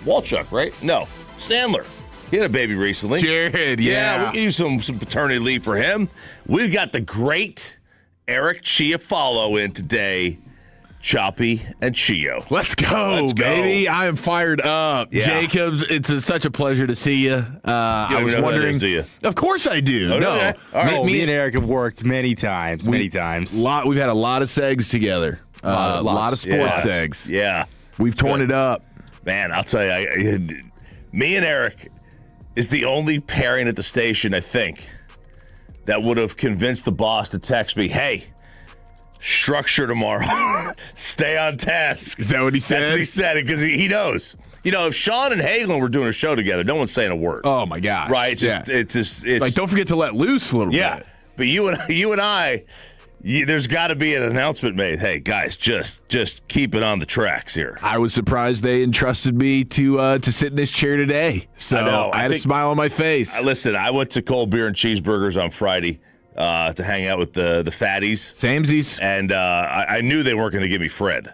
Walchuk, right? No, Sandler. He had a baby recently. Jared, yeah. We can use some paternity leave for him. We've got the great Eric Chiafalo in today. Choppy and Chio. Let's go, baby. I am fired up. Yeah. Jacobs, it's such a pleasure to see you. I was wondering. Do you? Of course I do. Oh, no. Okay. Right. Me and Eric have worked many times. We've had a lot of segs together. A lot of sports segs. Yeah. We've torn it up. Man, I'll tell you, me and Eric is the only pairing at the station, I think, that would have convinced the boss to text me, hey, structure tomorrow. Stay on task. Is that what he said? That's what he said, because he knows. You know, if Sean and Hagelin were doing a show together, no one's saying a word. Oh, my God. Right? It's just like, don't forget to let loose a little bit. But you and I, there's got to be an announcement made. Hey, guys, just keep it on the tracks here. I was surprised they entrusted me to sit in this chair today. So I had a smile on my face. Listen, I went to Cold Beer and Cheeseburgers on Friday to hang out with the fatties. Samesies. And I knew they weren't going to give me Fred.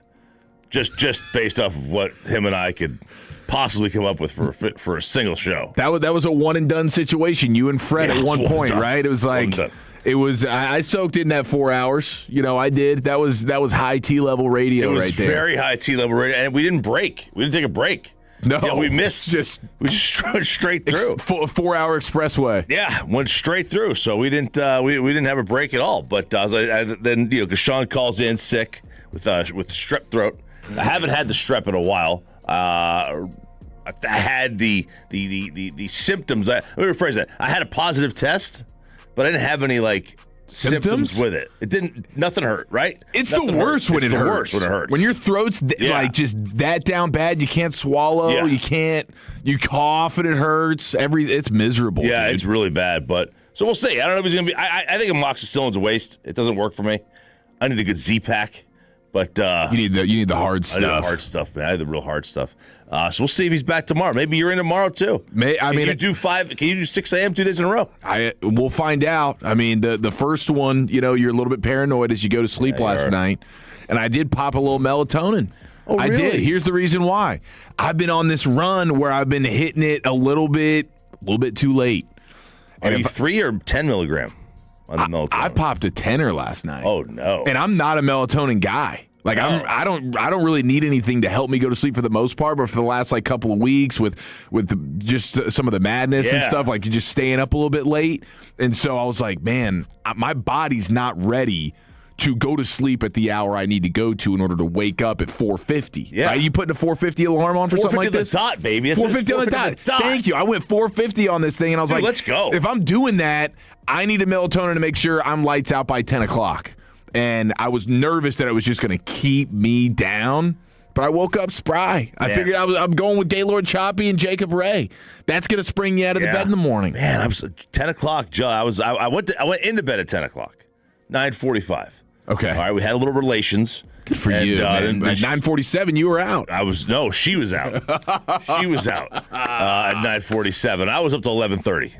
Just based off of what him and I could possibly come up with for a single show. That was a one-and-done situation, you and Fred at one point, right? It was like... I soaked in that 4 hours. You know, I did. That was high T-level radio right there. It was very high T-level radio, and we didn't break. We didn't take a break. No. Yeah, we missed. We just went straight through. 4-hour expressway. Yeah, went straight through. So we didn't didn't have a break at all. But then, you know, because Sean calls in sick with strep throat. I haven't had the strep in a while. I had the symptoms. Let me rephrase that. I had a positive test, but I didn't have any symptoms with it. It didn't. Nothing hurt. Right? It's the worst when it hurts. When your throat's just that down bad, you can't swallow. Yeah. You can't. You cough and it hurts. It's miserable. Yeah, dude. it's really bad. But so we'll see. I don't know if he's gonna be. I think amoxicillin's a waste. It doesn't work for me. I need a good Z-Pack. But you need the hard stuff. I need the hard stuff, man. I need the real hard stuff. So we'll see if he's back tomorrow. Maybe you're in tomorrow too. Can you do 6 a.m. 2 days in a row? We'll find out. I mean, the first one, you know, you're a little bit paranoid as you go to sleep last night, and I did pop a little melatonin. Oh, really? I did. Here's the reason why. I've been on this run where I've been hitting it a little bit too late. Are you 3 or 10 milligram on the melatonin? I popped a 10er last night. Oh no! And I'm not a melatonin guy. Like I don't really need anything to help me go to sleep for the most part, but for the last couple of weeks with just some of the madness and stuff, like just staying up a little bit late, and so I was like, man, my body's not ready to go to sleep at the hour I need to go to in order to wake up at 4:50. Yeah, right? You putting a 4:50 alarm on for something like this? 4:50 on the dot, baby. 4:50 on the dot. Thank you. I went 4:50 on this thing, and I was like, let's go. If I'm doing that, I need a melatonin to make sure I'm lights out by 10 o'clock. And I was nervous that it was just going to keep me down. But I woke up spry. I figured I'm going with Gaylord Choppy and Jacob Ray. That's going to spring you out of the bed in the morning. Man, I was 10 o'clock, Joe. I went into bed at 10 o'clock, 9:45. Okay. All right, we had a little relations. Good for you. Man. At 9:47, you were out. She was out. She was out at 9:47. I was up to 11:30.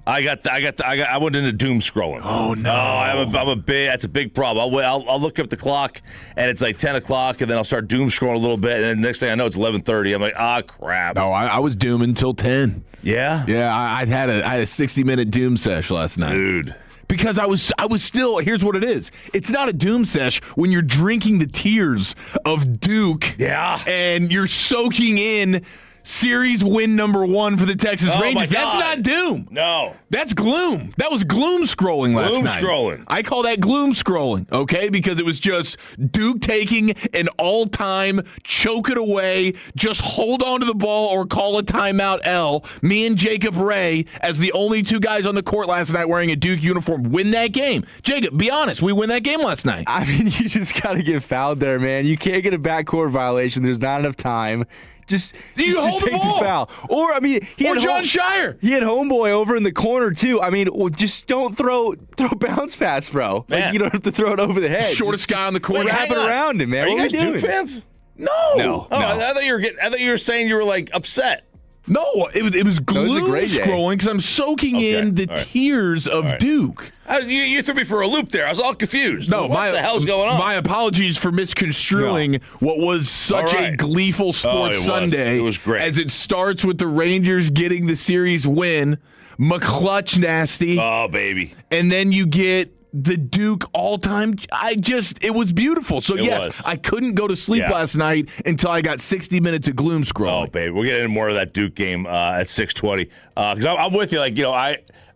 I went into doom scrolling. Oh no! That's a big problem. I'll look up the clock and it's like 10 o'clock, and then I'll start doom scrolling a little bit, and then the next thing I know it's 11:30. I'm like, crap. No, I was dooming until 10. Yeah. Yeah, I had a 60-minute doom sesh last night, dude. Because I was still. Here's what it is. It's not a doom sesh when you're drinking the tears of Duke. Yeah. And you're soaking in series win number 1 for the Texas Rangers. That's not doom. No. That's gloom. That was gloom scrolling last night. Gloom scrolling. I call that gloom scrolling, okay? Because it was just Duke taking an all-time choke it away, just hold on to the ball or call a timeout L. Me and Jacob Ray, as the only 2 guys on the court last night wearing a Duke uniform, win that game. Jacob, be honest. We win that game last night. I mean, you just got to get fouled there, man. You can't get a backcourt violation. There's not enough time. Just take the foul. Or, I mean, John Shire. He had homeboy over in the corner, too. I mean, just don't throw bounce pass, bro. Man. Like, you don't have to throw it over the head. Shortest guy on the court. Wrap it around him, man. Are you guys Duke fans? No. I thought you were saying you were, upset. No, it was gloom great day. scrolling because I'm soaking in the tears of Duke. You threw me for a loop there. I was all confused. No, what the hell's going on? My apologies for misconstruing what was such a gleeful sports Sunday. It was great. As it starts with the Rangers getting the series win, McClutch nasty. Oh, baby. And then you get the Duke all-time. It was beautiful. So, yes, I couldn't go to sleep last night until I got 60 minutes of gloom scrolling. Oh, baby. We'll get into more of that Duke game at 6:20. Because I'm with you. Like,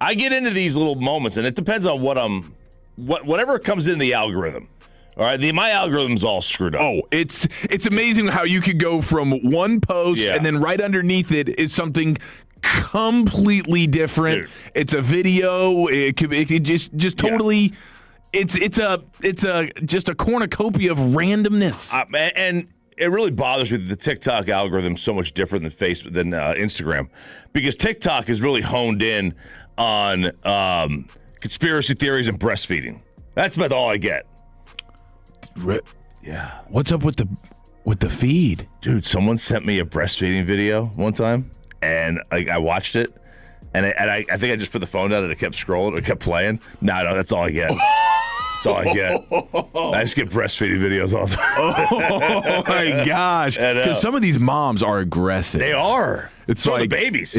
I get into these little moments, and it depends on whatever comes in the algorithm. All right, my algorithm's all screwed up. Oh, it's amazing how you could go from one post and then right underneath it is something completely different. Dude. It's a video. It could just totally. It's just a cornucopia of randomness. And it really bothers me that the TikTok algorithm is so much different than Instagram, because TikTok is really honed in on conspiracy theories and breastfeeding. That's about all I get. Yeah. What's up with the feed, dude? Someone sent me a breastfeeding video one time. And I watched it, and I think I just put the phone down and it kept scrolling. It kept playing. No, that's all I get. That's all I get. I just get breastfeeding videos all the time. Oh, my gosh. Because some of these moms are aggressive. They are. It's so like the babies.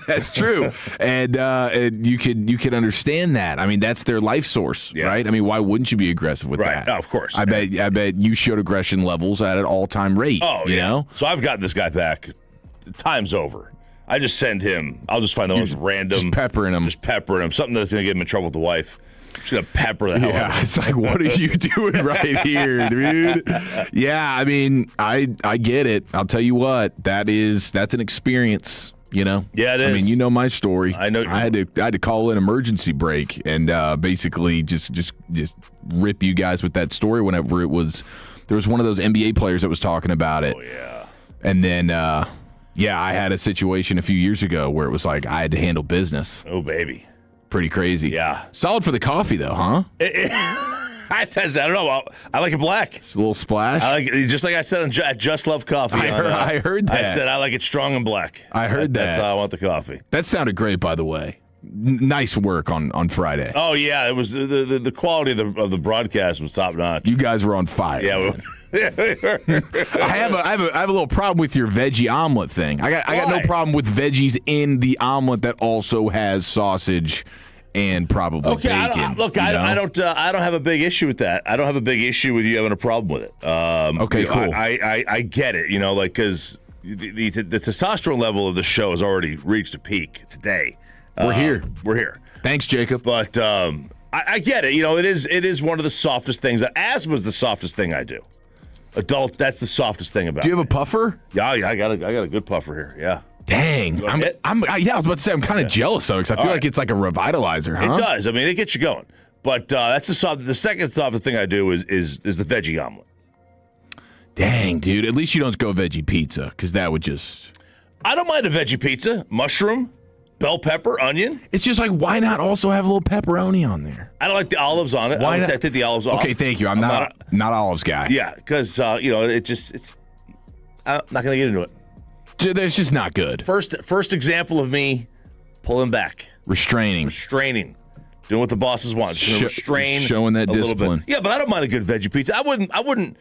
That's true. And you could understand that. I mean, that's their life source, right? I mean, why wouldn't you be aggressive with that? Oh, of course. I bet you showed aggression levels at an all-time rate. Oh, you know? So I've gotten this guy back. The time's over. I just send him. I'll just find the most random. Just peppering him. Something that's going to get him in trouble with the wife. Just going to pepper the hell out of him. It's like, what are you doing right here, dude? Yeah, I mean, I get it. I'll tell you what, that's an experience. Yeah, it is. I mean, you know my story. I know. I had to call an emergency break and basically just rip you guys with that story whenever it was. There was one of those NBA players that was talking about it. Oh yeah. And then. I had a situation a few years ago where it was like I had to handle business. Oh, baby. Pretty crazy. Yeah. Solid for the coffee, though, huh? I don't know. I like it black. It's a little splash. I like it, just like I said at Just Love Coffee. I heard that. I said I like it strong and black. I heard that. That's how I want the coffee. That sounded great, by the way. Nice work on Friday. Oh, yeah. It was the quality of the broadcast was top notch. You guys were on fire. Yeah, I have a little problem with your veggie omelet thing. I got no problem with veggies in the omelet that also has sausage and probably bacon. I don't have a big issue with that. I don't have a big issue with you having a problem with it. Cool. I get it. Because the testosterone level of the show has already reached a peak today. We're here. Thanks, Jacob. But I get it. It is one of the softest things. Asthma is the softest thing I do. Adult, that's the softest thing about it. Do you have a puffer? Yeah, I got a good puffer here. Yeah. Dang. I was about to say I'm kind of jealous though, because I feel like it's like a revitalizer, huh? It does. I mean, it gets you going. But that's the second softest thing I do is the veggie omelet. Dang, dude. At least you don't go veggie pizza, because that would just. I don't mind a veggie pizza. Mushroom, bell pepper, onion. It's just like, why not also have a little pepperoni on there? I don't like the olives on it. Why not? I take the olives off. Okay, thank you. I'm not olives guy. Yeah, because it's. I'm not gonna get into it. That's just not good. First example of me pulling back, restraining, doing what the bosses want. Showing that discipline. Yeah, but I don't mind a good veggie pizza. I wouldn't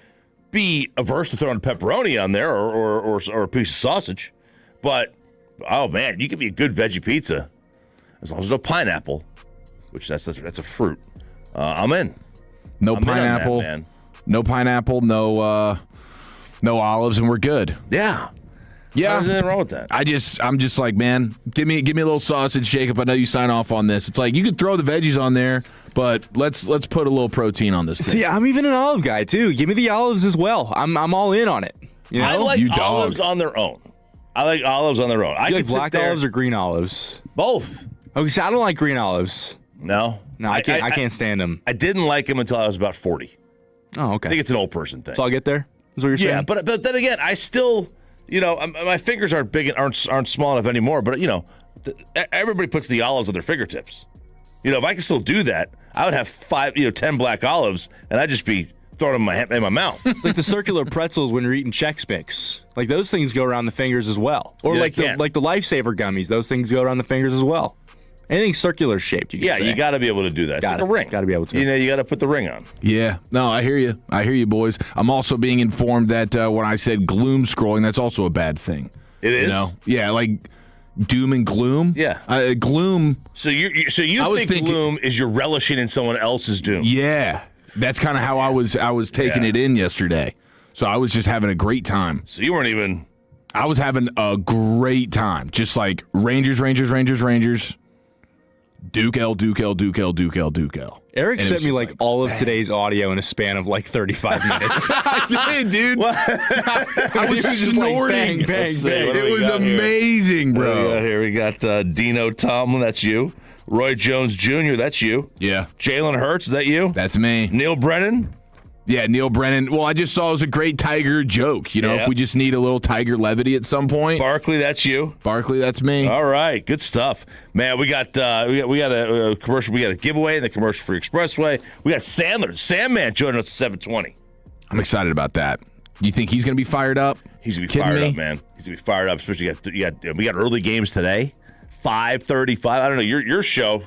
be averse to throwing pepperoni on there or a piece of sausage, but. Oh man, you can be a good veggie pizza as long as there's no pineapple, which that's a fruit. I'm in. No pineapple, man. No pineapple, no olives, and we're good. Yeah. There's nothing wrong with that. I'm just like, man, give me a little sausage, Jacob. I know you sign off on this. It's like you could throw the veggies on there, but let's put a little protein on this thing. See, I'm even an olive guy too. Give me the olives as well. I'm all in on it. I like olives on their own. I like olives on their own. You like black olives or green olives? Both. Okay, so I don't like green olives. No, I can't stand them. I didn't like them until I was about 40. Oh, okay. I think it's an old person thing. So I'll get there. Is what you're saying? Yeah, but then again, I still, my fingers aren't big and aren't small enough anymore. But everybody puts the olives on their fingertips. If I could still do that, I would have 10 black olives, and I'd just be throwing them in my mouth. It's like the circular pretzels when you're eating Chex Mix. Like those things go around the fingers as well. Or Yeah, like the Lifesaver gummies. Those things go around the fingers as well. Anything circular shaped, you can say. You got to be able to do that. It's like a ring. Got to be able to. You got to put the ring on. Yeah. No, I hear you. I hear you, boys. I'm also being informed that when I said gloom scrolling, that's also a bad thing. It is? You know? Yeah, like doom and gloom. Yeah. Gloom. So you think gloom is you're relishing in someone else's doom? Yeah. That's kind of how I was taking it in yesterday. So I was just having a great time. So you weren't even... I was having a great time. Just like Rangers. Duke L. Eric sent me like all of today's audio in a span of like 35 minutes. I did, dude. I was snorting. Like bang. It was amazing, bro. Here we got Dino Tomlin. That's you. Roy Jones Jr. That's you. Yeah. Jalen Hurts. Is that you? That's me. Neil Brennan. Yeah, Neil Brennan. Well, I just saw it was a great Tiger joke. You know, if we just need a little Tiger levity at some point. Barkley, that's you. Barkley, that's me. All right, good stuff, man. We got a commercial. We got a giveaway in the commercial free expressway. We got Sandler, Sandman, joining us at 7:20. I'm excited about that. You think he's going to be fired up? He's going to be fired up, man. He's going to be fired up. Especially we got early games today, 5:35. I don't know your show.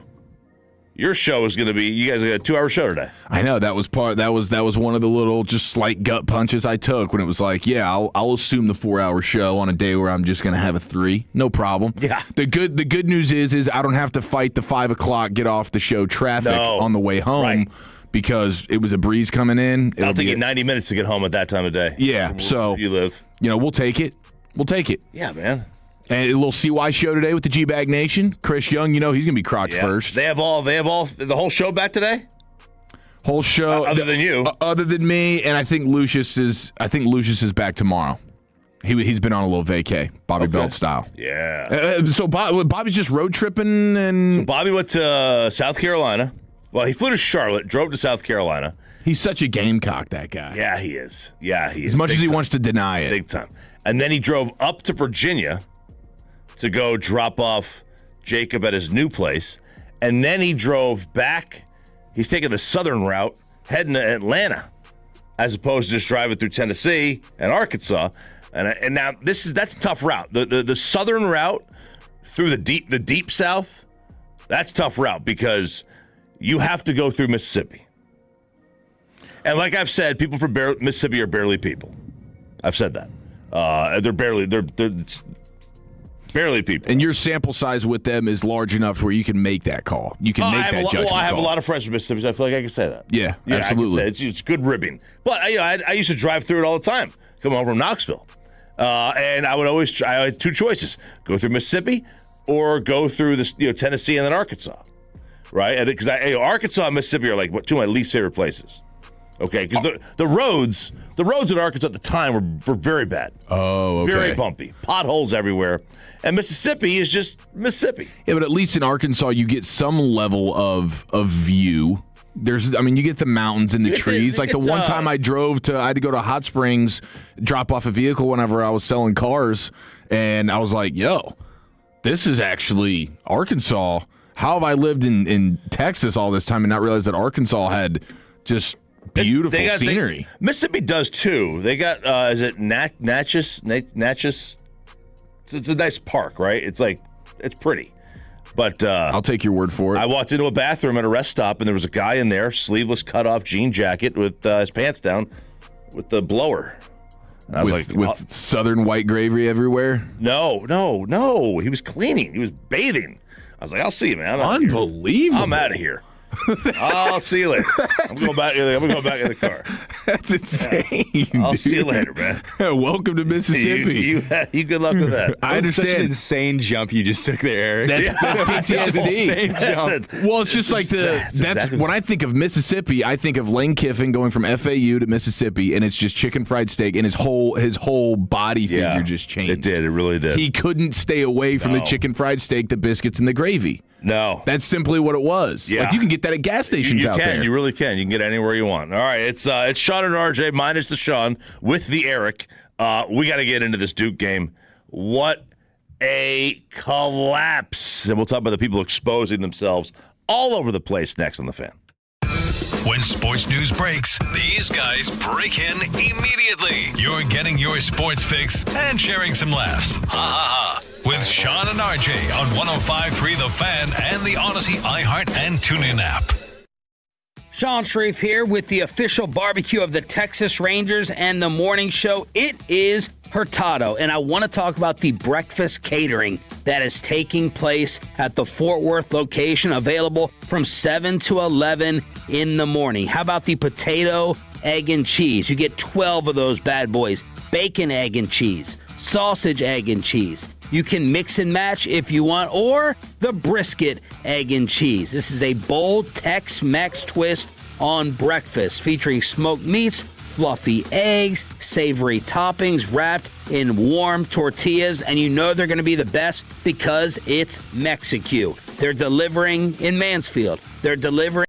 Your show is going to be. You guys got a 2-hour show today. I know that was one of the little just slight gut punches I took when it was like, yeah, I'll assume the 4-hour show on a day where I'm just going to have a 3, no problem. Yeah. The good news is I don't have to fight the 5 o'clock get off the show traffic on the way home. Right. Because it was a breeze coming in. It'll take you 90 minutes to get home at that time of day. Yeah, so you live. You know, we'll take it. Yeah, man. And a little CY show today with the G-Bag Nation. Chris Young, you know he's gonna be crotch first. They have the whole show back today. Whole show, other than you, other than me, and I think Lucius is back tomorrow. He's been on a little vacay, Bobby Belt style. Yeah. So Bobby's just road tripping, and so Bobby went to South Carolina. Well, he flew to Charlotte, drove to South Carolina. He's such a gamecock, that guy. Yeah, he is. As much as he wants to deny it, big time. And then he drove up to Virginia to go drop off Jacob at his new place. And then he drove back. He's taking the southern route, heading to Atlanta, as opposed to just driving through Tennessee and Arkansas. And now that's a tough route. The southern route through the deep south, that's a tough route because you have to go through Mississippi. And like I've said, people from Mississippi are barely people. I've said that. They're barely people. And your sample size with them is large enough where you can make that call. You can make that judgment call. I have a lot of friends from Mississippi, so I feel like I can say that. Yeah, absolutely. I can say it's good ribbing. But I used to drive through it all the time, coming home from Knoxville. And I had 2 choices: go through Mississippi or go through Tennessee and then Arkansas, right? Because Arkansas and Mississippi are like 2 of my least favorite places. Okay, because the roads in Arkansas at the time were very bad. Oh, okay. Very bumpy, potholes everywhere, and Mississippi is just Mississippi. Yeah, but at least in Arkansas, you get some level of view. You get the mountains and the trees. Like the one time I had to go to Hot Springs, drop off a vehicle whenever I was selling cars, and I was like, yo, this is actually Arkansas. How have I lived in Texas all this time and not realized that Arkansas had just beautiful scenery? Mississippi does too. They got, is it Natchez? It's a nice park, right? It's pretty. But I'll take your word for it. I walked into a bathroom at a rest stop, and there was a guy in there, sleeveless, cut-off jean jacket with his pants down, with the blower. And I was with southern white gravy everywhere? No. He was cleaning. He was bathing. I was like, I'll see you, man. Unbelievable. I'm out of here. I'll see you later. I'm going back in the car. That's insane. I'll see you later, man. Welcome to Mississippi. You good luck with that. I understand. Such an insane jump you just took there, Eric. That's PTSD. Insane jump. Well, it's just exactly. When I think of Mississippi, I think of Lane Kiffin going from FAU to Mississippi, and it's just chicken fried steak, and his whole body figure just changed. It did. It really did. He couldn't stay away from the chicken fried steak, the biscuits, and the gravy. No. That's simply what it was. Yeah. Like, you can get that at gas stations out there. You really can. You can get it anywhere you want. All right, it's Sean and RJ minus the Sean with the Eric. We got to get into this Duke game. What a collapse. And we'll talk about the people exposing themselves all over the place next on The Fan. When sports news breaks, these guys break in immediately. You're getting your sports fix and sharing some laughs. Ha ha ha. With Sean and RJ on 105.3 The Fan and the Odyssey iHeart and TuneIn app. Sean Sharif here with the official barbecue of the Texas Rangers and the morning show. It is Hurtado, and I want to talk about the breakfast catering that is taking place at the Fort Worth location, available from 7 to 11 in the morning. How about the potato, egg, and cheese? You get 12 of those bad boys. Bacon, egg, and cheese. Sausage, egg, and cheese. You can mix and match if you want, or the brisket, egg, and cheese. This is a bold Tex-Mex twist on breakfast, featuring smoked meats, fluffy eggs, savory toppings wrapped in warm tortillas, and you know they're going to be the best because it's Mexico. They're delivering in Mansfield. They're delivering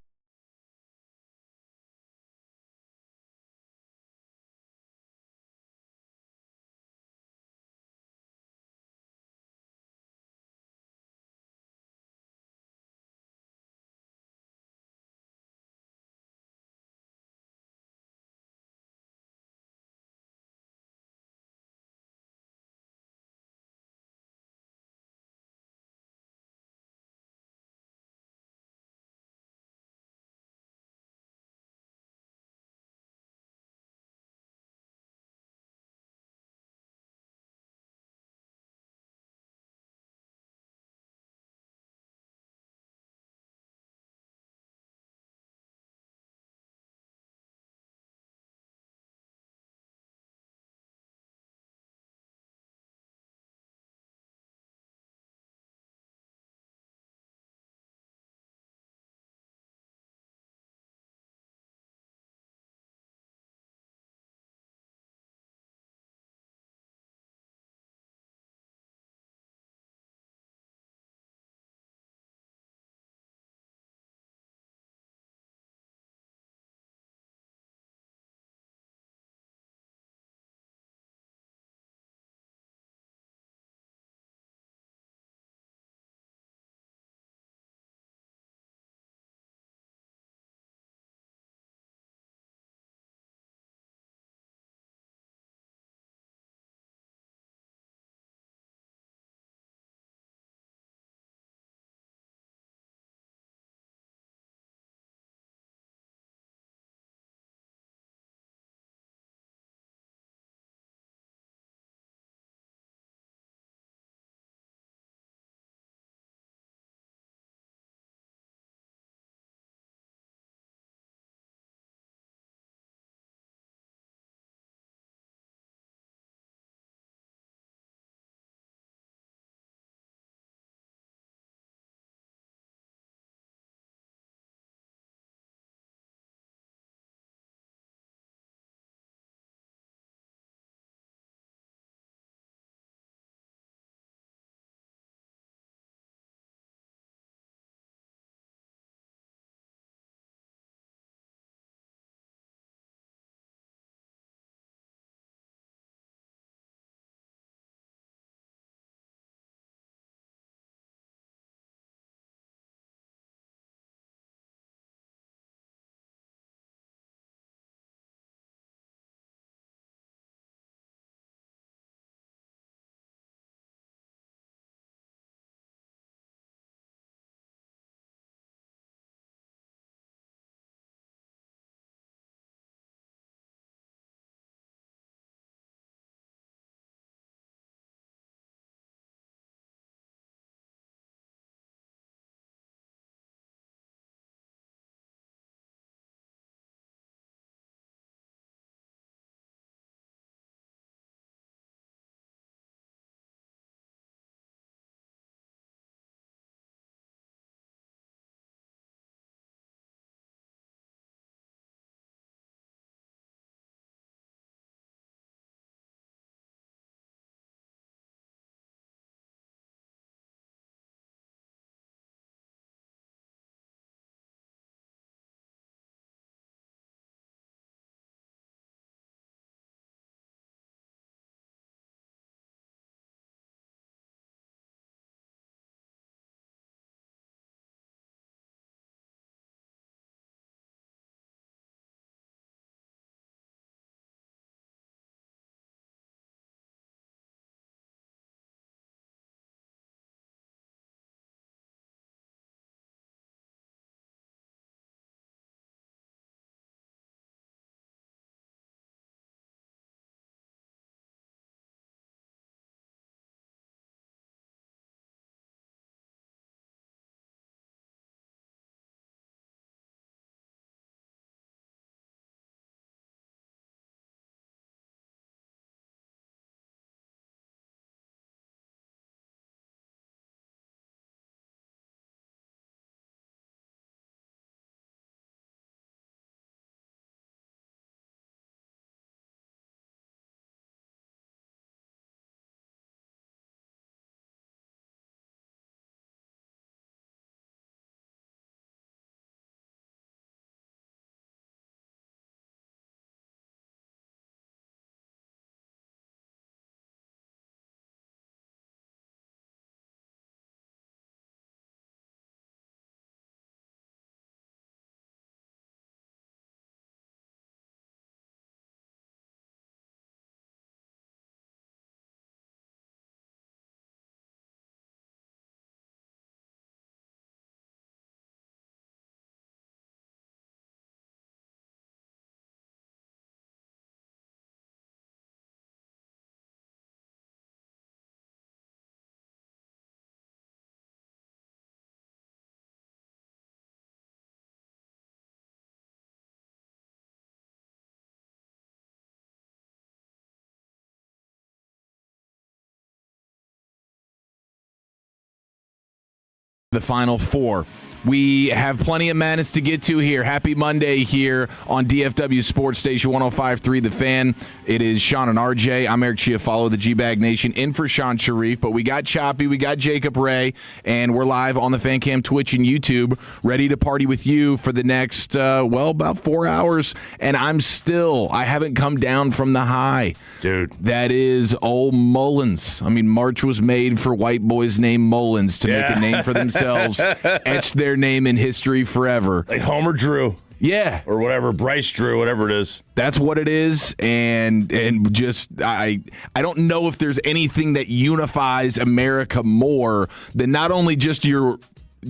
the Final Four. We have plenty of madness to get to here. Happy Monday here on DFW Sports Station 105.3 The Fan. It is Sean and RJ. I'm Eric Chiafalo, the G-Bag Nation, in for Sean Sharif. But we got Choppy, we got Jacob Ray, and we're live on the Fan Cam, Twitch, and YouTube, ready to party with you for the next, about 4 hours. And I haven't come down from the high. Dude. That is old Mullins. I mean, March was made for white boys named Mullins to make a name for themselves, etch their name in history forever. Like Homer Drew. Yeah. Or whatever, Bryce Drew, whatever it is. That's what it is. And just I don't know if there's anything that unifies America more than not only just your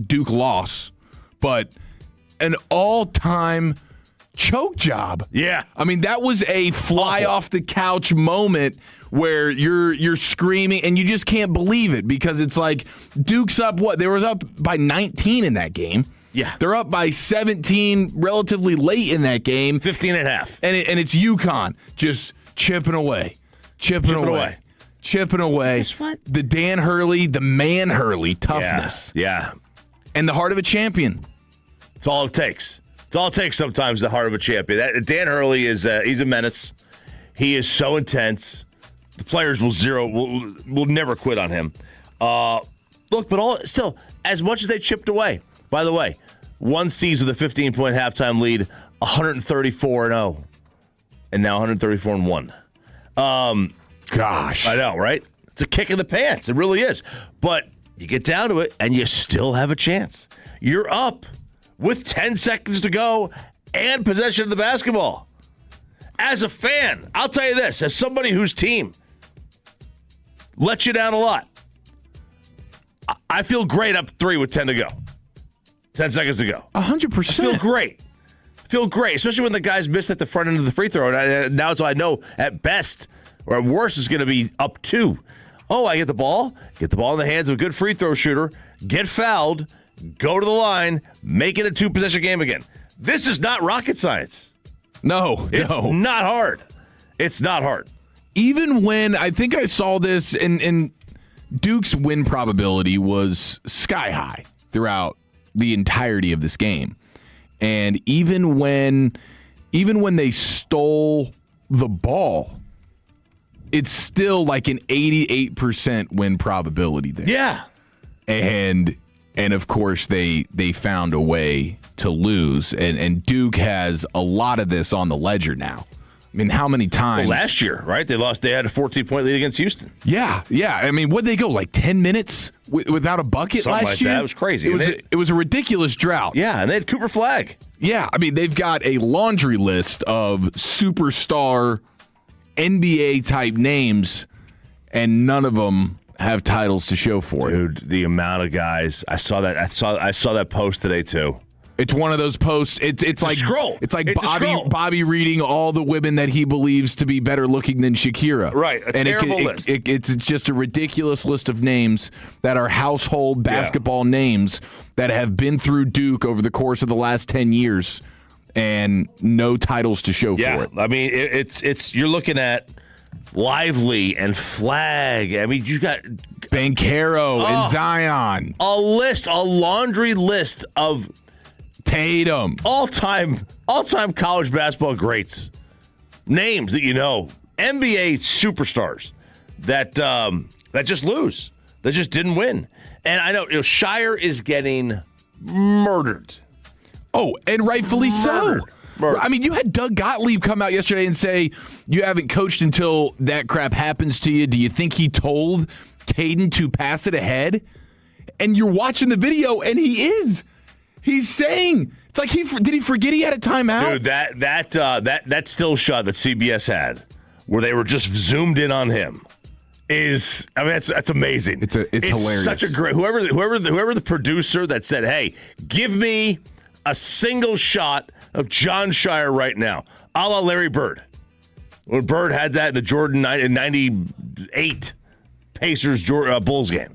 Duke loss, but an all-time choke job. Yeah. I mean, that was a fly off the couch moment where you're screaming and you just can't believe it because it's like Duke's up They were up by 19 in that game. Yeah. They're up by 17 relatively late in that game. 15 and a half. And it's UConn just chipping away. Chipping away. Guess what? The Dan Hurley, the man Hurley toughness. Yeah. And the heart of a champion. It's all it takes. It's all it takes sometimes, the heart of a champion. Dan Hurley he's a menace. He is so intense. The players will never quit on him. Look, but still, as much as they chipped away, by the way, one season with a 15-point halftime lead, 134-0, and now 134-1. Gosh. I know, right? It's a kick in the pants. It really is. But you get down to it, and you still have a chance. You're up with 10 seconds to go and possession of the basketball. As a fan, I'll tell you this, as somebody whose team let you down a lot, I feel great up 3 with 10 to go. 10 seconds to go. 100%. I feel great. Feel great, especially when the guys miss at the front end of the free throw. And now it's all I know at best or at worst is going to be up 2. Oh, I get the ball in the hands of a good free throw shooter, get fouled, go to the line, make it a 2-possession game again. This is not rocket science. It's not hard. It's not hard. Even when I think I saw this, and Duke's win probability was sky high throughout the entirety of this game. And even when they stole the ball, it's still like an 88% win probability there. Yeah. And of course they found a way to lose. And Duke has a lot of this on the ledger now. I mean, how many times? Well, last year, right? They had a 14-point lead against Houston. Yeah. I mean, what'd they go, like 10 minutes without a bucket Something last like year? That was crazy. It was a ridiculous drought. Yeah, and they had Cooper Flagg. Yeah, I mean, they've got a laundry list of superstar NBA-type names, and none of them have titles to show for it. Dude, the amount of guys. I saw that post today, too. It's one of those posts. It's like scroll. It's like It's a scroll. Bobby reading all the women that he believes to be better looking than Shakira. Right, a terrible list. It's just a ridiculous list of names that are household basketball names that have been through Duke over the course of the last 10 years, and no titles to show for it. I mean, it's you're looking at Lively and Flagg. I mean, you got Banchero and Zion. a laundry list of Tatum. all-time college basketball greats, names that you know, NBA superstars that just lose, that just didn't win. And I know, Shire is getting murdered. Oh, and rightfully so. Murdered. I mean, you had Doug Gottlieb come out yesterday and say you haven't coached until that crap happens to you. Do you think he told Caden to pass it ahead? And you're watching the video, and he is. He's saying, it's like did he forget he had a timeout? Dude, that still shot that CBS had, where they were just zoomed in on him, that's amazing. It's hilarious. Such a great whoever the producer that said, "Hey, give me a single shot of John Shire right now," a la Larry Bird. When Bird had that in the Jordan 98 Pacers Bulls game.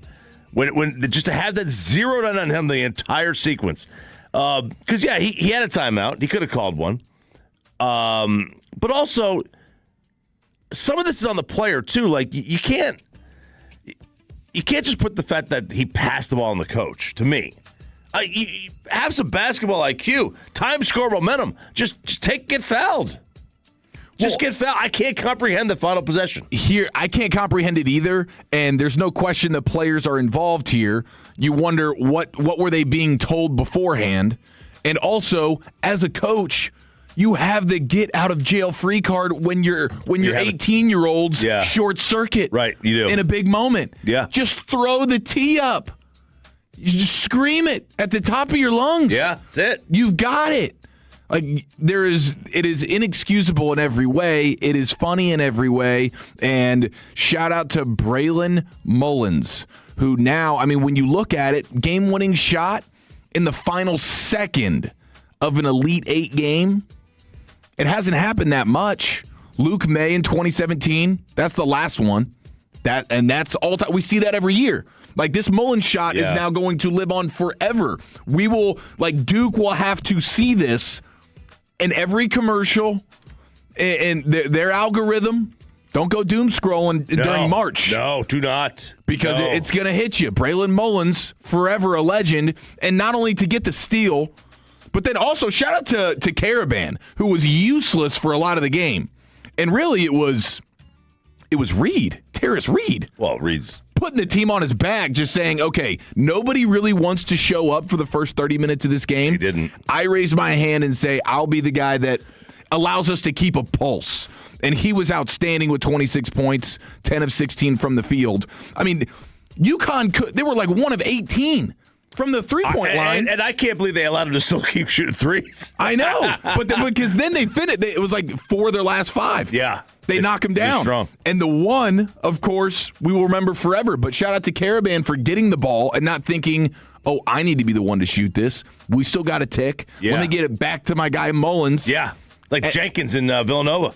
When just to have that zeroed in on him the entire sequence, because he had a timeout, he could have called one, but also some of this is on the player too. Like you can't. you can't just put the fact that he passed the ball on the coach, to me. You have some basketball IQ. Time, score, momentum. Just get fouled. Just get fouled. I can't comprehend the final possession. Here, I can't comprehend it either, and there's no question that players are involved here. You wonder what were they being told beforehand, and also as a coach, you have the get out of jail free card when your 18-year-olds short circuit, right? You do in a big moment. Yeah, just throw the tee up. You just scream it at the top of your lungs. Yeah, that's it. You've got it. Like it is inexcusable in every way. It is funny in every way. And shout out to Braylon Mullins, who now, I mean, when you look at it, game-winning shot in the final second of an Elite Eight game. It hasn't happened that much. Luke May in 2017, that's the last one. That's all time. We see that every year. Like, this Mullins shot is now going to live on forever. We will, like, Duke will have to see this in every commercial and their algorithm. Don't go doom scrolling during March. No, do not. Because it's going to hit you. Braylon Mullins, forever a legend. And not only to get the steal, but then also shout out to Caravan, who was useless for a lot of the game. And really, it was Reed, Terrace Reed. Well, Reed's putting the team on his back, just saying, okay, nobody really wants to show up for the first 30 minutes of this game. He didn't. I raise my hand and say, I'll be the guy that allows us to keep a pulse. And he was outstanding with 26 points, 10 of 16 from the field. I mean, UConn they were like 1 of 18 from the three-point line. And I can't believe they allowed him to still keep shooting threes. I know. Because then they finished. It was like 4 of their last 5. Yeah. They knock him down. Strong. And the one, of course, we will remember forever. But shout out to Caravan for getting the ball and not thinking, oh, I need to be the one to shoot this. We still got a tick. Yeah. Let me get it back to my guy Mullins. Yeah. Like Jenkins in Villanova.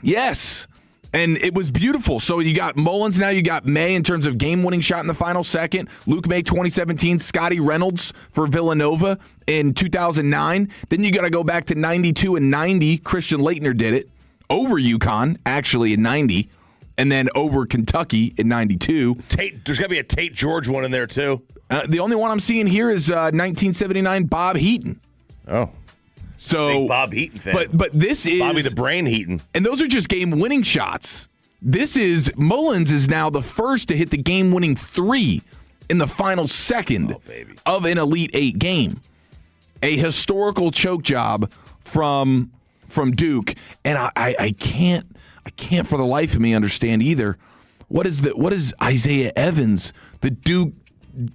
Yes. And it was beautiful. So you got Mullins, now you got May in terms of game-winning shot in the final second. Luke May, 2017. Scotty Reynolds for Villanova in 2009. Then you got to go back to 92 and 90. Christian Laettner did it over UConn, actually, in 90. And then over Kentucky in 92. There's got to be a Tate George one in there, too. The only one I'm seeing here is 1979 Bob Heaton. Oh. So big Bob Heaton fan. But this is Bobby the Brain Heaton. And those are just game-winning shots. This is Mullins is now the first to hit the game-winning 3 in the final second of an Elite Eight game. A historical choke job from Duke, and I can't for the life of me understand either. What is Isaiah Evans, the Duke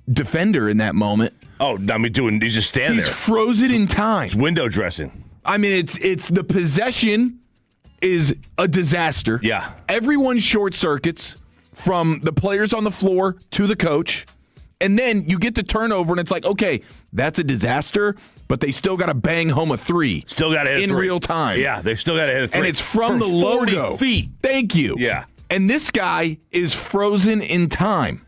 defender in that moment? Oh, I mean, he's just standing there. He's frozen in time. It's window dressing. I mean, it's the possession is a disaster. Yeah. Everyone short circuits from the players on the floor to the coach. And then you get the turnover, and it's like, okay, that's a disaster, but they still got to bang home a 3. Still got to hit a 3. In real time. Yeah, they still got to hit a 3. And it's from the logo. 40 feet. Thank you. Yeah. And this guy is frozen in time.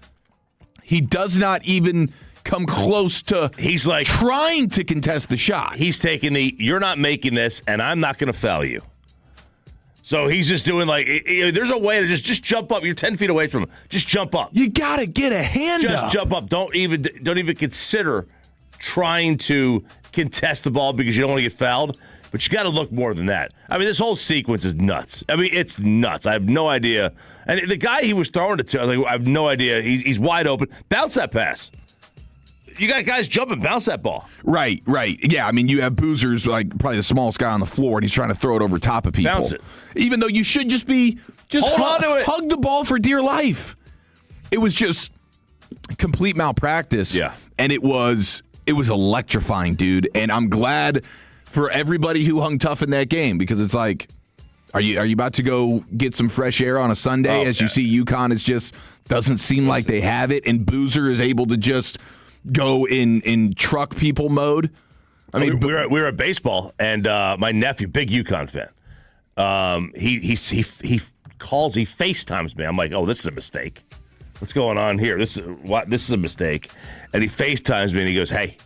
He does not even come close to he's like trying to contest the shot. He's taking you're not making this, and I'm not going to foul you. So he's just doing there's a way to just jump up. You're 10 feet away from him. Just jump up. You got to get a hand up. Just jump up. Don't even consider trying to contest the ball because you don't want to get fouled. But you got to look more than that. I mean, this whole sequence is nuts. I mean, it's nuts. I have no idea. And the guy he was throwing it to, I have no idea. He's wide open. Bounce that pass. You got guys jumping, bounce that ball. Right. Yeah, I mean, you have Boozer's like probably the smallest guy on the floor, and he's trying to throw it over top of people. Bounce it. Even though you should just hold on to it. Hug the ball for dear life. It was just complete malpractice. Yeah. And it was electrifying, dude. And I'm glad for everybody who hung tough in that game because it's like, are you about to go get some fresh air on a Sunday as you see UConn is just doesn't seem like they have it, and Boozer is able to just go in truck people mode. I mean, we were at baseball, and my nephew, big UConn fan, he FaceTimes me. I'm like, oh, this is a mistake. What's going on here? This is a mistake. And he FaceTimes me, and he goes, hey,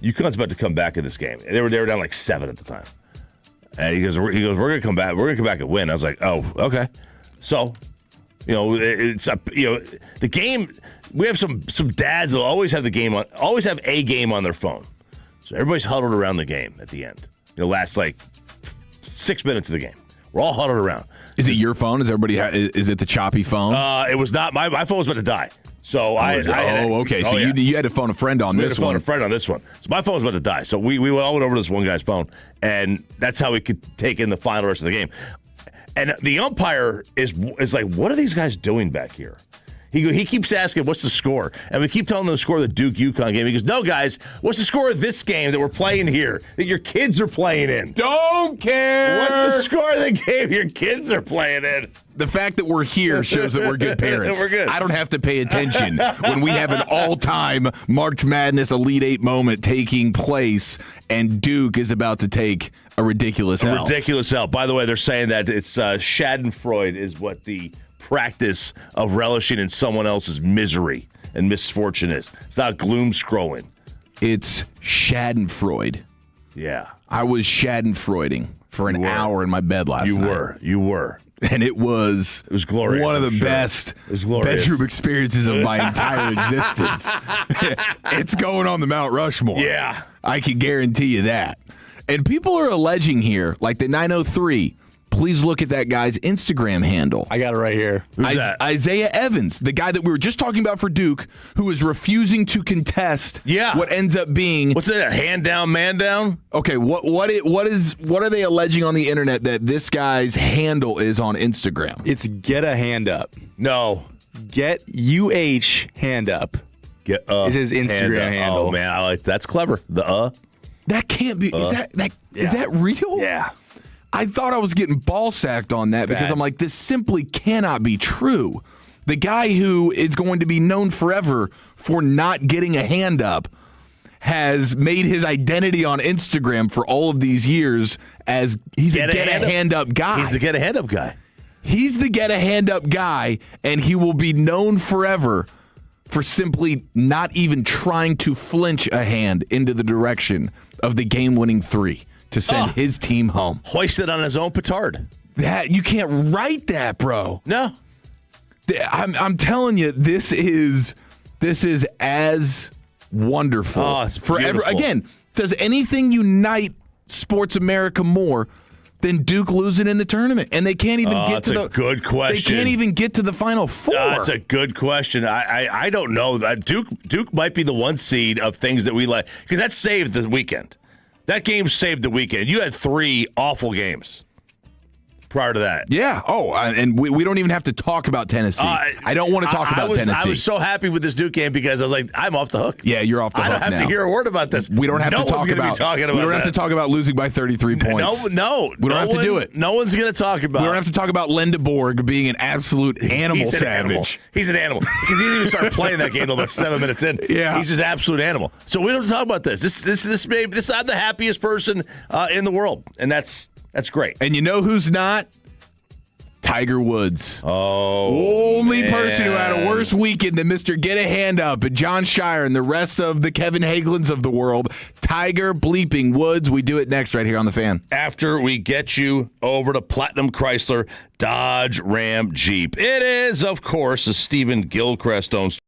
UConn's about to come back in this game. And they were down like 7 at the time. And he goes, we're gonna come back. We're gonna come back and win. I was like, oh, okay. So, it's the game. we have some dads that always have a game on their phone. So everybody's huddled around the game at the end. It lasts like 6 minutes of the game. We're all huddled around. Is it your phone? Is it the choppy phone? It was not. My phone was about to die. So okay. So you had to phone a friend on this one. Phone a friend on this one. So my phone was about to die. So we all went over to this one guy's phone, and that's how we could take in the final rest of the game. And the umpire is like, what are these guys doing back here? He keeps asking, what's the score? And we keep telling them the score of the Duke-UConn game. He goes, no, guys, what's the score of this game that we're playing here, that your kids are playing in? Don't care. What's the score of the game your kids are playing in? The fact that we're here shows that we're good parents. We're good. I don't have to pay attention when we have an all-time March Madness Elite Eight moment taking place, and Duke is about to take a ridiculous L. Ridiculous L. By the way, they're saying that it's Schadenfreude is what the practice of relishing in someone else's misery and misfortune is. It's not gloom scrolling. It's Schadenfreude. Yeah. I was Schadenfreuding for an hour in my bed last night. You were. And it was glorious. One of the best bedroom experiences of my entire existence. It's going on the Mount Rushmore. Yeah. I can guarantee you that. And people are alleging here, like the 903, please look at that guy's Instagram handle. I got it right here. Who's that? Isaiah Evans, the guy that we were just talking about for Duke, who is refusing to contest what ends up being... What's it, a hand down, man down? Okay, what are they alleging on the internet that this guy's handle is on Instagram? It's get a hand up. No. Get hand up. Get is his Instagram handle. Oh, man, that's clever. That can't be... Is that real? Yeah. I thought I was getting ball sacked on that because I'm like, this simply cannot be true. The guy who is going to be known forever for not getting a hand up has made his identity on Instagram for all of these years as he's a get a hand up guy. He's the get a hand up guy. He's the get a hand up guy, and he will be known forever for simply not even trying to flinch a hand into the direction of the game-winning three to send his team home. Hoisted on his own petard. That you can't write that, bro. No. I'm telling you, this is as wonderful. Oh, it's beautiful. Again, does anything unite Sports America more than Duke losing in the tournament? And they can't even get to the... That's a good question. They can't even get to the Final Four. That's a good question. I don't know. Duke might be the one seed of things that we like, because that saved the weekend. That game saved the weekend. You had 3 awful games prior to that. Yeah. Oh, and we don't even have to talk about Tennessee. I don't want to talk about Tennessee. I was so happy with this Duke game because I was like, I'm off the hook. Yeah, you're off the hook now. I don't have to hear a word about this. We don't have to talk about. We don't have to talk about losing by 33 points. No. We don't have to do it. No one's going to talk about. We don't have to talk about Linda Borg being an absolute animal savage. He's an animal because he didn't even start playing that game until about 7 minutes in. Yeah, he's just an absolute animal. So we don't have to talk about this. I'm the happiest person in the world, and that's great. And you know who's not? Tiger Woods. Only person who had a worse weekend than Mr. Get a Hand Up and John Shire and the rest of the Kevin Hagelins of the world. Tiger bleeping Woods. We do it next right here on The Fan. After we get you over to Platinum Chrysler, Dodge, Ram, Jeep. It is, of course, a Stephen Gilchrist owns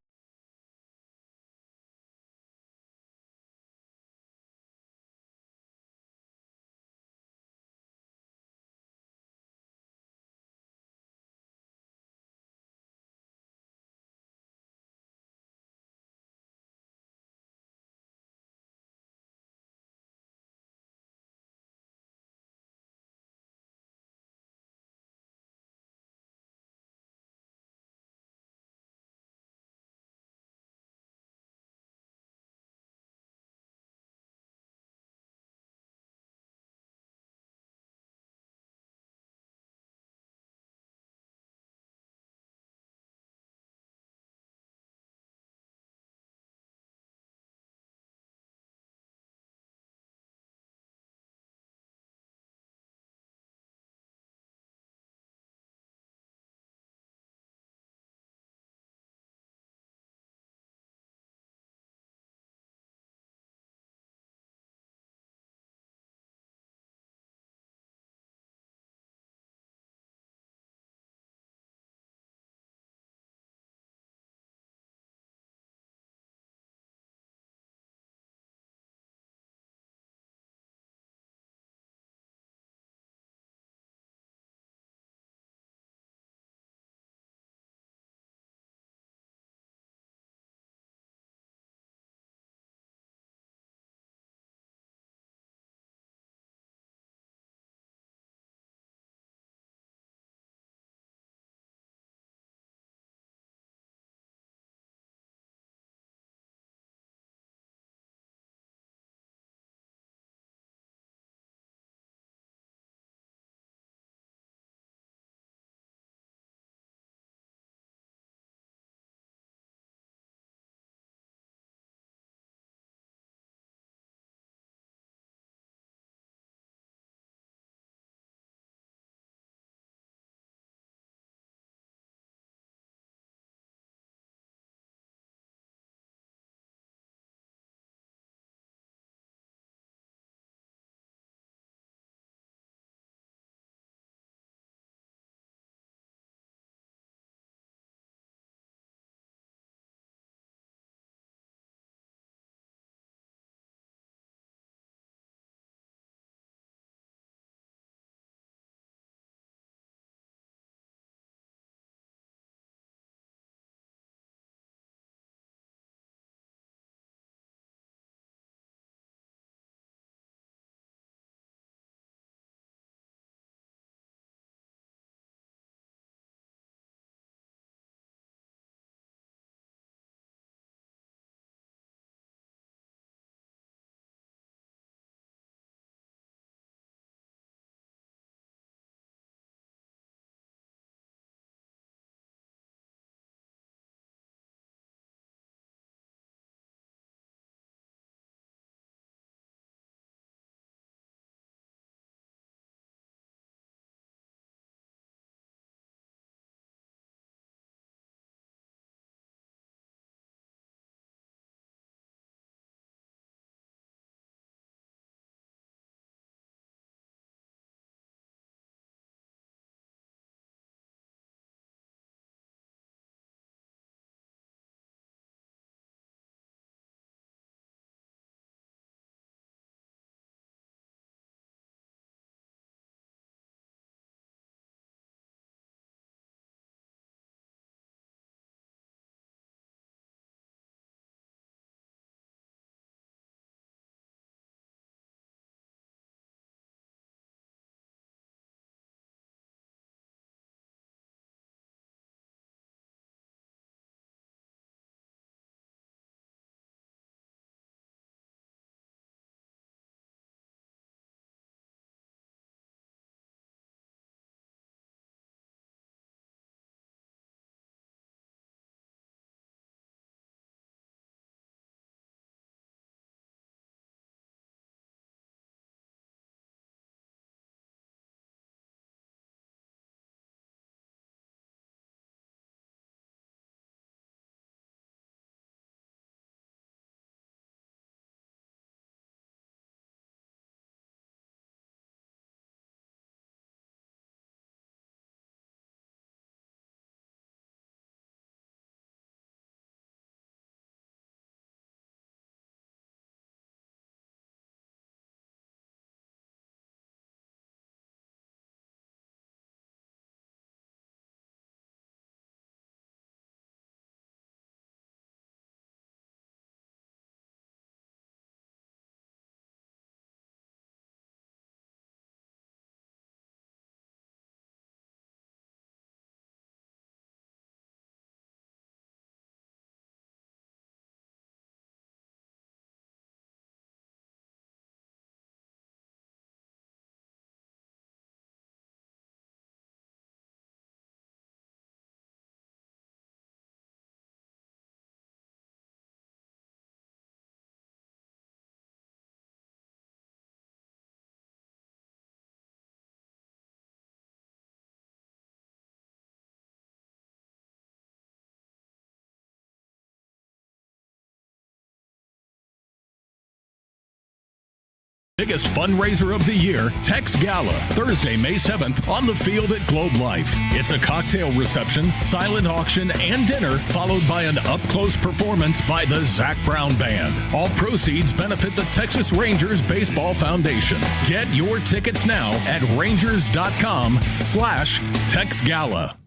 Biggest fundraiser of the year, Tex Gala, Thursday, May 7th on the field at Globe Life. It's a cocktail reception, silent auction, and dinner, followed by an up-close performance by the Zac Brown Band. All proceeds benefit the Texas Rangers Baseball Foundation. Get your tickets now at rangers.com/Tex Gala.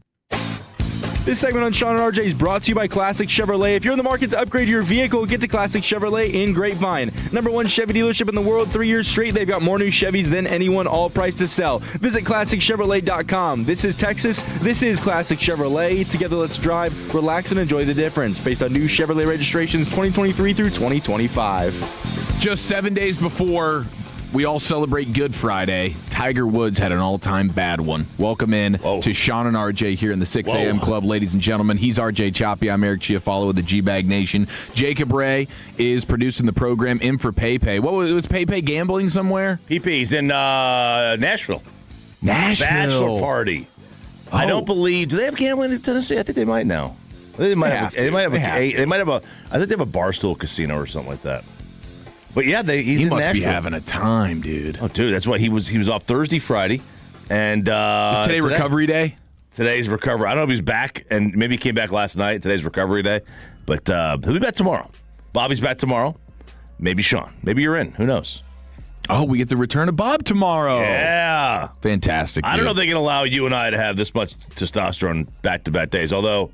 This segment on Sean and RJ is brought to you by Classic Chevrolet. If you're in the market to upgrade your vehicle, get to Classic Chevrolet in Grapevine. #1 Chevy dealership in the world, 3 years straight. They've got more new Chevys than anyone, all priced to sell. Visit ClassicChevrolet.com. This is Texas. This is Classic Chevrolet. Together, let's drive, relax, and enjoy the difference. Based on new Chevrolet registrations 2023 through 2025. Just 7 days before we all celebrate Good Friday, Tiger Woods had an all-time bad one. Welcome in to Sean and RJ here in the 6 a.m. Club, ladies and gentlemen. He's RJ Choppy. I'm Eric Chiafalo with the G-Bag Nation. Jacob Ray is producing the program in for Pepe. What was Pepe gambling somewhere? He's in Nashville. Bachelor party. I don't believe. Do they have gambling in Tennessee? I think they might now. They might have a I think they have a Barstool casino or something like that. But yeah, he must be having a time, dude. Oh, dude, that's why he was off Thursday, Friday, and is today recovery day? Today's recovery. I don't know if he's back, and maybe he came back last night. Today's recovery day, but he'll be back tomorrow. Bobby's back tomorrow. Maybe Sean. Maybe you're in. Who knows? Oh, we get the return of Bob tomorrow. Yeah, fantastic. I don't know if they can allow you and I to have this much testosterone back-to-back days, although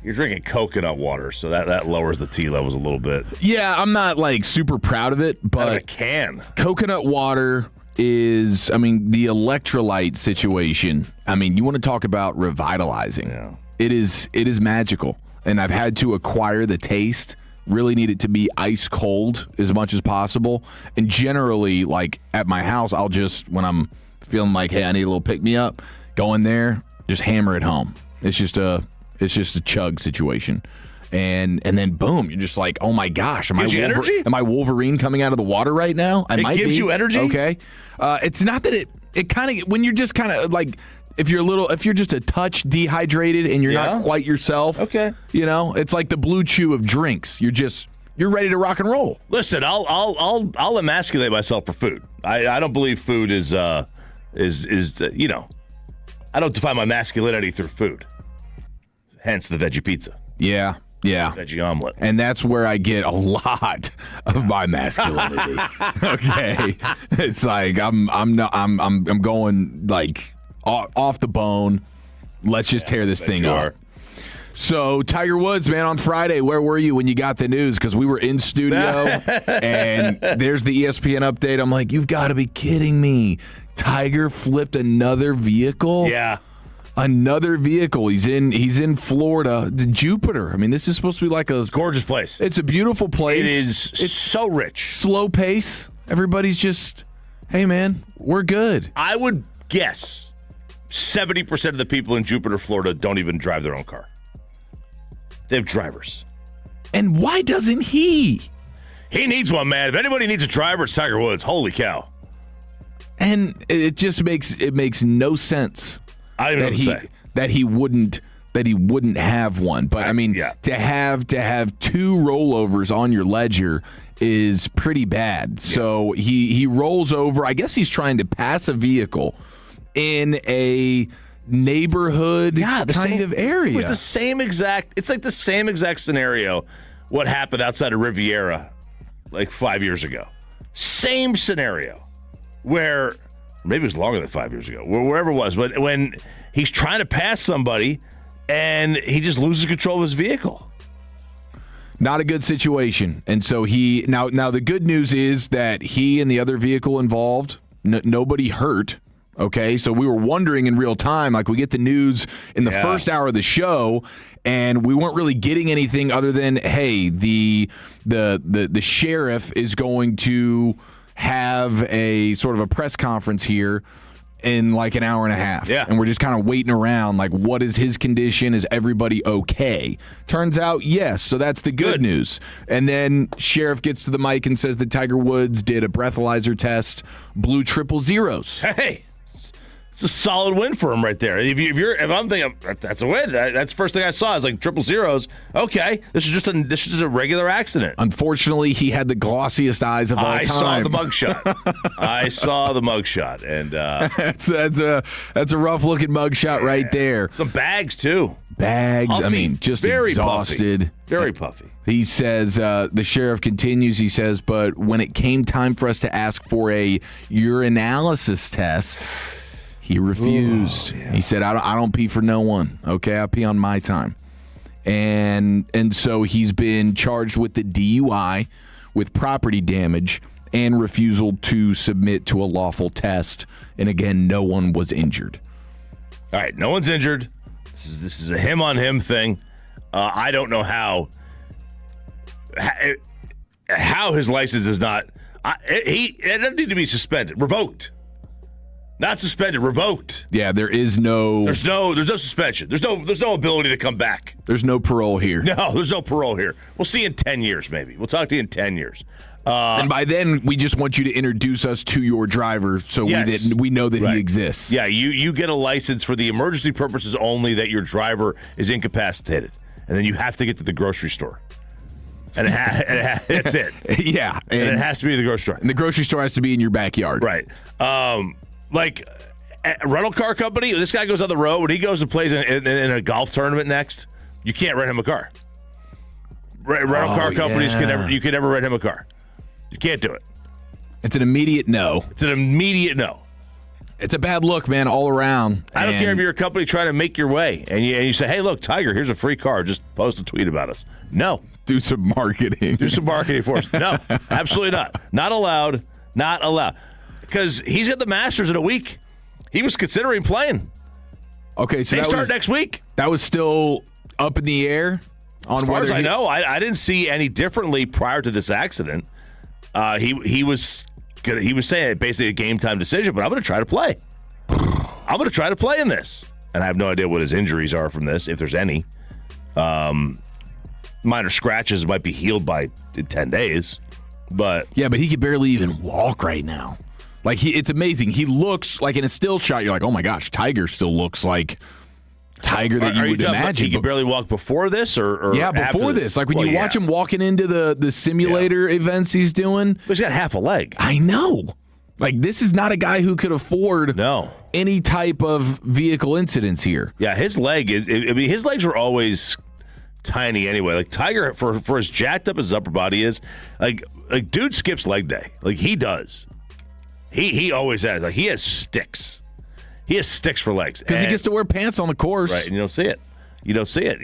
you're drinking coconut water, so that lowers the T levels a little bit. Yeah, I'm not like super proud of it, but a can. Coconut water is, the electrolyte situation. You want to talk about revitalizing. Yeah. It is magical, and I've had to acquire the taste. Really need it to be ice cold as much as possible. And generally, like at my house, I'll just, when I'm feeling like, hey, I need a little pick-me-up, go in there, just hammer it home. It's just a chug situation. And then boom, you're just like, oh my gosh, am I Wolverine coming out of the water right now? It gives you energy? Okay. It's not that it kind of, when you're just kind of like, if you're just a touch dehydrated and you're not quite yourself. Okay. It's like the Blue Chew of drinks. You're ready to rock and roll. Listen, I'll emasculate myself for food. I don't believe food is I don't define my masculinity through food. Hence the veggie pizza. Yeah. Veggie omelet. And that's where I get a lot of my masculinity. Okay. It's like I'm going like off the bone. Let's just tear this thing up. So Tiger Woods, man, on Friday, where were you when you got the news? Because we were in studio, and there's the ESPN update. I'm like, you've got to be kidding me. Tiger flipped another vehicle? Yeah. Another vehicle. He's in Florida, the Jupiter. This is supposed to be like a gorgeous place. It's a beautiful place. It's so rich. Slow pace. Everybody's just, hey man, we're good. I would guess 70% of the people in Jupiter, Florida, don't even drive their own car. They have drivers. And why doesn't he? He needs one, man. If anybody needs a driver, it's Tiger Woods. Holy cow. And it just makes no sense. I don't know what to say. That he wouldn't have one. But to have two rollovers on your ledger is pretty bad. Yeah. So he rolls over. I guess he's trying to pass a vehicle in a neighborhood kind of area. It was the same exact. It's like the same exact scenario. What happened outside of Riviera like 5 years ago? Same scenario where. Maybe it was longer than 5 years ago, wherever it was. But when he's trying to pass somebody and he just loses control of his vehicle. Not a good situation. And so now the good news is that he and the other vehicle involved, nobody hurt. Okay, so we were wondering in real time, like we get the news in the first hour of the show, and we weren't really getting anything other than, hey, the sheriff is going to have a sort of a press conference here in like an hour and a half. Yeah. And we're just kind of waiting around, like, what is his condition? Is everybody okay? Turns out, yes. So that's the good news. And then sheriff gets to the mic and says that Tiger Woods did a breathalyzer test, blew triple zeros. Hey, It's a solid win for him right there. If I'm thinking that's a win, that's the first thing I saw. Is like triple zeros. Okay, this is just a regular accident. Unfortunately, he had the glossiest eyes of all time. I saw the mugshot, and that's a rough looking mugshot right there. Some bags too. Puffy. I mean, just very exhausted. Puffy. Very puffy. He says, the sheriff continues, he says, but when it came time for us to ask for a urinalysis test, he refused. He said, I don't pee for no one. Okay, I pee on my time. And so he's been charged with the DUI, with property damage, and refusal to submit to a lawful test. And again, no one was injured. All right, no one's injured. This is a him-on-him thing. I don't know how his license is not. It doesn't need to be suspended, revoked. Not suspended, revoked. Yeah, there's no suspension. There's no ability to come back. There's no parole here. No, there's no parole here. We'll see you in 10 years, maybe. We'll talk to you in 10 years. And by then, we just want you to introduce us to your driver so we know that he exists. Yeah, you get a license for the emergency purposes only that your driver is incapacitated. And then you have to get to the grocery store. And that's it. Yeah. And it has to be the grocery store. And the grocery store has to be in your backyard. Right. Like a rental car company, this guy goes on the road, when he goes and plays in a golf tournament next, you can't rent him a car. Rental car companies can never rent him a car. You can't do it. It's an immediate no. It's a bad look, man, all around. I don't care if you're a company trying to make your way and you say, hey, look, Tiger, here's a free car. Just post a tweet about us. No. Do some marketing. Do some marketing for us. No, absolutely not. Not allowed. Not allowed. Because he's got the Masters in a week. He was considering playing. Okay, so they start next week. That was still up in the air on as far as I know. I didn't see any differently prior to this accident. He was saying basically a game time decision, but I'm going to try to play. I'm going to try to play in this, and I have no idea what his injuries are from this, if there's any. Minor scratches might be healed by 10 days, but yeah, but he could barely even walk right now. Like it's amazing. He looks like in a still shot. You're like, oh my gosh, Tiger still looks like Tiger that you would imagine. He could barely walk before this, or yeah, before this. Like when you watch him walking into the simulator events he's doing, he's got half a leg. I know. Like this is not a guy who could afford any type of vehicle incidents here. Yeah, his leg is. I mean, his legs were always tiny anyway. Like Tiger, for as jacked up his upper body is, like dude skips leg day. Like he does. He always has. Like he has sticks. He has sticks for legs because he gets to wear pants on the course, right? And you don't see it. You don't see it.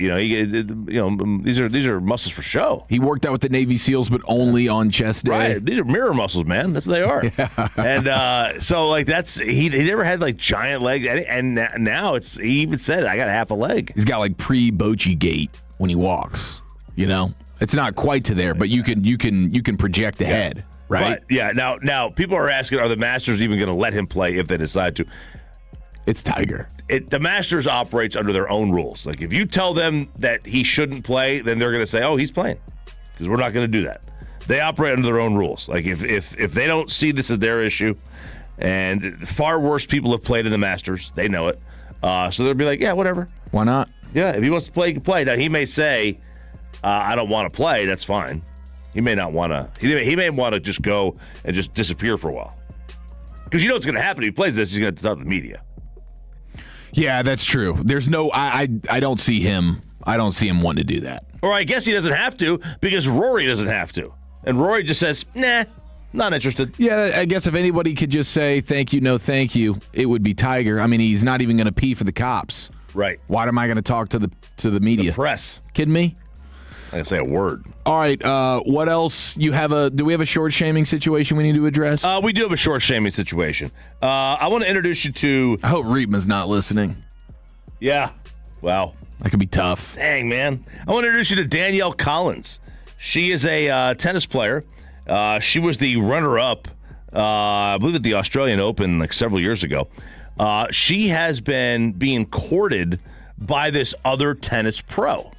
These are muscles for show. He worked out with the Navy SEALs, but only on chest day. Right. These are mirror muscles, man. That's what they are. Yeah. And so like that's he never had like giant legs, and now he even said I got half a leg. He's got like pre-Bochy gait when he walks. You know, it's not quite to there, but you can project ahead. Right? But, yeah. Now, people are asking, are the Masters even going to let him play if they decide to? It's Tiger. The Masters operates under their own rules. Like, if you tell them that he shouldn't play, then they're going to say, oh, he's playing. Because we're not going to do that. They operate under their own rules. Like, if they don't see this as their issue, and far worse people have played in the Masters, they know it. So they'll be like, yeah, whatever. Why not? Yeah, if he wants to play, he can play. Now, he may say, I don't want to play. That's fine. He may not want to. He may want to just go and just disappear for a while. Because you know what's going to happen if he plays this. He's going to tell the media. Yeah, that's true. There's no. I don't see him. I don't see him wanting to do that. Or I guess he doesn't have to because Rory doesn't have to, and Rory just says, "Nah, not interested." Yeah, I guess if anybody could just say thank you, no thank you, it would be Tiger. I mean, he's not even going to pee for the cops. Right. Why am I going to talk to the media? The press. Kidding me? I can say a word. All right. What else? Do we have a short shaming situation we need to address? We do have a short shaming situation. I want to introduce you to. I hope Reitman's not listening. Yeah. Well, that could be tough. Dang, man. I want to introduce you to Danielle Collins. She is a tennis player. She was the runner-up, I believe, at the Australian Open like several years ago. She has been being courted by this other tennis pro.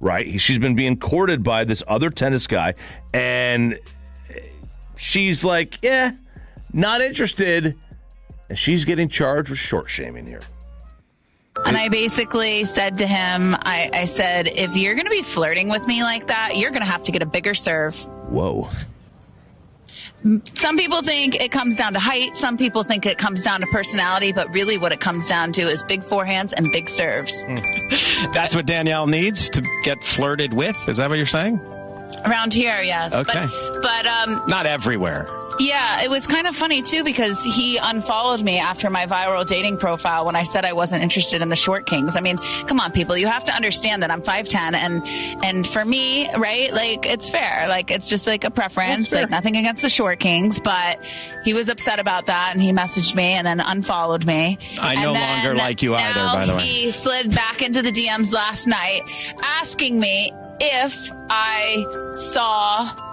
Right? She's been being courted by this other tennis guy, and she's like, yeah, not interested, and she's getting charged with short shaming here. And I basically said to him, I said, if you're going to be flirting with me like that, you're going to have to get a bigger serve. Whoa. Some people think it comes down to height. Some people think it comes down to personality. But really what it comes down to is big forehands and big serves. That's what Danielle needs to get flirted with? Is that what you're saying? Around here, yes. Okay. But not everywhere. yeah, it was kind of funny, too, because he unfollowed me after my viral dating profile when I said I wasn't interested in the short kings. I mean, come on, people. You have to understand that I'm 5'10", and for me, right, like, it's fair. Like, it's just, like, a preference. Like, nothing against the short kings, but he was upset about that, and he messaged me and then unfollowed me. I no longer like you either, by the way. He slid back into the DMs last night asking me if I saw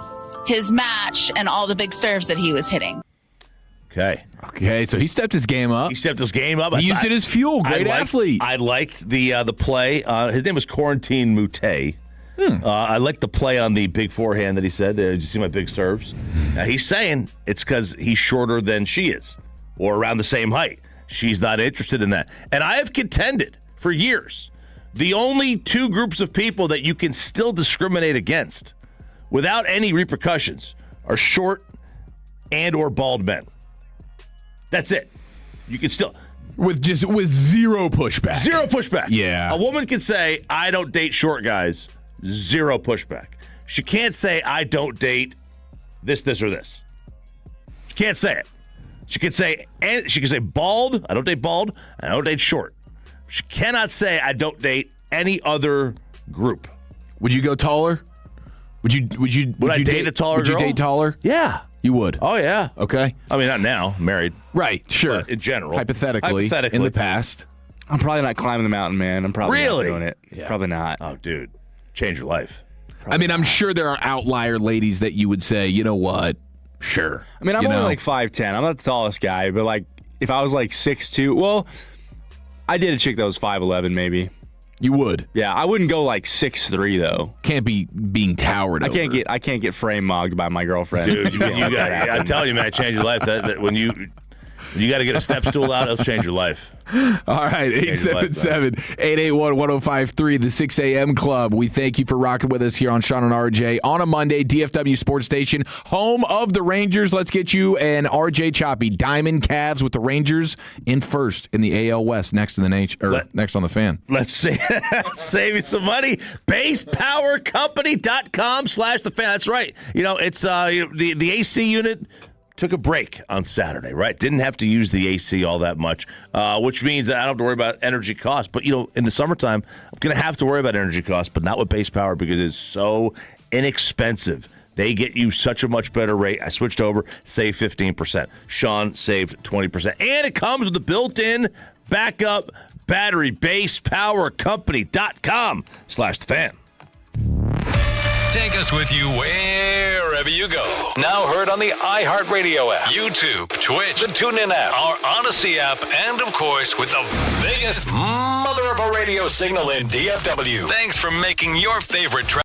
his match and all the big serves that he was hitting. Okay, so he stepped his game up. He stepped his game up. He used it as fuel. Great athlete. I liked the play. His name was Quarantine Mute. I liked the play on the big forehand that he said. Did you see my big serves? Now, he's saying it's because he's shorter than she is, or around the same height. She's not interested in that. And I have contended for years, the only two groups of people that you can still discriminate against without any repercussions are short and or bald men. That's it. You can still with zero pushback. Zero pushback. Yeah. A woman can say, I don't date short guys. Zero pushback. She can't say, I don't date this, or this. She can't say it. She can say bald. I don't date bald. I don't date short. She cannot say I don't date any other group. Would you go taller? Would you date a taller girl? Would you date taller? Yeah. You would. Oh, yeah. Okay. I mean, not now. I'm married. Right. Sure. But in general. Hypothetically. In the past. I'm probably not climbing the mountain, man. I'm probably Really? not doing it. Yeah. Probably not. Oh, dude. Change your life. I mean, I'm sure there are outlier ladies that you would say, you know what? Sure. I mean, I'm only like 5'10". I'm not the tallest guy, but like if I was like 6'2", well, I did a chick that was 5'11", maybe. You would. Yeah, I wouldn't go like 6'3", though. Can't be being towered over. I can't get frame mugged by my girlfriend. Dude, you got. I'm telling you, man, it changed your life. That when you got to get a step stool out, it'll change your life. All right, 877-881-1053, the 6 a.m. Club. We thank you for rocking with us here on Sean and RJ on a Monday, DFW Sports Station, home of the Rangers. Let's get you and RJ Choppy, Diamond Cavs with the Rangers in first in the AL West, next on the Fan. Let's see. Save you some money. BasePowerCompany.com/the Fan. That's right. You know, it's the AC unit took a break on Saturday, right? Didn't have to use the AC all that much, which means that I don't have to worry about energy costs. But, in the summertime, I'm going to have to worry about energy costs, but not with Base Power because it's so inexpensive. They get you such a much better rate. I switched over, saved 15%. Sean saved 20%. And it comes with a built-in backup battery. BasePowerCompany.com/the Fan. Take us with you wherever you go. Now heard on the iHeartRadio app, YouTube, Twitch, the TuneIn app, our Odyssey app, and of course with the biggest mother of a radio signal in DFW. Thanks for making your favorite track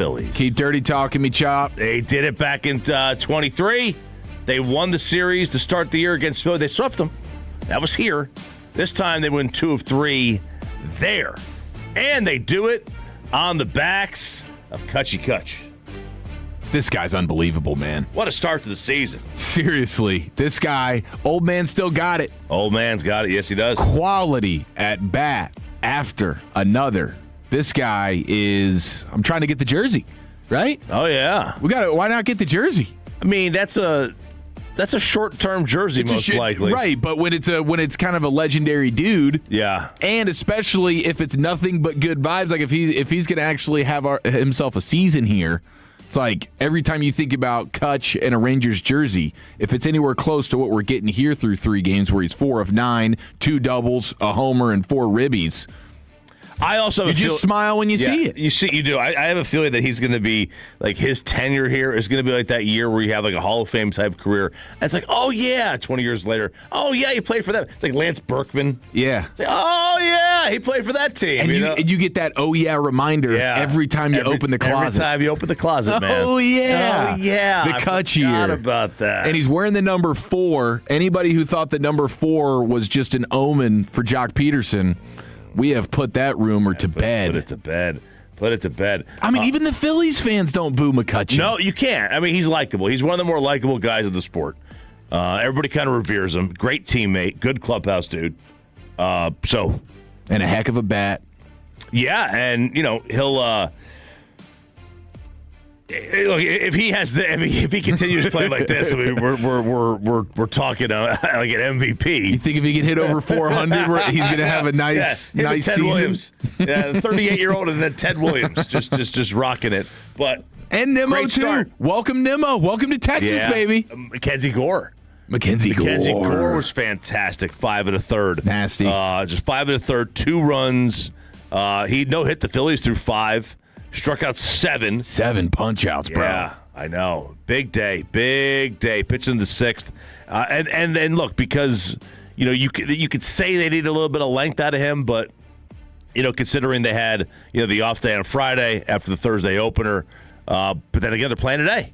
Phillies. Keep dirty talking me, Chop. They did it back in 23. They won the series to start the year against Philly. They swept them. That was here. This time they win 2 of 3 there. And they do it on the backs of Kutchy Kutch. This guy's unbelievable, man. What a start to the season. Seriously, this guy, old man still got it. Old man's got it. Yes, he does. Quality at bat after another. This guy is, I'm trying to get the jersey, right? Oh, yeah. Why not get the jersey? I mean, that's a short-term jersey, most likely. Right, but when it's kind of a legendary dude, yeah, and especially if it's nothing but good vibes, like if he's going to actually have himself a season here, it's like every time you think about Kutch and a Rangers jersey, if it's anywhere close to what we're getting here through 3 games where he's 4 of 9, 2 doubles, a homer, and 4 ribbies. I also have just smile when you see it. You do. I have a feeling that he's going to be like his tenure here is going to be like that year where you have like a Hall of Fame type career. And it's like, oh yeah, 20 years later, oh yeah, he played for them. It's like Lance Berkman. Yeah. It's like, oh yeah, he played for that team. And you get that oh yeah reminder every time you open the closet. Every time you open the closet, man. Oh yeah. Oh yeah. The Kutch year. I forgot about that. And he's wearing the number 4. Anybody who thought the number 4 was just an omen for Jock Peterson, we have put that rumor to bed. Put it to bed. I mean, even the Phillies fans don't boo McCutcheon. No, you can't. I mean, he's likable. He's one of the more likable guys in the sport. Everybody kind of reveres him. Great teammate. Good clubhouse dude. And a heck of a bat. Yeah, and he'll. Look, if he continues to play like this, I mean, we're talking like an MVP. You think if he can hit over 400, he's going to have a nice season? Williams. Yeah, the 38-year-old and then Ted Williams just rocking it. But and Nimmo too. Start. Welcome Nimmo. Welcome to Texas, baby. Mackenzie Gore. Mackenzie Gore was fantastic. 5 1/3. Nasty. Just 5 1/3. 2 runs. He no-hit the Phillies through 5. Struck out 7. 7 punch-outs, bro. Yeah, I know. Big day. Pitching the 6th. And then look, because you could say they need a little bit of length out of him, but considering they had the off day on Friday after the Thursday opener, but then again they're playing today.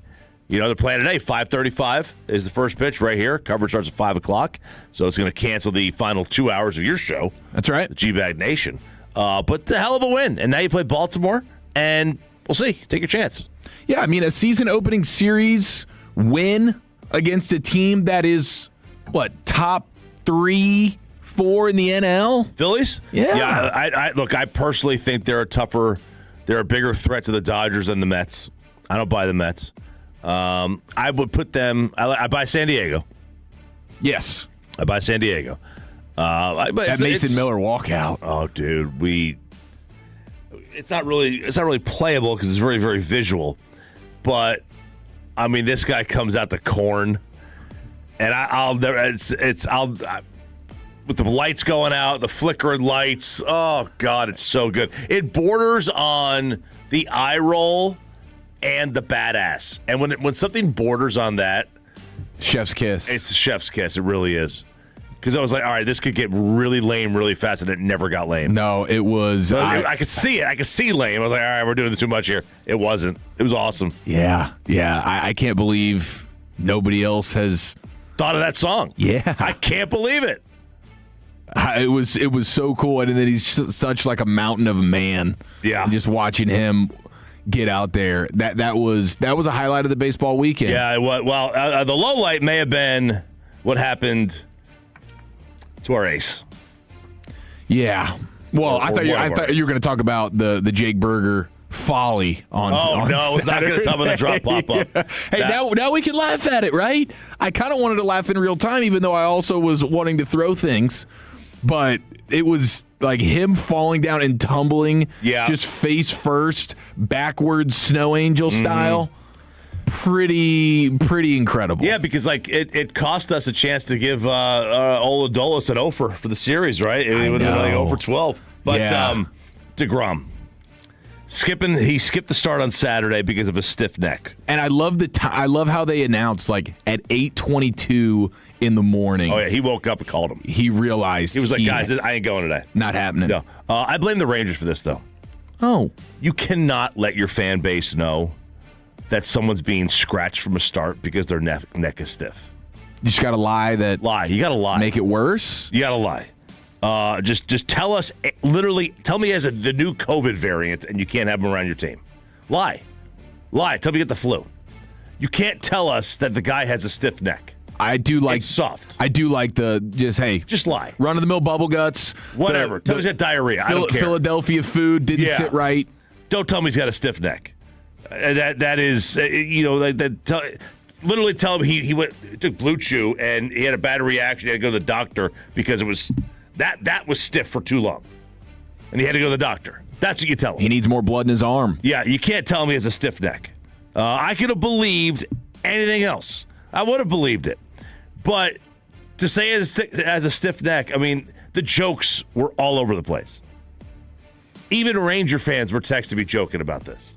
They're playing today. 5:35 is the first pitch right here. Coverage starts at 5:00, so it's going to cancel the final 2 hours of your show. That's right, the G-Bag Nation. But the hell of a win, and now you play Baltimore. And we'll see. Take your chance. Yeah, I mean, a season-opening series win against a team that is, top 3, 4 in the NL? Phillies? Yeah. I personally think they're a bigger threat to the Dodgers than the Mets. I don't buy the Mets. I would put them, I buy San Diego. Yes. I buy San Diego. That Mason Miller walkout. Oh, dude, It's not really playable because it's very, very visual. But I mean, this guy comes out to corn, and with the lights going out, the flickering lights. Oh God, it's so good. It borders on the eye roll and the badass. And when something borders on that, chef's kiss. It's a chef's kiss. It really is. Because I was like, all right, this could get really lame really fast, and it never got lame. No, it was. I could see it. I could see lame. I was like, all right, we're doing too much here. It wasn't. It was awesome. Yeah. I can't believe nobody else has thought of that song. Yeah. I can't believe it. It was so cool, and then he's such like a mountain of a man. Yeah. And just watching him get out there, that was a highlight of the baseball weekend. Yeah. Well, the low light may have been what happened to our ace. Yeah. Well, I thought you were going to talk about the Jake Berger folly on. Oh no, I was not going to talk about the drop pop up. Yeah. Hey, now we can laugh at it, right? I kind of wanted to laugh in real time, even though I also was wanting to throw things. But it was like him falling down and tumbling, just face first, backwards snow angel style. Pretty incredible. Yeah, because it cost us a chance to give Oladolis an 0 for the series, right? It would have been like 0 for 12. But DeGrom he skipped the start on Saturday because of a stiff neck. And I love I love how they announced like at 8:22 in the morning. Oh yeah, he woke up and called him. He realized he was like, guys, I ain't going today. Not happening. No, I blame the Rangers for this though. Oh. You cannot let your fan base know that someone's being scratched from a start because their neck is stiff. You just got to lie. You got to lie. Make it worse? You got to lie. Just tell us, literally, tell me he has the new COVID variant and you can't have him around your team. Lie. Tell me you get the flu. You can't tell us that the guy has a stiff neck. I do like it's soft. I do like just lie. Run of the mill bubble guts. Whatever. Tell me he's got diarrhea. I don't care. Philadelphia food didn't sit right. Don't tell me he's got a stiff neck. That is literally tell him he took Blue Chew and he had a bad reaction. He had to go to the doctor because it was that was stiff for too long, and he had to go to the doctor. That's what you tell him. He needs more blood in his arm. Yeah, you can't tell him he has a stiff neck. I could have believed anything else. I would have believed it. But to say as a stiff neck, I mean, the jokes were all over the place. Even Ranger fans were texting me joking about this.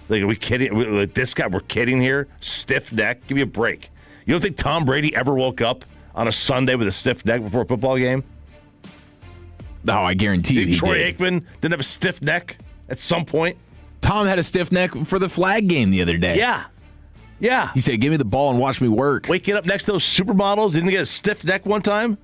Like, are we kidding? Like, this guy, we're kidding here? Stiff neck? Give me a break. You don't think Tom Brady ever woke up on a Sunday with a stiff neck before a football game? No, I guarantee you he Troy did. Aikman didn't have a stiff neck at some point? Tom had a stiff neck for the flag game the other day. Yeah. He said, give me the ball and watch me work. Waking up next to those supermodels, didn't get a stiff neck one time?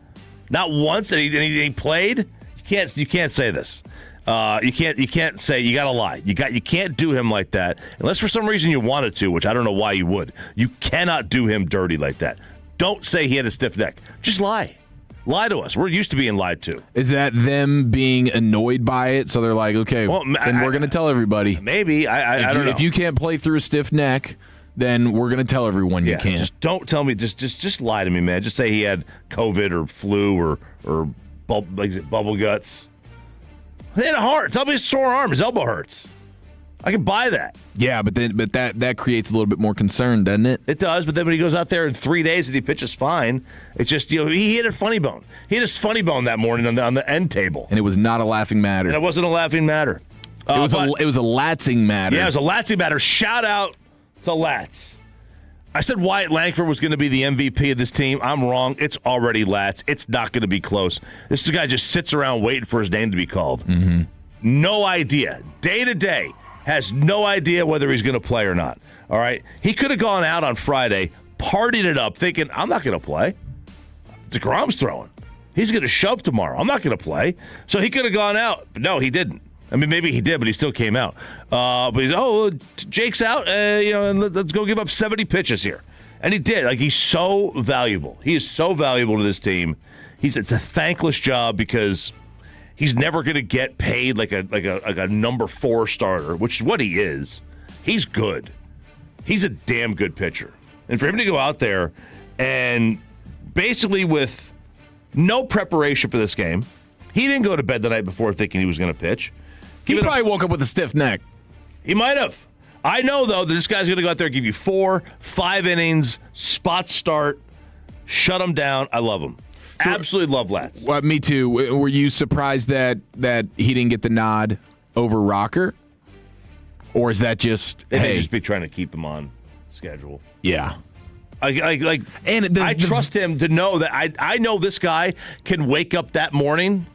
Not once, and he played? You can't say this. You can't say, you got to lie. You can't do him like that unless for some reason you wanted to, which I don't know why you would. You cannot do him dirty like that. Don't say he had a stiff neck. Just lie. Lie to us. We're used to being lied to. Is that them being annoyed by it? So they're like, okay, then we're going to tell everybody. Maybe. I don't know. If you can't play through a stiff neck, then we're going to tell everyone you can't. Just don't tell me. Just lie to me, man. Just say he had COVID or flu or bubble guts. He had a heart. Tell me his sore arm. His elbow hurts. I can buy that. Yeah, but that creates a little bit more concern, doesn't it? It does, but then when he goes out there in 3 days and he pitches fine, it's just, he hit a funny bone. He hit his funny bone that morning on the end table. And it was not a laughing matter. And it wasn't a laughing matter. It was a latsing matter. Yeah, it was a latsing matter. Shout out to Lats. I said Wyatt Langford was going to be the MVP of this team. I'm wrong. It's already Lats. It's not going to be close. This guy just sits around waiting for his name to be called. Mm-hmm. No idea. Day to day. Has no idea whether he's going to play or not. All right? He could have gone out on Friday, partied it up, thinking, I'm not going to play. DeGrom's throwing. He's going to shove tomorrow. I'm not going to play. So he could have gone out. But no, he didn't. I mean, maybe he did, but he still came out. But he's, Jake's out, and let's go give up 70 pitches here. And he did. Like, he's so valuable. He is so valuable to this team. It's a thankless job because he's never going to get paid like a number 4 starter, which is what he is. He's good. He's a damn good pitcher. And for him to go out there and basically with no preparation for this game, he didn't go to bed the night before thinking he was going to pitch. He probably woke up with a stiff neck. He might have. I know, though, that this guy's going to go out there and give you 4, 5 innings, spot start, shut him down. I love him. Absolutely love Lats. Well, me too. Were you surprised that he didn't get the nod over Rocker? Or is that just, They may just be trying to keep him on schedule. Yeah. I trust him to know that I know this guy can wake up that morning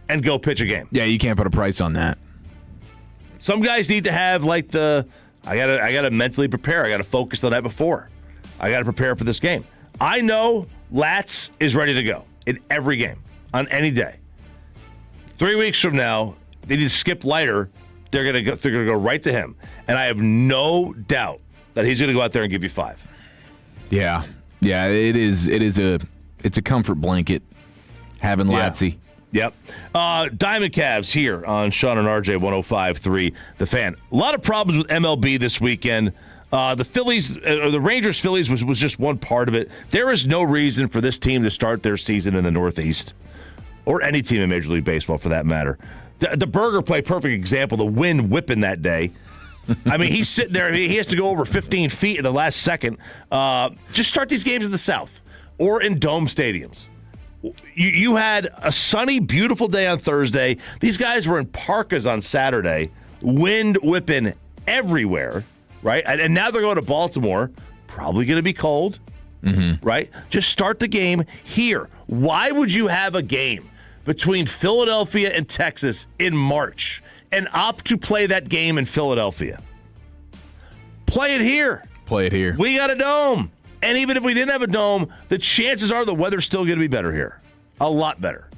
and go pitch a game. Yeah, you can't put a price on that. Some guys need to have I gotta mentally prepare. I gotta focus the night before. I gotta prepare for this game. I know Lats is ready to go in every game on any day. 3 weeks from now, they need to skip Leiter. They're gonna go right to him, and I have no doubt that he's gonna go out there and give you 5. Yeah, it's a comfort blanket having Latsy. Yep. Diamond Cavs here on Sean and RJ 105.3 The Fan. A lot of problems with MLB this weekend. The Phillies, the Rangers-Phillies was just one part of it. There is no reason for this team to start their season in the Northeast, or any team in Major League Baseball for that matter. The Burger play, perfect example. The wind whipping that day. I mean, he's sitting there. He has to go over 15 feet in the last second. Just start these games in the South or in dome stadiums. You had a sunny, beautiful day on Thursday. These guys were in parkas on Saturday, wind whipping everywhere, right? And now they're going to Baltimore, probably going to be cold, right? Just start the game here. Why would you have a game between Philadelphia and Texas in March and opt to play that game in Philadelphia. Play it here. Play it here. We got a dome. And even if we didn't have a dome, the chances are the weather's still going to be better here. A lot better.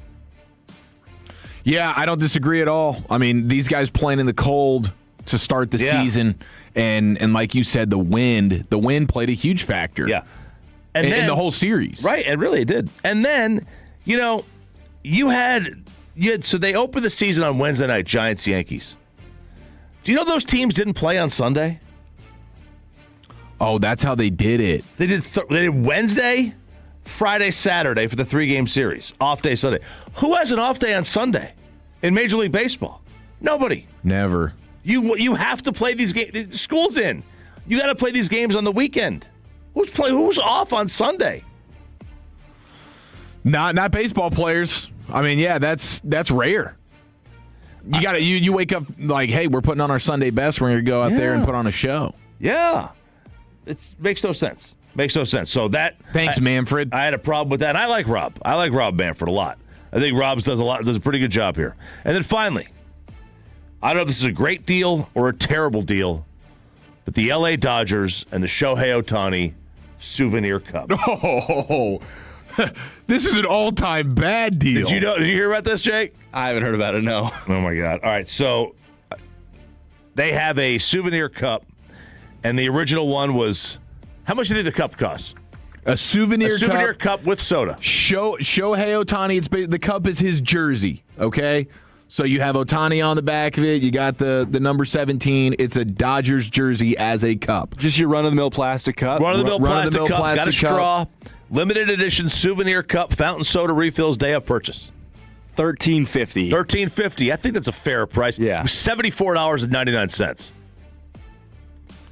Yeah, I don't disagree at all. I mean, these guys playing in the cold to start the season, and like you said, the wind played a huge factor. Yeah. And in the whole series. Right, it really did. And then, you had so they opened the season on Wednesday night, Giants-Yankees. Do you know those teams didn't play on Sunday? Oh, that's how they did it. They did Wednesday, Friday, Saturday for the 3-game series. Off day Sunday. Who has an off day on Sunday in Major League Baseball? Nobody. Never. You have to play these games. School's in. You got to play these games on the weekend. Who's off on Sunday? Not baseball players. I mean, yeah, that's rare. You got to you wake up like, hey, we're putting on our Sunday best. We're going to go out there and put on a show. Yeah. It makes no sense. So Thanks, Manfred. I had a problem with that. And I like Rob. I like Rob Manfred a lot. I think Rob does a pretty good job here. And then finally, I don't know if this is a great deal or a terrible deal, but the LA Dodgers and the Shohei Ohtani Souvenir Cup. Oh, this is an all-time bad deal. Did you hear about this, Jake? I haven't heard about it, no. Oh, my God. All right, so they have a Souvenir Cup, and the original one was, how much do you think the cup costs? A souvenir cup with soda. Shohei Ohtani, the cup is his jersey, okay? So you have Ohtani on the back of it. You got the number 17. It's a Dodgers jersey as a cup. Just your run-of-the-mill plastic cup? Run-of-the-mill plastic cup. Got a straw. Limited edition souvenir cup, fountain soda refills, day of purchase. $13.50. $13.50. I think that's a fair price. Yeah. $74.99.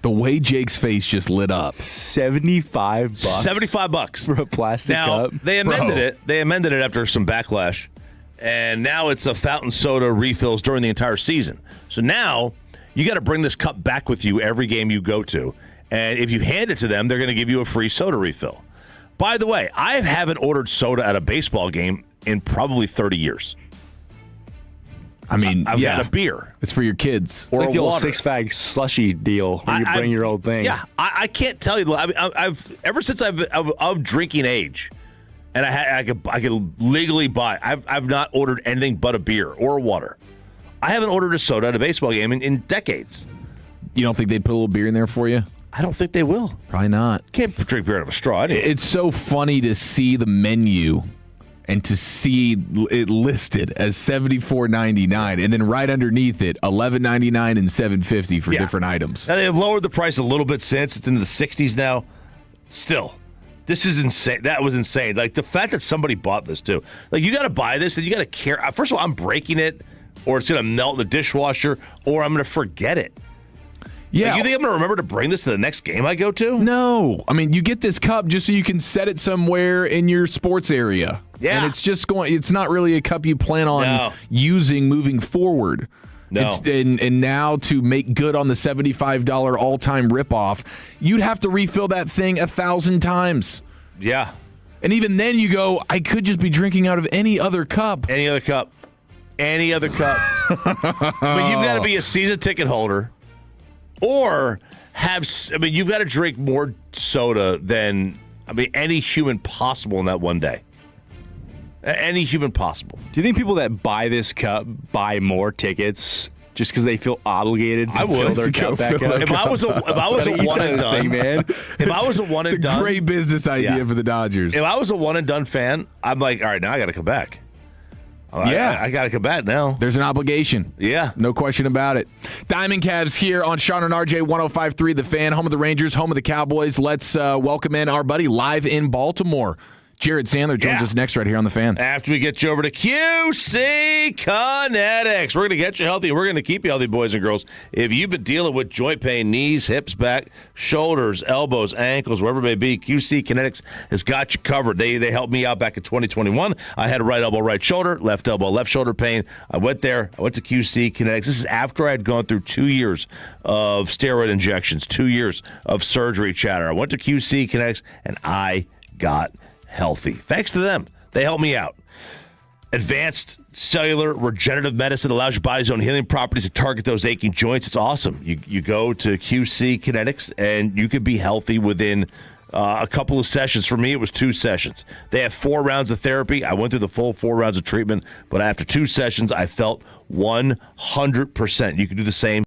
The way Jake's face just lit up. $75. $75 for a plastic cup. Now, they amended it. They amended it after some backlash. And now it's a fountain soda refills during the entire season. So now you got to bring this cup back with you every game you go to. And if you hand it to them, they're going to give you a free soda refill. By the way, I haven't ordered soda at a baseball game in probably 30 years. I mean, I've got a beer. It's for your kids. It's like the old water. six-fag slushy deal where you bring your old thing. Yeah, I can't tell you. I've ever since I've of drinking age, and I could legally buy. I've not ordered anything but a beer or a water. I haven't ordered a soda at a baseball game in decades. You don't think they'd put a little beer in there for you? I don't think they will. Probably not. Can't drink beer out of a straw anyway. It's so funny to see the menu and to see it listed as $74.99, and then right underneath it, $11.99 and $7.50 for different items. Now, they've lowered the price a little bit since. It's into the 60s now. Still, this is insane. That was insane. Like, the fact that somebody bought this, too. Like, you got to buy this, and you got to care. First of all, I'm breaking it, or it's going to melt in the dishwasher, or I'm going to forget it. Yeah. Like, you think I'm going to remember to bring this to the next game I go to? No. I mean, you get this cup just so you can set it somewhere in your sports area. Yeah. And it's not really a cup you plan on using moving forward. No. And now to make good on the $75 all-time ripoff, you'd have to refill that thing 1,000 times. Yeah. And even then you go, I could just be drinking out of any other cup. Any other cup. But you've got to be a season ticket holder. Or you've got to drink more soda than, any human possible in that one day. Any human possible. Do you think people that buy this cup buy more tickets just because they feel obligated to fill their cup back up? If I was a one and done, man. If I was a one and done, it's a great business idea for the Dodgers. If I was a one and done fan, I'm like, all right, now I got to come back. I got to come back now. There's an obligation. Yeah. No question about it. Diamond Cavs here on Sean and RJ 105.3 The Fan, home of the Rangers, home of the Cowboys. Let's welcome in our buddy live in Baltimore. Jared Sandler joins us next right here on The Fan. After we get you over to QC Kinetics, we're going to get you healthy. We're going to keep you healthy, boys and girls. If you've been dealing with joint pain, knees, hips, back, shoulders, elbows, ankles, wherever it may be, QC Kinetics has got you covered. They helped me out back in 2021. I had right elbow, right shoulder, left elbow, left shoulder pain. I went there. I went to QC Kinetics. This is after I had gone through 2 years of steroid injections, 2 years of surgery chatter. I went to QC Kinetics, and I got healthy. Thanks to them. They helped me out. Advanced cellular regenerative medicine allows your body's own healing properties to target those aching joints. It's awesome. You go to QC Kinetics, and you can be healthy within a couple of sessions. For me, it was 2 sessions. They have 4 rounds of therapy. I went through the full 4 rounds of treatment, but after 2 sessions, I felt 100%. You can do the same.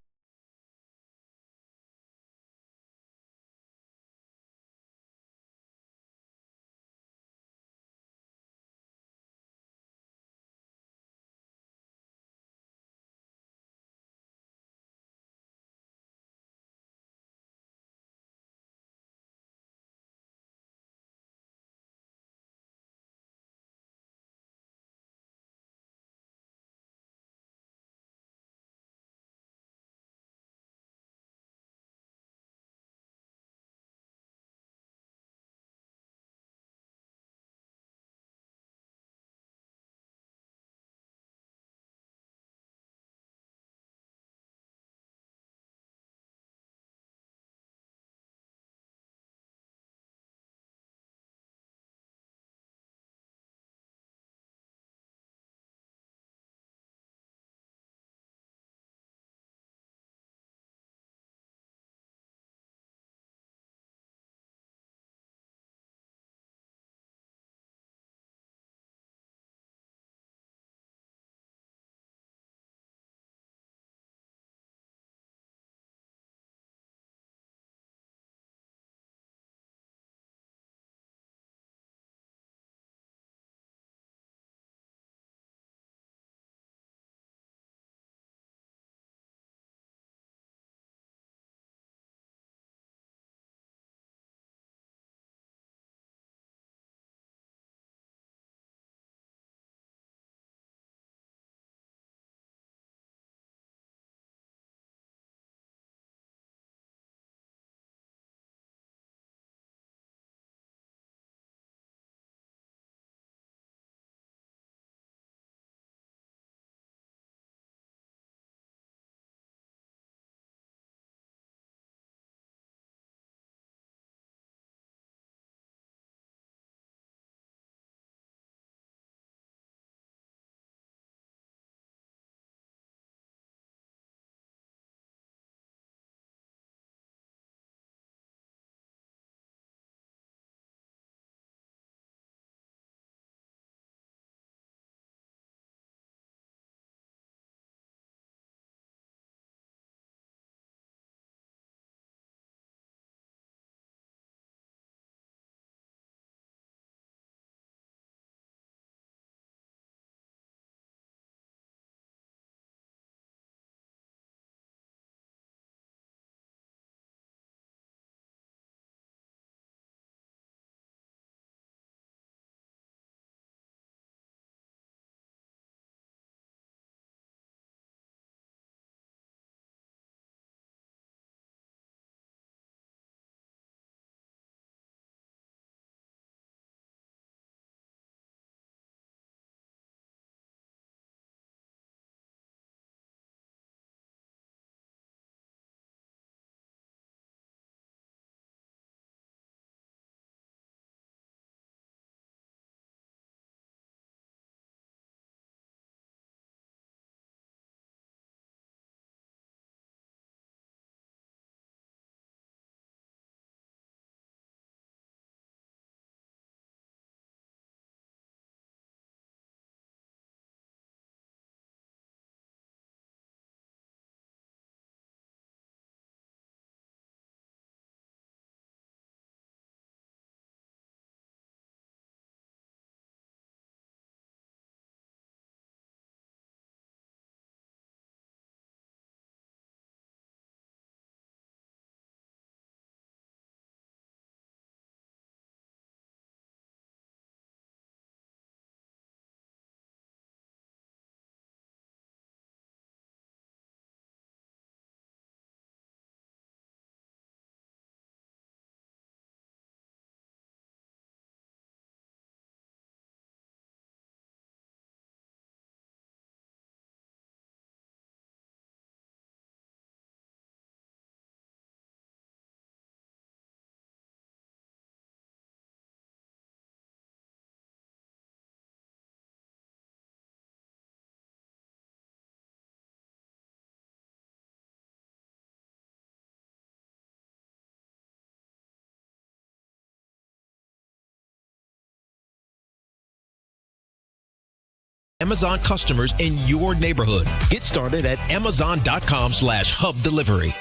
Amazon customers in your neighborhood. Get started at Amazon.com/hub delivery.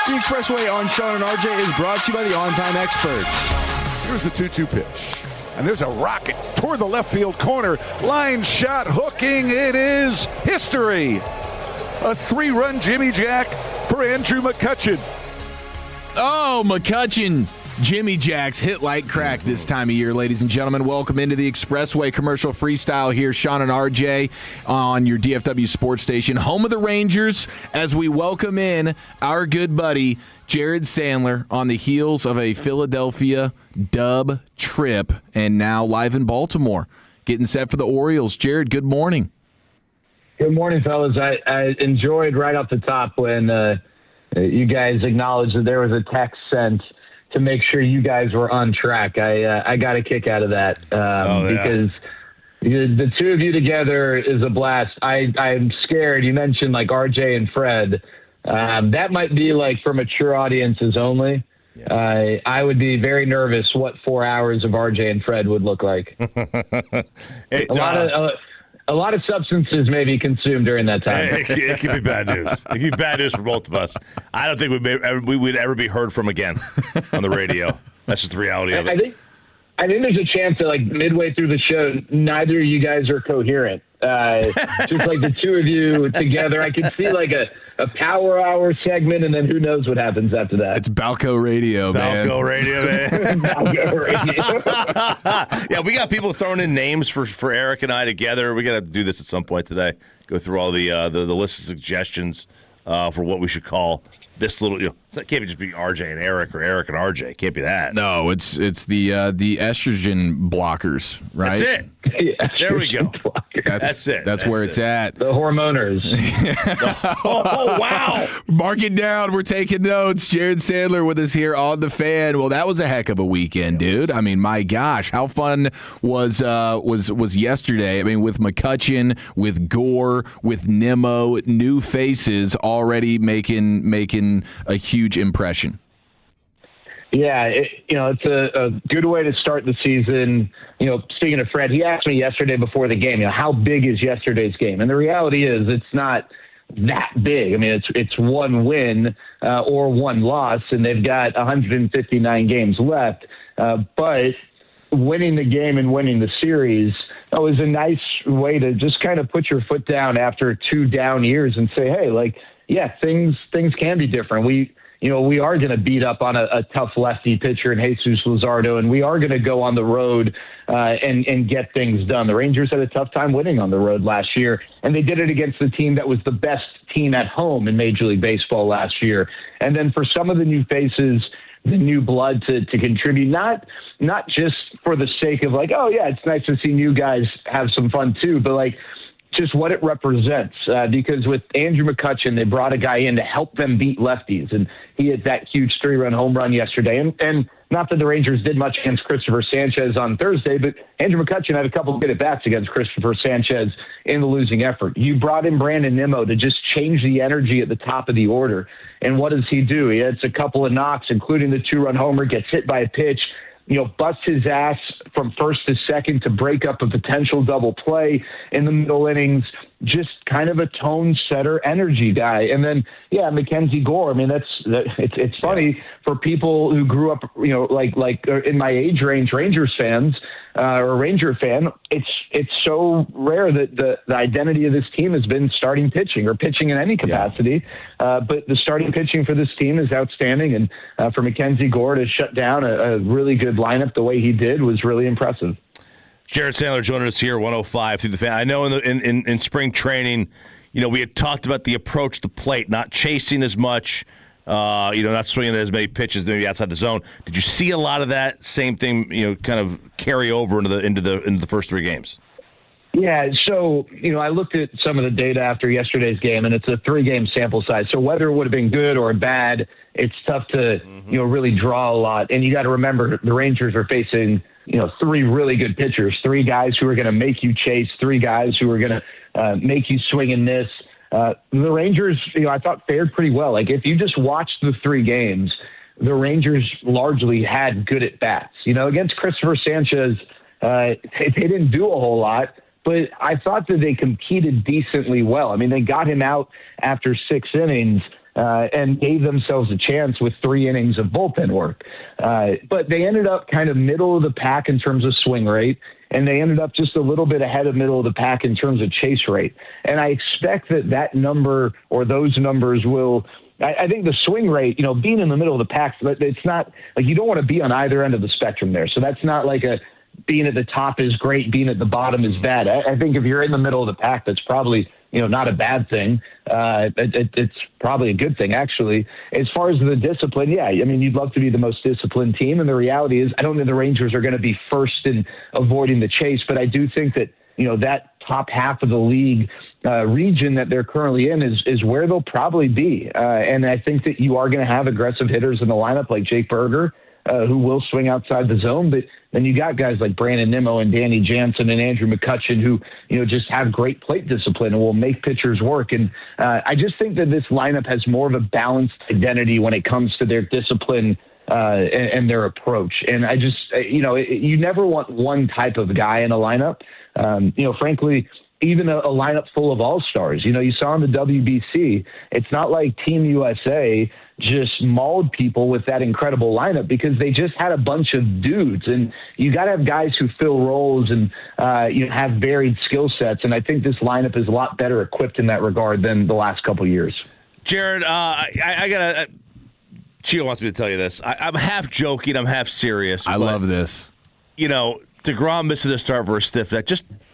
The Expressway on Sean and RJ is brought to you by the On-Time Experts. Here's the 2-2 pitch. And there's a rocket toward the left field corner. Line shot, hooking. It is history. A 3-run Jimmy Jack for Andrew McCutchen. Oh, McCutchen. Jimmy Jacks hit like crack this time of year, ladies and gentlemen. Welcome into the Expressway commercial freestyle here. Sean and RJ on your DFW sports station, home of the Rangers, as we welcome in our good buddy, Jared Sandler, on the heels of a Philadelphia dub trip and now live in Baltimore, getting set for the Orioles. Jared, good morning. Good morning, fellas. I enjoyed right off the top when you guys acknowledged that there was a text sent to make sure you guys were on track. I got a kick out of that because the two of you together is a blast. I'm scared. You mentioned like RJ and Fred. That might be like for mature audiences only. Yeah. I would be very nervous what 4 hours of RJ and Fred would look like. A lot of substances may be consumed during that time. It could be bad news. It could be bad news for both of us. I don't think we would ever be heard from again on the radio. That's just the reality of it. I think there's a chance that, like, midway through the show, neither of you guys are coherent. Just like the two of you together, I could see like a power hour segment, and then who knows what happens after that. It's Balco Radio, man. Balco Radio, man. Balco Radio. Yeah, we got people throwing in names for Eric and I together. We got to do this at some point today. Go through all the list of suggestions for what we should call this little, it can't just be RJ and Eric or Eric and RJ. It can't be that. No, it's the estrogen blockers, right? That's it. There we go. That's it. That's where it's at. The hormoners. Oh, wow. Mark it down. We're taking notes. Jared Sandler with us here on The Fan. Well, that was a heck of a weekend, dude. I mean, my gosh, how fun was yesterday? I mean, with McCutchen, with Gore, with Nimmo, new faces already making a huge impression. Yeah, it's a good way to start the season. Speaking of Fred, he asked me yesterday before the game, how big is yesterday's game? And the reality is it's not that big. I mean, it's one win or one loss, and they've got 159 games left. But winning the game and winning the series was a nice way to just kind of put your foot down after 2 down years and say, hey, things can be different. We are going to beat up on a tough lefty pitcher in Jesus Luzardo, and we are going to go on the road and get things done. The Rangers had a tough time winning on the road last year, and they did it against the team that was the best team at home in Major League Baseball last year. And then for some of the new faces, the new blood to contribute, not just for the sake of it's nice to see new guys have some fun too, but just what it represents, because with Andrew McCutchen, they brought a guy in to help them beat lefties, and he hit that huge 3-run home run yesterday. And not that the Rangers did much against Christopher Sanchez on Thursday, but Andrew McCutchen had a couple of good at-bats against Christopher Sanchez in the losing effort. You brought in Brandon Nimmo to just change the energy at the top of the order. And what does he do? He hits a couple of knocks, including the 2-run homer, gets hit by a pitch, busts his ass from first to second to break up a potential double play in the middle innings. Just kind of a tone setter energy guy. And then, Mackenzie Gore. I mean, it's funny for people who grew up, in my age range, Rangers fans, or a Ranger fan. It's so rare that the identity of this team has been starting pitching or pitching in any capacity. But the starting pitching for this team is outstanding. And for Mackenzie Gore to shut down a really good lineup the way he did was really impressive. Jared Sandler joining us here, 105 through the Fan. I know in spring training, we had talked about the approach to the plate, not chasing as much, not swinging as many pitches maybe outside the zone. Did you see a lot of that same thing, kind of carry over into the first 3 games? Yeah, so, I looked at some of the data after yesterday's game, and it's a 3-game sample size. So whether it would have been good or bad, it's tough to, really draw a lot. And you got to remember the Rangers are facing, 3 really good pitchers, 3 guys who are going to make you chase, 3 guys who are going to make you swing and miss. The Rangers, I thought fared pretty well. If you just watch the 3 games, the Rangers largely had good at bats. Against Christopher Sanchez, they didn't do a whole lot. but I thought that they competed decently well. I mean, they got him out after 6 innings and gave themselves a chance with 3 innings of bullpen work. But they ended up kind of middle of the pack in terms of swing rate, and they ended up just a little bit ahead of middle of the pack in terms of chase rate. And I expect that number or those numbers will – I think the swing rate, being in the middle of the pack, it's not like you don't want to be on either end of the spectrum there. So that's not like being at the top is great, being at the bottom is bad. I think if you're in the middle of the pack, that's probably, not a bad thing. It's probably a good thing, actually. As far as the discipline, yeah, I mean, you'd love to be the most disciplined team. And the reality is, I don't think the Rangers are going to be first in avoiding the chase, but I do think that, that top half of the league region that they're currently in is where they'll probably be. And I think that you are going to have aggressive hitters in the lineup like Jake Berger, who will swing outside the zone. But then you got guys like Brandon Nimmo and Danny Jansen and Andrew McCutchen who, just have great plate discipline and will make pitchers work. And I just think that this lineup has more of a balanced identity when it comes to their discipline and their approach. And I just, you never want one type of guy in a lineup. Frankly, even a lineup full of all-stars. You saw in the WBC, it's not like Team USA just mauled people with that incredible lineup because they just had a bunch of dudes. And you got to have guys who fill roles and, have varied skill sets. And I think this lineup is a lot better equipped in that regard than the last couple of years. Jared, I got to Chio wants me to tell you this. I'm half joking. I'm half serious. I love this. DeGrom misses a start for a stiff neck.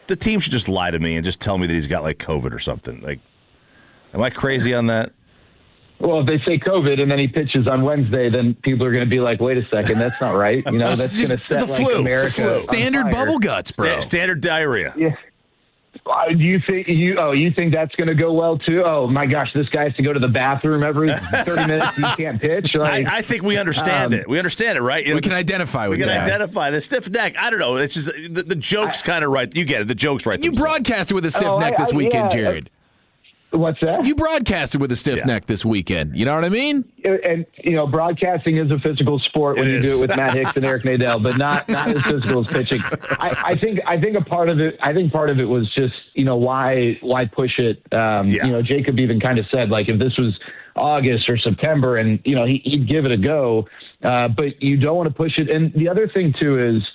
The team should just lie to me and just tell me that he's got like COVID or something. Like, am I crazy on that? Well, if they say COVID and then he pitches on Wednesday, then people are going to be like, "Wait a second, that's not right." That's going to set like America standard bubble guts, bro. Standard diarrhea. Yeah. Do you think you think that's going to go well too? Oh my gosh, this guy has to go to the bathroom every 30 minutes. He can't pitch. I think we understand it. We understand it, right? We can identify with that. We can identify the stiff neck. I don't know. It's just the joke's kind of right. You get it. The joke's right. You broadcasted with a stiff neck this weekend, Jared. What's that? You broadcasted with a stiff neck this weekend. You know what I mean? And broadcasting is a physical sport when you do it with Matt Hicks and Eric Nadel, but not as physical as pitching. I think a part of it. I think part of it was just why push it. Jacob even kind of said like if this was August or September and he'd give it a go, but you don't want to push it. And the other thing too is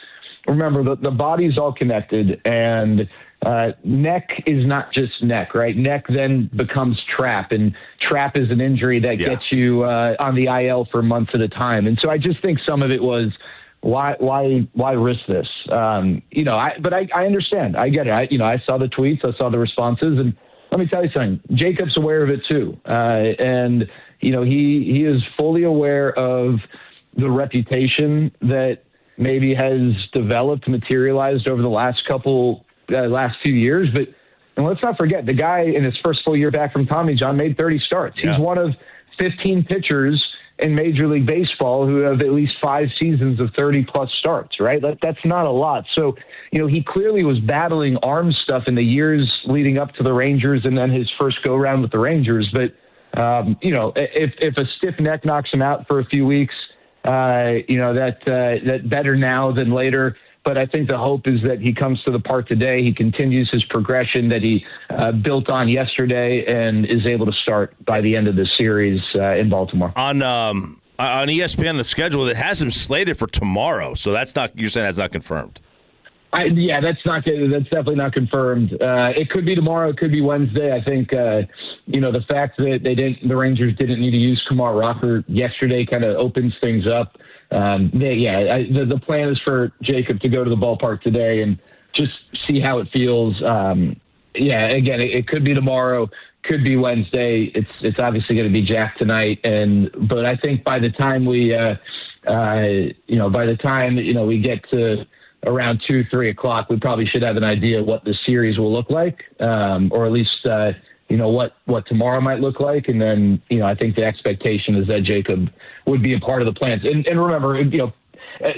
remember the body's all connected and. Neck is not just neck, right? Neck then becomes trap, and trap is an injury that gets you on the IL for months at a time. And so I just think some of it was why risk this? But I understand. I get it. I saw the tweets, I saw the responses, and let me tell you something. Jacob's aware of it too, and he is fully aware of the reputation that maybe has developed, materialized over the last few years. But let's not forget, the guy in his first full year back from Tommy John made 30 starts. He's one of 15 pitchers in Major League Baseball who have at least 5 seasons of 30-plus starts, right? That's not a lot. So, he clearly was battling arm stuff in the years leading up to the Rangers and then his first go-round with the Rangers. But, if a stiff neck knocks him out for a few weeks, that better now than later. But I think the hope is that he comes to the park today. He continues his progression that he built on yesterday and is able to start by the end of the series in Baltimore. On ESPN, the schedule, it has him slated for tomorrow. So you're saying that's not confirmed? That's definitely not confirmed. It could be tomorrow. It could be Wednesday. I think, the fact that the Rangers didn't need to use Kumar Rocker yesterday kind of opens things up. The plan is for Jacob to go to the ballpark today and just see how it feels. Again, it could be tomorrow, could be Wednesday. It's obviously going to be Jack tonight, but I think by the time we get to around 2-3 o'clock, we probably should have an idea what the series will look like, or at least what tomorrow might look like. And then, I think the expectation is that Jacob would be a part of the plans. And remember,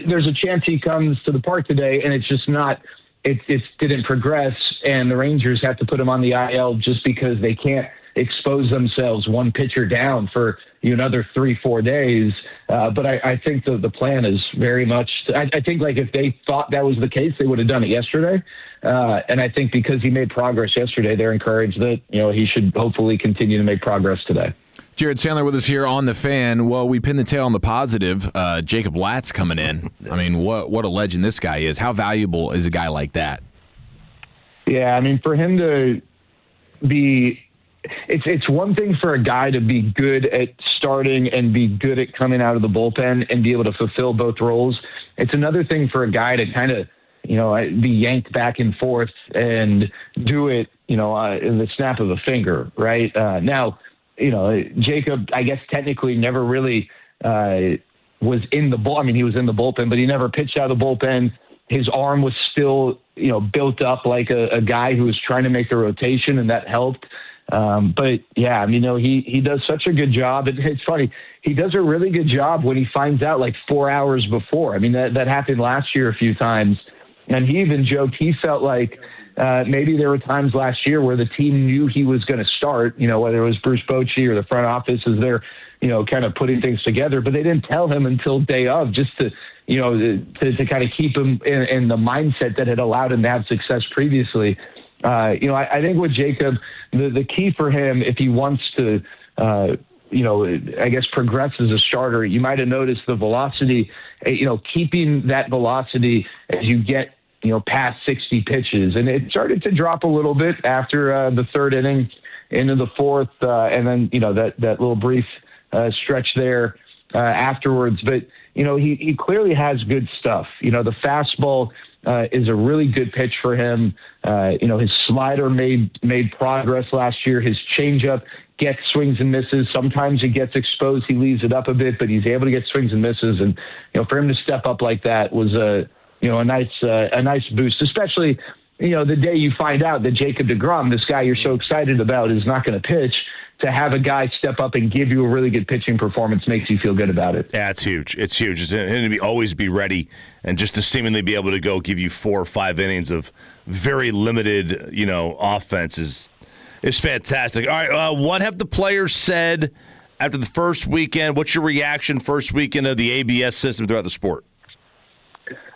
there's a chance he comes to the park today and it's just not, it didn't progress and the Rangers have to put him on the IL just because they can't expose themselves one pitcher down for another 3-4 days. But I think the plan is very much, I think like if they thought that was the case, they would have done it yesterday. And I think because he made progress yesterday, they're encouraged that, he should hopefully continue to make progress today. Jared Sandler with us here on The Fan. Well, we pinned the tail on the positive. Jacob Latz coming in. I mean, what a legend this guy is. How valuable is a guy like that? Yeah, I mean, for him to be it's one thing for a guy to be good at starting and be good at coming out of the bullpen and be able to fulfill both roles. It's another thing for a guy to kind of, be yanked back and forth and do it, in the snap of a finger, right? Now, Jacob, I guess technically never really was in the bull. I mean, he was in the bullpen, but he never pitched out of the bullpen. His arm was still, built up like a guy who was trying to make the rotation, and that helped. But yeah, I mean, he does such a good job. It's funny. He does a really good job when he finds out like 4 hours before. I mean, that happened last year a few times. And he even joked, he felt like maybe there were times last year where the team knew he was going to start, whether it was Bruce Bochy or the front office as they're, kind of putting things together, but they didn't tell him until day of, just to kind of keep him in the mindset that had allowed him to have success previously. I think with Jacob, the key for him, if he wants to, I guess progress as a starter, you might have noticed the velocity, keeping that velocity as you get, past 60 pitches. And it started to drop a little bit after the third inning into the fourth. And then, that little brief stretch there afterwards. But, he clearly has good stuff. The fastball is a really good pitch for him. His slider made progress last year. His changeup gets swings and misses. Sometimes it gets exposed. He leaves it up a bit, but he's able to get swings and misses. And, for him to step up like that was a nice boost, especially, the day you find out that Jacob deGrom, this guy you're so excited about, is not going to pitch. To have a guy step up and give you a really good pitching performance makes you feel good about it. Yeah, it's huge. It's huge. And to always be ready and just to seemingly be able to go give you 4 or 5 innings of very limited, offense is fantastic. All right, what have the players said after the first weekend? What's your reaction first weekend of the ABS system throughout the sport?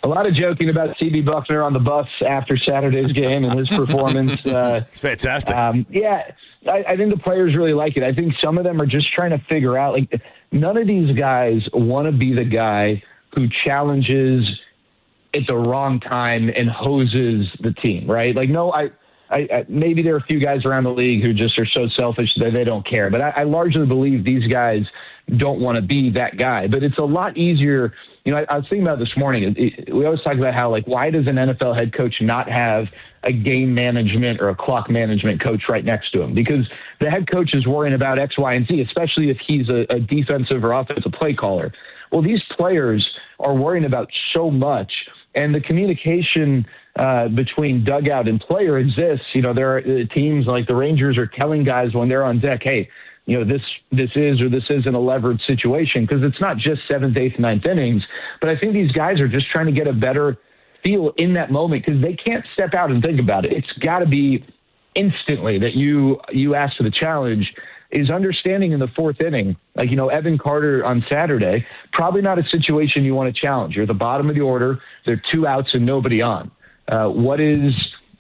A lot of joking about CB Buckner on the bus after Saturday's game and his performance. It's fantastic. Yeah. I think the players really like it. I think some of them are just trying to figure out, like, none of these guys want to be the guy who challenges at the wrong time and hoses the team, right? Like, no, I maybe there are a few guys around the league who just are so selfish that they don't care. But I largely believe these guys don't want to be that guy. But it's a lot easier. I was thinking about this morning. We always talk about how, like, why does an NFL head coach not have a game management or a clock management coach right next to him? Because the head coach is worrying about X, Y, and Z, especially if he's a defensive or offensive play caller. Well, these players are worrying about so much, and the communication between dugout and player exists. There are teams like the Rangers are telling guys when they're on deck, hey, this is or this isn't a levered situation, because it's not just 7th, 8th, 9th innings. But I think these guys are just trying to get a better feel in that moment, because they can't step out and think about it. It's got to be instantly that you ask for the challenge. Is understanding in the 4th inning, like, Evan Carter on Saturday, probably not a situation you want to challenge. You're at the bottom of the order. There are 2 outs and nobody on. What is,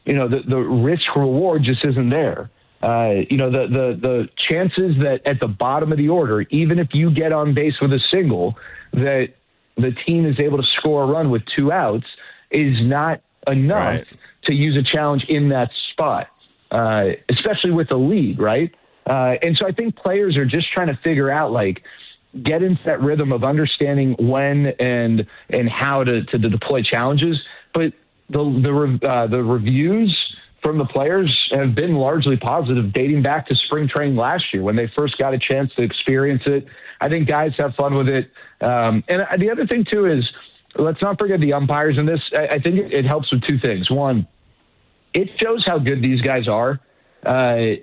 the risk reward just isn't there. The chances that at the bottom of the order, even if you get on base with a single, that the team is able to score a run with 2 outs is not enough to use a challenge in that spot, especially with the lead, right? And so I think players are just trying to figure out, like, get into that rhythm of understanding when and how to deploy challenges. But the reviews from the players have been largely positive, dating back to spring training last year when they first got a chance to experience it. I think guys have fun with it. And the other thing, too, is let's not forget the umpires in this. I think it helps with 2 things. One, it shows how good these guys are,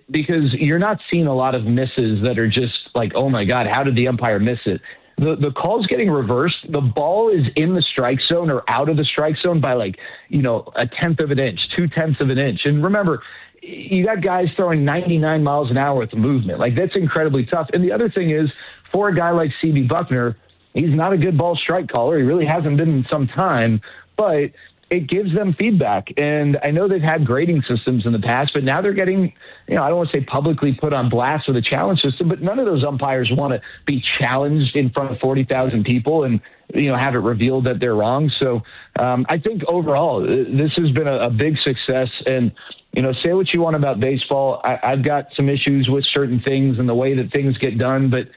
because you're not seeing a lot of misses that are just like, oh, my God, how did the umpire miss it? The call's getting reversed. The ball is in the strike zone or out of the strike zone by, like, 1/10 of an inch, 2/10 of an inch. And remember, you got guys throwing 99 miles an hour with the movement. Like, that's incredibly tough. And the other thing is, for a guy like CB Buckner, he's not a good ball strike caller. He really hasn't been in some time. But it gives them feedback. And I know they've had grading systems in the past, but now they're getting, I don't want to say publicly put on blast with a challenge system, but none of those umpires want to be challenged in front of 40,000 people and, have it revealed that they're wrong. So I think overall, this has been a big success. And, say what you want about baseball. I've got some issues with certain things and the way that things get done, but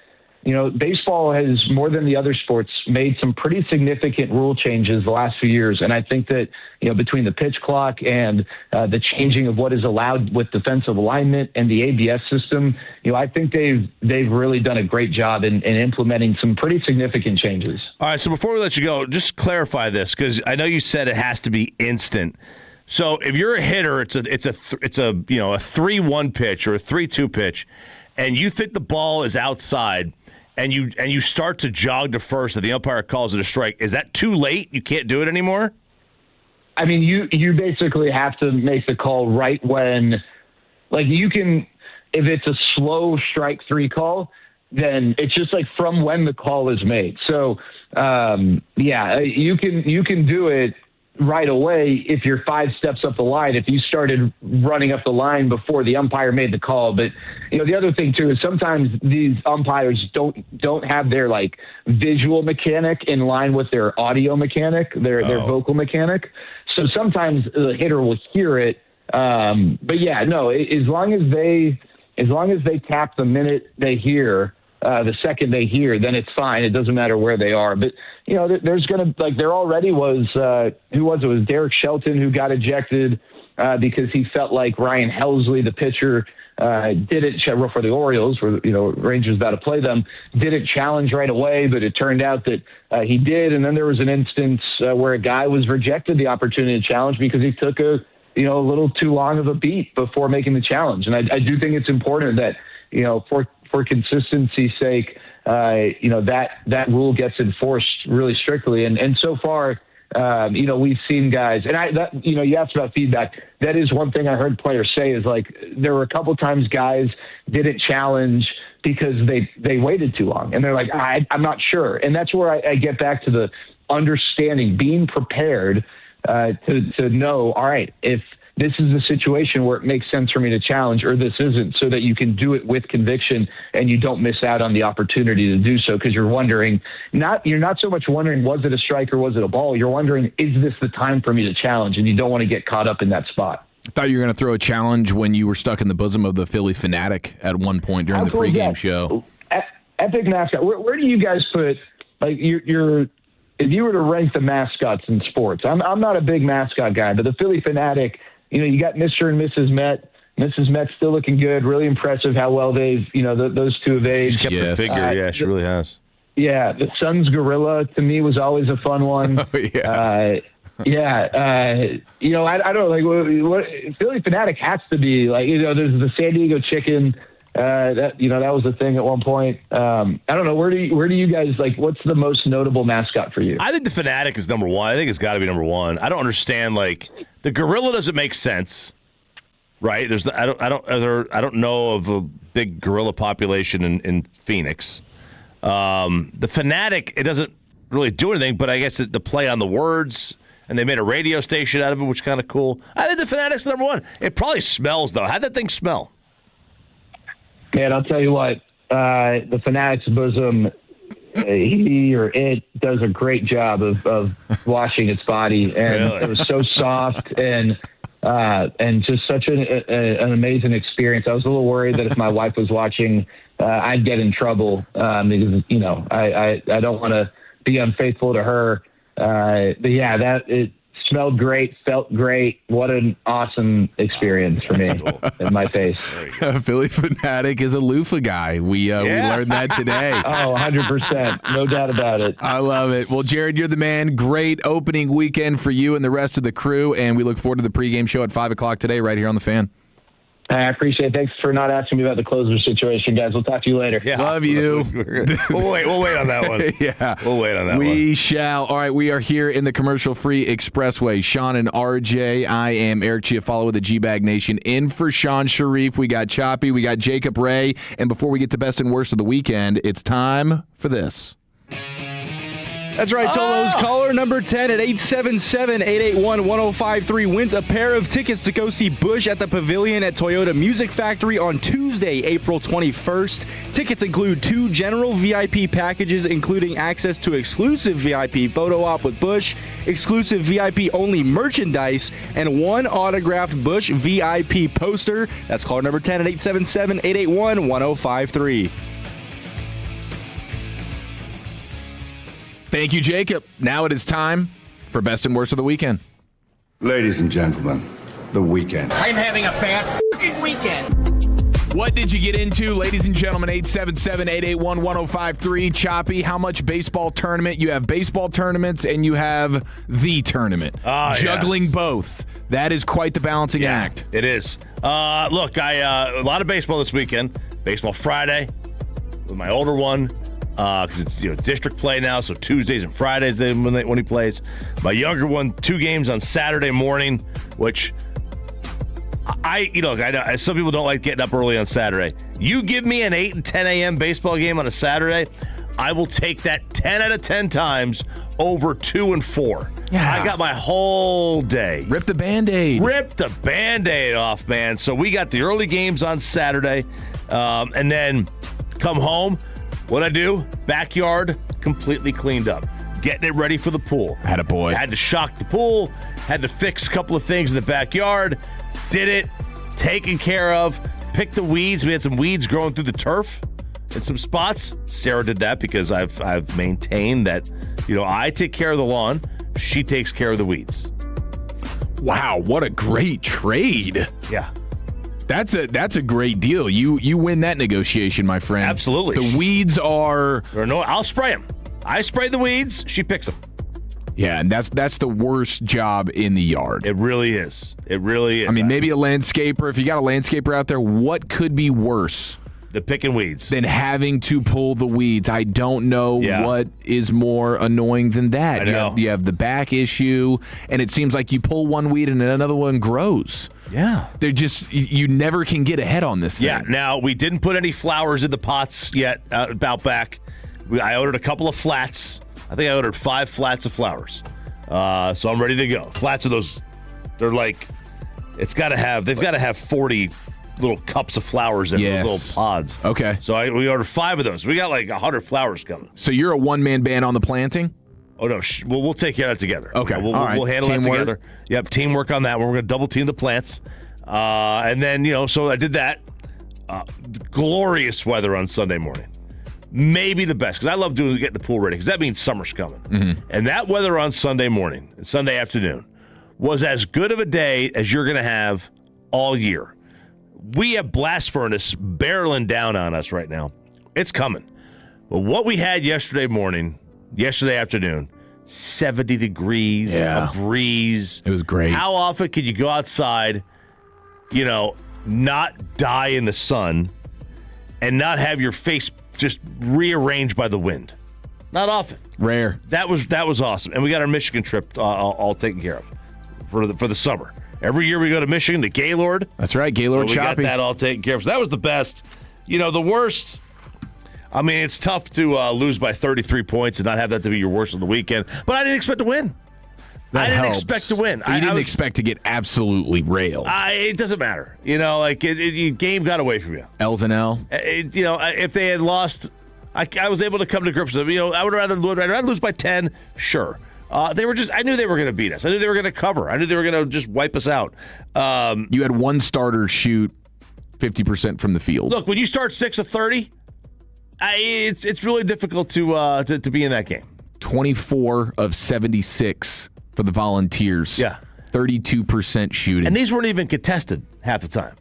baseball has, more than the other sports, made some pretty significant rule changes the last few years. And I think that, between the pitch clock and the changing of what is allowed with defensive alignment and the ABS system, I think they've really done a great job in implementing some pretty significant changes. All right, so before we let you go, just clarify this, because I know you said it has to be instant. So if you're a hitter, it's a 3-1 pitch or a 3-2 pitch, and you think the ball is outside, and you start to jog to first, and the umpire calls it a strike. Is that too late? You can't do it anymore? I mean, you basically have to make the call right when, you can, if it's a slow strike 3 call, then it's just from when the call is made. So, you can do it right away if you're 5 steps up the line, if you started running up the line before the umpire made the call. But the other thing too is sometimes these umpires don't have their visual mechanic in line with their audio mechanic, their vocal mechanic. So sometimes the hitter will hear it. But as long as they tap the minute they hear, the second they hear, then it's fine. It doesn't matter where they are. But, there's going to, there already was, who was it? It was Derek Shelton who got ejected because he felt like Ryan Helsley, the pitcher, didn't, for the Orioles, where, Rangers about to play them, didn't challenge right away, but it turned out that he did. And then there was an instance where a guy was rejected the opportunity to challenge because he took a little too long of a beat before making the challenge. And I do think it's important that, for consistency's sake, that rule gets enforced really strictly. And so far, we've seen guys, and you asked about feedback. That is one thing I heard players say is there were a couple times guys didn't challenge because they waited too long. And they're like, I'm not sure. And that's where I get back to the understanding, being prepared to know, all right, if this is a situation where it makes sense for me to challenge or this isn't, so that you can do it with conviction and you don't miss out on the opportunity to do so, because you're not so much wondering, was it a strike or was it a ball? You're wondering, is this the time for me to challenge? And you don't want to get caught up in that spot. I thought you were going to throw a challenge when you were stuck in the bosom of the Philly fanatic at one point during the pregame show. Epic mascot. Where do you guys put, if you were to rank the mascots in sports? I'm not a big mascot guy, but the Philly fanatic, you got Mr. and Mrs. Met. Mrs. Met's still looking good. Really impressive how well they've, those two have aged. She's kept the figure. She really has. Yeah, the Suns gorilla to me was always a fun one. Oh, yeah. I don't know. What Philly fanatic has to be there's the San Diego chicken. That was the thing at one point. I don't know. Where do you guys what's the most notable mascot for you? I think the fanatic is number one. I think it's got to be number one. I don't understand. The gorilla doesn't make sense, right? I don't know of a big gorilla population in Phoenix. The fanatic, it doesn't really do anything, but I guess the play on the words, and they made a radio station out of it, which is kind of cool. I think the fanatic's number one. It probably smells though. How'd that thing smell? Man, I'll tell you what, the Fanatic's bosom, he or it does a great job of washing its body, and really? It was so soft and just such an amazing experience. I was a little worried that if my wife was watching, I'd get in trouble because I don't want to be unfaithful to her. But yeah, it smelled great, felt great. What an awesome experience for me in my face. Philly fanatic is a loofah guy. We learned that today. Oh, 100%. No doubt about it. I love it. Well, Jared, you're the man. Great opening weekend for you and the rest of the crew, and we look forward to the pregame show at 5 o'clock today right here on The Fan. I appreciate it. Thanks for not asking me about the closer situation, guys. We'll talk to you later. Yeah. Love you. We'll wait on that one. Yeah. We'll wait on that one. We shall. All right, we are here in the commercial-free expressway. Sean and RJ. I am Eric Chiafalo with the G-Bag Nation. In for Sean Sharif. We got Choppy. We got Jacob Ray. And before we get to best and worst of the weekend, it's time for this. That's right, Tolos. Caller number 10 at 877-881-1053 wins a pair of tickets to go see Bush at the Pavilion at Toyota Music Factory on Tuesday, April 21st. Tickets include 2 general VIP packages, including access to exclusive VIP photo op with Bush, exclusive VIP-only merchandise, and 1 autographed Bush VIP poster. That's caller number 10 at 877-881-1053. Thank you, Jacob. Now it is time for Best and Worst of the Weekend. Ladies and gentlemen, the weekend. I'm having a bad fucking weekend. What did you get into, ladies and gentlemen? 877-881-1053. Choppy, how much baseball tournament? You have baseball tournaments and you have the tournament. Juggling both. That is quite the balancing act. It is. Look, a lot of baseball this weekend. Baseball Friday with my older one. Because it's district play now, so Tuesdays and Fridays when he plays. My younger one, 2 games on Saturday morning, which I know some people don't like getting up early on Saturday. You give me an 8 and 10 a.m. baseball game on a Saturday, I will take that 10 out of 10 times over 2 and 4. Yeah. I got my whole day. Rip the Band-Aid. Rip the Band-Aid off, man. So we got the early games on Saturday, and then come home. What'd I do? Backyard completely cleaned up. Getting it ready for the pool. Attaboy. Had to shock the pool. Had to fix a couple of things in the backyard. Did it. Taken care of. Picked the weeds. We had some weeds growing through the turf in some spots. Sarah did that because I've maintained that, I take care of the lawn. She takes care of the weeds. Wow, what a great trade. Yeah. That's a great deal. You win that negotiation, my friend. Absolutely. The weeds are... I'll spray them. I spray the weeds. She picks them. Yeah, and that's the worst job in the yard. It really is. It really is. I mean, maybe a landscaper. If you got a landscaper out there, what could be worse than picking weeds? Than having to pull the weeds. I don't know what is more annoying than that. I know. You have the back issue, and it seems like you pull one weed and another one grows. Yeah. They're just, you never can get ahead on this thing. Yeah, now we didn't put any flowers in the pots yet out back. I ordered a couple of flats. I think I ordered 5 flats of flowers. So I'm ready to go. Flats are those, they're like, they've got to have 40 little cups of flowers in those little pods. Okay. So we ordered 5 of those. We got like 100 flowers coming. So you're a one-man band on the planting? Oh, no. We'll take care of that together. Okay. We'll handle that together. Yep, teamwork on that one. We're going to double team the plants. And then, so I did that. Glorious weather on Sunday morning. Maybe the best, because I love getting the pool ready, because that means summer's coming. Mm-hmm. And that weather on Sunday morning and Sunday afternoon was as good of a day as you're going to have all year. We have blast furnace barreling down on us right now. It's coming. But what we had yesterday afternoon, 70 degrees, a breeze. It was great. How often could you go outside, not die in the sun and not have your face just rearranged by the wind? Not often. Rare. That was awesome. And we got our Michigan trip all taken care of for the summer. Every year we go to Michigan, to Gaylord. That's right, Gaylord so we Choppy. got that all taken care of. So that was the best. The worst, I mean, it's tough to lose by 33 points and not have that to be your worst of the weekend. But I didn't expect to win. That I didn't helps. expect to win. You didn't expect to get absolutely railed. It doesn't matter. Game got away from you. L's and L. If they had lost, I was able to come to grips with it. I would rather lose by 10. Sure. I knew they were going to beat us. I knew they were going to cover. I knew they were going to just wipe us out. You had one starter shoot 50% from the field. Look, when you start 6 of 30, it's really difficult to be in that game. 24 of 76 for the Volunteers. Yeah. 32% shooting. And these weren't even contested half the time.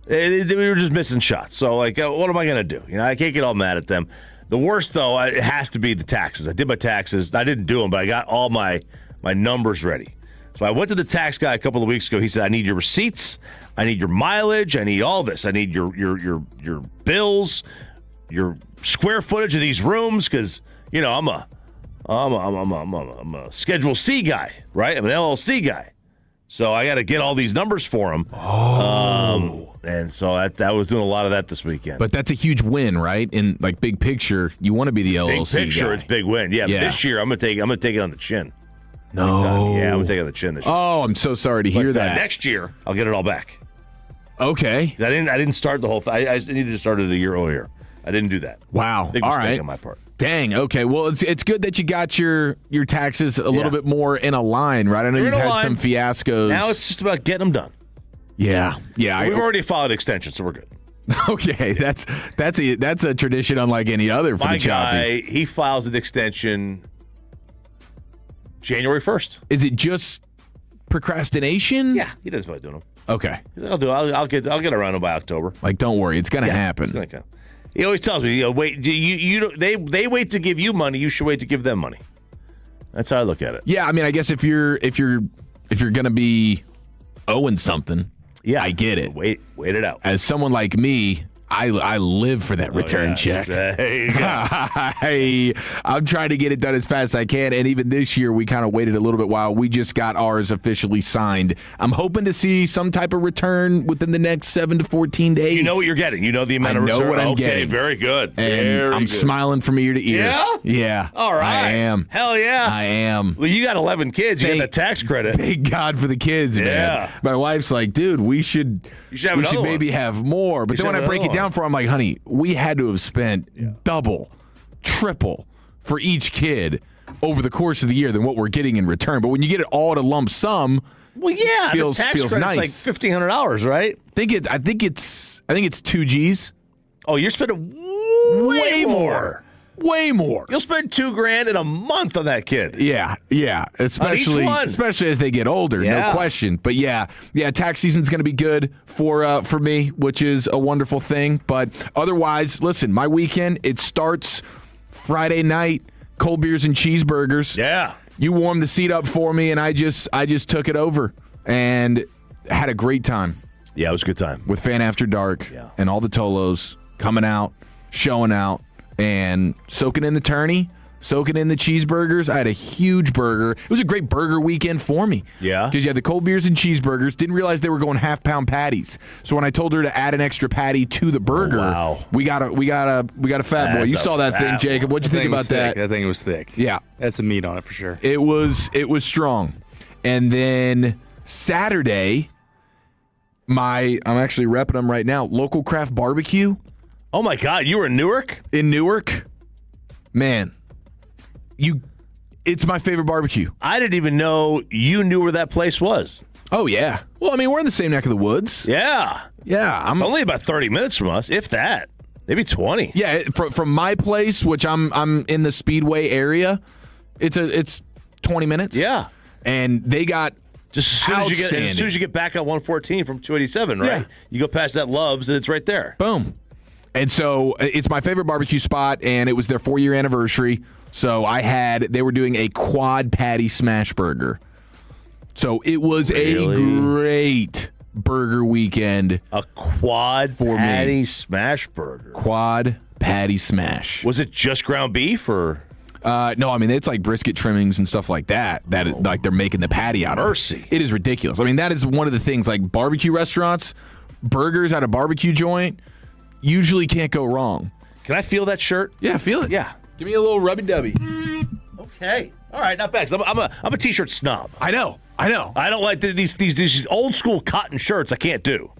We were just missing shots. So, what am I going to do? I can't get all mad at them. The worst, though, it has to be the taxes. I did my taxes. I didn't do them, but I got all my numbers ready. So I went to the tax guy a couple of weeks ago. He said, I need your receipts. I need your mileage. I need all this. I need your bills, your square footage of these rooms, because, I'm a Schedule C guy, right? I'm an LLC guy. So I got to get all these numbers for him. Oh. And so I was doing a lot of that this weekend. But that's a huge win, right? In like big picture, you want to be the LLC big picture, guy. it's big win. Yeah, but this year I'm gonna take it on the chin. No. Yeah, I'm gonna take it on the chin this year. Oh, I'm so sorry to hear that. Next year I'll get it all back. Okay. I didn't start the whole thing. I needed to start it a year earlier. I didn't do that. Wow. Big all mistake right. on my part. Dang. Okay. Well, it's good that you got your taxes a little bit more in a line, right? I know you've had some fiascos. Now it's just about getting them done. Yeah. We've already filed extensions, so we're good. Okay, that's a tradition unlike any other for my the Choppies. Guy, he files an extension January 1st. Is it just procrastination? Yeah, he doesn't feel like doing them. Okay, He's like, I'll get around them by October. Like, don't worry, it's gonna happen. It's gonna come. He always tells me, wait, they wait to give you money, you should wait to give them money. That's how I look at it. Yeah, I mean, I guess if you're gonna be owing something, yeah, I get it. Wait it out. As someone like me, I live for that return check. There you go. I'm trying to get it done as fast as I can, and even this year we kind of waited a little bit while we just got ours officially signed. I'm hoping to see some type of return within the next 7 to 14 days. You know what you're getting. You know the amount of return. I know what I'm Okay, getting. very good. And I'm smiling from ear to ear. Yeah? Yeah. All right. I am. Hell yeah. I am. Well, you got 11 kids. You get the tax credit. Thank God for the kids, man. Yeah. My wife's like, dude, we should have maybe have more. But then when I break it down for her, I'm like, honey, we had to have spent double, triple for each kid over the course of the year than what we're getting in return. But when you get it all at a lump sum, well, yeah, feels the tax credit's nice. like $1,500, right? I think it's 2 G's. Oh, you're spending way more. Way more. You'll spend $2,000 in a month on that kid. Yeah, especially as they get older, no question. But yeah, tax season's going to be good for me, which is a wonderful thing. But otherwise, listen, my weekend, it starts Friday night, cold beers and cheeseburgers. Yeah. You warmed the seat up for me, and I just took it over and had a great time. Yeah, it was a good time. With Fan After Dark and all the Tolos coming out, showing out, and soaking in the tourney, soaking in the cheeseburgers. I had a huge burger. It was a great burger weekend for me. Yeah. Because you had the cold beers and cheeseburgers. Didn't realize they were going half-pound patties. So when I told her to add an extra patty to the burger, we got a fat boy. You saw that thing, Jacob. What'd you think about that? That thing was thick. Yeah. That's some meat on it for sure. It was strong. And then Saturday, I'm actually repping them right now, Local Craft Barbecue. Oh, my God. You were in Newark? In Newark? Man, it's my favorite barbecue. I didn't even know you knew where that place was. Oh, yeah. Well, I mean, we're in the same neck of the woods. Yeah. Yeah. It's only about 30 minutes from us, if that. Maybe 20. Yeah, from my place, which I'm in the Speedway area, it's 20 minutes. Yeah. And they got just as soon as you get back on 114 from 287, right? Yeah. You go past that Love's and it's right there. Boom. And so it's my favorite barbecue spot, and it was their 4-year anniversary. So they were doing a quad patty smash burger. So it was a great burger weekend. A quad patty smash burger. Quad patty smash. Was it just ground beef or? No, I mean, it's like brisket trimmings and stuff like that like they're making the patty out of. Mercy. It is ridiculous. I mean, that is one of the things, like barbecue restaurants, burgers at a barbecue joint, usually can't go wrong. Can I feel that shirt? Yeah, feel it. Yeah. Give me a little rubby-dubby. Okay. All right, not bad. 'Cause I'm a t-shirt snob. I know. I don't like these old school cotton shirts. I can't do.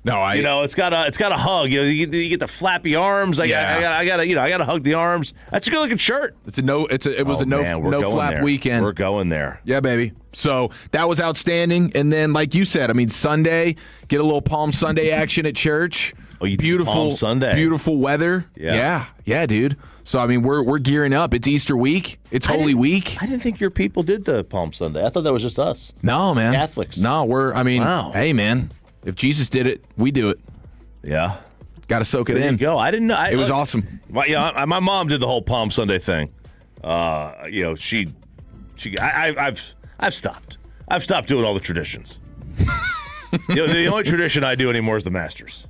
No, it's got a hug. You get the flappy arms. I gotta hug the arms. That's a good looking shirt. It was a no flap weekend. We're going there. Yeah, baby. So that was outstanding. And then, like you said, I mean, Sunday, get a little Palm Sunday action at church. Oh, you beautiful Palm Sunday. Beautiful weather. Yeah, dude. So I mean, we're gearing up. It's Easter week. It's Holy Week. I didn't think your people did the Palm Sunday. I thought that was just us. No, man. Catholics. No, wow. Hey, man. If Jesus did it, we do it. Yeah. Got to soak it in. There you go. I didn't know. It was awesome. My mom did the whole Palm Sunday thing. I've stopped. I've stopped doing all the traditions. The only tradition I do anymore is the Masters.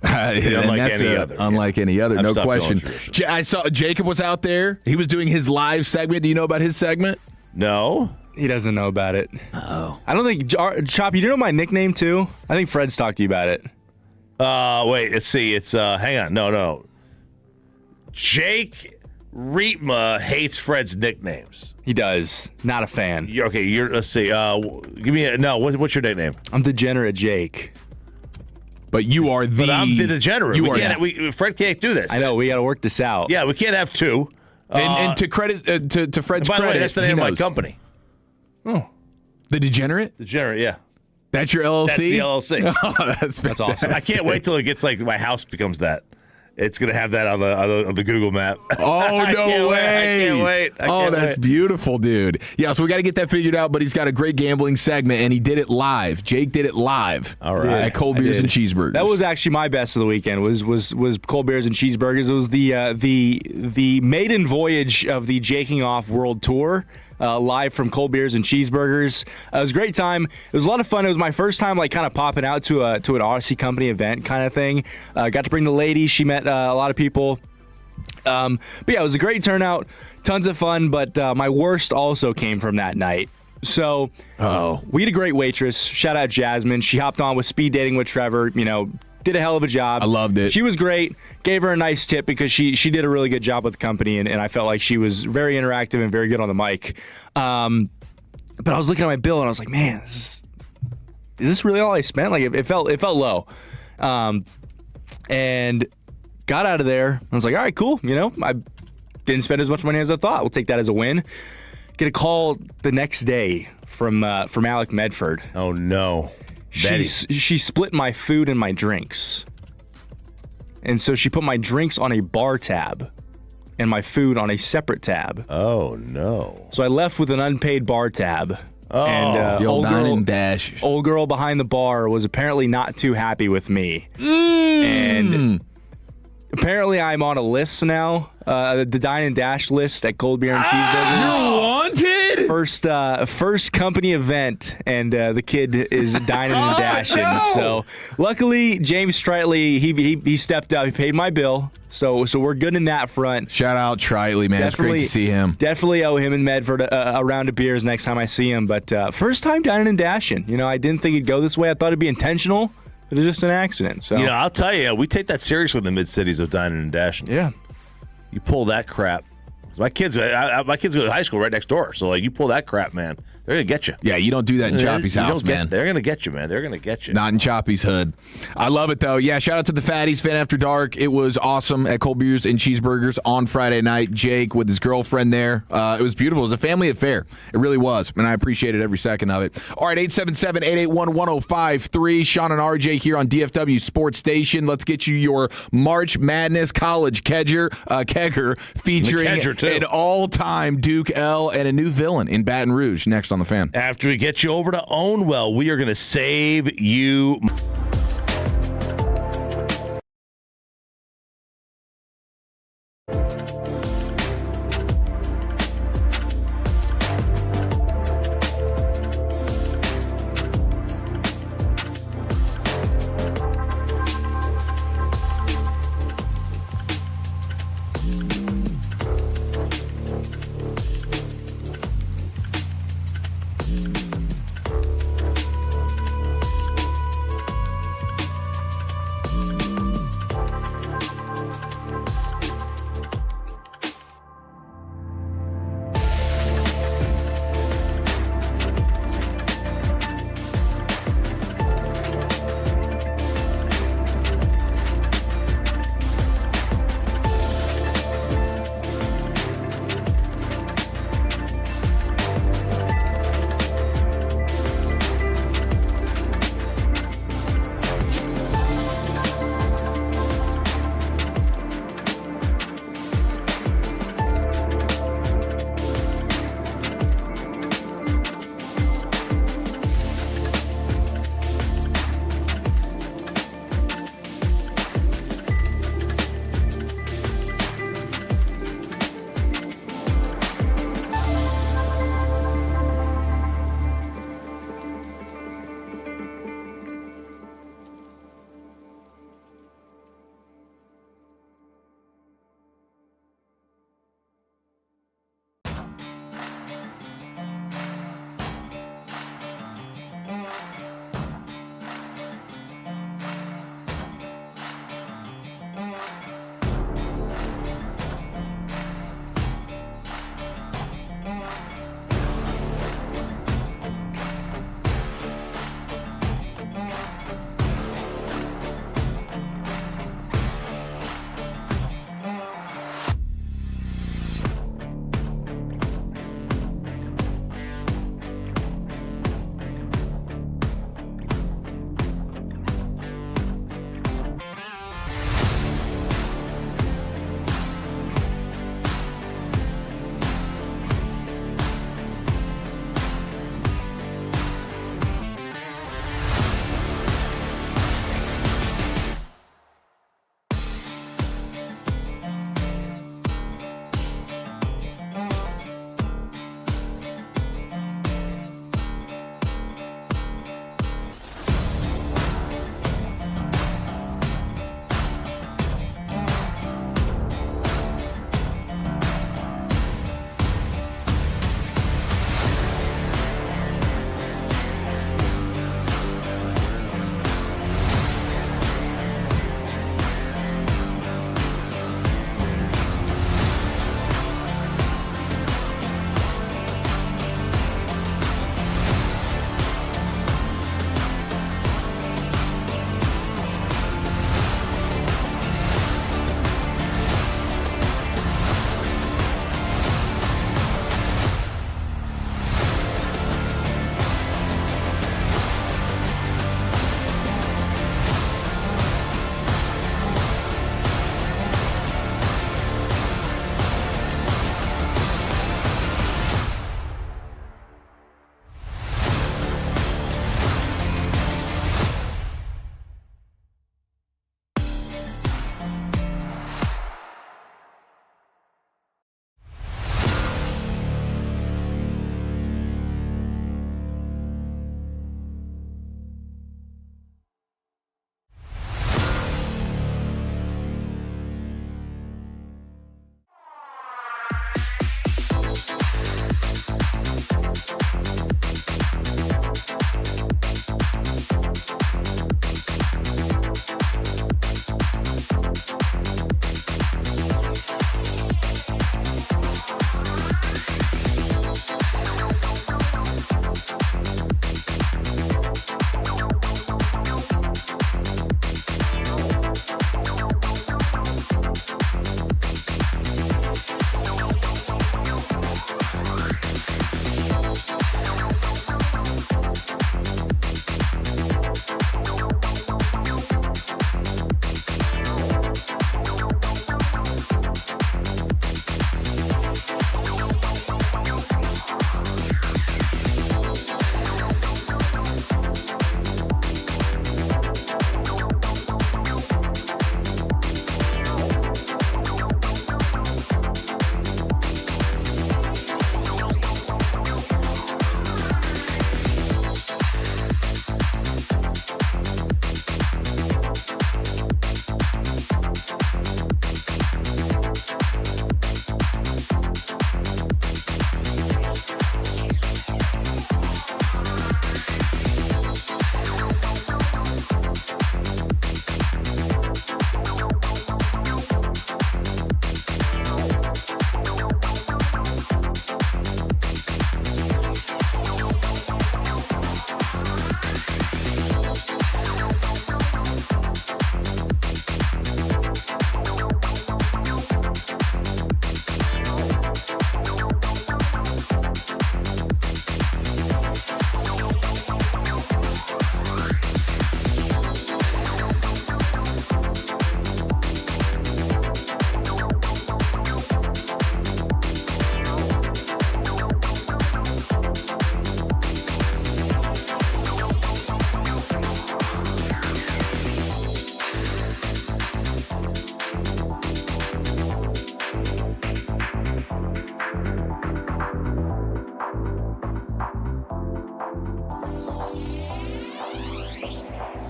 Unlike any other, no question. I saw Jacob was out there. He was doing his live segment. Do you know about his segment? No. He doesn't know about it. Oh. I don't think Chop, you know my nickname too? I think Fred's talked to you about it. Wait, let's see. It's hang on. No. Jake Rietma hates Fred's nicknames. He does. Not a fan. Let's see. Give me what's your nickname? I'm Degenerate Jake. But you are the. But I'm the degenerate. Fred can't do this. I know. We got to work this out. Yeah, we can't have two. And to credit to Fred's by the credit, way, that's the name of my company. Oh, the Degenerate. Degenerate, yeah. That's your LLC. That's the LLC. Oh, that's awesome. I can't wait till it gets like my house becomes that. It's gonna have that on the Google map. Oh, no way! I can't wait. That's beautiful, dude. Yeah, so we got to get that figured out. But he's got a great gambling segment, and he did it live. Jake did it live. All right, at Cold Beers and Cheeseburgers. That was actually my best of the weekend. Was Cold Beers and Cheeseburgers. It was the maiden voyage of the Jaking Off World Tour. Live from Cold Beers and Cheeseburgers. It was a great time. It was a lot of fun. It was my first time like kind of popping out to an Odyssey Company event kind of thing. Got to bring the lady. She met a lot of people. But yeah, it was a great turnout. Tons of fun. But my worst also came from that night. So we had a great waitress. Shout out Jasmine. She hopped on with speed dating with Trevor. Did a hell of a job. I loved it. She was great. Gave her a nice tip because she did a really good job with the company, and I felt like she was very interactive and very good on the mic. But I was looking at my bill and I was like, man, is this really all I spent? Like it felt low. And got out of there. I was like, all right, cool. I didn't spend as much money as I thought. We'll take that as a win. Get a call the next day from Alec Medford. Oh no. She split my food and my drinks. And so she put my drinks on a bar tab and my food on a separate tab. Oh, no. So I left with an unpaid bar tab. Oh, and old dine and dash. Old girl behind the bar was apparently not too happy with me. And apparently I'm on a list now, the Dine and Dash list at Cold Beer and Cheeseburgers. You're wanted? First company event, and the kid is dining and dashing. No. So luckily, James Stritely, he stepped up. He paid my bill. So we're good in that front. Shout out Tritely, man. It's great to see him. Definitely owe him and Medford a round of beers next time I see him. But first time dining and dashing. I didn't think it'd go this way. I thought it'd be intentional. It was just an accident. So I'll tell you, we take that seriously in the mid cities of dining and dashing. Yeah, you pull that crap. My kids go to high school right next door, so like you pull that crap, man, they're gonna get you. Yeah, you don't do that in Choppy's house, man. They're gonna get you, man. They're gonna get you. Not in Choppy's hood. I love it though. Yeah, shout out to the Fatties Fan After Dark. It was awesome at Cold Beers and Cheeseburgers on Friday night. Jake with his girlfriend there. It was beautiful. It was a family affair. It really was, and I appreciated every second of it. All right, 877-881-1053. Sean and RJ here on DFW Sports Station. Let's get you your March Madness College kegger featuring an all-time Duke L and a new villain in Baton Rouge. Next on the Fan. After we get you over to Ownwell, we are going to save you.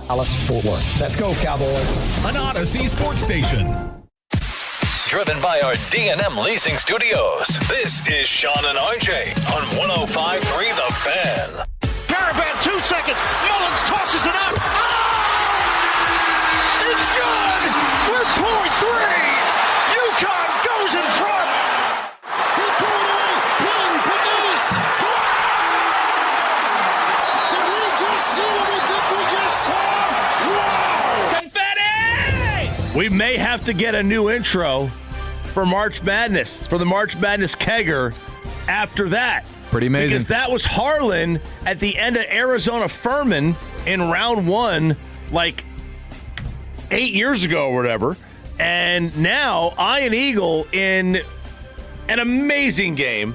Dallas-Fort Worth. Let's go, Cowboys. An Odyssey sports station. Driven by our D&M Leasing Studios. This is Sean and RJ on 105.3 The Fan. Caravan, 2 seconds. Mullins tosses it up. Oh! It's good! With .3. UConn goes in front. He threw it away. Healing, Pagonis. Did we just see what we think we just saw? Wow! Confetti! We may have to get a new intro for March Madness, for the March Madness kegger after that. Pretty amazing. Because that was Harlan at the end of Arizona Furman in round 1, like 8 years ago or whatever. And now Iron Eagle in an amazing game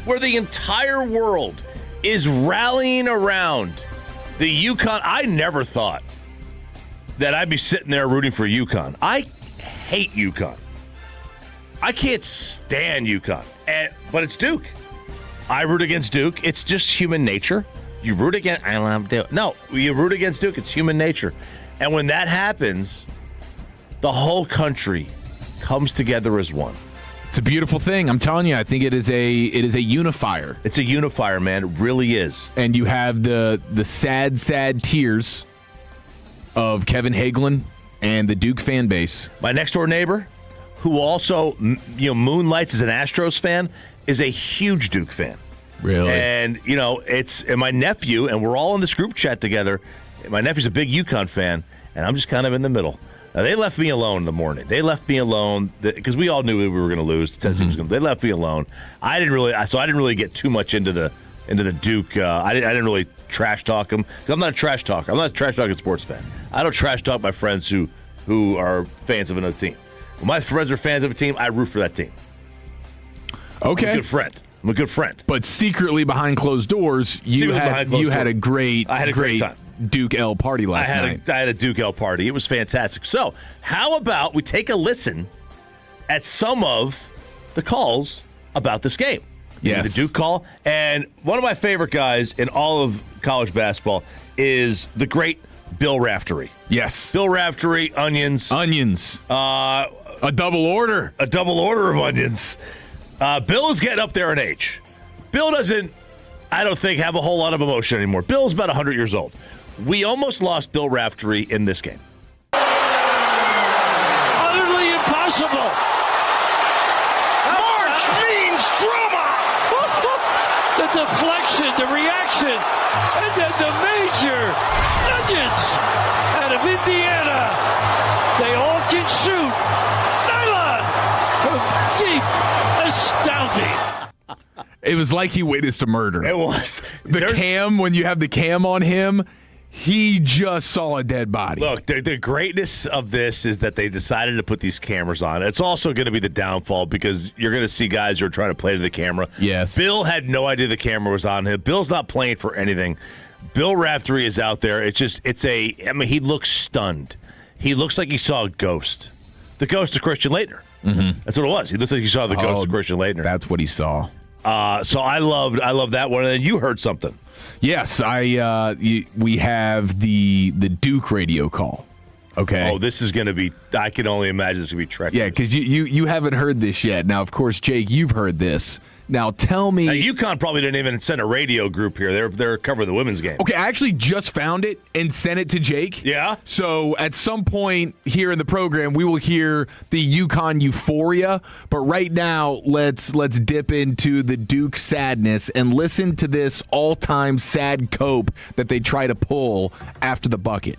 where the entire world is rallying around the UConn. I never thought that I'd be sitting there rooting for UConn. I hate UConn. I can't stand UConn. But it's Duke. I root against Duke. It's just human nature. You root against... I love Duke. No, you root against Duke. It's human nature. And when that happens, the whole country comes together as one. It's a beautiful thing. I'm telling you, I think it is a unifier. It's a unifier, man. It really is. And you have the sad tears of Kevin Hagelin and the Duke fan base. My next door neighbor, who also moonlights as an Astros fan, is a huge Duke fan. Really? And and my nephew, and we're all in this group chat together. My nephew's a big UConn fan, and I'm just kind of in the middle. Now, they left me alone in the morning. They left me alone because we all knew we were going to lose. Tennessee was going to. They left me alone. I didn't really get too much into the Duke. I didn't really trash talk them. I'm not a trash talker. I'm not a trash talking sports fan. I don't trash talk my friends who are fans of another team. When my friends are fans of a team, I root for that team. Okay. I'm a good friend. But secretly behind closed doors, you had a great time. Duke L party last night. I had a Duke L party. It was fantastic. So how about we take a listen at some of the calls about this game? Yes. The Duke call. And one of my favorite guys in all of college basketball is the great Bill Raftery. Yes. Bill Raftery, onions. A double order. A double order of onions. Bill is getting up there in age. Bill doesn't, I don't think, have a whole lot of emotion anymore. Bill's about 100 years old. We almost lost Bill Raftery in this game. Utterly impossible. March means drama. The deflection, the reaction, and then the major nugget out of Indiana. They all can shoot. Nylon from deep. Astounding. It was like he witnessed a murder. It was. When you have the cam on him, he just saw a dead body. Look, the greatness of this is that they decided to put these cameras on. It's also going to be the downfall because you're going to see guys who are trying to play to the camera. Yes. Bill had no idea the camera was on him. Bill's not playing for anything. Bill Raftery is out there. He looks stunned. He looks like he saw a ghost. The ghost of Christian Laettner. Mm-hmm. That's what it was. He looked like he saw the ghost of Christian Laettner. That's what he saw. So I love that one. And then you heard something. Yes, we have the Duke radio call. Okay. Oh, this is going to be. I can only imagine it's going to be treacherous. Yeah, because you haven't heard this yet. Now, of course, Jake, you've heard this. Now, tell me. Now, UConn probably didn't even send a radio group here. They're covering the women's game. Okay, I actually just found it and sent it to Jake. Yeah. So at some point here in the program, we will hear the UConn euphoria. But right now, let's dip into the Duke sadness and listen to this all-time sad cope that they try to pull after the bucket.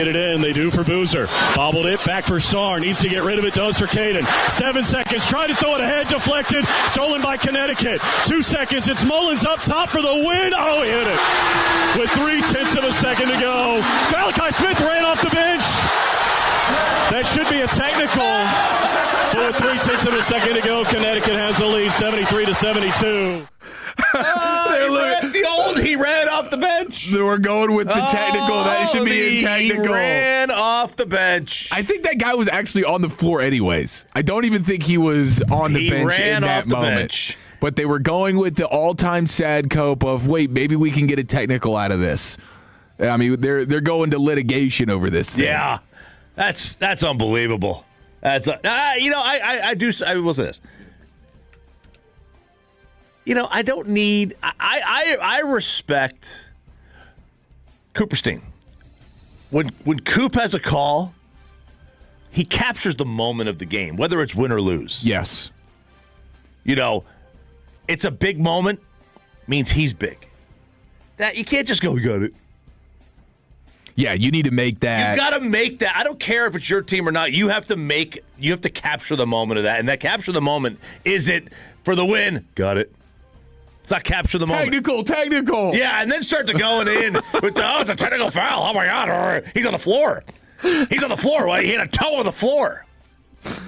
Get it in. They do for Boozer. Bobbled it. Back for Sarr. Needs to get rid of it. Does for Caden. 7 seconds. Trying to throw it ahead. Deflected. Stolen by Connecticut. 2 seconds. It's Mullins up top for the win. Oh, he hit it. With 0.3 of a second to go. Malachi Smith ran off the bench. That should be a technical. But with 0.3 of a second to go, Connecticut has the lead. 73-72. He ran off the bench. We're going with the technical. That should be a technical. He ran off the bench. I think that guy was actually on the floor anyways. I don't even think he was on the bench in that moment. Bench. But they were going with the all-time sad cope of, wait, maybe we can get a technical out of this. I mean, they're going to litigation over this thing. Yeah, that's unbelievable. That's I will say this. I don't need. I respect Cooperstein. When Coop has a call, he captures the moment of the game, whether it's win or lose. Yes. It's a big moment, means he's big. That you can't just go, we got it. Yeah, you need to make that. You got to make that. I don't care if it's your team or not. You have to capture the moment of that. And that capture the moment, is it for the win? Got it. It's not capture the moment. Technical. Yeah, and then start to going in with it's a technical foul. Oh, my God. He's on the floor. Why? He had a toe on the floor.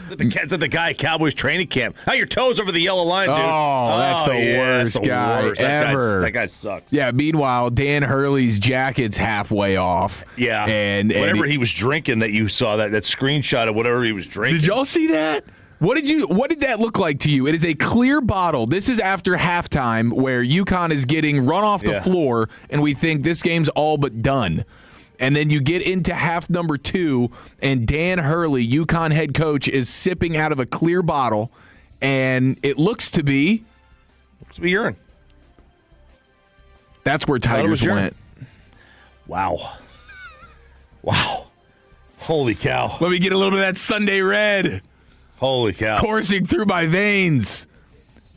It's at the guy at Cowboys training camp. How your toes over the yellow line, dude. Oh, that's the worst guy ever. That guy sucks. Yeah, meanwhile, Dan Hurley's jacket's halfway off. Yeah. And whatever he was drinking that you saw, that screenshot of whatever he was drinking. Did y'all see that? What did that look like to you? It is a clear bottle. This is after halftime where UConn is getting run off the floor, and we think this game's all but done. And then you get into half number 2, and Dan Hurley, UConn head coach, is sipping out of a clear bottle, and it looks to be urine. That's where Tigers went. Wow. Holy cow. Let me get a little bit of that Sunday red. Holy cow. Coursing through my veins.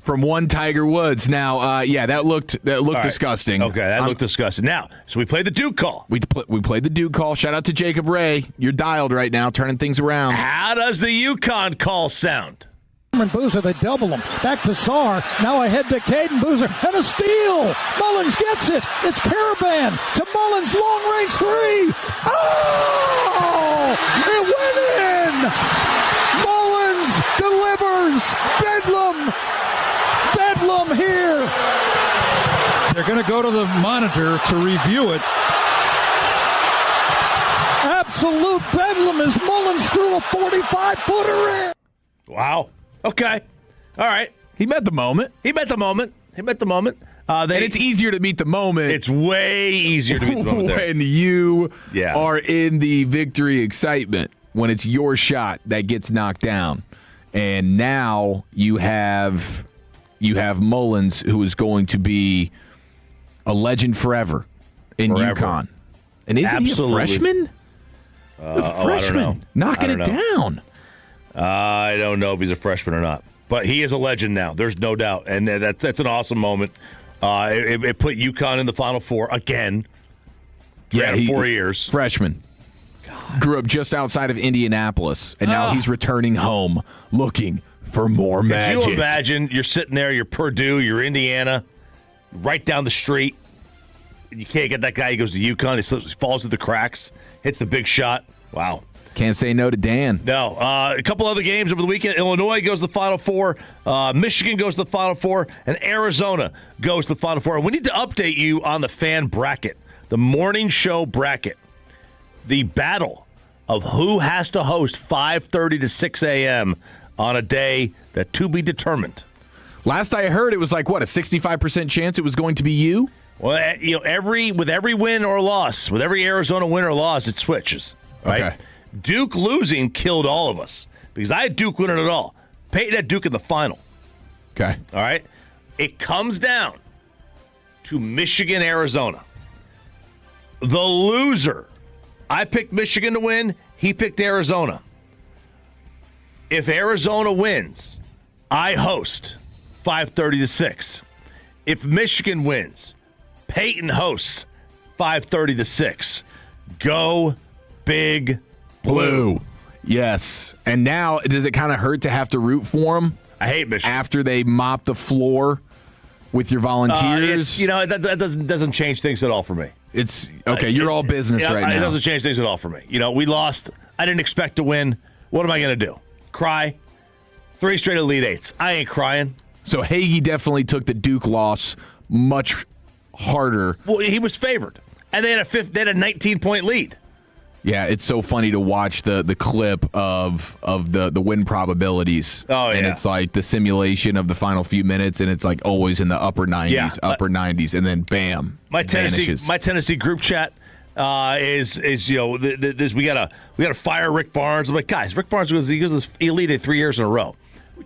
From one Tiger Woods. Now, that looked disgusting. Okay, that looked disgusting. Now, so we played the Duke call. We played the Duke call. Shout out to Jacob Ray. You're dialed right now, turning things around. How does the UConn call sound? Boozer, they double him. Back to Sarr. Now ahead to Caden Boozer. And a steal. Mullins gets it. It's Caravan to Mullins. Long range 3. Oh! It went in! Mullins delivers. Bedlam here. They're going to go to the monitor to review it. Absolute bedlam as Mullins threw a 45-footer in. Wow. Okay. All right. He met the moment. And it's easier to meet the moment. It's way easier to meet the moment there. When you are in the victory excitement, when it's your shot that gets knocked down. And now you have Mullins, who is going to be a legend forever in UConn. And isn't he a freshman? A freshman. I don't know. Knocking it down. I don't know if he's a freshman or not. But he is a legend now. There's no doubt. And that's an awesome moment. It put UConn in the Final Four again. Yeah, 4 years. Freshman. Grew up just outside of Indianapolis, and now he's returning home looking for more magic. Could you imagine you're sitting there, you're Purdue, you're Indiana, right down the street, and you can't get that guy. He goes to UConn, he slips, falls through the cracks, hits the big shot. Wow. Can't say no to Dan. No. A couple other games over the weekend. Illinois goes to the Final Four. Michigan goes to the Final Four. And Arizona goes to the Final Four. And we need to update you on the fan bracket, the morning show bracket. The battle of who has to host 5:30 to 6 a.m. on a day that to be determined. Last I heard, it was like, what, a 65% chance it was going to be you? Well, with every win or loss, with every Arizona win or loss, it switches. Right? Okay. Duke losing killed all of us because I had Duke winning it all. Peyton had Duke in the final. Okay. All right? It comes down to Michigan, Arizona. The loser. I picked Michigan to win. He picked Arizona. If Arizona wins, I host 5:30 to 6. If Michigan wins, Peyton hosts 5:30 to 6. Go Big Blue. Yes. And now, does it kind of hurt to have to root for them? I hate Michigan. After they mop the floor with your volunteers? That doesn't change things at all for me. It's okay. You're all business right now. It doesn't change things at all for me. We lost. I didn't expect to win. What am I going to do? Cry? 3 straight Elite Eights. I ain't crying. So Hagee definitely took the Duke loss much harder. Well, he was favored, and they had a 19-point lead. Yeah, it's so funny to watch the clip of the win probabilities. Oh, yeah. And it's like the simulation of the final few minutes, and it's like always in the upper 90s, and then bam, My Tennessee group chat, is this we gotta fire Rick Barnes. I'm like, guys, Rick Barnes goes this Elite Eight 3 years in a row.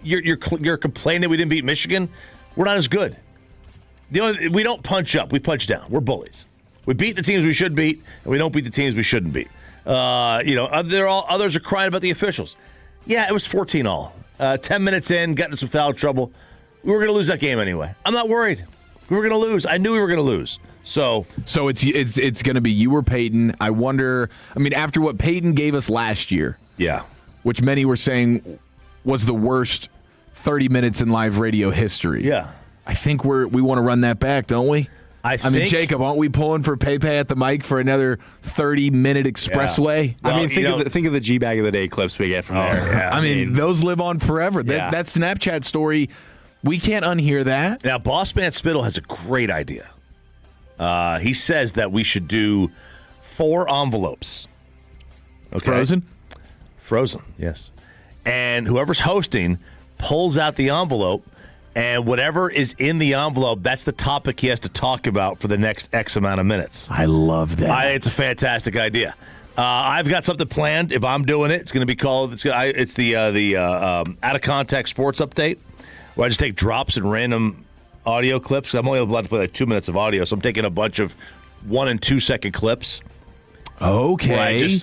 You're complaining that we didn't beat Michigan. We're not as good. We don't punch up. We punch down. We're bullies. We beat the teams we should beat, and we don't beat the teams we shouldn't beat. Others are crying about the officials. Yeah, it was 14-all. 10 minutes in, got into some foul trouble. We were going to lose that game anyway. I'm not worried. We were going to lose. I knew we were going to lose. So it's going to be you or Peyton. I wonder. I mean, after what Peyton gave us last year, which many were saying was the worst 30 minutes in live radio history. Yeah, I think we want to run that back, don't we? I mean, Jacob, aren't we pulling for Pepe at the mic for another 30-minute expressway? Yeah. Well, think of the G-Bag of the Day clips we get from there. Yeah. I mean, those live on forever. Yeah. That Snapchat story, we can't unhear that. Now, Boss Man Spittle has a great idea. He says that we should do 4 envelopes. Okay? Frozen, yes. And whoever's hosting pulls out the envelope, and whatever is in the envelope, that's the topic he has to talk about for the next X amount of minutes. I love that. It's a fantastic idea. I've got something planned. If I'm doing it, it's going to be called. It's the Out of Context Sports Update, where I just take drops and random audio clips. I'm only allowed to play like 2 minutes of audio, so I'm taking a bunch of 1 and 2 second clips. Okay.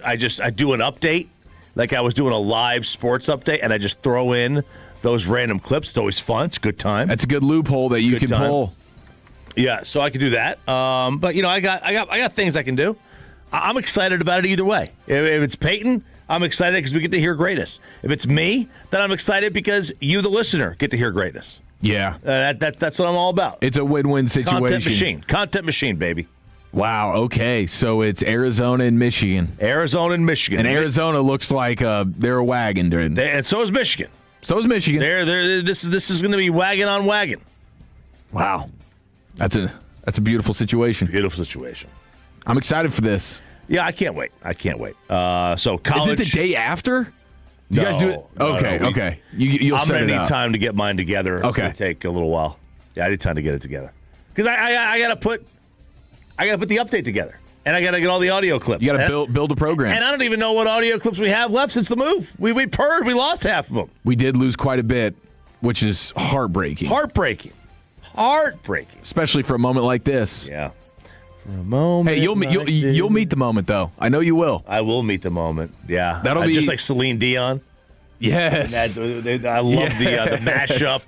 I do an update, like I was doing a live sports update, and I just throw in those random clips. It's always fun. It's a good time. That's a good loophole that you can pull. Yeah, so I can do that. But I got things I can do. I'm excited about it either way. If it's Peyton, I'm excited because we get to hear greatness. If it's me, then I'm excited because you, the listener, get to hear greatness. Yeah, that's what I'm all about. It's a win-win situation. Content machine, baby. Wow. Okay, so it's Arizona and Michigan. And Arizona looks like they're a wagon, dude. And so is Michigan. This is going to be wagon on wagon. Wow, that's a beautiful situation. Beautiful situation. I'm excited for this. Yeah, I can't wait. So college. Is it the day after? You guys do it? Okay. You'll I'm set going it to need up. time to get mine together. It's Okay. going to take a little while. Yeah, I need time to get it together because I got to put the update together. And I got to get all the audio clips. You got to build a program. And I don't even know what audio clips we have left since the move. We we lost half of them. We did lose quite a bit, which is heartbreaking. Heartbreaking. Especially for a moment like this. Yeah. For a moment. Hey, you'll meet the moment though. I know you will. I will meet the moment. Yeah. That'll be just like Celine Dion. Yes. I love the mashup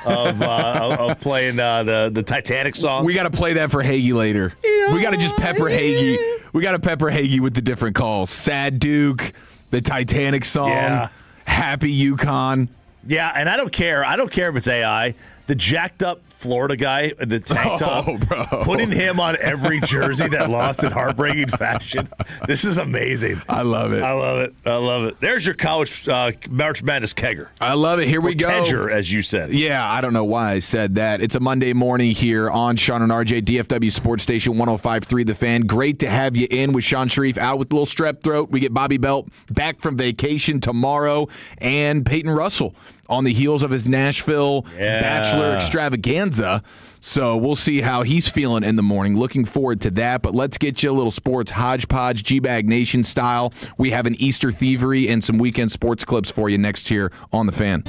of playing the Titanic song. We got to play that for Hagee later. We got to just pepper Hagee. We got to pepper Hagee with the different calls. Sad Duke, the Titanic song, Happy Yukon. Yeah, and I don't care. I don't care if it's AI. The jacked up Florida guy in the tank top, bro. Putting him on every jersey that lost in heartbreaking fashion. This is amazing. I love it. There's your college March Madness kegger. I love it. Here we go. Kedger, as you said. Yeah, I don't know why I said that. It's a Monday morning here on Sean and RJ, DFW Sports Station 105.3 The Fan. Great to have you in with Sean Sharif out with a little strep throat. We get Bobby Belt back from vacation tomorrow, and Peyton Russell on the heels of his Nashville Bachelor extravaganza. So we'll see how he's feeling in the morning. Looking forward to that. But let's get you a little sports hodgepodge, G-Bag Nation style. We have an Easter thievery and some weekend sports clips for you next here on The Fan.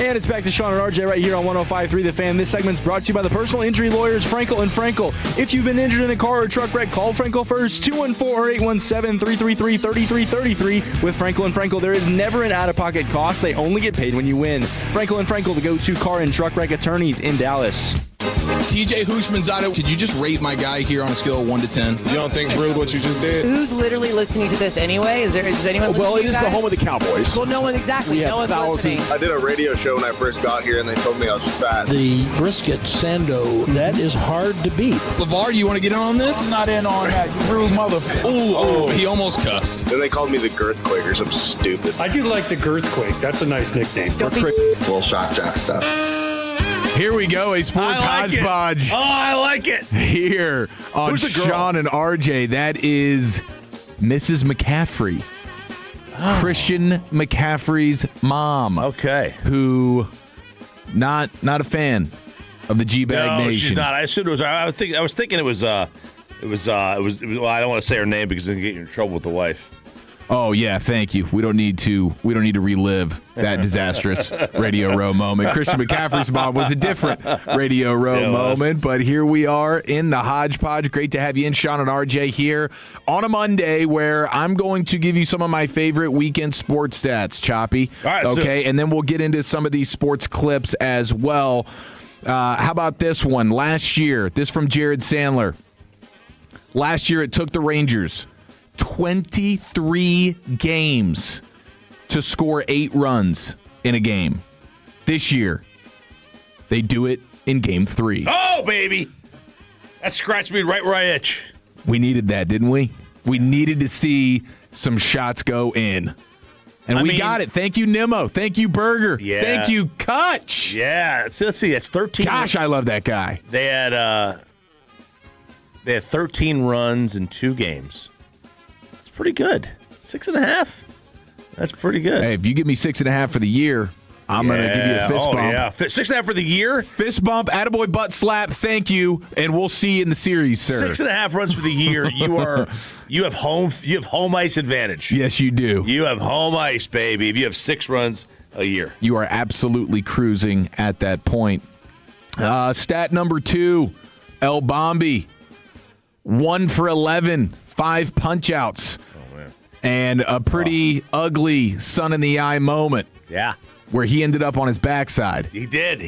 And it's back to Sean and RJ right here on 105.3 The Fan. This segment's brought to you by the personal injury lawyers Frankel & Frankel. If you've been injured in a car or truck wreck, call Frankel first, 214-817-333-3333. With Frankel & Frankel, there is never an out-of-pocket cost. They only get paid when you win. Frankel & Frankel, the go-to car and truck wreck attorneys in Dallas. TJ Hushmanzada, could you just rate my guy here on a scale of 1 to 10? You don't think rude what you just did? Who's literally listening to this anyway? Is anyone listening? Well, it to is you the guys? home of the Cowboys. Well, no one exactly. No one's listening. I did a radio show when I first got here, and they told me I was fat. The brisket sando, that is hard to beat. LeVar, do you want to get in on this? I'm not in on that, you rude motherfucker. Oh, he almost cussed. Then they called me the Girthquake or something stupid. I do like the Girthquake. That's a nice nickname. Little shock jock stuff. Here we go, a sports hodgepodge. Oh, I like it. Here on Who's the girl? Sean and RJ, that is Mrs. McCaffrey. Christian McCaffrey's mom. Okay. Who not a fan of the G-Bag No, Nation. she's not. I assumed it was. I was thinking it was. Well, I don't want to say her name because it'll get you in trouble with the wife. Oh yeah, thank you. We don't need to relive that disastrous Radio Row moment. Christian McCaffrey's mom was a different Radio Row moment, but here we are in the hodgepodge. Great to have you in, Sean and RJ, here on a Monday where I'm going to give you some of my favorite weekend sports stats, Choppy. All right, okay, and then we'll get into some of these sports clips as well. How about this one? Last year, this from Jared Sandler. Last year, it took the Rangers 23 games to score 8 runs in a game. This year, they do it in game 3. Oh, baby. That scratched me right where I itch. We needed that, didn't we? We needed to see some shots go in. And we got it. Thank you, Nimmo. Thank you, Berger. Yeah. Thank you, Kutch. Yeah. Let's see. That's 13. Gosh, I love that guy. They had 13 runs in 2 games. That's pretty good. 6.5. That's pretty good. Hey, if you give me 6.5 for the year, I'm going to give you a fist bump. Yeah. 6.5 for the year? Fist bump, attaboy butt slap, thank you, and we'll see you in the series, sir. 6.5 runs for the year. You have home ice advantage. Yes, you do. You have home ice, baby. If you have 6 runs a year. You are absolutely cruising at that point. Stat number 2, El Bombi. 1 for 11, 5 punch-outs. Oh, man. And a pretty ugly sun-in-the-eye moment. Yeah. Where he ended up on his backside. He did.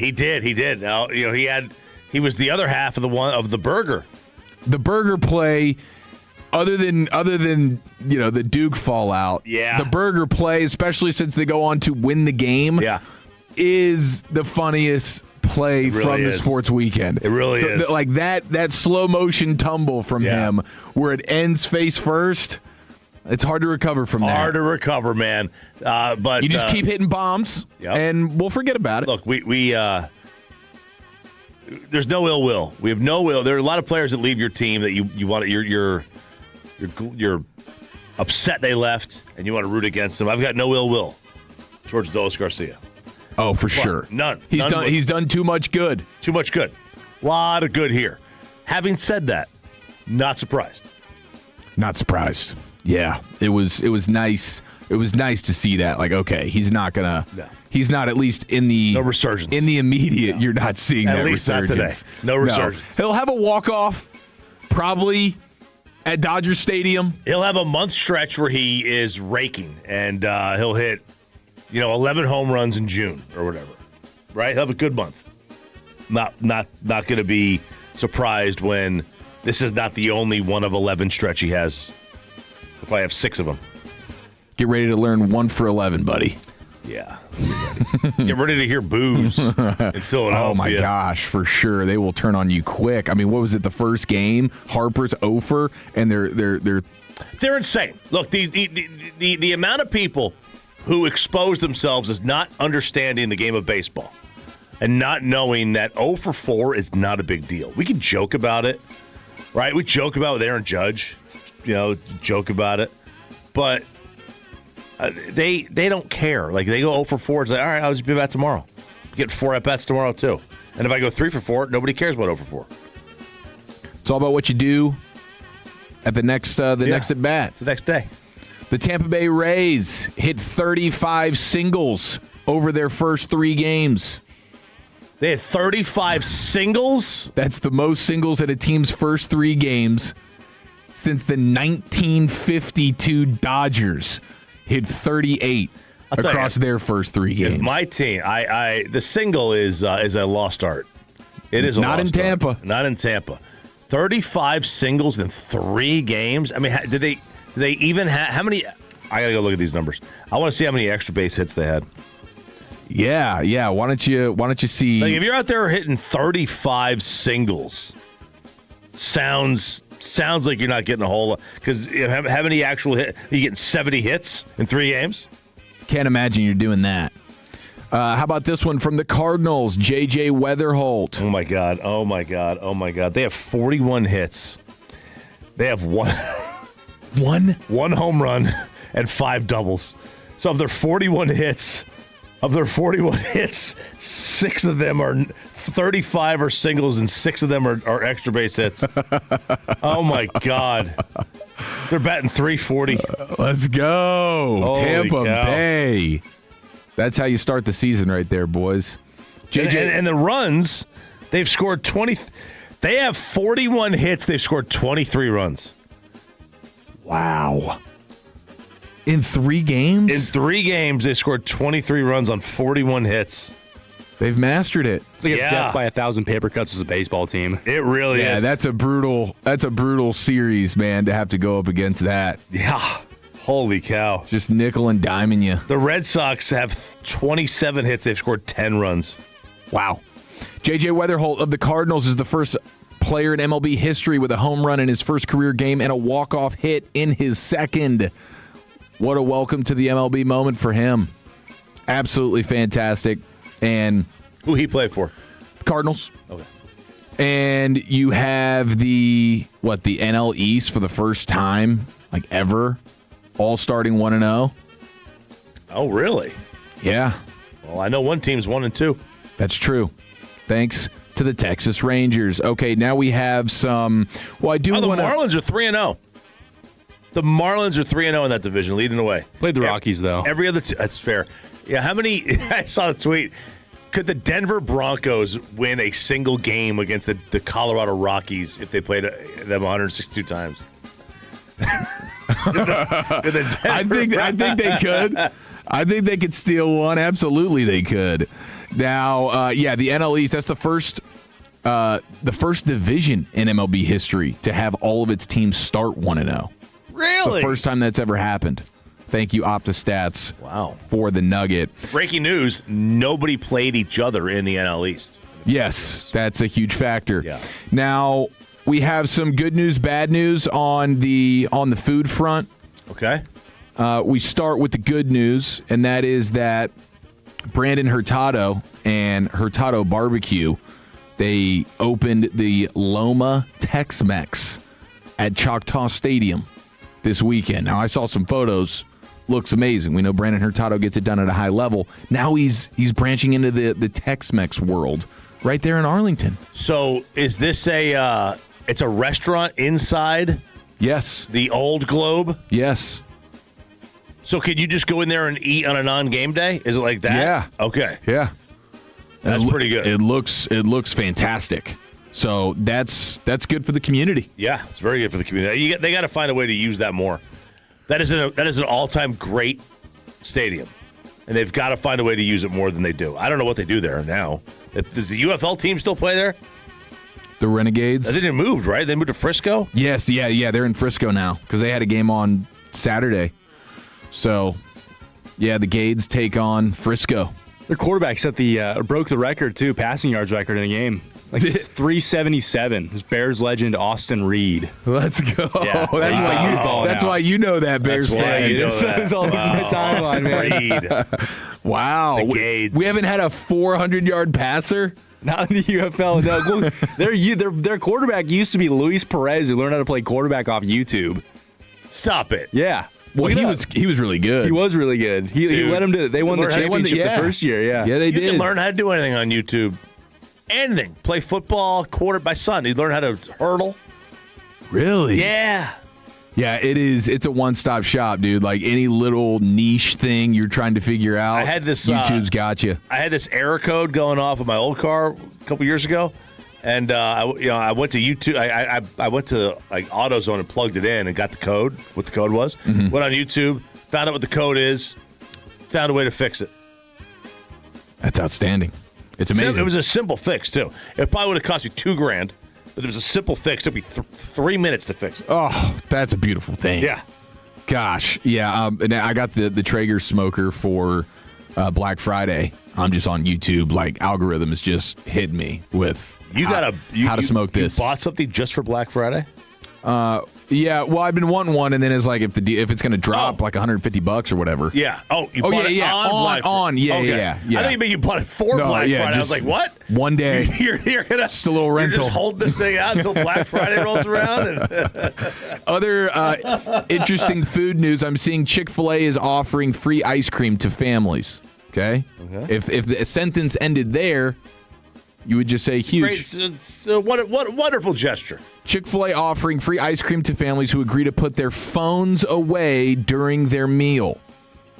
Now, he was the other half of the burger. The burger play, other than the Duke fallout. Yeah. The burger play, especially since they go on to win the game. Yeah. Is the funniest play from the sports weekend. It really is. Like that slow motion tumble from him where it ends face first. It's hard to recover from that. Hard to recover, man. But you just keep hitting bombs, and we'll forget about it. Look, we there's no ill will. We have no ill. There are a lot of players that leave your team that you want. You're upset they left, and you want to root against them. I've got no ill will towards Dolis Garcia. Oh, for sure. None. He's done too much good. Too much good. A lot of good here. Having said that, not surprised. Not surprised. Yeah, it was nice. It was nice to see that. Like, okay, he's not at least in the resurgence. In the immediate, you're not seeing at that least resurgence. Not today. No resurgence. He'll have a walk-off probably at Dodger Stadium. He'll have a month stretch where he is raking, and he'll hit 11 home runs in June or whatever. Right? He'll have a good month. Not going to be surprised when this is not the only one of 11 stretch he has. He'll probably have 6 of them. Get ready to learn 1 for 11, buddy. Yeah. Get ready to hear boos in Philadelphia. Oh, my gosh, for sure. They will turn on you quick. I mean, what was it, the first game? Harper's 0-for, and they're insane. Look, the amount of people who expose themselves as not understanding the game of baseball and not knowing that 0 for 4 is not a big deal. We can joke about it, right? We joke about with Aaron Judge, joke about it. But they don't care. Like, they go 0 for 4. It's like, all right, I'll just be back tomorrow. Get 4 at-bats tomorrow, too. And if I go 3 for 4, nobody cares about 0 for 4. It's all about what you do at the next next at-bat. It's the next day. The Tampa Bay Rays hit 35 singles over their first 3 games. They had 35 singles? That's the most singles in a team's first 3 games since the 1952 Dodgers hit 38 across their first 3 games. My team, the single is a lost art. It is a not in lost art. Tampa. Not in Tampa. 35 singles in 3 games. I mean, did they even have how many? I gotta go look at these numbers. I want to see how many extra base hits they had. Yeah. Why don't you see? Like if you're out there hitting 35 singles, sounds like you're not getting a whole lot. Because how many actual hits? Are you getting 70 hits in 3 games? Can't imagine you're doing that. How about this one from the Cardinals, J.J. Weatherholt? Oh, my God. They have 41 hits. They have one home run and 5 doubles. So of their 41 hits, 6 of them are 35 are singles and 6 of them are extra base hits. Oh, my God. They're batting 340. Let's go. Holy Tampa cow. Bay. That's how you start the season right there, boys. JJ And the runs, they've scored 20. They have 41 hits. They've scored 23 runs. Wow. In 3 games? In 3 games, they scored 23 runs on 41 hits. They've mastered it. It's like a death by 1,000 paper cuts as a baseball team. It really is. That's a brutal series, man, to have to go up against that. Yeah. Holy cow. Just nickel and diming you. The Red Sox have 27 hits. They've scored 10 runs. Wow. J.J. Weatherholt of the Cardinals is the first player in MLB history with a home run in his first career game and a walk-off hit in his second. What a welcome to the MLB moment for him. Absolutely fantastic. And who he played for? Cardinals. Okay. And you have the NL East for the first time, like ever, all starting 1-0. Oh, really? Yeah. Well, I know one team's 1-2. That's true. Thanks to the Texas Rangers. Okay, now we have some. Well, I do want to. The Marlins are 3-0. The Marlins are 3-0 in that division, leading away. Played the Rockies, though. Every other that's fair. Yeah, how many? I saw the tweet. Could the Denver Broncos win a single game against the Colorado Rockies if they played them 162 times? I think they could. I think they could steal one. Absolutely, they could. Now, the NL East. That's the first division in MLB history to have all of its teams start 1-0. Really? It's the first time that's ever happened. Thank you, OptaStats. Wow. For the nugget. Breaking news: nobody played each other in the NL East. Yes, that's a huge factor. Yeah. Now we have some good news, bad news on the food front. Okay. We start with the good news, and that is that Brandon Hurtado and Hurtado Barbecue, they opened the Loma Tex-Mex at Choctaw Stadium this weekend. Now, I saw some photos. Looks amazing. We know Brandon Hurtado gets it done at a high level. Now he's branching into the Tex-Mex world right there in Arlington. So is this it's a restaurant inside? Yes. The old Globe? Yes. So can you just go in there and eat on a non-game day? Is it like that? Yeah. Okay. Yeah. That's pretty good. It looks fantastic. So that's good for the community. Yeah, it's very good for the community. They got to find a way to use that more. That is an all-time great stadium, and they've got to find a way to use it more than they do. I don't know what they do there now. Does the UFL team still play there? The Renegades? They didn't move, right? They moved to Frisco? Yes, yeah. They're in Frisco now because they had a game on Saturday. So, yeah, the Gades take on Frisco. Their quarterback set broke the record, too, passing yards record in a game. Like 377. It was Bears legend Austin Reed. Let's go. Yeah, that's why you know that, Bears fan. You know that. It's all over my timeline, man. Wow. The Gades. We haven't had a 400-yard passer? Not in the UFL. No, their quarterback used to be Luis Perez, who learned how to play quarterback off YouTube. Stop it. Yeah. Well, he was really good. He was really good. He led them to. They won the championship the first year. Yeah. Yeah, they did. You can learn how to do anything on YouTube. Anything. Play football, my son. He learned how to hurdle. Really? Yeah. Yeah, it's a one-stop shop, dude. Like any little niche thing you're trying to figure out, I had this YouTube's got you. I had this error code going off of my old car a couple years ago, and I went to YouTube. I went to like AutoZone and plugged it in and got the code. What the code was. Mm-hmm. Went on YouTube, found out what the code is, found a way to fix it. That's outstanding. It's amazing. It was a simple fix, too. It probably would have cost you $2,000, but it was a simple fix. It took me 3 minutes to fix it. Oh, that's a beautiful thing. Yeah. Gosh, yeah. And I got the Traeger smoker for Black Friday. I'm just on YouTube. Like, algorithms just hit me with how to smoke this. You bought something just for Black Friday? Yeah, well, I've been wanting one, and then it's like if it's going to drop like $150 or whatever. Yeah. Oh, you bought it on Black Friday? Yeah. I think you bought it for Black Friday. I was like, what? One day. You're gonna just a little rental. You're just hold this thing out until Black Friday rolls around. Other interesting food news: I'm seeing Chick-fil-A is offering free ice cream to families. Okay. If the sentence ended there, you would just say huge. Great. What a wonderful gesture. Chick-fil-A offering free ice cream to families who agree to put their phones away during their meal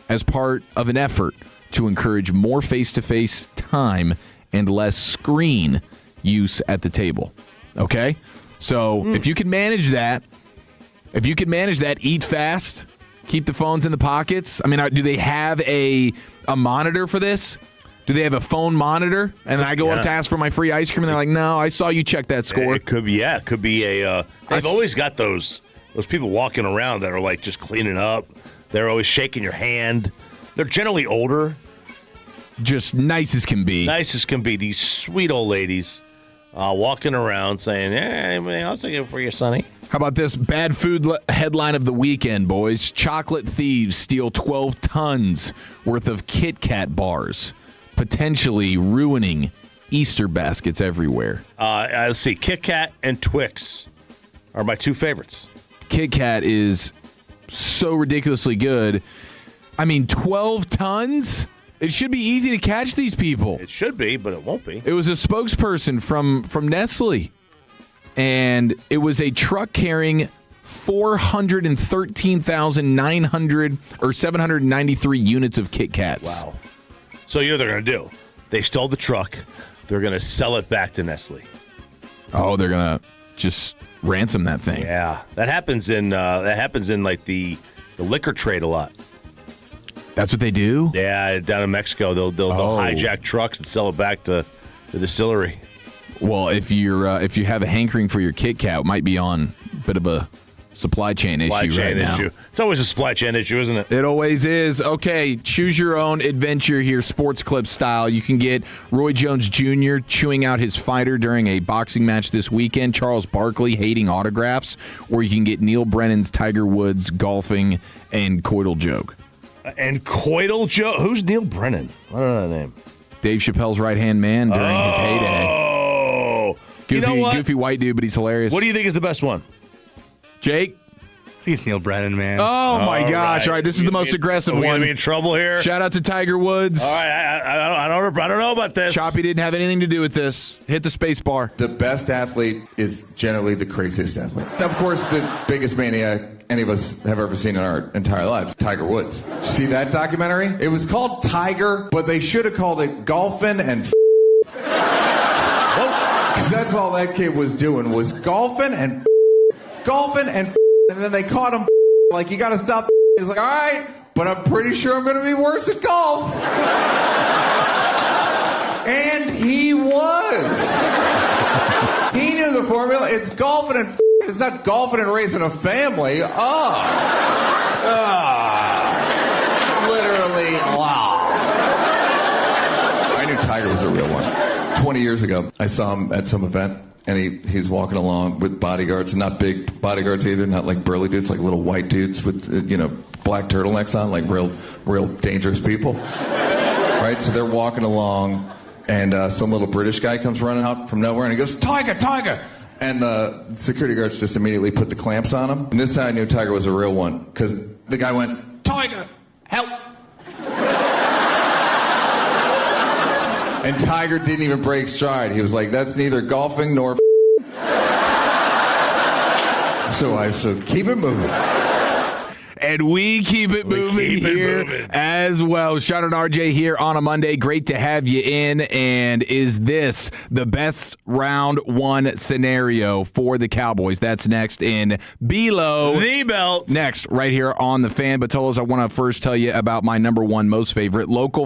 as part of an effort to encourage more face-to-face time and less screen use at the table. Okay? So if you can manage that, eat fast, keep the phones in the pockets. I mean, do they have a monitor for this? Do they have a phone monitor? And I go up to ask for my free ice cream, and they're like, "No, I saw you check that score." It could be, It could be a. They've always got those people walking around that are like just cleaning up. They're always shaking your hand. They're generally older, just nice as can be. Nice as can be. These sweet old ladies walking around saying, "Anything else I get for you, Sonny?" How about this bad food headline of the weekend, boys? Chocolate thieves steal 12 tons worth of Kit Kat bars, potentially ruining Easter baskets everywhere. Let's see. Kit Kat and Twix are my two favorites. Kit Kat is so ridiculously good. I mean, 12 tons? It should be easy to catch these people. It should be, but it won't be. It was a spokesperson from Nestle, and it was a truck carrying 413,900 or 793 units of Kit Kats. Wow. So you know what they're going to do? They stole the truck. They're going to sell it back to Nestle. Oh, they're going to just ransom that thing. Yeah, that happens in like the liquor trade a lot. That's what they do? Yeah, down in Mexico, they'll hijack trucks and sell it back to the distillery. Well, if you have a hankering for your Kit Kat, it might be on a bit of a supply chain issue right now. It's always a supply chain issue, isn't it? It always is. Okay, choose your own adventure here, sports clip style. You can get Roy Jones Jr. chewing out his fighter during a boxing match this weekend, Charles Barkley hating autographs, or you can get Neil Brennan's Tiger Woods golfing and coital joke. And coital joke? Who's Neil Brennan? I don't know that name. Dave Chappelle's right-hand man during his heyday. Oh. Goofy white dude, but he's hilarious. What do you think is the best one? Jake? I think it's Neil Brennan, man. Oh, my gosh. All right, this is the most aggressive one. Are we going to be in trouble here? Shout out to Tiger Woods. All right, I don't know about this. Choppy didn't have anything to do with this. Hit the space bar. The best athlete is generally the craziest athlete. Of course, the biggest maniac any of us have ever seen in our entire lives, Tiger Woods. See that documentary? It was called Tiger, but they should have called it Golfin' and because that's all that kid was doing was golfing and then they caught him like, you gotta stop. He's like, all right, but I'm pretty sure I'm gonna be worse at golf. And he was. He knew the formula. It's golfing and it's not golfing and raising a family. Literally, wow. I knew Tiger was a real one. 20 years ago, I saw him at some event, and he's walking along with bodyguards, and not big bodyguards either, not like burly dudes, like little white dudes with, black turtlenecks on, like real dangerous people. Right? So they're walking along, and some little British guy comes running out from nowhere, and he goes, Tiger, Tiger! And the security guards just immediately put the clamps on him. And this time I knew Tiger was a real one, because the guy went, Tiger, help! And Tiger didn't even break stride. He was like, that's neither golfing nor So I said, keep it moving. And we keep it moving here as well. Sean and RJ here on a Monday. Great to have you in. And is this the best round one scenario for the Cowboys? That's next in Below the Belt. Next, right here on the Fan. But Tolos, I want to first tell you about my number one most favorite local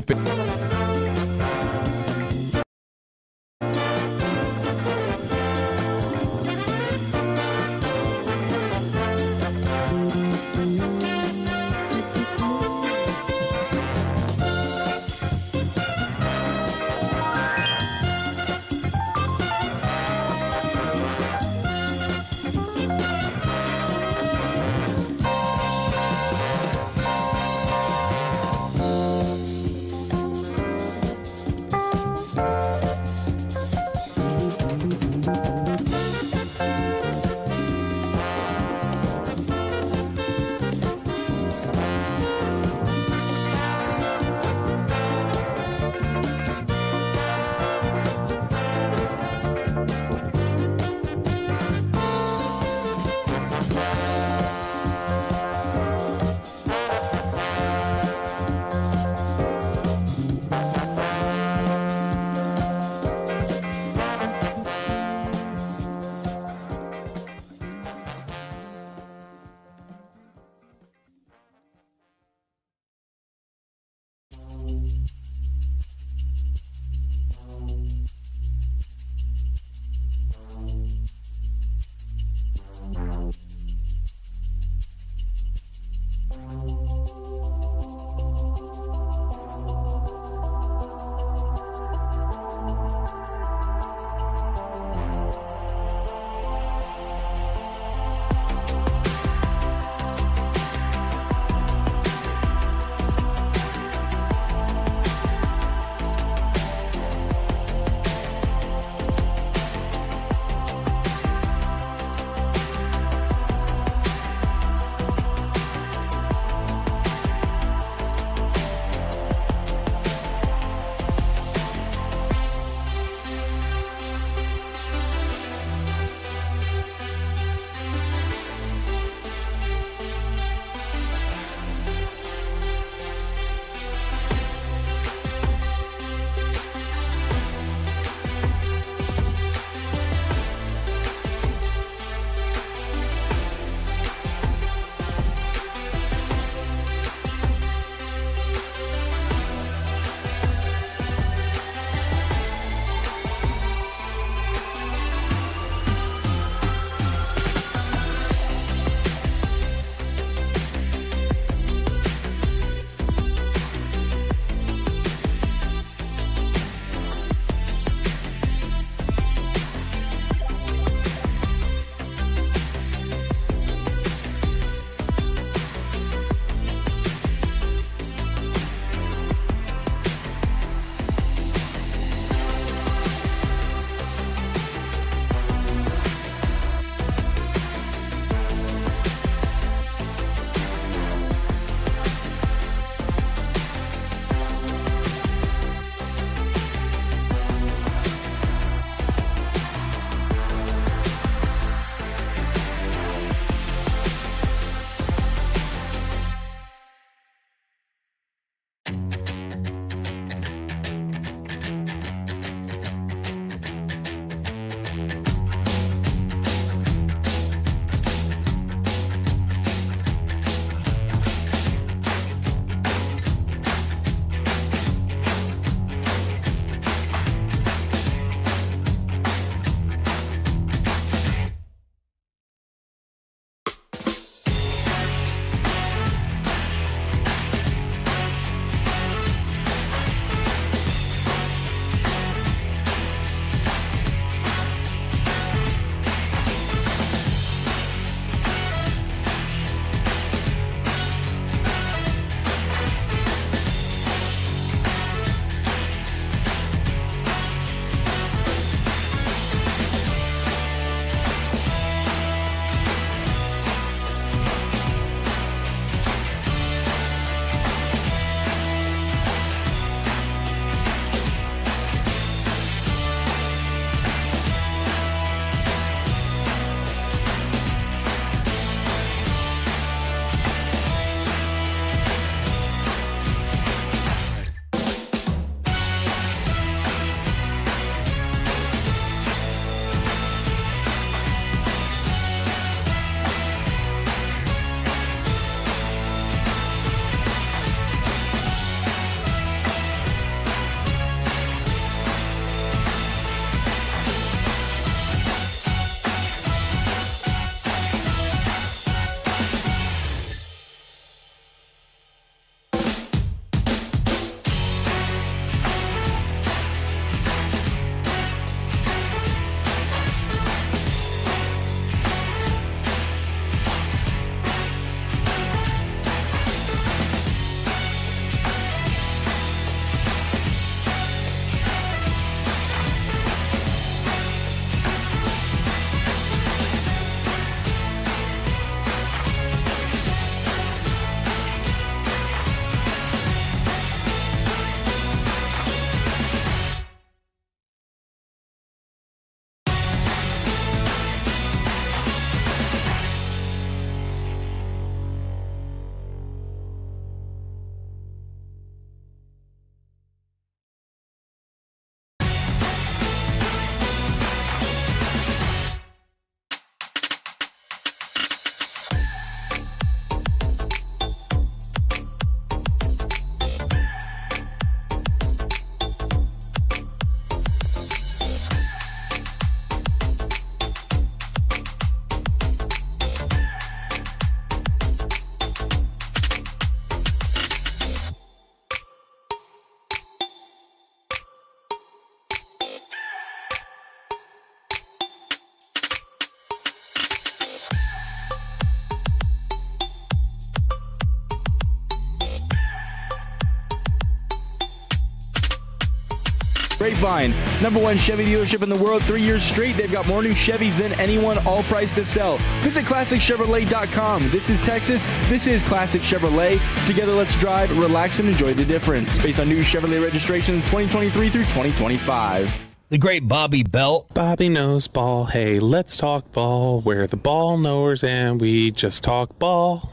Grapevine, #1 Chevy dealership in the world, 3 years straight. They've got more new Chevys than anyone, all priced to sell. Visit ClassicChevrolet.com. This is Texas. This is Classic Chevrolet. Together, let's drive, relax, and enjoy the difference. Based on new Chevrolet registrations 2023 through 2025. The great Bobby Belt. Bobby knows ball. Hey, let's talk ball. We're the ball knowers and we just talk ball.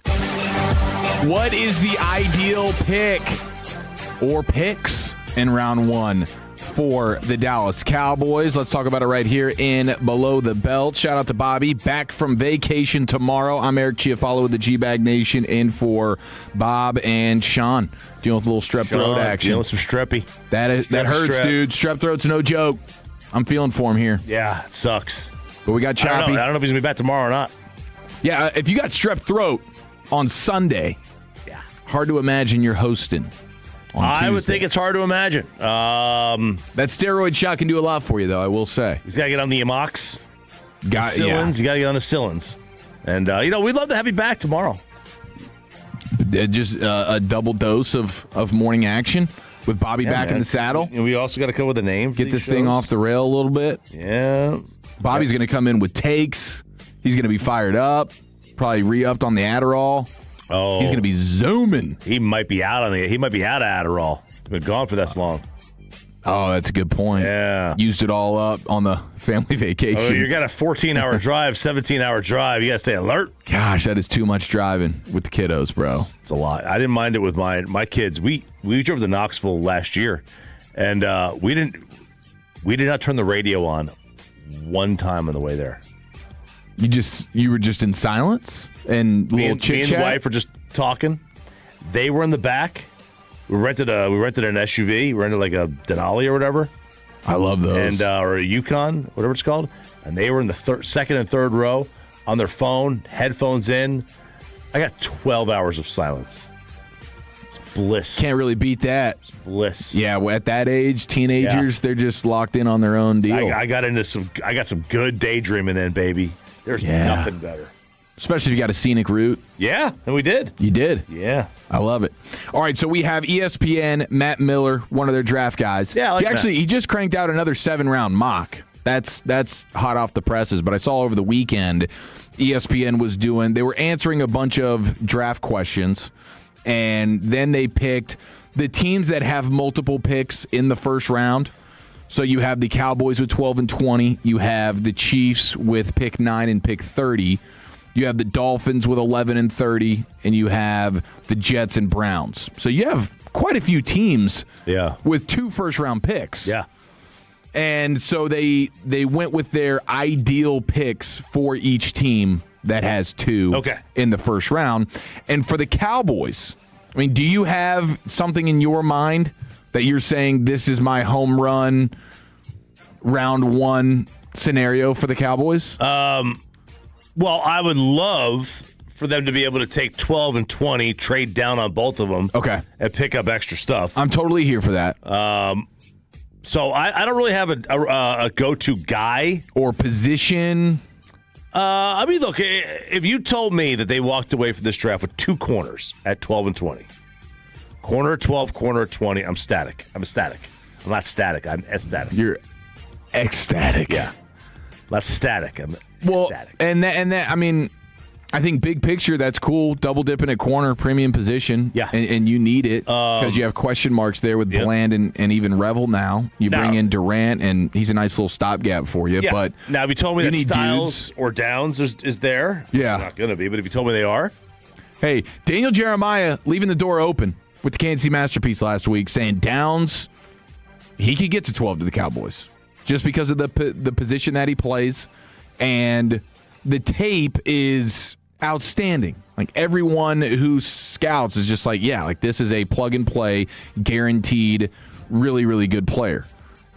What is the ideal pick or picks in round one for the Dallas Cowboys? Let's talk about it right here in Below the Belt. Shout out to Bobby, back from vacation tomorrow. I'm Eric Chiafalo with the G-Bag Nation, in for Bob and Sean. Dealing with a little strep throat action. Dealing with some streppy. That hurts, dude. Strep throat's no joke. I'm feeling for him here. Yeah, it sucks. But we got Choppy. I don't know if he's going to be back tomorrow or not. Yeah, if you got strep throat on Sunday, hard to imagine you're hosting on Tuesday. I would think it's hard to imagine. That steroid shot can do a lot for you, though, I will say. He's got to get on the Amox. You got to get on the Cillins. And, we'd love to have you back tomorrow. Just a double dose of morning action with Bobby back in the saddle. And we also got to come with a name. Get this thing off the rail a little bit. Yeah. Bobby's going to come in with takes. He's going to be fired up. Probably re-upped on the Adderall. Oh, he's going to be zooming. He might be out of Adderall. Been gone for that long. Oh, that's a good point. Yeah. Used it all up on the family vacation. Oh, you got a 14-hour drive, 17-hour drive. You got to stay alert. Gosh, that is too much driving with the kiddos, bro. It's a lot. I didn't mind it with my kids. We drove to Knoxville last year, and we did not turn the radio on one time on the way there. You were just in silence and little chit chat. Me and the wife were just talking. They were in the back. We rented an SUV. We rented like a Denali or whatever. I love those. And or a Yukon, whatever it's called. And they were in the second and third row on their phone, headphones in. I got 12 hours of silence. It's bliss. Can't really beat that. It's bliss. Yeah, at that age, teenagers, they're just locked in on their own deal. I got some good daydreaming in, baby. There's nothing better. Especially if you got a scenic route. Yeah, and we did. You did? Yeah. I love it. All right, so we have ESPN, Matt Miller, one of their draft guys. Yeah, I like he just cranked out another 7-round mock. That's hot off the presses, but I saw over the weekend ESPN they were answering a bunch of draft questions, and then they picked the teams that have multiple picks in the first round. So you have the Cowboys with 12 and 20. You have the Chiefs with pick 9 and pick 30. You have the Dolphins with 11 and 30. And you have the Jets and Browns. So you have quite a few teams with 2 first-round picks. Yeah. And so they went with their ideal picks for each team that has 2 in the first round. And for the Cowboys, I mean, do you have something in your mind that you're saying this is my home run round 1 scenario for the Cowboys? Well, I would love for them to be able to take 12 and 20, trade down on both of them, and pick up extra stuff. I'm totally here for that. So I don't really have a go-to guy or position. I mean, look, if you told me that they walked away from this draft with 2 corners at 12 and 20, corner at 12, corner at 20, I'm ecstatic. I'm not static. I'm ecstatic. You're ecstatic. Yeah. Not static. I'm ecstatic. And that I mean, I think big picture, that's cool. Double dipping at corner, premium position. Yeah. And you need it because you have question marks there with Bland and even Revel now. You bring in Durant, and he's a nice little stopgap for you. Yeah. But now, if you told me that Styles or Downs is there, yeah, not going to be. But if you told me they are, hey, Daniel Jeremiah leaving the door open with the Kansas City Masterpiece last week, saying Downs, he could get to 12 to the Cowboys just because of the position that he plays, and the tape is outstanding. Like, everyone who scouts is just like, yeah, like, this is a plug and play, guaranteed, really, really good player.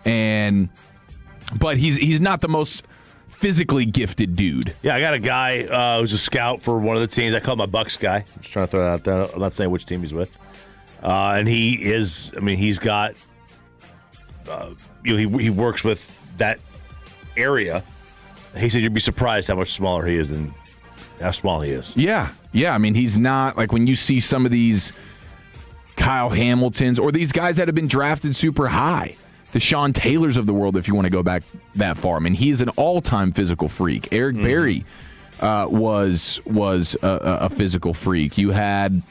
But he's not the most physically gifted dude. Yeah, I got a guy who's a scout for one of the teams. I call him my Bucks guy. I'm just trying to throw that out there. I'm not saying which team he's with. And he is, I mean, he's got, he works with that area. He said you'd be surprised how much smaller he is than how small he is. Yeah. I mean, he's not, like, when you see some of these Kyle Hamiltons or these guys that have been drafted super high, the Sean Taylors of the world, if you want to go back that far. I mean, he's an all-time physical freak. Eric Berry was a physical freak. You had,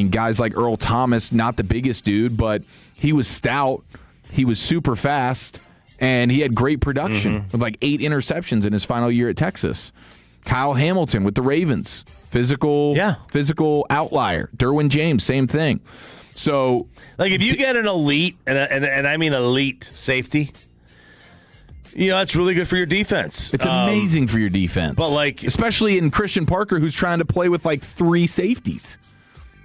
guys like Earl Thomas, not the biggest dude, but he was stout. He was super fast, and he had great production with like 8 interceptions in his final year at Texas. Kyle Hamilton with the Ravens, physical outlier. Derwin James, same thing. So, like, if you get an elite, and I mean elite safety, that's really good for your defense. It's amazing for your defense. But, like, especially in Christian Parker, who's trying to play with like 3 safeties.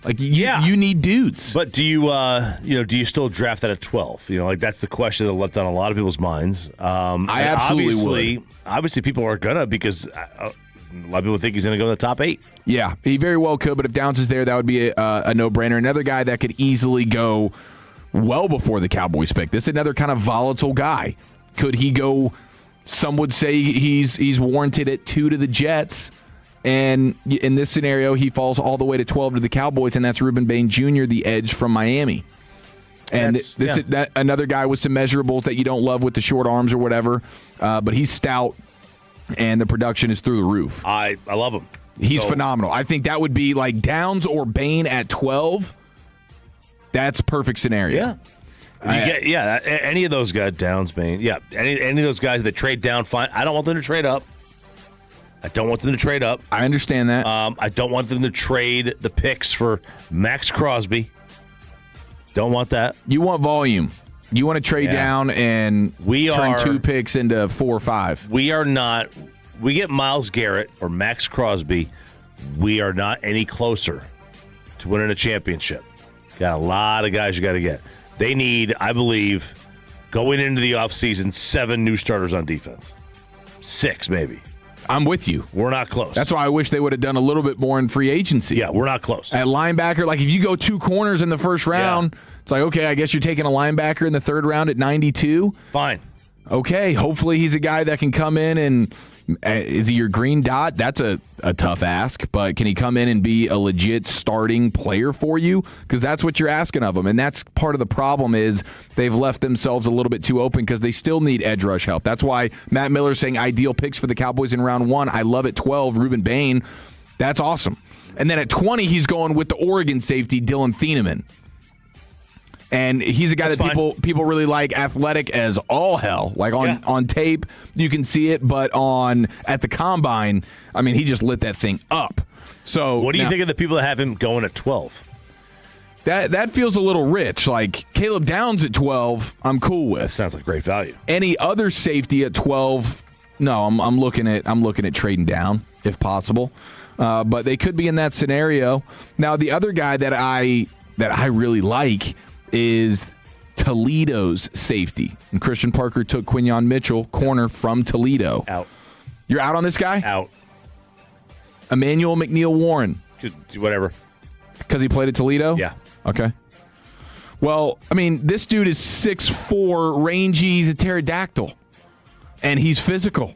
Like, you need dudes. But do you still draft that at 12? That's the question that left on a lot of people's minds. I absolutely would. Obviously, people are gonna, because a lot of people think he's going to go in the top 8. Yeah, he very well could, but if Downs is there, that would be a no-brainer. Another guy that could easily go well before the Cowboys pick. This is another kind of volatile guy. Could he go, some would say he's warranted at 2 to the Jets, and in this scenario, he falls all the way to 12 to the Cowboys, and that's Reuben Bain Jr., the edge from Miami. And this is another guy with some measurables that you don't love with the short arms or whatever, but he's stout. And the production is through the roof. I love him. He's phenomenal. I think that would be like Downs or Bain at 12. That's perfect scenario. Yeah. Any of those guys, Downs, Bain. Yeah, any of those guys that trade down, fine. I don't want them to trade up. I understand that. I don't want them to trade the picks for Max Crosby. Don't want that. You want volume. You want to trade down and turn 2 picks into 4 or 5. We are not. We get Myles Garrett or Max Crosby. We are not any closer to winning a championship. Got a lot of guys you got to get. They need, I believe, going into the offseason, 7 new starters on defense. 6, maybe. I'm with you. We're not close. That's why I wish they would have done a little bit more in free agency. Yeah, we're not close. At linebacker, like if you go 2 corners in the first round, it's like, okay, I guess you're taking a linebacker in the 3rd round at 92. Fine. Okay, hopefully he's a guy that can come in and is he your green dot? That's a tough ask, but can he come in and be a legit starting player for you? Because that's what you're asking of him, and that's part of the problem is they've left themselves a little bit too open because they still need edge rush help. That's why Matt Miller's saying ideal picks for the Cowboys in round 1. I love at 12, Reuben Bain. That's awesome. And then at 20, he's going with the Oregon safety, Dylan Thieneman. And he's a guy that people really like, athletic as all hell. Like on tape, you can see it, but at the combine, he just lit that thing up. So what do you think of the people that have him going at 12? That feels a little rich. Like Caleb Downs at 12, I'm cool with. Sounds like great value. Any other safety at 12? No, I'm looking at trading down if possible. But they could be in that scenario. Now the other guy that I really like is Toledo's safety. And Christian Parker took Quinyon Mitchell, corner from Toledo. Out. You're out on this guy? Out. Emmanuel McNeil-Warren. Whatever. Because he played at Toledo? Yeah. Okay. Well, this dude is 6'4", rangy, he's a pterodactyl. And he's physical.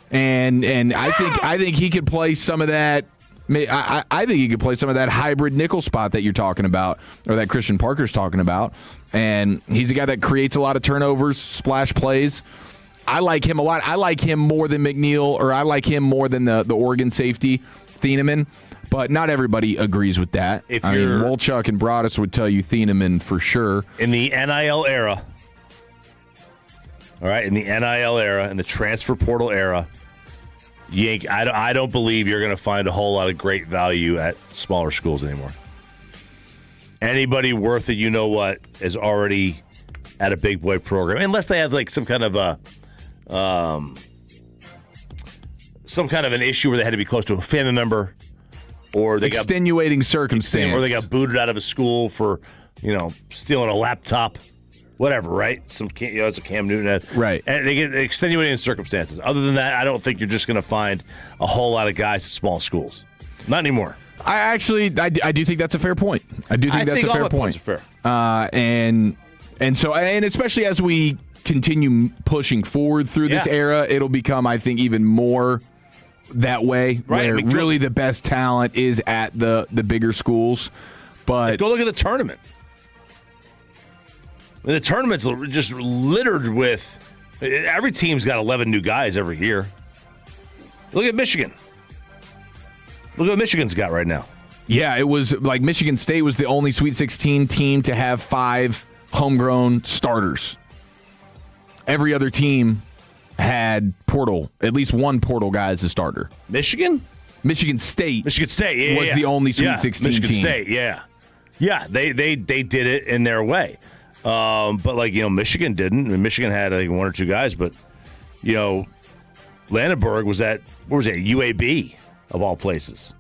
And I think he could play some of that. I think he could play some of that hybrid nickel spot that you're talking about, or that Christian Parker's talking about. And he's a guy that creates a lot of turnovers, splash plays. I like him a lot. I like him more than McNeil, or I like him more than the Oregon safety, Thieneman. But not everybody agrees with that. Wolchuk and Broadus would tell you Thieneman for sure. In the NIL era, all right, in the transfer portal era, I don't believe you're going to find a whole lot of great value at smaller schools anymore. Anybody worth it, is already at a big boy program, unless they have like some kind of an issue where they had to be close to a family member, or they extenuating circumstance, or they got booted out of a school for stealing a laptop. Whatever, right? As a Cam Newton had. Right. And they get extenuating circumstances. Other than that, I don't think you're just going to find a whole lot of guys at small schools. Not anymore. I do think that's a fair point. I do think that's a fair point. Points are fair. And especially as we continue pushing forward through this era, it'll become, I think, even more that way, right, where really the best talent is at the bigger schools. But go look at the tournament. And the tournament's just littered with. Every team's got 11 new guys every year. Look at Michigan. Look at what Michigan's got right now. Yeah, it was like Michigan State was the only Sweet 16 team to have 5 homegrown starters. Every other team had at least one portal guy as a starter. Michigan State was the only Sweet 16 Michigan team. State, yeah. They did it in their way, but Michigan didn't. I mean, Michigan had 1 or 2 guys, but Landenberg was at UAB of all places.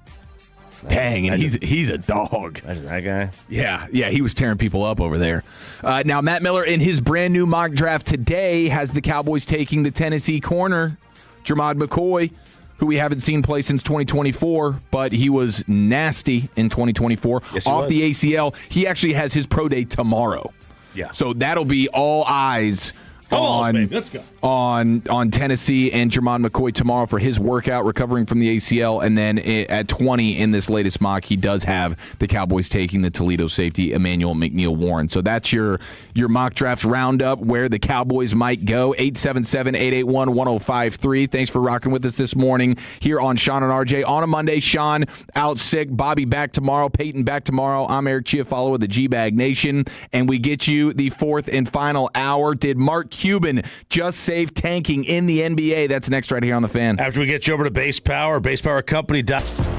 Dang, and he's a dog. Imagine that guy. Yeah, he was tearing people up over there. Now, Matt Miller, in his brand new mock draft today, has the Cowboys taking the Tennessee corner, Jermod McCoy, who we haven't seen play since 2024, but he was nasty in 2024. Yes, off the ACL. He actually has his pro day tomorrow. Yeah. So that'll be all eyes Let's go. on Tennessee and Jermod McCoy tomorrow for his workout, recovering from the ACL. And then at 20 in this latest mock, he does have the Cowboys taking the Toledo safety, Emmanuel McNeil-Warren. So that's your mock draft roundup, where the Cowboys might go. 877-881-1053. Thanks for rocking with us this morning here on Sean and RJ. On a Monday, Sean out sick, Bobby back tomorrow, Peyton back tomorrow. I'm Eric Chiafalo of the G-Bag Nation, and we get you the 4th and final hour. Did Mark Cuban just save tanking in the NBA? That's next right here on The Fan. After we get you over to Base Power, basepowercompany.com.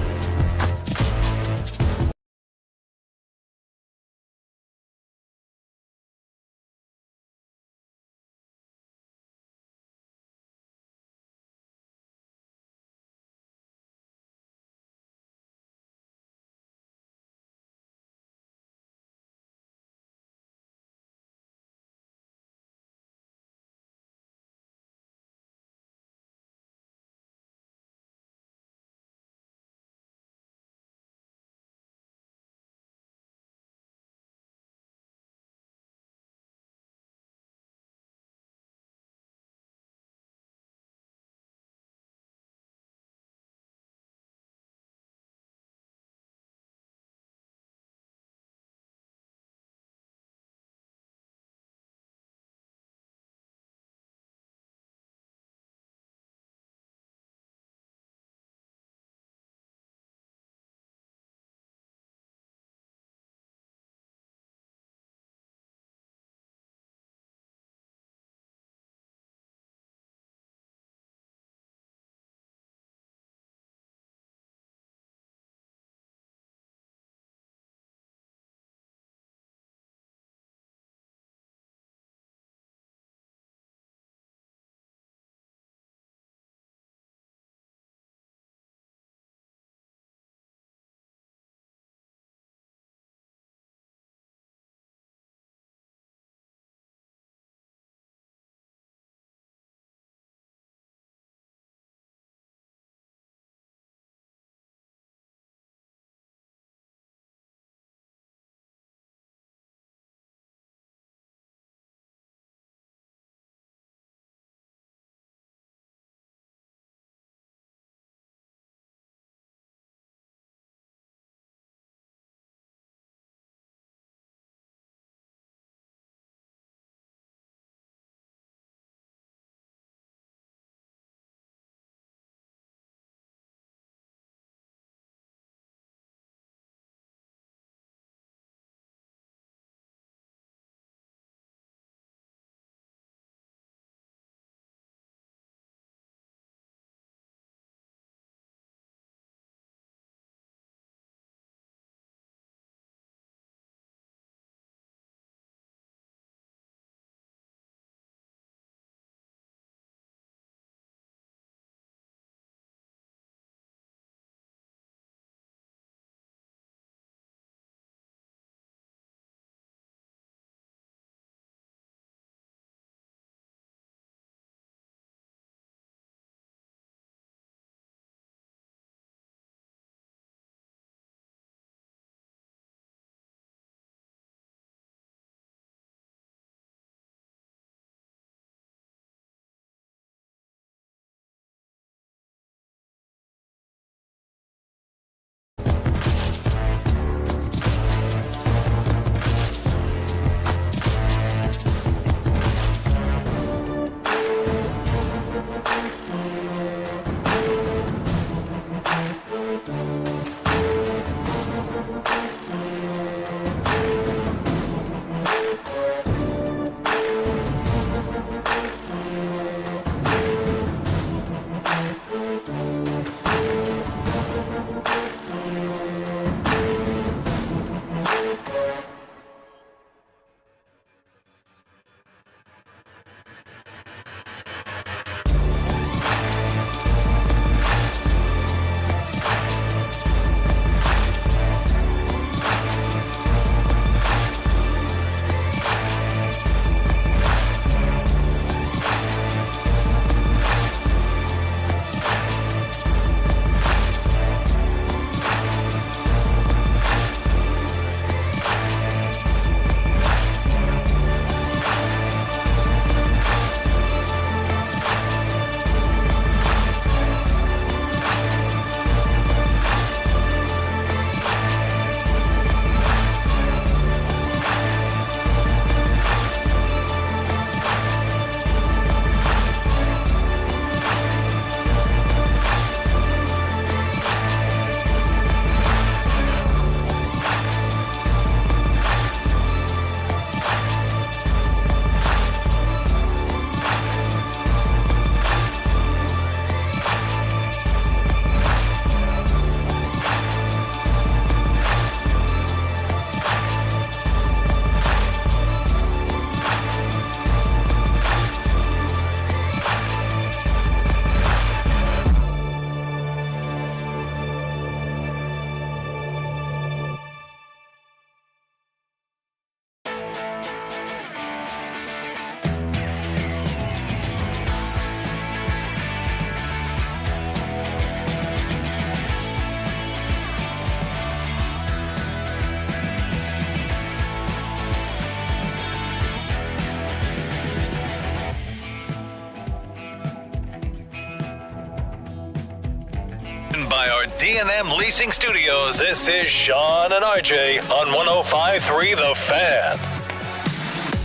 by our D&M Leasing Studios, this is Sean and RJ on 105.3 The Fan.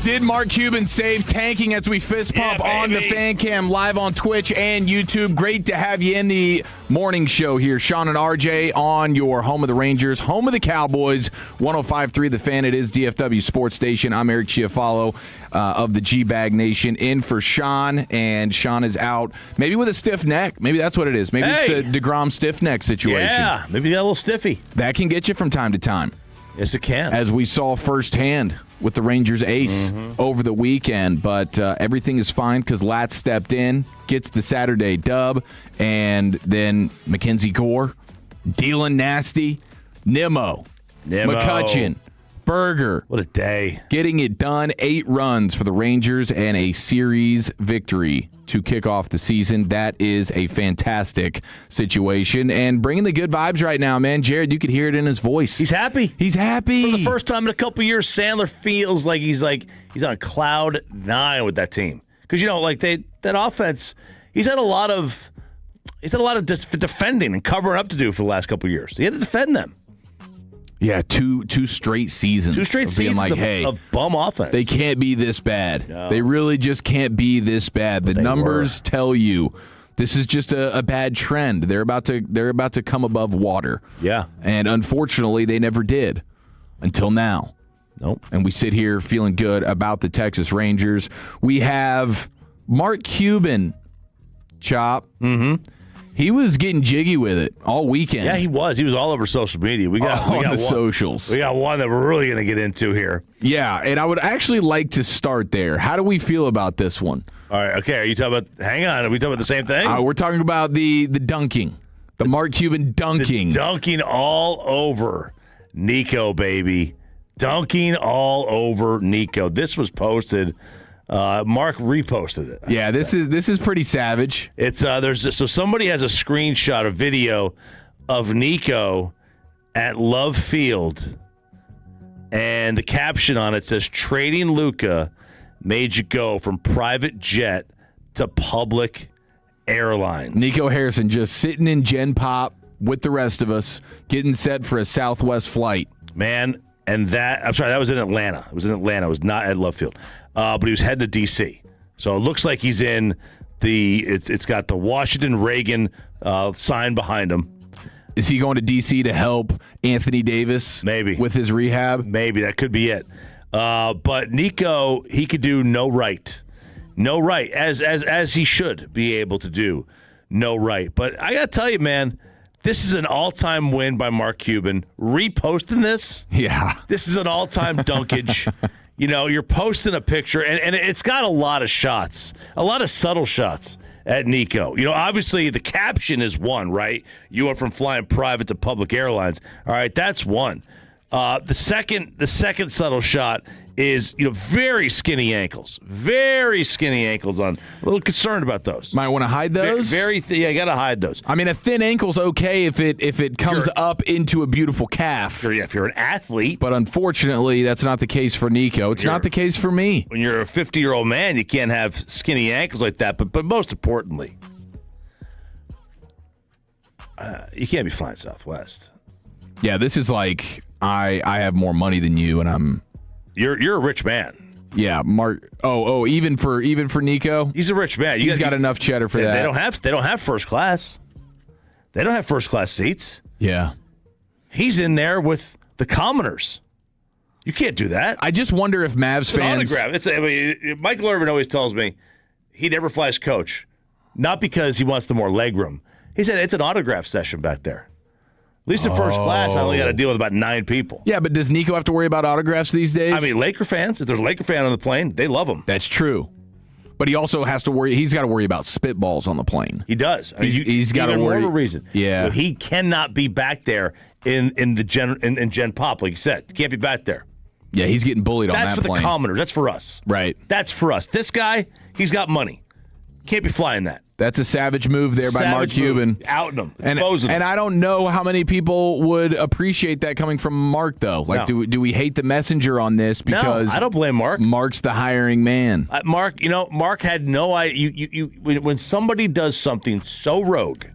Did Mark Cuban save tanking as we fist pump on the Fan Cam live on Twitch and YouTube? Great to have you in the morning show here. Sean and RJ on your home of the Rangers, home of the Cowboys, 105.3 The Fan. It is DFW Sports Station. I'm Eric Chiafalo of the G-Bag Nation in for Sean, and Sean is out maybe with a stiff neck. Maybe that's what it is. Maybe it's the DeGrom stiff neck situation. Yeah, maybe you got a little stiffy. That can get you from time to time. Yes, it can. As we saw firsthand with the Rangers ace over the weekend. But everything is fine because Latz stepped in, gets the Saturday dub, and then Mackenzie Gore, dealing nasty, Nimmo, McCutchen, Berger. What a day. Getting it done. 8 runs for the Rangers and a series victory to kick off the season. That is a fantastic situation. And bringing the good vibes right now, man. Jared, you could hear it in his voice. He's happy. He's happy. For the first time in a couple years, Sandler feels like he's on cloud 9 with that team. Because, that offense, he's had a lot of defending and covering up to do for the last couple years. He had to defend them. Yeah, two straight seasons. 2 straight seasons like, hey, of bum offense. They can't be this bad. No. They really just can't be this bad. The numbers tell you this is just a bad trend. They're about to come above water. Yeah. And unfortunately, they never did until now. Nope. And we sit here feeling good about the Texas Rangers. We have Mark Cuban, Chop. Mm-hmm. He was getting jiggy with it all weekend. Yeah, he was. He was all over social media. We got the socials. We got one that we're really going to get into here. Yeah, and I would actually like to start there. How do we feel about this one? All right, okay. Are you talking about? Hang on. Are we talking about the same thing? We're talking about the dunking, the Mark Cuban dunking, dunking all over Nico, baby, dunking all over Nico. This was posted. Mark reposted it. Yeah, this is pretty savage. It's so somebody has a screenshot, a video of Nico at Love Field, and the caption on it says, "Trading Luka made you go from private jet to public airlines." Nico Harrison just sitting in Gen Pop with the rest of us, getting set for a Southwest flight. Man, and that was in Atlanta. It was in Atlanta. It was not at Love Field. But he was heading to D.C. So it looks like he's in it's got the Washington Reagan sign behind him. Is he going to D.C. to help Anthony Davis maybe with his rehab? Maybe. That could be it. But Nico, he could do no right. No right, as he should be able to do no right. But I got to tell you, man, this is an all-time win by Mark Cuban. Reposting this? Yeah. This is an all-time dunkage. You're posting a picture, and it's got a lot of shots, a lot of subtle shots at Nico. Obviously the caption is one, right? You went from flying private to public airlines. All right, that's one. The second subtle shot is, very skinny ankles. Very skinny ankles on. A little concerned about those. Might want to hide those? Yeah, you got to hide those. I mean, a thin ankle's okay if it comes up into a beautiful calf. If you're an athlete. But unfortunately, that's not the case for Nico. It's not the case for me. When you're a 50-year-old man, you can't have skinny ankles like that. But most importantly, you can't be flying Southwest. Yeah, this is like I have more money than you, and I'm... You're a rich man. Yeah, Mark. Oh, even for Nico, he's a rich man. He's got enough cheddar for that. They don't have first class. They don't have first class seats. Yeah, he's in there with the commoners. You can't do that. I just wonder if Mavs fans. Autograph. Michael Irvin always tells me he never flies coach, not because he wants the more legroom. He said it's an autograph session back there. At least in first class, I only got to deal with about 9 people. Yeah, but does Nico have to worry about autographs these days? I mean, Laker fans, if there's a Laker fan on the plane, they love him. That's true. But he also has to worry. He's got to worry about spitballs on the plane. He does. He's got to worry. More of a reason. Yeah. He cannot be back there in Gen Pop, like you said. He can't be back there. Yeah, he's getting bullied on that plane. That's for the commoners. That's for us. Right. That's for us. This guy, he's got money. Can't be flying that. That's a savage move there by Mark Cuban. Outing him. Exposing him. And I don't know how many people would appreciate that coming from Mark, though. Like, No. do we hate the messenger on this? Because No, I don't blame Mark. Mark's the hiring man. Mark, Mark had no idea. When somebody does something so rogue,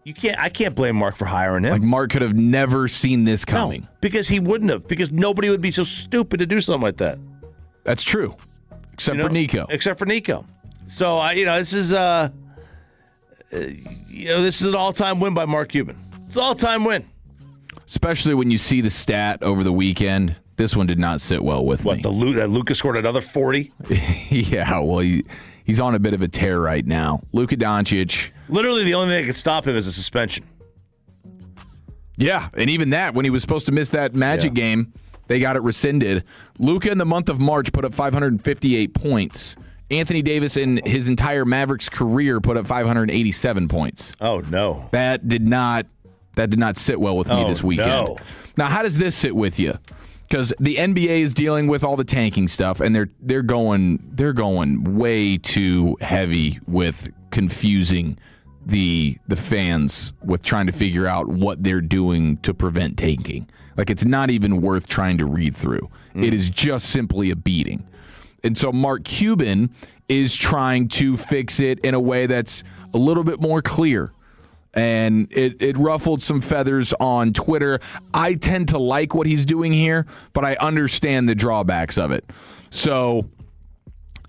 I can't blame Mark for hiring him. Like Mark could have never seen this coming. No, because he wouldn't have. Because nobody would be so stupid to do something like that. That's true. Except for Nico. Except for Nico. So this is this is an all-time win by Mark Cuban. It's an all-time win. Especially when you see the stat over the weekend. This one did not sit well with me. That Luka scored another 40? Yeah, well, he's on a bit of a tear right now. Luka Doncic. Literally the only thing that could stop him is a suspension. Yeah, and even that, when he was supposed to miss that Magic game, they got it rescinded. Luka in the month of March put up 558 points. Anthony Davis in his entire Mavericks career put up 587 points. Oh, no. That did not sit well with me this weekend. No. Now, how does this sit with you? Because the NBA is dealing with all the tanking stuff, and they're going way too heavy with confusing the fans with trying to figure out what they're doing to prevent tanking. Like, it's not even worth trying to read through. It is just simply a beating. And so Mark Cuban is trying to fix it in a way that's a little bit more clear. And it ruffled some feathers on Twitter. I tend to like what he's doing here, but I understand the drawbacks of it. So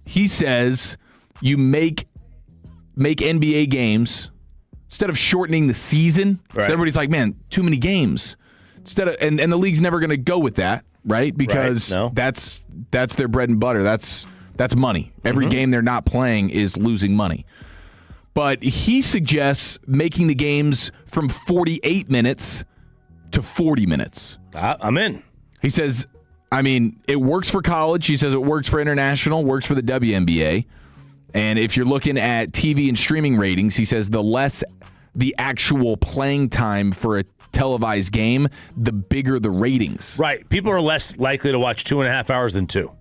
he says you make NBA games instead of shortening the season. Right. So everybody's like, man, too many games. Instead of and the league's never going to go with that, right? Because that's their bread and butter. That's money. Every game they're not playing is losing money. But he suggests making the games from 48 minutes to 40 minutes. I'm in. He says, it works for college. He says it works for international, works for the WNBA. And if you're looking at TV and streaming ratings, he says the less the actual playing time for a televised game, the bigger the ratings. Right. People are less likely to watch 2.5 hours than 2.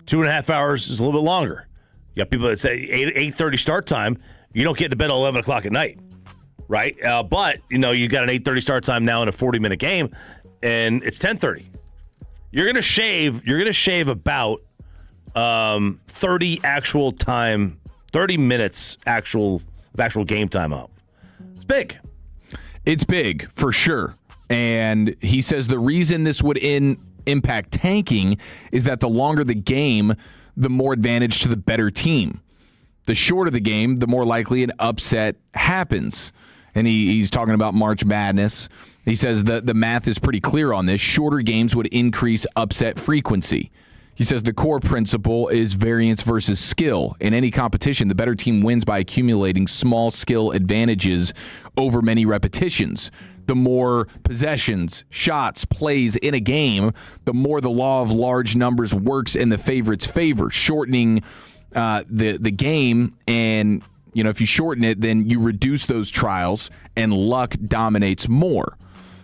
2.5 hours is a little bit longer. You got people that say 8:30 start time. You don't get to bed at 11 o'clock at night, right? But, you got an 8:30 start time now in a 40-minute game, and it's 10:30. You're going to shave about 30 minutes actual game time out. It's big. It's big, for sure. And he says the reason this would impact tanking is that the longer the game, the more advantage to the better team. The shorter the game, the more likely an upset happens. And he's talking about March Madness. He says that the math is pretty clear on this. Shorter games would increase upset frequency. He says the core principle is variance versus skill. In any competition, the better team wins by accumulating small skill advantages over many repetitions. The more possessions, shots, plays in a game, the more the law of large numbers works in the favorite's favor, shortening the game. And, if you shorten it, then you reduce those trials and luck dominates more.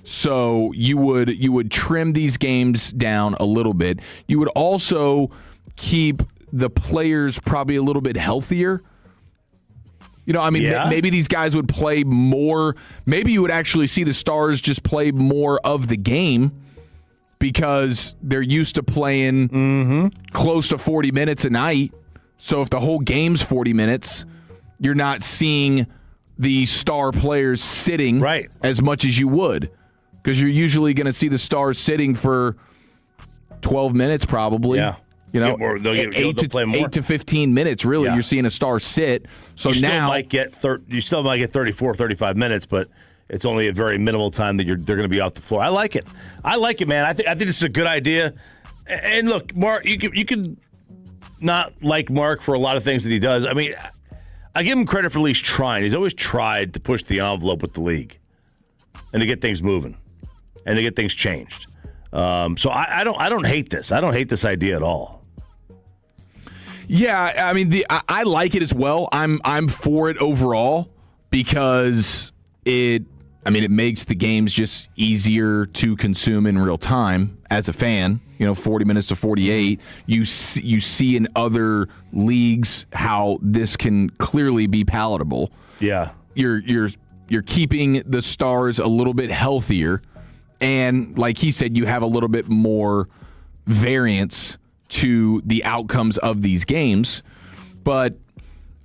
So you would trim these games down a little bit. You would also keep the players probably a little bit healthier. Maybe these guys would play more. Maybe you would actually see the stars just play more of the game because they're used to playing close to 40 minutes a night. So if the whole game's 40 minutes, you're not seeing the star players sitting as much as you would. Because you're usually going to see the stars sitting for 12 minutes probably. Yeah. 8 to 15 minutes, really. Yes. You're seeing a star sit. So you now you still might get 34, 35 minutes, but it's only a very minimal time that they're going to be off the floor. I like it, man. I think this is a good idea. And look, Mark, you could not like Mark for a lot of things that he does. I give him credit for at least trying. He's always tried to push the envelope with the league and to get things moving and to get things changed. So I don't hate this. I don't hate this idea at all. Yeah, I like it as well. I'm for it overall because it makes the games just easier to consume in real time as a fan. 40 minutes to 48. You see in other leagues how this can clearly be palatable. Yeah, you're keeping the stars a little bit healthier, and like he said, you have a little bit more variance to the outcomes of these games. But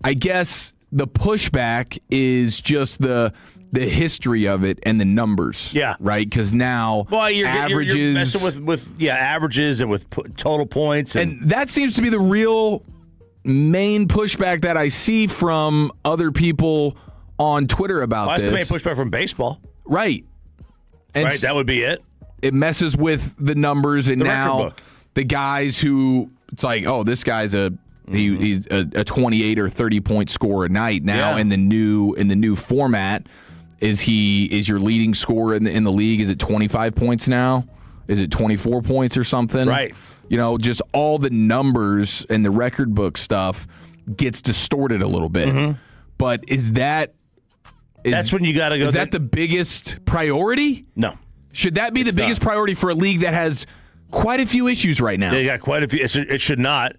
I guess the pushback is just the history of it and the numbers. Yeah. Right? Because now averages. You're messing with averages and with total points. And that seems to be the real main pushback that I see from other people on Twitter about that's this. the main pushback from baseball. Right. And right, that would be it. It messes with the numbers, and the now the guys who it's like, oh, this guy's he's a 28 or 30 point scorer a night now in the new format. Is your leading scorer in the league? Is it 25 points now? Is it 24 points or something? Right. Just all the numbers and the record book stuff gets distorted a little bit. Mm-hmm. But that's when you got to go. Is that the biggest priority? No. Should that be the biggest priority for a league that has quite a few issues right now? They got quite a few. It should not.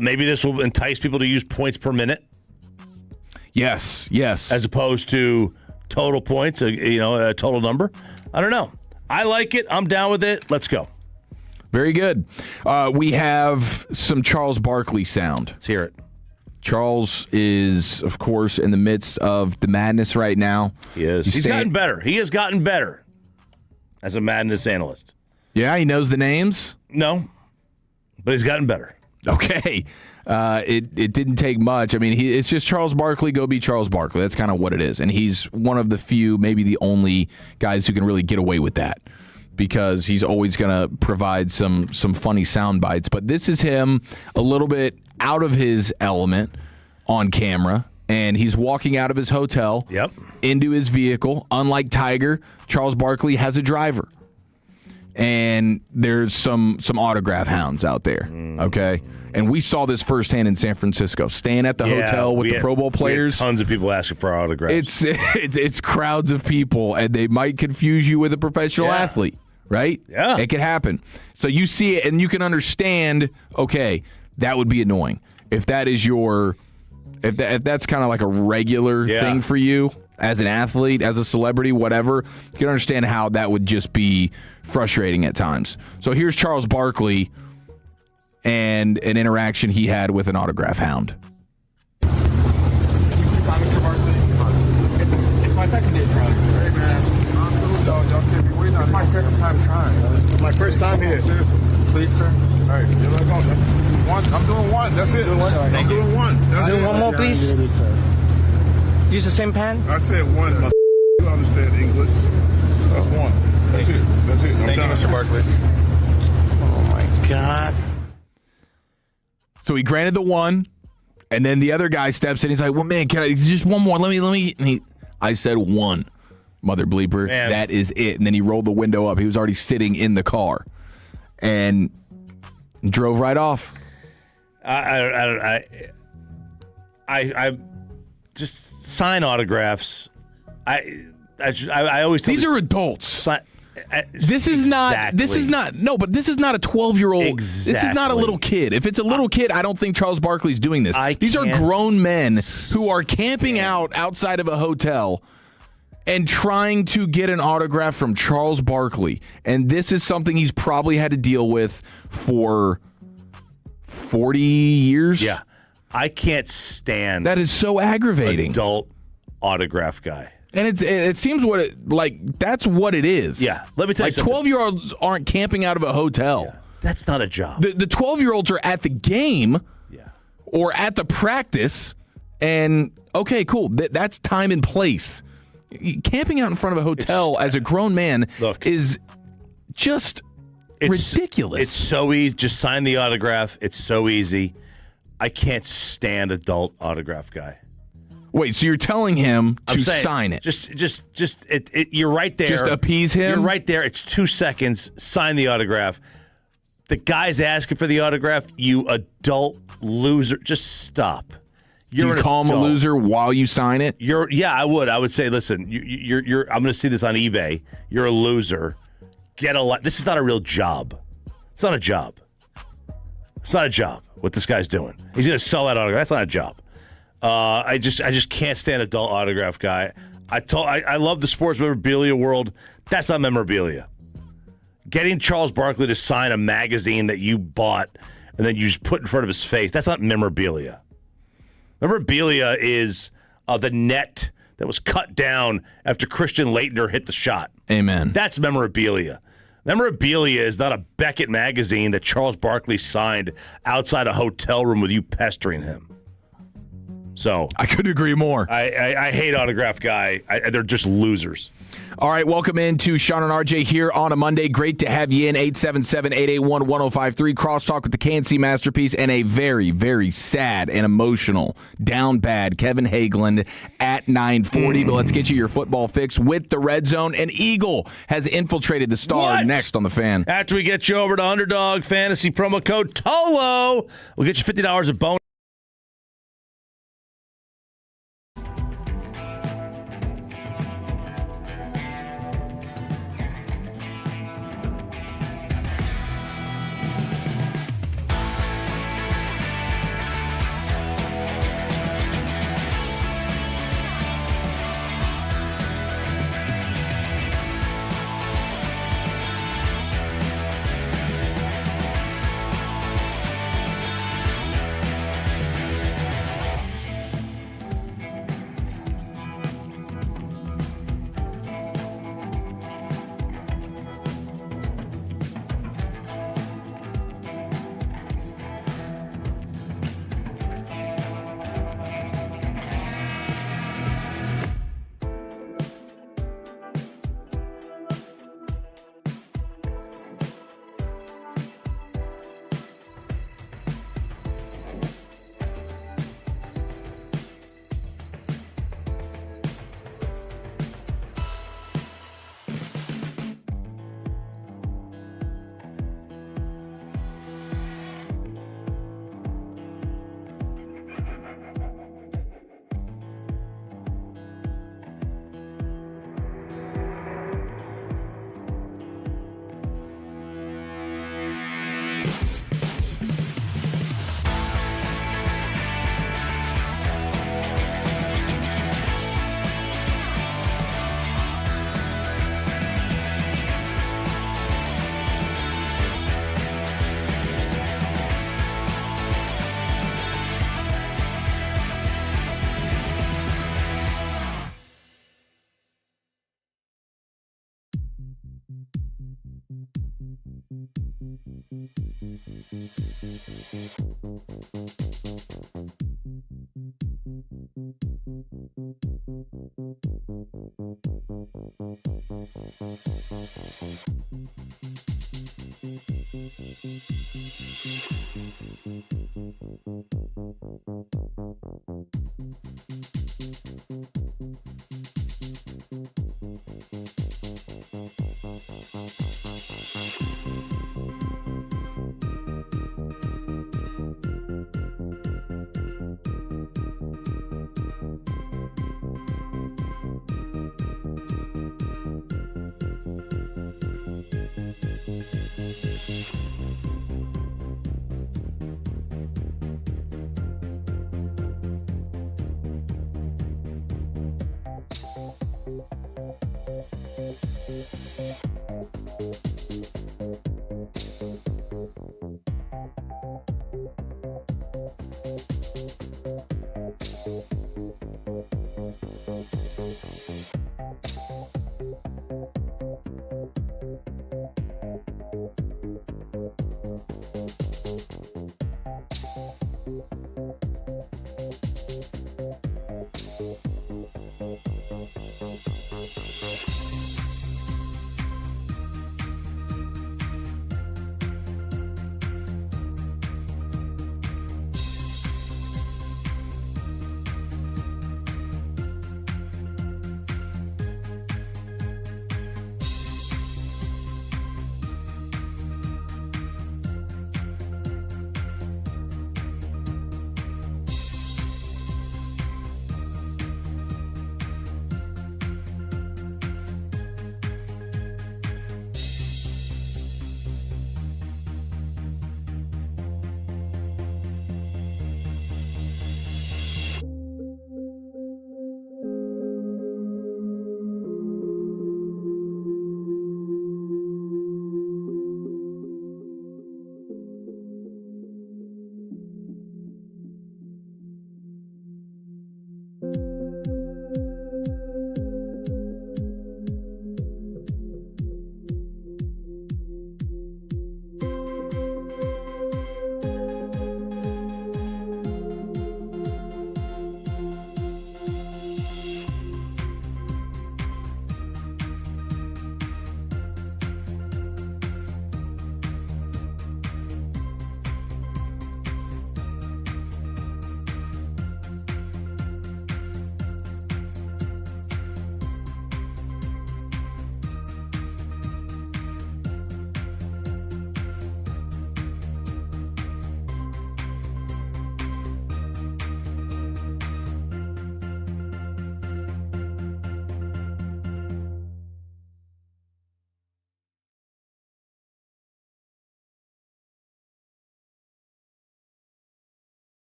Maybe this will entice people to use points per minute. Yes. As opposed to total points, a total number. I don't know. I like it. I'm down with it. Let's go. Very good. We have some Charles Barkley sound. Let's hear it. Charles is, of course, in the midst of the madness right now. He is. He's gotten better. He has gotten better as a madness analyst. Yeah, he knows the names? No, but he's gotten better. Okay. It didn't take much. I mean, it's just Charles Barkley, go be Charles Barkley. That's kind of what it is. And he's one of the few, maybe the only guys who can really get away with that because he's always going to provide some funny sound bites. But this is him a little bit out of his element on camera, and he's walking out of his hotel into his vehicle. Unlike Tiger, Charles Barkley has a driver. And there's some autograph hounds out there, okay? And we saw this firsthand in San Francisco, staying at the hotel with the Pro Bowl players. Tons of people asking for autographs. It's crowds of people, and they might confuse you with a professional athlete, right? Yeah. It could happen. So you see it, and you can understand, okay, that would be annoying. If that is if that's kind of like a regular thing for you as an athlete, as a celebrity, whatever, you can understand how that would just be frustrating at times. So here's Charles Barkley and an interaction he had with an autograph hound. It's my second day trying. Hey, man. Don't give me waiting. It's my second time trying. It's my first time here. Please, sir. All right, here I go. I'm doing one. That's it. I'm doing one. That's it. One more, please. Use the same pen? I said one. You understand English. One. That's it. Thank you, Mr. Barkley. Oh, my God. So he granted the one, and then the other guy steps in. He's like, well, man, can I just one more? Let me. And I said one, mother bleeper. Man. That is it. And then he rolled the window up. He was already sitting in the car and drove right off. I just sign autographs. I always tell these are adults. This is not. No, but this is not a 12-year-old. Exactly. This is not a little kid. If it's a little kid, I don't think Charles Barkley's doing this. These are grown men who are camping out outside of a hotel and trying to get an autograph from Charles Barkley. And this is something he's probably had to deal with for 40 years. Yeah. I can't stand that. Is so aggravating. Adult autograph guy. And it seems that's what it is. Yeah. Let me tell you something. 12-year-olds aren't camping out of a hotel. Yeah. That's not a job. The 12-year-olds are at the game or at the practice, and okay, cool. That's time and place. Camping out in front of a hotel as a grown man is just ridiculous. It's so easy. Just sign the autograph. It's so easy. I can't stand adult autograph guy. Wait, so you're telling him to sign it? Just you're right there. Just appease him? You're right there. It's 2 seconds. Sign the autograph. The guy's asking for the autograph. You adult loser. Just stop. You call him a loser while you sign it? I would. I would say, listen, you're I'm going to see this on eBay. You're a loser. This is not a real job. It's not a job. It's not a job what this guy's doing. He's going to sell that autograph. That's not a job. I just can't stand adult autograph guy. I love the sports memorabilia world. That's not memorabilia. Getting Charles Barkley to sign a magazine that you bought and then you just put in front of his face, that's not memorabilia. Memorabilia is the net that was cut down after Christian Laettner hit the shot. Amen. That's memorabilia. Memorabilia is not a Beckett magazine that Charles Barkley signed outside a hotel room with you pestering him. So I couldn't agree more. I hate autograph guy. They're just losers. All right, welcome into Sean and RJ here on a Monday. Great to have you in. 877-881-1053. Crosstalk with the KNC Masterpiece and a very, very sad and emotional, down bad Kevin Hageland at 9:40. But let's get you your football fix with the Red Zone. An Eagle has infiltrated the Star. What? Next on the Fan. After we get you over to Underdog Fantasy promo code TOLO, we'll get you $50 of bonus.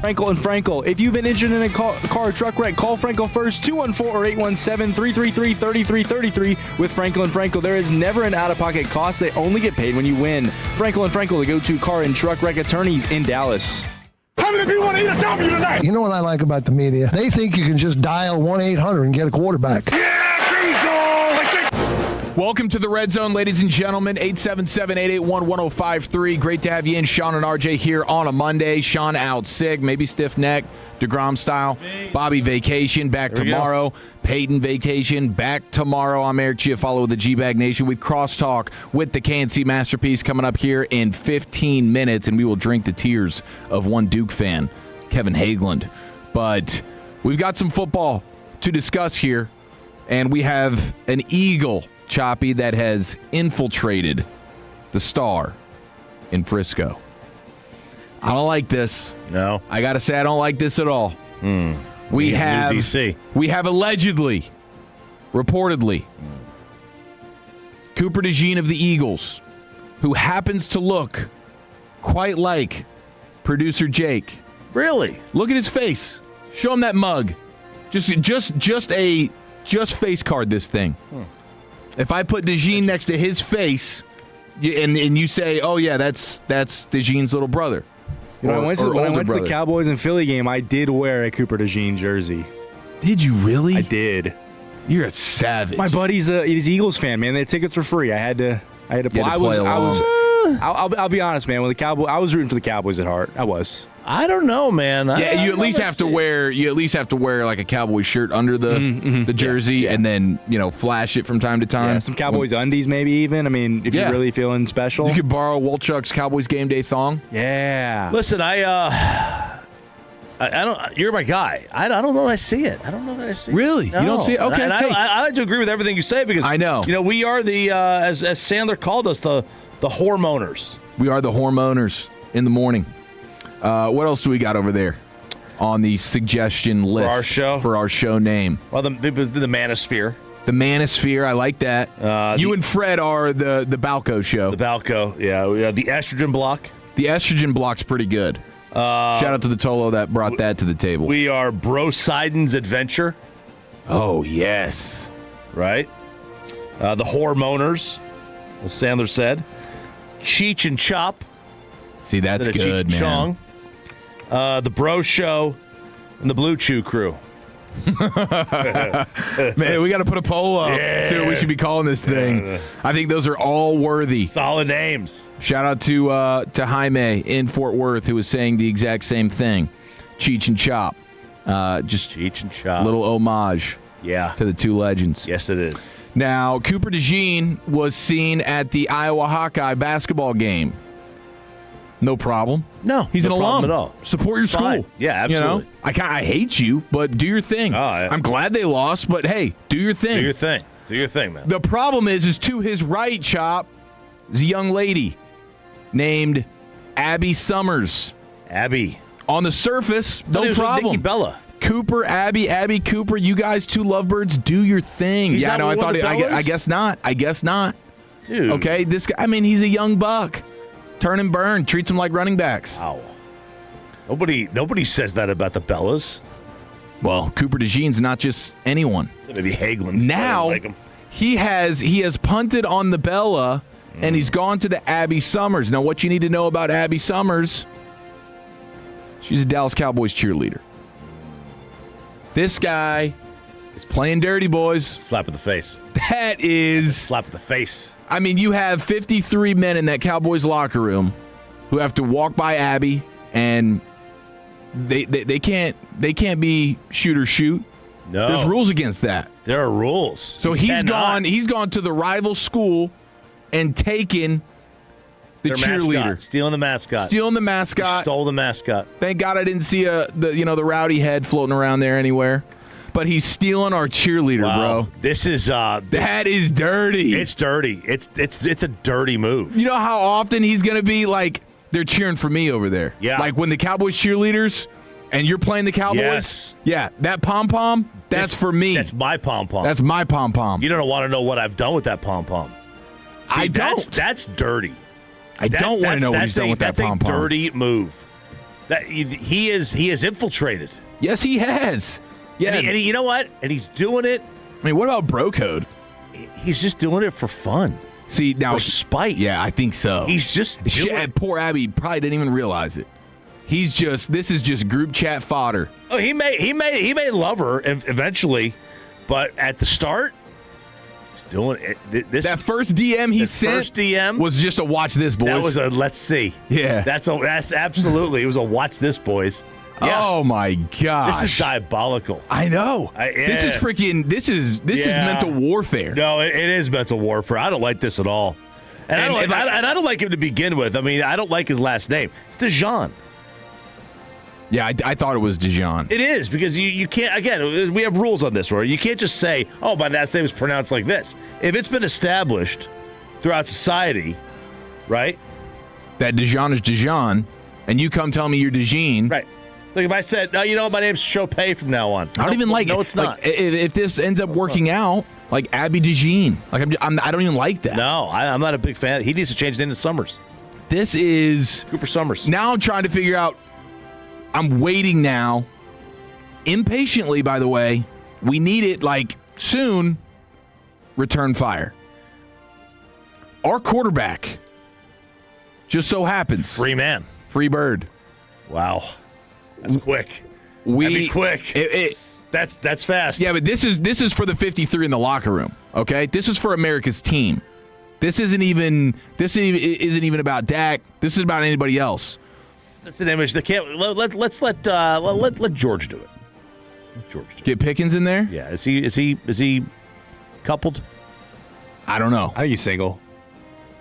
Frankel and Frankel. If you've been injured in a car or truck wreck, call Frankel first, 214 or 817-333-3333. With Frankel and Frankel, there is never an out-of-pocket cost. They only get paid when you win. Frankel and Frankel, the go-to car and truck wreck attorneys in Dallas. How many people want to eat a W tonight? You know what I like about the media? They think you can just dial 1-800 and get a quarterback. Welcome to the Red Zone, ladies and gentlemen. 877-881-1053. Great to have you in. Sean and RJ here on a Monday. Sean out sick, maybe stiff neck, DeGrom style. Bobby vacation, back tomorrow. Peyton vacation, back tomorrow. I'm Eric Chiafalo with the G-Bag Nation with Crosstalk with the KNC Masterpiece coming up here in 15 minutes, and we will drink the tears of one Duke fan, Kevin Hageland. But we've got some football to discuss here, and we have an Eagle, Choppy, that has infiltrated the Star in Frisco. I don't like this. No. I got to say, I don't like this at all. We have allegedly, reportedly, Cooper DeJean of the Eagles, who happens to look quite like producer Jake. Really? Look at his face. Show him that mug. Just face card this thing. If I put DeJean next to his face, and you say, "Oh yeah, that's DeJean's little brother." When I went to the Cowboys and Philly game, I did wear a Cooper DeJean jersey. Did you really? I did. You're a savage. My buddy's he's Eagles fan, man. Their tickets were free. I had to play. I'll be honest, man. When I was rooting for the Cowboys at heart. I was. I don't know, man. You at least have to wear like a Cowboy shirt under the jersey, and then flash it from time to time. Yeah, some Cowboys undies, maybe even. I mean, if you're really feeling special, you could borrow Wolchuk's Cowboys game day thong. Yeah. Listen, I don't. You're my guy. I don't know. I see it. I don't know that I see it. Really? No. You don't see it? Okay. And I like to agree with everything you say because I know. We are the as Sandler called us the hormoners. We are the hormoners in the morning. What else do we got over there on the suggestion list for our show name? Well, the Manosphere. The Manosphere, I like that. You and Fred are the Balco show. The Balco, yeah. We have the Estrogen Block. The Estrogen Block's pretty good. Shout out to the Tolo that brought that to the table. We are Brosidon's Adventure. Oh, yes. Right? The Hormoners, as Sandler said. Cheech and Chop. See, that's good, man. Chong. The Bro Show, and the Blue Chew Crew. Man, we got to put a poll up. Yeah. See what we should be calling this thing. I think those are all worthy. Solid names. Shout out to Jaime in Fort Worth, who was saying the exact same thing. Cheech and Chop. Just Cheech and Chop. A little homage to the two legends. Yes, it is. Now, Cooper DeJean was seen at the Iowa Hawkeye basketball game. No problem. No, he's an alum. At all. Support your school. Yeah, absolutely. I hate you, but do your thing. I'm glad they lost, but hey, do your thing. Do your thing. Do your thing, man. The problem is to his right, Chop, is a young lady named Abby Summers. Abby. On the surface, no problem. Nikki Bella. Cooper, Abby Cooper, you guys two lovebirds, do your thing. He's I know. I thought. I guess not. Dude. Okay, this guy. I mean, he's a young buck. Turn and burn. Treats them like running backs. Wow. Nobody says that about the Bellas. Well, Cooper DeJean's not just anyone. Maybe Hageland. Now he has punted on the Bella, and he's gone to the Abby Summers. Now, what you need to know about Abby Summers? She's a Dallas Cowboys cheerleader. This guy is playing dirty, boys. Slap in the face. That is slap in the face. I mean, you have 53 men in that Cowboys locker room who have to walk by Abby, and they can't be shoot or shoot. No, there's rules against that. There are rules. So he's gone to the rival school and taken the cheerleader, mascot. Stealing the mascot. He stole the mascot. Thank God I didn't see the rowdy head floating around there anywhere. But he's stealing our cheerleader, bro. This is that is dirty. It's dirty. It's a dirty move. You know how often he's gonna be like, they're cheering for me over there. Yeah. Like when the Cowboys cheerleaders and you're playing the Cowboys. Yes. Yeah. That pom pom. That's for me. That's my pom pom. That's my pom pom. You don't want to know what I've done with that pom pom. I don't. That's dirty. I don't want to know what he's done with that pom pom. That's a dirty move. That he is infiltrated. Yes, he has. Yeah, and you know what? And he's doing it. I mean, what about bro code? He's just doing it for fun. See, now for spite. Yeah, I think so. He's just poor Abby probably didn't even realize it. This is just group chat fodder. Oh, he may love her eventually, but at the start, he's doing it. That first DM he sent was just a watch this, boys. That was a let's see. Yeah, that's absolutely. It was a watch this, boys. Yeah. Oh my gosh, this is diabolical. I know. This is freaking. This is mental warfare. No, it is mental warfare. I don't like this at all, and I don't like him to begin with. I mean, I don't like his last name. It's DeJean. Yeah, I thought it was DeJean. It is, because you can't, again, we have rules on this where you can't just say, oh, my last name is pronounced like this. If it's been established throughout society, right? That DeJean is DeJean, and you come tell me you're DeJean. Right. It's like if I said, no, my name's Chopay from now on. I don't even like it. No, it's not. Like, if this ends up working out, like Abby DeJean, like I don't even like that. No, I'm not a big fan. He needs to change his name to Summers. This is Cooper Summers. Now I'm trying to figure out. I'm waiting now, impatiently, by the way. We need it, like, soon. Return fire. Our quarterback just so happens. Free man. Free bird. Wow. That's quick. That'd be quick. That's fast. Yeah, but this is for the 53 in the locker room, okay? This is for America's team. This isn't even about Dak. This is about anybody else. That's an image that can't. Let's let George do it. Get Pickens in there. Yeah, is he coupled? I don't know. I think he's single.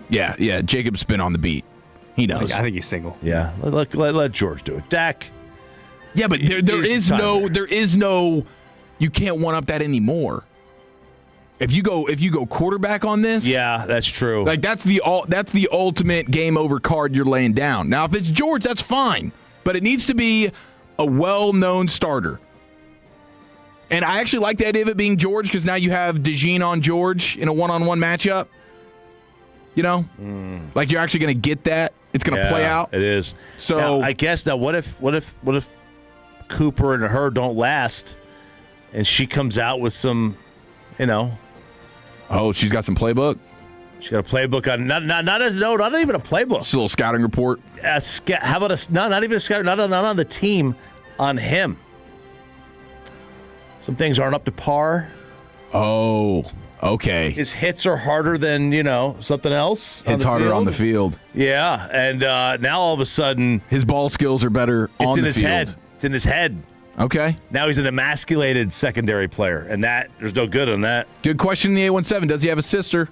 Yeah. Jacob's been on the beat. He knows. I think he's single. Yeah, let George do it. Dak. Yeah, but there is no. You can't one up that anymore. If you go quarterback on this, yeah, that's true. Like that's the ultimate game over card you're laying down. Now, if it's George, that's fine, but it needs to be a well-known starter. And I actually like the idea of it being George because now you have DeJean on George in a one-on-one matchup. You know, like you're actually going to get that. It's going to play out. It is. So now, I guess now, what if Cooper and her don't last, and she comes out with some, Oh, she's got some playbook? She's got a playbook on not even a playbook. Just a little scouting report. How about not even a scouting, not on the team, on him. Some things aren't up to par. Oh, okay. His hits are harder than, something else. It's harder on the field. Yeah, and now all of a sudden his ball skills are better on the field. It's in his head. It's in his head. Okay. Now he's an emasculated secondary player, and there's no good on that. Good question in the 817. Does he have a sister?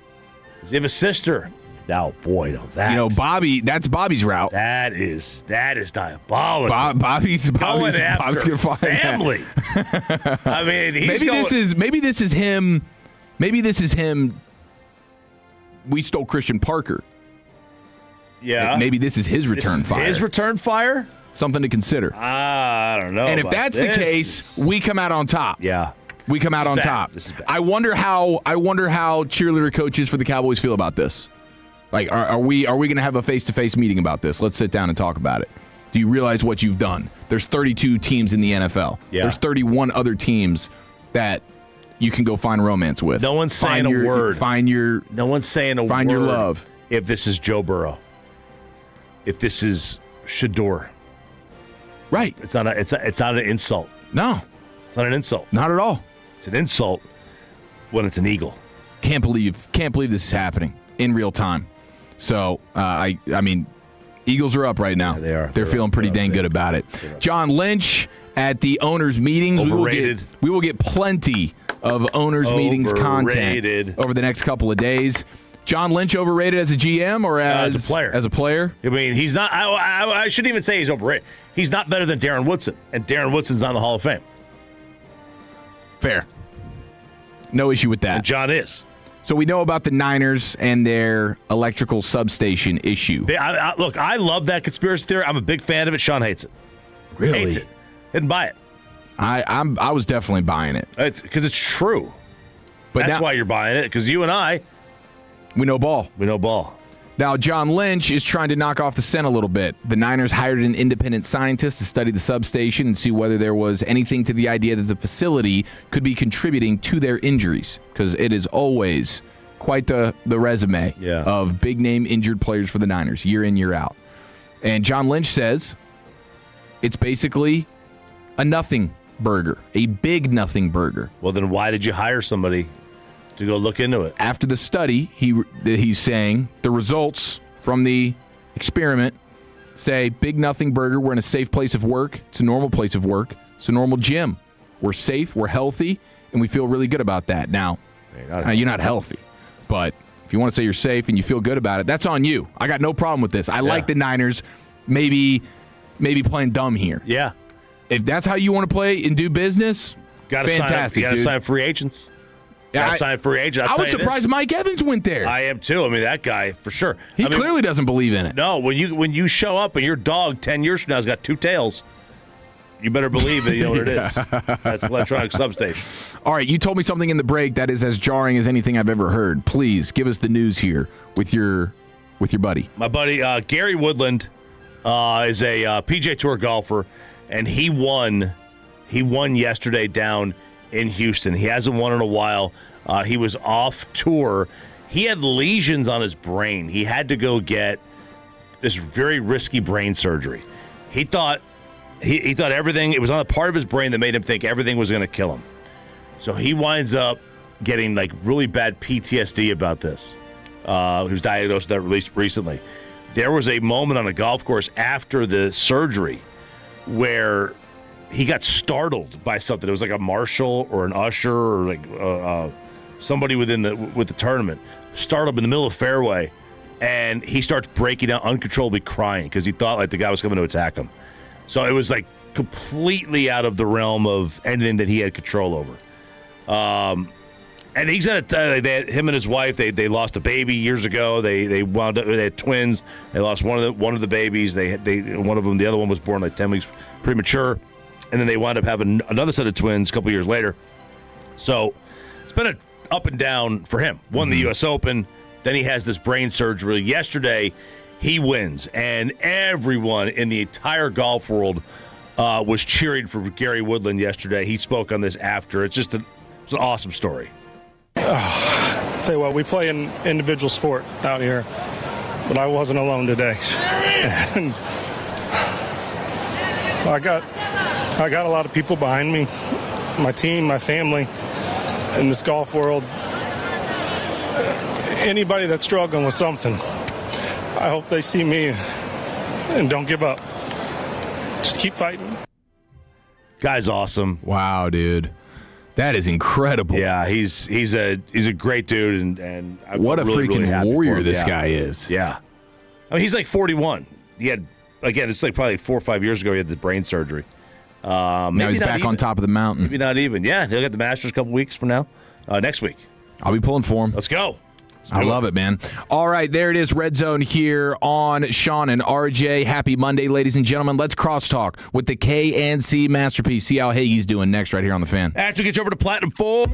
Does he have a sister? No, boy, no. That. Bobby, that's Bobby's route. That is diabolical. Bobby's going after gonna family. I mean, maybe this is him. Maybe this is him. We stole Christian Parker. Yeah. Maybe this is his return fire. His return fire? Something to consider. I don't know. And if that's the case, we come out on top. Yeah. We come out on top. This is bad. I wonder how cheerleader coaches for the Cowboys feel about this. Like, are we going to have a face-to-face meeting about this? Let's sit down and talk about it. Do you realize what you've done? There's 32 teams in the NFL. Yeah. There's 31 other teams that you can go find romance with. No one's saying a word. No one's saying a word. Find your love. If this is Joe Burrow. If this is Shador. Right. It's not an insult. No. It's not an insult. Not at all. It's an insult when it's an Eagle. Can't believe this is happening in real time. So, I mean, Eagles are up right now. Yeah, they are. They're feeling pretty dang good about it. John Lynch at the owners' meetings. Overrated. We will get plenty of owners' meetings content over the next couple of days. John Lynch overrated as a GM or as a player? As a player? I mean, he's not. I shouldn't even say he's overrated. He's not better than Darren Woodson, and Darren Woodson's not in the Hall of Fame. Fair. No issue with that. And John is. So we know about the Niners and their electrical substation issue. Look, I love that conspiracy theory. I'm a big fan of it. Sean hates it. Really? Hates it. Didn't buy it. I was definitely buying it. It's because it's true. But that's why you're buying it, because you and I. We know ball. We know ball. Now, John Lynch is trying to knock off the scent a little bit. The Niners hired an independent scientist to study the substation and see whether there was anything to the idea that the facility could be contributing to their injuries, because it is always quite the resume of big-name injured players for the Niners, year in, year out. And John Lynch says it's basically a nothing burger, a big nothing burger. Well, then why did you hire somebody to go look into it? After the study, he's saying the results from the experiment say big nothing burger. We're in a safe place of work. It's a normal place of work. It's a normal gym. We're safe. We're healthy, and we feel really good about that. Now, you're not healthy, but if you want to say you're safe and you feel good about it, that's on you. I got no problem with this. I like the Niners maybe playing dumb here. Yeah. If that's how you want to play and do business, fantastic. You got to sign free agents. Sign free agent. I was surprised Mike Evans went there. I am too. I mean, that guy for sure. He clearly doesn't believe in it. No, when you show up and your dog 10 years from now has got 2 tails, you better believe that you know what it is. That's electronic substation. All right, you told me something in the break that is as jarring as anything I've ever heard. Please give us the news here with your buddy. My buddy Gary Woodland is a PGA Tour golfer, and he won yesterday down in Houston. He hasn't won in a while. He was off tour. He had lesions on his brain. He had to go get this very risky brain surgery. He thought everything, it was on a part of his brain that made him think everything was going to kill him. So he winds up getting like really bad PTSD about this. He was diagnosed with that recently. There was a moment on a golf course after the surgery where he got startled by something. It was like a marshal or an usher or like somebody with the tournament. Startled in the middle of fairway, and he starts breaking down, uncontrollably crying because he thought like the guy was coming to attack him. So it was like completely out of the realm of anything that he had control over. And he's at him and his wife. They lost a baby years ago. They wound up. They had twins. They lost one of the babies. The other one was born like 10 weeks premature. And then they wound up having another set of twins a couple years later. So it's been an up and down for him. Won the U.S. Open. Then he has this brain surgery. Yesterday, he wins. And everyone in the entire golf world was cheering for Gary Woodland yesterday. He spoke on this after. It's an awesome story. Tell you what, we play an individual sport out here, but I wasn't alone today. And I got a lot of people behind me, my team, my family, in this golf world. Anybody that's struggling with something, I hope they see me and don't give up. Just keep fighting. Guy's awesome. Wow, dude. That is incredible. Yeah, he's a great dude, and what a really, freaking really warrior this guy is. Yeah, I mean he's like 41. He had it's like probably 4 or 5 years ago he had the brain surgery. Now he's back on top of the mountain. Maybe not even. Yeah, he'll get the Masters a couple weeks from now. Next week. I'll be pulling for him. Let's go. I love it, man. All right, there it is, Red Zone here on Sean and RJ. Happy Monday, ladies and gentlemen. Let's crosstalk with the K&C Masterpiece. See how Hagee's doing next right here on The Fan. After we get you over to Platinum 4.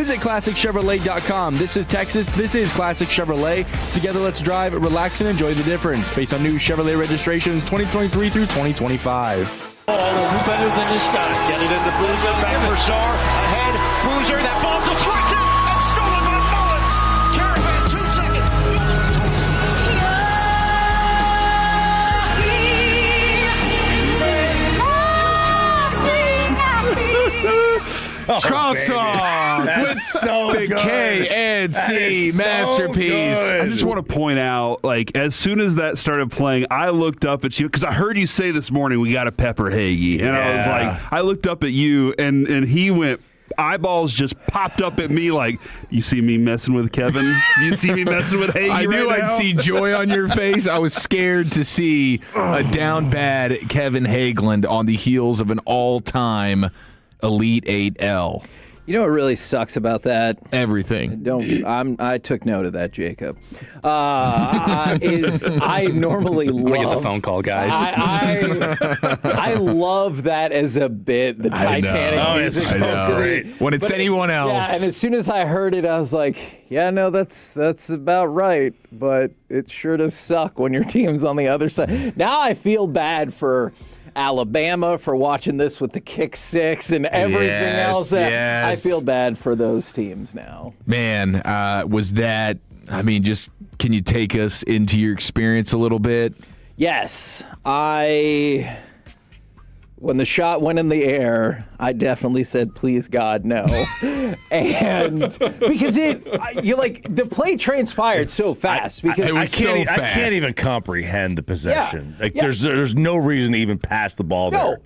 Visit ClassicChevrolet.com. This is Texas. This is Classic Chevrolet. Together, let's drive, relax, and enjoy the difference. Based on new Chevrolet registrations 2023 through 2025. Oh, who's better than this guy? Get it into Boozer, back for Sarr, ahead, Boozer, that ball deflected and stolen by Mullins. Caravan, 2 seconds. Cross song with so the good. KNC masterpiece. So I just want to point out, like, as soon as that started playing, I looked up at you because I heard you say this morning we got to pepper Hagee, and I was like, I looked up at you, and he went. Eyeballs just popped up at me like, you see me messing with Kevin? You see me messing with Hagee? I knew right I'd now? see joy on your face. I was scared to see a down bad Kevin Hageland on the heels of an all-time Elite 8L. You know what really sucks about that? Everything. I took note of that, Jacob. I normally love. I'm gonna get the phone call, guys. I love that as a bit. The Titanic music. When it's anyone else. Yeah, and as soon as I heard it, I was like, yeah, no, that's about right. But it sure does suck when your team's on the other side. Now I feel bad for Alabama for watching this with the kick six and everything else. I feel bad for those teams now. Man, was that, just can you take us into your experience a little bit? Yes. When the shot went in the air, I definitely said, please, God, no. And because the play transpired so fast. Because I can't even comprehend the possession. There's no reason to even pass the ball there.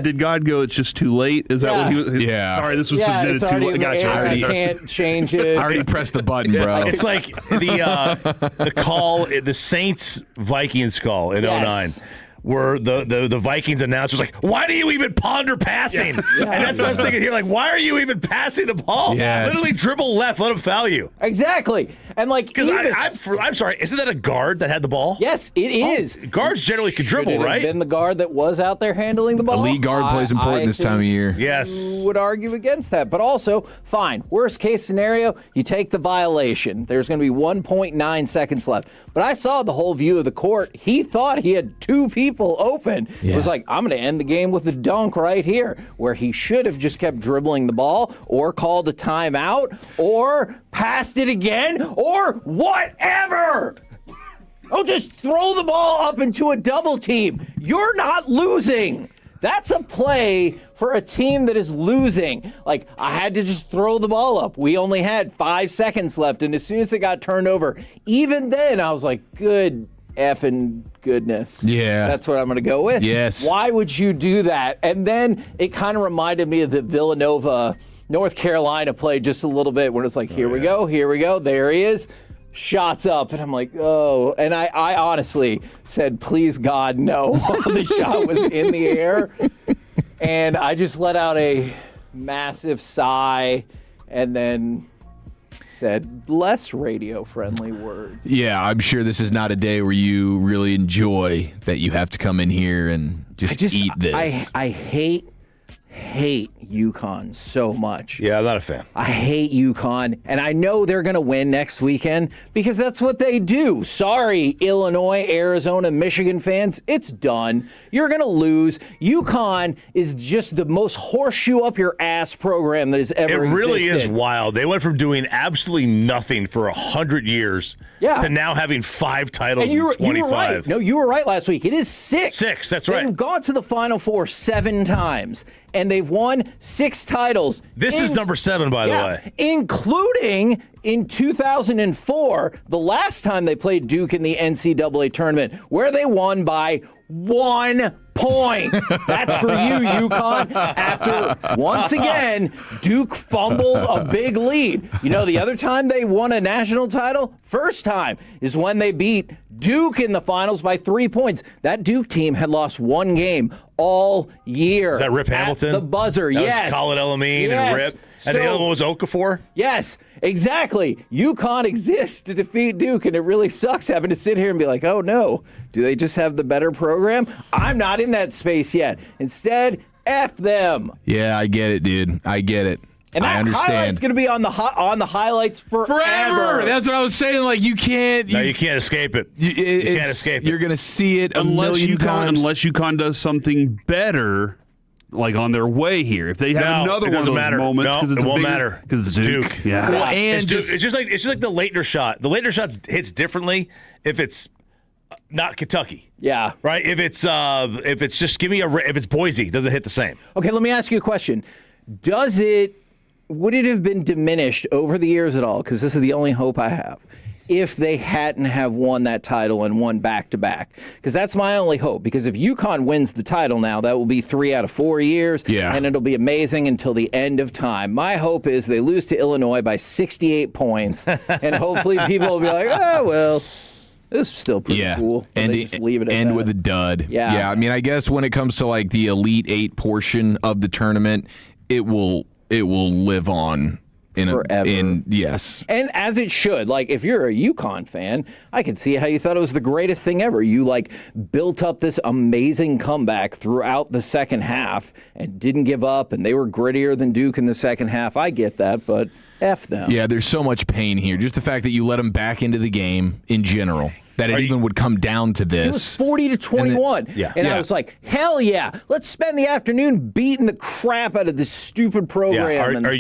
Did God go, it's just too late? Is that what he was? Yeah. Sorry, this was submitted too late. Gotcha. I can't change it. I already pressed the button, bro. It's like the call, the Saints-Vikings call in 09. Where the Vikings announcer's like, why do you even ponder passing? And that's what I was thinking here. Like, why are you even passing the ball? Yes. Literally dribble left, let him foul you. Exactly. And because I'm sorry, isn't that a guard that had the ball? Yes, it is. Guards generally can dribble, right? Should it have been the guard that was out there handling the ball? Elite guard plays important this time of year. Yes. Would argue against that. But also, fine. Worst case scenario, you take the violation. There's going to be 1.9 seconds left. But I saw the whole view of the court. He thought he had two people open. It was like, I'm going to end the game with a dunk right here, where he should have just kept dribbling the ball or called a timeout or passed it again or whatever. Oh, just throw the ball up into a double team. You're not losing. That's a play for a team that is losing. Like, I had to just throw the ball up. We only had 5 seconds left, and as soon as it got turned over, even then, I was like, good effing goodness. Yeah. That's what I'm going to go with. Yes. Why would you do that? And then it kind of reminded me of the Villanova, North Carolina play just a little bit, when it's like, here we go, there he is. Shots up, and I'm like, oh. And I honestly said, please, God, no, while the shot was in the air. And I just let out a massive sigh and then said less radio-friendly words. Yeah, I'm sure this is not a day where you really enjoy that you have to come in here and just eat this. I hate UConn so much. Yeah, I'm not a fan. I hate UConn, and I know they're going to win next weekend because that's what they do. Sorry, Illinois, Arizona, Michigan fans, it's done. You're going to lose. UConn is just the most horseshoe-up-your-ass program that has ever existed. It really is wild. They went from doing absolutely nothing for 100 years to now having 5 titles in 25. You were right. No, you were right last week. It is 6. 6, that's right. They've gone to the Final Four 7 times, and they've won 6 titles. This is number 7, by the way. Including in 2004, the last time they played Duke in the NCAA tournament, where they won by 1 point. That's for you, UConn. After, once again, Duke fumbled a big lead. You know, the other time they won a national title, first time, is when they beat Duke in the finals by 3 points. That Duke team had lost 1 game all year. Is that Rip Hamilton? The buzzer, that yes. was Khalid El-Amin and Rip. And the other one was Okafor? Yes, exactly. UConn exists to defeat Duke, and it really sucks having to sit here and be like, oh, no, do they just have the better program? I'm not in that space yet. Instead, F them. Yeah, I get it, dude. I get it. And that highlight's going to be on the highlights forever. That's what I was saying. Like you can't escape it. You can't escape it. You're going to see it a million times. Unless UConn does something better, like on their way here. If they have another one of those moments, because it won't matter because it's Duke. Yeah, well, and it's just like the Leitner shot. The Leitner shot hits differently if it's not Kentucky. Yeah, right. If it's just if it's Boise, it doesn't hit the same. Okay, let me ask you a question. Would it have been diminished over the years at all? Because this is the only hope I have. If they hadn't have won that title and won back-to-back. Because that's my only hope. Because if UConn wins the title now, that will be 3 out of 4 years. Yeah. And it'll be amazing until the end of time. My hope is they lose to Illinois by 68 points. And hopefully people will be like, oh, well, this is still pretty cool. And just leave it at end that. with a dud. Yeah. I mean, I guess when it comes to like the Elite Eight portion of the tournament, it will live on forever. Yes. And as it should. Like, if you're a UConn fan, I can see how you thought it was the greatest thing ever. You, built up this amazing comeback throughout the second half and didn't give up, and they were grittier than Duke in the second half. I get that, but F them. Yeah, there's so much pain here. Just the fact that you let them back into the game in general. That it even would come down to this. It was 40-21. And I was like, hell yeah. Let's spend the afternoon beating the crap out of this stupid program. Yeah.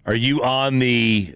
Are you on the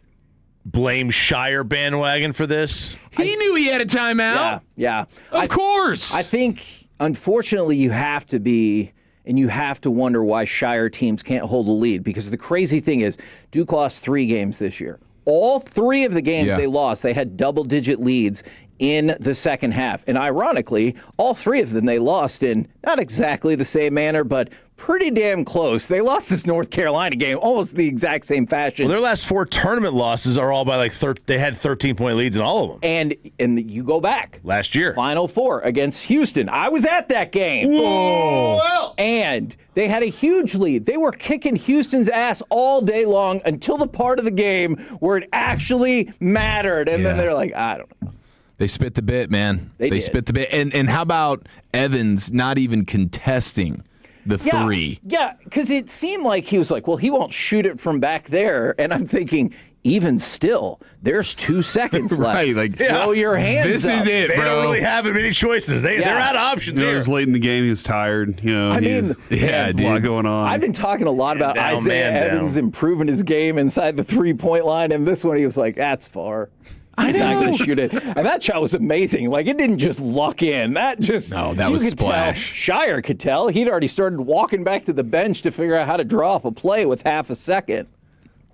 blame Shire bandwagon for this? He knew he had a timeout. Yeah. Of course. I think, unfortunately, you have to be, and you have to wonder why Shire teams can't hold a lead. Because the crazy thing is, Duke lost 3 games this year. All 3 of the games they lost, they had double-digit leads in the second half. And ironically, all 3 of them they lost in not exactly the same manner, but pretty damn close. They lost this North Carolina game almost the exact same fashion. Well, their last 4 tournament losses are all by they had 13-point leads in all of them. And you go back. Last year. Final 4 against Houston. I was at that game. Whoa! And they had a huge lead. They were kicking Houston's ass all day long until the part of the game where it actually mattered. And then they're like, I don't know. They spit the bit, man. They did. spit the bit. And how about Evans not even contesting the 3? Yeah, because it seemed like he was like, well, he won't shoot it from back there. And I'm thinking, even still, there's 2 seconds left. Right, like, throw your hands this up. is it, They bro. don't really have many choices. They're out of options It here. was late in the game. He was tired. I mean, a lot going on. I've been talking a lot about Isaiah Evans improving his game inside the 3-point line, and this one he was like, that's far. He's not going to shoot it. And that shot was amazing. Like, it didn't just luck in. That was splash. Shire could tell. He'd already started walking back to the bench to figure out how to draw up a play with half a second.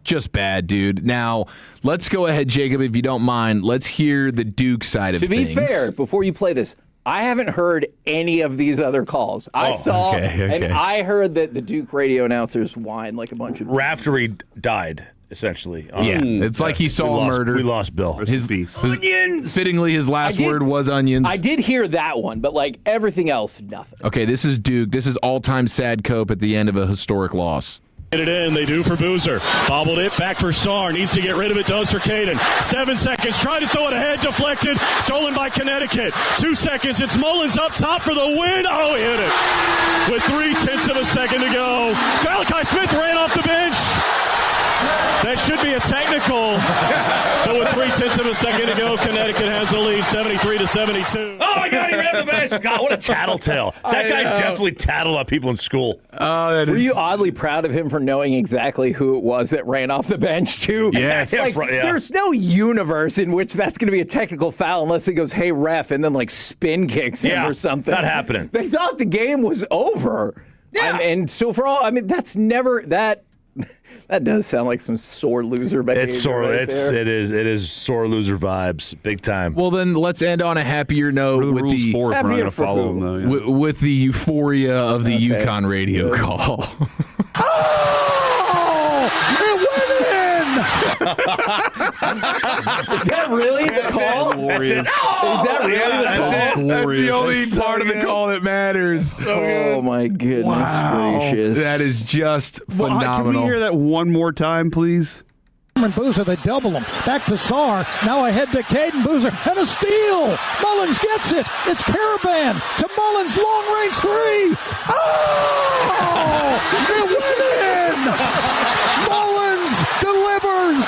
Just bad, dude. Now, let's go ahead, Jacob, if you don't mind. Let's hear the Duke side of things. To be fair, before you play this, I haven't heard any of these other calls. I saw, and I heard that the Duke radio announcers whined like a bunch of... Raftery died. Essentially. It's like he saw a murder. We lost Bill. Onions! Fittingly, his last word was onions. I did hear that one, but like everything else, nothing. Okay, this is Duke. This is all-time sad cope at the end of a historic loss. Get it in. They do for Boozer. Bobbled it. Back for Sarr. Needs to get rid of it. Does for Caden. 7 seconds. Trying to throw it ahead. Deflected. Stolen by Connecticut. 2 seconds. It's Mullins up top for the win. Oh, he hit it. With 0.3 of a second to go. Malachi Smith ran off the bench. That should be a technical. But with 0.3 of a second to go, Connecticut has the lead, 73-72. Oh my God, he ran the bench. God, what a tattletale. That guy definitely tattled on people in school. Were you oddly proud of him for knowing exactly who it was that ran off the bench, too? Yes. There's no universe in which that's going to be a technical foul unless he goes, hey, ref, and then like spin kicks him or something. Not happening. They thought the game was over. Yeah. And so for all, I mean, that's never that. That does sound like some sore loser behavior. It's sore. Right It is sore loser vibes, big time. Well, then let's end on a happier note with the with the euphoria of the UConn radio call. It went in! Is that really the call? That's it. Is that really the call? That's the only part of the call that matters. Oh my goodness gracious! That is just phenomenal. Can we hear that one more time, please? And Boozer, they double him. Back to Sarr. Now ahead to Caden Boozer. And a steal. Mullins gets it. It's Caravan to Mullins. Long-range three. Oh! It went in! Mullins delivers.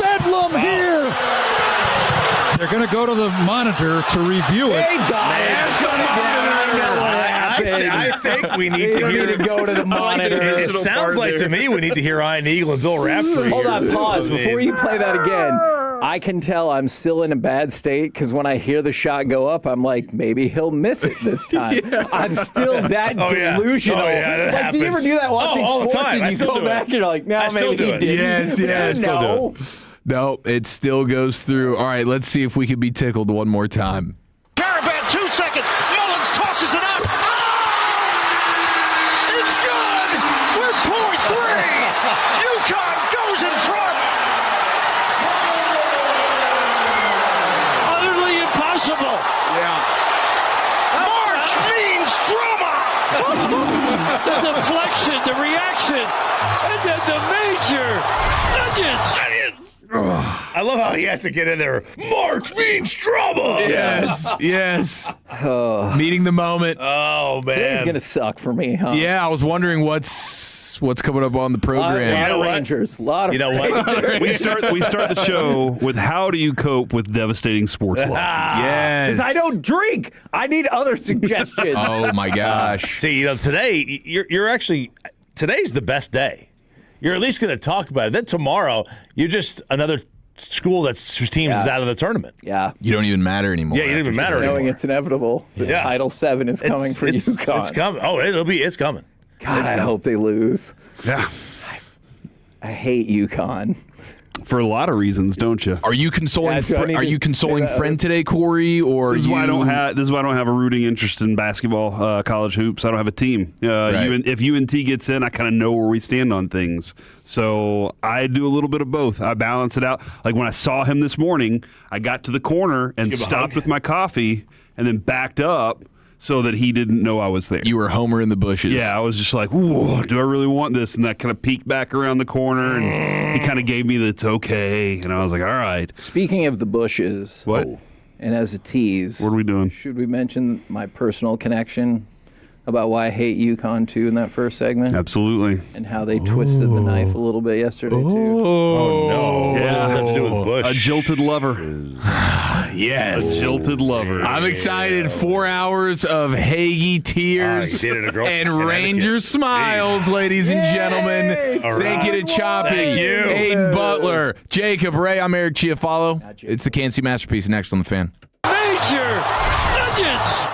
Bedlam here. They're going to go to the monitor to review it. They got it. I think we need to hear go to the monitor. It sounds like to me we need to hear Ian Eagle and Bill Raftery. Hold on, pause. Before you play that again, I can tell I'm still in a bad state because when I hear the shot go up, I'm like, maybe he'll miss it this time. I'm still that delusional. That did you ever do that watching all the sports time. and you go back and you're like, no, maybe he didn't. Yes. No. No, it still goes through. All right, let's see if we can be tickled one more time. Caravan, 2 seconds. Mullins tosses it up. It's good. We're .3. UConn goes in front. Utterly impossible. Yeah. March means drama. The deflection, the reaction, and then the major legends. I love how he has to get in there. March means trouble. Yes. Meeting the moment. Oh, man. Today's going to suck for me, huh? Yeah, I was wondering what's coming up on the program. A lot of Rangers. A lot of what? We start the show with how do you cope with devastating sports losses? Yes. Because I don't drink. I need other suggestions. Oh, my gosh. See, today, you're actually, today's the best day. You're at least going to talk about it. Then tomorrow, you're just another school whose team is out of the tournament. Yeah. You don't even matter anymore. Yeah, you don't even matter Knowing anymore. it's inevitable. Yeah. Title VII is coming for UConn. It's coming. Oh, it's coming. God, I hope they lose. Yeah. I hate UConn. For a lot of reasons, don't you? Are you consoling? Yeah, Are you consoling friend today, Corey? Or this is why I don't have a rooting interest in basketball, college hoops. I don't have a team. Right. If UNT gets in, I kind of know where we stand on things. So I do a little bit of both. I balance it out. Like when I saw him this morning, I got to the corner and stopped with my coffee and then backed up so that he didn't know I was there. You were Homer in the bushes. Yeah, I was just like, ooh, do I really want this? And I kind of peeked back around the corner, and he kind of gave me the it's okay. And I was like, all right. Speaking of the bushes. What? And as a tease. What are we doing? Should we mention my personal connection about why I hate UConn, too, in that first segment? Absolutely. And how they twisted the knife a little bit yesterday, too. Oh, no. Yeah. What does this have to do with Bush? A jilted lover. Yes. A jilted lover. I'm excited. 4 hours of Hagee tears and Ranger smiles, ladies and gentlemen. Thank you to Choppy, Aiden Butler, Jacob Ray. I'm Eric Chiafalo. It's the Kansas City Masterpiece next on The Fan. Major legends.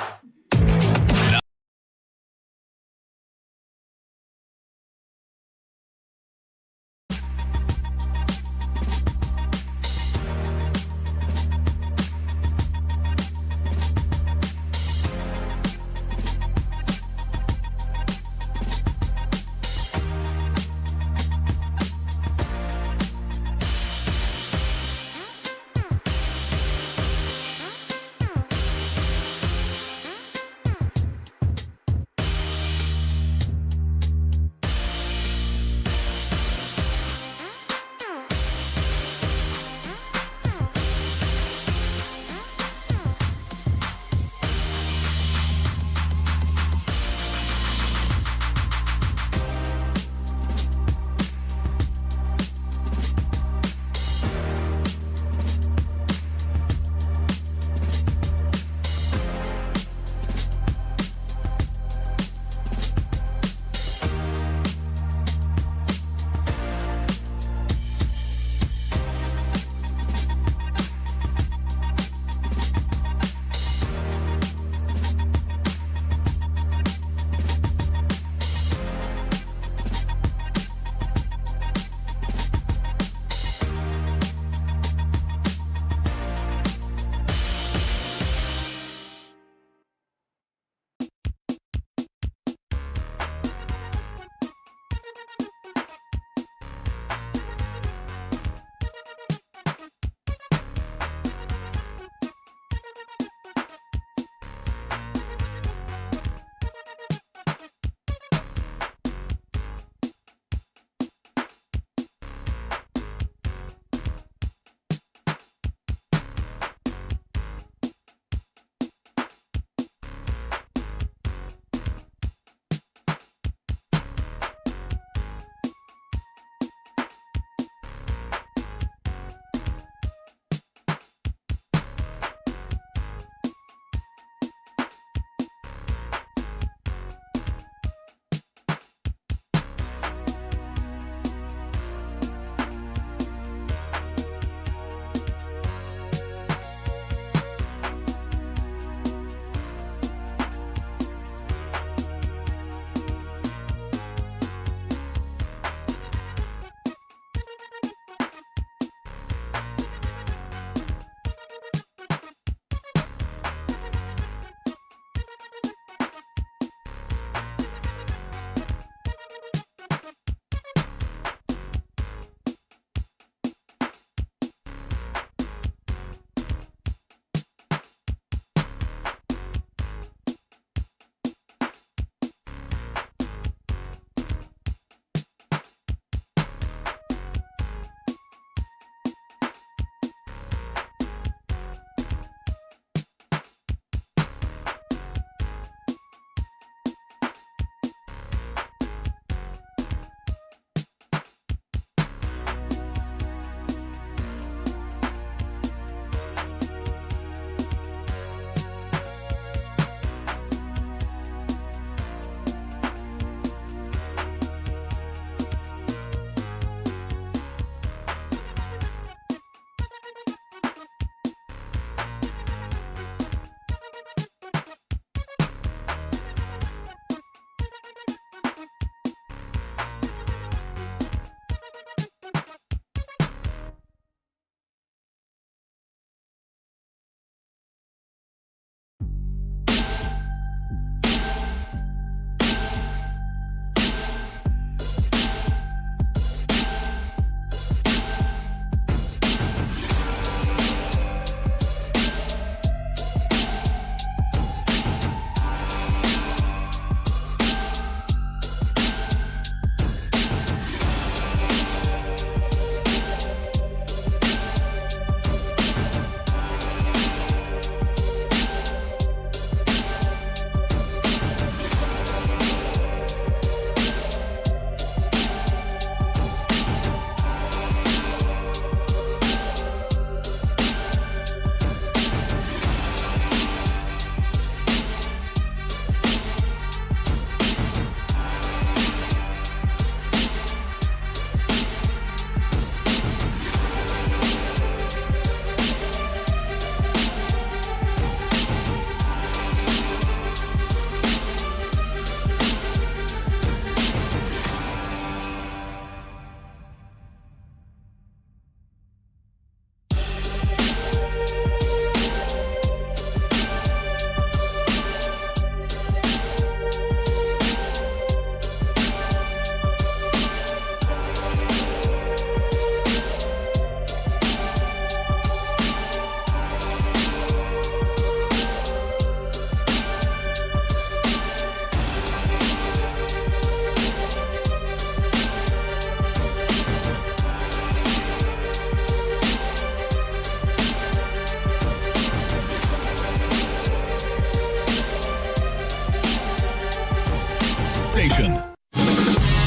station.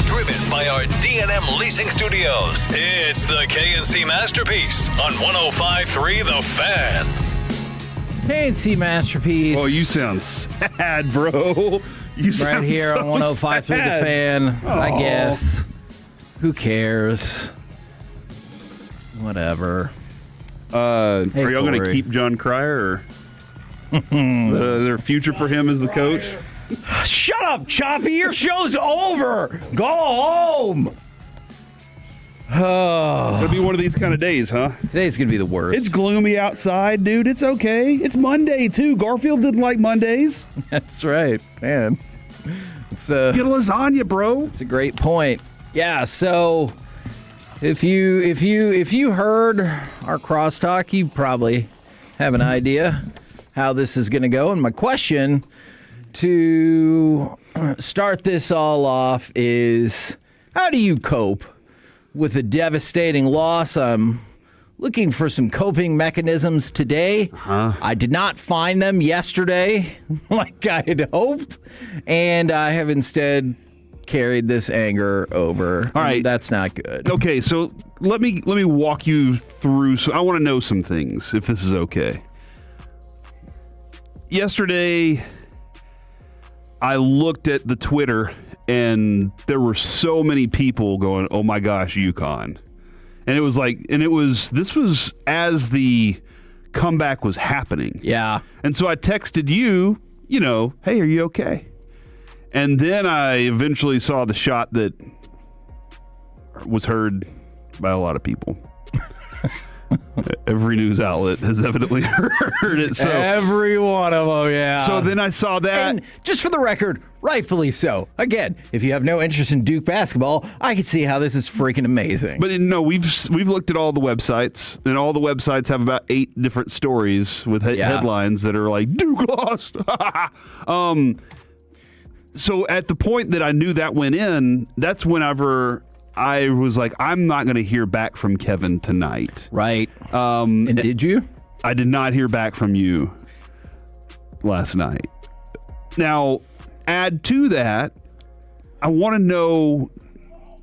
Driven by our D&M Leasing Studios, it's the KNC Masterpiece on 105.3 The Fan. KNC Masterpiece. Oh, you sound sad, bro. You sound right here so on 105.3 The Fan. I guess. Who cares? Whatever. Are y'all going to keep John Cryer? Or their future for him as the coach? Shut up, Choppy. Your show's over. Go home. It'll be one of these kind of days, huh? Today's going to be the worst. It's gloomy outside, dude. It's okay. It's Monday, too. Garfield didn't like Mondays. That's right, man. It's Get a lasagna, bro. It's a great point. Yeah, so if you heard our crosstalk, you probably have an idea how this is going to go. And my question to start this all off is, how do you cope with a devastating loss? I'm looking for some coping mechanisms today. I did not find them yesterday like I had hoped, and I have instead carried this anger over. All right. That's not good. Okay, so let me walk you through. So I want to know some things, if this is okay. Yesterday, I looked at the Twitter, and there were so many people going, "Oh my gosh, UConn." And it was like, this was as the comeback was happening. Yeah. And so I texted you, hey, are you okay? And then I eventually saw the shot that was heard by a lot of people. Every news outlet has evidently heard it. So every one of them, yeah. So then I saw that. And just for the record, rightfully so. Again, if you have no interest in Duke basketball, I can see how this is freaking amazing. But no, we've looked at all the websites, and all the websites have about 8 different stories with headlines that are like, Duke lost. So at the point that I knew that went in, that's whenever I was like, I'm not going to hear back from Kevin tonight. Right. And did you? I did not hear back from you last night. Now, add to that, I want to know,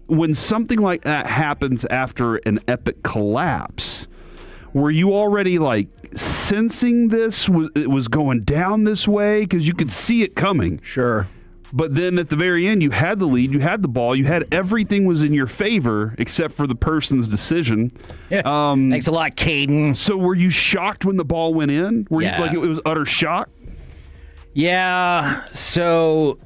when something like that happens after an epic collapse, were you already like sensing this? It was going down this way? Because you could see it coming. Sure. But then at the very end, you had the lead, you had the ball, you had everything was in your favor except for the person's decision. Yeah. Thanks a lot, Caden. So were you shocked when the ball went in? Were you like it was utter shock? Yeah. So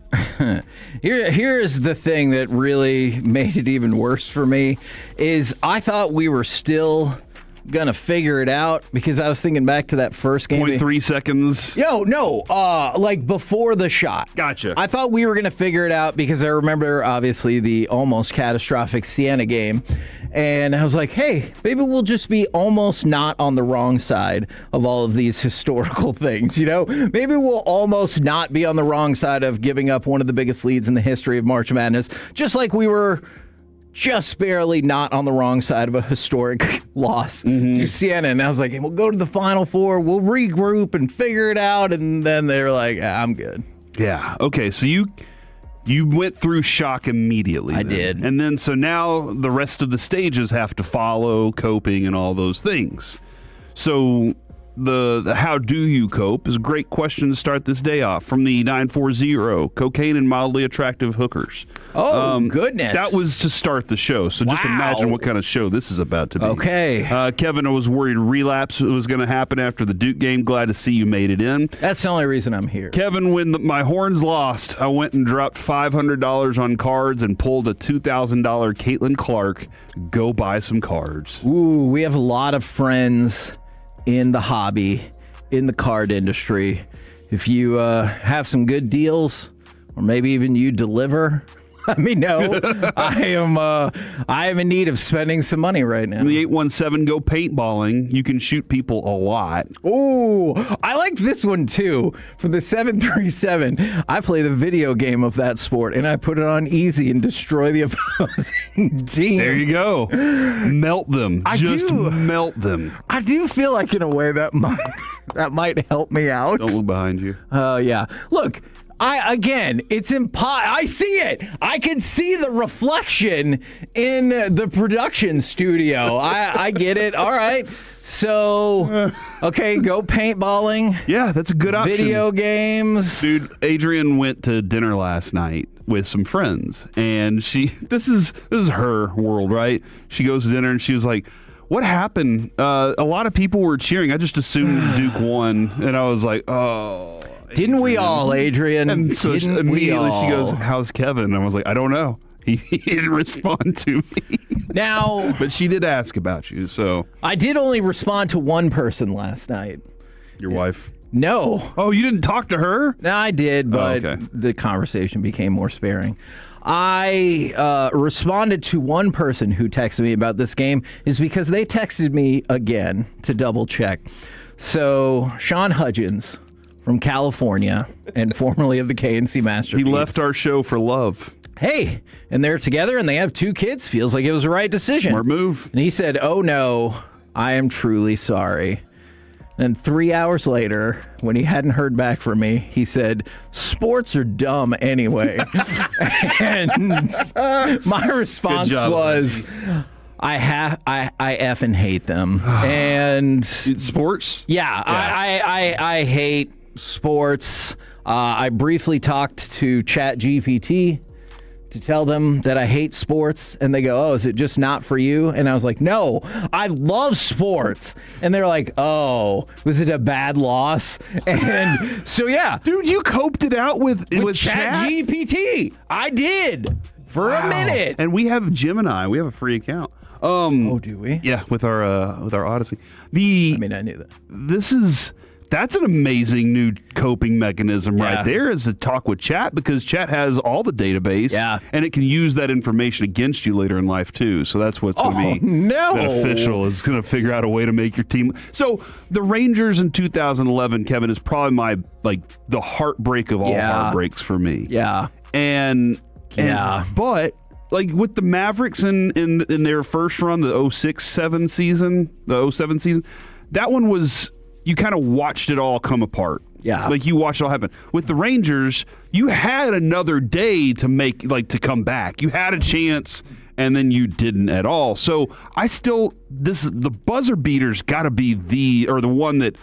here is the thing that really made it even worse for me is I thought we were still gonna figure it out, because I was thinking back to that first game. 0.3 seconds. No, like before the shot. Gotcha. I thought we were gonna figure it out because I remember obviously the almost catastrophic Siena game, and I was like, hey, maybe we'll just be almost not on the wrong side of all of these historical things. Maybe we'll almost not be on the wrong side of giving up one of the biggest leads in the history of March Madness, just like we were just barely not on the wrong side of a historic loss to Siena. And I was like, hey, we'll go to the Final Four, we'll regroup and figure it out. And then they were like, I'm good. Yeah. Okay. So you went through shock immediately. I did. And then so now the rest of the stages have to follow, coping and all those things. So the how do you cope is a great question to start this day off from the 940, cocaine and mildly attractive hookers. Oh, goodness. That was to start the show. So just imagine what kind of show this is about to be. Okay. Kevin, I was worried relapse was going to happen after the Duke game. Glad to see you made it in. That's the only reason I'm here. Kevin, when my horns lost, I went and dropped $500 on cards and pulled a $2,000 Caitlin Clark. Go buy some cards. Ooh, we have a lot of friends in the hobby, in the card industry. If you have some good deals, or maybe even you deliver, let me know. I am in need of spending some money right now. The 817, go paintballing. You can shoot people a lot. Ooh, I like this one too. From the 737, I play the video game of that sport, and I put it on easy and destroy the opposing team. There you go. Melt them. Melt them. I do feel like in a way that might help me out. Don't look behind you. Yeah. Look, It's I see it. I can see the reflection in the production studio. I get it. All right. So, okay, go paintballing. Yeah, that's a good option. Video games. Dude, Adrian went to dinner last night with some friends, and this is her world, right? She goes to dinner and she was like, what happened? A lot of people were cheering. I just assumed Duke won, and I was like, oh. Didn't we all, Adrian? And so immediately she goes, how's Kevin? And I was like, I don't know. He didn't respond to me. Now, but she did ask about you, so. I did only respond to one person last night. Your wife? No. Oh, you didn't talk to her? No, I did, but the conversation became more sparing. I responded to one person who texted me about this game is because they texted me again to double check. So, Sean Hudgens from California and formerly of the KNC Masterpiece. He left our show for love. Hey, and they're together and they have 2 kids. Feels like it was the right decision. Smart move. And he said, oh no, I am truly sorry. And 3 hours later, when he hadn't heard back from me, he said, sports are dumb anyway. And my response was, I effing hate them. And sports? Yeah. I hate sports. I briefly talked to ChatGPT to tell them that I hate sports, and they go, oh, is it just not for you? And I was like, no, I love sports. And they're like, oh, was it a bad loss? And so, yeah. Dude, you coped it out with ChatGPT. I did for a minute. And we have Gemini. We have a free account. Do we? Yeah, with our Odyssey. I knew that. That's an amazing new coping mechanism right there, is to talk with Chat, because Chat has all the database, and it can use that information against you later in life too. So that's what's going to be beneficial. Is going to figure out a way to make your team. So the Rangers in 2011, Kevin, is probably the heartbreak of all heartbreaks for me. Yeah, but with the Mavericks in their first run, the 06-07 season, that one was. You kind of watched it all come apart. Yeah. You watched it all happen. With the Rangers, you had another day to to come back. You had a chance, and then you didn't at all. So the buzzer beater's got to be the one that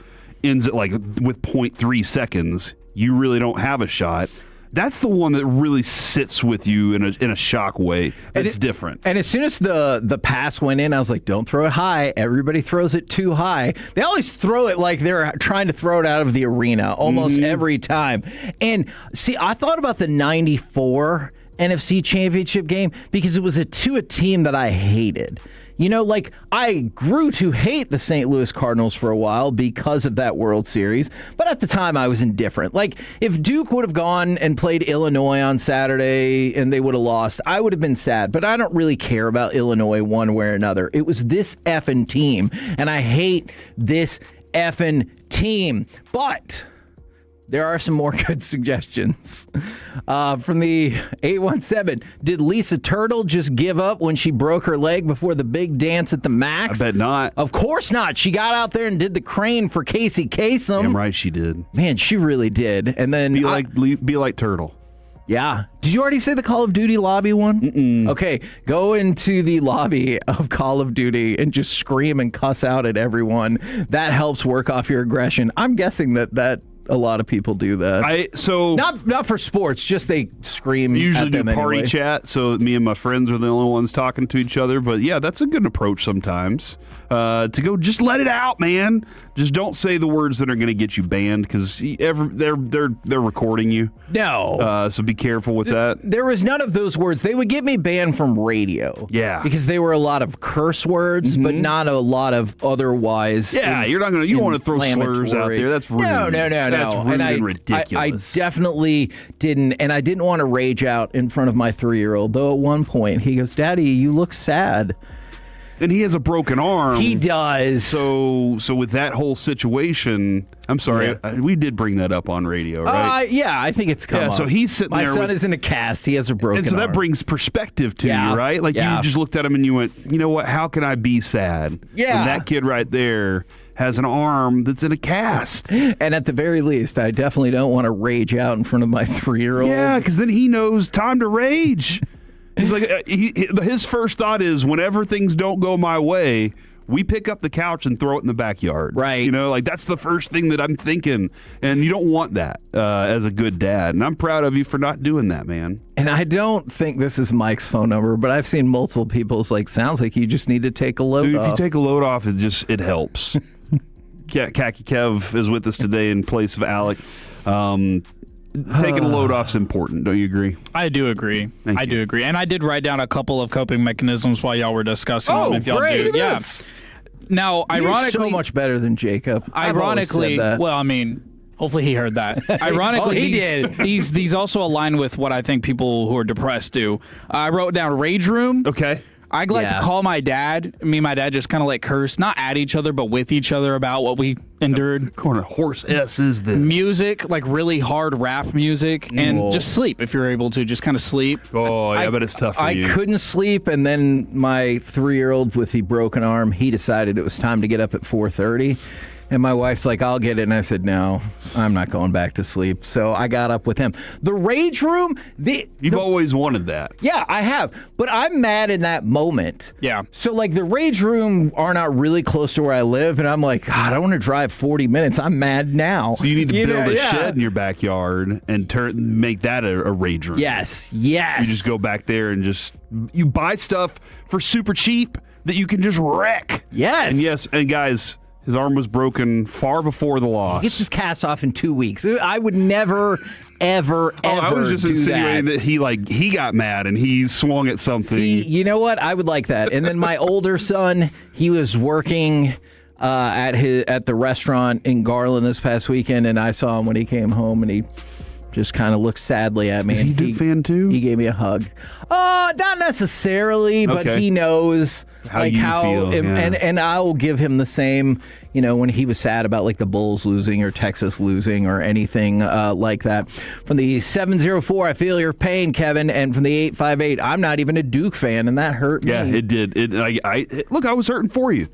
ends at with 0.3 seconds. You really don't have a shot. That's the one that really sits with you in a shock way. It's different. And as soon as the pass went in, I was like, don't throw it high. Everybody throws it too high. They always throw it like they're trying to throw it out of the arena almost every time. And see, I thought about the 94 NFC Championship game because it was to a team that I hated. I grew to hate the St. Louis Cardinals for a while because of that World Series, but at the time I was indifferent. If Duke would have gone and played Illinois on Saturday and they would have lost, I would have been sad, but I don't really care about Illinois one way or another. It was this effing team, and I hate this effing team. But there are some more good suggestions. From the 817, did Lisa Turtle just give up when she broke her leg before the big dance at the Max? I bet not. Of course not. She got out there and did the crane for Casey Kasem. Damn right she did. Man, she really did. And then be like Turtle. Yeah. Did you already say the Call of Duty lobby one? Mm-mm. Okay, go into the lobby of Call of Duty and just scream and cuss out at everyone. That helps work off your aggression. I'm guessing that a lot of people do that. Not for sports, just they scream. Usually at them do party anyway. chat, so me and my friends are the only ones talking to each other. But yeah, that's a good approach sometimes. To go, just let it out, man. Just don't say the words that are going to get you banned, because they're recording you. No. So be careful with that. There was none of those words. They would get me banned from radio. Yeah. Because they were a lot of curse words, but not a lot of otherwise. Yeah, you don't want to throw slurs out there. That's rude. No. That's rude and ridiculous. I definitely didn't, and I didn't want to rage out in front of my 3-year-old, though at one point he goes, Daddy, you look sad. And he has a broken arm. He does. So with that whole situation, I'm sorry, we did bring that up on radio, right? Yeah, I think it's come up. So he's sitting there. My son is in a cast. He has a broken arm. And so that brings perspective to you, right? You just looked at him and you went, you know what? How can I be sad? Yeah. And that kid right there has an arm that's in a cast. And at the very least, I definitely don't want to rage out in front of my 3-year-old. Yeah, because then he knows time to rage. He's like, his first thought is, whenever things don't go my way, we pick up the couch and throw it in the backyard. Right. You know, like that's the first thing that I'm thinking. And you don't want that as a good dad. And I'm proud of you for not doing that, man. And I don't think this is Mike's phone number, but I've seen multiple people's sounds like you just need to take a load off. If you take a load off, it helps. Khaki Kev is with us today in place of Alec. Taking a load off is important. Don't you agree? I do agree. Thank I you. do agree. And I did write down a couple of coping mechanisms while y'all were discussing them. If y'all great. do. Yeah. Now, You're ironically, so much better than Jacob. I've always said ironically, that. well, I mean, hopefully he heard that. Ironically, he did. these also align with what I think people who are depressed do. I wrote down rage room. Okay. I like to call my dad. Me and my dad just kind of curse, not at each other, but with each other about what we endured. What kind of horse S is this? Music, really hard rap music, and just sleep if you're able to. Just kind of sleep. Oh, yeah, but it's tough for you. I couldn't sleep, and then my 3-year-old with the broken arm, he decided it was time to get up at 4:30. And my wife's like, I'll get it. And I said, no, I'm not going back to sleep. So I got up with him. The rage room. You've always wanted that. Yeah, I have. But I'm mad in that moment. Yeah. So the rage room are not really close to where I live. And I'm like, God, I don't want to drive 40 minutes. I'm mad now. So you need to build a shed in your backyard and make that a rage room. Yes. You just go back there and you buy stuff for super cheap that you can just wreck. Yes. And guys, his arm was broken far before the loss. He gets his cast off in 2 weeks. I would never, ever I was just do insinuating that. that he got mad and he swung at something. See, you know what? I would like that. And then my older son, he was working at the restaurant in Garland this past weekend, and I saw him when he came home, and he just kind of looked sadly at me. Is he a Duke fan too? He gave me a hug. Not necessarily, but he knows how you feel. And I will give him the same. When he was sad about the Bulls losing or Texas losing or anything like that. From the 704, I feel your pain, Kevin, and from the 858, I'm not even a Duke fan, and that hurt me. Yeah, it did. Look, I was hurting for you.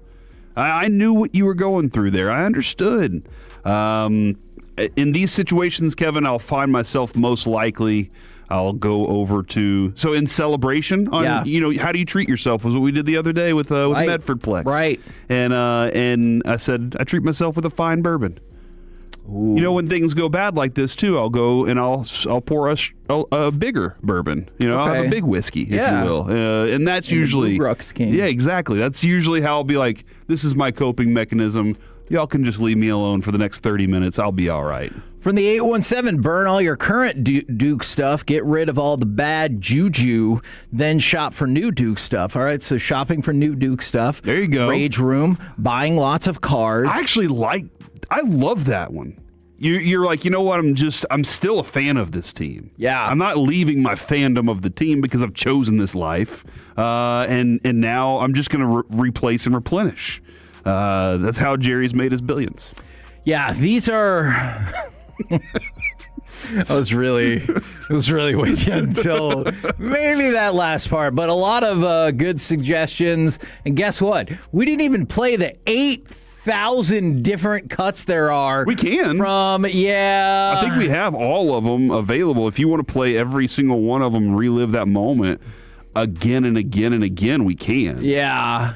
I knew what you were going through there. I understood. In these situations, Kevin, I'll find myself most likely. I'll go over to in celebration on how do you treat yourself was what we did the other day with Medford Plex. Right. And I said I treat myself with a fine bourbon. Ooh. When things go bad like this too, I'll go and I'll pour a bigger bourbon. I'll have a big whiskey, if you will. And that's usually yeah, exactly. That's usually how I'll be like, this is my coping mechanism. Y'all can just leave me alone for the next 30 minutes. I'll be all right. From the 817, burn all your current Duke stuff. Get rid of all the bad juju. Then shop for new Duke stuff. All right, so shopping for new Duke stuff. There you go. Rage room. Buying lots of cards. I love that one. You're like, you know what? I'm still a fan of this team. Yeah. I'm not leaving my fandom of the team because I've chosen this life. And now I'm just going to replace and replenish. That's how Jerry's made his billions. Yeah, these are. I was really with you until maybe that last part, but a lot of good suggestions. And guess what? We didn't even play the 8,000 different cuts there are. We can. I think we have all of them available. If you want to play every single one of them, relive that moment again and again and again, we can. No,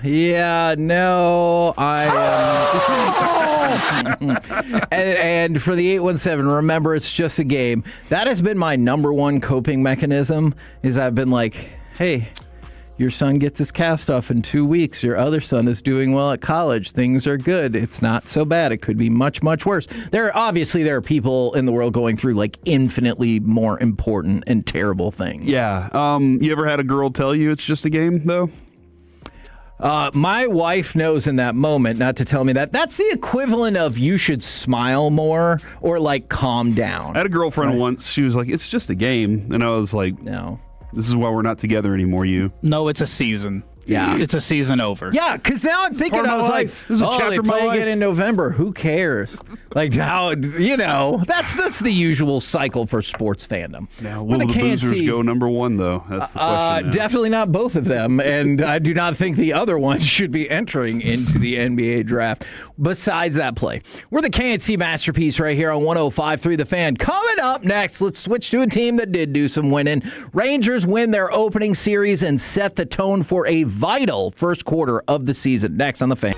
and for the 817, remember, it's just a game. That has been my number one coping mechanism, is I've been like, hey, your son gets his cast off in 2 weeks. Your other son is doing well at college. Things are good. It's not so bad. It could be much, much worse. There are people in the world going through infinitely more important and terrible things. Yeah. You ever had a girl tell you it's just a game, though? My wife knows in that moment not to tell me that. That's the equivalent of you should smile more or calm down. I had a girlfriend once. She was like, it's just a game. And I was like, no. This is why we're not together anymore, you. No, it's a season. Yeah. It's a season over. Yeah, because now I'm thinking, I was like, This is a oh, chapter they of my play life. again in November. Who cares? Like, how, that's the usual cycle for sports fandom. Now, Where will the Boozers KNC go number one, though? That's the question. now. Definitely not both of them, and I do not think the other ones should be entering into the NBA draft. Besides that play, we're the KNC masterpiece right here on 105.3 The Fan. Coming up next, let's switch to a team that did do some winning. Rangers win their opening series and set the tone for a vital first quarter of the season. Next on The Fan.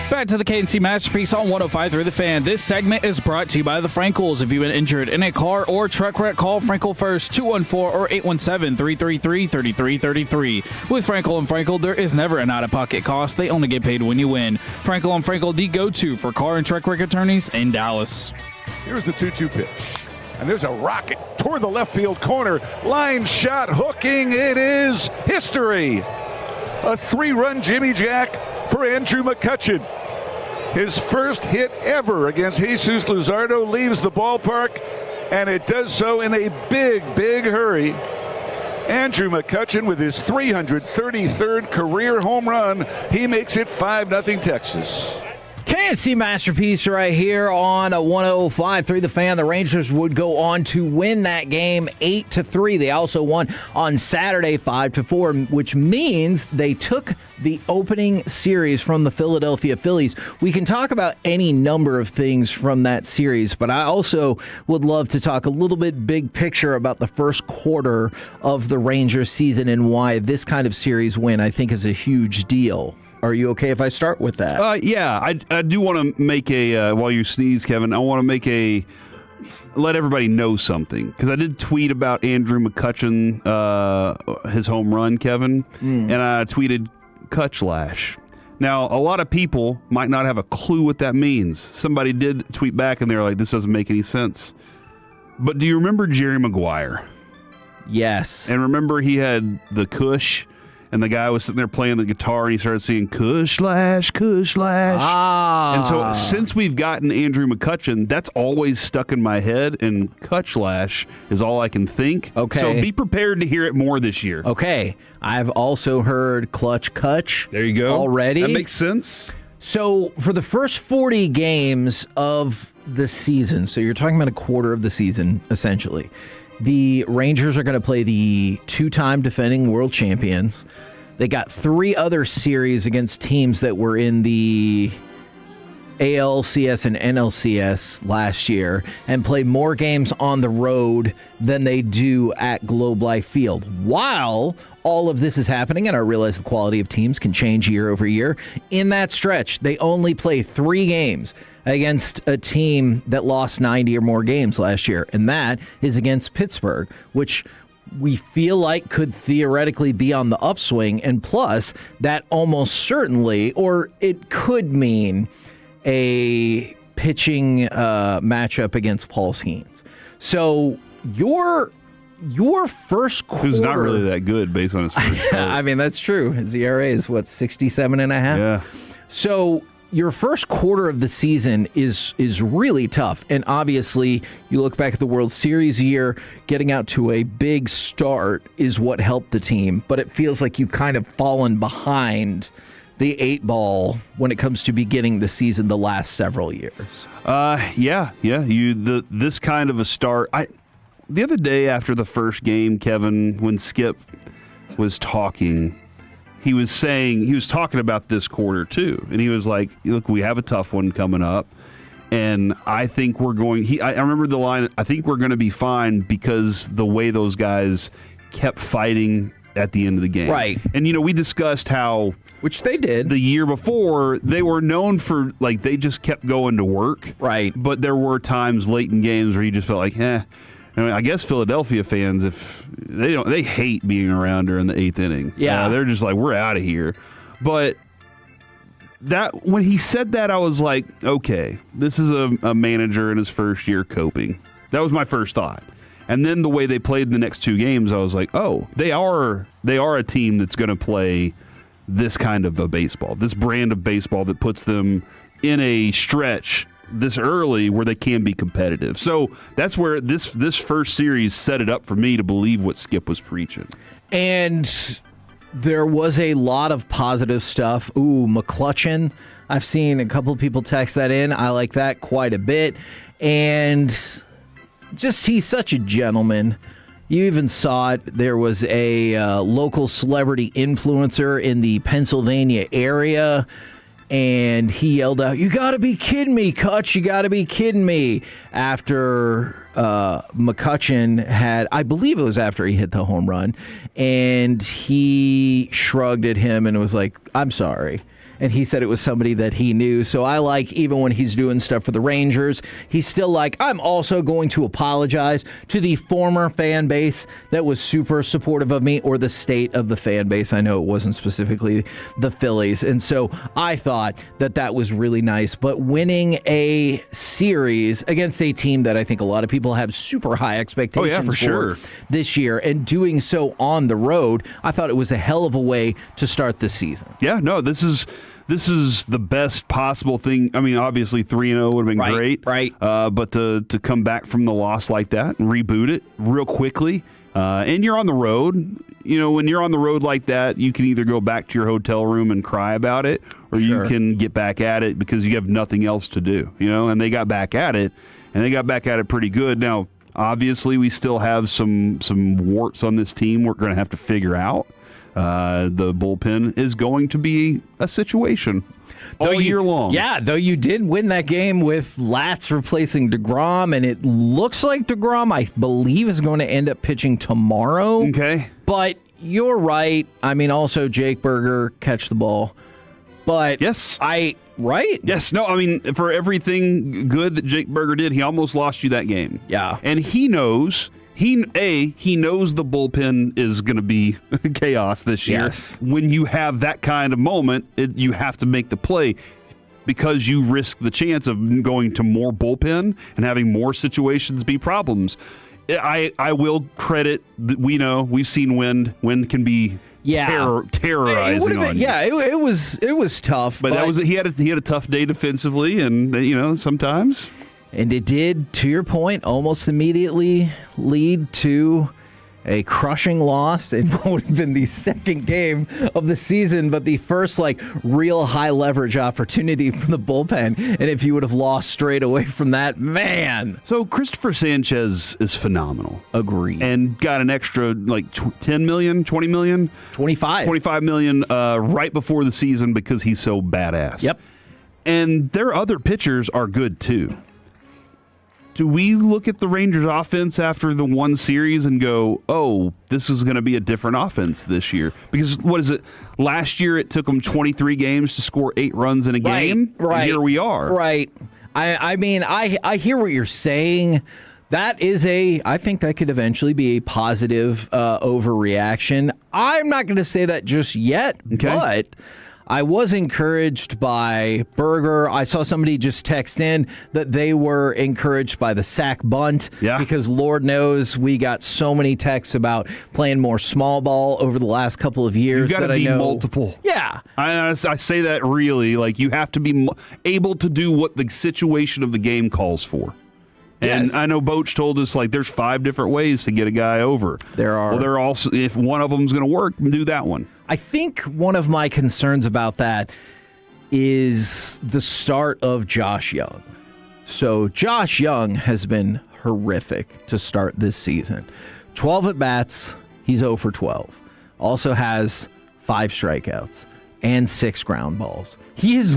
Back to the KNC Masterpiece on 105.3 The Fan. This segment is brought to you by the Frankels. If you've been injured in a car or truck wreck, call Frankel first, 214 or 817-333-3333. With Frankel and Frankel, there is never an out-of-pocket cost. They only get paid when you win. Frankel and Frankel, the go-to for car and truck wreck attorneys in Dallas. Here's the 2-2 pitch. And there's a rocket toward the left field corner. Line shot, hooking. It is history. A 3-run Jimmy Jack for Andrew McCutchen. His first hit ever against Jesus Luzardo leaves the ballpark, and it does so in a big, big hurry. Andrew McCutchen with his 333rd career home run. He makes it 5-0 Texas. KNC Masterpiece right here on a 105.3 The Fan. The Rangers would go on to win that game 8-3. They also won on Saturday 5-4, which means they took the opening series from the Philadelphia Phillies. We can talk about any number of things from that series, but I also would love to talk a little bit big picture about the first quarter of the Rangers season and why this kind of series win I think is a huge deal. Are you okay if I start with that? Yeah, I do want to make a, while you sneeze, Kevin, I want to let everybody know something. Because I did tweet about Andrew McCutchen, his home run, Kevin, and I tweeted Kutchlash. Now, a lot of people might not have a clue what that means. Somebody did tweet back and they were like, this doesn't make any sense. But do you remember Jerry Maguire? Yes. And remember he had the Kush? And the guy was sitting there playing the guitar, and he started singing Kush-lash, Kush-lash. And so since we've gotten Andrew McCutchen, that's always stuck in my head, and Kutchlash is all I can think. Okay. So be prepared to hear it more this year. Okay. I've also heard Clutch Kutch. There you go. Already. That makes sense. So for the first 40 games of the season, so you're talking about a quarter of the season, essentially, the Rangers are going to play the two-time defending world champions. They got 3 other series against teams that were in the ALCS and NLCS last year and play more games on the road than they do at Globe Life Field. While all of this is happening, and I realize the quality of teams can change year over year, in that stretch, they only play 3 games against a team that lost 90 or more games last year, and that is against Pittsburgh, which we feel like could theoretically be on the upswing, and plus, that almost certainly, or it could mean a pitching matchup against Paul Skeens. So your first quarter... Who's not really that good based on his first start. I mean, that's true. His ERA is, 67.5? Yeah. So your first quarter of the season is really tough. And obviously, you look back at the World Series year, getting out to a big start is what helped the team. But it feels like you've kind of fallen behind the 8 ball when it comes to beginning the season the last several years. Yeah. This kind of a start. The other day after the first game, Kevin, when Skip was talking, he was talking about this quarter too, and he was like, "Look, we have a tough one coming up, and I think we're going." I remember the line. I think we're going to be fine because the way those guys kept fighting at the end of the game, right? And we discussed how, which they did the year before, they were known for they just kept going to work, right? But there were times late in games where you just felt like, I guess Philadelphia fans, if they hate being around during the 8th inning. Yeah, they're just like, we're out of here. But when he said that, I was like, okay, this is a manager in his first year coping. That was my first thought. And then the way they played the next 2 games, I was like, oh, they are a team that's going to play this kind of a baseball, this brand of baseball that puts them in a stretch this early where they can be competitive. So that's where this first series set it up for me to believe what Skip was preaching. And there was a lot of positive stuff. Ooh, McClutchen. I've seen a couple of people text that in. I like that quite a bit. And just he's such a gentleman. You even saw it. There was a local celebrity influencer in the Pennsylvania area, and he yelled out, "You got to be kidding me, Kutch. You got to be kidding me." After McCutchen had, I believe it was after he hit the home run, and he shrugged at him and was like, "I'm sorry." and he said it was somebody that he knew. So I like, even when he's doing stuff for the Rangers, he's still like, I'm also going to apologize to the former fan base that was super supportive of me, or the state of the fan base. I know it wasn't specifically the Phillies. And so I thought that was really nice. But winning a series against a team that I think a lot of people have super high expectations for sure this year, and doing so on the road, I thought it was a hell of a way to start the season. Yeah, no, this is the best possible thing. I mean, obviously 3-0 would have been great, right? But to come back from the loss like that and reboot it real quickly, and you're on the road. You know, when you're on the road like that, you can either go back to your hotel room and cry about it, or you can get back at it because you have nothing else to do. You know, and they got back at it, and they got back at it pretty good. Now, obviously, we still have some warts on this team we're going to have to figure out. The bullpen is going to be a situation all year long. Yeah, though you did win that game with Latz replacing DeGrom, and it looks like DeGrom, I believe, is going to end up pitching tomorrow. Okay. But you're right. I mean, also Jake Berger catch the ball. But yes, right? Yes, no, I mean, for everything good that Jake Berger did, he almost lost you that game. Yeah. And he knows... He knows the bullpen is going to be chaos this year. Yes. When you have that kind of moment, you have to make the play because you risk the chance of going to more bullpen and having more situations be problems. I will credit that we've seen wind. Wind can be terrorizing on you. Yeah, it was tough. But he had a tough day defensively, and sometimes. And it did, to your point, almost immediately lead to a crushing loss in what would have been the second game of the season, but the first real high leverage opportunity from the bullpen. And if you would have lost straight away from that, man. So Christopher Sanchez is phenomenal. Agreed. And got an extra 10 million, 20 million? 25 million right before the season because he's so badass. Yep. And their other pitchers are good too. Do we look at the Rangers offense after the one series and go, oh, this is going to be a different offense this year? Because what is it? Last year it took them 23 games to score 8 runs in a game. Right. And here we are. Right. I mean, I hear what you're saying. That is I think that could eventually be a positive overreaction. I'm not going to say that just yet, but I was encouraged by Berger. I saw somebody just text in that they were encouraged by the sack bunt because Lord knows we got so many texts about playing more small ball over the last couple of years. You got to be multiple. Yeah. I say that really, you have to be able to do what the situation of the game calls for. And I know Boach told us there's 5 different ways to get a guy over. There are. Well, there are also, if one of them is going to work, do that one. I think one of my concerns about that is the start of Josh Young. So Josh Young has been horrific to start this season. 12 at-bats, he's 0 for 12. Also has 5 strikeouts and 6 ground balls. He has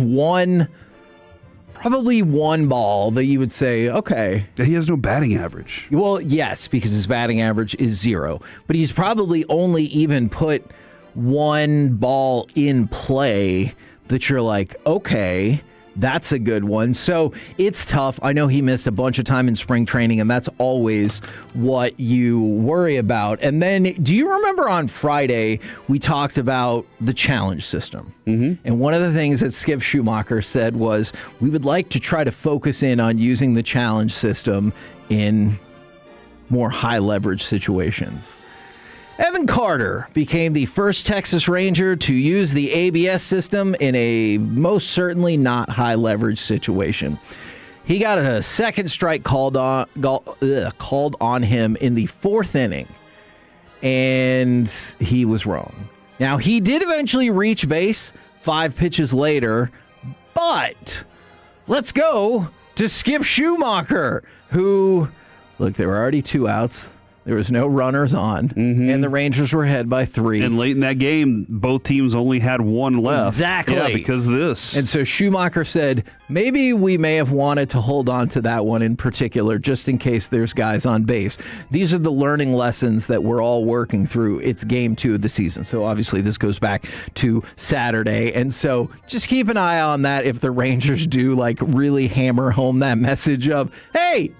probably one ball that you would say, okay. He has no batting average. Well, yes, because his batting average is 0. But he's probably only even put one ball in play that you're like, okay, that's a good one. So it's tough. I know he missed a bunch of time in spring training, and that's always what you worry about. And then, do you remember on Friday, we talked about the challenge system? Mm-hmm. And one of the things that Skip Schumacher said was, we would like to try to focus in on using the challenge system in more high leverage situations. Evan Carter became the first Texas Ranger to use the ABS system in a most certainly not high leverage situation. He got a second strike called on him in the 4th inning, and he was wrong. Now, he did eventually reach base 5 pitches later, but let's go to Skip Schumacher, who, look, there were already 2 outs. There was no runners on, and the Rangers were ahead by 3. And late in that game, both teams only had 1 left. Exactly. Yeah, because of this. And so Schumacher said, maybe we may have wanted to hold on to that one in particular, just in case there's guys on base. These are the learning lessons that we're all working through. It's game 2 of the season. So obviously this goes back to Saturday. And so just keep an eye on that if the Rangers do really hammer home that message of, hey,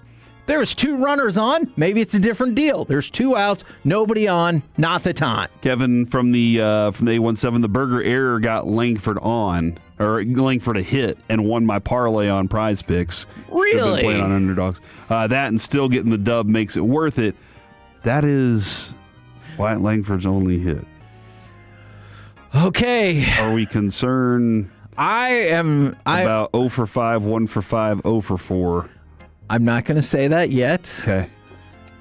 there's 2 runners on. Maybe it's a different deal. There's 2 outs, nobody on, not the time. Kevin from the A17, the Burger error got Langford on, or Langford a hit, and won my parlay on Prize Picks. Really? Been playing on underdogs. That and still getting the dub makes it worth it. That is Wyatt Langford's only hit. Okay. Are we concerned? About 0 for 5, 1 for 5, 0 for 4. I'm not going to say that yet. Okay.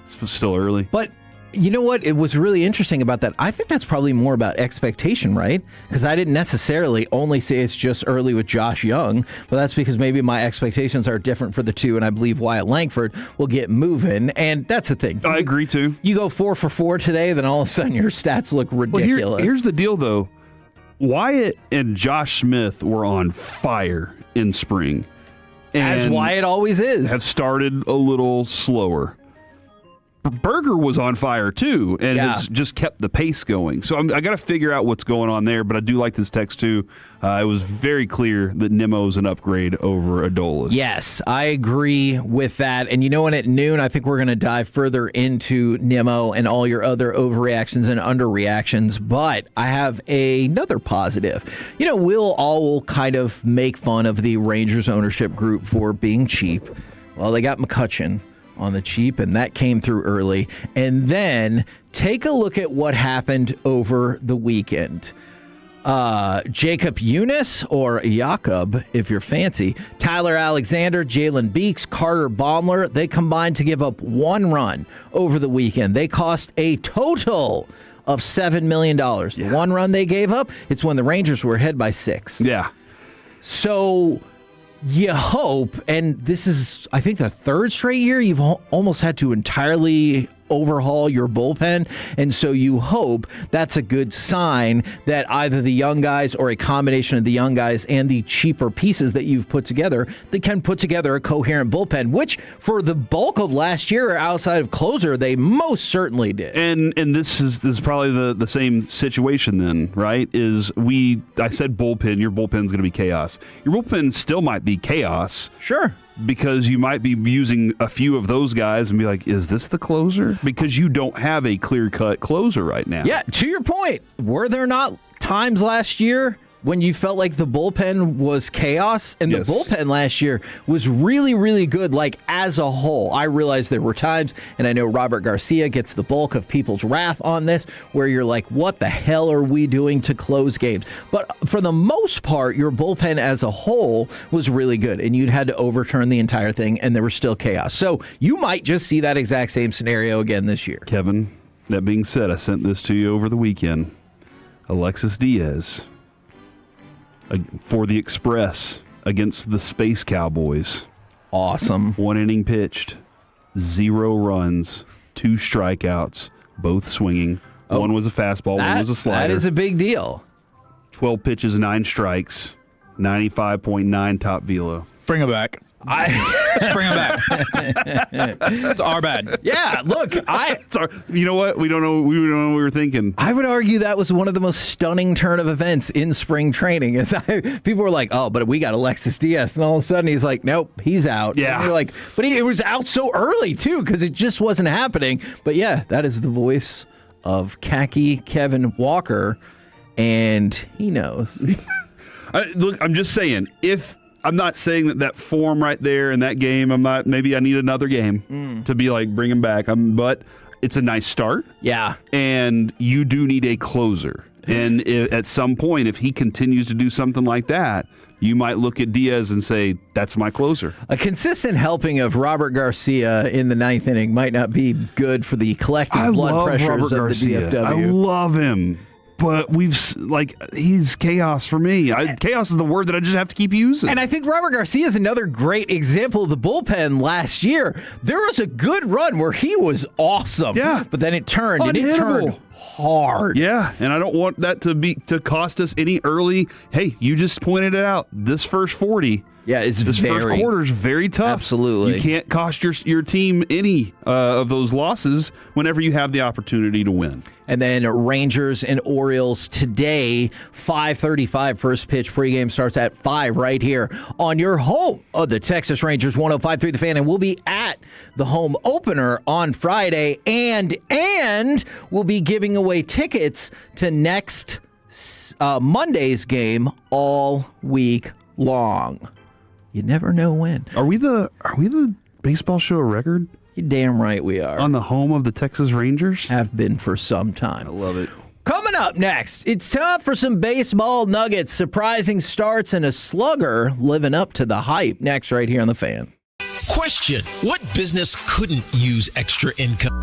It's still early. But you know what? It was really interesting about that. I think that's probably more about expectation, right? Because I didn't necessarily only say it's just early with Josh Young, but that's because maybe my expectations are different for the 2, and I believe Wyatt Langford will get moving. And that's the thing. I agree, too. You go 4 for 4 today, then all of a sudden your stats look ridiculous. Well, here's the deal, though. Wyatt and Josh Smith were on fire in spring. As Wyatt always is. Have started a little slower. Berger was on fire, too, and has just kept the pace going. So I got to figure out what's going on there, but I do like this text, too. It was very clear that Nemo's an upgrade over Adolis. Yes, I agree with that. And you know what? At noon, I think we're going to dive further into Nemo and all your other overreactions and underreactions. But I have another positive. You know, we'll all kind of make fun of the Rangers ownership group for being cheap. Well, they got McCutchen on the cheap, and that came through early. And then take a look at what happened over the weekend. Jacob Eunice, or Jakob, if you're fancy, Tyler Alexander, Jalen Beeks, Carter Baumler, they combined to give up 1 run over the weekend. They cost a total of $7 million. The 1 run they gave up, it's when the Rangers were ahead by 6. Yeah. So you hope, and this is, I think, the 3rd straight year you've almost had to entirely overhaul your bullpen, and so you hope that's a good sign that either the young guys or a combination of the young guys and the cheaper pieces that you've put together, they can put together a coherent bullpen, which for the bulk of last year outside of closer, they most certainly did. And this is probably the same situation then, right? I said bullpen, your bullpen's going to be chaos. Your bullpen still might be chaos. Sure. Because you might be using a few of those guys and be like, is this the closer? Because you don't have a clear-cut closer right now. Yeah, to your point, were there not times last year when you felt like the bullpen was chaos? And the bullpen last year was really, really good, as a whole. I realize there were times, and I know Robert Garcia gets the bulk of people's wrath on this, where you're like, what the hell are we doing to close games? But for the most part, your bullpen as a whole was really good, and you'd had to overturn the entire thing, and there was still chaos. So you might just see that exact same scenario again this year. Kevin, that being said, I sent this to you over the weekend. Alexis Diaz for the Express against the Space Cowboys. Awesome. 1 inning pitched, 0 runs, 2 strikeouts, both swinging. One was a fastball, one was a slider. That is a big deal. 12 pitches, 9 strikes, 95.9 top velo. Bring it back. Just bring him back. It's our bad. Yeah, look, you know what? We don't know what we were thinking. I would argue that was one of the most stunning turn of events in spring training. People were like, oh, but we got Alexis Diaz. And all of a sudden he's like, nope, he's out. Yeah. And you're like, but it was out so early, too, because it just wasn't happening. But yeah, that is the voice of khaki Kevin Walker, and he knows. Look, I'm just saying, I'm not saying that form right there in that game, maybe I need another game to be like, bring him back. But it's a nice start. Yeah. And you do need a closer. And at some point, if he continues to do something like that, you might look at Diaz and say, that's my closer. A consistent helping of Robert Garcia in the 9th inning might not be good for the collective blood pressures Robert of Garcia. the DFW. I love him. but he's chaos for me. Chaos is the word that I just have to keep using. And I think Robert Garcia is another great example of the bullpen last year. There was a good run where he was awesome. Yeah. But then it turned, and it turned hard. Yeah, and I don't want that to cost us any early. Hey, you just pointed it out. This first 40. Yeah, this first quarter is very tough. Absolutely. You can't cost your team any of those losses whenever you have the opportunity to win. And then Rangers and Orioles today, 5:35 first pitch. Pregame starts at 5 right here on your home of the Texas Rangers, 105.3 The Fan. And we'll be at the home opener on Friday. And we'll be giving away tickets to next Monday's game all week long. You never know when. Are we the baseball show record? You're damn right we are. On the home of the Texas Rangers? Have been for some time. I love it. Coming up next, it's time for some baseball nuggets, surprising starts, and a slugger living up to the hype. Next, right here on The Fan. Question: what business couldn't use extra income?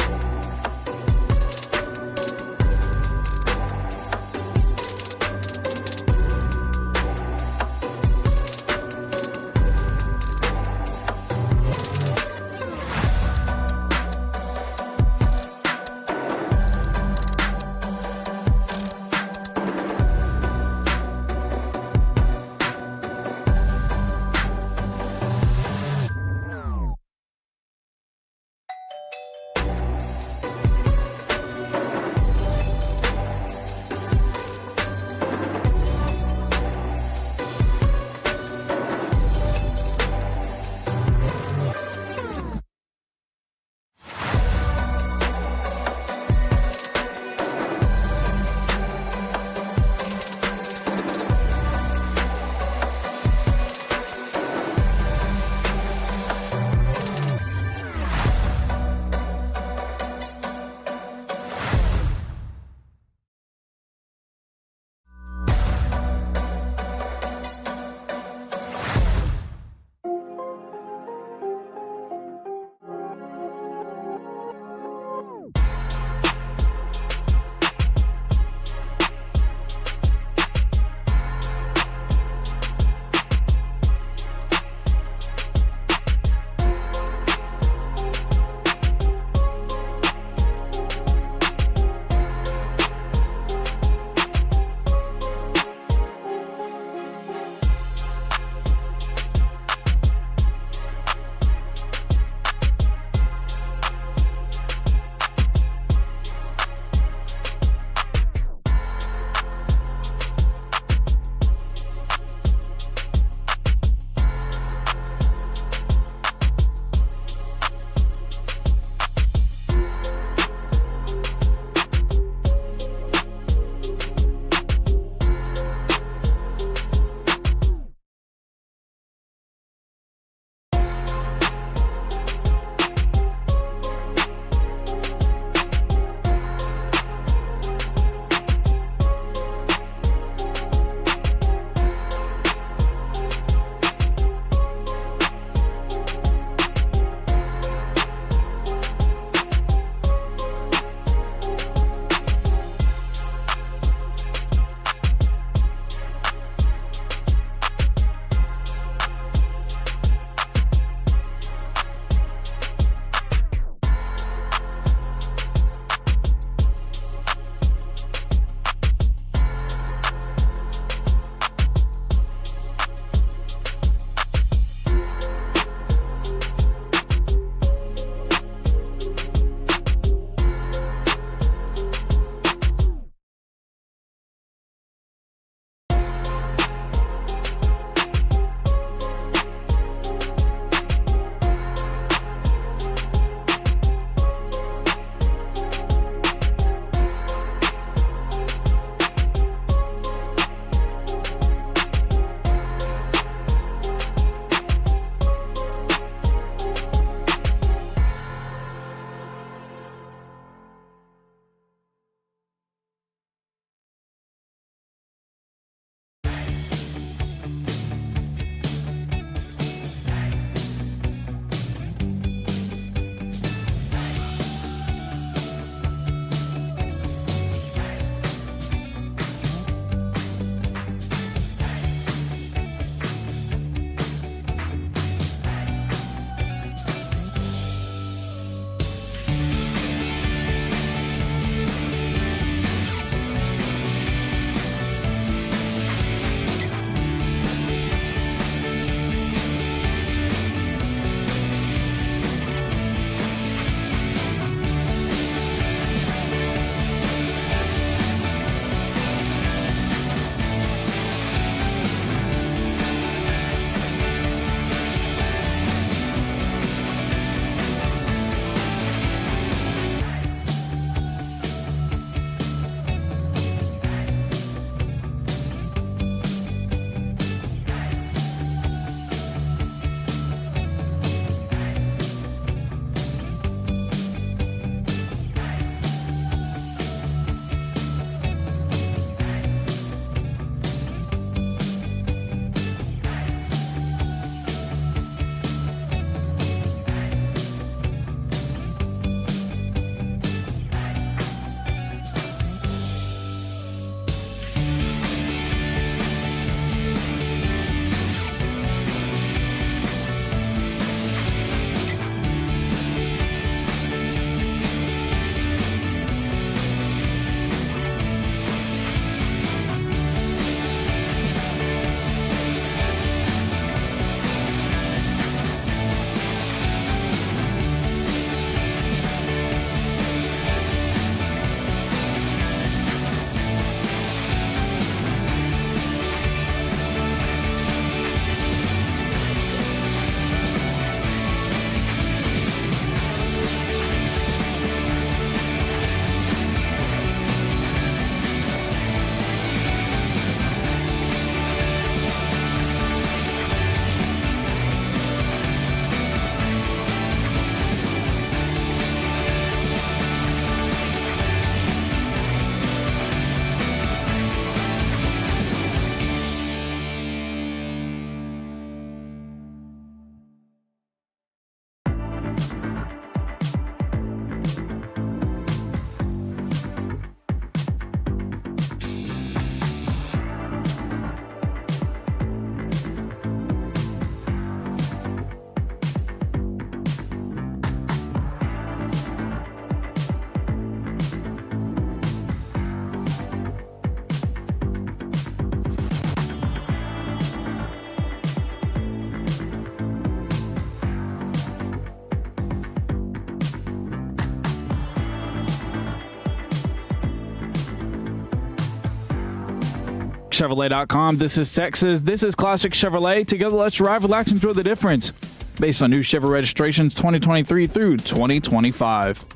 ClassicChevrolet.com. This is Texas. This is Classic Chevrolet. Together, let's drive, relax, enjoy the difference. Based on new Chevy registrations 2023 through 2025.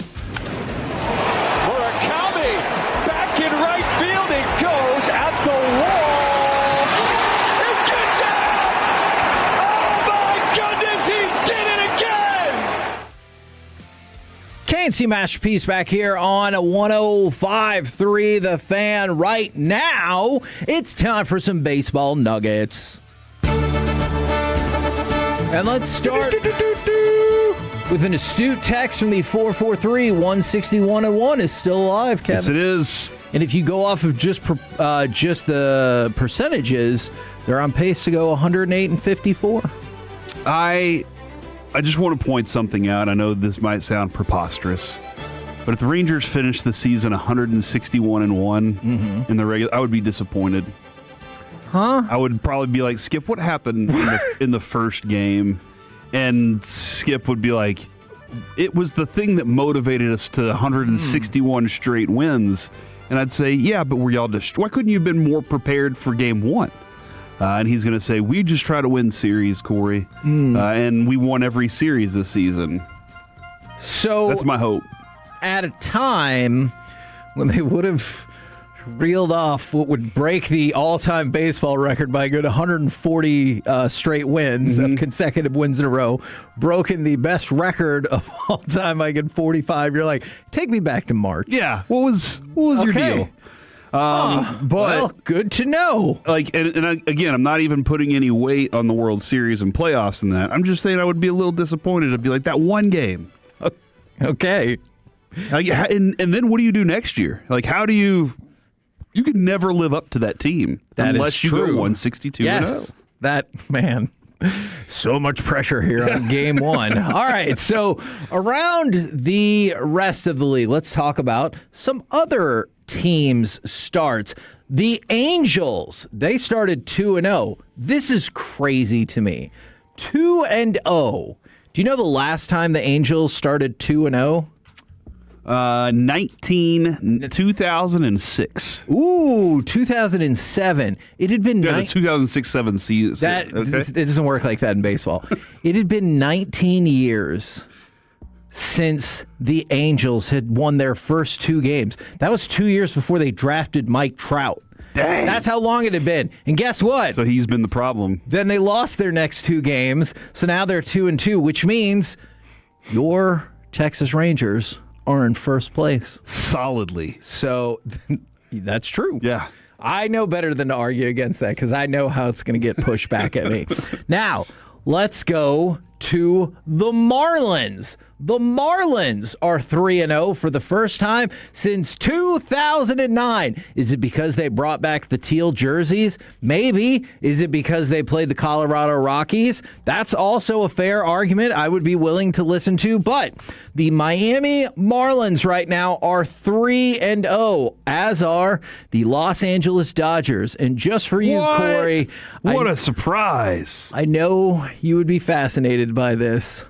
Murakami back in right field. It goes at the wall. It gets out. Oh my goodness, he did it again. KNC Masterpiece back here on 105.3 The Fan. Right now, it's time for some baseball nuggets. And let's start with an astute text from the 443-161-1 is still alive, Kevin. Yes, it is. And if you go off of just the percentages, they're on pace to go 108 and 54. I just want to point something out. I know this might sound preposterous, but if the Rangers finish the season 161-1 in the regular, I would be disappointed. Huh? I would probably be like, Skip, what happened in the first game? And Skip would be like, it was the thing that motivated us to 161 straight wins. And I'd say, yeah, but were y'all why couldn't you have been more prepared for game one? And he's going to say, we just try to win series, Corey. And we won every series this season. So that's my hope. At a time when they would have reeled off what would break the all-time baseball record by a good 140 straight wins of consecutive wins in a row, broken the best record of all time by a good 45. You're like, take me back to March. Yeah. What was your deal? Well, good to know. Like, and again, I'm not even putting any weight on the World Series and playoffs and that. I'm just saying I would be a little disappointed. I'd be like, that one game. Okay. And then what do you do next year? Like, how do you can never live up to that team unless you go 162. Yes, that, man, so much pressure here on game one. All right, so around the rest of the league, let's talk about some other teams' starts. The Angels, they started 2-0. This is crazy to me. 2-0. Do you know the last time the Angels started 2-0? 2006. Ooh, 2007. It had been the 2006-7 season. It doesn't work like that in baseball. It had been 19 years since the Angels had won their first two games. That was 2 years before they drafted Mike Trout. Dang. That's how long it had been. And guess what? So he's been the problem. Then they lost their next two games. So now they're 2-2, which means your Texas Rangers are in first place. Solidly. So that's true. Yeah. I know better than to argue against that because I know how it's going to get pushed back at me. Now, let's go to the Marlins. The Marlins are 3-0 for the first time since 2009. Is it because they brought back the teal jerseys? Maybe. Is it because they played the Colorado Rockies? That's also a fair argument I would be willing to listen to. But the Miami Marlins right now are 3-0, as are the Los Angeles Dodgers. And just for you, Corey. What a surprise. I know you would be fascinated by this.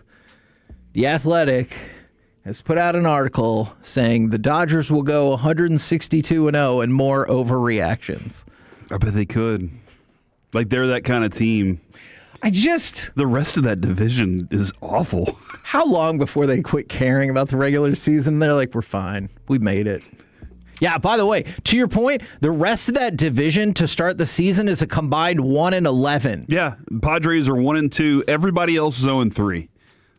The Athletic has put out an article saying the Dodgers will go 162-0 and more overreactions. I bet they could. Like, they're that kind of team. The rest of that division is awful. How long before they quit caring about the regular season? They're like, we're fine. We made it. Yeah, by the way, to your point, the rest of that division to start the season is a combined 1-11. Yeah, Padres are 1-2. Everybody else is 0-3.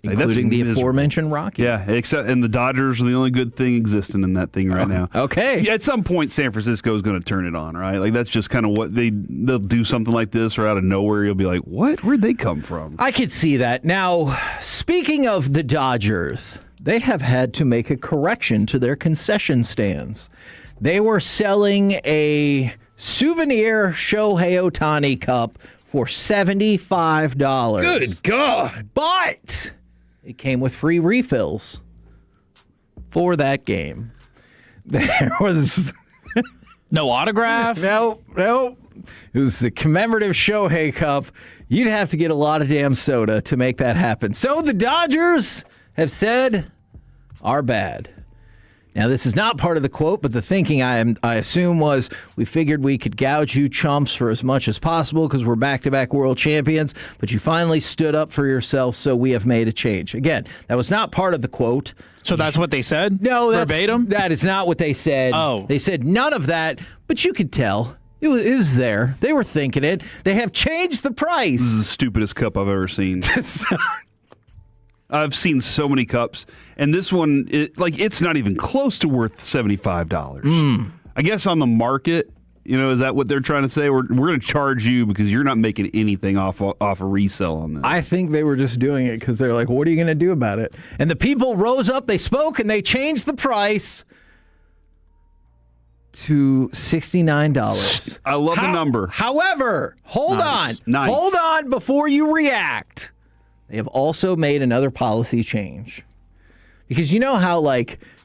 Including the aforementioned Rockies. Yeah, and the Dodgers are the only good thing existing in that thing right now. Okay. Yeah, at some point, San Francisco is going to turn it on, right? Like, that's just kind of what they'll do something like this, or out of nowhere, you'll be like, what? Where'd they come from? I could see that. Now, speaking of the Dodgers, they have had to make a correction to their concession stands. They were selling a souvenir Shohei Ohtani cup for $75. Good God. But it came with free refills for that game. There was no autograph? No. It was the commemorative Shohei cup. You'd have to get a lot of damn soda to make that happen. So the Dodgers have said, our bad. Now, this is not part of the quote, but the thinking I assume was, we figured we could gouge you chumps for as much as possible because we're back-to-back world champions, but you finally stood up for yourself, so we have made a change. Again, that was not part of the quote. So that's what they said? No, verbatim? That is not what they said. Oh. They said none of that, but you could tell. It was there. They were thinking it. They have changed the price. This is the stupidest cup I've ever seen. I've seen so many cups, and this one, it's not even close to worth $75. I guess on the market, is that what they're trying to say? We're going to charge you because you're not making anything off a resale on this. I think they were just doing it because they're like, what are you going to do about it? And the people rose up, they spoke, and they changed the price to $69. I love the number. However, hold on. Nice. Hold on before you react. They have also made another policy change. Because you know how,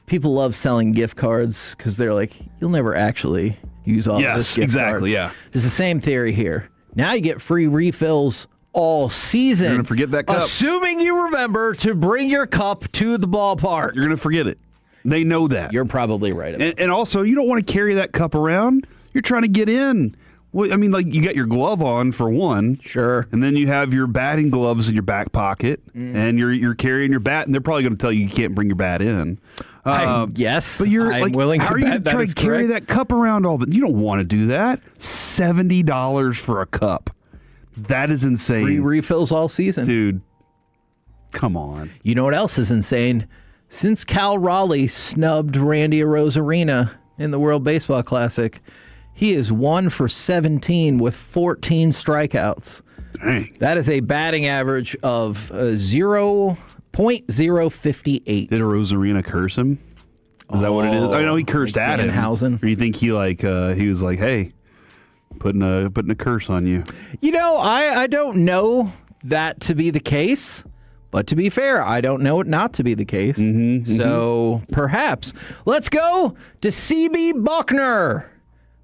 people love selling gift cards because they're like, you'll never actually use all of this gift exactly, card. yeah. It's the same theory here. Now you get free refills all season. You're going to forget that cup. Assuming you remember to bring your cup to the ballpark. You're going to forget it. They know that. You're probably right about that. And also, you don't want to carry that cup around. You're trying to get in. Well, you got your glove on for one. Sure. And then you have your batting gloves in your back pocket, and you're carrying your bat, and they're probably going to tell you can't bring your bat in. Yes, but you're I'm willing how to are you bet that try is to carry correct. that cup around all the? You don't want to do that. $70 for a cup. That is insane. Free refills all season. Dude, come on. You know what else is insane? Since Cal Raleigh snubbed Randy Arozarena in the World Baseball Classic, he is 1 for 17 with 14 strikeouts. Dang. That is a batting average of 0.058. Did Arozarena curse him? Is that what it is? I know he cursed at him. Danhausen. Or you think he was like, hey, putting a curse on you? I don't know that to be the case. But to be fair, I don't know it not to be the case. So perhaps. Let's go to CB Buckner,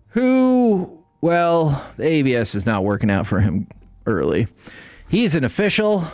who, the ABS is not working out for him early. He's an official.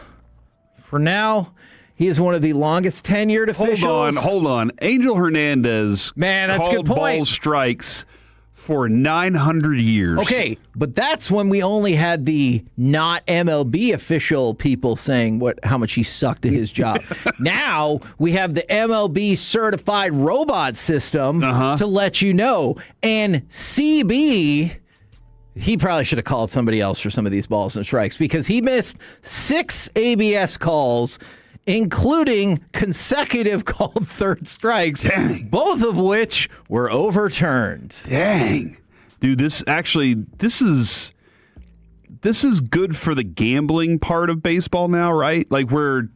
For now, he is one of the longest tenured officials. Hold on. Angel Hernandez that's a good called point. ball strikes for 900 years. Okay, but that's when we only had the not MLB official people saying how much he sucked at his job. Now we have the MLB certified robot system to let you know. And CB, he probably should have called somebody else for some of these balls and strikes because he missed 6 ABS calls, including consecutive called third strikes, both of which were overturned. Dang. Dude, this is good for the gambling part of baseball now, right? Like where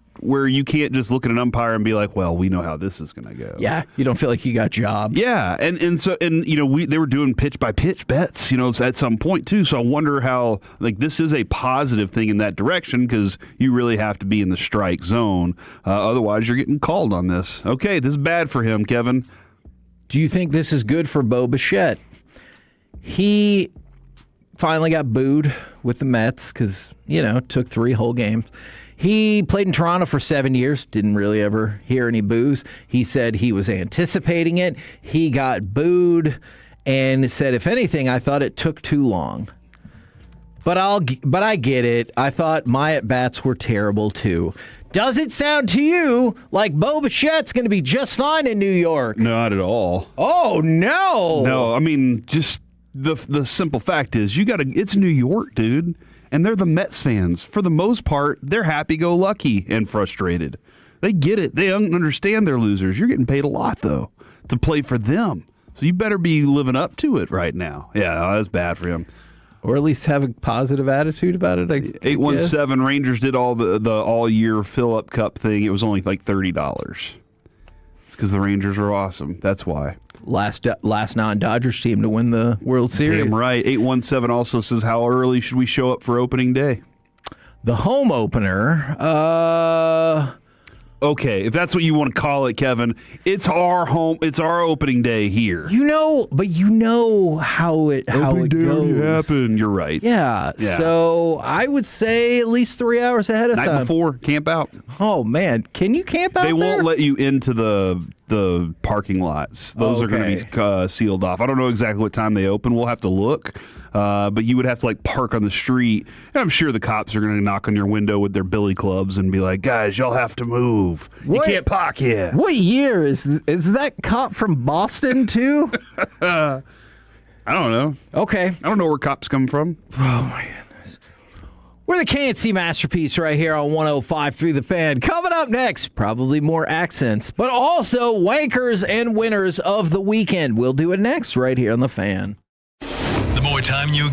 you can't just look at an umpire and be like, well, we know how this is going to go. Yeah, you don't feel like you got jobbed. Yeah, and they were doing pitch by pitch bets, at some point too. So I wonder how this is a positive thing in that direction because you really have to be in the strike zone, otherwise you're getting called on this. Okay, this is bad for him, Kevin. Do you think this is good for Bo Bichette? He finally got booed with the Mets because took 3 whole games. He played in Toronto for 7 years, didn't really ever hear any boos. He said he was anticipating it. He got booed and said, if anything, I thought it took too long. But I get it. I thought my at-bats were terrible too. Does it sound to you like Bo Bichette's going to be just fine in New York? Not at all. Oh, no. No, I mean, just the simple fact is it's New York, dude. And they're the Mets fans. For the most part, they're happy-go-lucky and frustrated. They get it. They understand they're losers. You're getting paid a lot, though, to play for them. So you better be living up to it right now. Yeah, that's bad for him. Or at least have a positive attitude about it. 817 Rangers did all the all-year fill-up cup thing. It was only like $30. It's because the Rangers are awesome. That's why. Last non-Dodgers team to win the World Series. Damn right. 817 also says, how early should we show up for opening day? The home opener. Okay, if that's what you want to call it, Kevin, it's our home. It's our opening day here. But you know how it goes. Happen. You're right. Yeah. So I would say at least 3 hours ahead of time. Night before, camp out. Oh man, can you camp out? They won't let you into the the parking lots. Those are going to be sealed off. I don't know exactly what time they open. We'll have to look. But you would have to like park on the street. And I'm sure the cops are going to knock on your window with their billy clubs and be like, guys, y'all have to move. You can't park here. What year is that cop from Boston too? I don't know. Okay. I don't know where cops come from. Oh, my goodness. We're the KNC Masterpiece right here on 105.3 The Fan. Coming up next, probably more accents, but also wankers and winners of the weekend. We'll do it next right here on The Fan. The more time you...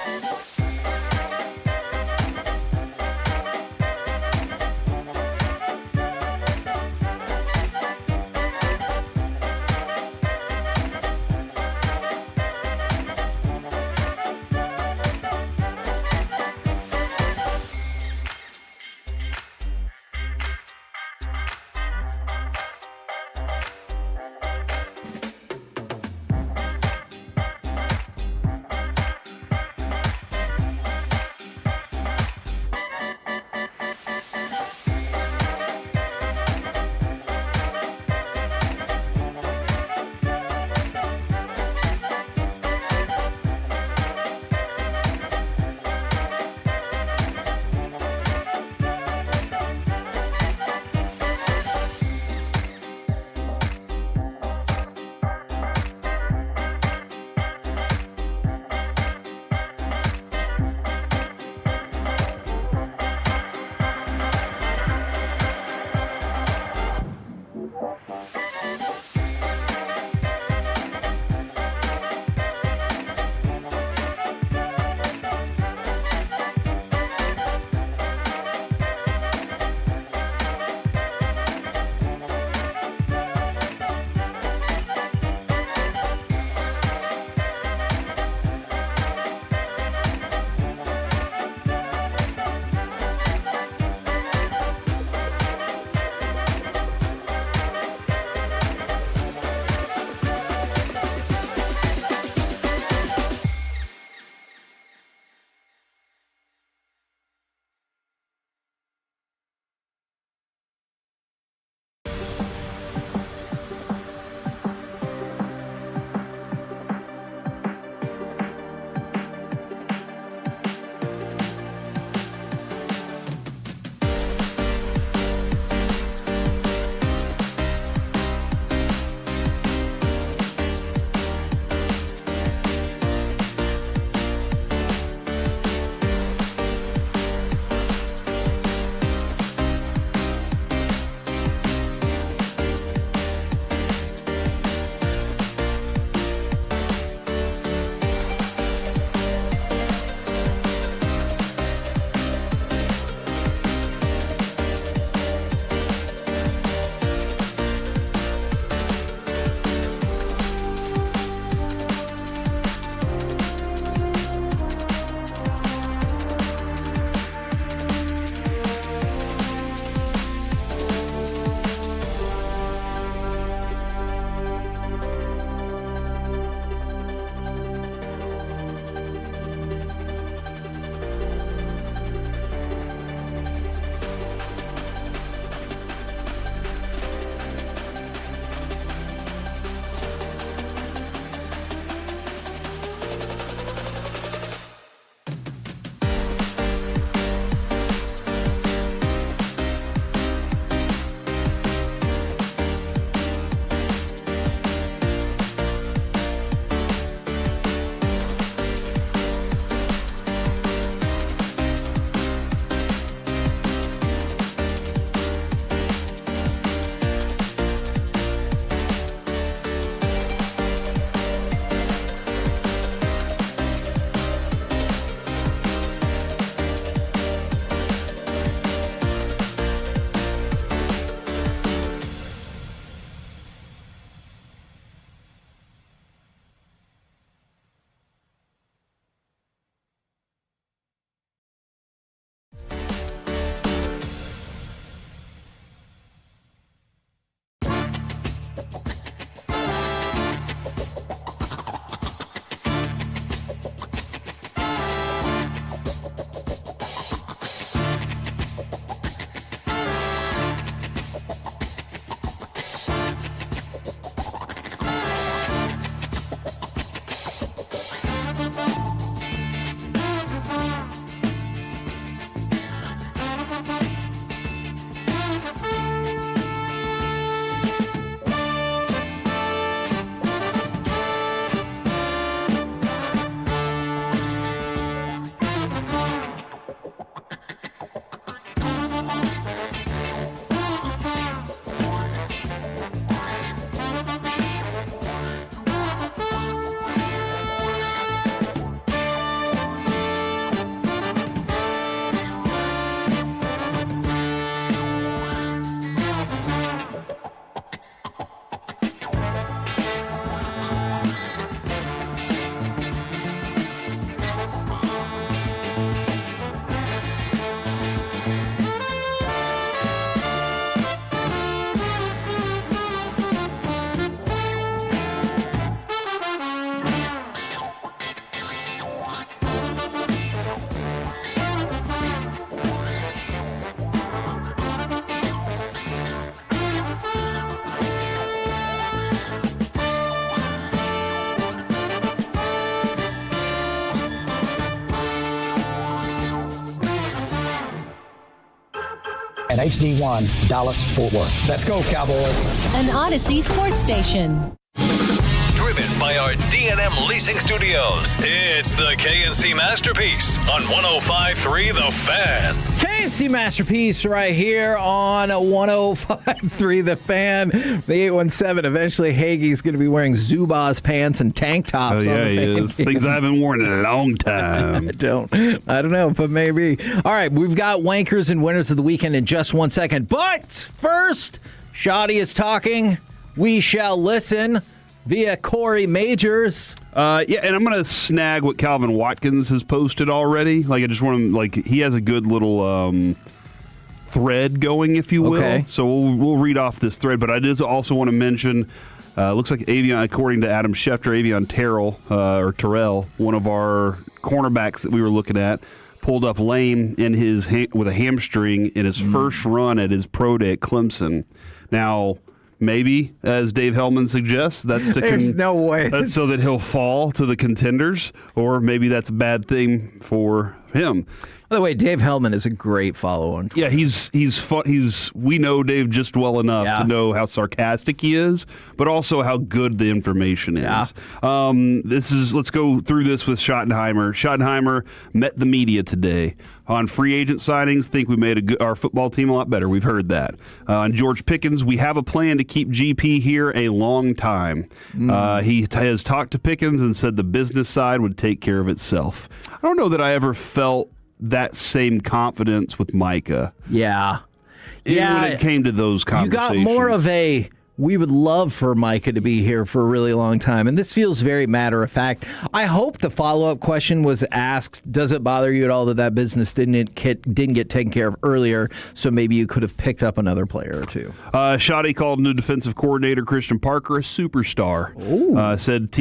And HD1, Dallas-Fort Worth. Let's go, Cowboys. An Odyssey sports station. Driven by our D&M Leasing Studios, it's the KNC Masterpiece on 105.3 The Fan. KNC Masterpiece right here on 105.3 The Fan. The 817. Eventually, Hagee's going to be wearing Zubaz pants and tank tops. Oh, yeah, on the he is. Things I haven't worn in a long time. I don't know, but maybe. All right, we've got wankers and winners of the weekend in just 1 second. But first, Shoddy is talking. We shall listen via Corey Majors. Yeah, and I'm going to snag what Calvin Watkins has posted already. Like, I just want to, like, he has a good little thread going, if you will. Okay. So we'll read off this thread, but I just also want to mention, looks like Avion, according to Adam Schefter, Avion Terrell, one of our cornerbacks that we were looking at, pulled up lame in his with a hamstring in his first run at his pro day at Clemson. Now, maybe, as Dave Hellman suggests, There's no way. That's so that he'll fall to the contenders, or maybe that's a bad thing for him. By the way, Dave Hellman is a great follow on Twitter. Yeah, he's fun. We know Dave just well enough to know how sarcastic he is, but also how good the information is. Yeah. Let's go through this with Schottenheimer. Schottenheimer met the media today on free agent signings. Think we made our football team a lot better. We've heard that. On George Pickens, we have a plan to keep GP here a long time. He has talked to Pickens and said the business side would take care of itself. I don't know that I ever felt that same confidence with Micah. Yeah. When it came to those conversations. You got more of a, we would love for Micah to be here for a really long time. And this feels very matter of fact. I hope the follow-up question was asked, does it bother you at all that business didn't get taken care of earlier, so maybe you could have picked up another player or two? Shoddy called new defensive coordinator Christian Parker a superstar. Said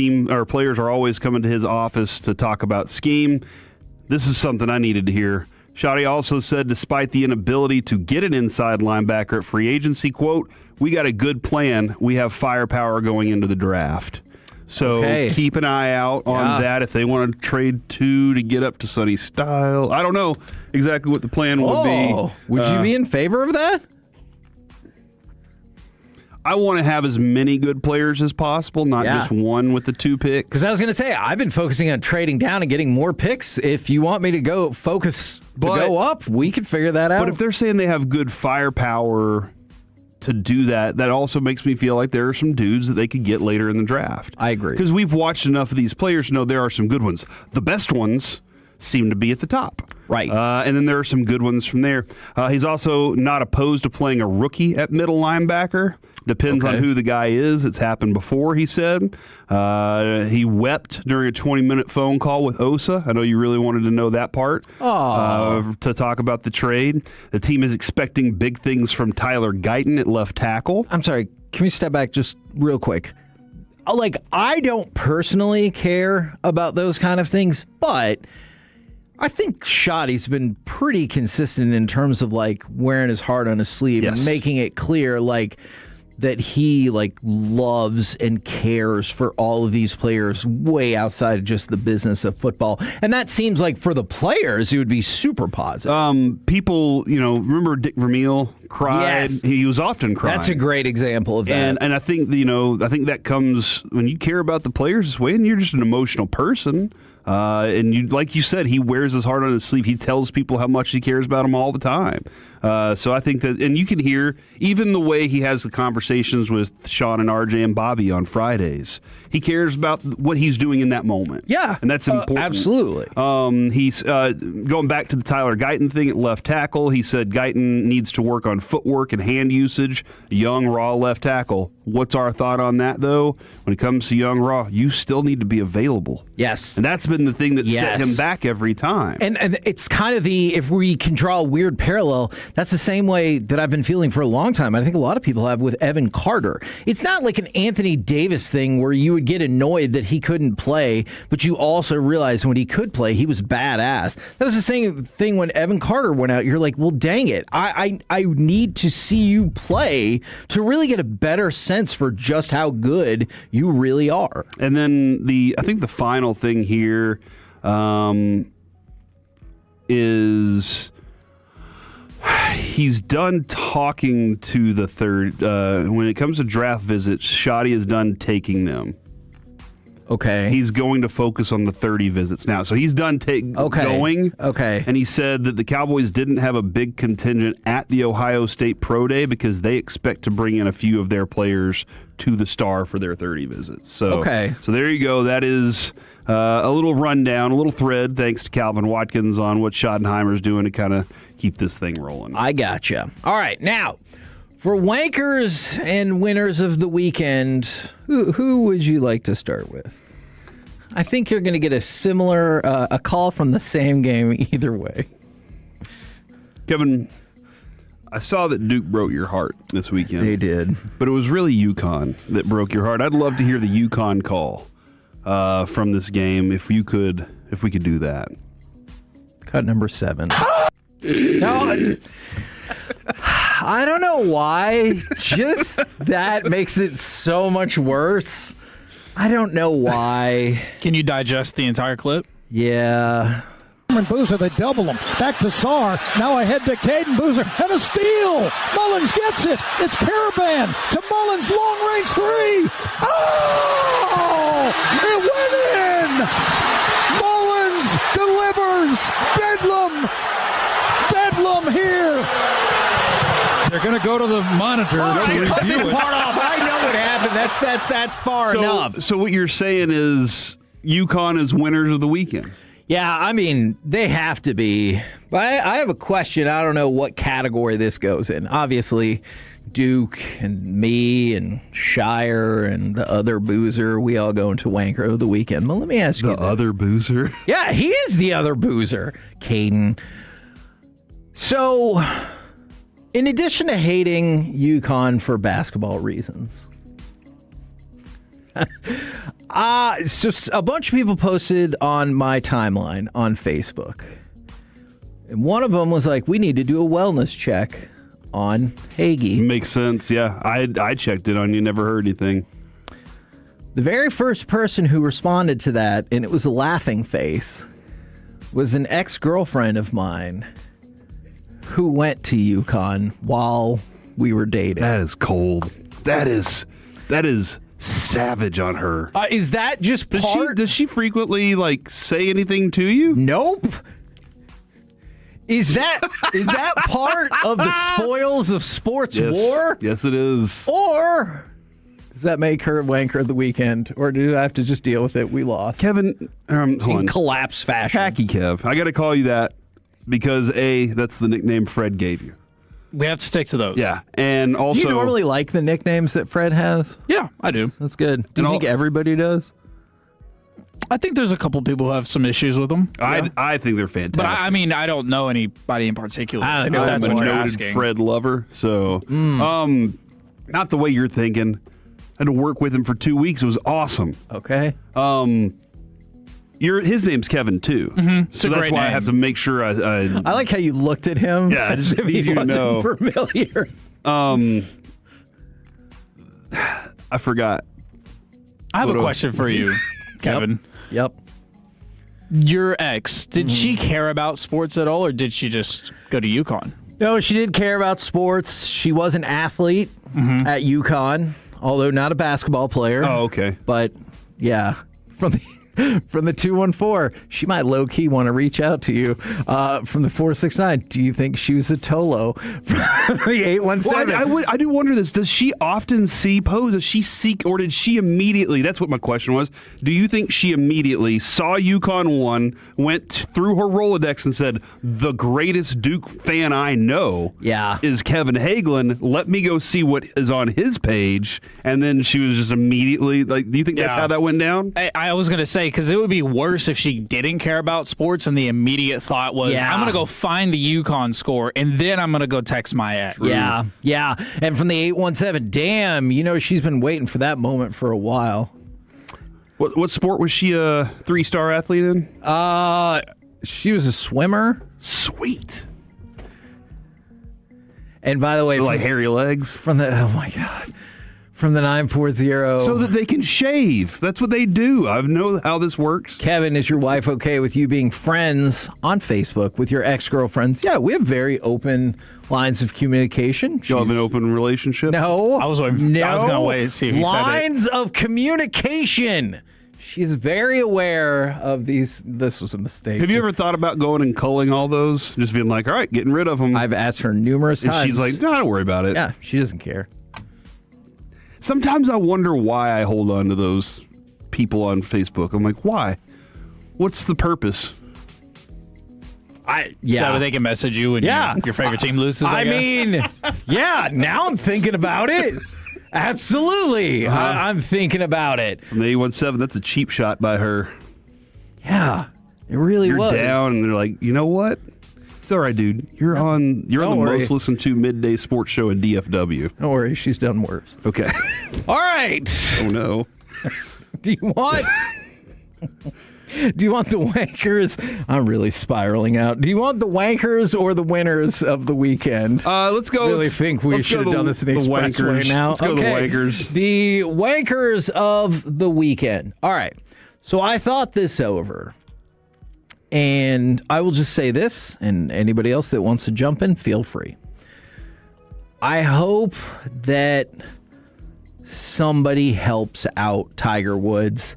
players are always coming to his office to talk about scheme. This is something I needed to hear. Shoddy also said, despite the inability to get an inside linebacker at free agency, quote, we got a good plan. We have firepower going into the draft. So keep an eye out on that if they want to trade two to get up to Sonny Style. I don't know exactly what the plan will be. Would you be in favor of that? I want to have as many good players as possible, not just one with the 2 picks. Because I was going to say, I've been focusing on trading down and getting more picks. If you want me to go go up, we can figure that out. But if they're saying they have good firepower to do that, that also makes me feel like there are some dudes that they could get later in the draft. I agree. Because we've watched enough of these players to know there are some good ones. The best ones seem to be at the top. Right. And then there are some good ones from there. He's also not opposed to playing a rookie at middle linebacker. Depends on who the guy is. It's happened before, he said. He wept during a 20-minute phone call with Osa. I know you really wanted to know that part to talk about the trade. The team is expecting big things from Tyler Guyton at left tackle. I'm sorry. Can we step back just real quick? Like, I don't personally care about those kind of things, but I think Shoddy's been pretty consistent in terms of, like, wearing his heart on his sleeve and making it clear, like, that he loves and cares for all of these players way outside of just the business of football. And that seems like for the players, it would be super positive. People, remember Dick Vermeil cried? Yes. He was often crying. That's a great example of that. And I think, I think that comes when you care about the players this way and you're just an emotional person. And you, like you said, he wears his heart on his sleeve. He tells people how much he cares about them all the time. So I think that, and you can hear even the way he has the conversations with Sean and RJ and Bobby on Fridays. He cares about what he's doing in that moment. Yeah. And that's important. Absolutely. He's going back to the Tyler Guyton thing at left tackle. He said Guyton needs to work on footwork and hand usage. Young, raw left tackle. What's our thought on that, though? When it comes to young, raw, you still need to be available. Yes. And that's been the thing that set him back every time. And it's kind of if we can draw a weird parallel, that's the same way that I've been feeling for a long time. I think a lot of people have with Evan Carter. It's not like an Anthony Davis thing where you would get annoyed that he couldn't play, but you also realize when he could play, he was badass. That was the same thing when Evan Carter went out. You're like, well, dang it. I need to see you play to really get a better sense for just how good you really are. And then I think the final thing here is he's done talking to the third. When it comes to draft visits, Shoddy is done taking them. Okay. He's going to focus on the 30 visits now. So he's done going. Okay. And he said that the Cowboys didn't have a big contingent at the Ohio State Pro Day because they expect to bring in a few of their players to the Star for their 30 visits. So, so there you go. That is a little rundown, a little thread, thanks to Calvin Watkins on what Schottenheimer's doing to kind of keep this thing rolling. I gotcha. All right. Now, for wankers and winners of the weekend, who would you like to start with? I think you're going to get a similar a call from the same game either way. Kevin, I saw that Duke broke your heart this weekend. They did. But it was really UConn that broke your heart. I'd love to hear the UConn call from this game if we could do that. Cut number 7. No, I don't know why. Just that makes it so much worse. I don't know why. Can you digest the entire clip? Yeah. And Boozer, they double him. Back to Sarr. Now ahead to Caden Boozer. And a steal. Mullins gets it. It's Caravan to Mullins. Long range 3. Oh! It went in! Mullins delivers. Bedlam here. They're going to go to the monitor to review cut this it. part off. I know what happened. That's far enough. So what you're saying is UConn is winners of the weekend. Yeah, I mean, they have to be. But I have a question. I don't know what category this goes in. Obviously, Duke and me and Shire and the other boozer, we all go into wanker of the weekend. But let me ask you the other boozer? Yeah, he is the other boozer, Caden. So, in addition to hating UConn for basketball reasons, so a bunch of people posted on my timeline on Facebook. And one of them was like, we need to do a wellness check on Hagee. Makes sense, yeah. I checked it on you, never heard anything. The very first person who responded to that, and it was a laughing face, was an ex-girlfriend of mine who went to UConn while we were dating. That is cold. That is savage on her. Is that just part? Does she frequently say anything to you? Nope. Is that part of the spoils of sports war? Yes, it is. Or does that make her wanker of the weekend? Or do I have to just deal with it? We lost. Kevin, in collapse fashion. Hacky Kev. I got to call you that because that's the nickname Fred gave you. We have to stick to those. Yeah, and also... Do you normally like the nicknames that Fred has? Yeah, I do. That's good. Do you think everybody does? I think there's a couple people who have some issues with them. I think they're fantastic. But I mean, I don't know anybody in particular. I know that's I'm what a you're noted asking. Fred lover, so not the way you're thinking. I had to work with him for 2 weeks. It was awesome. Okay. His name's Kevin too, so that's why I have to make sure I like how you looked at him. Yeah, I just as if need he you to wasn't know. familiar. I forgot. I have a question for you, Kevin. Yep. Your ex, did she care about sports at all, or did she just go to UConn? No, she did care about sports. She was an athlete at UConn, although not a basketball player. Oh, okay. But yeah, from the 214, she might low key want to reach out to you. From the 469, do you think she was a Tolo? From the 817, well, I do wonder this. Does she often see posts? Does she seek, or did she immediately? That's what my question was. Do you think she immediately saw UConn 1, went through her Rolodex and said, "The greatest Duke fan I know, is Kevin Hagelin. Let me go see what is on his page." And then she was just immediately like, "Do you think that's how that went down?" I was gonna say, because it would be worse if she didn't care about sports and the immediate thought was, I'm going to go find the UConn score and then I'm going to go text my ex. Yeah. And from the 817, damn, she's been waiting for that moment for a while. What sport was she a 3-star athlete in? She was a swimmer. Sweet. And by the way, like hairy legs? Oh my God. from the 940. So that they can shave. That's what they do. I know how this works. Kevin, is your wife okay with you being friends on Facebook with your ex-girlfriends? Yeah, we have very open lines of communication. You have an open relationship? No. I was going to wait and see if he said it. Lines of communication. She's very aware of these. This was a mistake. Have you ever thought about going and culling all those? Just being like, all right, getting rid of them. I've asked her numerous times. And she's like, no, don't worry about it. Yeah, she doesn't care. Sometimes I wonder why I hold on to those people on Facebook. I'm like, why? What's the purpose? So they can message you when your favorite team loses, I guess? mean, yeah, now I'm thinking about it. Absolutely. I'm thinking about it. From the 817, that's a cheap shot by her. Yeah, it really was. You're down, and they're like, you know what? It's all right, dude. You're on the most listened to midday sports show in DFW. Don't worry, she's done worse. Okay. All right. Oh, no. Do you want the wankers? I'm really spiraling out. Do you want the wankers or the winners of the weekend? Let's go. I really think we should have done this in the expressway now. Let's go the wankers. The wankers of the weekend. All right. So I thought this over. And I will just say this, and anybody else that wants to jump in, feel free. I hope that somebody helps out Tiger Woods,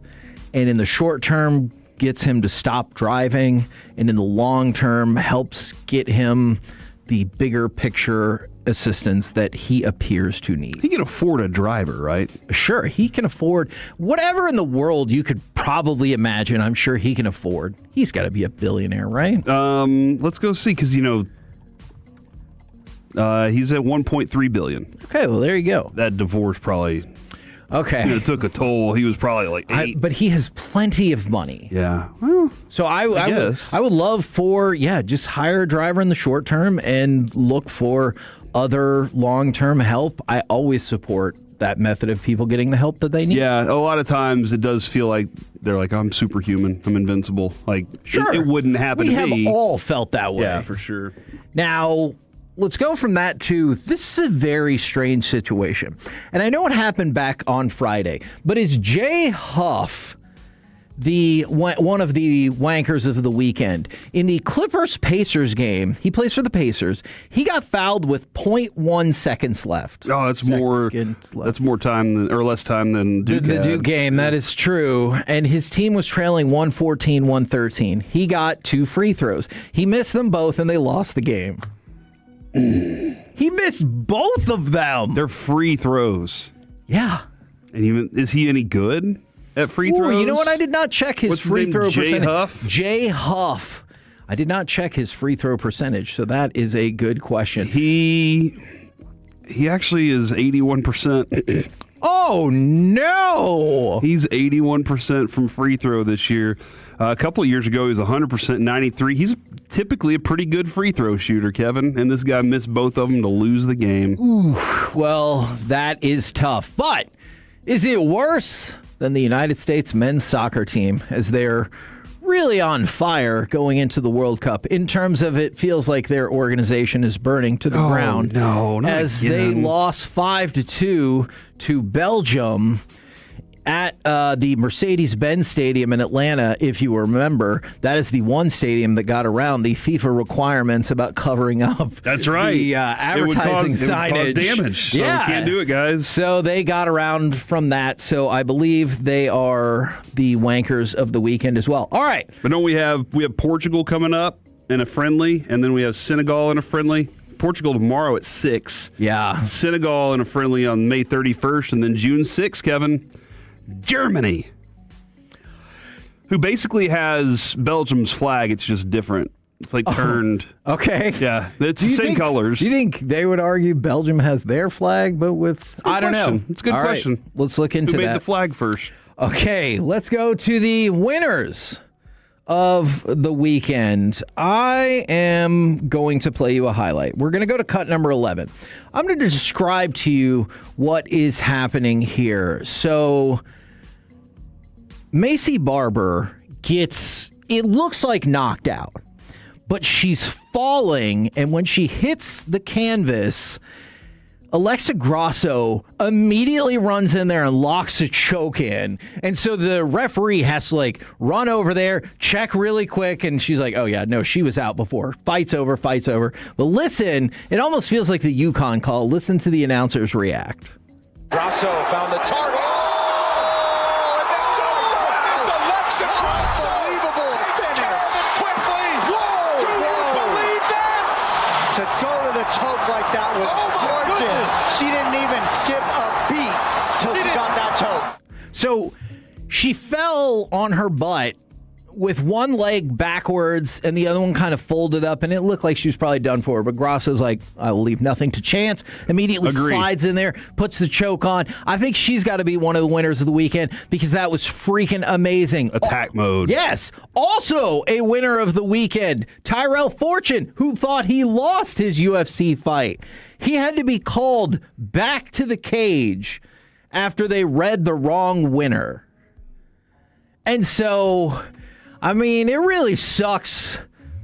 and in the short term gets him to stop driving, and in the long term helps get him the bigger picture assistance that he appears to need. He can afford a driver, right? Sure, he can afford whatever in the world you could probably imagine. I'm sure he can afford. He's got to be a billionaire, right? Let's go see, because he's at $1.3 billion. Okay, well there you go. That divorce probably it took a toll. He was probably like 8. But he has plenty of money. Yeah. Well, so I would love for just hire a driver in the short term and look for other long-term help. I always support that method of people getting the help that they need. Yeah, a lot of times it does feel like they're like, I'm superhuman, I'm invincible. Like, sure, it wouldn't happen to me. We have all felt that way. Yeah, for sure. Now, let's go from that to, this is a very strange situation. And I know it happened back on Friday, but is Jay Huff one of the wankers of the weekend? In the Clippers-Pacers game, he plays for the Pacers. He got fouled with 0.1 seconds left. Oh, that's more time or less time than Duke the had. Duke game. That is true. And his team was trailing 114-113. He got 2 free throws. He missed them both, and they lost the game. He missed both of them. They're free throws. Yeah. And is he any good at free throws? You know what? I did not check his free throw percentage. Huff? Jay Huff. I did not check his free throw percentage, so that is a good question. He actually is 81%. Oh, no. He's 81% from free throw this year. A couple of years ago, he was 100%, 93. He's typically a pretty good free throw shooter, Kevin, and this guy missed both of them to lose the game. Ooh, well, that is tough. But is it worse than the United States men's soccer team, as they're really on fire going into the World Cup? In terms of, it feels like their organization is burning to the ground. No, not as again. they lost 5-2 to Belgium at the Mercedes-Benz Stadium in Atlanta. If you remember, that is the one stadium that got around the FIFA requirements about covering up. That's right. The advertising signage. It would cause damage. So yeah, we can't do it, guys. So they got around from that. So I believe they are the wankers of the weekend as well. All right. But don't we have Portugal coming up in a friendly, and then we have Senegal in a friendly. Portugal tomorrow at 6. Yeah. Senegal in a friendly on May 31st, and then June 6th, Kevin, Germany, who basically has Belgium's flag. It's just different. It's like turned. Okay. Yeah, it's the same colors. Do you think they would argue Belgium has their flag, but with... I don't know. It's a good All question. Right, let's look into Who that. made the flag first? Okay, let's go to the winners of the weekend. I am going to play you a highlight. We're going to go to cut number 11. I'm going to describe to you what is happening here. So, Macy Barber it looks like knocked out, but she's falling, and when she hits the canvas, Alexa Grasso immediately runs in there and locks a choke in. And so the referee has to run over there, check really quick. And she's like, oh yeah, no, she was out before. Fight's over. But listen, it almost feels like the UConn call. Listen to the announcers react. Grasso found the target. Oh, and then it's Alexa Grasso. Unbelievable. Takes care of it quickly. Whoa. Do you believe that? To go to the choke like that was gorgeous. Goodness. She didn't even skip a beat till she got that choke. So she fell on her butt with one leg backwards and the other one kind of folded up, and it looked like she was probably done for. But Grasso's like, I will leave nothing to chance. Immediately slides in there, puts the choke on. I think she's got to be one of the winners of the weekend because that was freaking amazing. Attack mode. Yes. Also a winner of the weekend, Tyrell Fortune, who thought he lost his UFC fight. He had to be called back to the cage after they read the wrong winner. And so, I mean, it really sucks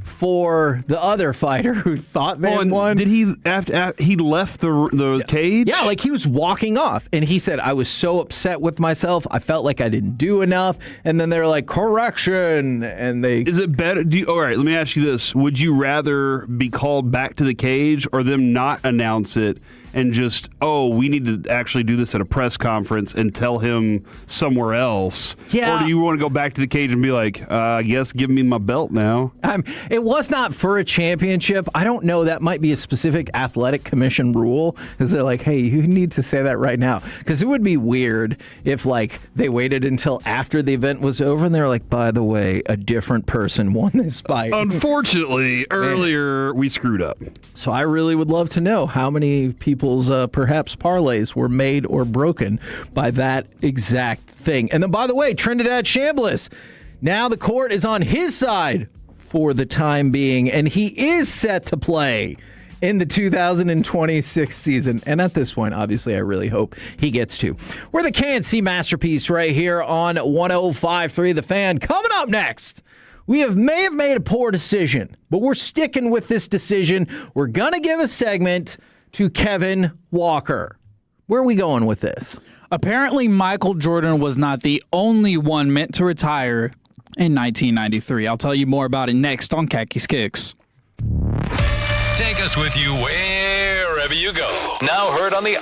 for the other fighter who thought they won. Did he after he left the cage? Yeah, he was walking off, and he said, "I was so upset with myself. I felt like I didn't do enough." And then they're like, "Correction," and they. Is it better? All right, let me ask you this: would you rather be called back to the cage, or them not announce it and just, we need to actually do this at a press conference and tell him somewhere else? Yeah. Or do you want to go back to the cage and be like, I guess give me my belt now? It was not for a championship. I don't know. That might be a specific athletic commission rule. Is they're like, hey, you need to say that right now. Because it would be weird if they waited until after the event was over and they were like, by the way, a different person won this fight. Unfortunately, earlier we screwed up. So I really would love to know how many people's perhaps parlays were made or broken by that exact thing. And then, by the way, Trinidad Chambliss, now the court is on his side for the time being, and he is set to play in the 2026 season. And at this point, obviously, I really hope he gets to. We're the KNC Masterpiece right here on 105.3 The Fan. Coming up next, we may have made a poor decision, but we're sticking with this decision. We're going to give a segment to Kevin Walker. Where are we going with this? Apparently, Michael Jordan was not the only one meant to retire in 1993. I'll tell you more about it next on Khakis Kicks. Take us with you wherever you go. Now heard on the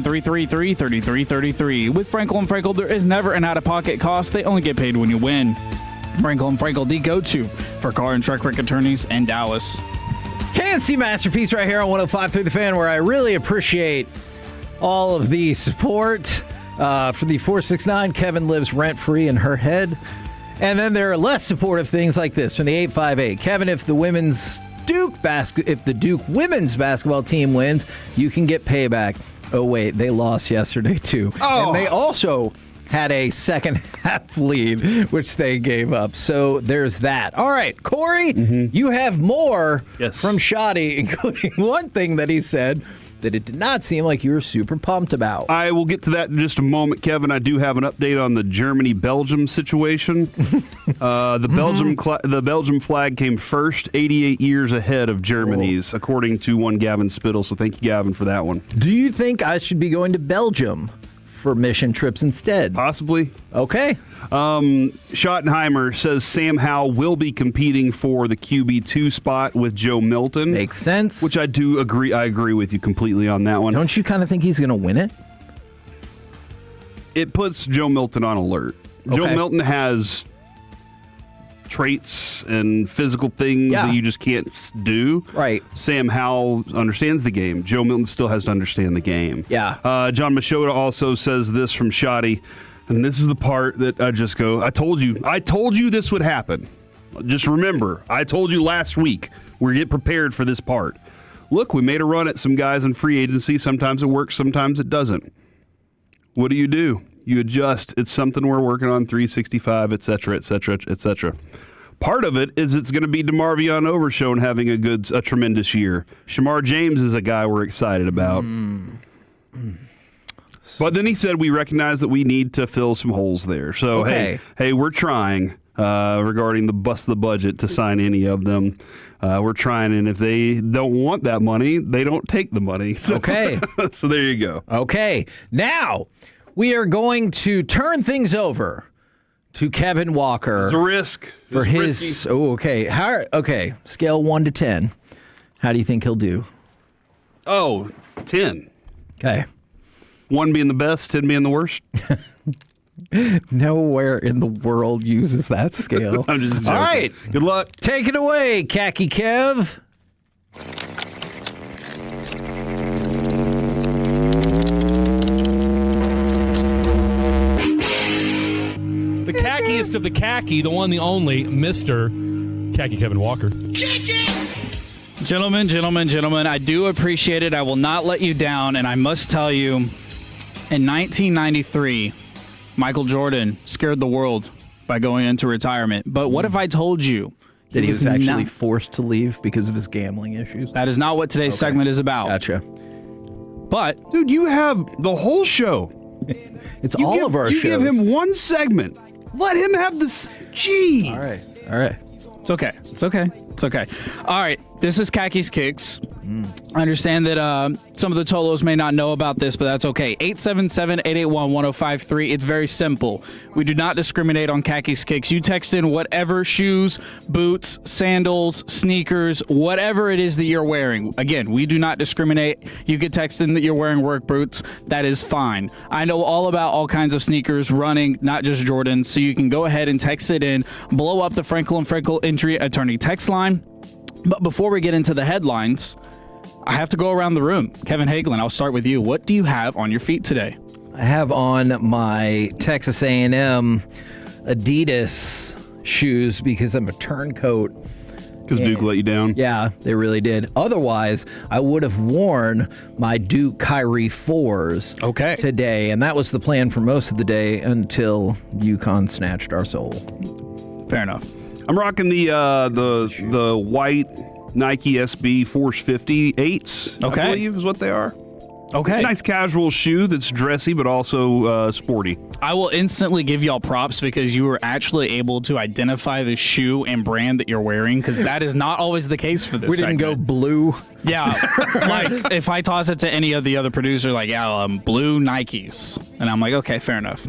333-3333. With Frankel & Frankel, there is never an out-of-pocket cost. They only get paid when you win. Frankel & Frankel, the go-to for car and truck wreck attorneys in Dallas. KNC Masterpiece right here on 105.3 The Fan, where I really appreciate all of the support. For the 469, Kevin lives rent-free in her head. And then there are less supportive things like this from the 858. Kevin, if the Duke women's basketball team wins, you can get payback. Oh, wait, they lost yesterday, too. Oh. And they also had a second half lead, which they gave up. So there's that. All right, Corey, you have more from Shoddy, including one thing that he said that it did not seem like you were super pumped about. I will get to that in just a moment, Kevin. I do have an update on the Germany-Belgium situation. The Belgium flag came first, 88 years ahead of Germany's, according to one Gavin Spittle. So thank you, Gavin, for that one. Do you think I should be going to Belgium for mission trips instead? Possibly. Okay. Schottenheimer says Sam Howell will be competing for the QB2 spot with Joe Milton. Makes sense. Which I do agree. I agree with you completely on that one. Don't you kind of think he's going to win it? It puts Joe Milton on alert. Okay. Joe Milton has traits and physical things that you just can't do. Right. Sam Howell understands the game. Joe Milton still has to understand the game. Yeah. John Machota also says this from Shoddy, and this is the part that I just go, I told you this would happen. Just remember, I told you last week, we get prepared for this part. Look, we made a run at some guys in free agency. Sometimes it works, sometimes it doesn't. What do? You adjust. It's something we're working on, 365, et cetera, et cetera, et cetera. Part of it is it's going to be DeMarvion Overshown having a tremendous year. Shamar James is a guy we're excited about. But then he said we recognize that we need to fill some holes there. So, hey, we're trying regarding the bust the budget to sign any of them. We're trying, and if they don't want that money, they don't take the money. So, okay. So there you go. Okay. Now, we are going to turn things over to Kevin Walker. It's a risk. For his... Oh, okay. Okay. Scale 1 to 10. How do you think he'll do? 10. Okay. 1 being the best, 10 being the worst. Nowhere in the world uses that scale. I'm just joking. All right. Good luck. Take it away, Khaki Kev. The khackiest of the khaki, the one, the only, Mr. Khaki Kevin Walker. Gentlemen, I do appreciate it. I will not let you down, and I must tell you, in 1993, Michael Jordan scared the world by going into retirement. But what if I told you that he was actually forced to leave because of his gambling issues? That is not what today's segment is about. Gotcha. But, dude, you have the whole show. It's all of our shows. You give him one segment. Let him have this. Jeez. All right. It's okay. All right. This is Khaki's Kicks. I understand that some of the Tolos may not know about this, but that's okay. 877-881-1053. It's very simple. We do not discriminate on Khaki's Kicks. You text in whatever shoes, boots, sandals, sneakers, whatever it is that you're wearing. Again, we do not discriminate. You could text in that you're wearing work boots. That is fine. I know all about all kinds of sneakers, running, not just Jordans, so you can go ahead and text it in. Blow up the Frankel & Frankel Injury Attorney text line. But before we get into the headlines, I have to go around the room. Kevin Hagelin, I'll start with you. What do you have on your feet today? I have on my Texas A&M Adidas shoes because I'm a turncoat. Because Duke let you down? Yeah, they really did. Otherwise, I would have worn my Duke Kyrie 4s today, and that was the plan for most of the day until UConn snatched our soul. Fair enough. I'm rocking the white Nike SB Force 58s, I believe is what they are. Okay. Nice casual shoe that's dressy but also sporty. I will instantly give y'all props because you were actually able to identify the shoe and brand that you're wearing, because that is not always the case for this segment. Didn't go blue. Yeah. Like, if I toss it to any of the other producers, like, blue Nikes. And I'm like, okay, fair enough.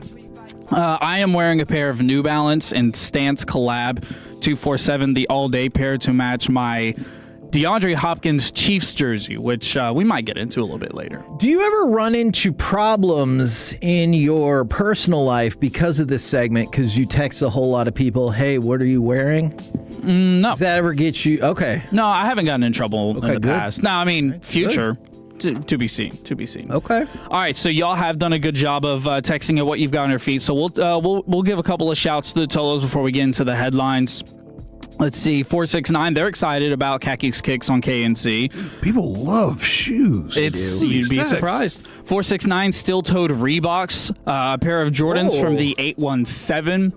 I am wearing a pair of New Balance and Stance Collab 247, the all-day pair to match my DeAndre Hopkins Chiefs jersey, which we might get into a little bit later. Do you ever run into problems in your personal life because of this segment? Because you text a whole lot of people, hey, what are you wearing? No. Does that ever get you? Okay. No, I haven't gotten in trouble in the good. past. No, I mean, future. To be seen. To be seen. Okay. All right. So y'all have done a good job of texting at what you've got on your feet. So we'll give a couple of shouts to the Tolos before we get into the headlines. Let's see. 469. They're excited about Khakis Kicks on KNC. People love shoes. You'd be surprised. 469 steel-toed Reeboks, a pair of Jordans from the 817.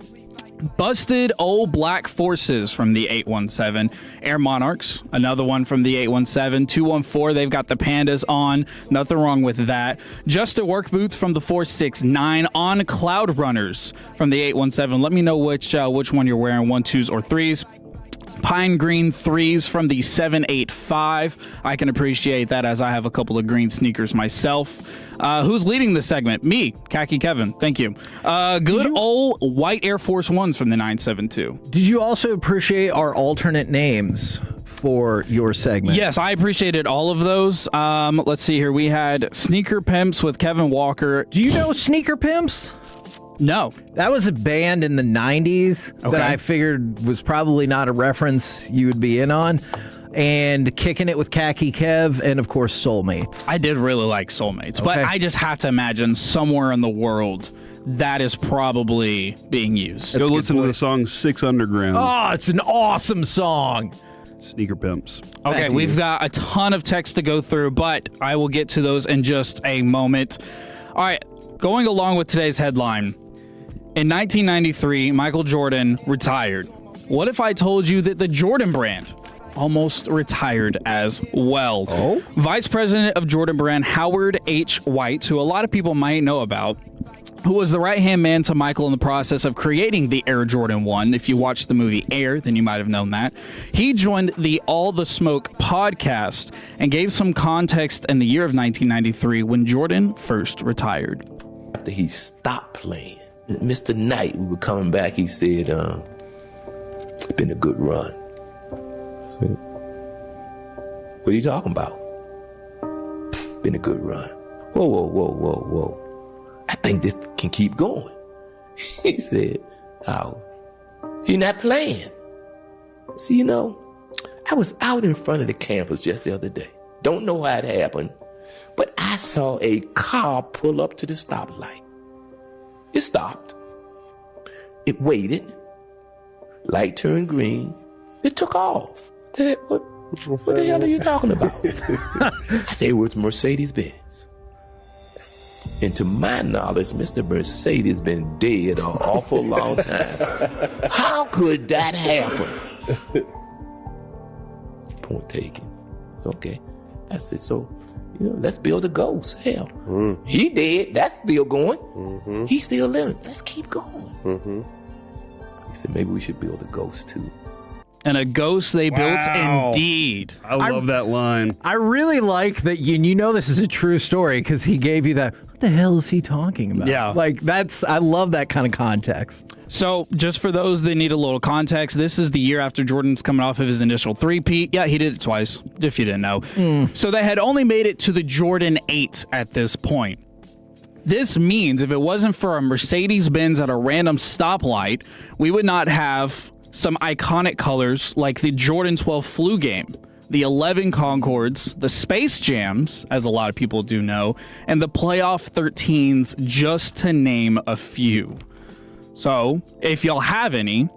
Busted Old Black Forces from the 817. Air Monarchs, another one from the 817. 214, they've got the Pandas on. Nothing wrong with that. Just a Work Boots from the 469. On Cloud Runners from the 817. Let me know which one you're wearing, 1, 2s, or 3s. Pine Green 3s from the 785. I can appreciate that as I have a couple of green sneakers myself. Who's leading this segment? Me, Khaki Kevin. Thank you. Good old white Air Force Ones from the 972. Did you also appreciate our alternate names for your segment? Yes, I appreciated all of those. Let's see here. We had Sneaker Pimps with Kevin Walker. Do you know Sneaker Pimps? No. That was a band in the 90s that I figured was probably not a reference you would be in on. And Kicking It with Khaki Kev, and of course, Soulmates. I did really like Soulmates, but I just have to imagine somewhere in the world that is probably being used. Go listen to the song 6 Underground. Oh, it's an awesome song. Sneaker Pimps. Okay, we've got a ton of text to go through, but I will get to those in just a moment. All right, going along with today's headline. In 1993, Michael Jordan retired. What if I told you that the Jordan brand almost retired as well? Vice President of Jordan brand Howard H. White, who a lot of people might know about, who was the right-hand man to Michael in the process of creating the Air Jordan 1. If you watched the movie Air, then you might have known that. He joined the All the Smoke podcast and gave some context in the year of 1993 when Jordan first retired. After he stopped playing, Mr. Knight, we were coming back, he said, it's been a good run. I said, what are you talking about? Been a good run. Whoa. I think this can keep going. He said, oh, you're not playing. See, I was out in front of the campus just the other day. Don't know how it happened, but I saw a car pull up to the stoplight. It stopped. It waited. Light turned green. It took off. What the hell are you talking about? I said it was Mercedes-Benz. And to my knowledge, Mr. Mercedes been dead an awful long time. How could that happen? Point taken. It's okay. I said, so, let's build a ghost. Hell, he dead. That's still going. He's still living. Let's keep going. He said, maybe we should build a ghost too. And a ghost they built indeed. I love that line. I really like that this is a true story because he gave you that, what the hell is he talking about? Yeah. I love that kind of context. So just for those that need a little context, this is the year after Jordan's coming off of his initial three-peat. Yeah, he did it twice, if you didn't know. So they had only made it to the Jordan 8 at this point. This means if it wasn't for a Mercedes-Benz at a random stoplight, we would not have some iconic colors like the Jordan 12 flu game, the 11 Concords, the Space Jams, as a lot of people do know, and the Playoff 13s, just to name a few. So, if y'all have any,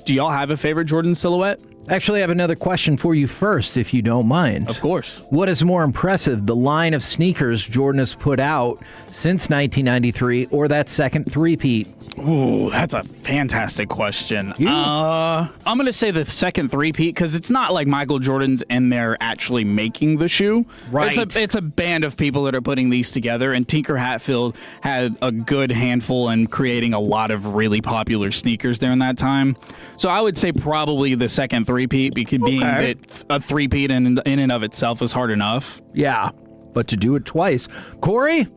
do y'all have a favorite Jordan silhouette? Actually, I have another question for you first, if you don't mind. Of course. What is more impressive, the line of sneakers Jordan has put out since 1993 or that second three-peat? Ooh, that's a fantastic question. I'm going to say the second three-peat because it's not like Michael Jordan's in there actually making the shoe. Right. It's a band of people that are putting these together, and Tinker Hatfield had a good handful in creating a lot of really popular sneakers during that time. So I would say probably the second three-peat, being that a three-peat in and of itself is hard enough. Yeah, but to do it twice. Corey,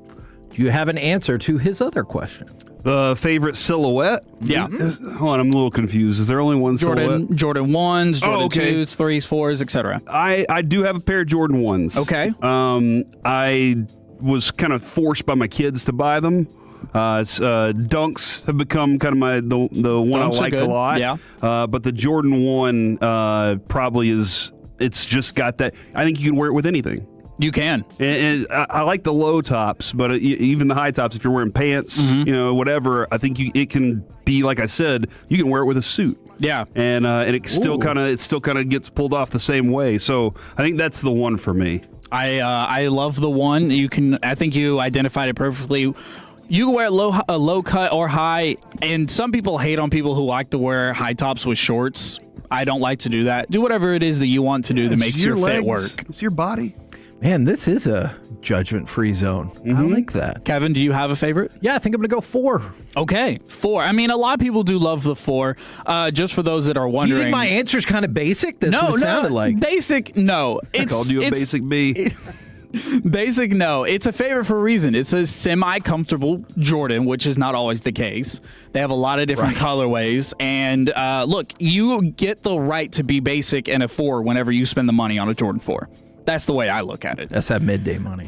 do you have an answer to his other question? The favorite silhouette? Yeah. Hold on, I'm a little confused. Is there only one silhouette? Jordan 1s, Jordan 2s, 3s, 4s, etc. I do have a pair of Jordan 1s. Okay. I was kind of forced by my kids to buy them. Dunks have become kind of the one Dunks I like a lot. Yeah. But the Jordan 1 probably is, it's just got that. I think you can wear it with anything. You can. And I like the low tops, but even the high tops, if you're wearing pants, whatever, I think it can be, like I said, you can wear it with a suit. Yeah. And it still kind of gets pulled off the same way. So I think that's the one for me. I love the one. I think you identified it perfectly. You can wear it low cut or high, and some people hate on people who like to wear high tops with shorts. I don't like to do that. Do whatever it is that you want to do that makes your fit work. It's your body. Man, this is a judgment-free zone. I like that. Kevin, do you have a favorite? Yeah, I think I'm going to go 4. Okay, 4. I mean, a lot of people do love the 4. Just for those that are wondering. You think my answer's kind of basic? That's what it sounded like. Basic, no. I called you a basic B. Basic, no. It's a favorite for a reason. It's a semi-comfortable Jordan, which is not always the case. They have a lot of different colorways. And look, you get the right to be basic and a 4 whenever you spend the money on a Jordan 4. That's the way I look at it. That's that midday money. Dude,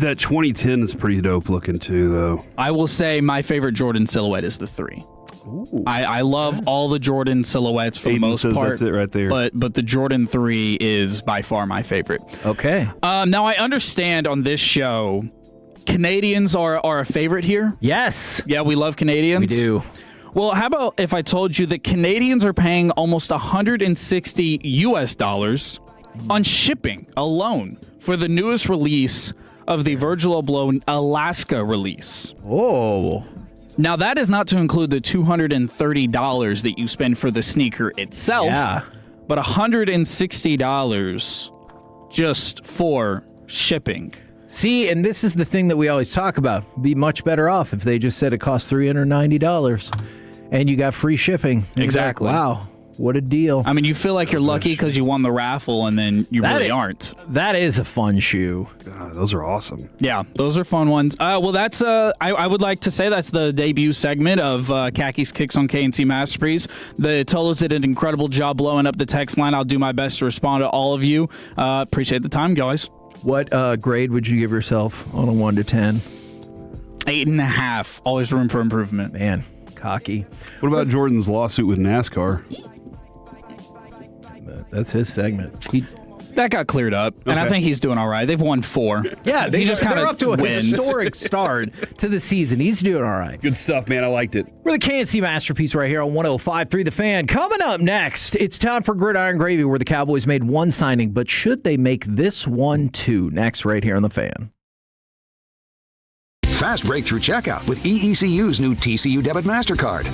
that 2010 is pretty dope looking too, though. I will say my favorite Jordan silhouette is the 3. I love all the Jordan silhouettes for the most part. That's it right there. But the Jordan 3 is by far my favorite. Okay. Now, I understand on this show, Canadians are a favorite here. Yes. Yeah, we love Canadians. We do. Well, how about if I told you that Canadians are paying almost $160 US on shipping alone for the newest release of the Virgil Abloh Alaska release? Oh. Now, that is not to include the $230 that you spend for the sneaker itself, but $160 just for shipping. See, and this is the thing that we always talk about. Be much better off if they just said it costs $390 and you got free shipping. Exactly. Like, wow, what a deal. I mean, you feel like you're lucky because you won the raffle, and then you really aren't. That is a fun shoe. God, those are awesome. Yeah, those are fun ones. Well, that's I would like to say that's the debut segment of Khakis Kicks on KNC Masterpiece. The Tolos did an incredible job blowing up the text line. I'll do my best to respond to all of you. Appreciate the time, guys. What grade would you give yourself on a 1 to 10? 8.5. Always room for improvement. Man, cocky. What about Jordan's lawsuit with NASCAR? That's his segment. That got cleared up, and I think he's doing all right. They've won 4. Yeah, he just kind they're of up to a wins. historic start to the season. He's doing all right. Good stuff, man. I liked it. We're the KNC Masterpiece right here on 105.3 The Fan. Coming up next, it's time for Gridiron Gravy, where the Cowboys made one signing, but should they make this one too? Next, right here on The Fan. Fast breakthrough checkout with EECU's new TCU Debit MasterCard.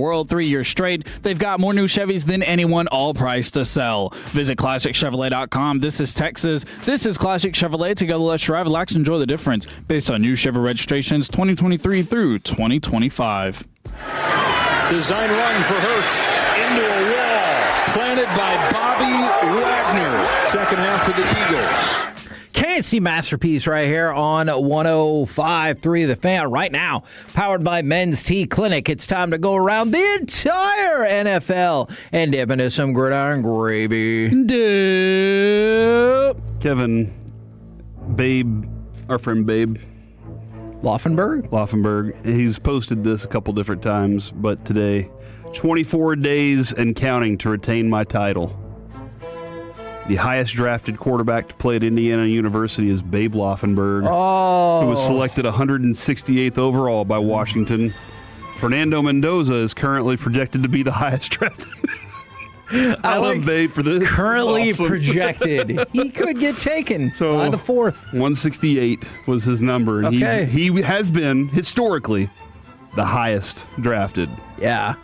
world 3 years straight. They've got more new Chevys than anyone, all priced to sell. Visit ClassicChevrolet.com. This is Texas. This is Classic Chevrolet. Together, let's drive, relax, enjoy the difference. Based on new Chevy registrations 2023 through 2025. Design run for Hurts into a wall, planted by Bobby Wagner. Second half for the Eagles. KNC Masterpiece right here on 105.3 The Fan right now, powered by Men's Tea Clinic. It's time to go around the entire NFL and dip into some gridiron gravy. Dip. Kevin, Babe, our friend Babe Laufenberg, he's posted this a couple different times, but today, 24 days and counting to retain my title. The highest drafted quarterback to play at Indiana University is Babe Laufenberg, who was selected 168th overall by Washington. Fernando Mendoza is currently projected to be the highest drafted. I love Babe for this. Currently Awesome. projected. He could get taken by the fourth. 168 was his number. And Okay. he has been, historically, the highest drafted. Yeah.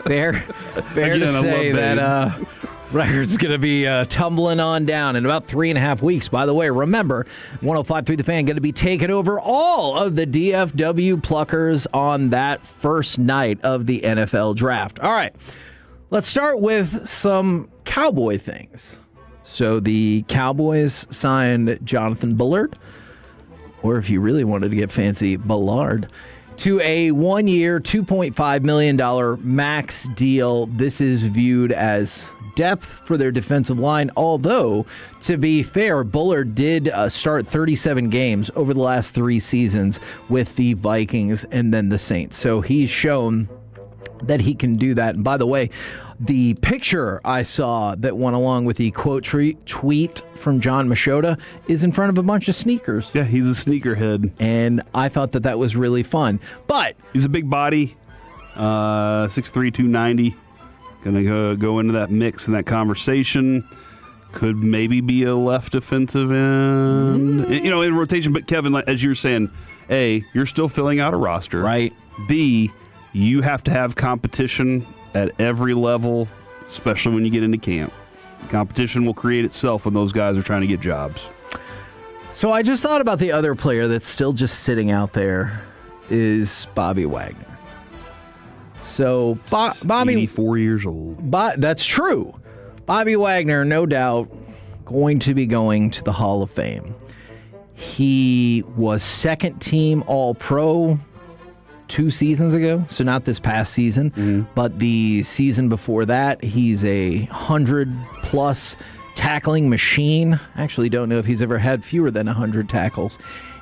Fair Again, to I say love that record's going to be tumbling on down in about 3.5 weeks. By the way, remember, 105.3 The Fan going to be taking over all of the DFW Pluckers on that first night of the NFL Draft. All right. Let's start with some Cowboy things. So the Cowboys signed Jonathan Bullard, or if you really wanted to get fancy, Bullard, to a 1-year, $2.5 million max deal. This is viewed as depth for their defensive line, although, to be fair, Bullard did start 37 games over the last 3 seasons with the Vikings and then the Saints. So he's shown that he can do that. And by the way, the picture I saw that went along with the quote tweet from John Machota is in front of a bunch of sneakers. Yeah, he's a sneakerhead. And I thought that was really fun. But he's a big body, 6'3", 290. Gonna go into that mix and that conversation. Could maybe be a left defensive end, in rotation. But Kevin, as you're saying, A, you're still filling out a roster. Right. B, you have to have competition at every level, especially when you get into camp. Competition will create itself when those guys are trying to get jobs. So I just thought about the other player that's still just sitting out there is Bobby Wagner. So Bobby, 84 years old. That's true. Bobby Wagner, no doubt, going to be going to the Hall of Fame. He was second team All-Pro 2 seasons ago, so not this past season, but the season before that. He's a 100-plus tackling machine. Actually, don't know if he's ever had fewer than 100 tackles.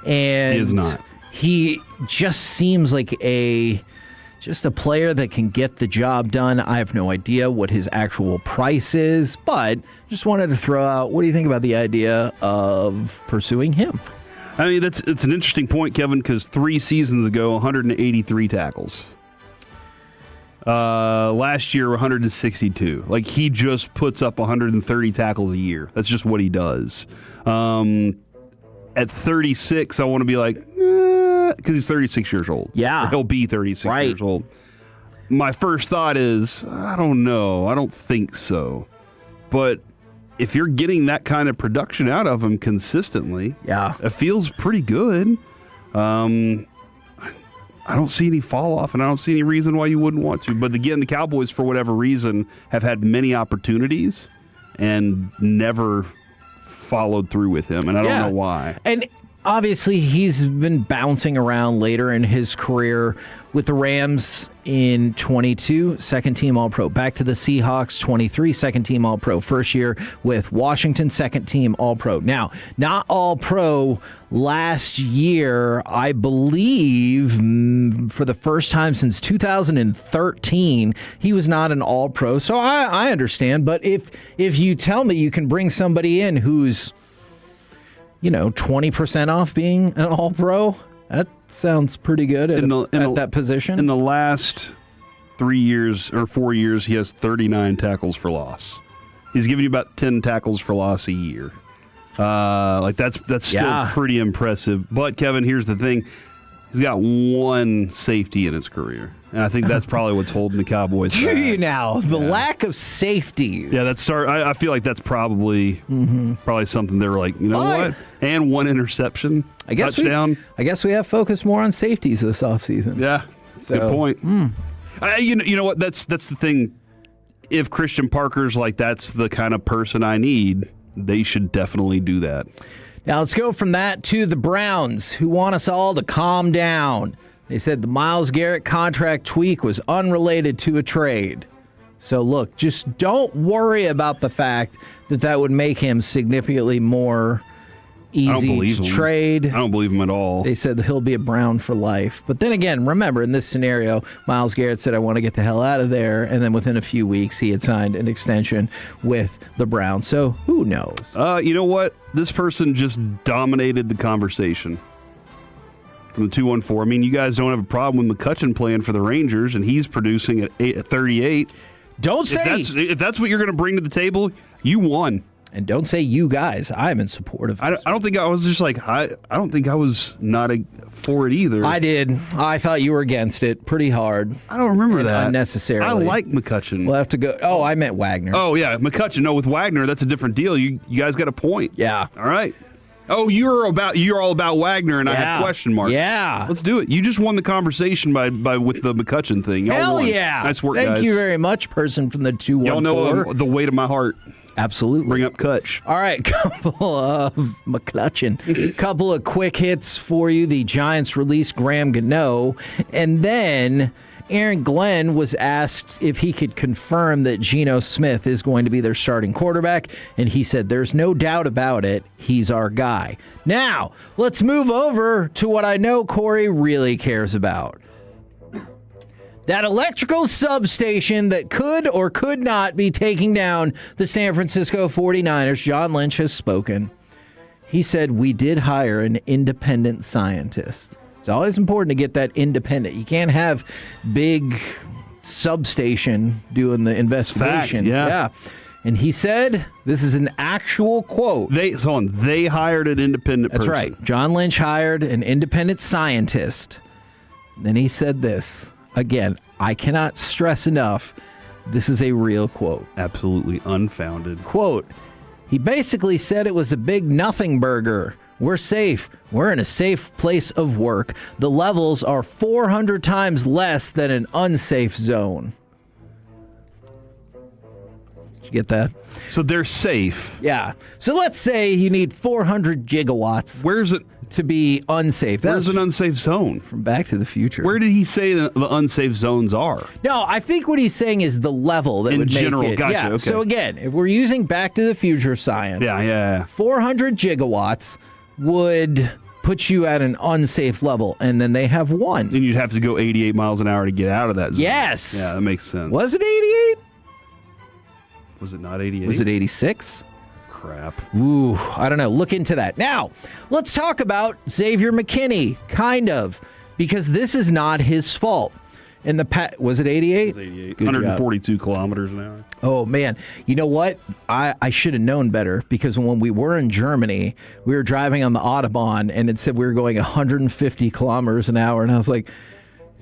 And he is not. He just seems like just a player that can get the job done. I have no idea what his actual price is, but just wanted to throw out, what do you think about the idea of pursuing him? I mean, it's an interesting point, Kevin, because 3 seasons ago, 183 tackles. Last year, 162. Like, he just puts up 130 tackles a year. That's just what he does. At 36, I want to be like, because he's 36 years old. Yeah. Or he'll be 36 years old. My first thought is, I don't know. I don't think so. But if you're getting that kind of production out of him consistently, it feels pretty good. I don't see any fall off, and I don't see any reason why you wouldn't want to. But again, the Cowboys, for whatever reason, have had many opportunities and never followed through with him, and I don't know why. And obviously, he's been bouncing around later in his career with the Rams in 22, second team All-Pro. Back to the Seahawks, 23, second team All-Pro. First year with Washington, second team All-Pro. Now, not All-Pro last year, I believe, for the first time since 2013, he was not an All-Pro. So I understand, but if you tell me you can bring somebody in who's 20% off being an All-Pro, that sounds pretty good at that position. In the last 3 years or 4 years, he has 39 tackles for loss. He's giving you about 10 tackles for loss a year. That's still pretty impressive. But Kevin, here's the thing: He's got one safety in his career. And I think that's probably what's holding the Cowboys back. Do you now? The lack of safeties. Yeah, I feel like that's probably something they were like, you know what? And one interception, touchdown. I guess we have focused more on safeties this offseason. Yeah, good point. You know what? That's the thing. If Christian Parker's like, that's the kind of person I need, they should definitely do that. Now let's go from that to the Browns, who want us all to calm down. They said the Myles Garrett contract tweak was unrelated to a trade. So look, just don't worry about the fact that would make him significantly more easy to trade. I don't believe him at all. They said that he'll be a Brown for life. But then again, remember, in this scenario, Myles Garrett said, I want to get the hell out of there. And then within a few weeks, he had signed an extension with the Browns. So who knows? You know what? This person just dominated the conversation. From the 214. I mean, you guys don't have a problem with McCutchen playing for the Rangers, and he's producing at 38. Don't say... If that's what you're going to bring to the table, you won. And don't say you guys. I'm in support of this. I don't think I was just like, I don't think I was not for it either. I did. I thought you were against it pretty hard. I don't remember that. Unnecessarily. I like McCutchen. We'll have to go. Oh, I meant Wagner. Oh, yeah. McCutchen. No, with Wagner, that's a different deal. You guys got a point. Yeah. All right. Oh, you're all about Wagner, and I have question marks. Yeah. Let's do it. You just won the conversation by with the McCutchen thing. Y'all Hell won. yeah. Nice work, guys. Thank you very much, person from the 214. Y'all know the weight of my heart. Absolutely. Bring up Kutch. All right, couple of McClutchin. Couple of quick hits for you. The Giants released Graham Gano, and then Aaron Glenn was asked if he could confirm that Geno Smith is going to be their starting quarterback, and he said, there's no doubt about it. He's our guy. Now, let's move over to what I know Corey really cares about. That electrical substation that could or could not be taking down the San Francisco 49ers, John Lynch has spoken. He said, we did hire an independent scientist. It's always important to get that independent. You can't have big substation doing the investigation. Fact, yeah. And he said, this is an actual quote. They hired an independent person. That's right. John Lynch hired an independent scientist. Then he said this. Again, I cannot stress enough, this is a real quote. Absolutely unfounded. Quote, he basically said it was a big nothing burger. We're safe. We're in a safe place of work. The levels are 400 times less than an unsafe zone. Did you get that? So they're safe. Yeah. So let's say you need 400 gigawatts. Where's it? To be unsafe. Where's an unsafe zone? From Back to the Future. Where did he say the unsafe zones are? No, I think what he's saying is the level that in would general, make it. gotcha, yeah. okay. So again, if we're using Back to the Future science, 400 gigawatts would put you at an unsafe level, and then they have one. And you'd have to go 88 miles an hour to get out of that zone. Yes. Yeah, that makes sense. Was it 88? Was it not 88? Was it 86? Crap. Ooh, I don't know. Look into that. Now, let's talk about Xavier McKinney, kind of, because this is not his fault. In the was it 88? It was 88. 142 kilometers an hour. Oh, man. You know what? I should have known better, because when we were in Germany, we were driving on the Autobahn, and it said we were going 150 kilometers an hour, and I was like,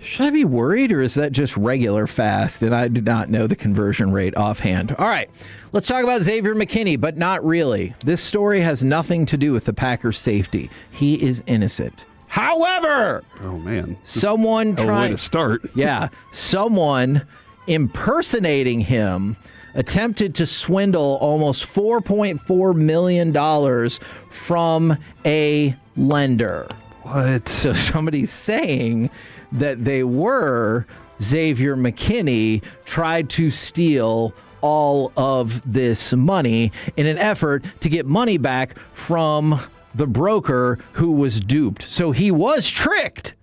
should I be worried, or is that just regular fast? And I did not know the conversion rate offhand. All right, let's talk about Xavier McKinney, but not really. This story has nothing to do with the Packers' safety. He is innocent. However, oh man, someone trying to start. Yeah, someone impersonating him attempted to swindle almost $4.4 million from a lender. What? So somebody's saying that they were Xavier McKinney tried to steal all of this money in an effort to get money back from the broker who was duped. So he was tricked.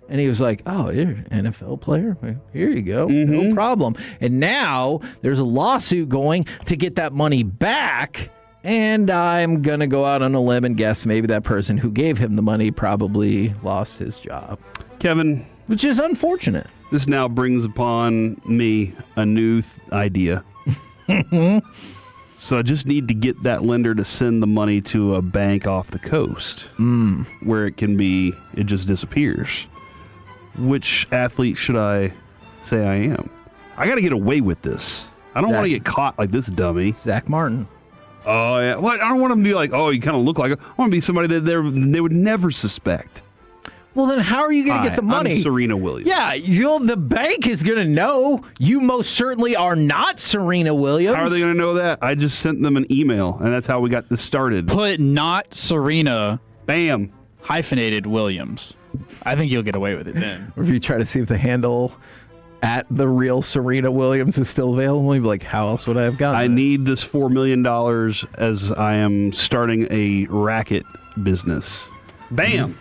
And he was like, oh, you're an NFL player? Here you go. No problem. And now there's a lawsuit going to get that money back. And I'm going to go out on a limb and guess maybe that person who gave him the money probably lost his job. Kevin. Which is unfortunate. This now brings upon me a new idea. So I just need to get that lender to send the money to a bank off the coast where it just disappears. Which athlete should I say I am? I got to get away with this. I don't want to get caught like this dummy. Zach Martin. Oh, yeah. Well, I don't want them to be like, oh, you kind of look like it. I want to be somebody that they would never suspect. Well, then how are you going to get the money? I'm Serena Williams. Yeah, the bank is going to know. You most certainly are not Serena Williams. How are they going to know that? I just sent them an email, and that's how we got this started. Put not Serena. Bam. Hyphenated Williams. I think you'll get away with it then. Or if you try to see if the handle at the real Serena Williams is still available, you'd be like, how else would I have gotten I it? need this $4 million as I am starting a racket business. Bam.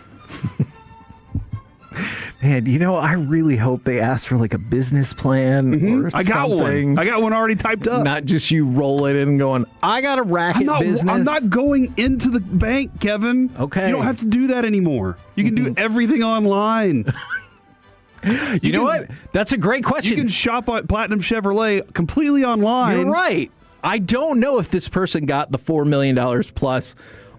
Man, I really hope they ask for like a business plan or I got something. one. I got one already typed up. Not just you roll it in and going, I got a racket business. I'm not going into the bank, Kevin. Okay. You don't have to do that anymore. You can do everything online. You know what? That's a great question. You can shop at Platinum Chevrolet completely online. You're right. I don't know if this person got the $4 million plus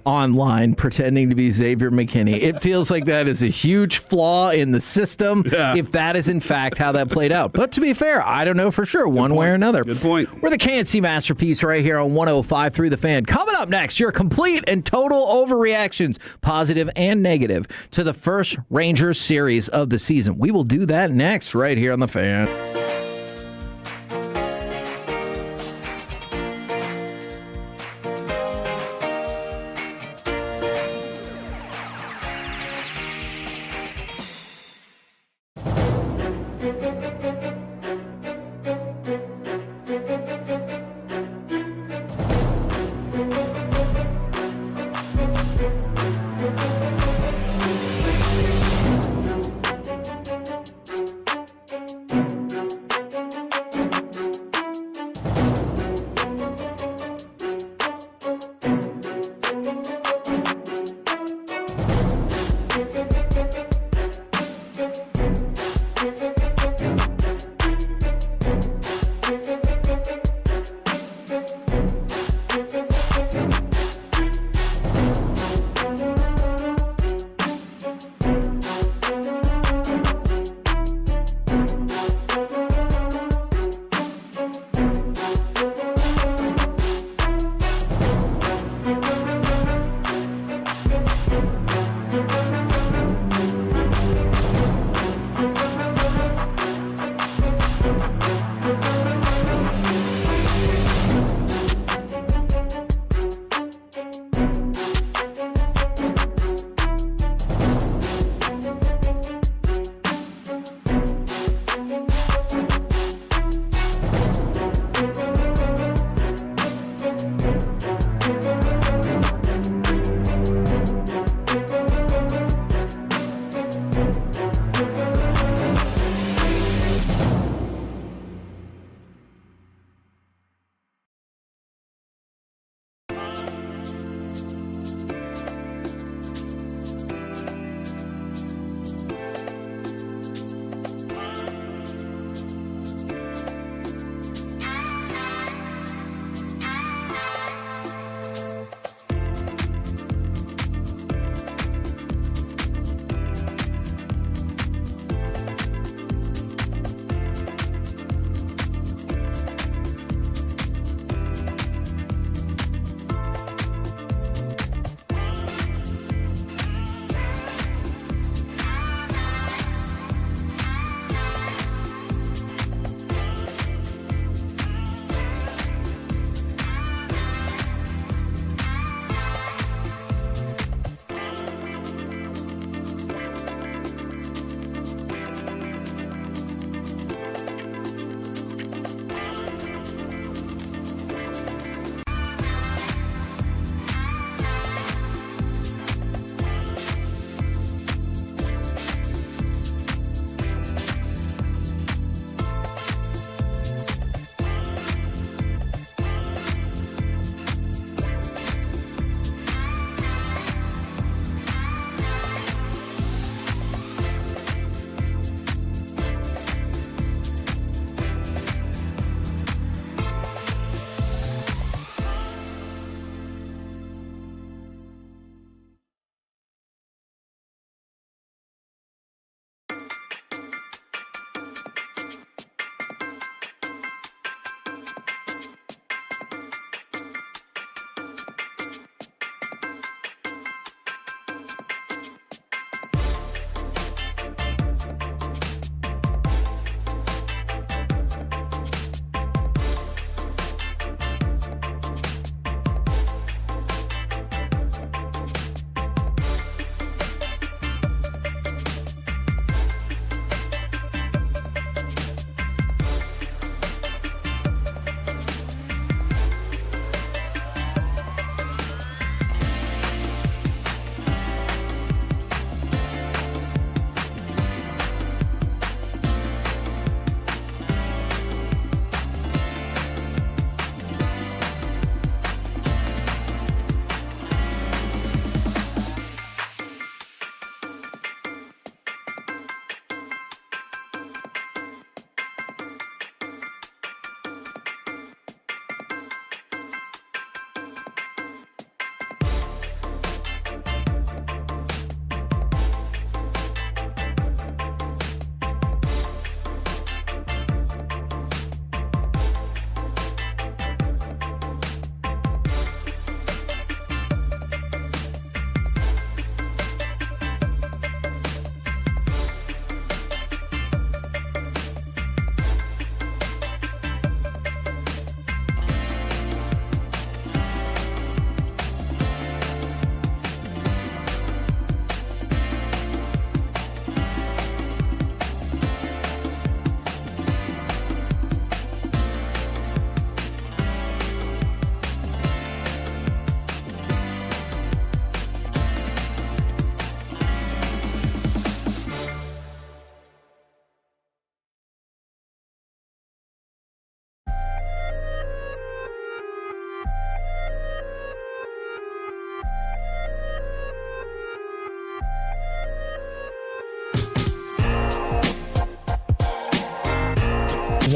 online pretending to be Xavier McKinney. It feels like that is a huge flaw in the system if that is in fact how that played out. But to be fair, I don't know for sure one way or another. Good point. We're the KNC Masterpiece right here on 105.3 The Fan. Coming up next, your complete and total overreactions, positive and negative, to the first Rangers series of the season. We will do that next right here on The Fan.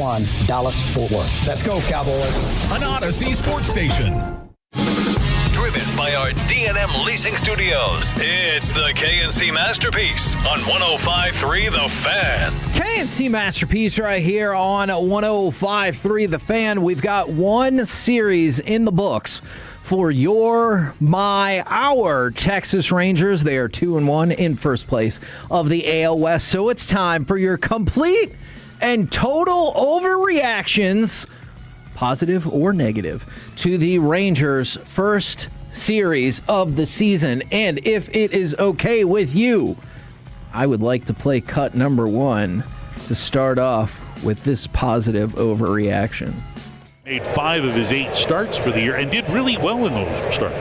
1, Dallas-Fort Worth. Let's go, Cowboys. An Odyssey sports station. Driven by our D&M Leasing Studios, it's the KNC Masterpiece on 105.3 The Fan. KNC Masterpiece right here on 105.3 The Fan. We've got one series in the books for our Texas Rangers. They are 2-1 in first place of the AL West. So it's time for your complete and total overreactions, positive or negative, to the Rangers' first series of the season. And if it is okay with you, I would like to play cut number 1 to start off with this positive overreaction. Made 5 of his 8 starts for the year and did really well in those starts.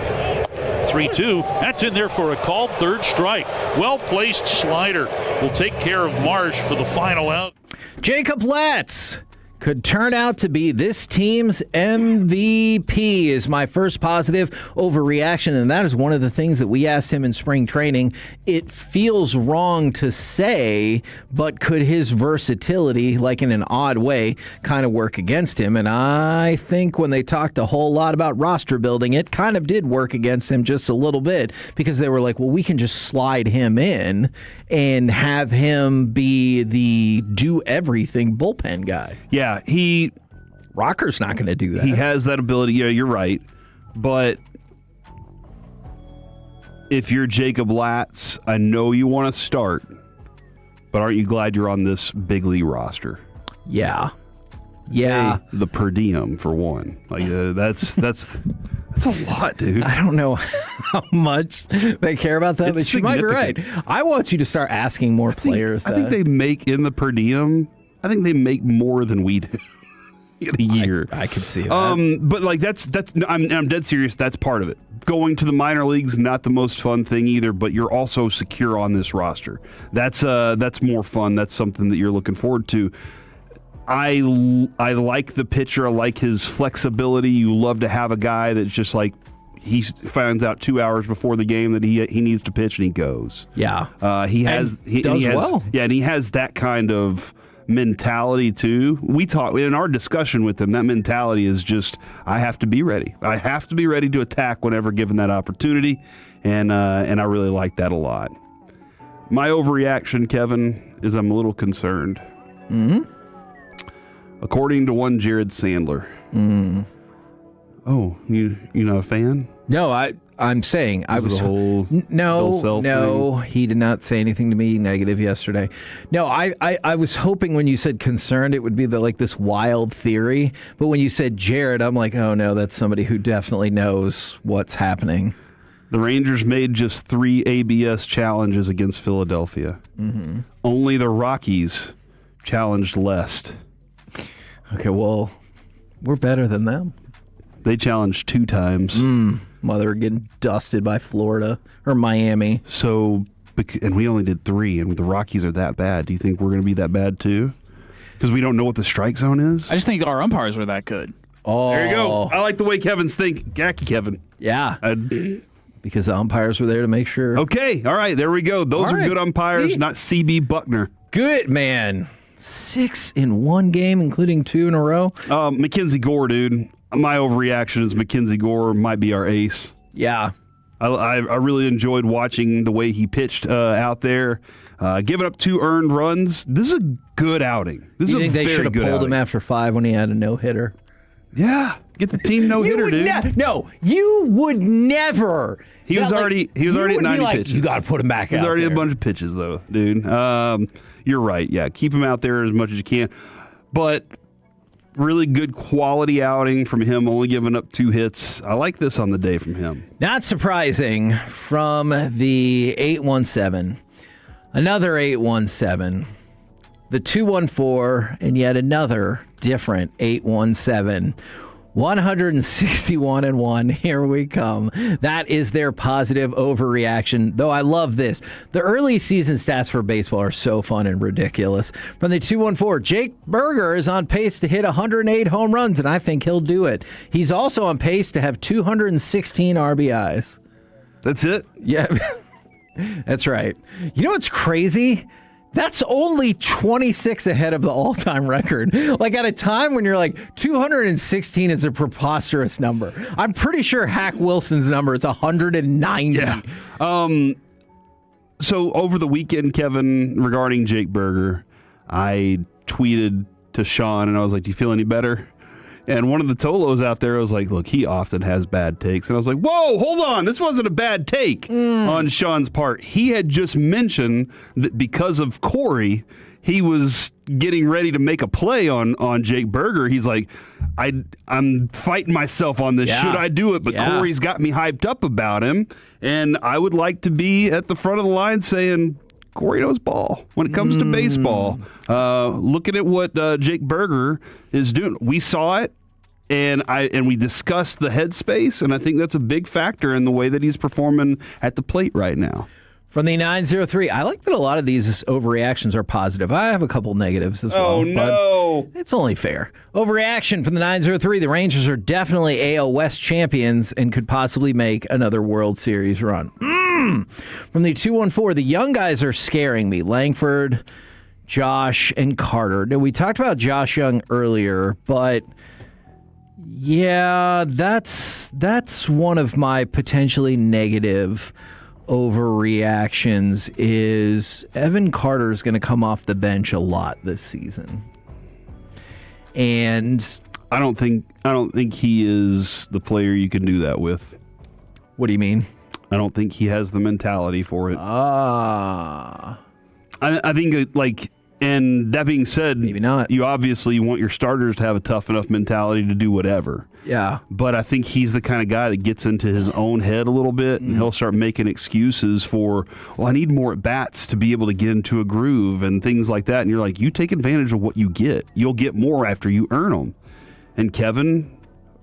3-2. That's in there for a called third strike. Well-placed slider will take care of Marsh for the final out. Jacob Latz could turn out to be this team's MVP is my first positive overreaction, and that is one of the things that we asked him in spring training. It feels wrong to say, but could his versatility, like in an odd way, kind of work against him? And I think when they talked a whole lot about roster building, it kind of did work against him just a little bit, because they were like, well, we can just slide him in and have him be the do-everything bullpen guy. Yeah, Rocker's not going to do that. He has that ability. Yeah, you're right. But if you're Jacob Latz, I know you want to start, but aren't you glad you're on this big league roster? Yeah. Hey, the per diem for one. Like that's a lot, dude. I don't know how much they care about that, but you might be right. I want you to start asking more players. I think they make in the per diem. I think they make more than we do in a year. I could see that. But like that's I'm dead serious. That's part of it. Going to the minor leagues, not the most fun thing either. But you're also secure on this roster. That's more fun. That's something that you're looking forward to. I like the pitcher. I like his flexibility. You love to have a guy that's just like, he finds out 2 hours before the game that he needs to pitch and he goes. Yeah. He has well. Yeah, and he has that kind of mentality too. We talk in our discussion with him. That mentality is just, I have to be ready. I have to be ready to attack whenever given that opportunity, and I really like that a lot. My overreaction, Kevin, is I'm a little concerned. Mm-hmm. According to one Jared Sandler. Oh, you not a fan? No, I'm saying I was no. He did not say anything to me negative yesterday. No, I was hoping when you said concerned it would be this wild theory, but when you said Jared, I'm like, oh no, that's somebody who definitely knows what's happening. The Rangers made just 3 ABS challenges against Philadelphia. Mm-hmm. Only the Rockies challenged less. Okay, well, we're better than them. They challenged 2 times. While they were getting dusted by Florida or Miami. So, and we only did 3, and the Rockies are that bad. Do you think we're going to be that bad too? Because we don't know what the strike zone is? I just think our umpires were that good. Oh, there you go. I like the way Kevin's think. Gacky Kevin. Yeah. Because the umpires were there to make sure. Okay, all right, there we go. Those are good umpires, not CB Buckner. Good, man. 6 in one game, including 2 in a row. Mackenzie Gore, dude. My overreaction is Mackenzie Gore might be our ace. Yeah. I really enjoyed watching the way he pitched out there. Giving up 2 earned runs. This is a good outing. This is a very good outing. You think they should have pulled him after 5 when he had a no-hitter? Yeah. Get the team no-hitter, dude. No, you would never. He was already at 90 pitches. You got to put him back out there. He was already a bunch of pitches, though, dude. You're right. Yeah, keep him out there as much as you can. But really good quality outing from him, only giving up 2 hits. I like this on the day from him. Not surprising from the 817. Another 817. The 214, and yet another different 817. 161-1. Here we come. That is their positive overreaction. Though I love this. The early season stats for baseball are so fun and ridiculous. From the 214, Jake Berger is on pace to hit 108 home runs, and I think he'll do it. He's also on pace to have 216 RBIs. That's it? Yeah. That's right. You know what's crazy? That's only 26 ahead of the all-time record. Like at a time when you're like 216 is a preposterous number. I'm pretty sure Hack Wilson's number is 190. Yeah. So over the weekend, Kevin, regarding Jake Berger, I tweeted to Sean and I was like, "Do you feel any better?" And one of the Tolos out there was like, "Look, he often has bad takes." And I was like, "Whoa, hold on. This wasn't a bad take on Sean's part." He had just mentioned that because of Corey, he was getting ready to make a play on Jake Berger. He's like, I'm fighting myself on this. Yeah. Should I do it? But Corey's got me hyped up about him. And I would like to be at the front of the line saying, Corey knows ball when it comes to baseball. Looking at what Jake Berger is doing. We saw it. And we discussed the headspace, and I think that's a big factor in the way that he's performing at the plate right now. From the 903, I like that a lot of these overreactions are positive. I have a couple negatives as well. Oh, no. But it's only fair. Overreaction from the 903, the Rangers are definitely AL West champions and could possibly make another World Series run. From the 214, the young guys are scaring me. Langford, Josh, and Carter. Now, we talked about Josh Young earlier, but... yeah, that's one of my potentially negative overreactions is Evan Carter is going to come off the bench a lot this season. And I don't think he is the player you can do that with. What do you mean? I don't think he has the mentality for it. I think like. And that being said, maybe not. You obviously want your starters to have a tough enough mentality to do whatever. Yeah. But I think he's the kind of guy that gets into his own head a little bit, and he'll start making excuses for, well, I need more at-bats to be able to get into a groove and things like that. And you're like, you take advantage of what you get. You'll get more after you earn them. And Kevin,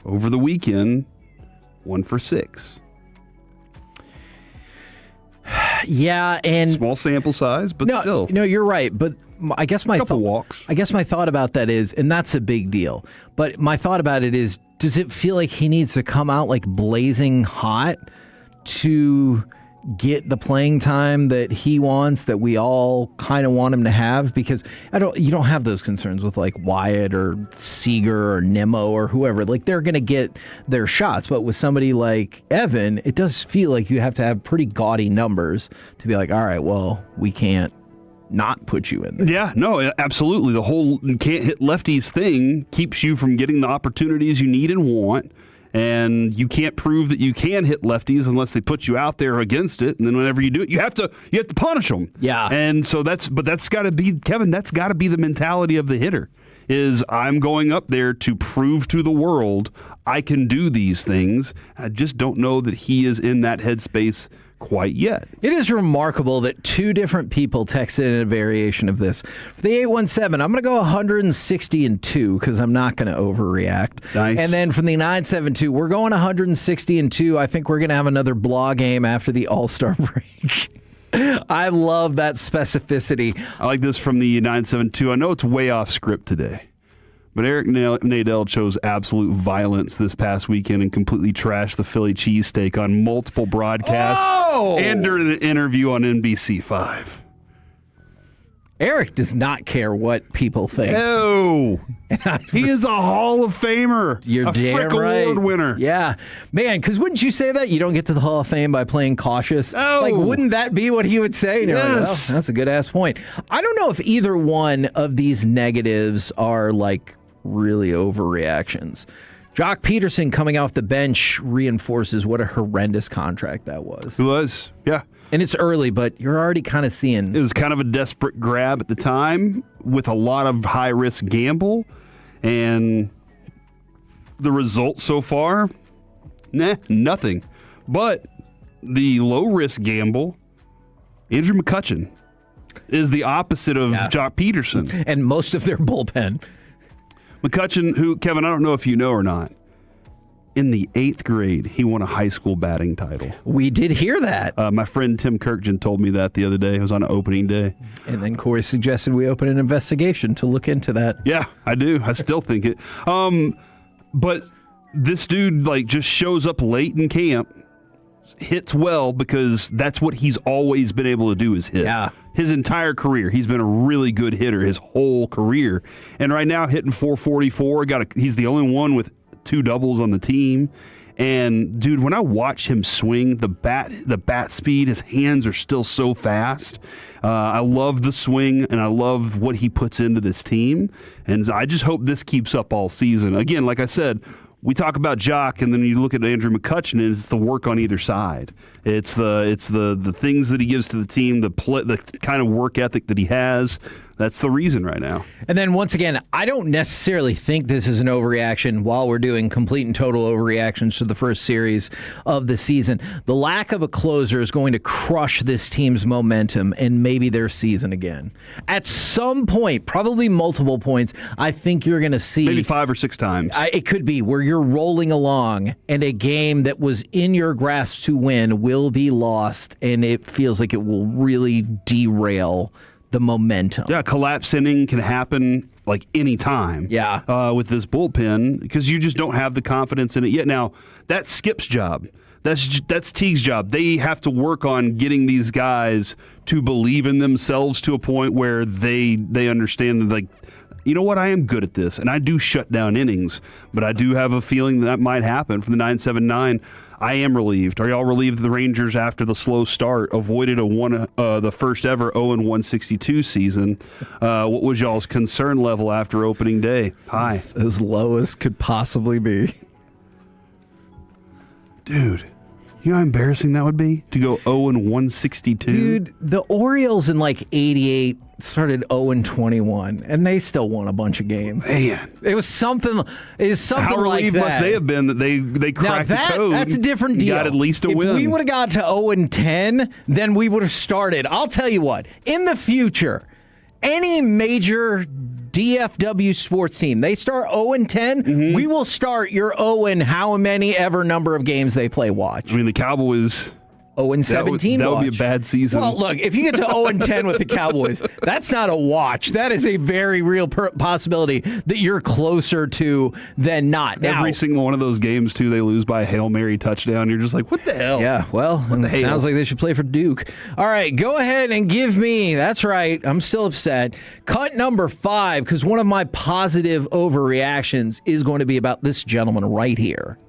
over the weekend, 1 for 6. Yeah, and small sample size, but still. No, you're right. But I guess my thought about that is, and that's a big deal. But my thought about it is, does it feel like he needs to come out like blazing hot to get the playing time that he wants, that we all kind of want him to have? Because you don't have those concerns with like Wyatt or Seager or Nimmo or whoever. Like they're going to get their shots, but with somebody like Evan, it does feel like you have to have pretty gaudy numbers to be like, all right, well, we can't not put you in there. Yeah, no, absolutely. The whole can't hit lefties thing keeps you from getting the opportunities you need and want. And you can't prove that you can hit lefties unless they put you out there against it. And then whenever you do it, you have to punish them. Yeah. And so that's got to be, Kevin, that's got to be the mentality of the hitter. Is I'm going up there to prove to the world I can do these things. I just don't know that he is in that headspace quite yet. It is remarkable that 2 different people texted in a variation of this. For the 817, I'm going to go 160-2 because I'm not going to overreact. Nice. And then from the 972, we're going 160-2. I think we're going to have another blah game after the All-Star break. I love that specificity. I like this from the 972. I know it's way off script today, but Eric Nadel chose absolute violence this past weekend and completely trashed the Philly cheesesteak on multiple broadcasts and during an interview on NBC5. Eric does not care what people think. No. He is a Hall of Famer. You're a damn Frick right. Award winner. Yeah. Man, because wouldn't you say that? You don't get to the Hall of Fame by playing cautious? Oh. Like, wouldn't that be what he would say? And you're like, Yes. well, that's a good-ass point. I don't know if either one of these negatives are, like, really overreactions. Jock Peterson coming off the bench reinforces what a horrendous contract that was. It was, yeah. And it's early, but you're already kind of seeing... It was kind of a desperate grab at the time with a lot of high-risk gamble. And the result so far, nothing. But the low-risk gamble, Andrew McCutchen, is the opposite of Jock Peterson. And most of their bullpen. McCutchen, who, Kevin, I don't know if you know or not, in the 8th grade, he won a high school batting title. We did hear that. My friend Tim Kirkjian told me that the other day. It was on opening day. And then Corey suggested we open an investigation to look into that. Yeah, I do. I still think it. But this dude, like, just shows up late in camp, hits well because that's what he's always been able to do is hit. Yeah. His entire career, he's been a really good hitter his whole career. And right now, hitting 444, he's the only one with 2 doubles on the team. And, dude, when I watch him swing, the bat speed, his hands are still so fast. I love the swing, and I love what he puts into this team. And I just hope this keeps up all season. Again, like I said, we talk about Jock, and then you look at Andrew McCutchen, and it's the work on either side. It's the things that he gives to the team, the kind of work ethic that he has. That's the reason right now. And then once again, I don't necessarily think this is an overreaction while we're doing complete and total overreactions to the first series of the season. The lack of a closer is going to crush this team's momentum and maybe their season again. At some point, probably multiple points, I think you're going to see... Maybe 5 or 6 times. It could be where you're rolling along and a game that was in your grasp to win will be lost, and it feels like it will really derail the momentum. Yeah, collapse inning can happen like any time. Yeah. With this bullpen because you just don't have the confidence in it yet. Now, that's Skip's job. That's Teague's job. They have to work on getting these guys to believe in themselves to a point where they understand that, like, you know what, I am good at this, and I do shut down innings, but I do have a feeling that might happen from the 9-7-9. I am relieved. Are y'all relieved the Rangers, after the slow start, avoided the first ever 0-162 season? What was y'all's concern level after opening day? High. As low as could possibly be. Dude, you know how embarrassing that would be to go 0-162? Dude, the Orioles in like 88 started 0-21, and they still won a bunch of games. Man, it was something. How relieved like that. Must they have been that they cracked the code? That's a different deal. Got at least a win. If we would have got to 0-10, then we would have started. I'll tell you what. In the future, any major DFW sports team, they start 0-10, we will start your 0 how many ever number of games they play watch. I mean, the Cowboys 0-17 That would be watch. a bad season. Well, look, if you get to 0-10 with the Cowboys, that's not a watch. That is a very real possibility that you're closer to than not. Now, every single one of those games, too, they lose by a Hail Mary touchdown. You're just like, what the hell? Yeah, well, it sounds like they should play for Duke. All right, go ahead and give me, that's right, I'm still upset, cut number 5, because one of my positive overreactions is going to be about this gentleman right here.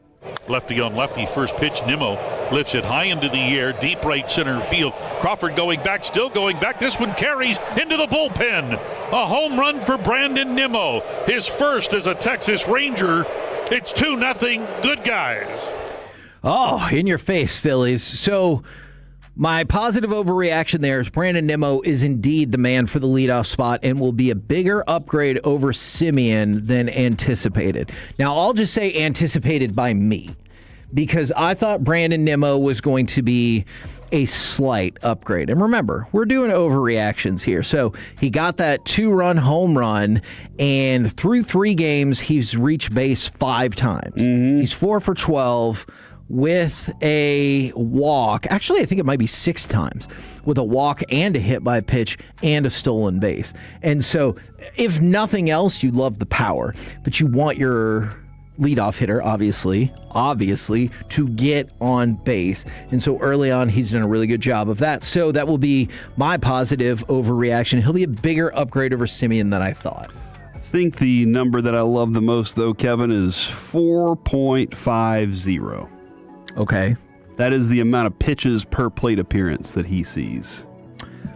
Lefty on lefty, first pitch. Nimmo lifts it high into the air, deep right center field. Crawford going back, still going back. This one carries into the bullpen. A home run for Brandon Nimmo, his first as a Texas Ranger. It's 2-0. Good guys. Oh, in your face, Phillies. So my positive overreaction there is Brandon Nimmo is indeed the man for the leadoff spot and will be a bigger upgrade over Simeon than anticipated. Now, I'll just say anticipated by me, because I thought Brandon Nimmo was going to be a slight upgrade. And remember, we're doing overreactions here. So he got that 2-run home run, and through 3 games, he's reached base 5 times. He's 4 for 12. With a walk. Actually, I think it might be 6 times. With a walk and a hit by pitch and a stolen base. And so, if nothing else, you love the power. But you want your leadoff hitter, obviously, to get on base. And so early on, he's done a really good job of that. So that will be my positive overreaction. He'll be a bigger upgrade over Simeon than I thought. I think the number that I love the most, though, Kevin, is 4.50. Okay. That is the amount of pitches per plate appearance that he sees.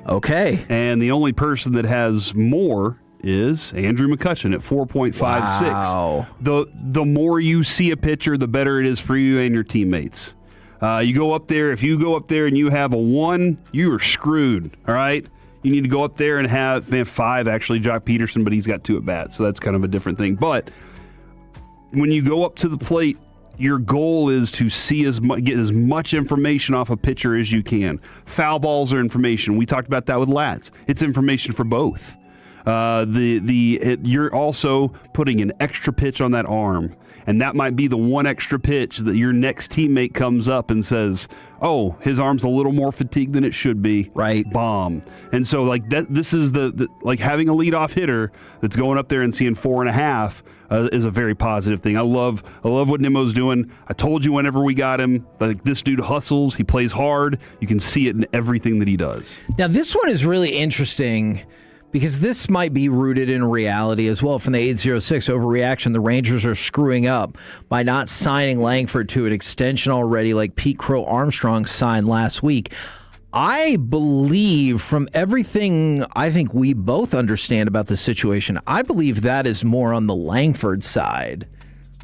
Okay. And the only person that has more is Andrew McCutchen at 4.56. Wow. The more you see a pitcher, the better it is for you and your teammates. You go up there, if you go up there and you have a 1, you are screwed, all right? You need to go up there and have 5, actually, Jock Peterson, but he's got 2 at bats, so that's kind of a different thing. But when you go up to the plate, your goal is to see get as much information off a pitcher as you can. Foul balls are information. We talked about that with Latz. It's information for both. You're also putting an extra pitch on that arm. And that might be the one extra pitch that your next teammate comes up and says, oh, his arm's a little more fatigued than it should be. Right. Bomb. And so, like, this is the like having a leadoff hitter that's going up there and seeing 4.5 is a very positive thing. I love what Nimmo's doing. I told you whenever we got him, like, this dude hustles. He plays hard. You can see it in everything that he does. Now, this one is really interesting because this might be rooted in reality as well. From the 806 overreaction, the Rangers are screwing up by not signing Langford to an extension already like Pete Crow Armstrong signed last week. I believe from everything I think we both understand about the situation, I believe that is more on the Langford side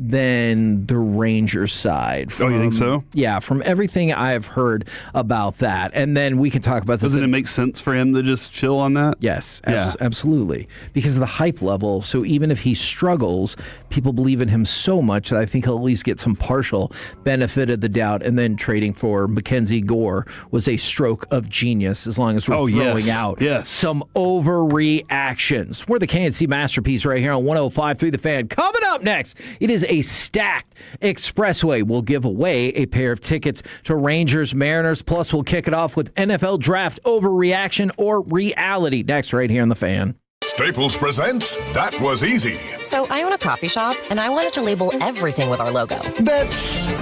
than the Rangers side. Oh, you think so? Yeah, from everything I've heard about that. And then we can talk about this. Doesn't it make sense for him to just chill on that? Yes, absolutely. Because of the hype level. So even if he struggles, people believe in him so much that I think he'll at least get some partial benefit of the doubt. And then trading for Mackenzie Gore was a stroke of genius as long as we're throwing out some overreactions. We're the KNC Masterpiece right here on 105.3 The Fan. Coming up next, it is a stacked expressway. We'll give away a pair of tickets to Rangers Mariners. Plus, we'll kick it off with NFL Draft overreaction or reality. Next, right here on The Fan. Staples presents That Was Easy. So I own a coffee shop, and I wanted to label everything with our logo. That's...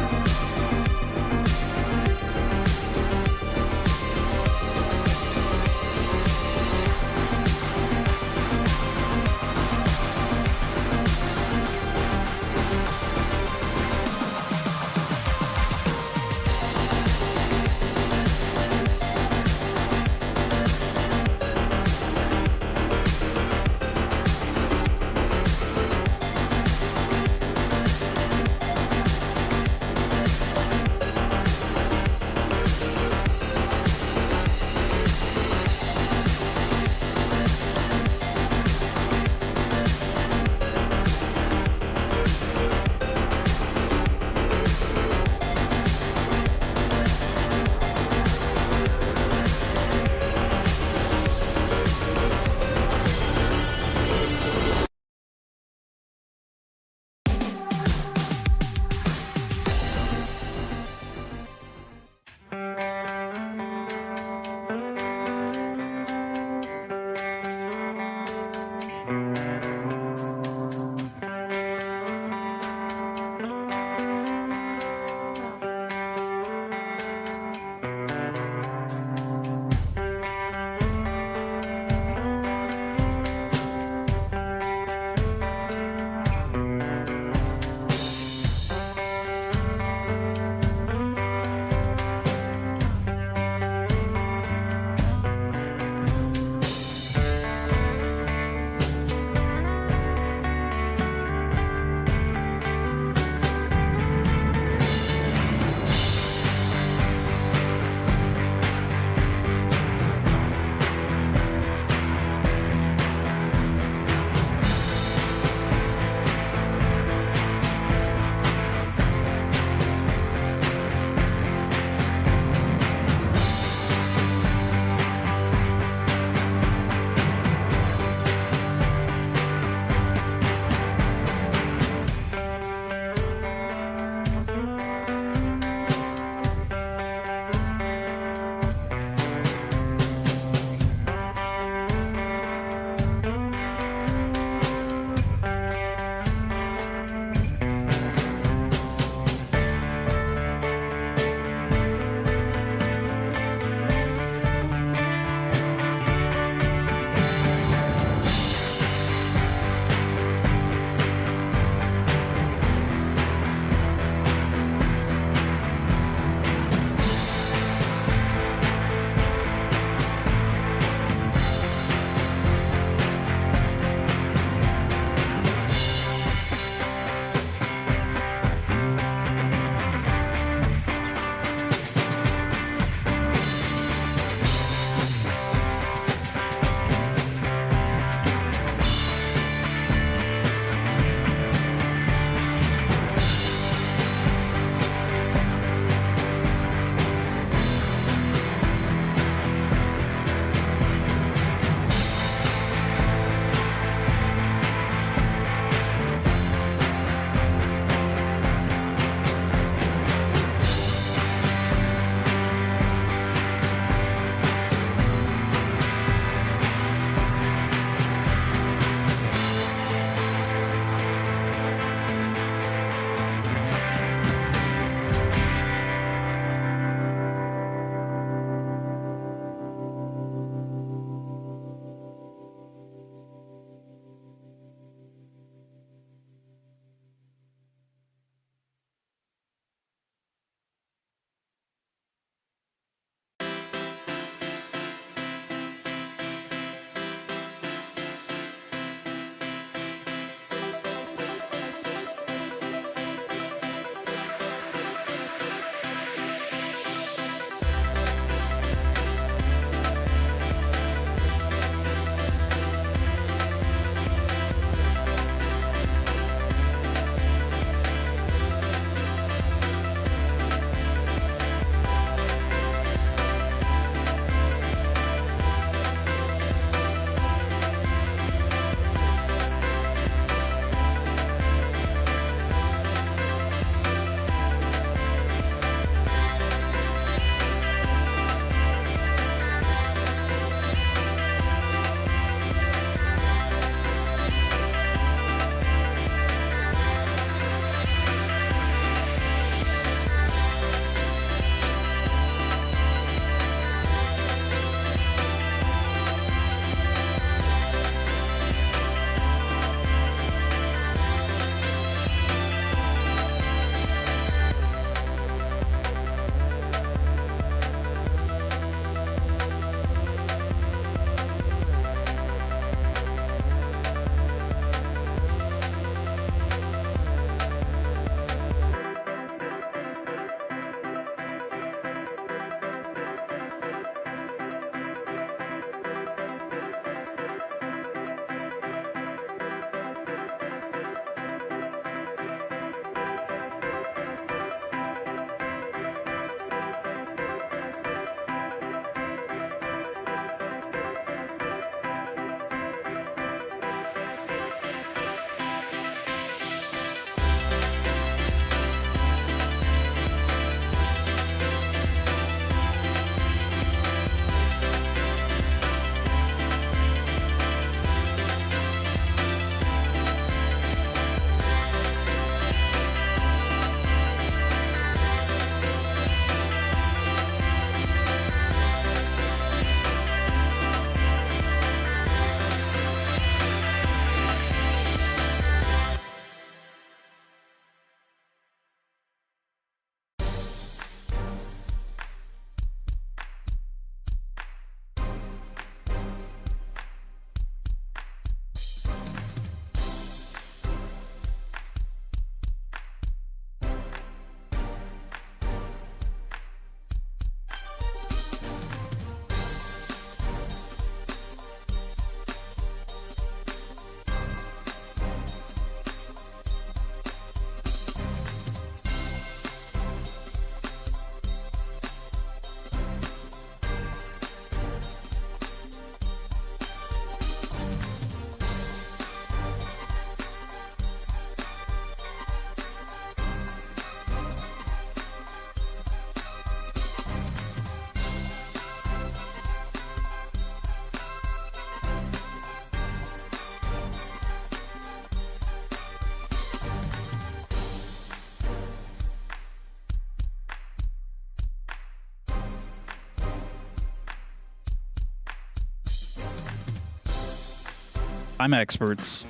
I'm experts.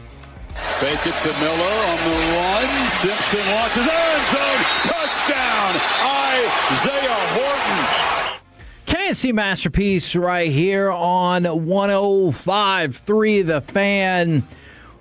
Fake it to Miller on the run. Simpson launches end zone. Touchdown, Isaiah Horton. KNC Masterpiece right here on 105.3 The Fan.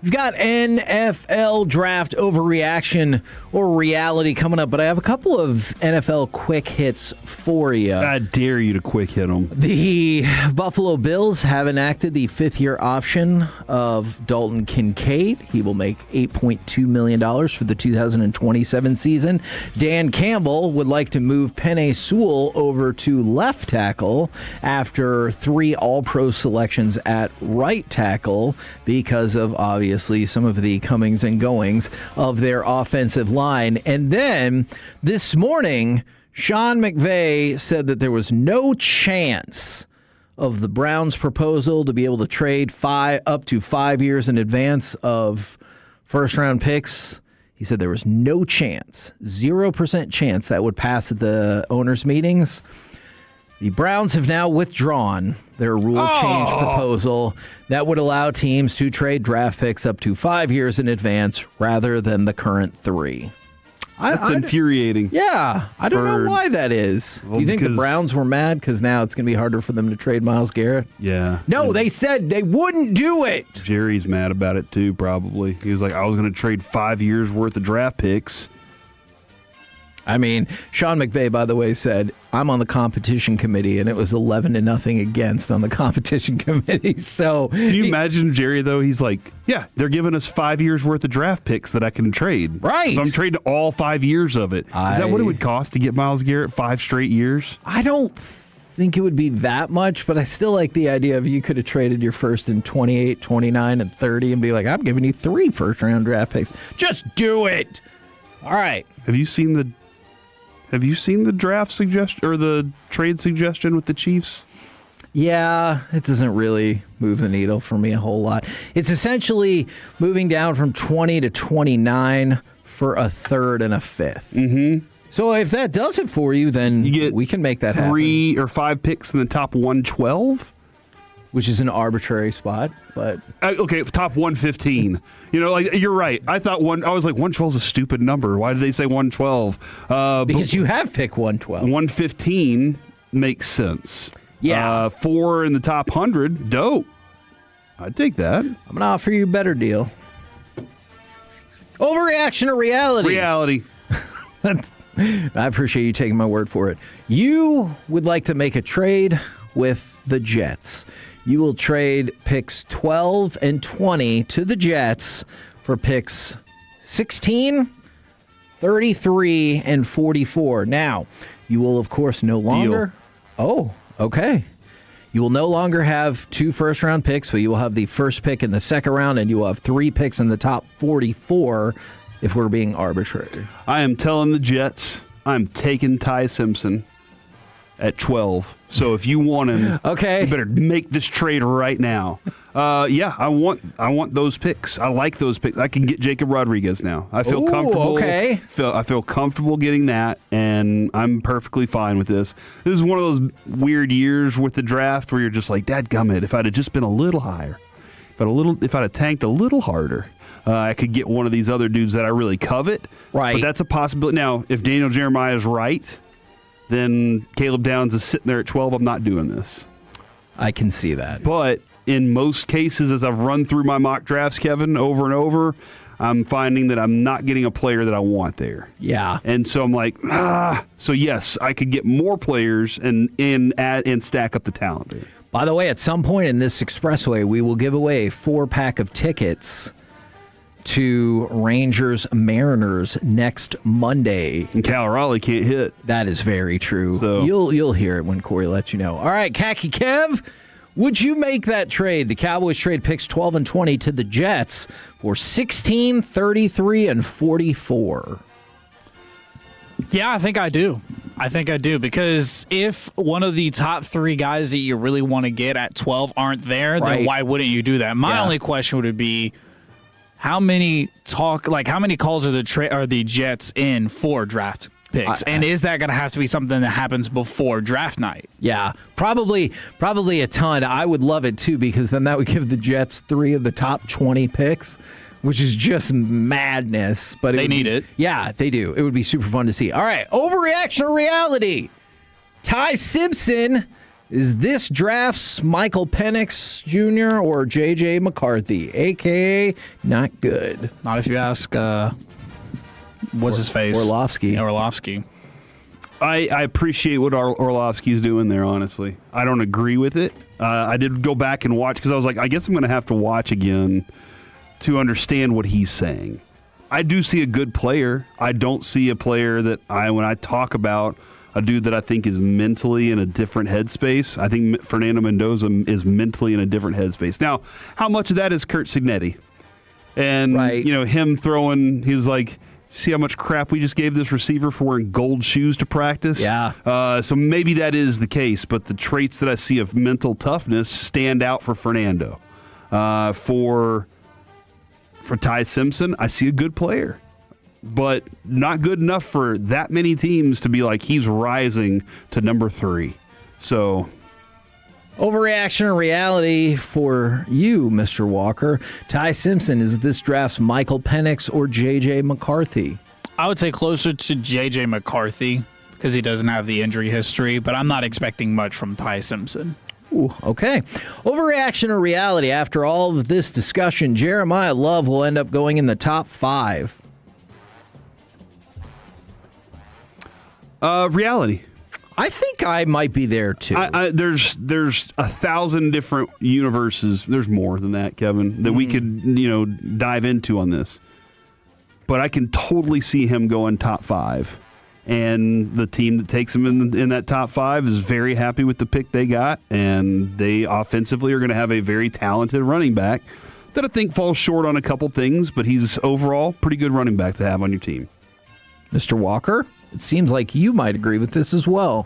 We've got NFL draft overreaction or reality coming up, but I have a couple of NFL quick hits for you. I dare you to quick hit them. The Buffalo Bills have enacted the fifth-year option of Dalton Kincaid. He will make $8.2 million for the 2027 season. Dan Campbell would like to move Penei Sewell over to left tackle after 3 All-Pro selections at right tackle because of, obviously, some of the comings and goings of their offensive line. And then this morning, Sean McVay said that there was no chance of the Browns' proposal to be able to trade up to 5 years in advance of first-round picks. He said there was no chance, 0% chance that would pass at the owners' meetings. The Browns have now withdrawn their rule change proposal that would allow teams to trade draft picks up to 5 years in advance rather than the current 3. That's infuriating. Yeah, I don't know why that is. Well, you think the Browns were mad because now it's going to be harder for them to trade Myles Garrett? Yeah. No, they said they wouldn't do it. Jerry's mad about it too, probably. He was like, I was going to trade 5 years worth of draft picks. I mean, Sean McVay, by the way, said, I'm on the competition committee, and it was 11-0 against on the competition committee. So, can you imagine Jerry, though? He's like, yeah, they're giving us 5 years worth of draft picks that I can trade. Right. So I'm trading all 5 years of it. Is that what it would cost to get Myles Garrett 5 straight years? I don't think it would be that much, but I still like the idea of you could have traded your first in 28, 29, and 30 and be like, I'm giving you 3 first-round draft picks. Just do it. All right. Have you seen the draft suggestion or the trade suggestion with the Chiefs? Yeah, it doesn't really move the needle for me a whole lot. It's essentially moving down from 20 to 29 for a third and a fifth. Mm-hmm. So if that does it for you, then we can make that happen. 3 or 5 picks in the top 112? Which is an arbitrary spot, but okay, top 115. You know, like you're right. I was like 112 is a stupid number. Why did they say 112? Because you have pick 112. 115 makes sense. Yeah. 4 in the top 100, dope. I'd take that. I'm gonna offer you a better deal. Overreaction or reality? Reality. I appreciate you taking my word for it. You would like to make a trade with the Jets. You will trade picks 12 and 20 to the Jets for picks 16, 33, and 44. Now, you will, of course, no longer... Oh, okay. You will no longer have 2 first-round picks, but you will have the first pick in the second round, and you will have 3 picks in the top 44 if we're being arbitrary. I am telling the Jets, I'm taking Ty Simpson at 12. So if you want him, you better make this trade right now. I want those picks. I like those picks. I can get Jacob Rodriguez now. I feel comfortable. Okay. I feel comfortable getting that, and I'm perfectly fine with this. This is one of those weird years with the draft where you're just like, dadgummit, if I'd have just been a little higher, if I'd have tanked a little harder, I could get one of these other dudes that I really covet. Right. But that's a possibility. Now, if Daniel Jeremiah is right, then Caleb Downs is sitting there at 12. I'm not doing this. I can see that. But in most cases, as I've run through my mock drafts, Kevin, over and over, I'm finding that I'm not getting a player that I want there. Yeah. And so I'm like, So yes, I could get more players and stack up the talent there. By the way, at some point in this expressway, we will give away a 4-pack of tickets to Rangers Mariners next Monday. And Cal Raleigh can't hit. That is very true. So you'll hear it when Corey lets you know. All right, Khaki Kev, would you make that trade? The Cowboys trade picks 12 and 20 to the Jets for 16, 33, and 44. Yeah, I think I do. Because if one of the top 3 guys that you really want to get at 12 aren't there, then why wouldn't you do that? My only question would be, how many calls are the Jets in for draft picks? And is that going to have to be something that happens before draft night? Yeah, probably a ton. I would love it too, because then that would give the Jets 3 of the top 20 picks, which is just madness. But they need it. Yeah, they do. It would be super fun to see. All right, overreaction or reality? Ty Simpson, is this draft's Michael Penix Jr. or J.J. McCarthy, a.k.a. not good? Not if you ask, what's his face? Orlovsky. I appreciate what Orlovsky's doing there, honestly. I don't agree with it. I did go back and watch because I was like, I guess I'm going to have to watch again to understand what he's saying. I do see a good player. I don't see a player that when I talk about a dude that I think is mentally in a different headspace. I think Fernando Mendoza is mentally in a different headspace. Now, how much of that is Curt Cignetti? And, him throwing, he was like, see how much crap we just gave this receiver for wearing gold shoes to practice? Yeah. So maybe that is the case, but the traits that I see of mental toughness stand out for Fernando. For Ty Simpson, I see a good player, but not good enough for that many teams to be like, he's rising to number 3. So, overreaction or reality for you, Mr. Walker? Ty Simpson, is this draft's Michael Penix or J.J. McCarthy? I would say closer to J.J. McCarthy because he doesn't have the injury history, but I'm not expecting much from Ty Simpson. Ooh, okay. Overreaction or reality? After all of this discussion, Jeremiah Love will end up going in the top 5. Reality. I think I might be there too. There's 1,000 different universes. There's more than that, Kevin, that we could dive into on this. But I can totally see him going top 5, and the team that takes him in that top 5 is very happy with the pick they got, and they offensively are going to have a very talented running back that I think falls short on a couple things, but he's overall pretty good running back to have on your team. Mr. Walker? It seems like you might agree with this as well.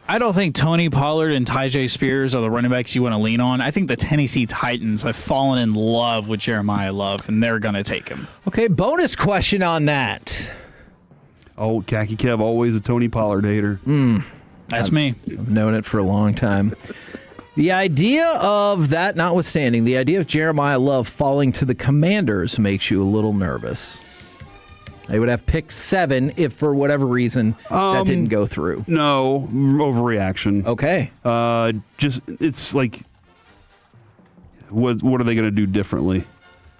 I don't think Tony Pollard and Tyjae Spears are the running backs you want to lean on. I think the Tennessee Titans have fallen in love with Jeremiah Love, and they're going to take him. Okay, bonus question on that. Oh, Khaki Kev, always a Tony Pollard hater. That's me. I've known it for a long time. The idea of that notwithstanding, the idea of Jeremiah Love falling to the Commanders makes you a litlittle nervous. They would have picked 7 if, for whatever reason, that didn't go through. No, overreaction. Okay. It's like, what are they going to do differently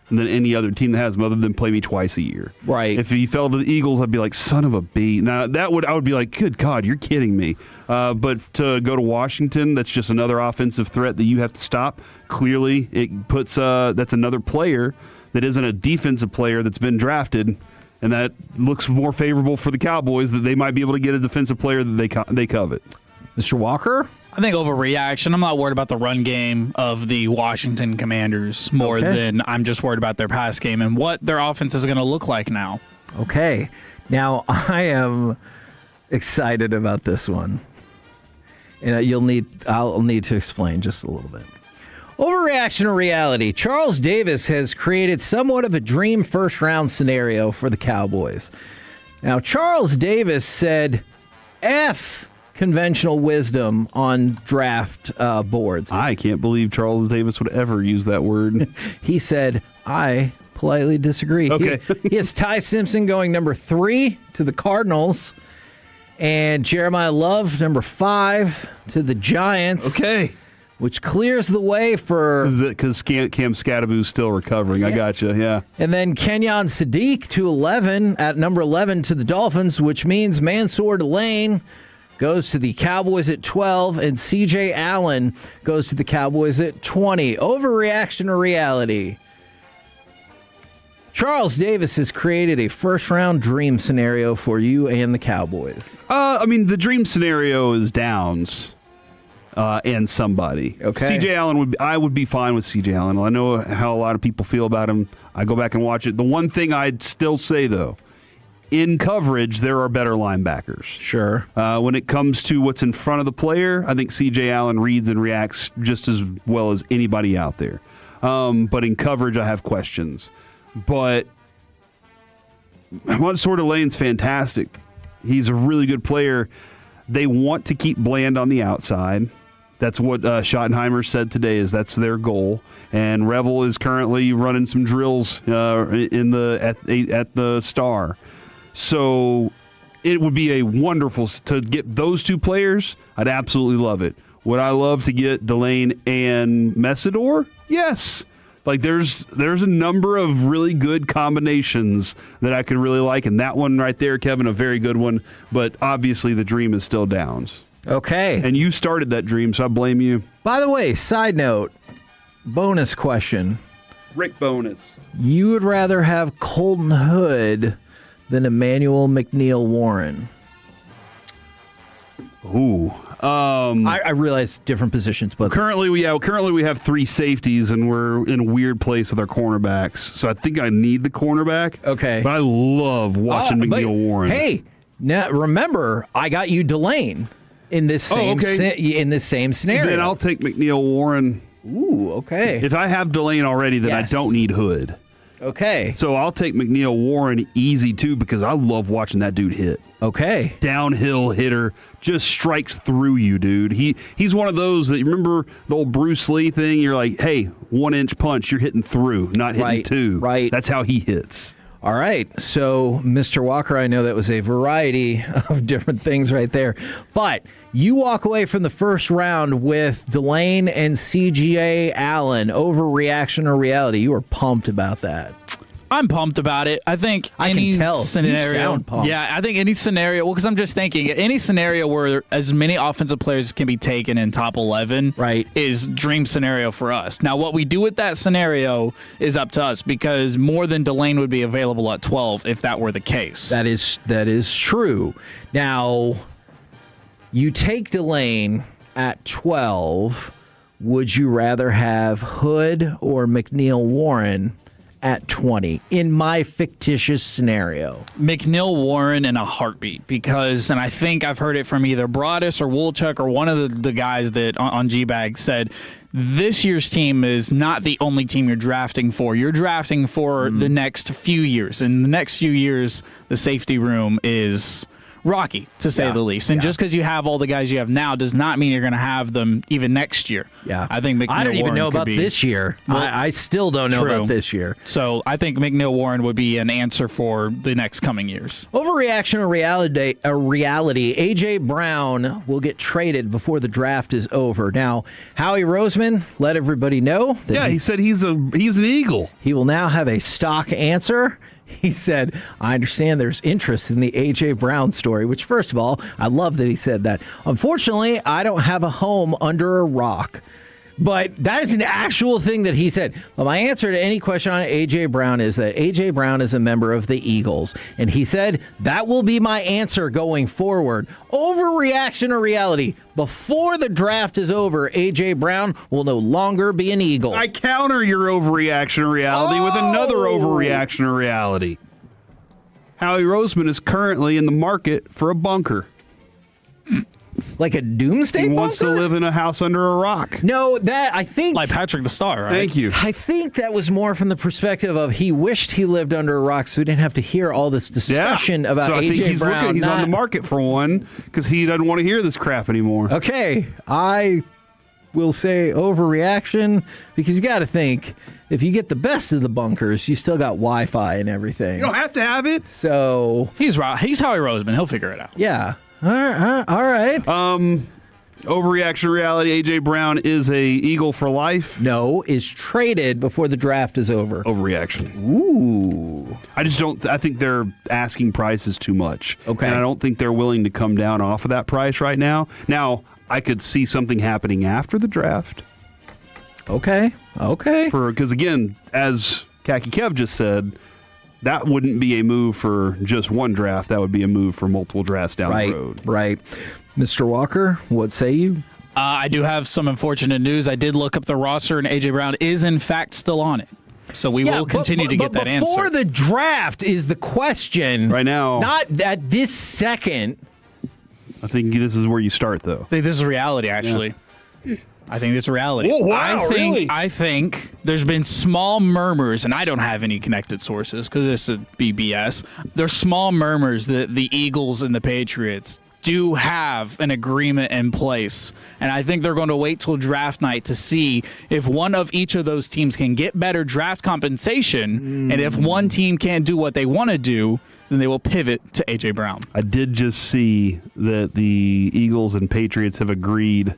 than any other team that has them other than play me twice a year? Right. If he fell to the Eagles, I'd be like, son of a bee. Now, I would be like, good God, you're kidding me. But to go to Washington, that's just another offensive threat that you have to stop. Clearly, it puts that's another player that isn't a defensive player that's been drafted. And that looks more favorable for the Cowboys that they might be able to get a defensive player that they covet. Mr. Walker? I think overreaction. I'm not worried about the run game of the Washington Commanders more than I'm just worried about their pass game and what their offense is going to look like now. Okay. Now, I am excited about this one. And I'll need to explain just a little bit. Overreaction or reality? Charles Davis has created somewhat of a dream first-round scenario for the Cowboys. Now, Charles Davis said, F conventional wisdom on draft boards. I can't believe Charles Davis would ever use that word. He said, I politely disagree. Okay. He has Ty Simpson going number 3 to the Cardinals, and Jeremiah Love number 5 to the Giants. Okay. Which clears the way for... Because Cam Scattaboo's still recovering. Yeah. I gotcha, yeah. And then Kenyon Sadiq to 11 at number 11 to the Dolphins, which means Mansour Delane goes to the Cowboys at 12, and C.J. Allen goes to the Cowboys at 20. Overreaction or reality? Charles Davis has created a first-round dream scenario for you and the Cowboys. The dream scenario is Downs. And somebody. Okay. C.J. Allen I would be fine with C.J. Allen. I know how a lot of people feel about him. I go back and watch it. The one thing I'd still say, though, in coverage, there are better linebackers. Sure. When it comes to what's in front of the player, I think C.J. Allen reads and reacts just as well as anybody out there. But in coverage, I have questions. But Mansour Delane's fantastic. He's a really good player. They want to keep Bland on the outside. That's what Schottenheimer said today. Is that's their goal. And Revel is currently running some drills at the Star. So it would be a wonderful to get those two players. I'd absolutely love it. Would I love to get Delane and Messidor? Yes. Like there's a number of really good combinations that I could really like, and that one right there, Kevin, a very good one. But obviously, the dream is still Downs. Okay. And you started that dream, so I blame you. By the way, side note, bonus question. Rick bonus. You would rather have Colton Hood than Emmanuel McNeil Warren? Ooh. I realize different positions, but currently we have three safeties, and we're in a weird place with our cornerbacks. So I think I need the cornerback. Okay, but I love watching McNeil Warren. Hey, now remember, I got you Delane in this same in this same scenario. Then I'll take McNeil Warren. Ooh, okay. If I have Delane already, then I don't need Hood. Okay. So I'll take McNeil Warren easy too because I love watching that dude hit. Okay. Downhill hitter, just strikes through you, dude. He's one of those that, you remember the old Bruce Lee thing? You're like, hey, 1-inch punch, you're hitting through, not hitting two. Right. That's how he hits. All right. So, Mr. Walker, I know that was a variety of different things right there. But you walk away from the first round with Delane and CJ Allen. Overreaction or reality? You were pumped about that. I'm pumped about it. I think any can tell. scenario. You sound pumped. Yeah, I think any scenario. Well, because I'm just thinking any scenario where as many offensive players can be taken in top 11, right, is dream scenario for us. Now, what we do with that scenario is up to us because more than Delane would be available at 12 if that were the case. That is true. Now, you take Delane at 12. Would you rather have Hood or McNeil Warren at 20 in my fictitious scenario? McNeil Warren in a heartbeat because, and I think I've heard it from either Broadus or Woolchuck or one of the guys that on G-Bag said, this year's team is not the only team you're drafting for. You're drafting for the next few years. And the next few years, the safety room is rocky, to say the least. And just because you have all the guys you have now does not mean you're going to have them even next year. Yeah. I think McNeil I don't even Warren know about be, this year. Well, I still don't know about this year. So I think McNeil Warren would be an answer for the next coming years. Overreaction or reality, A.J. Brown will get traded before the draft is over. Now, Howie Roseman let everybody know that he said he's an Eagle. He will now have a stock answer. He said, I understand there's interest in the A.J. Brown story, which, first of all, I love that he said that. Unfortunately, I don't have a home under a rock. But that is an actual thing that he said. Well, my answer to any question on A.J. Brown is that A.J. Brown is a member of the Eagles. And he said, that will be my answer going forward. Overreaction or reality? Before the draft is over, A.J. Brown will no longer be an Eagle. I counter your overreaction or reality with another overreaction or reality. Howie Roseman is currently in the market for a bunker. Like a doomsday bunker? He wants to live in a house under a rock. No, that I think... Like Patrick the Star, right? Thank you. I think that was more from the perspective of he wished he lived under a rock so we didn't have to hear all this discussion about so I A.J. think Brown. He's on the market for one because he doesn't want to hear this crap anymore. Okay, I will say overreaction because you got to think, if you get the best of the bunkers, you still got Wi-Fi and everything. You don't have to have it. So... He's Howie Roseman. He'll figure it out. Yeah. All right. Overreaction reality. A.J. Brown is a Eagle for life. No, is traded before the draft is over. Overreaction. Ooh. I think their asking price is too much. Okay. And I don't think they're willing to come down off of that price right now. Now, I could see something happening after the draft. Okay. Because, again, as Khaki Kev just said, that wouldn't be a move for just one draft. That would be a move for multiple drafts down the road. Right. Mr. Walker, what say you? I do have some unfortunate news. I did look up the roster, and A.J. Brown is, in fact, still on it. So we will continue to get that answer. Before the draft is the question. Right now. Not at this second. I think this is where you start, though. I think this is reality, actually. Yeah. I think it's a reality. Oh, wow, really? I think there's been small murmurs, and I don't have any connected sources because this is BS. There's small murmurs that the Eagles and the Patriots do have an agreement in place, and I think they're going to wait till draft night to see if one of each of those teams can get better draft compensation, and if one team can't do what they want to do, then they will pivot to A.J. Brown. I did just see that the Eagles and Patriots have agreed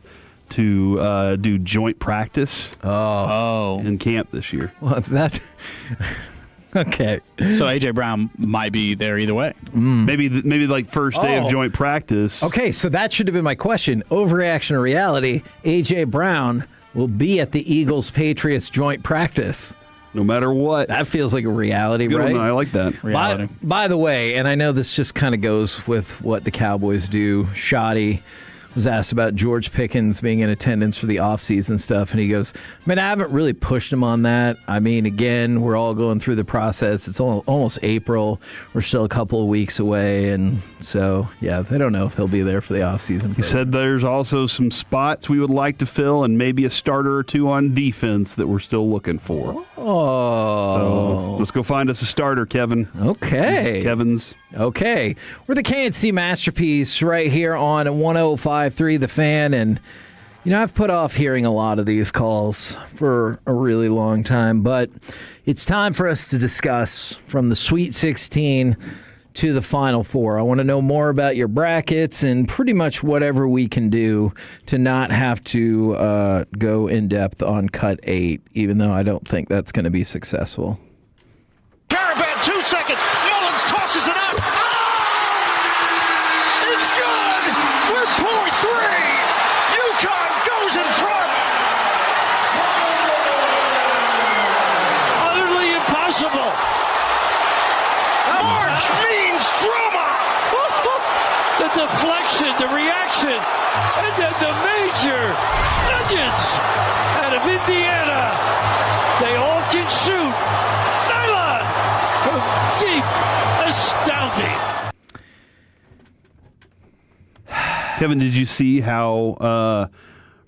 to do joint practice in camp this year. Well, that okay. So A.J. Brown might be there either way. Maybe like first day of joint practice. Okay, so that should have been my question. Overreaction or reality, A.J. Brown will be at the Eagles-Patriots joint practice. No matter what. That feels like a reality, Good right? one. I like that. Reality. By the way, and I know this just kind of goes with what the Cowboys do, Shoddy was asked about George Pickens being in attendance for the offseason stuff, and he goes, man, I haven't really pushed him on that. I mean, again, we're all going through the process. It's almost April. We're still a couple of weeks away, and so, yeah, they don't know if he'll be there for the offseason. He said there's also some spots we would like to fill and maybe a starter or two on defense that we're still looking for. Oh. So let's go find us a starter, Kevin. Okay. Kevin's. Okay. We're the KNC Masterpiece right here on 105.3 The Fan. And, you know, I've put off hearing a lot of these calls for a really long time, but it's time for us to discuss from the Sweet 16 to the Final Four. I want to know more about your brackets and pretty much whatever we can do to not have to go in depth on Cut 8, even though I don't think that's going to be successful. Caravan, 2 seconds. Mullins tosses it up. Oh! It's good. We're point 3. UConn goes in front. Utterly impossible. March means drama. The deflection, the reaction, and then the major nuggets out of Indiana. They all can shoot. Nylon from deep. Astounding. Kevin, did you see how,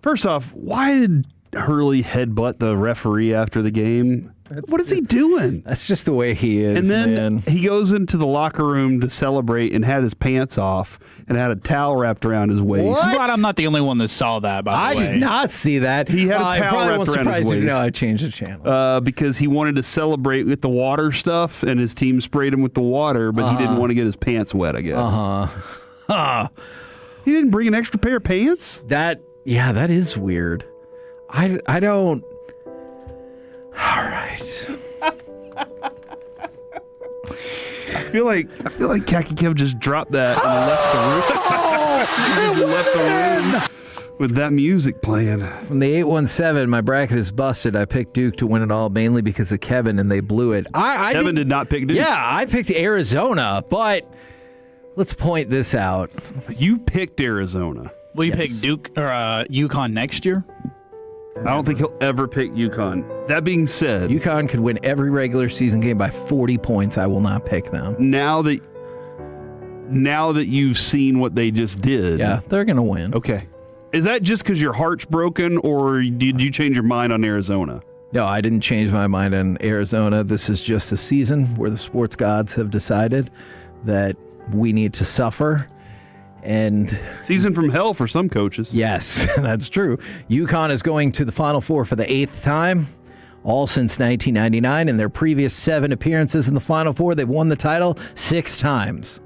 first off, why did Hurley headbutt the referee after the game? What is he doing? That's just the way he is, and then man. He goes into the locker room to celebrate and had his pants off and had a towel wrapped around his waist. I'm glad I'm not the only one that saw that, by the way. I did not see that. He had a I towel probably wrapped won't around surprise his you to waist. know I changed the channel. Because he wanted to celebrate with the water stuff, and his team sprayed him with the water, but he didn't want to get his pants wet, I guess. He didn't bring an extra pair of pants? That is weird. I don't... All right. I feel like Khaki Kev just dropped that and left the room. He just left the room with that music playing. From the 817, my bracket is busted. I picked Duke to win it all, mainly because of Kevin, and they blew it. Kevin did not pick Duke. Yeah, I picked Arizona, but let's point this out. You picked Arizona. Will you pick Duke or UConn next year? I don't think he'll ever pick UConn. That being said, UConn could win every regular season game by 40 points. I will not pick them. Now that you've seen what they just did. Yeah, they're going to win. Okay. Is that just because your heart's broken, or did you change your mind on Arizona? No, I didn't change my mind on Arizona. This is just a season where the sports gods have decided that we need to suffer. And season from hell for some coaches. Yes, that's true. UConn is going to the Final Four for the 8th time, all since 1999. In their previous 7 appearances in the Final Four, they've won the title 6 times.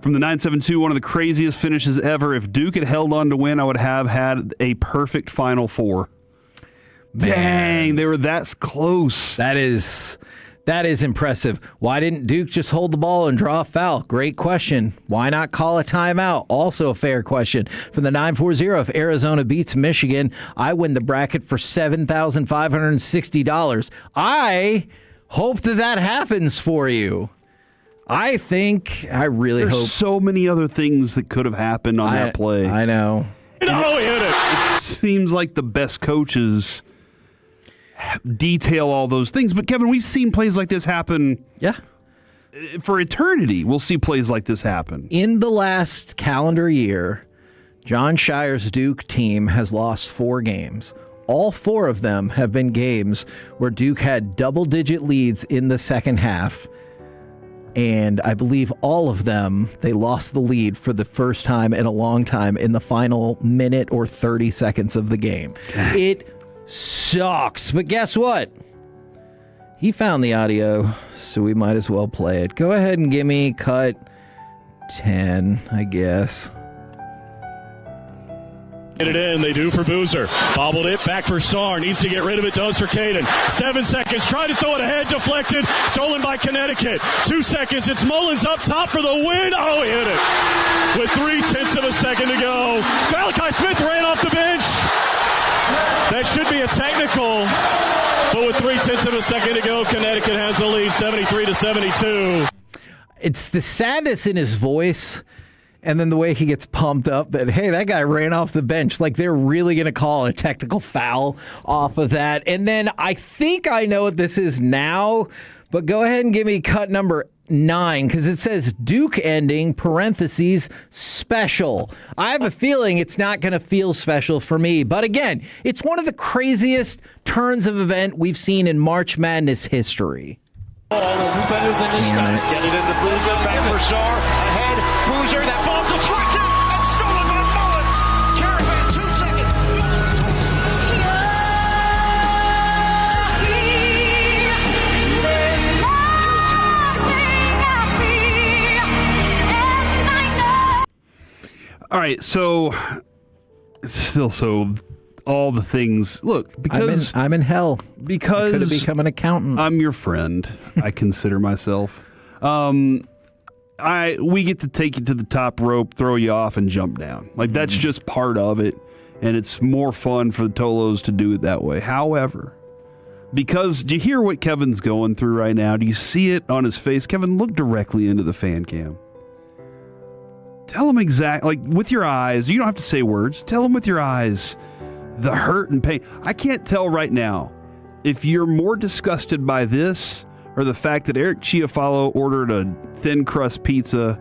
From the 972, one of the craziest finishes ever. If Duke had held on to win, I would have had a perfect Final Four. Dang, they were that close. That is impressive. Why didn't Duke just hold the ball and draw a foul? Great question. Why not call a timeout? Also a fair question. From the 940, if Arizona beats Michigan, I win the bracket for $7,560. I hope that happens for you. I really hope. There's so many other things that could have happened on that play. I know. No, he hit it. It seems like the best coaches detail all those things. But, Kevin, we've seen plays like this happen. Yeah. For eternity, we'll see plays like this happen. In the last calendar year, John Shire's Duke team has lost 4 games. All 4 of them have been games where Duke had double-digit leads in the second half. And I believe all of them, they lost the lead for the first time in a long time in the final minute or 30 seconds of the game. It sucks. But guess what? He found the audio, so we might as well play it. Go ahead and give me cut 10, I guess. Get it in. They do for Boozer. Bobbled it. Back for Sarr. Needs to get rid of it. Does for Caden. 7 seconds. Tried to throw it ahead. Deflected. Stolen by Connecticut. 2 seconds. It's Mullins up top for the win. Oh, he hit it. With 3/10 of a second to go. Malachi Smith ran off the bench. That should be a technical. But with 3/10 of a second to go, Connecticut has the lead 73-72. It's the sadness in his voice. And then the way he gets pumped up that, hey, that guy ran off the bench. Like, they're really going to call a technical foul off of that. And then I think I know what this is now, but go ahead and give me cut number 9, because it says Duke ending, parentheses, special. I have a feeling it's not going to feel special for me. But again, it's one of the craziest turns of event we've seen in March Madness history. Who's better than this guy? Get it into Boozer, back for Sarr, ahead, Boozer, that ball deflected and stolen by Mullins. Caravan, 2 seconds. All right, so it's still so all the things. Look, because I'm in hell. Because I could have become an accountant. I'm your friend. I consider myself. We get to take you to the top rope, throw you off, and jump down. Like, that's just part of it, and it's more fun for the Tolos to do it that way. However, because do you hear what Kevin's going through right now? Do you see it on his face? Kevin, look directly into the fan cam. Tell him exactly, like, with your eyes. You don't have to say words. Tell him with your eyes the hurt and pain. I can't tell right now if you're more disgusted by this or the fact that Eric Chiafalo ordered a thin crust pizza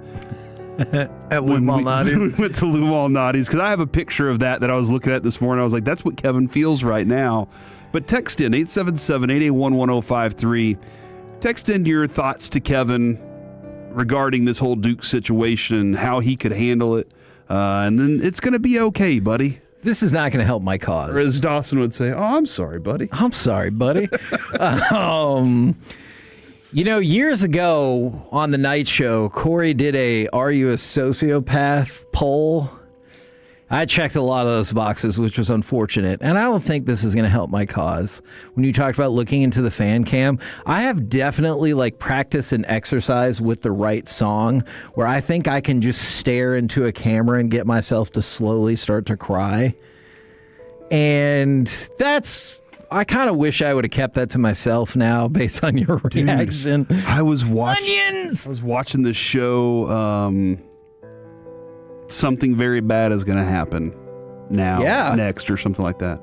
at Lou Malnati's. We went to Lou Malnati's, because I have a picture of that I was looking at this morning. I was like, that's what Kevin feels right now. But text in 877-881-1053. Text in your thoughts to Kevin regarding this whole Duke situation and how he could handle it. And then it's going to be okay, buddy. This is not going to help my cause. Or as Dawson would say, oh, I'm sorry, buddy. I'm sorry, buddy. Years ago on the night show, Corey did a Are You a Sociopath poll. I checked a lot of those boxes, which was unfortunate. And I don't think this is going to help my cause. When you talked about looking into the fan cam, I have definitely practiced and exercise with the right song where I think I can just stare into a camera and get myself to slowly start to cry. And I kind of wish I would have kept that to myself now based on your reaction. Dude, I was watching this show, Something Very Bad Is Going to Happen next or something like that.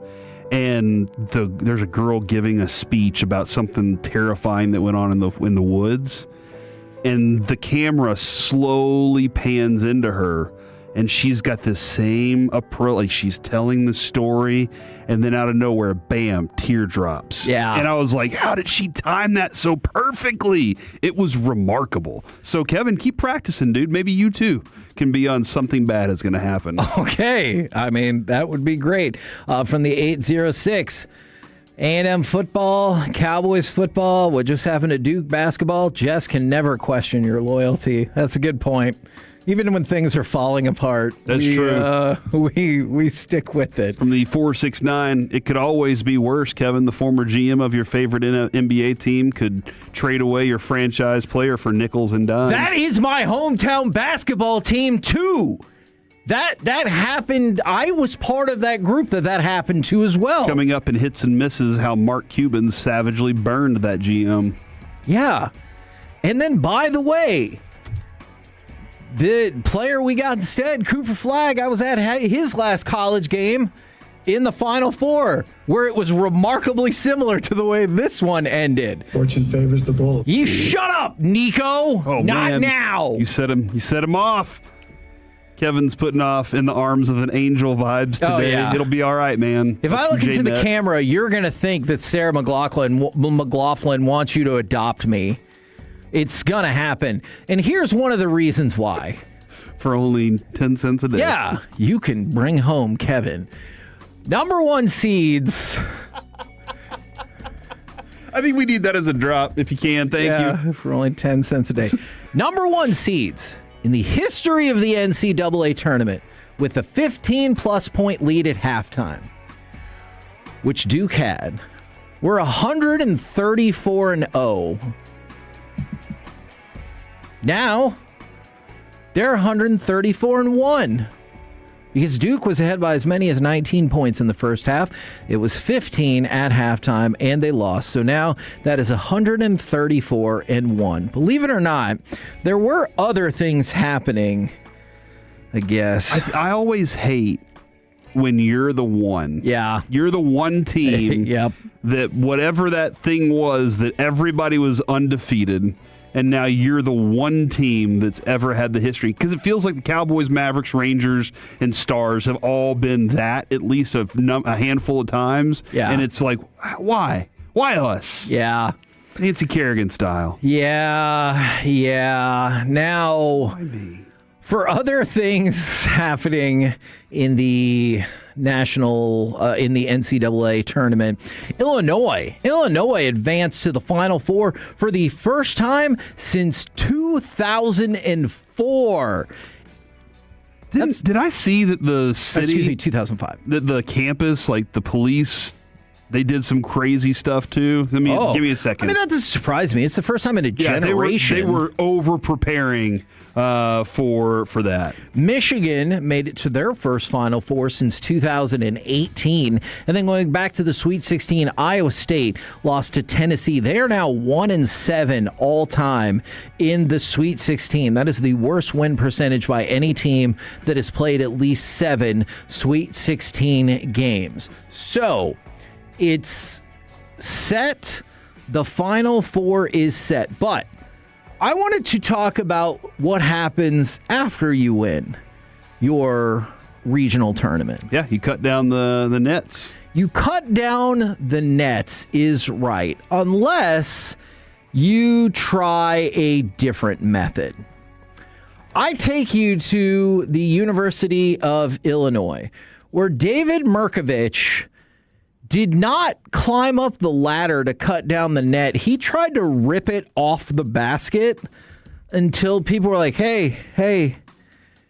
And there's a girl giving a speech about something terrifying that went on in the woods. And the camera slowly pans into her. And she's got the same approach, like she's telling the story, and then out of nowhere, bam, teardrops. Yeah. And I was like, how did she time that so perfectly? It was remarkable. So, Kevin, keep practicing, dude. Maybe you, too, can be on Something Bad Is Going to Happen. Okay. I mean, that would be great. From the 806, A&M football, Cowboys football, what just happened to Duke basketball? Jess can never question your loyalty. That's a good point. Even when things are falling apart, That's true. We stick with it. From the 469, it could always be worse, Kevin. The former GM of your favorite NBA team could trade away your franchise player for nickels and dimes. That is my hometown basketball team, too. That happened. I was part of that group that happened to as well. Coming up in Hits and Misses, how Mark Cuban savagely burned that GM. Yeah. And then, by the way, the player we got instead, Cooper Flagg, I was at his last college game in the Final Four, where it was remarkably similar to the way this one ended. Fortune favors the bold. You shut up, Nico. Oh, Not man. now. You set him off. Kevin's putting off in the arms of an angel vibes today. Oh, yeah. It'll be all right, man. If I look into the camera, you're going to think that Sarah McLaughlin wants you to adopt me. It's going to happen. And here's one of the reasons why. For only 10 cents a day. Yeah, you can bring home Kevin. Number 1 seeds. I think we need that as a drop, if you can. Thank you. For only 10 cents a day. Number 1 seeds in the history of the NCAA tournament with a 15-plus point lead at halftime, which Duke had, were 134-0. Now, they're 134-1. Because Duke was ahead by as many as 19 points in the first half. It was 15 at halftime, and they lost. So now that is 134-1. Believe it or not, there were other things happening, I guess. I always hate when you're the one. Yeah. You're the one team Yep. that whatever that thing was, that everybody was undefeated. And now you're the one team that's ever had the history. Because it feels like the Cowboys, Mavericks, Rangers, and Stars have all been that at least a handful of times. Yeah. And it's like, why? Why us? Yeah. Nancy Kerrigan style. Yeah. Now, for other things happening in the in the NCAA tournament, Illinois advanced to the Final Four for the first time since 2004. Did I see that the city? Excuse me, 2005. That the campus, like the police, they did some crazy stuff too. Give me a second. I mean, that doesn't surprise me. It's the first time in a generation. They were over preparing for that. Michigan made it to their first Final Four since 2018. And then going back to the Sweet 16, Iowa State lost to Tennessee. They are now 1-7 all time in the Sweet 16. That is the worst win percentage by any team that has played at least 7 Sweet 16 games. So it's set. The Final Four is set. But I wanted to talk about what happens after you win your regional tournament. Yeah, you cut down the nets. You cut down the nets is right, unless you try a different method. I take you to the University of Illinois, where David Merkovich did not climb up the ladder to cut down the net. He tried to rip it off the basket until people were like, hey,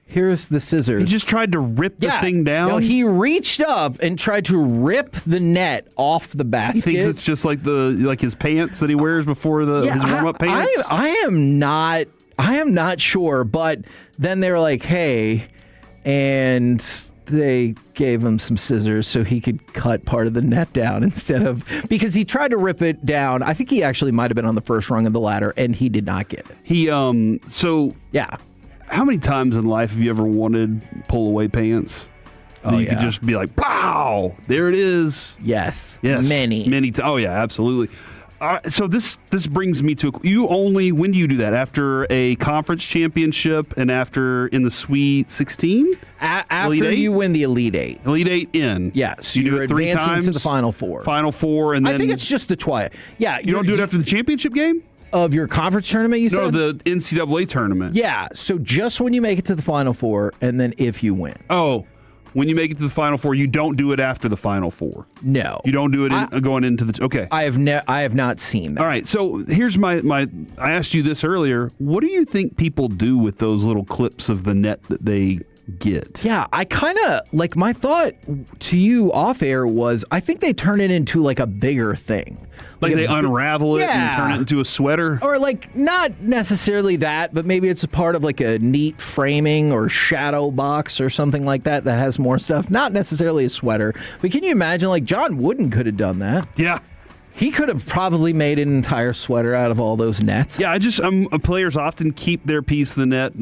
here's the scissors. He just tried to rip the thing down? No, he reached up and tried to rip the net off the basket. He thinks it's just like his pants that he wears before his warm-up pants? I am not sure, but then they were like, hey, and they gave him some scissors so he could cut part of the net down because he tried to rip it down. I think he actually might have been on the first rung of the ladder, and he did not get it. Yeah. How many times in life have you ever wanted pull-away pants? You could just be like, pow! There it is. Yes. Many. Oh, yeah, absolutely. So this brings me to when do you do that? After a conference championship and after in the Sweet 16? After you win the Elite Eight. Elite Eight in. Yeah, so you do you're it 3 advancing times? to the Final Four. Final Four, and then I think it's just the twice. Yeah. You don't do it after the championship game? Of your conference tournament, you said? No, the NCAA tournament. Yeah, so just when you make it to the Final Four, and then if you win. Oh, when you make it to the Final Four, you don't do it after the Final Four. No, you don't do it going into the. Okay, I have not seen that. All right, so here's my. I asked you this earlier. What do you think people do with those little clips of the net that they get? Yeah, I kind of like my thought to you off air was I think they turn it into like a bigger thing. Like they unravel it and turn it into a sweater? Or like not necessarily that, but maybe it's a part of like a neat framing or shadow box or something like that has more stuff. Not necessarily a sweater. But can you imagine like John Wooden could have done that? Yeah. He could have probably made an entire sweater out of all those nets. Yeah, players often keep their piece of the net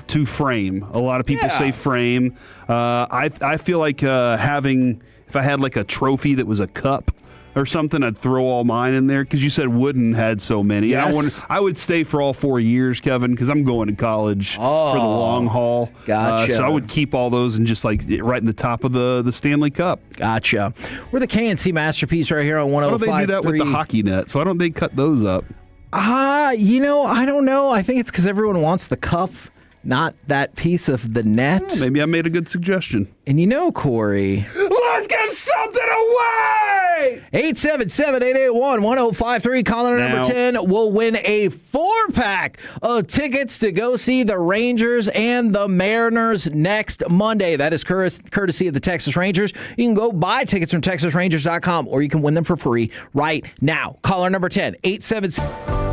to frame. A lot of people say frame. I feel like if I had like a trophy that was a cup, or something, I'd throw all mine in there because you said Wooden had so many. Yes. I would stay for all 4 years, Kevin, because I'm going to college for the long haul. Gotcha. So I would keep all those and just like right in the top of the Stanley Cup. Gotcha. We're the KNC Masterpiece right here on 105.3. Why don't they do that with the hockey net? So why don't they cut those up? I don't know. I think it's because everyone wants the cup, not that piece of the net. Well, maybe I made a good suggestion. And Corey. Let's give something away! 877-881-1053. Caller number 10 will win a 4-pack of tickets to go see the Rangers and the Mariners next Monday. That is courtesy of the Texas Rangers. You can go buy tickets from TexasRangers.com, or you can win them for free right now. Caller number 10, 877.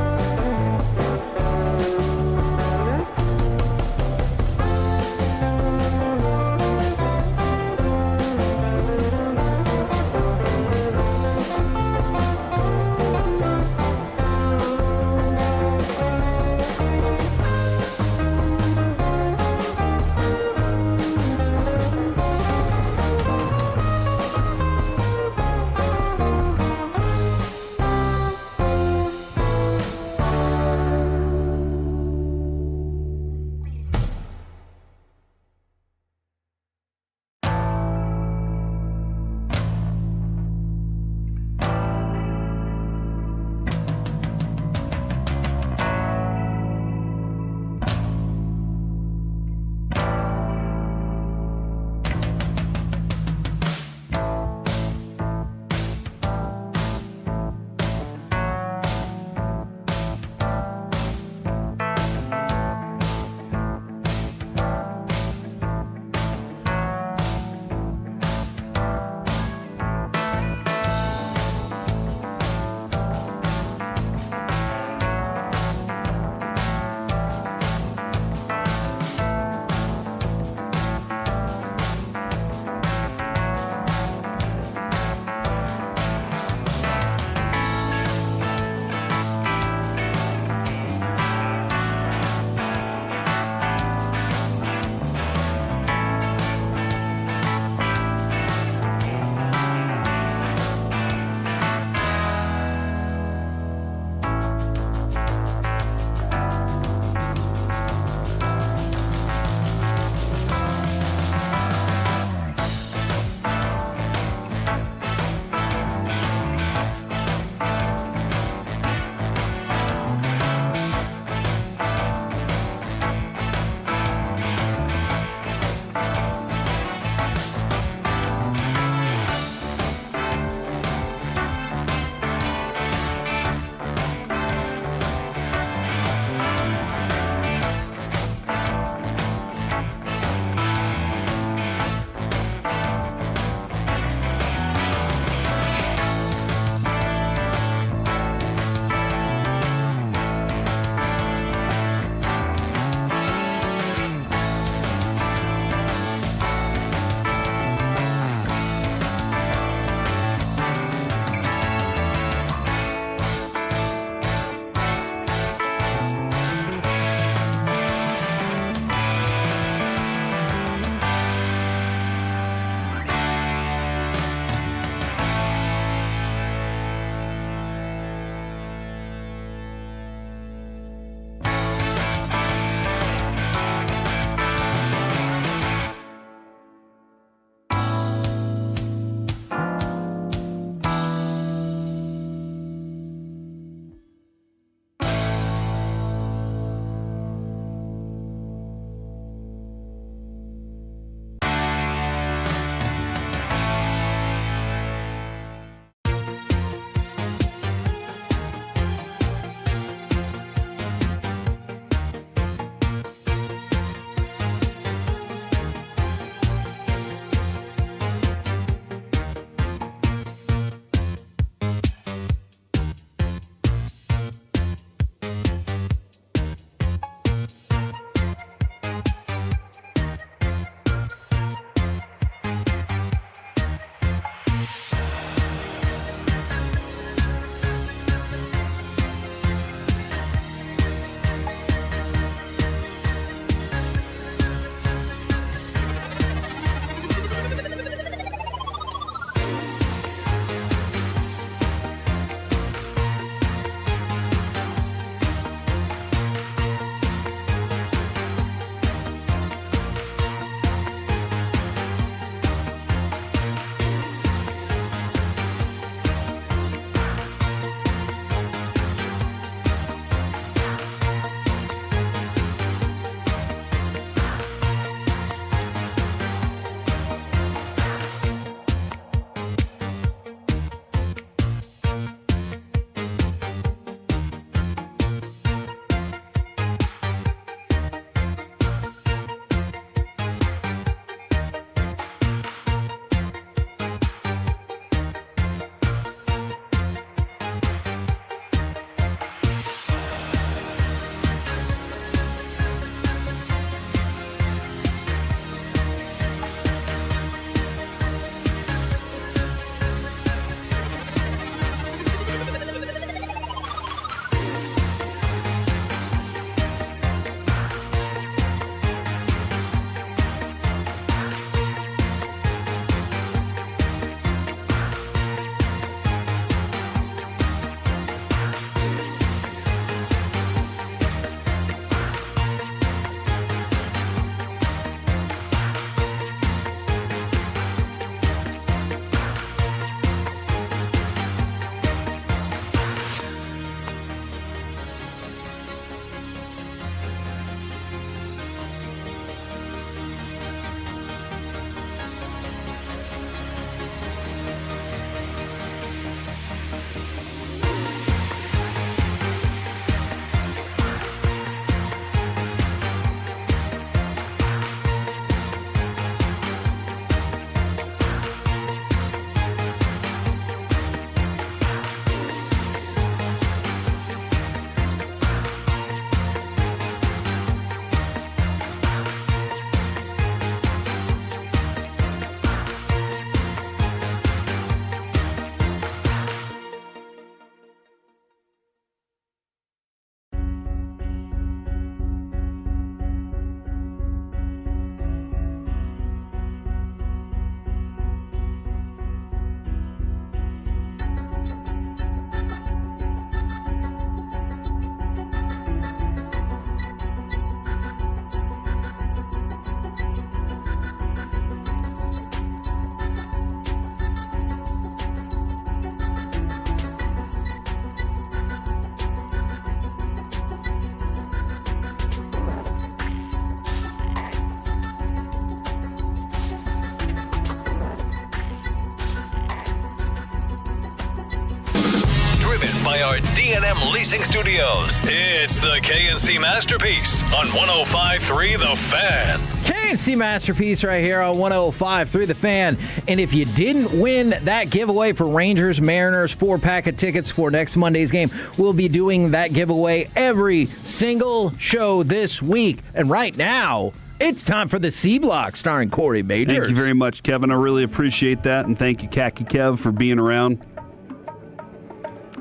our D&M Leasing Studios. It's the KNC Masterpiece on 105.3 The Fan. KNC Masterpiece right here on 105.3 The Fan. And if you didn't win that giveaway for Rangers Mariners 4-pack of tickets for next Monday's game, we'll be doing that giveaway every single show this week. And right now, it's time for the C Block starring Corey Majors. Thank you very much, Kevin. I really appreciate that. And thank you, Khaki Kev, for being around.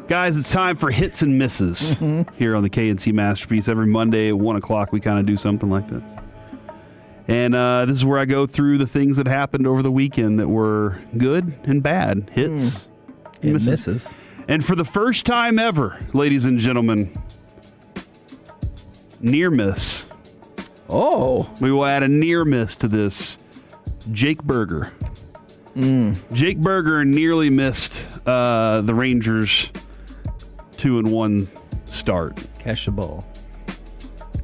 Guys, it's time for hits and misses here on the KNC Masterpiece. Every Monday at 1 o'clock, we kind of do something like this. And this is where I go through the things that happened over the weekend that were good and bad. Hits and misses. And for the first time ever, ladies and gentlemen, near miss. Oh. We will add a near miss to this. Jake Berger. Jake Berger nearly missed the Rangers' 2-1 start. Catch the ball.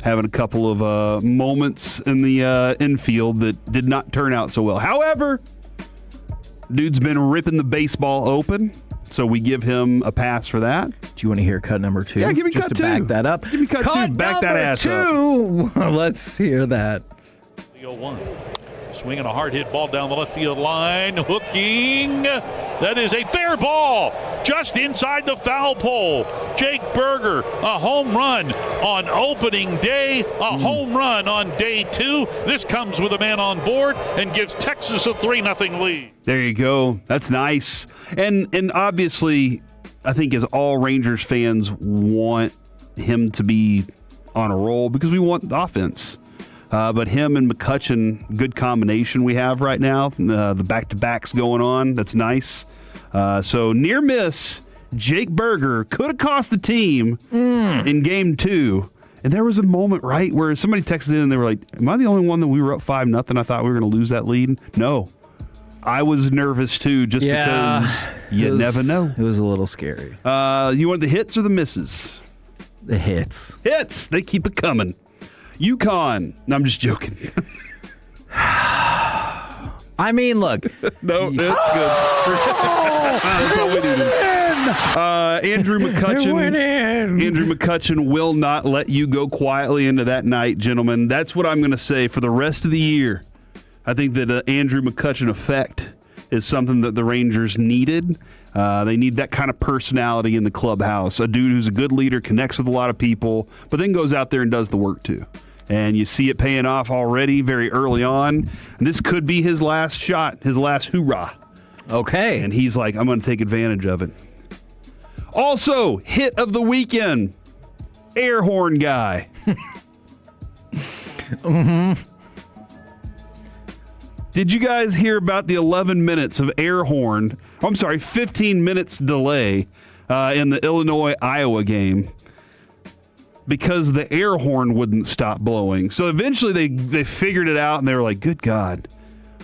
Having a couple of moments in the infield that did not turn out so well. However, dude's been ripping the baseball open, so we give him a pass for that. Do you want to hear cut number 2? Yeah, give me just cut to 2. Back that up. Give me cut 2. Back that ass up. Let's hear that. 3-0-1. Swinging a hard hit ball down the left field line. Hooking. That is a fair ball. Just inside the foul pole. Jake Berger, a home run on opening day. A home run on day 2. This comes with a man on board and gives Texas a 3-0 lead. There you go. That's nice. And obviously, I think as all Rangers fans want him to be on a roll because we want the offense. But him and McCutchen, good combination we have right now. The back-to-backs going on. That's nice. So near miss, Jake Berger could have cost the team in Game 2. And there was a moment, right, where somebody texted in and they were like, am I the only one that we were up 5-0? I thought we were going to lose that lead. No. I was nervous, too, just because you never know. It was a little scary. You want the hits or the misses? The hits. Hits. They keep it coming. UConn. No, I'm just joking. I mean, look. No, that's good. That's all we needed. Andrew McCutchen will not let you go quietly into that night, gentlemen. That's what I'm going to say for the rest of the year. I think that Andrew McCutchen effect is something that the Rangers needed. They need that kind of personality in the clubhouse. A dude who's a good leader, connects with a lot of people, but then goes out there and does the work too. And you see it paying off already very early on. And this could be his last shot, his last hoorah. Okay. And he's like, I'm going to take advantage of it. Also, hit of the weekend, air horn guy. Did you guys hear about the 11 minutes of air horn? 15 minutes delay in the Illinois-Iowa game because the air horn wouldn't stop blowing. So eventually they figured it out, and they were like, good God.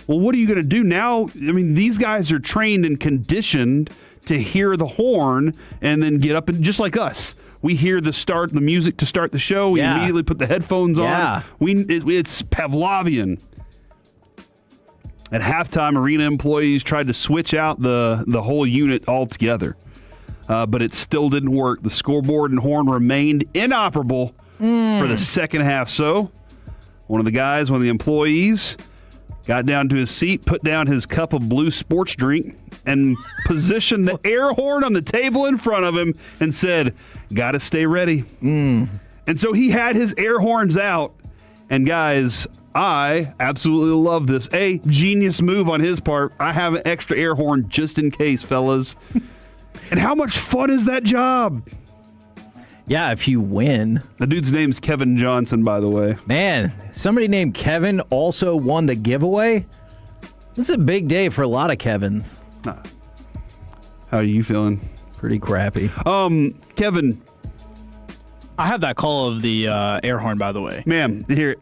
Well, what are you going to do now? I mean, these guys are trained and conditioned to hear the horn and then get up, and just like us. We hear the music to start the show. We immediately put the headphones on. It's Pavlovian. At halftime, arena employees tried to switch out the whole unit altogether, but it still didn't work. The scoreboard and horn remained inoperable for the second half. So one of the employees, got down to his seat, put down his cup of blue sports drink, and positioned the air horn on the table in front of him and said, gotta stay ready. And so he had his air horns out, and guys, I absolutely love this. A genius move on his part. I have an extra air horn just in case, fellas. And how much fun is that job? Yeah, if you win. The dude's name's Kevin Johnson, by the way. Man, somebody named Kevin also won the giveaway. This is a big day for a lot of Kevins. How are you feeling? Pretty crappy. Kevin. I have that call of the air horn, by the way. Man, hear it.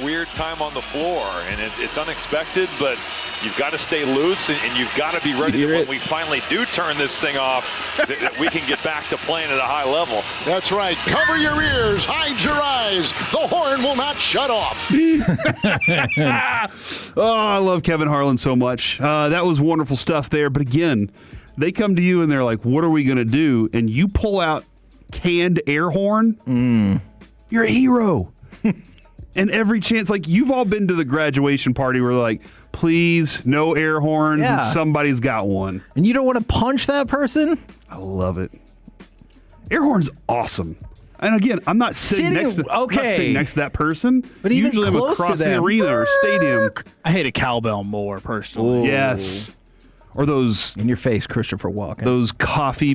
Weird time on the floor, and it's unexpected, but you've got to stay loose, and you've got to be ready when we finally do turn this thing off, that we can get back to playing at a high level. That's right. Cover your ears, hide your eyes. The horn will not shut off. Oh, I love Kevin Harlan so much. That was wonderful stuff there. But again, They come to you and they're like, what are we going to do? And you pull out canned air horn. You're a hero. And every chance, like, you've all been to the graduation party where, like, please, no air horns, and somebody's got one. And you don't want to punch that person? I love it. Air horn's awesome. And again, I'm not sitting next to that person. But even usually I'm close across to them. the arena or stadium. I hate a cowbell more, personally. Yes. Or those... In your face, Christopher Walken. Those coffee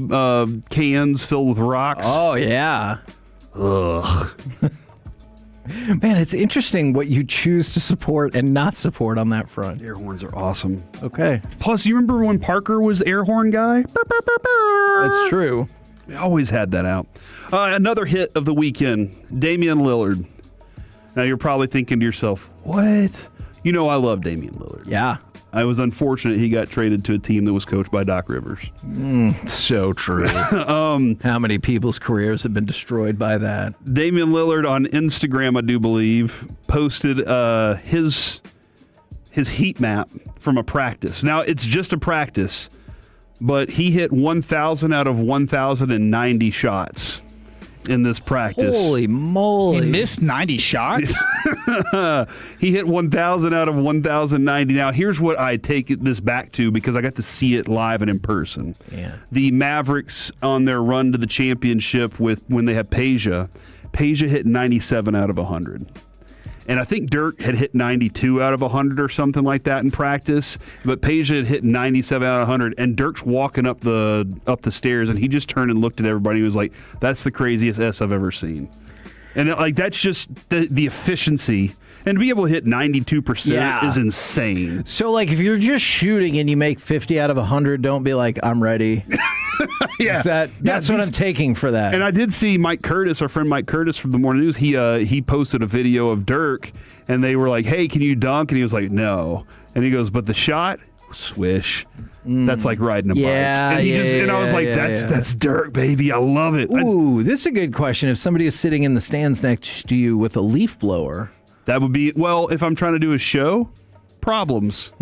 cans filled with rocks. Oh, yeah. Ugh. Man, it's interesting what you choose to support and not support on that front. Air horns are awesome. Okay. Plus, you remember when Parker was air horn guy? That's true. We always had that out. Another hit of the weekend, Damian Lillard. Now, you're probably thinking to yourself, what? You know I love Damian Lillard. Yeah. I was unfortunate he got traded to a team that was coached by Doc Rivers. So true. How many people's careers have been destroyed by that? Damian Lillard on Instagram, I do believe, posted his heat map from a practice. Now, it's just a practice, but he hit 1,000 out of 1,090 shots in this practice. Holy moly. He missed 90 shots? He hit 1,000 out of 1,090. Now, here's what I take this back to because I got to see it live and in person. Yeah. The Mavericks on their run to the championship when they had Peja hit 97 out of 100. And I think Dirk had hit 92 out of 100 or something like that in practice. But Peja had hit 97 out of 100. And Dirk's walking up the stairs, and he just turned and looked at everybody. He was like, that's the craziest S I've ever seen. And that's just the efficiency. And to be able to hit 92% is insane. So, like, if you're just shooting and you make 50 out of 100, don't be like, I'm ready. That's what I'm taking for that. And I did see Mike Curtis, our friend Mike Curtis from the Morning News. He posted a video of Dirk, and they were like, "Hey, can you dunk?" And he was like, "No." And he goes, "But the shot, swish." That's like riding a bike. And I was like, "That's Dirk, baby. I love it." Ooh, this is a good question. If somebody is sitting in the stands next to you with a leaf blower, that would be if I'm trying to do a show, problems.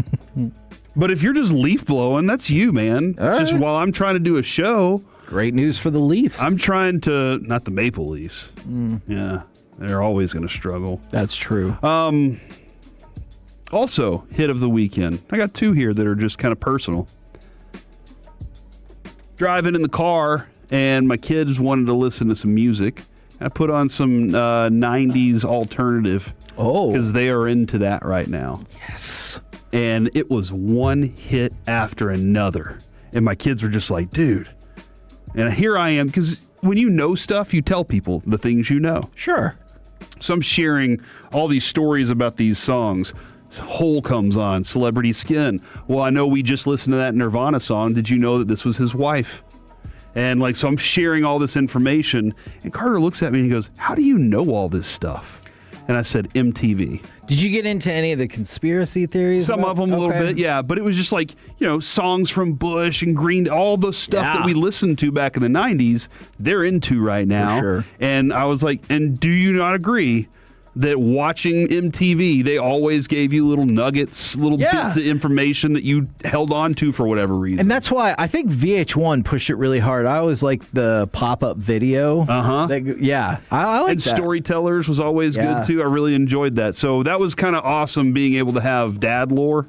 But if you're just leaf blowing, that's you, man. Just while I'm trying to do a show. Great news for the Leafs. I'm trying to, not the Maple Leafs. Yeah, they're always going to struggle. That's true. Also, hit of the weekend. I got two here that are just kind of personal. Driving in the car, and my kids wanted to listen to some music. I put on some 90s alternative. Oh. Because they are into that right now. Yes. And it was one hit after another. And my kids were just like, dude. And here I am, because when you know stuff, you tell people the things you know. Sure. So I'm sharing all these stories about these songs. Hole comes on, Celebrity Skin. Well, I know we just listened to that Nirvana song. Did you know that this was his wife? And so I'm sharing all this information. And Carter looks at me and he goes, how do you know all this stuff? And I said, MTV. Did you get into any of the conspiracy theories? Some of them a little bit, yeah. But it was just like, songs from Bush and Green, all the stuff that we listened to back in the 90s, they're into right now. For sure. And I was like, and do you not agree that watching MTV, they always gave you little nuggets, little bits of information that you held on to for whatever reason? And that's why I think VH1 pushed it really hard. I always liked the pop-up video. Uh-huh. I like and that. Storytellers was always good, too. I really enjoyed that. So that was kind of awesome being able to have dad lore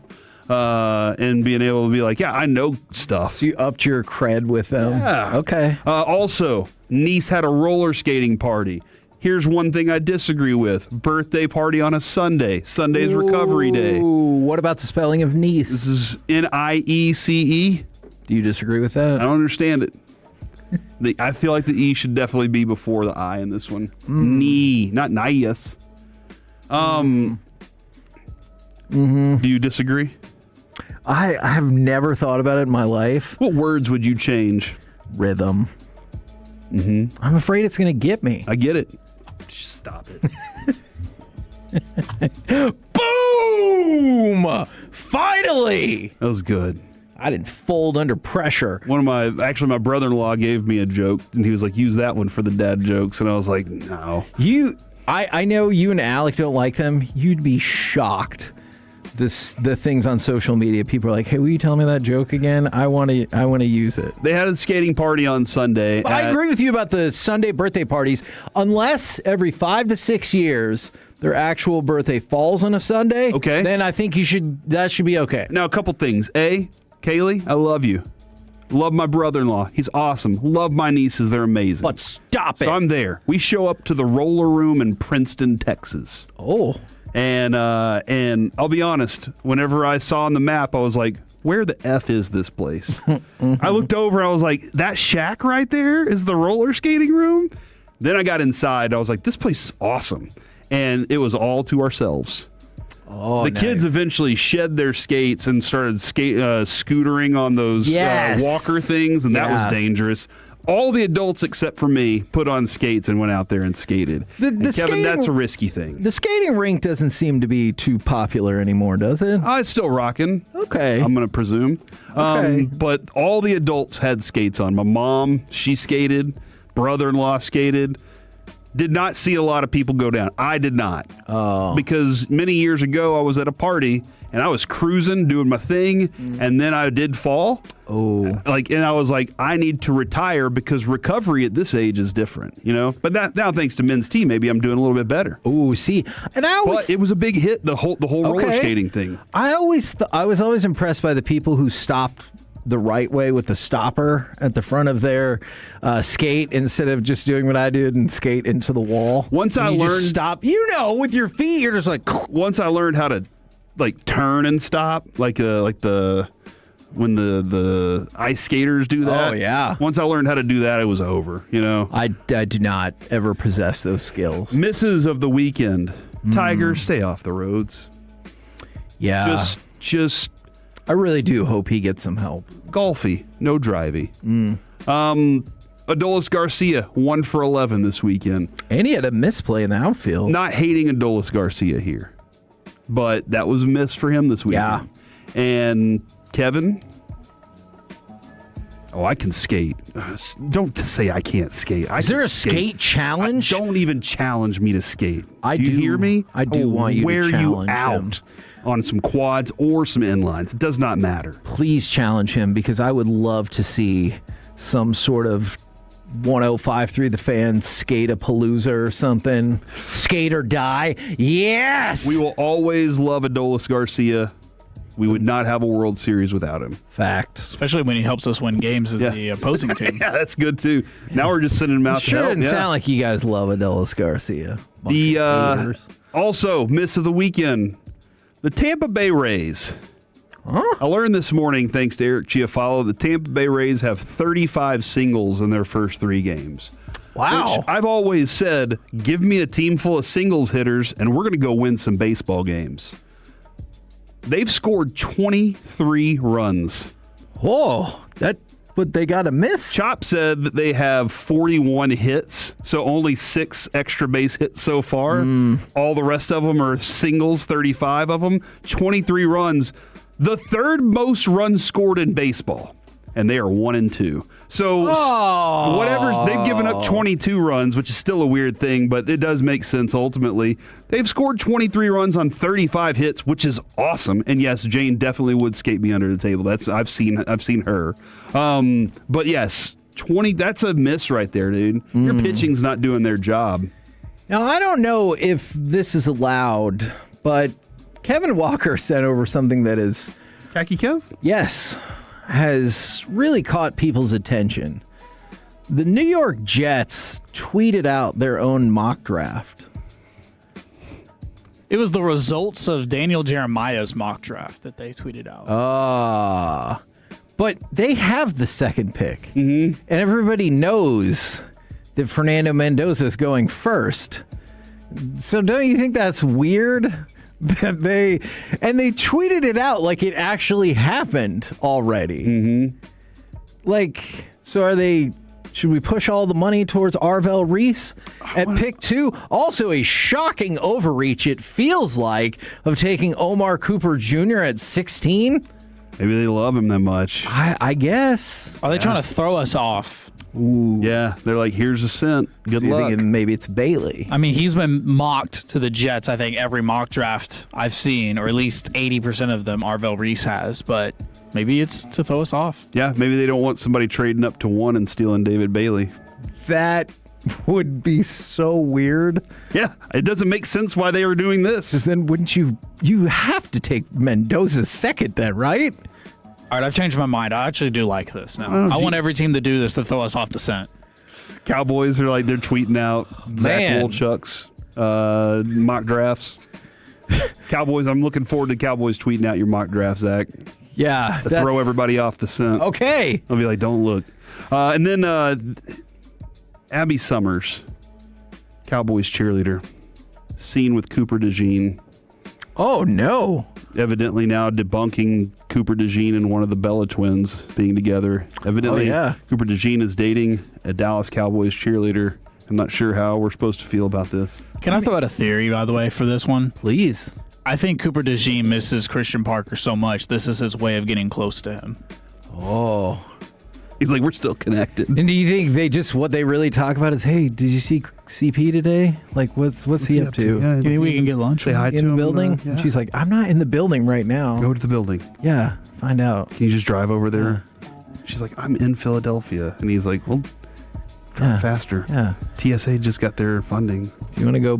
and being able to be like, I know stuff. So you upped your cred with them. Yeah. Okay. Also, niece had a roller skating party. Here's one thing I disagree with. Birthday party on a Sunday. Sunday's recovery day. What about the spelling of niece? This is Niece. Do you disagree with that? I don't understand it. I feel like the E should definitely be before the I in this one. Knee, not nice. Do you disagree? I have never thought about it in my life. What words would you change? Rhythm. I'm afraid it's going to get me. I get it. Stop it. Boom! Finally! That was good. I didn't fold under pressure. My brother-in-law gave me a joke, and he was like, use that one for the dad jokes. And I was like, no. I know you and Alec don't like them. You'd be shocked. the things on social media. People are like, "Hey, will you tell me that joke again? I want to use it." They had a skating party on Sunday. But I agree with you about the Sunday birthday parties. Unless every 5 to 6 years their actual birthday falls on a Sunday, okay, then I think that should be okay. Now, a couple things. Kaylee, I love you. Love my brother-in-law. He's awesome. Love my nieces. They're amazing. But stop it. So I'm there. We show up to the Roller Room in Princeton, Texas. Oh. And I'll be honest, whenever I saw on the map, I was like, where the F is this place? I looked over, I was like, that shack right there is the roller skating room? Then I got inside, I was like, this place is awesome. And it was all to ourselves. Oh, the kids eventually shed their skates and started scootering on those walker things, and that was dangerous. All the adults except for me put on skates and went out there and skated. Kevin, that's a risky thing. The skating rink doesn't seem to be too popular anymore, does it? It's still rocking. Okay. I'm going to presume. Okay. But all the adults had skates on. My mom, she skated. Brother-in-law skated. Did not see a lot of people go down. I did not. Oh. Because many years ago, I was at a party, and I was cruising, doing my thing, and then I did fall. Oh. And I was like, I need to retire because recovery at this age is different, you know? But now, thanks to men's team, maybe I'm doing a little bit better. Oh, see. And But it was a big hit, the whole roller skating thing. I was always impressed by the people who stopped the right way with the stopper at the front of their skate instead of just doing what I did and skate into the wall. Once I learned, just stop, with your feet, you're just like. Once I learned how to turn and stop, when the ice skaters do that. Oh yeah. Once I learned how to do that, it was over. You know. I do not ever possess those skills. Misses of the weekend. Tiger, stay off the roads. Yeah. Just. I really do hope he gets some help. Golfy, no drivey. Adolis Garcia, 1 for 11 this weekend. And he had a misplay in the outfield. Not hating Adolis Garcia here, but that was a miss for him this weekend. Yeah. And Kevin, I can skate. Don't say I can't skate. Is there a skate challenge? Don't even challenge me to skate. Do you hear me? I do want you to challenge you out. him. On some quads or some inlines. It does not matter. Please challenge him because I would love to see some sort of 105.3 The Fan skate-a-palooza or something. Skate or die. Yes! We will always love Adolis Garcia. We would not have a World Series without him. Fact. Especially when he helps us win games as the opposing team. Yeah, that's good too. Now we're just sending him out to help. Sure didn't sound like you guys love Adolis Garcia. Also, miss of the weekend. The Tampa Bay Rays. I learned this morning, thanks to Eric Chiafalo, the Tampa Bay Rays have 35 singles in their first 3 games. Wow. Which I've always said, give me a team full of singles hitters, and we're going to go win some baseball games. They've scored 23 runs. Whoa, but they got a miss. Chop said that they have 41 hits, so only 6 extra base hits so far. All the rest of them are singles, 35 of them. 23 runs, the third most runs scored in baseball, and they are 1-2. So they've given up 22 runs, which is still a weird thing, but it does make sense ultimately. They've scored 23 runs on 35 hits, which is awesome. And yes, Jane definitely would skate me under the table. I've seen her. But yes, 20. That's a miss right there, dude. Your pitching's not doing their job. Now I don't know if this is allowed, but Kevin Walker sent over something that is Khaki Kev? Yes. Has really caught people's attention. The New York Jets tweeted out their own mock draft. It was the results of Daniel Jeremiah's mock draft that they tweeted out. But they have the second pick. And everybody knows that Fernando Mendoza is going first. So don't you think that's weird? That they tweeted it out like it actually happened already. Should we push all the money towards Arvel Reese at pick 2? Also a shocking overreach, it feels like, of taking Omar Cooper Jr. at 16. Maybe they love him that much. I guess. Are they trying to throw us off? Ooh. Yeah, they're like, here's a cent. Good luck. Thinking maybe it's Bailey. I mean, he's been mocked to the Jets, I think, every mock draft I've seen, or at least 80% of them Arvell Reese has, but maybe it's to throw us off. Yeah, maybe they don't want somebody trading up to 1 and stealing David Bailey. That would be so weird. Yeah, it doesn't make sense why they were doing this. Because then wouldn't you have to take Mendoza's second then, right? All right, I've changed my mind. I actually do like this now. I want every team to do this to throw us off the scent. Cowboys are like, they're tweeting out Zach Wolchuk's mock drafts. Cowboys, I'm looking forward to Cowboys tweeting out your mock draft, Zach. Yeah. To throw everybody off the scent. Okay. I'll be like, don't look. And then Abby Summers, Cowboys cheerleader, seen with Cooper DeJean. Oh, no. Evidently now debunking Cooper DeJean and one of the Bella twins being together. Evidently, Cooper DeJean is dating a Dallas Cowboys cheerleader. I'm not sure how we're supposed to feel about this. Can I throw out a theory, by the way, for this one? Please. I think Cooper DeJean misses Christian Parker so much, this is his way of getting close to him. Oh. He's like, we're still connected. And do you think what they really talk about is, hey, did you see CP today? Like, what's he up to? Yeah, do you think we can get lunch? Say hi to in the him, building? yeah. And she's like, I'm not in the building right now. Go to the building. Yeah, find out. Can you just drive over there? She's like, I'm in Philadelphia. And he's like, well, drive faster. Yeah. TSA just got their funding. Do you want to go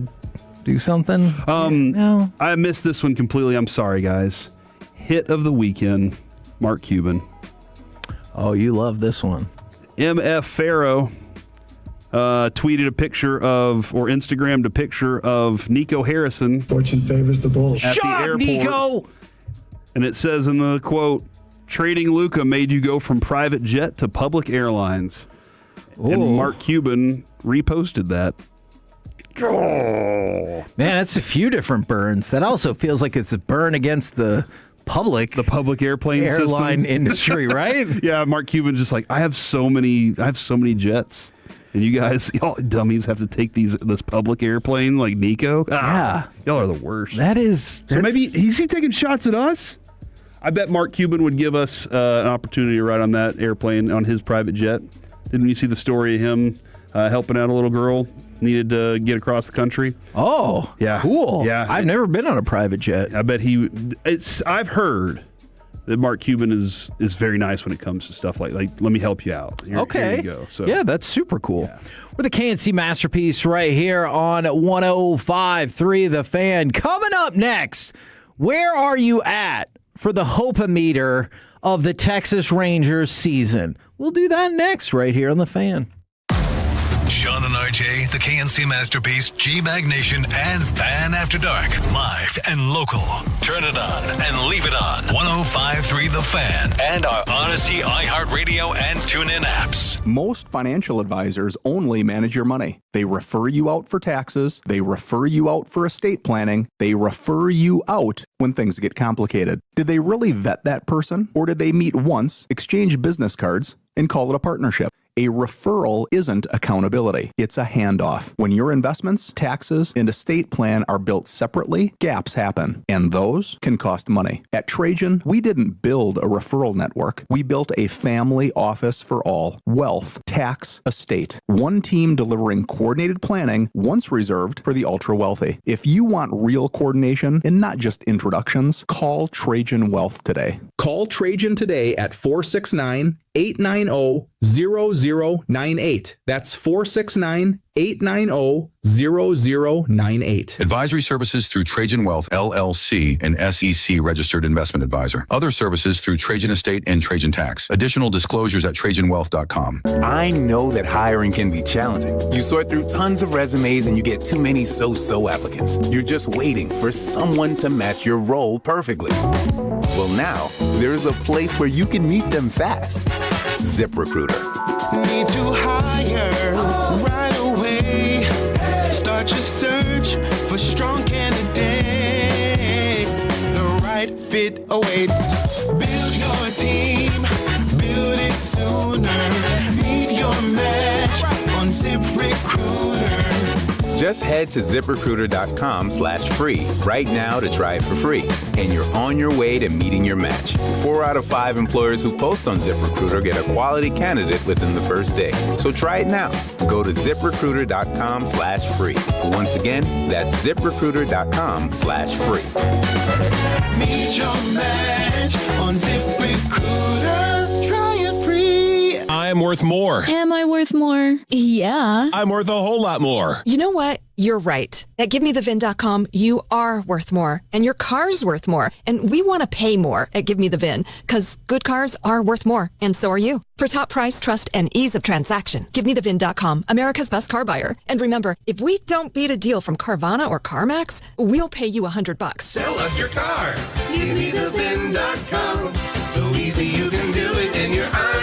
do something? No. I missed this one completely. I'm sorry, guys. Hit of the weekend, Mark Cuban. Oh, you love this one. MF Farrow tweeted a picture of, or Instagrammed a picture of Nico Harrison. Fortune favors the bold. At the airport. Nico! And it says in the quote, trading Luka made you go from private jet to public airlines. Ooh. And Mark Cuban reposted that. Oh. Man, that's a few different burns. That also feels like it's a burn against the public airplane airline system. industry, right? Yeah, Mark Cuban just like, I have so many jets, and you guys, y'all dummies, have to take this public airplane like Nico. Yeah, y'all are the worst. So maybe is he taking shots at us? I bet Mark Cuban would give us an opportunity to ride on that airplane on his private jet. Didn't you see the story of him helping out a little girl? Needed to get across the country. Oh, yeah, cool. Yeah, I've never been on a private jet. I bet I've heard that Mark Cuban is very nice when it comes to stuff like let me help you out. Here you go. So yeah, that's super cool. Yeah. We're the KNC Masterpiece right here on 105.3 The Fan. Coming up next, where are you at for the Hope-O-Meter of the Texas Rangers season? We'll do that next right here on The Fan. Sean and RJ, the KNC Masterpiece, G-Bag Nation, and Fan After Dark. Live and local. Turn it on and leave it on. 105.3 The Fan and our Odyssey, iHeartRadio, and TuneIn apps. Most financial advisors only manage your money. They refer you out for taxes. They refer you out for estate planning. They refer you out when things get complicated. Did they really vet that person? Or did they meet once, exchange business cards, and call it a partnership? A referral isn't accountability. It's a handoff. When your investments, taxes, and estate plan are built separately, gaps happen, and those can cost money. At Trajan, we didn't build a referral network. We built a family office for all. Wealth, tax, estate. One team delivering coordinated planning, once reserved for the ultra-wealthy. If you want real coordination and not just introductions, call Trajan Wealth today. Call Trajan today at 469-890-0098. That's 469-890-0098. Advisory services through Trajan Wealth, LLC, an SEC registered investment advisor. Other services through Trajan Estate and Trajan Tax. Additional disclosures at TrajanWealth.com. I know that hiring can be challenging. You sort through tons of resumes and you get too many so-so applicants. You're just waiting for someone to match your role perfectly. Well, now, there's a place where you can meet them fast. ZipRecruiter. Need to hire right away. Start your search for strong candidates. The right fit awaits. Build your team, build it sooner. Meet your match on ZipRecruiter. Just head to ZipRecruiter.com/free right now to try it for free. And you're on your way to meeting your match. 4 out of 5 employers who post on ZipRecruiter get a quality candidate within the first day. So try it now. Go to ZipRecruiter.com/free. Once again, that's ZipRecruiter.com/free. Meet your match on ZipRecruiter. Try it free. I'm worth more. Am I worth more? Yeah. I'm worth a whole lot more. You know what? You're right. At GiveMeTheVIN.com, you are worth more, and your car's worth more. And we want to pay more at GiveMeTheVIN, because good cars are worth more, and so are you. For top price, trust, and ease of transaction, GiveMeTheVIN.com, America's best car buyer. And remember, if we don't beat a deal from Carvana or CarMax, we'll pay you $100. Sell us your car. GiveMeTheVIN.com. So easy you can do it in your eye.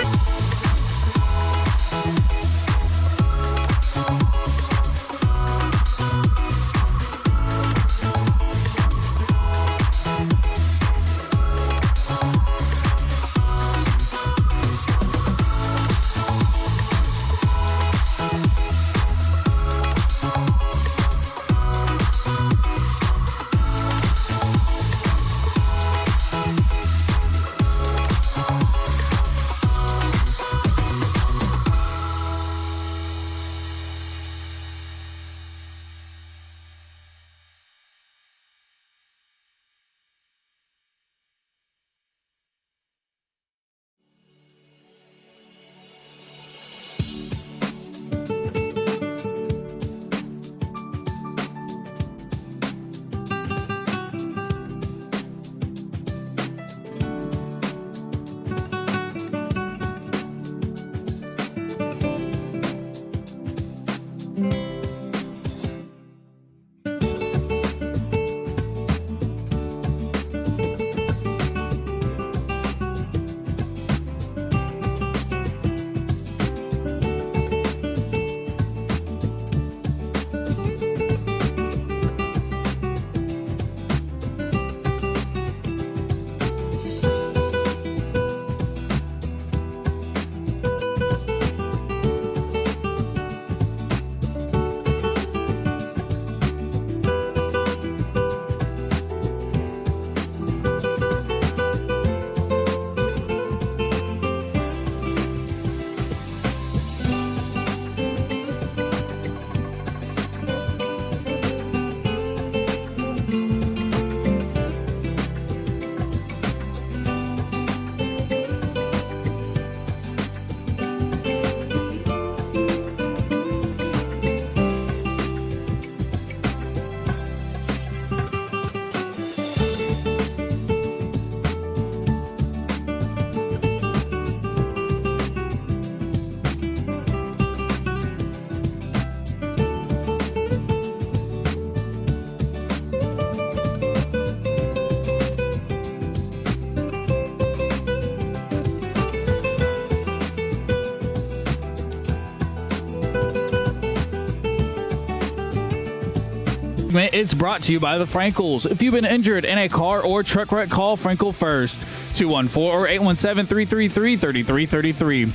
It's brought to you by the Frankels. If you've been injured in a car or truck wreck, call Frankel first. 214 or 817-333-3333.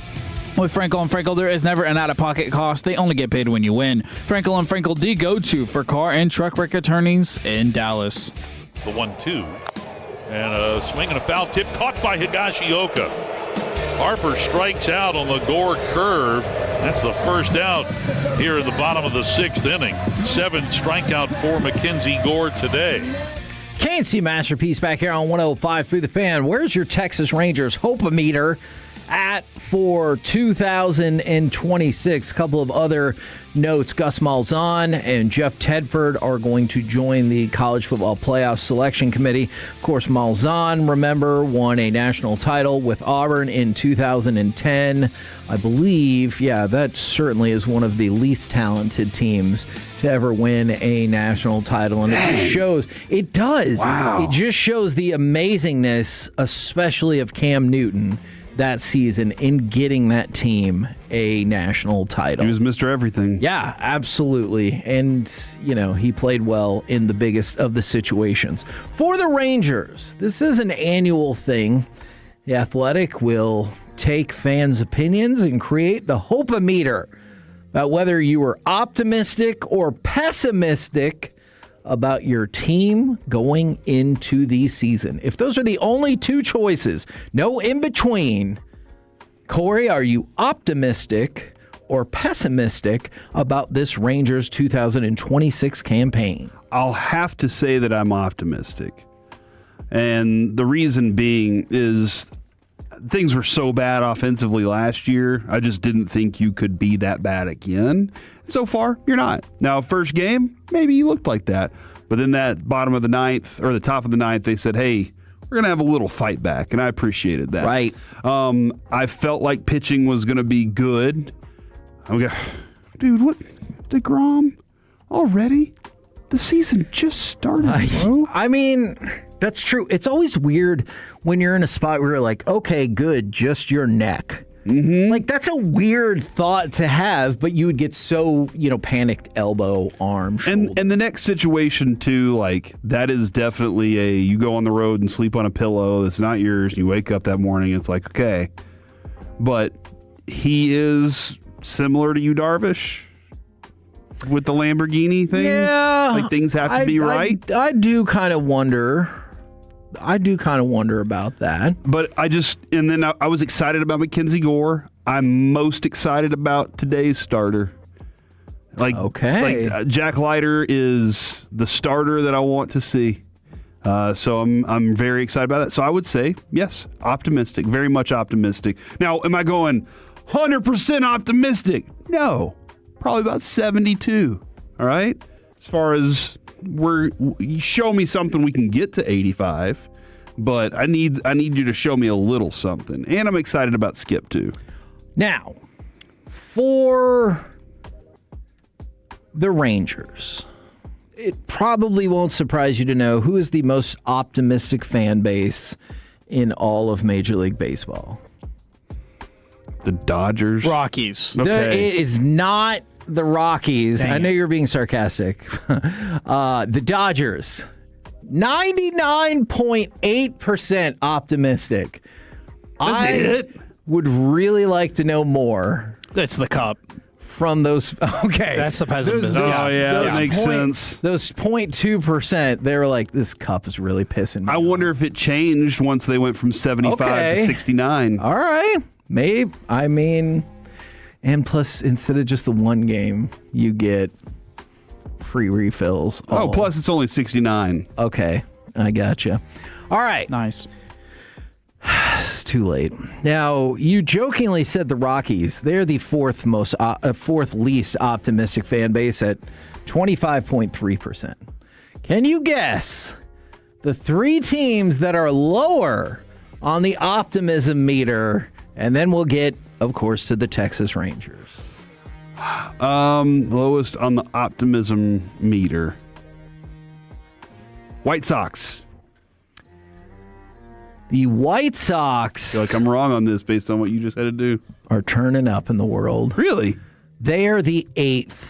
With Frankel and Frankel, there is never an out-of-pocket cost. They only get paid when you win. Frankel and Frankel, the go-to for car and truck wreck attorneys in Dallas. The 1-2. And a swing and a foul tip caught by Higashioka. Harper strikes out on the Gore curve. That's the first out here in the bottom of the 6th inning. 7th strikeout for Mackenzie Gore today. KNC Masterpiece back here on 105 through the Fan. Where's your Texas Rangers Hope-O-Meter at for 2026? A couple of other notes. Gus Malzahn and Jeff Tedford are going to join the College Football Playoff Selection Committee. Of course, Malzahn, remember, won a national title with Auburn in 2010. I believe, that certainly is one of the least talented teams to ever win a national title. And it just shows, it does. Wow. It just shows the amazingness, especially of Cam Newton, that season in getting that team a national title. He was Mr. Everything. Yeah, absolutely. And, he played well in the biggest of the situations. For the Rangers, this is an annual thing. The Athletic will take fans' opinions and create the Hope-O-Meter about whether you were optimistic or pessimistic about your team going into the season. If those are the only two choices, no in between, Corey, are you optimistic or pessimistic about this Rangers 2026 campaign? I'll have to say that I'm optimistic. And the reason being is things were so bad offensively last year. I just didn't think you could be that bad again. So far, you're not. Now, first game, maybe you looked like that. But then that bottom of the ninth or the top of the ninth, they said, hey, we're going to have a little fight back. And I appreciated that. Right. I felt like pitching was going to be good. Dude, what? DeGrom already? The season just started, bro. I mean, that's true. It's always weird when you're in a spot where you're like, okay, good, just your neck. Mm-hmm. Like, that's a weird thought to have, but you would get so, panicked elbow, arm, shoulder. And the next situation, too, like, that is definitely you go on the road and sleep on a pillow that's not yours. You wake up that morning, it's like, okay. But he is similar to you, Darvish, with the Lamborghini thing. Yeah. Like, things have to be right. I do kind of wonder. About that. But I was excited about Mackenzie Gore. I'm most excited about today's starter. Jack Leiter is the starter that I want to see. So I'm very excited about that. So I would say, yes, optimistic, very much optimistic. Now, am I going 100% optimistic? No, probably about 72. All right. As far as show me something we can get to 85, but I need you to show me a little something. And I'm excited about Skip too. Now, for the Rangers, it probably won't surprise you to know who is the most optimistic fan base in all of Major League Baseball. The Dodgers. Rockies. Okay. It is not the Rockies. Dang I know it. you're being sarcastic. The Dodgers, 99.8% optimistic. I would really like to know more. It's the cup. From those, okay. That's the peasant business. That makes sense. Those 0.2%, they were like, this cup is really pissing me I off. wonder if it changed once they went from 75 to 69. All right. Maybe. I mean, and plus, instead of just the one game, you get free refills. Plus it's only 69. Okay. I gotcha. All right. Nice. It's too late. Now, you jokingly said the Rockies. They're the fourth least optimistic fan base at 25.3%. Can you guess the three teams that are lower on the optimism meter? And then we'll get, of course, to the Texas Rangers. Lowest on the optimism meter. White Sox. The White Sox I feel like I'm wrong on this based on what you just had to do. Are turning up in the world. Really? They are the 8th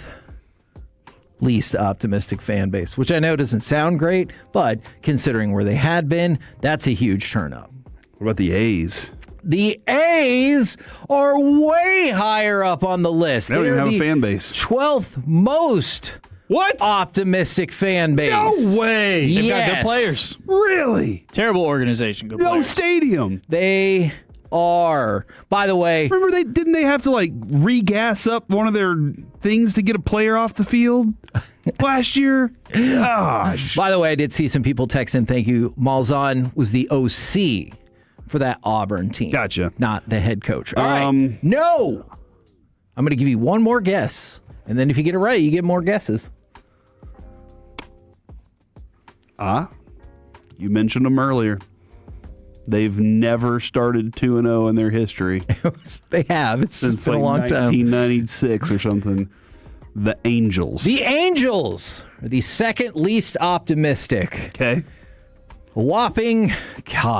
least optimistic fan base, which I know doesn't sound great, but considering where they had been, that's a huge turn up. What about the A's? The A's are way higher up on the list. They don't even have a fan base. 12th most optimistic fan base. No way. They've got good players. Really? Terrible organization. Good No players. stadium. They are. By the way, remember didn't they have to re-gas up one of their things to get a player off the field last year? Gosh. By the way, I did see some people text in. Thank you. Malzahn was the OC for that Auburn team. Gotcha. Not the head coach. All right. No. I'm going to give you one more guess. And then if you get it right, you get more guesses. You mentioned them earlier. They've never started 2-0 in their history. They have. It's since been a long time. 1996 or something. The Angels. The Angels are the second least optimistic. Okay. A whopping,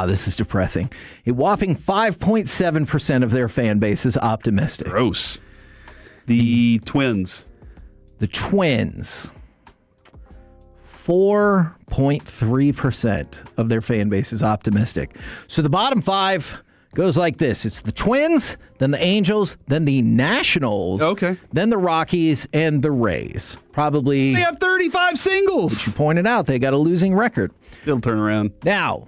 this is depressing. A whopping 5.7% of their fan base is optimistic. Gross. The Twins. The Twins. 4.3% of their fan base is optimistic. So the bottom five, goes like this. It's the Twins, then the Angels, then the Nationals, then the Rockies, and the Rays. Probably. They have 35 singles. But you pointed out they got a losing record. They'll turn around. Now,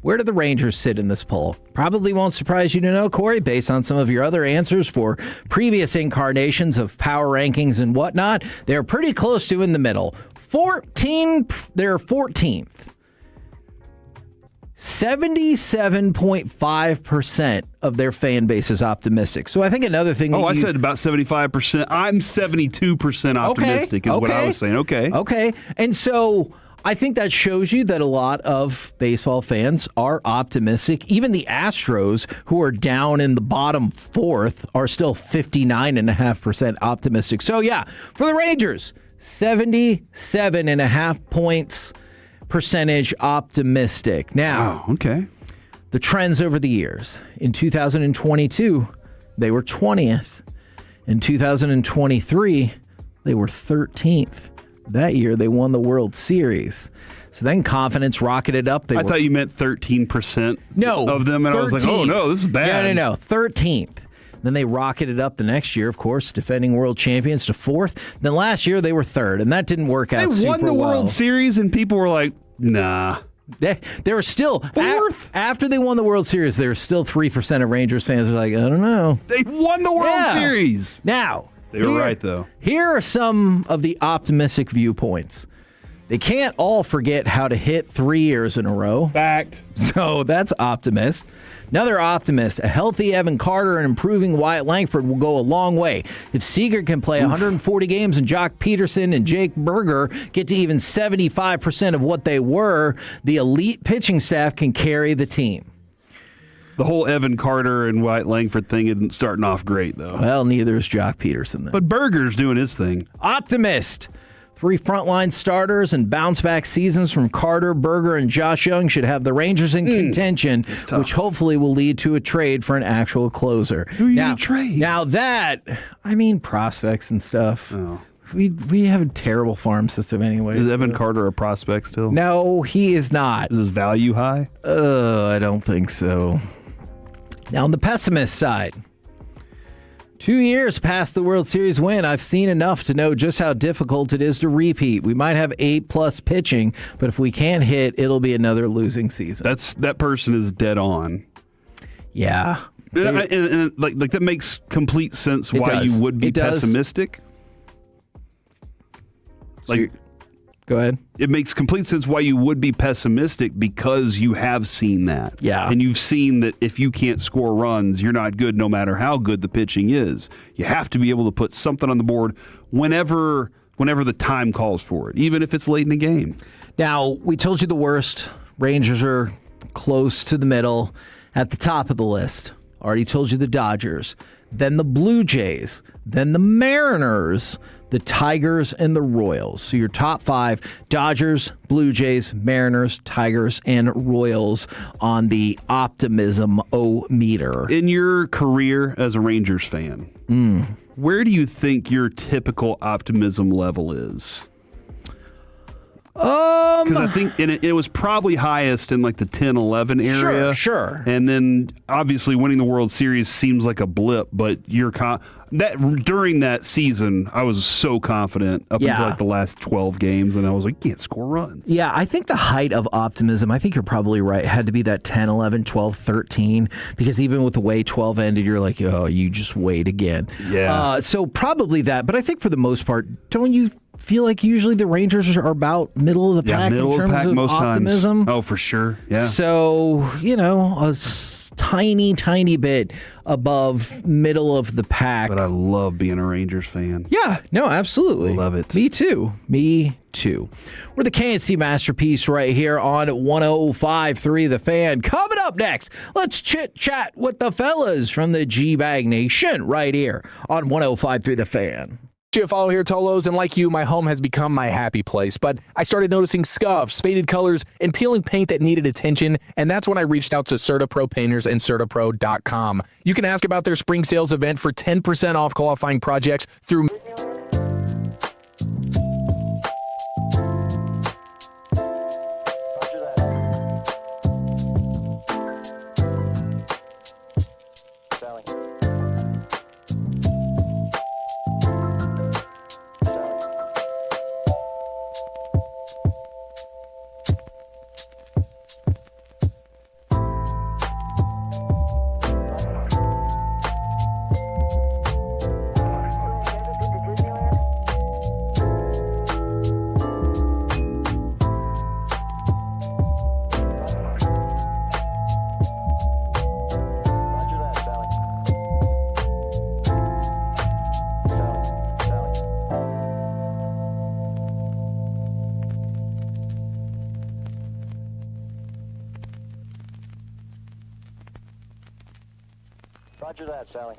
where do the Rangers sit in this poll? Probably won't surprise you to know, Corey, based on some of your other answers for previous incarnations of power rankings and whatnot. They're pretty close to in the middle. They're 14th. 77.5% of their fan base is optimistic. So I think another thing. I said about 75%. I'm 72% optimistic is what I was saying. Okay. And so I think that shows you that a lot of baseball fans are optimistic. Even the Astros, who are down in the bottom fourth, are still 59.5% optimistic. So yeah, for the Rangers, 77.5 points percentage optimistic. Now, the trends over the years. In 2022, they were 20th. In 2023, they were 13th. That year, they won the World Series. So then confidence rocketed up. I thought you meant 13% of them, and 13th. I was like, oh, no, this is bad. No, 13th. Then they rocketed up the next year, of course, defending world champions to fourth. Then last year, they were third, and that didn't work out super well. They won the World Series, and people were like, nah. They were still, after they won the World Series, there were still 3% of Rangers fans who were like, I don't know. They won the World Series. Now, they were right, though. Here are some of the optimistic viewpoints. They can't all forget how to hit 3 years in a row. Fact. So that's optimist. Another optimist, a healthy Evan Carter and improving Wyatt Langford will go a long way. If Seager can play 140 games and Jock Peterson and Jake Berger get to even 75% of what they were, the elite pitching staff can carry the team. The whole Evan Carter and Wyatt Langford thing isn't starting off great, though. Well, neither is Jock Peterson, then. But Berger's doing his thing. Optimist. 3 frontline starters and bounce-back seasons from Carter, Berger, and Josh Young should have the Rangers in contention, which hopefully will lead to a trade for an actual closer. Who are you going to trade? Now that, prospects and stuff. Oh. We have a terrible farm system anyway. Is Evan Carter a prospect still? No, he is not. Is his value high? I don't think so. Now, on the pessimist side, 2 years past the World Series win, I've seen enough to know just how difficult it is to repeat. We might have 8+ pitching, but if we can't hit, it'll be another losing season. That person is dead on. Yeah. And like that makes complete sense why you would be pessimistic. Go ahead. It makes complete sense why you would be pessimistic because you have seen that. Yeah. And you've seen that if you can't score runs, you're not good no matter how good the pitching is. You have to be able to put something on the board whenever the time calls for it, even if it's late in the game. Now, we told you the worst. Rangers are close to the middle at the top of the list. Already told you the Dodgers, then the Blue Jays, then the Mariners, the Tigers, and the Royals. So your top 5, Dodgers, Blue Jays, Mariners, Tigers, and Royals on the optimism-o-meter. In your career as a Rangers fan, where do you think your typical optimism level is? Because I think it was probably highest in like the 10-11 area. Sure. And then obviously winning the World Series seems like a blip, but during that season, I was so confident up until like the last 12 games, and I was like, can't score runs. Yeah, I think the height of optimism, I think you're probably right, had to be that 10, 11, 12, 13, because even with the way 12 ended, you're like, oh, you just wait again. Yeah. So probably that, but I think for the most part, don't you feel like usually the Rangers are about middle of the pack in terms of optimism? Times. Oh, for sure. Yeah. So, a tiny bit above middle of the pack. But I love being a Rangers fan. Yeah, no, absolutely. Love it. Me too. We're the KNC Masterpiece right here on 105.3 The Fan. Coming up next, let's chit-chat with the fellas from the G-Bag Nation right here on 105.3 The Fan. Follow here, Tolos, and like you, my home has become my happy place, but I started noticing scuffs, faded colors, and peeling paint that needed attention, and that's when I reached out to CertaPro Painters and CertaPro.com. You can ask about their spring sales event for 10% off qualifying projects through... Roger that, Sally.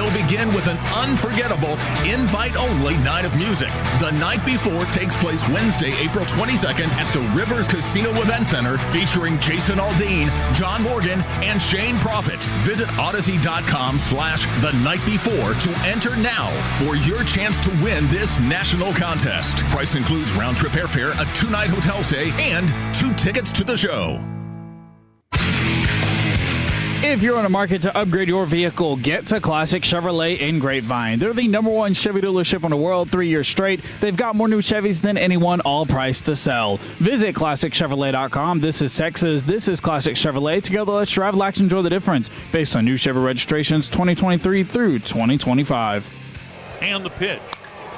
will begin with an unforgettable invite-only night of music. The night before takes place Wednesday, April 22nd at the Rivers Casino Event Center, featuring Jason Aldean, John Morgan, and Shane Profit. Visit Odyssey.com/the night before to enter now for your chance to win this national contest. Price includes round-trip airfare, a 2-night hotel stay, and 2 tickets to the show. If you're on a market to upgrade your vehicle, get to Classic Chevrolet in Grapevine. They're the #1 Chevy dealership in the world 3 years straight. They've got more new Chevys than anyone, all priced to sell. Visit ClassicChevrolet.com. This is Texas. This is Classic Chevrolet. Together, let's drive, relax, enjoy the difference. Based on new Chevy registrations 2023 through 2025. And the pitch.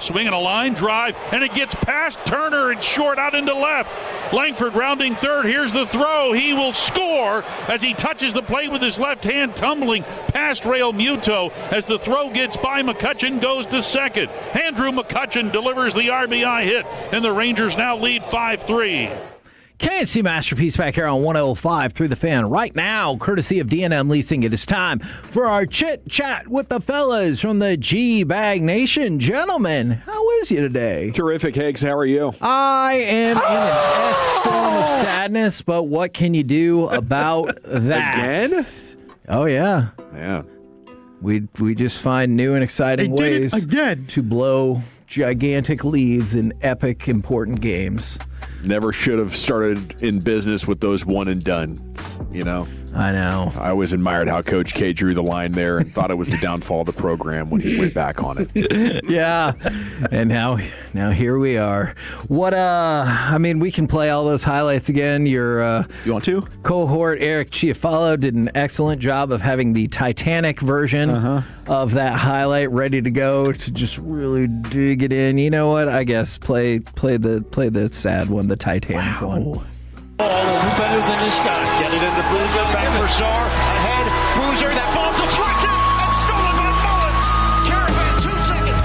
Swinging a line drive, and it gets past Turner and short out into left. Langford rounding third. Here's the throw. He will score as he touches the plate with his left hand, tumbling past Real Muto as the throw gets by. McCutchen goes to second. Andrew McCutchen delivers the RBI hit, and the Rangers now lead 5-3. KNC Masterpiece back here on 105 through the fan right now, courtesy of D&M Leasing. It is time for our chit chat with the fellas from the G-Bag Nation. Gentlemen, how is you today? Terrific, Higgs. How are you? I am in an S-storm of sadness, but what can you do about that? Again? Oh, yeah. Yeah. We just find new and exciting ways to blow gigantic leads in epic, important games. Never should have started in business with those one and done, you know? I know. I always admired how Coach K drew the line there and thought it was the downfall of the program when he went back on it. Yeah. And now here we are. I mean, we can play all those highlights again. Your you want to? Cohort Eric Chiafalo did an excellent job of having the Titanic version of that highlight ready to go to just really dig it in. You know what? I guess play the sad one, the Titanic one. Oh, who's better than this guy? Get it into Boozer, back for Sarr, ahead, Boozer, that ball deflected and stolen by Mullins. Caravan, 2 seconds.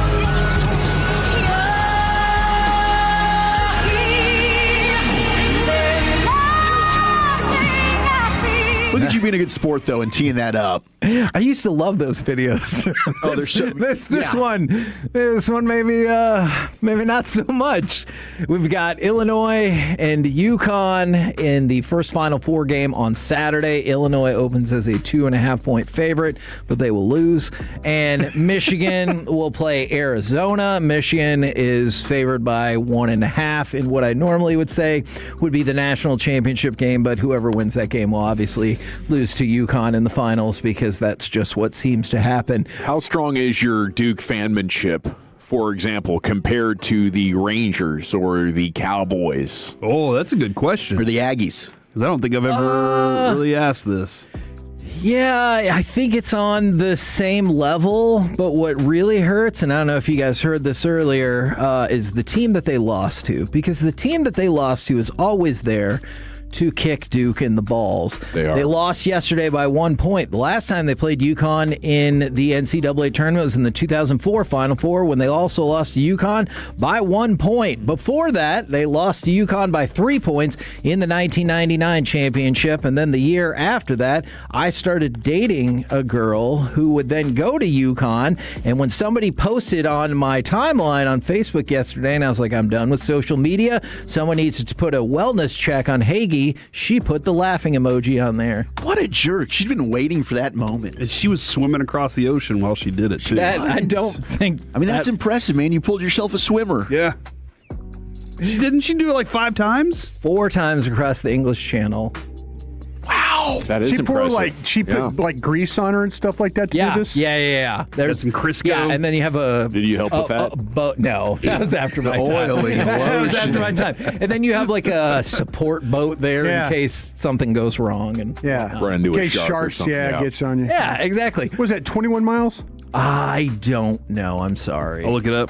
Look at you being a good sport, though, and teeing that up. I used to love those videos. Oh, there's so this one maybe not so much. We've got Illinois and UConn in the first Final Four game on Saturday. Illinois opens as a 2.5-point favorite, but they will lose. And Michigan will play Arizona. Michigan is favored by 1.5 in what I normally would say would be the national championship game, but whoever wins that game will obviously lose to UConn in the finals because that's just what seems to happen. How strong is your Duke fanmanship, for example, compared to the Rangers or the Cowboys? Oh, that's a good question. Or the Aggies? Because I don't think I've ever really asked this. Yeah, I think it's on the same level, but what really hurts, and I don't know if you guys heard this earlier, is the team that they lost to. Because the team that they lost to is always there to kick Duke in the balls. They lost yesterday by 1 point. The last time they played UConn in the NCAA tournament was in the 2004 Final Four when they also lost to UConn by 1 point. Before that, they lost to UConn by 3 points in the 1999 championship. And then the year after that, I started dating a girl who would then go to UConn. And when somebody posted on my timeline on Facebook yesterday, and I was like, I'm done with social media. Someone needs to put a wellness check on Hagee. She put the laughing emoji on there. What a jerk. She's been waiting for that moment. And she was swimming across the ocean while she did it, too. I don't think... I mean, that's impressive, man. You pulled yourself a swimmer. Yeah. Didn't she do it like 5 times? 4 times across the English Channel. Wow. That is impressive. She put like grease on her and stuff like that to do this? Yeah. There's some Crisco. Yeah, and then you have a... Did you help with that? No, that was after my time. That was after my time. And then you have like a support boat there in case something goes wrong. And run into in a case shark or sharks, something. gets on you. Yeah, exactly. Was that 21 miles? I don't know. I'm sorry. I'll look it up.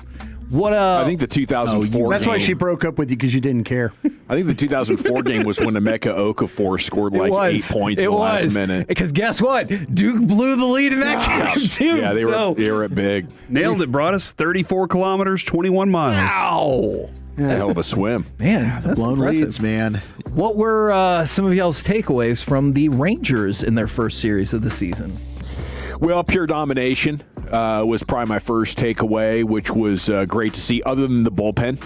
What? I think the 2004 That's game, why she broke up with you, because you didn't care. I think the 2004 game was when Emeka Okafor scored like 8 points in the last minute. Because guess what? Duke blew the lead in that game, too. Yeah, they were at big. Nailed it. Brought us 34 kilometers, 21 miles. Wow. Hell of a swim. Man, that's blown impressive. leads, man. What were some of y'all's takeaways from the Rangers in their first series of the season? Well, pure domination. was probably my first takeaway, which was great to see, other than the bullpen,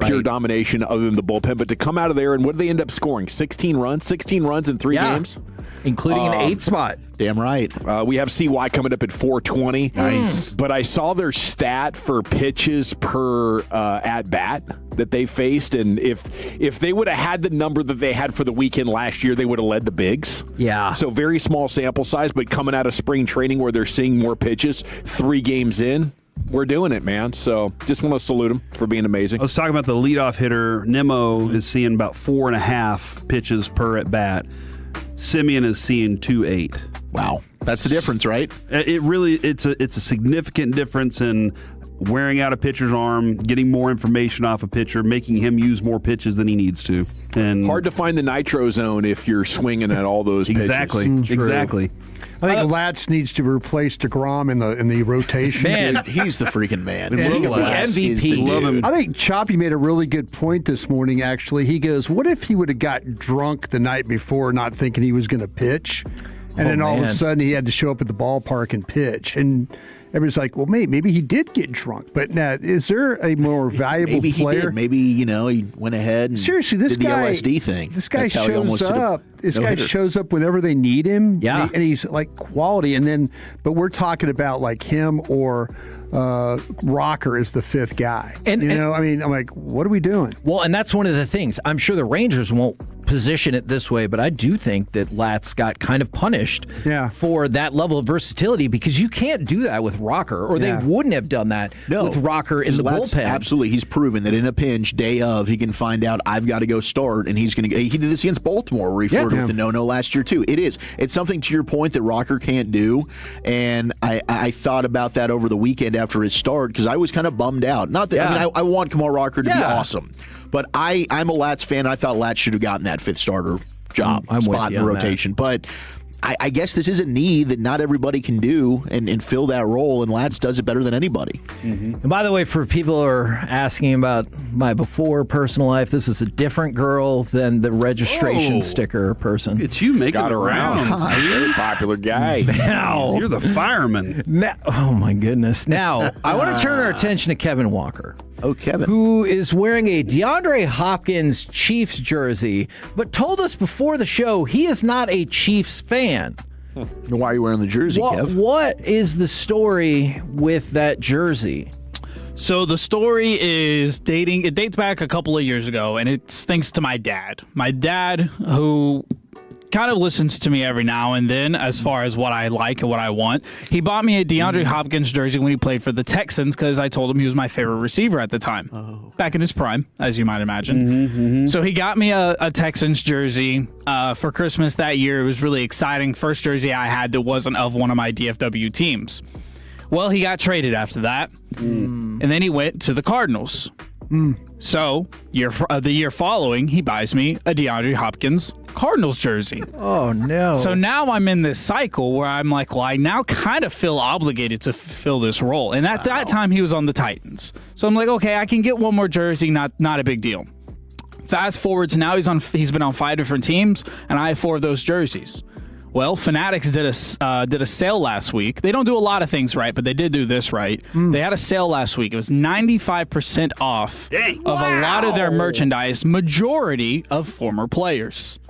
pure domination other than the bullpen. But to come out of there, and what did they end up scoring? 16 runs in 3 games? Including an 8 spot. Damn right. We have CY coming up at 420. Nice. But I saw their stat for pitches per at-bat that they faced, and if they would have had the number that they had for the weekend last year, they would have led the bigs. Yeah. So very small sample size, but coming out of spring training where they're seeing more pitches 3 games in, we're doing it, man. So just want to salute them for being amazing. I was talking about the leadoff hitter. Nemo is seeing about 4.5 pitches per at-bat. Simeon is seeing 2.8. Wow. That's the difference, right? It's a significant difference in wearing out a pitcher's arm, getting more information off a pitcher, making him use more pitches than he needs to. And hard to find the nitro zone if you're swinging at all those pitches. Exactly. I think Latz needs to replace DeGrom in the rotation. Man, he's the freaking man. He's the MVP. Love him. I think Choppy made a really good point this morning, actually. He goes, what if he would have got drunk the night before, not thinking he was going to pitch? And then all of a sudden he had to show up at the ballpark and pitch. And everybody's like, well, maybe he did get drunk. But now, is there a more valuable player? He did. Maybe, he went ahead and seriously, this did guy, the LSD thing. This guy shows up. This guy shows up whenever they need him. Yeah. And he's like quality. But we're talking about like him or Rocker is the 5th guy. I'm like, what are we doing? Well, and that's one of the things. I'm sure the Rangers won't position it this way, but I do think that Latz got kind of punished for that level of versatility, because you can't do that with Rocker, or they wouldn't have done that with Rocker in the bullpen. Absolutely. He's proven that in a pinch, day of, he can find out, I've got to go start, and he's going to. He did this against Baltimore, where he flirted with the no-no last year, too. It's something, to your point, that Rocker can't do, and I thought about that over the weekend after his start, because I was kind of bummed out. Not that I want Kamal Rocker to be awesome, but I'm a Latz fan. I thought Latz should have gotten that 5th starter spot in the rotation. But I guess this is a need that not everybody can do and fill that role, and Latz does it better than anybody. Mm-hmm. And by the way, for people who are asking about my before personal life, this is a different girl than the registration sticker person. Look at you making Got around. Very popular guy. Now, you're the fireman. Oh, my goodness. Now, I want to turn our attention to Kevin Walker. Oh, Kevin. Who is wearing a DeAndre Hopkins Chiefs jersey, but told us before the show he is not a Chiefs fan. Why are you wearing the jersey, Kev? What is the story with that jersey? So the story is it dates back a couple of years ago, and it's thanks to my dad. My dad, who kind of listens to me every now and then as far as what I like and what I want. He bought me a DeAndre Hopkins jersey when he played for the Texans, because I told him he was my favorite receiver at the time, back in his prime, as you might imagine. So he got me a Texans jersey for Christmas that year. It was really exciting. First jersey I had that wasn't of one of my DFW teams. Well, he got traded after that, and then he went to the Cardinals. So the year following, he buys me a DeAndre Hopkins Cardinals jersey. Oh, no. So now I'm in this cycle where I'm like, well, I now kind of feel obligated to fill this role. And at that time, he was on the Titans. So I'm like, okay, I can get one more jersey, not a big deal. Fast forward to now, he's been on 5 different teams, and I have 4 of those jerseys. Well, Fanatics did a sale last week. They don't do a lot of things right, but they did do this right. They had a sale last week. It was 95% off of a lot of their merchandise, majority of former players.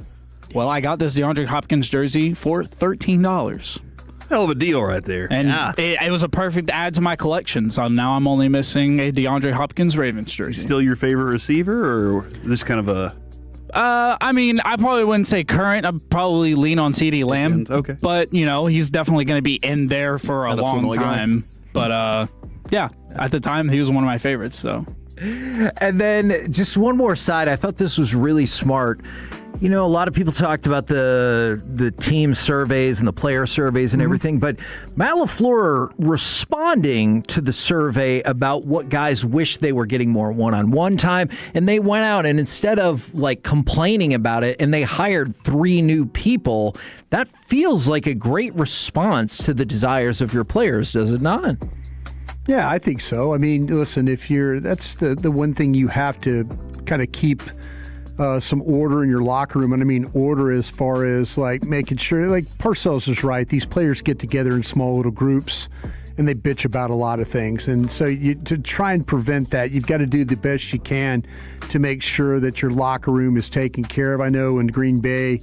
Well, I got this DeAndre Hopkins jersey for $13. Hell of a deal right there. And it was a perfect add to my collection. So now I'm only missing a DeAndre Hopkins Ravens jersey. Still your favorite receiver, or this kind of a... I mean, I probably wouldn't say current. I'd probably lean on CeeDee Lamb. Okay. But, he's definitely going to be in there for a long time. But, yeah, at the time, he was one of my favorites. So. And then just one more side. I thought this was really smart. A lot of people talked about the team surveys and the player surveys and everything, but Matt LaFleur responding to the survey about what guys wish they were getting more one-on-one time, and they went out and instead of complaining about it, and they hired 3 new people. That feels like a great response to the desires of your players, does it not? Yeah, I think so. I mean, listen, that's the one thing you have to kind of keep some order in your locker room. And I mean order as far as making sure, Parcells is right. These players get together in small little groups and they bitch about a lot of things. And so to try and prevent that, you've got to do the best you can to make sure that your locker room is taken care of. I know in Green Bay,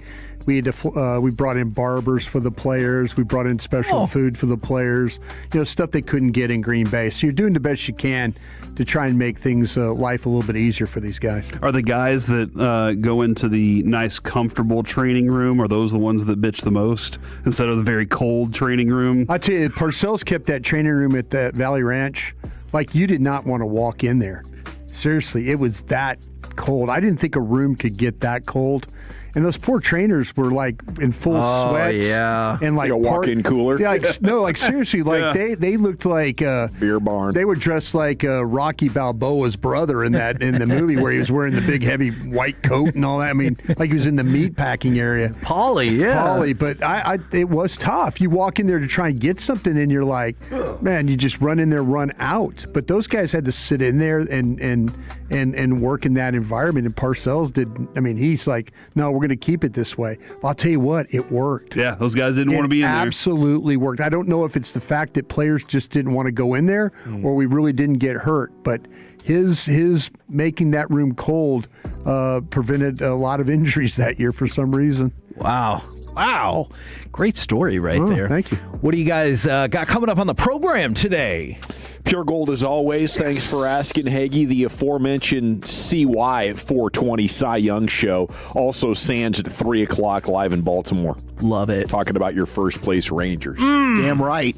we had to, we brought in barbers for the players. We brought in special food for the players. Stuff they couldn't get in Green Bay. So you're doing the best you can to try and make things life a little bit easier for these guys. Are the guys that go into the nice, comfortable training room, are those the ones that bitch the most instead of the very cold training room? I tell you, Parcells kept that training room at the Valley Ranch like you did not want to walk in there. Seriously, it was that cold. I didn't think a room could get that cold. And those poor trainers were like in full sweats. Yeah. And like a walk-in cooler. Yeah, seriously, they looked like beer barn. They were dressed like Rocky Balboa's brother in the movie where he was wearing the big heavy white coat and all that. I mean, like he was in the meat packing area. Paulie, but it was tough. You walk in there to try and get something, and you're like, man, you just run in there, run out. But those guys had to sit in there and work in that environment. And Parcells did. I mean, he's like, no, we're going to keep it this way. Well, I'll tell you what, it worked. Yeah, those guys didn't want to be in there. Absolutely worked. I don't know if it's the fact that players just didn't want to go in there or we really didn't get hurt, but his making that room cold prevented a lot of injuries that year for some reason. Wow. Great story right there. Thank you. What do you guys got coming up on the program today? Pure Gold as always. Thanks for asking, Hagee. The aforementioned CY at 420 Cy Young Show. Also Sands at 3 o'clock live in Baltimore. Love it. Talking about your first place Rangers. Damn right.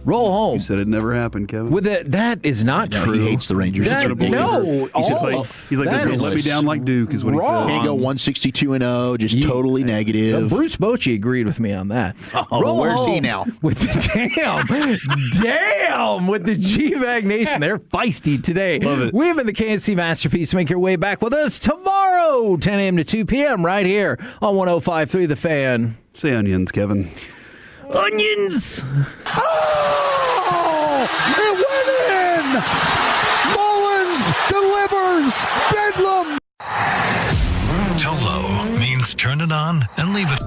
Roll home. You said it never happened, Kevin. That is not true. He hates the Rangers. He's he's like they're going to let me down like Duke is what wrong. he said. He go 162-0, just totally negative. Bruce Bochy agreed with me on that. Oh, where's he now? With the damn with the G-Bag Nation. They're feisty today. Love it. We have been the KNC Masterpiece. Make your way back with us tomorrow, 10 a.m. to 2 p.m. right here on 105.3 The Fan. Say onions, Kevin. Onions! Oh! It went in! Mullins delivers! Bedlam! Tolo means turn it on and leave it.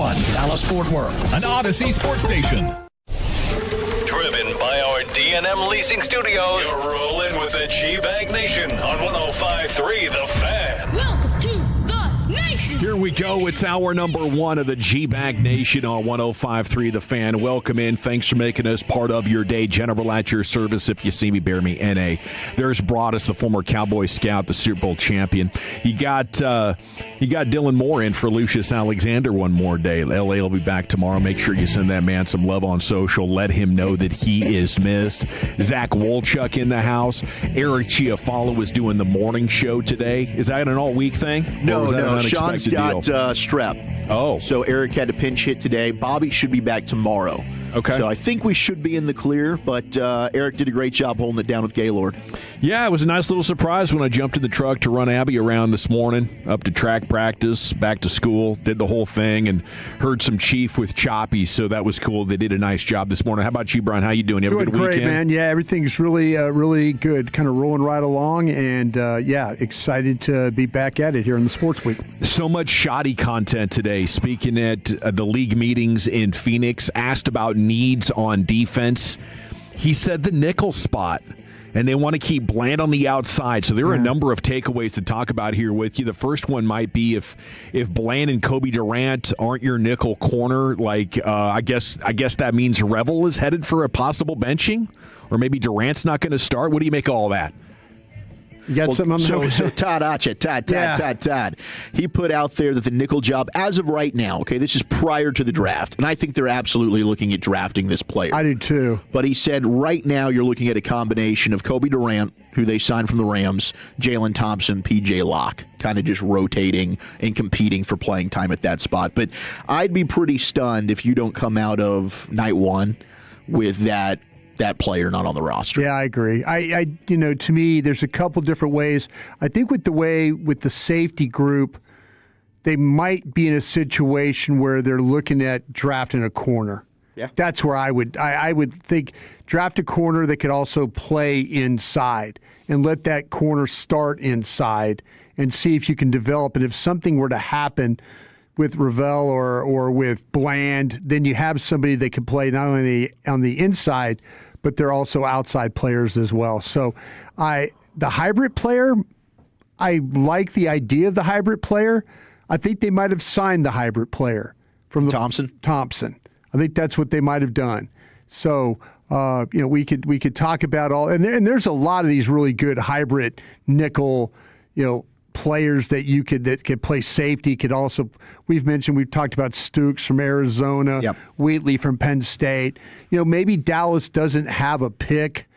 1, Dallas-Fort Worth, an Odyssey sports station. Driven by our D&M Leasing Studios. You're rolling with the G-Bag Nation on 105.3 The Fan. Welcome to the nation. Here we go. It's hour number 1 of the G-Bag Nation on 105.3 The Fan. Welcome in. Thanks for making us part of your day. General at your service. If you see me, bear me, N.A. There's Broadus, the former Cowboy scout, the Super Bowl champion. You got Dylan Moore in for Lucius Alexander one more day. L.A. will be back tomorrow. Make sure you send that man some love on social. Let him know that he is missed. Zach Wolchuk in the house. Eric Chiafalo is doing the morning show today. Is that an all-week thing? No. Sean's got strep. Oh. So Eric had a pinch hit today. Bobby should be back tomorrow. Okay. So I think we should be in the clear, but Eric did a great job holding it down with Gaylord. Yeah, it was a nice little surprise when I jumped in the truck to run Abby around this morning, up to track practice, back to school, did the whole thing, and heard some Chief with Choppy, so that was cool. They did a nice job this morning. How about you, Brian? How you doing? You have a good great, weekend? man. Yeah, everything's really good, kind of rolling right along, and excited to be back at it here in the Sports Week. So much shoddy content today. Speaking at the league meetings in Phoenix, asked about needs on defense. He said the nickel spot, and they want to keep Bland on the outside. So there are a number of takeaways to talk about here with you. The first one might be if Bland and Kobe Durant aren't your nickel corner, I guess that means Revel is headed for a possible benching, or maybe Durant's not going to start. What do you make of all that? You got something on So Todd. He put out there that the nickel job, as of right now, okay, this is prior to the draft, and I think they're absolutely looking at drafting this player. I do too. But he said right now you're looking at a combination of Kobe Durant, who they signed from the Rams, Jalen Thompson, P.J. Locke, kind of just rotating and competing for playing time at that spot. But I'd be pretty stunned if you don't come out of night one with that player not on the roster. Yeah, I agree. I to me, there's a couple different ways. I think with the safety group, they might be in a situation where they're looking at drafting a corner. Yeah. That's where I would think draft a corner that could also play inside and let that corner start inside and see if you can develop it. If something were to happen with Ravel or with Bland, then you have somebody that can play not only on the inside, but they're also outside players as well. So the hybrid player, I like the idea of the hybrid player. I think they might have signed the hybrid player from Thompson. I think that's what they might have done. So we could talk about all, and there's a lot of these really good hybrid nickel, players that could play safety. We've talked about Stooks from Arizona, Wheatley from Penn State. Maybe Dallas doesn't have a pick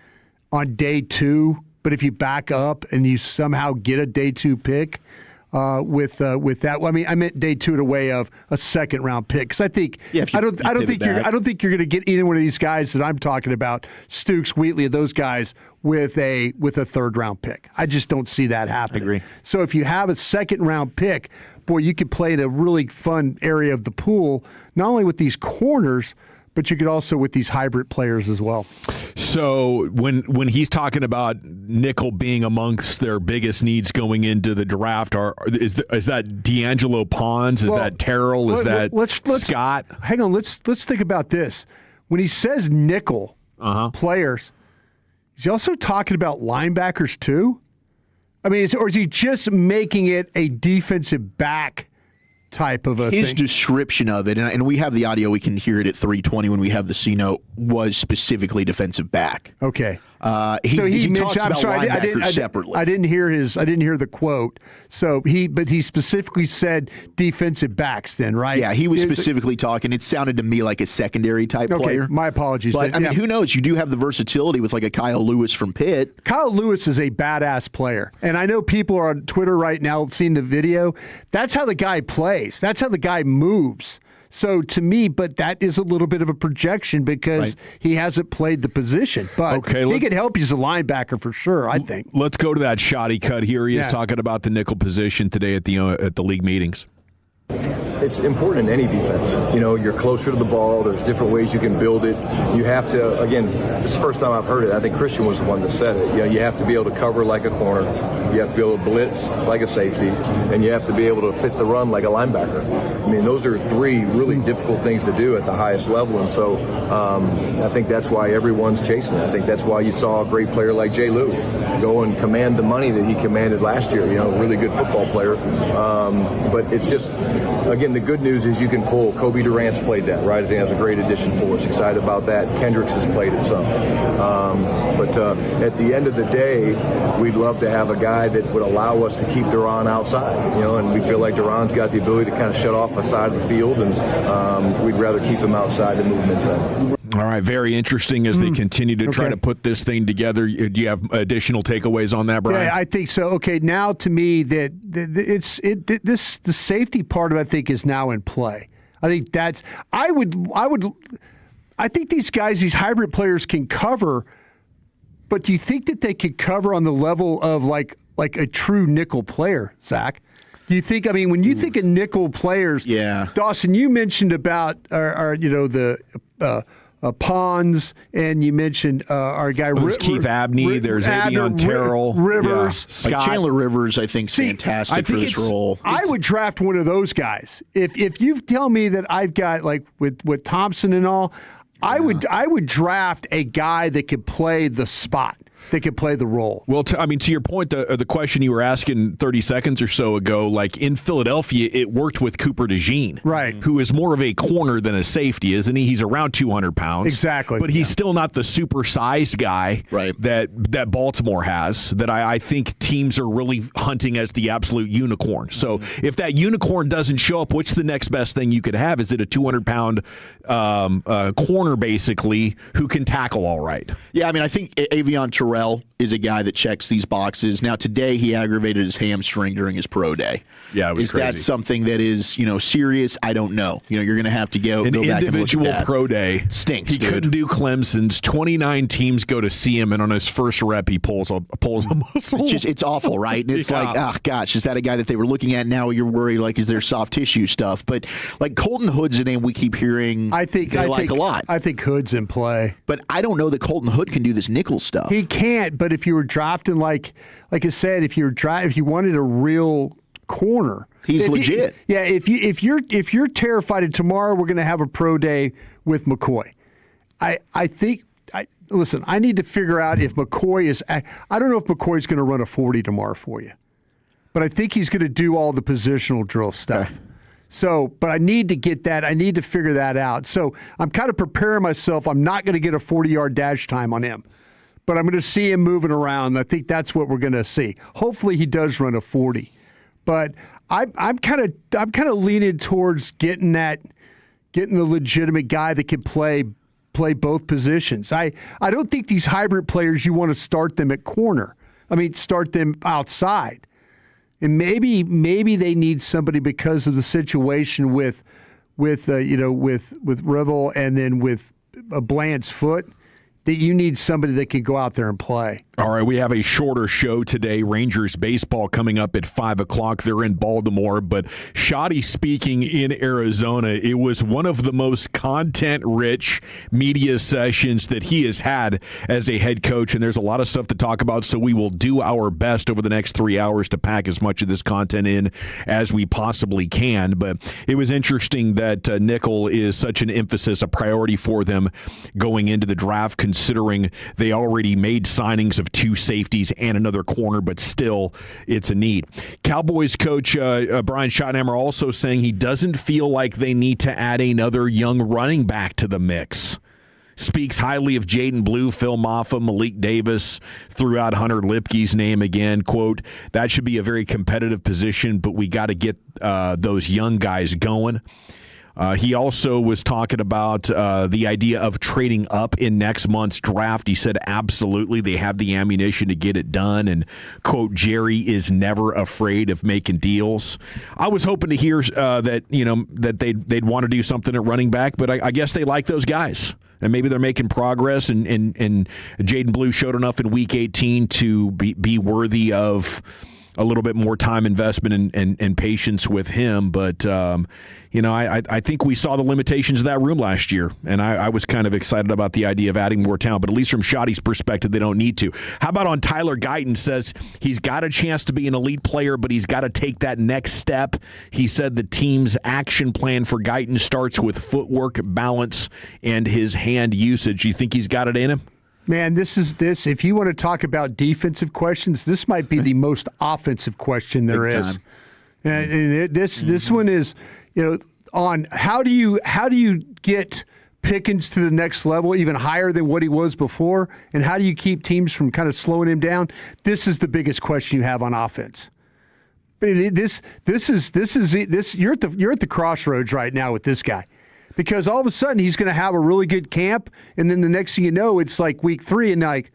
on day 2, but if you back up and you somehow get a day 2 pick with that, well, I meant day 2 in a way of a second round pick, because I think I don't think you're going to get either one of these guys that I'm talking about, Stooks, Wheatley, those guys with a third round pick. I just don't see that happening. I agree. So if you have a second round pick, boy, you could play in a really fun area of the pool, not only with these corners, but you could also with these hybrid players as well. So when he's talking about nickel being amongst their biggest needs going into the draft, is that D'Angelo Pons? Is that Terrell? Is that Scott? Hang on, let's think about this. When he says nickel players, is he also talking about linebackers too? I mean, or is he just making it a defensive back type of a His thing? description of it, and we have the audio, we can hear it at 3:20 when we have the C-note, was specifically defensive back. Okay. He talks about linebackers separately. I didn't hear the quote. So he specifically said defensive backs then, right? Yeah, he was specifically talking. It sounded to me like a secondary type player. My apologies. But mean, who knows? You do have the versatility with like a Kyle Lewis from Pitt. Kyle Lewis is a badass player. And I know people are on Twitter right now seeing the video. That's how the guy plays. That's how the guy moves. So to me, but that is a little bit of a projection because he hasn't played the position. But he could help you as a linebacker for sure, I think. Let's go to that shoddy cut here. He is talking about the nickel position today at the league meetings. It's important in any defense. You know, you're closer to the ball. There's different ways you can build it. You have to, again, this is the first time I've heard it. I think Christian was the one that said it. You know, you have to be able to cover like a corner. You have to be able to blitz like a safety. And you have to be able to fit the run like a linebacker. I mean, those are three really difficult things to do at the highest level. And so I think that's why everyone's chasing it. I think that's why you saw a great player like Jay Lou go and command the money that he commanded last year. You know, really good football player. But it's just, again, the good news is you can pull. Kobe Durant's played that, right? I think that's a great addition for us. Excited about that. Kendricks has played it some. But at the end of the day, we'd love to have a guy that would allow us to keep Duran outside, you know, and we feel like Duran's got the ability to kind of shut off a side of the field, and we'd rather keep him outside than move him inside. All right, very interesting as they continue to try to put this thing together. Do you have additional takeaways on that, Brian? Yeah, I think so. Okay, now to me that the safety part of it, I think, is now in play. I think that's I think these guys, these hybrid players, can cover, but do you think that they could cover on the level of like a true nickel player, Zach? Do you think? I mean, when you think of nickel players, Dawson, you mentioned about the Pons, and you mentioned our guy Keith Abney. There's Avion Terrell, Rivers, Scott. Like Chandler Rivers. I think fantastic for this role. I would draft one of those guys. If you tell me that I've got like with Thompson and all, I would draft a guy that could play the spot. They could play the role. Well, to your point, the question you were asking 30 seconds or so ago, like in Philadelphia, it worked with Cooper DeJean, right? Who is more of a corner than a safety, isn't he? He's around 200 pounds. Exactly. But he's still not the super-sized guy that Baltimore has, that I think teams are really hunting as the absolute unicorn. So if that unicorn doesn't show up, what's the next best thing you could have? Is it a 200-pound corner, basically, who can tackle all right? Yeah, I mean, I think Avion Terrell is a guy that checks these boxes. Now, today he aggravated his hamstring during his pro day. Yeah, it was crazy. That something that is, serious? I don't know. You're going to have to go back and look at that. Individual pro day stinks. He couldn't do Clemson's. 29 teams go to see him, and on his first rep, he pulls a muscle. It's awful, right? And it's like, oh gosh, is that a guy that they were looking at? Now you're worried, like, is there soft tissue stuff? But like Colton Hood's a name we keep hearing. I think a lot. I think Hood's in play, but I don't know that Colton Hood can do this nickel stuff. He can't. But if you were drafting, like I said, if you wanted a real corner, he's legit. If you're terrified, and tomorrow we're going to have a pro day with McCoy, I think. Listen, I need to figure out if McCoy is. I don't know if McCoy's going to run a 40 tomorrow for you, but I think he's going to do all the positional drill stuff. Okay. So, but I need to get that. I need to figure that out. So I'm kind of preparing myself. I'm not going to get a 40-yard dash time on him, but I'm going to see him moving around. I think that's what we're going to see. Hopefully, he does run a 40. But I'm kind of leaning towards getting the legitimate guy that can play both positions. I don't think these hybrid players, you want to start them at corner. I mean, start them outside. And maybe they need somebody because of the situation with Revel and then with a Bland's foot, that you need somebody that can go out there and play. All right, we have a shorter show today. Rangers baseball coming up at 5 o'clock. They're in Baltimore, but Shoddy speaking in Arizona, it was one of the most content-rich media sessions that he has had as a head coach, and there's a lot of stuff to talk about, so we will do our best over the next 3 hours to pack as much of this content in as we possibly can. But it was interesting that nickel is such an emphasis, a priority for them going into the draft, considering they already made signings of 2 safeties and another corner, but still it's a need. Cowboys coach Brian Schottenheimer also saying he doesn't feel like they need to add another young running back to the mix. Speaks highly of Jaden Blue, Phil Maffa, Malik Davis, threw out Hunter Lipke's name again. Quote, that should be a very competitive position, but we got to get those young guys going. He also was talking about the idea of trading up in next month's draft. He said, absolutely, they have the ammunition to get it done. And, quote, Jerry is never afraid of making deals. I was hoping to hear that they'd want to do something at running back, but I guess they like those guys. And maybe they're making progress, and Jaden Blue showed enough in Week 18 to be worthy of a little bit more time investment and patience with him. But, I think we saw the limitations of that room last year, and I was kind of excited about the idea of adding more talent. But at least from Shoddy's perspective, they don't need to. How about on Tyler Guyton says he's got a chance to be an elite player, but he's got to take that next step. He said the team's action plan for Guyton starts with footwork, balance, and his hand usage. You think he's got it in him? Man, if you want to talk about defensive questions, this might be the most offensive question there is. And this one is, on how do you get Pickens to the next level, even higher than what he was before, and how do you keep teams from kind of slowing him down? This is the biggest question you have on offense. You're at the crossroads right now with this guy. Because all of a sudden he's going to have a really good camp, and then the next thing you know, it's like week 3, and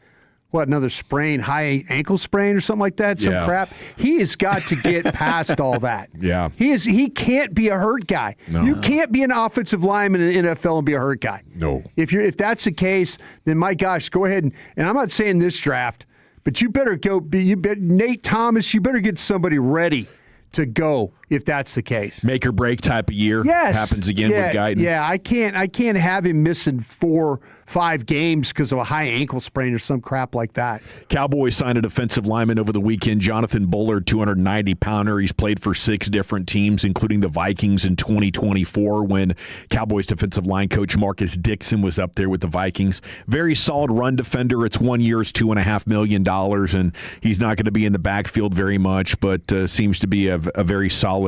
another sprain, high ankle sprain or something like that, some crap. He has got to get past all that. Yeah, he can't be a hurt guy. No. You can't be an offensive lineman in the NFL and be a hurt guy. No. If that's the case, then my gosh, go ahead and I'm not saying this draft, but you better go. Nate Thomas, you better get somebody ready to go if that's the case. Make or break type of year. Yes. Happens again with Guyton. Yeah, I can't have him missing 4-5 games because of a high ankle sprain or some crap like that. Cowboys signed a defensive lineman over the weekend, Jonathan Bullard, 290-pounder. He's played for 6 different teams, including the Vikings in 2024 when Cowboys defensive line coach Marcus Dixon was up there with the Vikings. Very solid run defender. It's 1 year, it's $2.5 million, and he's not going to be in the backfield very much, but seems to be a very solid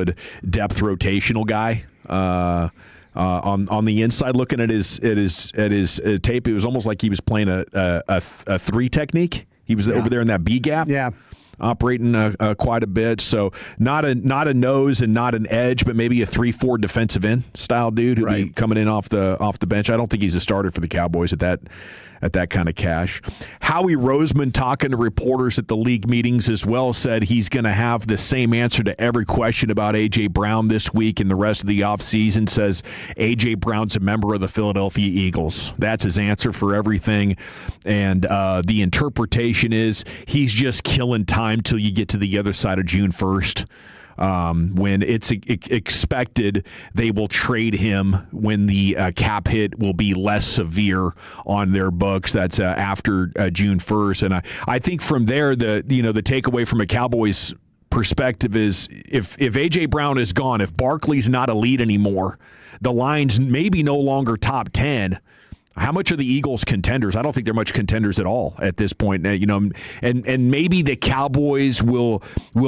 depth rotational guy. On the inside, looking at his tape, it was almost like he was playing a 3 technique. He was over there in that B gap. Yeah. Operating quite a bit, so not a nose and not an edge, but maybe a 3-4 defensive end style dude who'd be coming in off the bench. I don't think he's a starter for the Cowboys at that kind of cash. Howie Roseman, talking to reporters at the league meetings as well, said he's going to have the same answer to every question about A.J. Brown this week and the rest of the offseason. Says A.J. Brown's a member of the Philadelphia Eagles. That's his answer for everything. And the interpretation is he's just killing time till you get to the other side of June 1st. When it's expected they will trade him when the cap hit will be less severe on their books. That's after June 1st. And I think from there, the takeaway from a Cowboys perspective is if A.J. Brown is gone, if Barkley's not elite anymore, the line's maybe no longer top 10. How much are the Eagles contenders? I don't think they're much contenders at all at this point. And maybe the Cowboys will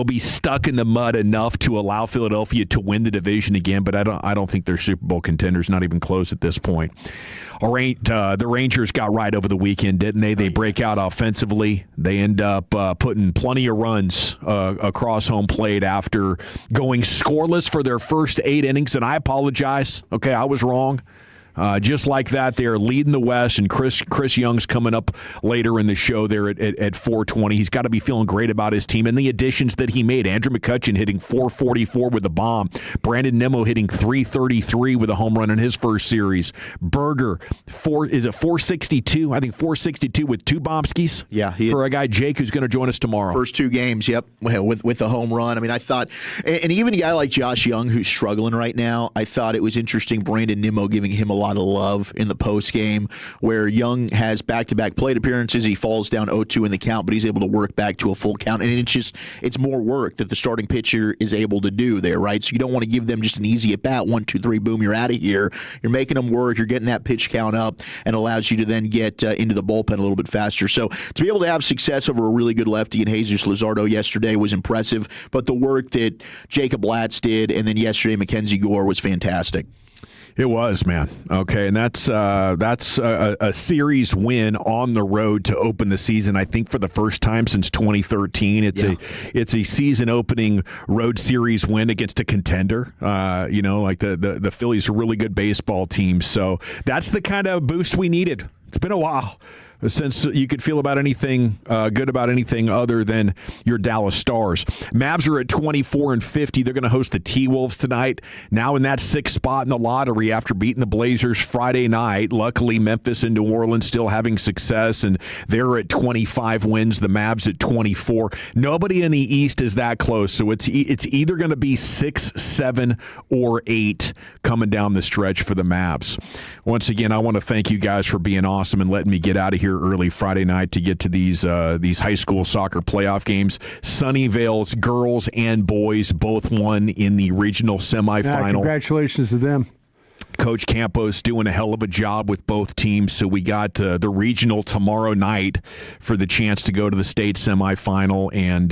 be stuck in the mud enough to allow Philadelphia to win the division again. But I don't think they're Super Bowl contenders, not even close at this point. The Rangers got right over the weekend, didn't they? They break out offensively. They end up putting plenty of runs across home plate after going scoreless for their first 8 innings. And I apologize. Okay, I was wrong. Just like that, they're leading the West, and Chris Young's coming up later in the show there at 4:20. He's got to be feeling great about his team and the additions that he made. Andrew McCutchen hitting .444 with a bomb. Brandon Nimmo hitting .333 with a home run in his first series. Berger, .462? I think .462 with 2 bombskis. Yeah. For a guy, Jake, who's going to join us tomorrow. First 2 games, yep, with the home run. I mean, I thought, and even a guy like Josh Young, who's struggling right now, I thought it was interesting, Brandon Nimmo giving him a lot of love in the post game, where Young has back-to-back plate appearances. He falls down 0-2 in the count, but he's able to work back to a full count, and it's more work that the starting pitcher is able to do there, right? So you don't want to give them just an easy at bat, 1, 2, 3, boom, you're out of here. You're making them work. You're getting that pitch count up, and allows you to then get into the bullpen a little bit faster. So to be able to have success over a really good lefty in Jesus Luzardo yesterday was impressive, but the work that Jacob Latz did, and then yesterday Mackenzie Gore, was fantastic. It was, man. Okay, and that's a series win on the road to open the season. I think for the first time since 2013, it's a season opening road series win against a contender. Like the Phillies are a really good baseball team, so that's the kind of boost we needed It's been a while since you could feel about anything good about anything other than your Dallas Stars. Mavs are at 24-50. They're going to host the T-Wolves tonight. Now in that 6th spot in the lottery after beating the Blazers Friday night. Luckily, Memphis and New Orleans still having success, and they're at 25 wins. The Mavs at 24. Nobody in the East is that close, so it's either going to be 6, 7, or 8 coming down the stretch for the Mavs. Once again, I want to thank you guys for being awesome and letting me get out of here early Friday night to get to these high school soccer playoff games. Sunnyvale's girls and boys both won in the regional semifinal. Yeah, congratulations to them. Coach Campos doing a hell of a job with both teams. So we got the regional tomorrow night for the chance to go to the state semifinal, and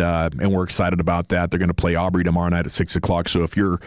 we're excited about that. They're going to play Aubrey tomorrow night at 6 o'clock. So if you're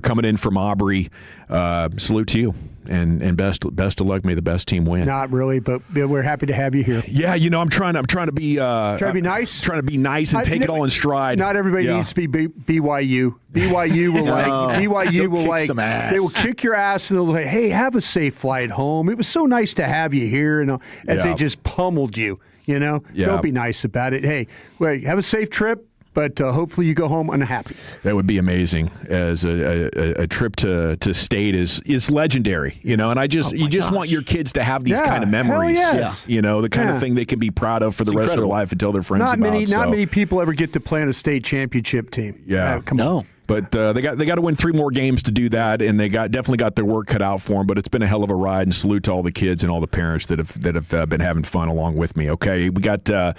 coming in from Aubrey, salute to you. And best of luck. May the best team win. Not really, but we're happy to have you here. Yeah, I'm trying to be nice. Trying to be nice and take it all in stride. Not everybody needs to be BYU. BYU will BYU will some ass. They will kick your ass and they'll say, "Hey, have a safe flight home. It was so nice to have you here." And as they just pummeled you, Don't be nice about it. Hey, wait, have a safe trip. But hopefully you go home unhappy. That would be amazing. As a trip to state is legendary, And I just want your kids to have these kind of memories. Yes. The kind of thing they can be proud of for the rest of their life and tell their friends about. Not many people ever get to play on a state championship team. Yeah, come on. But they got to win 3 more games to do that, and they definitely got their work cut out for them. But it's been a hell of a ride, and salute to all the kids and all the parents that have been having fun along with me. Okay, we got the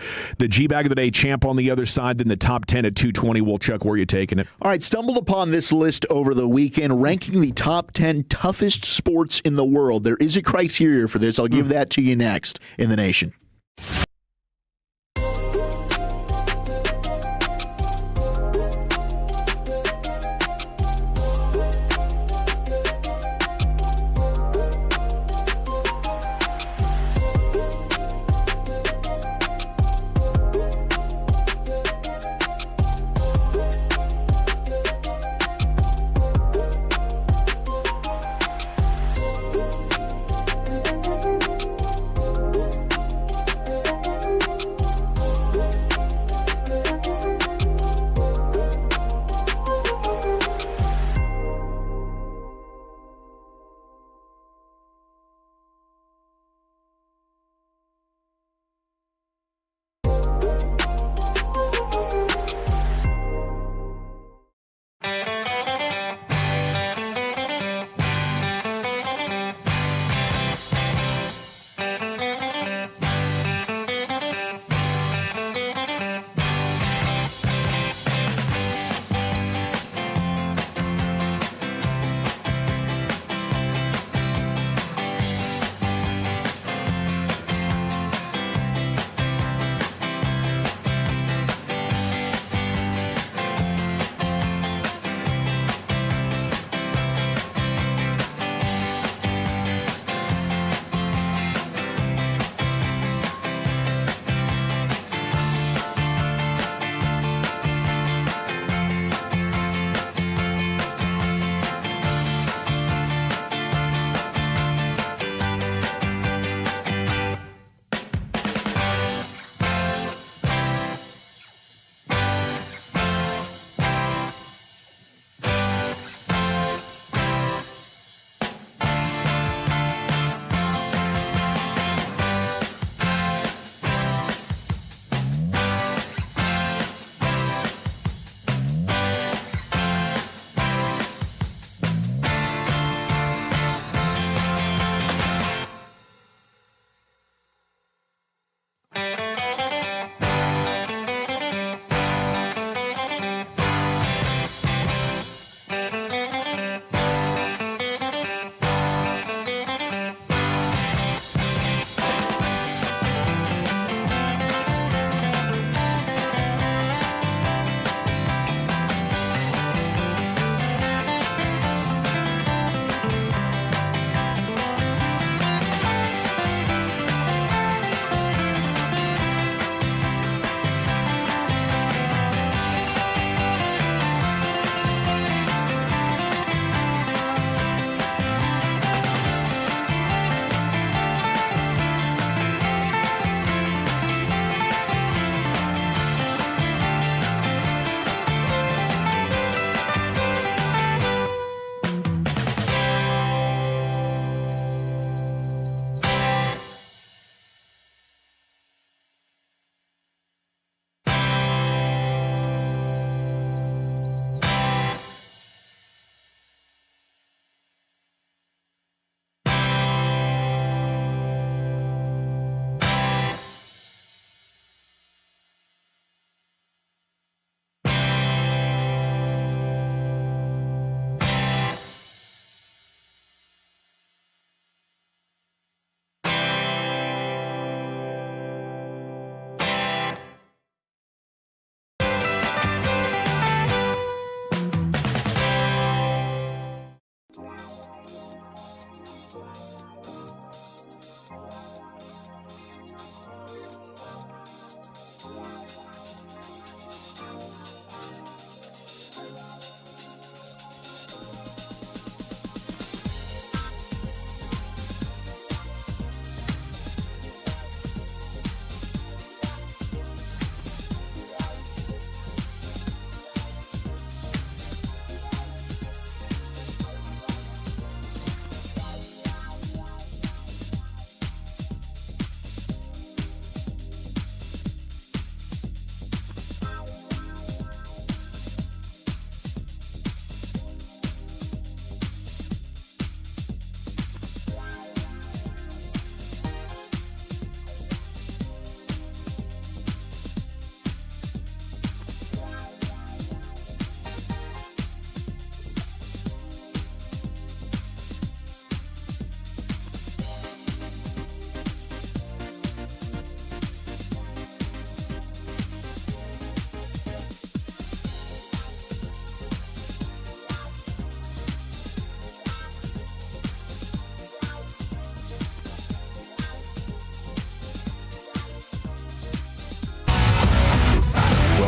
G Bag of the Day champ on the other side, then the top 10 at 220. Will Chuck, where are you taking it? All right, stumbled upon this list over the weekend, ranking the top 10 toughest sports in the world. There is a criteria for this. I'll give that to you next in the nation.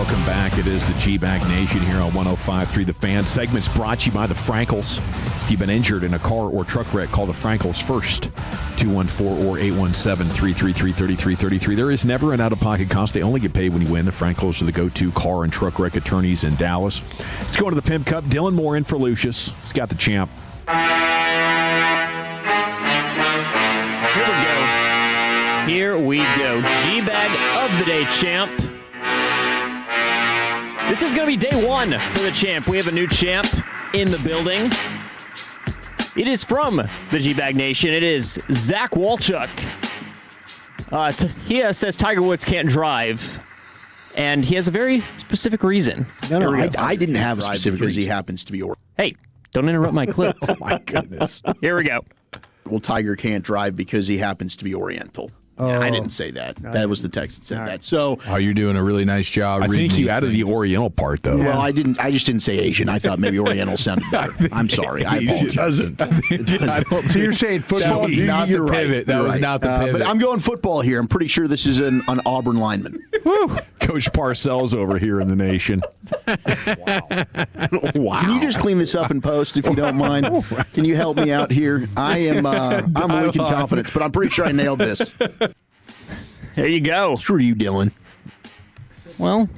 Welcome back. It is the G-Bag Nation here on 105.3 The Fan. Segment's brought to you by the Frankels. If you've been injured in a car or truck wreck, call the Frankels first. 214 or 817-333-3333. There is never an out-of-pocket cost. They only get paid when you win. The Frankels are the go-to car and truck wreck attorneys in Dallas. Let's go to the Pimp Cup. Dylan Moore in for Lucius. He's got the champ. Here we go. G-Bag of the day, champ. This is going to be day one for the champ. We have a new champ in the building. It is from the G-Bag Nation. It is Zach Walchuk. He says Tiger Woods can't drive, and he has a very specific reason. No, I didn't have a specific reason. He happens to be Oriental. Hey, don't interrupt my clip. Oh, my goodness. Here we go. Well, Tiger can't drive because he happens to be Oriental. I didn't say that. That was the text that said that. So, you're doing a really nice job. I think you added the Oriental part, though. Well, I didn't. I just didn't say Asian. I thought maybe Oriental sounded better. I'm sorry. I apologize. It doesn't. So you're saying football is not the pivot. That was not the pivot. But I'm going football here. I'm pretty sure this is an Auburn lineman. Woo. Coach Parcells over here in the nation. Wow. Can you just clean this up in post if you don't mind? Can you help me out here? I'm weak in confidence, but I'm pretty sure I nailed this. There you go. Screw you, Dylan. Well,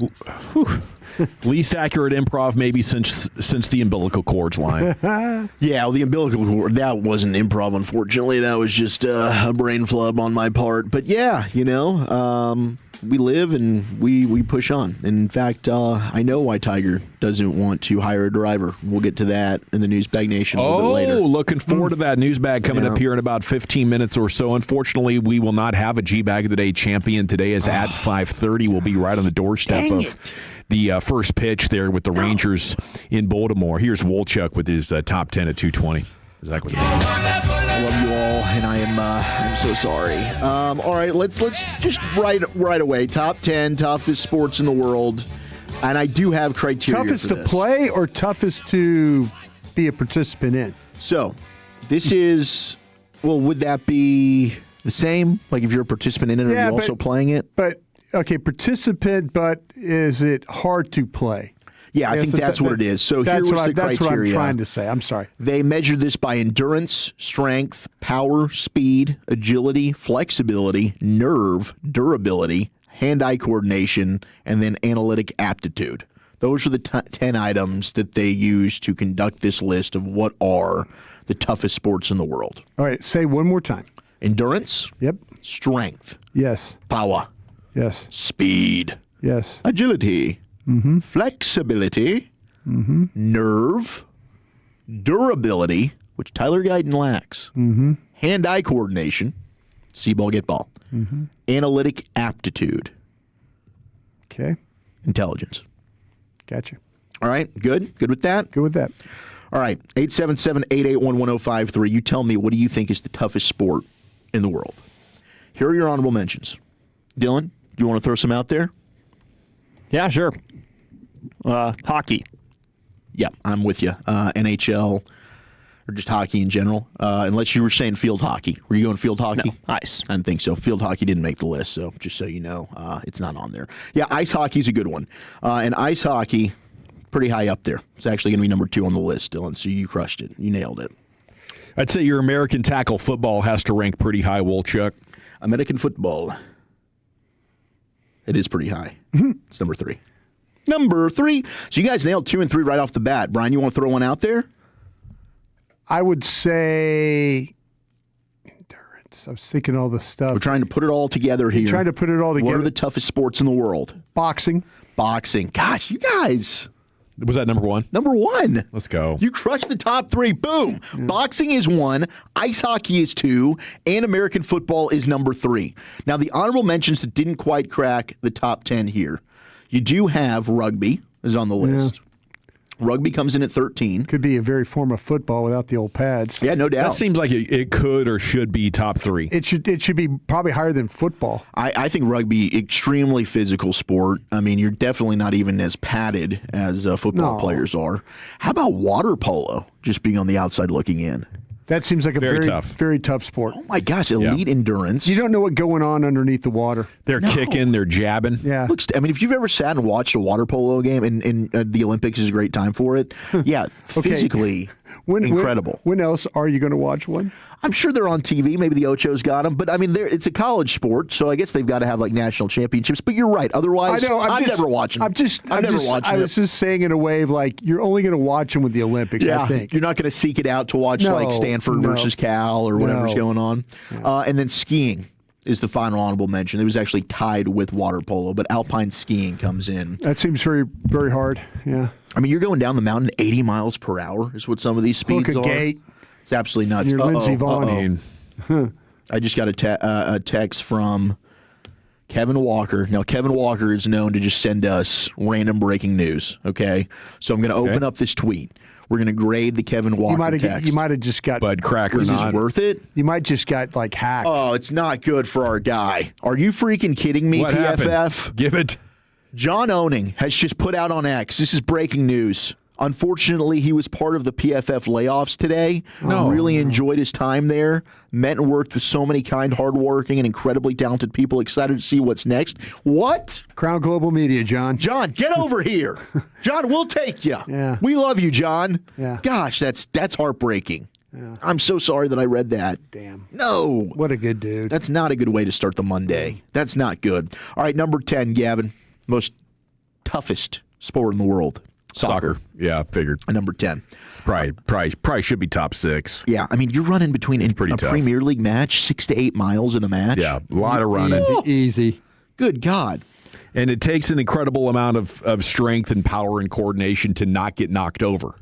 least accurate improv maybe since the umbilical cords line. Yeah, well, the umbilical cord, that wasn't improv, unfortunately. That was just a brain flub on my part. But yeah, we live and we push on. In fact, I know why Tiger doesn't want to hire a driver. We'll get to that in the Newsbag Nation a little bit later. Oh, looking forward to that Newsbag coming up here in about 15 minutes or so. Unfortunately, we will not have a G-Bag of the Day champion today, as at 5:30 we'll be right on the doorstep of the first pitch there with the Rangers in Baltimore. Here's Wolchuk with his top 10 at 220. Exactly. I love you all, and I'm so sorry. All right, let's just right away. Top 10 toughest sports in the world, and I do have criteria. Toughest for to this. play or toughest to be a participant in? So, this is would that be the same? Like if you're a participant in it, are you also playing it? But okay, participant, but is it hard to play? Yeah, I think that's what it is. So here was the criteria. That's what I'm trying to say. I'm sorry. They measured this by endurance, strength, power, speed, agility, flexibility, nerve, durability, hand-eye coordination, and then analytic aptitude. Those are the 10 items that they use to conduct this list of what are the toughest sports in the world. All right, say one more time. Endurance. Yep. Strength. Yes. Power. Yes. Speed. Yes. Agility. Mm-hmm. Flexibility. Mm-hmm. Nerve. Durability, which Tyler Guyton lacks. Mm-hmm. Hand-eye coordination. See ball, get ball. Mm-hmm. Analytic aptitude. Okay. Intelligence. Gotcha. All right. Good? Good with that? Good with that. All right. 877-881-1053. You tell me, what do you think is the toughest sport in the world? Here are your honorable mentions. Dylan, do you want to throw some out there? Yeah, sure. Hockey. Yeah, I'm with you. NHL or just hockey in general. Unless you were saying field hockey. Were you going field hockey? No, ice. I didn't think so. Field hockey didn't make the list, so just so you know, it's not on there. Yeah, ice hockey's a good one. And ice hockey, pretty high up there. It's actually going to be number 2 on the list, Dylan, so you crushed it. You nailed it. I'd say your American tackle football has to rank pretty high, Wolchuk. American football. It is pretty high. It's number 3. Number 3. So you guys nailed 2 and 3 right off the bat. Brian, you want to throw one out there? I would say endurance. I was thinking all the stuff. We're trying to put it all together here. Trying to put it all together. What are the toughest sports in the world? Boxing. Boxing. Gosh, you guys. Was that number 1? Number 1. Let's go. You crushed the top 3. Boom. Boxing is 1. Ice hockey is 2. And American football is number 3. Now, the honorable mentions that didn't quite crack the top 10 here. You do have rugby is on the list. Yeah. Rugby comes in at 13. Could be a very form of football without the old pads. Yeah, no doubt. That seems like it could or should be top 3. It should be probably higher than football. I think rugby, extremely physical sport. I mean, you're definitely not even as padded as football players are. How about water polo, just being on the outside looking in? That seems like a very tough. very tough sport. Oh my gosh, elite endurance. You don't know what's going on underneath the water. They're kicking, they're jabbing. Yeah. Looks. I mean, if you've ever sat and watched a water polo game, and the Olympics is a great time for it. Yeah, physically incredible. When else are you going to watch one? I'm sure they're on TV. Maybe the Ocho's got them, but I mean, it's a college sport, so I guess they've got to have like national championships. But you're right. Otherwise, I'm never watching. I was just saying in a way of like you're only going to watch them with the Olympics. Yeah, I think you're not going to seek it out to watch like Stanford versus Cal or whatever's going on. And then skiing is the final honorable mention. It was actually tied with water polo, but alpine skiing comes in. That seems very, very hard. Yeah. I mean, you're going down the mountain 80 miles per hour is what some of these speeds Hook a are. gate. It's absolutely nuts. You're Lindsey Vonn. I just got a text from Kevin Walker. Now, Kevin Walker is known to just send us random breaking news, okay? So I'm going to open up this tweet. We're going to grade the Kevin Walker text. You might have just got Bud Cracker. Is this worth it? You might just got like hacked. Oh, it's not good for our guy. Are you freaking kidding me, What PFF? happened? Give it. John Owning has just put out on X. This is breaking news. Unfortunately, he was part of the PFF layoffs today. Really enjoyed his time there. Met and worked with so many kind, hardworking, and incredibly talented people. Excited to see what's next. What? Crown Global Media, John. John, get over here. John, we'll take you. Yeah. We love you, John. Yeah. Gosh, that's heartbreaking. Yeah. I'm so sorry that I read that. Damn. No. What a good dude. That's not a good way to start the Monday. That's not good. All right, number 10, Gavin. Most toughest sport in the world. Soccer. Yeah, figured. Number 10. Probably should be top 6. Yeah, I mean, you're running between a tough. Premier League match, 6 to 8 miles in a match. Yeah, a lot of running. Easy. Good God. And it takes an incredible amount of strength and power and coordination to not get knocked over.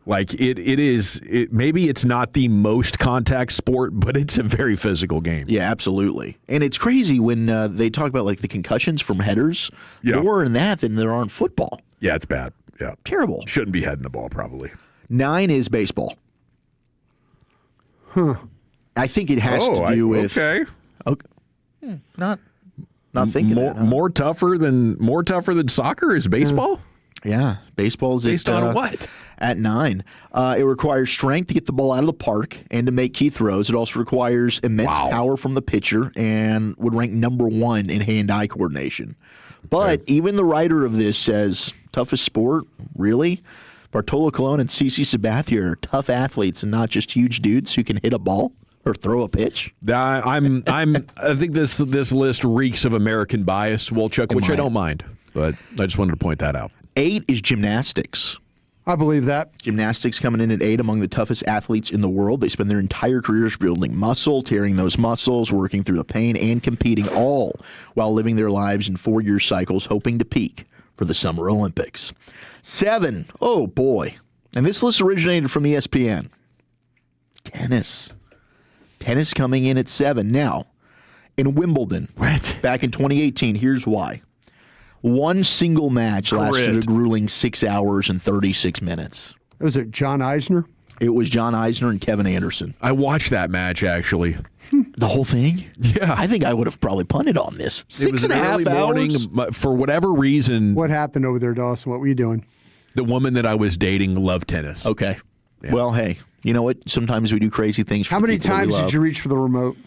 Like maybe it's not the most contact sport, but it's a very physical game. Yeah, absolutely. And it's crazy when they talk about like the concussions from headers. More in that than there are in football. Yeah, it's bad. Yeah. Terrible. Shouldn't be heading the ball, probably. 9 is baseball. I think it has to do with okay. Not thinking more tougher than soccer is baseball. Yeah, baseball's based on what? At 9, it requires strength to get the ball out of the park and to make key throws. It also requires immense power from the pitcher and would rank number 1 in hand-eye coordination. But even the writer of this says, toughest sport? Really? Bartolo Colon and CeCe Sabathia are tough athletes and not just huge dudes who can hit a ball or throw a pitch. I think this list reeks of American bias, Wolchuk, which I don't mind. But I just wanted to point that out. 8 is gymnastics. I believe that. Gymnastics coming in at 8 among the toughest athletes in the world. They spend their entire careers building muscle, tearing those muscles, working through the pain, and competing, all while living their lives in 4-year cycles, hoping to peak for the Summer Olympics. 7, oh boy. And this list originated from ESPN. Tennis. Tennis coming in at 7. Now, in Wimbledon, back in 2018, here's why. One single match lasted a grueling 6 hours and 36 minutes. Was it John Eisner? It was John Eisner and Kevin Anderson. I watched that match, actually. The whole thing? Yeah. I think I would have probably punted on this. It was 6.5 hours? Morning, for whatever reason. What happened over there, Dawson? What were you doing? The woman that I was dating loved tennis. Okay. Yeah. Well, hey, you know what? Sometimes we do crazy things for How many people times did you reach for the remote?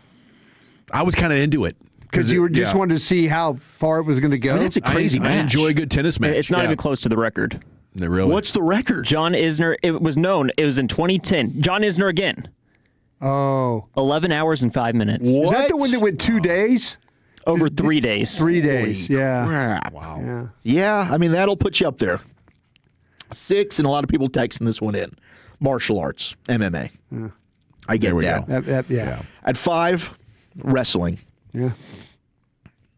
I was kind of into it. Because you were just wanted to see how far it was going to go? I mean, that's a crazy match. I enjoy a good tennis match. It's not even close to the record. Really? What's the record? John Isner, it was known. It was in 2010. John Isner again. Oh. 11 hours and 5 minutes. What? Is that the one that went 2 days? Over 3 days. 3 days, yeah. Wow. Yeah, I mean, that'll put you up there. 6, and a lot of people texting this one in. Martial arts, MMA. Yeah. I get that. Yeah. At 5, wrestling. Yeah.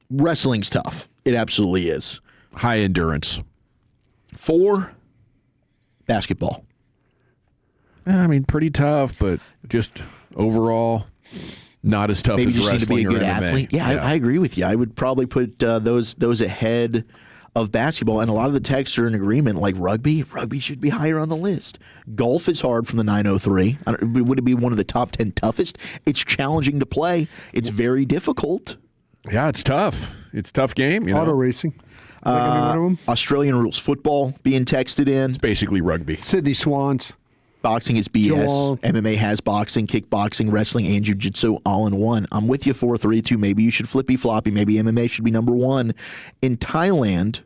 Wrestling's tough. It absolutely is. High endurance. 4, basketball. I mean, pretty tough, but just overall not as tough Maybe as just wrestling need to be a good or MMA. athlete. Yeah, I agree with you. I would probably put those ahead of basketball, and a lot of the texts are in agreement. Like rugby should be higher on the list. Golf is hard from the 903. Would it be one of the top 10 toughest? It's challenging to play. It's very difficult. Yeah, it's tough. It's a tough game. Auto racing. Is that gonna be one of them? Australian rules football being texted in. It's basically rugby. Sydney Swans. boxing is BS. Joel. MMA has boxing, kickboxing, wrestling, and jiu-jitsu all in one. I'm with you 4-3-2. Maybe you should flippy-floppy. Maybe MMA should be number one. In Thailand,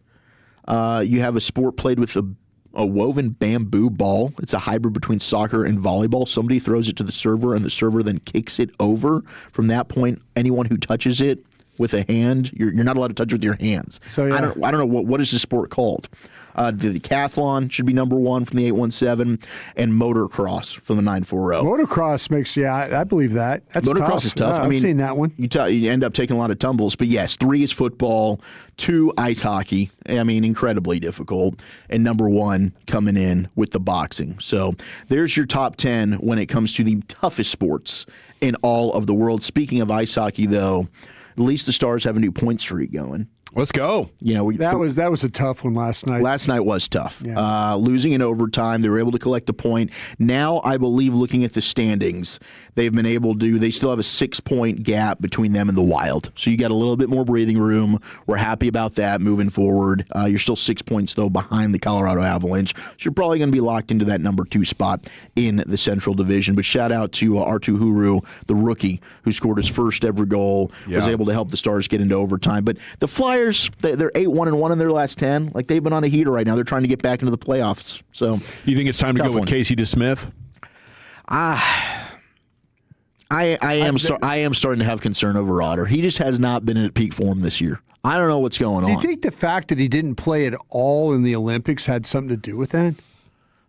you have a sport played with a woven bamboo ball. It's a hybrid between soccer and volleyball. Somebody throws it to the server, and the server then kicks it over. From that point, anyone who touches it with a hand, you're not allowed to touch it with your hands. So yeah. I don't know what is this sport called. The decathlon should be number one from the 817, and motocross from the 940. Motocross makes, I believe that. That's Motocross is tough. Yeah, I mean, I've seen that one. You end up taking a lot of tumbles, but yes, 3 is football, 2 ice hockey. I mean, incredibly difficult, and number 1 coming in with the boxing. So there's your top 10 when it comes to the toughest sports in all of the world. Speaking of ice hockey, though, at least the Stars have a new point streak going. Let's go. You know, that was a tough one last night. Last night was tough. Yeah. Losing in overtime, they were able to collect a point. Now, I believe, looking at the standings, they've been able to. They still have a 6-point gap between them and the Wild. So you got a little bit more breathing room. We're happy about that moving forward. You're still 6 points though behind the Colorado Avalanche. So you're probably going to be locked into that number 2 spot in the Central Division. But shout out to Artu Huru, the rookie, who scored his first ever goal. Was able to help the Stars get into overtime. But the Flyers, they're 8-1-1 in their last 10. Like, they've been on a heater right now. They're trying to get back into the playoffs. So you think it's time to go with Casey DeSmith? I am starting to have concern over Otter. He just has not been in peak form this year. I don't know what's going on. Do you think the fact that he didn't play at all in the Olympics had something to do with that?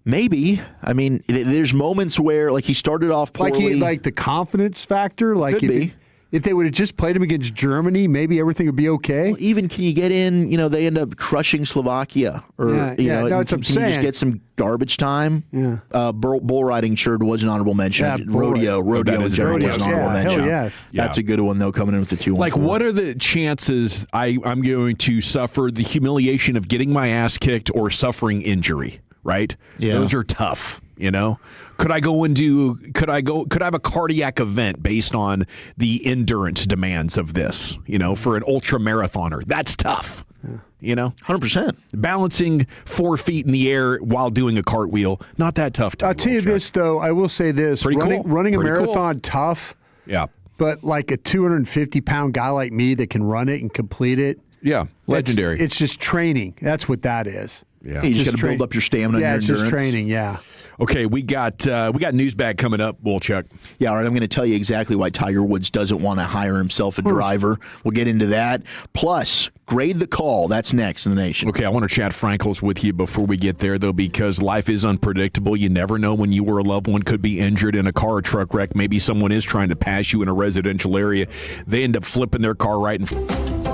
Maybe. I mean, there's moments where, like, he started off poorly. Like the confidence factor? Like Could be. If they would have just played him against Germany, maybe everything would be okay. Well, even can you get in? You know, they end up crushing Slovakia, or that's can what I'm you saying. just get some garbage time? Yeah. Bull riding sure was an honorable mention. Yeah, rodeo is in general was an honorable mention. Hell yes. That's a good one though, coming in with the 2-1. Like, what are the chances I'm going to suffer the humiliation of getting my ass kicked or suffering injury? Right? Yeah. Those are tough. You know, could I have a cardiac event based on the endurance demands of this, you know, for an ultra marathoner? That's tough. Yeah. You know, 100%. Balancing 4 feet in the air while doing a cartwheel, not that tough. I'll tell you this, though. I will say this. Running a marathon, tough. Yeah. But like a 250-pound guy like me that can run it and complete it. Yeah. Legendary. It's just training. That's what that is. Yeah. You just got to build up your stamina and your endurance. Yeah, it's just training, yeah. Okay, we got news bag coming up, Wolchuk. Yeah, all right, I'm going to tell you exactly why Tiger Woods doesn't want to hire himself a driver. We'll get into that. Plus, grade the call. That's next in the nation. Okay, I want to chat Frankels with you before we get there, though, because life is unpredictable. You never know when you or a loved one could be injured in a car or truck wreck. Maybe someone is trying to pass you in a residential area. They end up flipping their car right in front.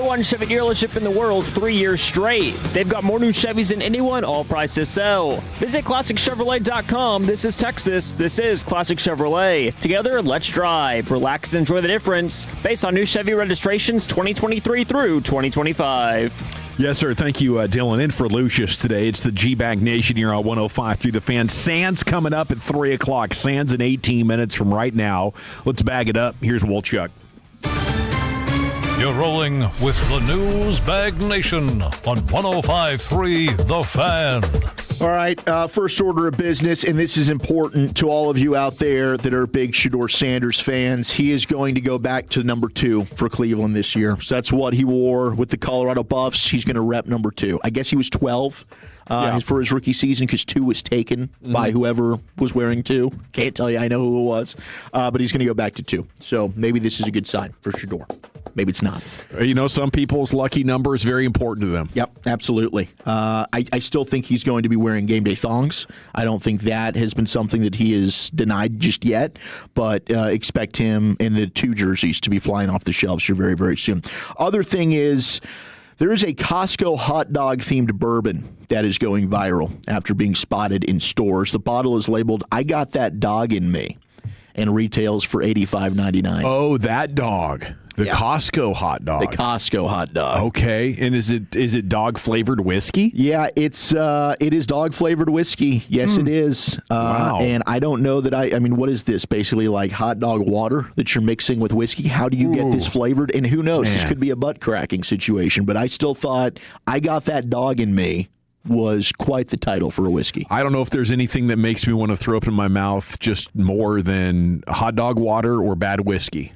#1 Chevy dealership in the world 3 years straight. They've got more new Chevys than anyone, all priced to sell. Visit ClassicChevrolet.com. This is Texas. This is Classic Chevrolet. Together, let's drive, relax, and enjoy the difference based on new Chevy registrations 2023 through 2025. Yes, sir. Thank you, Dylan. In for Lucius today. It's the G-Bag Nation here on 105.3 The Fan. Sands coming up at 3 o'clock. Sands in 18 minutes from right now. Let's bag it up. Here's Wolchuk. You're rolling with the News Bag Nation on 105.3 The Fan. All right, first order of business, and this is important to all of you out there that are big Shedeur Sanders fans. He is going to go back to number 2 for Cleveland this year. So that's what he wore with the Colorado Buffs. He's going to rep number 2. I guess he was 12 for his rookie season because 2 was taken by whoever was wearing 2. Can't tell you I know who it was. But he's going to go back to 2. So maybe this is a good sign for Shedeur. Maybe it's not. You know, some people's lucky number is very important to them. Yep, absolutely. I still think he's going to be wearing game day thongs. I don't think that has been something that he has denied just yet, but expect him in the 2 jerseys to be flying off the shelves here very, very soon. Other thing is, there is a Costco hot dog themed bourbon that is going viral after being spotted in stores. The bottle is labeled, "I Got That Dog in Me," and retails for $85.99. Oh, that dog. The Costco hot dog. The Costco hot dog. Okay, and is it dog flavored whiskey? Yeah, it is dog flavored whiskey. Yes, it is. Wow. And I don't know that I mean, what is this? Basically like hot dog water that you're mixing with whiskey. How do you get this flavored? And who knows? This could be a butt cracking situation. But I still thought "I Got That Dog in Me" was quite the title for a whiskey. I don't know if there's anything that makes me want to throw up in my mouth just more than hot dog water or bad whiskey.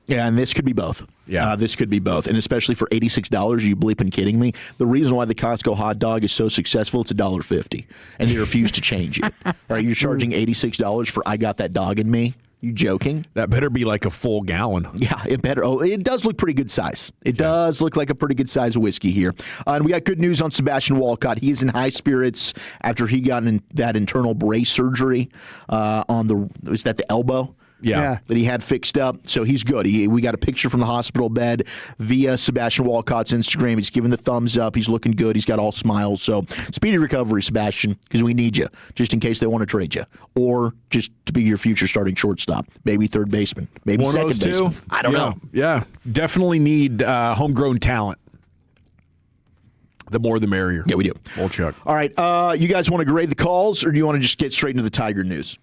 Yeah, and this could be both. Yeah, this could be both, and especially for $86. Are you bleeping kidding me? The reason why the Costco hot dog is so successful, it's $1.50, and they refuse to change it. All right, you're charging $86 for "I Got That Dog in Me." You joking? That better be like a full gallon. Yeah, it better. Oh, it does look pretty good size. It does look like a pretty good size of whiskey here. And we got good news on Sebastian Walcott. He's in high spirits after he got that internal brace surgery was that the elbow? Yeah. That he had fixed up. So he's good. We got a picture from the hospital bed via Sebastian Walcott's Instagram. He's giving the thumbs up. He's looking good. He's got all smiles. So speedy recovery, Sebastian, because we need you, just in case they want to trade you, or just to be your future starting shortstop, maybe third baseman, maybe second baseman. I don't know. Yeah, definitely need homegrown talent. The more the merrier. Yeah, we do. Old Chuck. All right. You guys want to grade the calls, or do you want to just get straight into the Tiger news?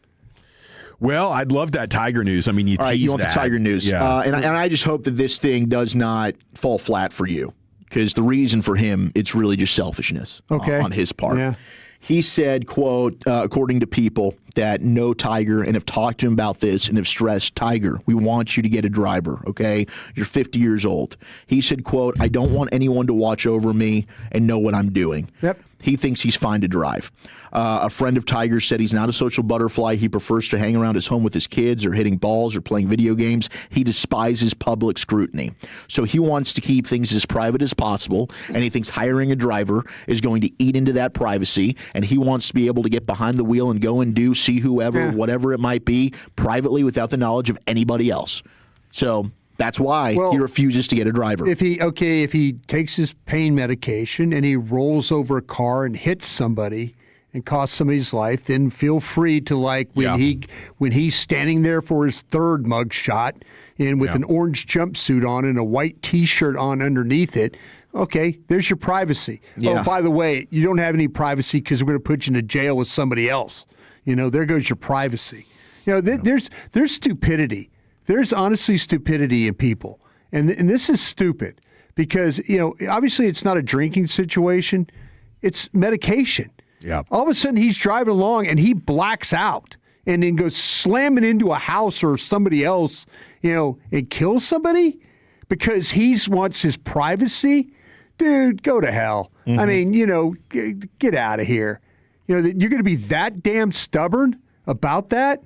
Well, I'd love that Tiger news. I mean, you teased you want that. the Tiger news. Yeah. And I just hope that this thing does not fall flat for you, because the reason for him, it's really just selfishness on his part. Yeah. He said, quote, according to people that know Tiger and have talked to him about this and have stressed, "Tiger, we want you to get a driver, okay? You're 50 years old." He said, quote, "I don't want anyone to watch over me and know what I'm doing." Yep. He thinks he's fine to drive. A friend of Tiger's said he's not a social butterfly. He prefers to hang around his home with his kids or hitting balls or playing video games. He despises public scrutiny. So he wants to keep things as private as possible, and he thinks hiring a driver is going to eat into that privacy, and he wants to be able to get behind the wheel and go and see whoever, whatever it might be, privately without the knowledge of anybody else. So that's why he refuses to get a driver. If he takes his pain medication and he rolls over a car and hits somebody and costs somebody's life, then feel free to, like, when he's standing there for his third mug shot and with an orange jumpsuit on and a white T-shirt on underneath it, okay, there's your privacy. Yeah. Oh, by the way, you don't have any privacy because we're going to put you in jail with somebody else. You know, there goes your privacy. You know, there's stupidity. There's honestly stupidity in people. And this is stupid because, you know, obviously it's not a drinking situation. It's medication. Yeah. All of a sudden he's driving along and he blacks out and then goes slamming into a house or somebody else, you know, and kills somebody because he wants his privacy. Dude, go to hell. Mm-hmm. I mean, you know, get out of here. You know, you're going to be that damn stubborn about that?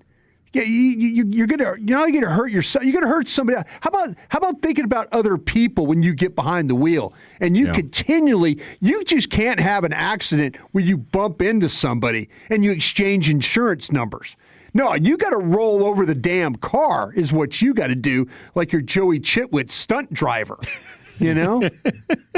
Yeah, you're gonna hurt yourself. You're gonna hurt somebody else. How about thinking about other people when you get behind the wheel and you continually? You just can't have an accident where you bump into somebody and you exchange insurance numbers. No, you got to roll over the damn car is what you got to do, like your Joey Chitwood stunt driver. You know?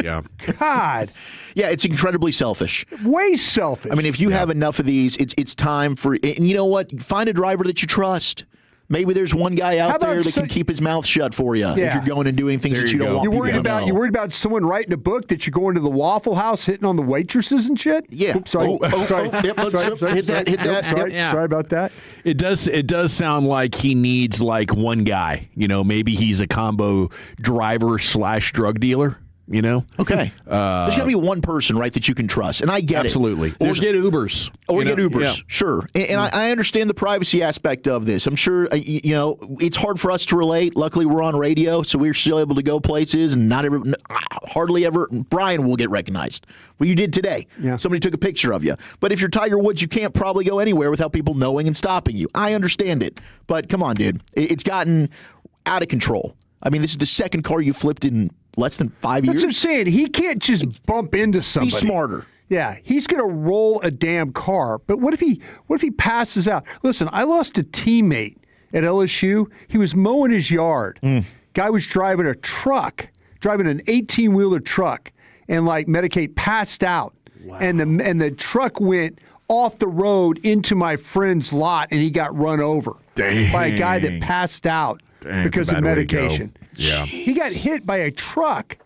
Yeah. God. Yeah, it's incredibly selfish. Way selfish. I mean, if you have enough of these, it's time for. And you know what? Find a driver that you trust. Maybe there's one guy out there that can keep his mouth shut for you if you're going and doing things that you don't want you're people worried to about know. You're worried about someone writing a book that you're going to the Waffle House hitting on the waitresses and shit? Yeah. Oops, sorry. Sorry. Yep, hit that. Sorry, Yep. sorry about that. It does sound like he needs like one guy. You know, maybe he's a combo driver / drug dealer. You know? Okay. There's got to be one person, right, that you can trust. And I get absolutely. it. Or get Ubers. Or get Ubers. Yeah. Sure. And I understand the privacy aspect of this. I'm sure, you know, it's hard for us to relate. Luckily, we're on radio, so we're still able to go places and hardly ever, Brian will get recognized. Well, you did today. Yeah. Somebody took a picture of you. But if you're Tiger Woods, you can't probably go anywhere without people knowing and stopping you. I understand it. But come on, dude. It's gotten out of control. I mean, this is the second car you flipped in less than 5 years. That's what I'm saying. He can't just bump into somebody. Be smarter. Yeah, he's going to roll a damn car. But what if he passes out? Listen, I lost a teammate at LSU. He was mowing his yard. Guy was driving a truck, driving an 18-wheeler truck, and like Medicaid passed out. Wow. And the truck went off the road into my friend's lot, and he got run over by a guy that passed out. Because of medication. Yeah. He got hit by a truck,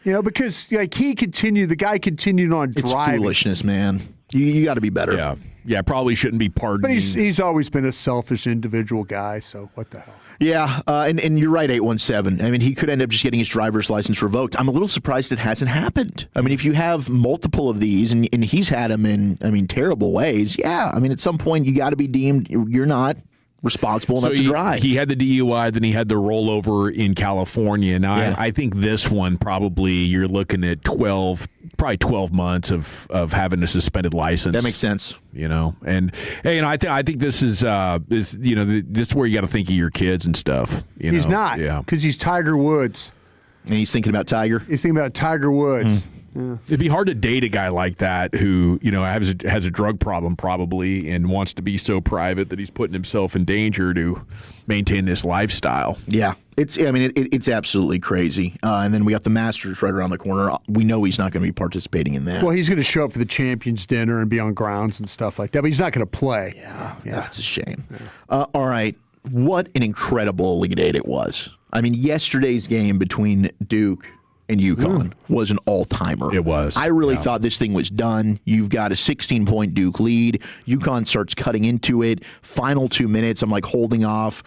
you know, because like the guy continued on driving. It's foolishness, man. You got to be better. Yeah. Yeah, probably shouldn't be pardoned. But he's always been a selfish individual guy, so what the hell? Yeah, and you're right, 817. I mean, he could end up just getting his driver's license revoked. I'm a little surprised it hasn't happened. I mean, if you have multiple of these, and he's had them in, I mean, terrible ways, yeah. I mean, at some point, you got to be deemed you're not responsible enough to drive. He had the DUI, then he had the rollover in California. Now, Yeah. I think this one probably you're looking at 12 months of having a suspended license. That makes sense. You know, and hey, I think this is this is where you got to think of your kids and stuff. He's not, because he's Tiger Woods. And he's thinking about Tiger? He's thinking about Tiger Woods. Yeah. It'd be hard to date a guy like that who, you know, has a drug problem probably and wants to be so private that he's putting himself in danger to maintain this lifestyle. Yeah, it's absolutely crazy. And then we got the Masters right around the corner. We know he's not going to be participating in that. Well, he's going to show up for the Champions Dinner and be on grounds and stuff like that, but he's not going to play. Yeah, that's a shame. Yeah. All right, what an incredible Elite Eight it was. I mean, yesterday's game between Duke and UConn was an all-timer. It was. I really thought this thing was done. You've got a 16-point Duke lead. UConn starts cutting into it. Final 2 minutes, I'm like holding off,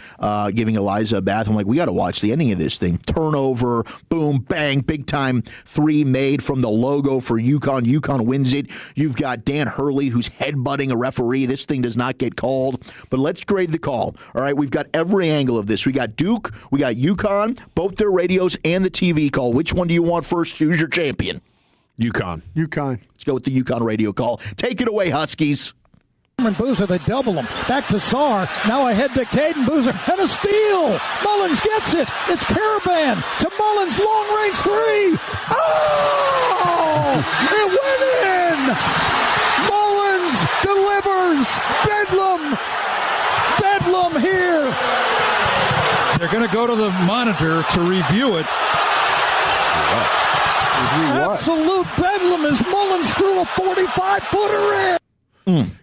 giving Eliza a bath. I'm like, we got to watch the ending of this thing. Turnover, boom, bang, big-time three made from the logo for UConn. UConn wins it. You've got Dan Hurley, who's headbutting a referee. This thing does not get called. But let's grade the call. All right, we've got every angle of this. We got Duke, we got UConn, both their radios and the TV call. Which one do you want first? Choose your champion. UConn. Let's go with the UConn radio call. Take it away, Huskies. And Boozer, they double him. Back to Sarr. Now ahead to Caden Boozer. And a steal. Mullins gets it. It's Caravan to Mullins. Long range three. Oh! It went in. Mullins delivers. Bedlam here. They're going to go to the monitor to review it. Absolute bedlam as Mullins threw a 45-footer in.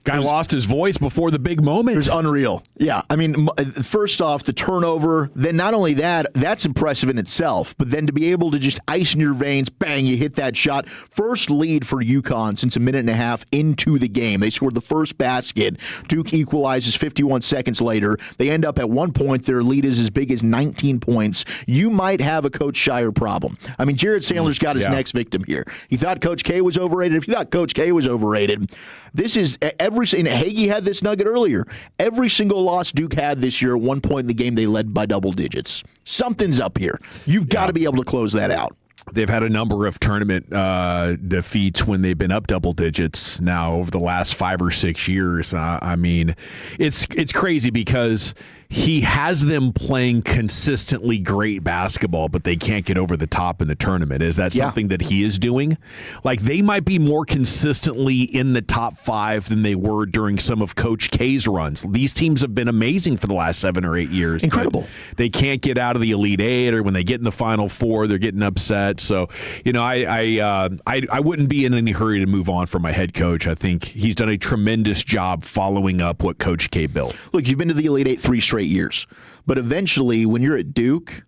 Guy lost his voice before the big moment. It was unreal. Yeah, I mean, first off, the turnover, then not only that, that's impressive in itself, but then to be able to just ice in your veins, bang, you hit that shot. First lead for UConn since a minute and a half into the game. They scored the first basket. Duke equalizes 51 seconds later. They end up at 1 point. Their lead is as big as 19 points. You might have a Coach Shire problem. I mean, Jared Sandler's got his next victim here. He thought Coach K was overrated. If you thought Coach K was overrated, this is and Hagee had this nugget earlier. Every single loss Duke had this year, at 1 point in the game, they led by double digits. Something's up here. You've got to be able to close that out. They've had a number of tournament defeats when they've been up double digits now over the last 5 or 6 years. I mean, it's crazy because he has them playing consistently great basketball, but they can't get over the top in the tournament. Is that something that he is doing? Like, they might be more consistently in the top 5 than they were during some of Coach K's runs. These teams have been amazing for the last 7 or 8 years. Incredible. They can't get out of the Elite 8, or when they get in the Final Four, they're getting upset. So, I wouldn't be in any hurry to move on from my head coach. I think he's done a tremendous job following up what Coach K built. Look, you've been to the Elite 8 3 straight years, but eventually, when you're at Duke,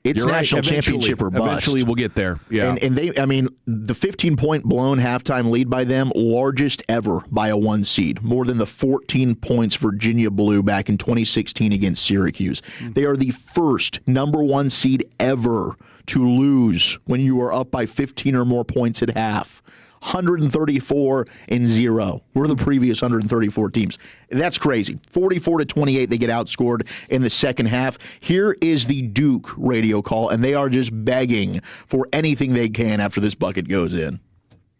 it's You're national right. championship or bust. Eventually, we'll get there. Yeah, and they, the 15-point blown halftime lead by them, largest ever by a 1 seed, more than the 14 points Virginia blew back in 2016 against Syracuse. They are the first number 1 seed ever to lose when you are up by 15 or more points at half. 134-0. We're the previous 134 teams. That's crazy. 44-28, they get outscored in the second half. Here is the Duke radio call, and they are just begging for anything they can after this bucket goes in.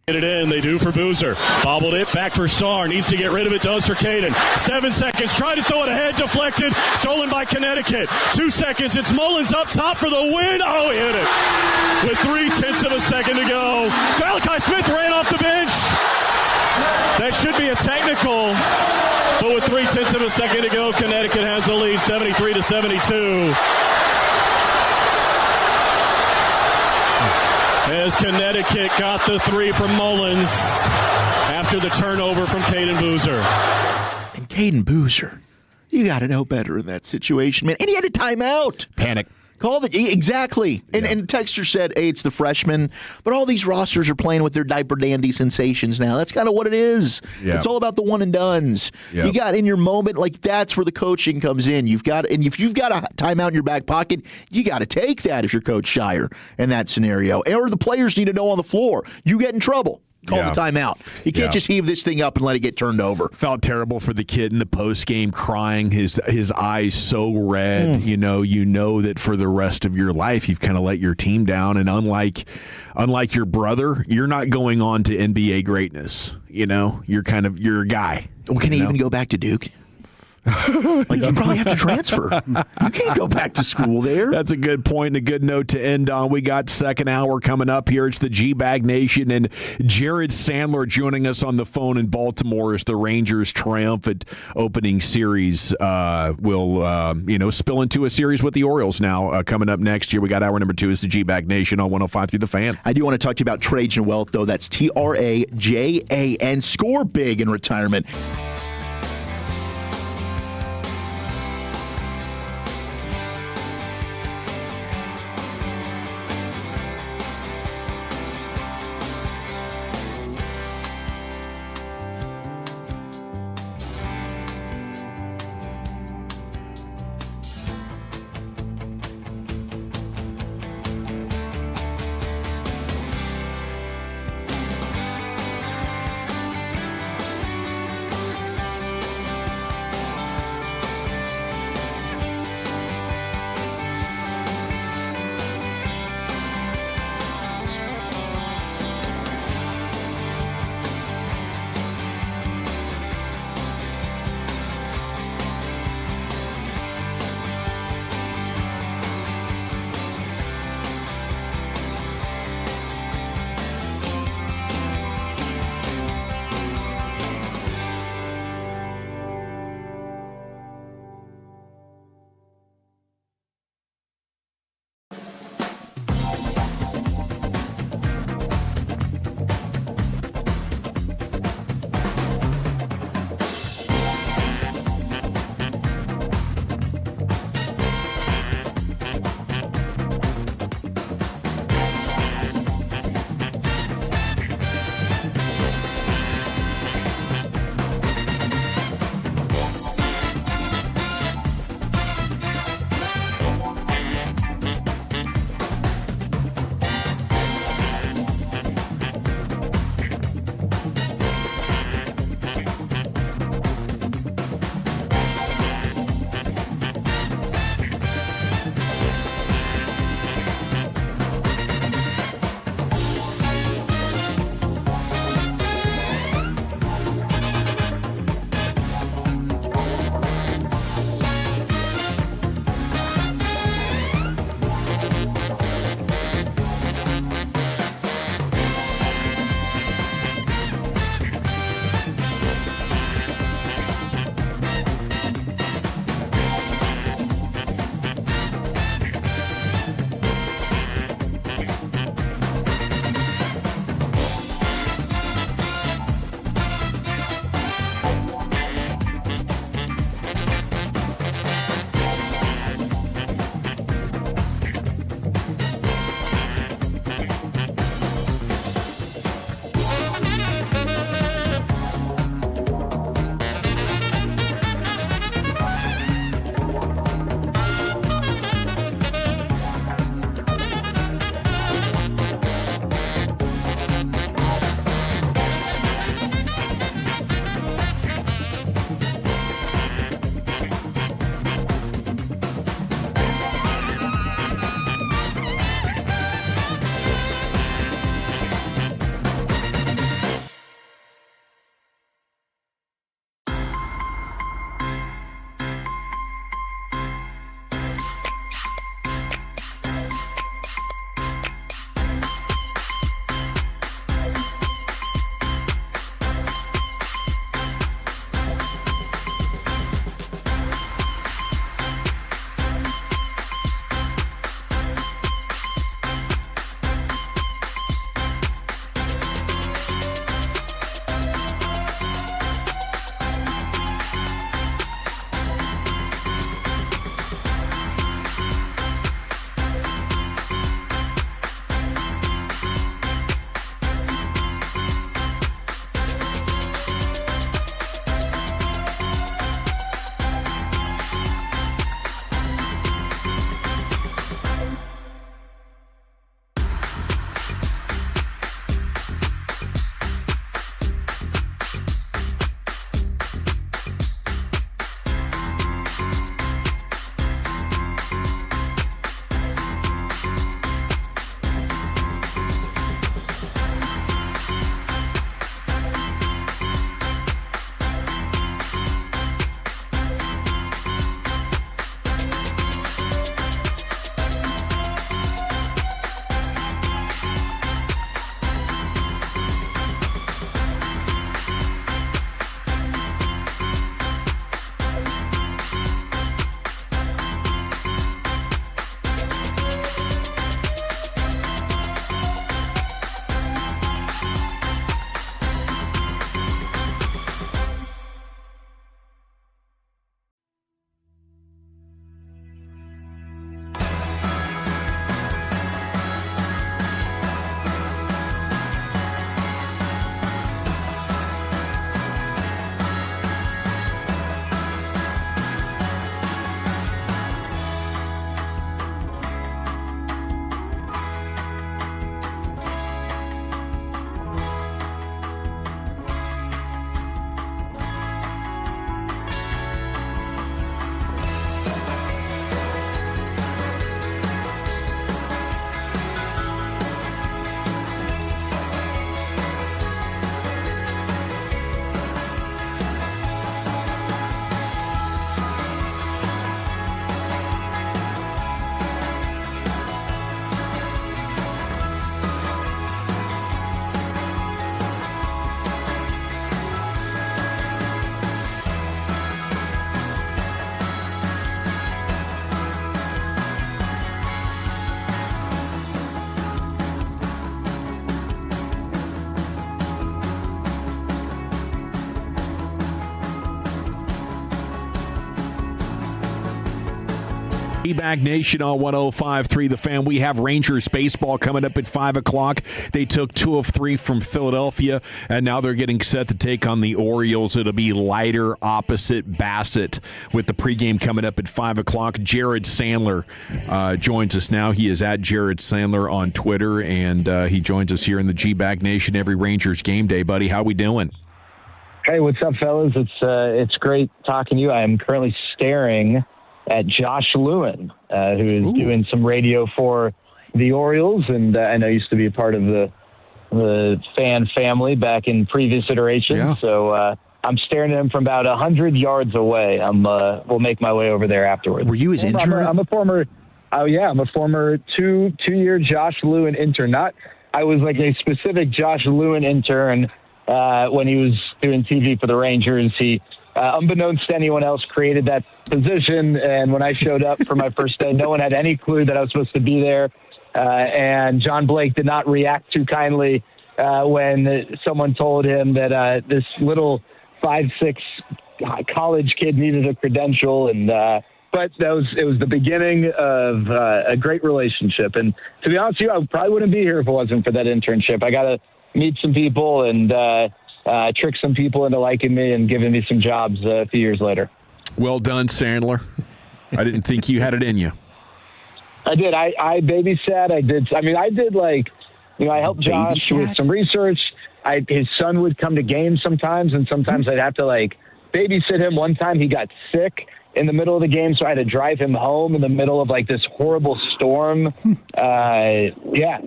Get it in, they do for Boozer. Bobbled it, back for Sarr. Needs to get rid of it, does for Caden. 7 seconds, trying to throw it ahead, deflected. Stolen by Connecticut. 2 seconds, it's Mullins up top for the win. Oh, he hit it. With 0.3 of a second to go. Malachi Smith ran off the bench. That should be a technical. But with 0.3 of a second to go, Connecticut has the lead, 73-72. As Connecticut got the 3 from Mullins after the turnover from Caden Boozer. And Caden Boozer, you got to know better in that situation, man. And he had a timeout. Panic. Called it. Exactly. And Texter said, hey, it's the freshmen. But all these rosters are playing with their diaper dandy sensations now. That's kind of what it is. Yeah. It's all about the one and dones. Yeah. You got in your moment, like that's where the coaching comes in. And if you've got a timeout in your back pocket, you got to take that if you're Coach Shire in that scenario. Or the players need to know on the floor, you get in trouble. Call the timeout. You can't just heave this thing up and let it get turned over. Felt terrible for the kid in the post game, crying, his eyes so red. You know that for the rest of your life you've kind of let your team down. And unlike your brother, you're not going on to NBA greatness. You're a guy. Well, can he even go back to Duke? Like, you probably have to transfer. You can't go back to school there. That's a good point and a good note to end on. We got second hour coming up here. It's the G-Bag Nation, and Jared Sandler joining us on the phone in Baltimore as the Rangers' triumphant opening series will spill into a series with the Orioles now coming up next year. We got hour number 2 is the G-Bag Nation on 105 through the Fan. I do want to talk to you about Trajan Wealth, though. That's Trajan. Score big in retirement. Back Nation on 105.3 The Fan. We have Rangers baseball coming up at 5 o'clock. They took 2 of 3 from Philadelphia, and now they're getting set to take on the Orioles. It'll be Leiter opposite Bassett with the pregame coming up at 5 o'clock. Jared Sandler joins us now. He is at Jared Sandler on Twitter, and he joins us here in the G-Bag Nation every Rangers game day. Buddy, how we doing? Hey, what's up, fellas? It's great talking to you. I am currently staring at Josh Lewin, who is doing some radio for the Orioles, and I know used to be a part of the fan family back in previous iterations. Yeah. So I'm staring at him from about 100 yards away. We'll make my way over there afterwards. Were you his intern? I'm a former two-year Josh Lewin intern. I was like a specific Josh Lewin intern when he was doing TV for the Rangers. He, unbeknownst to anyone else, created that position. And when I showed up for my first day, no one had any clue that I was supposed to be there. And John Blake did not react too kindly when someone told him that this little 5'6" college kid needed a credential. And but it was the beginning of a great relationship. And to be honest with you, I probably wouldn't be here if it wasn't for that internship. I got to meet some people and trick some people into liking me and giving me some jobs a few years later. Well done, Sandler. I didn't think you had it in you. I did. I babysat. I did I helped Josh with some research. His son would come to games sometimes, and sometimes I'd have to babysit him. One time he got sick in the middle of the game, so I had to drive him home in the middle of this horrible storm. I did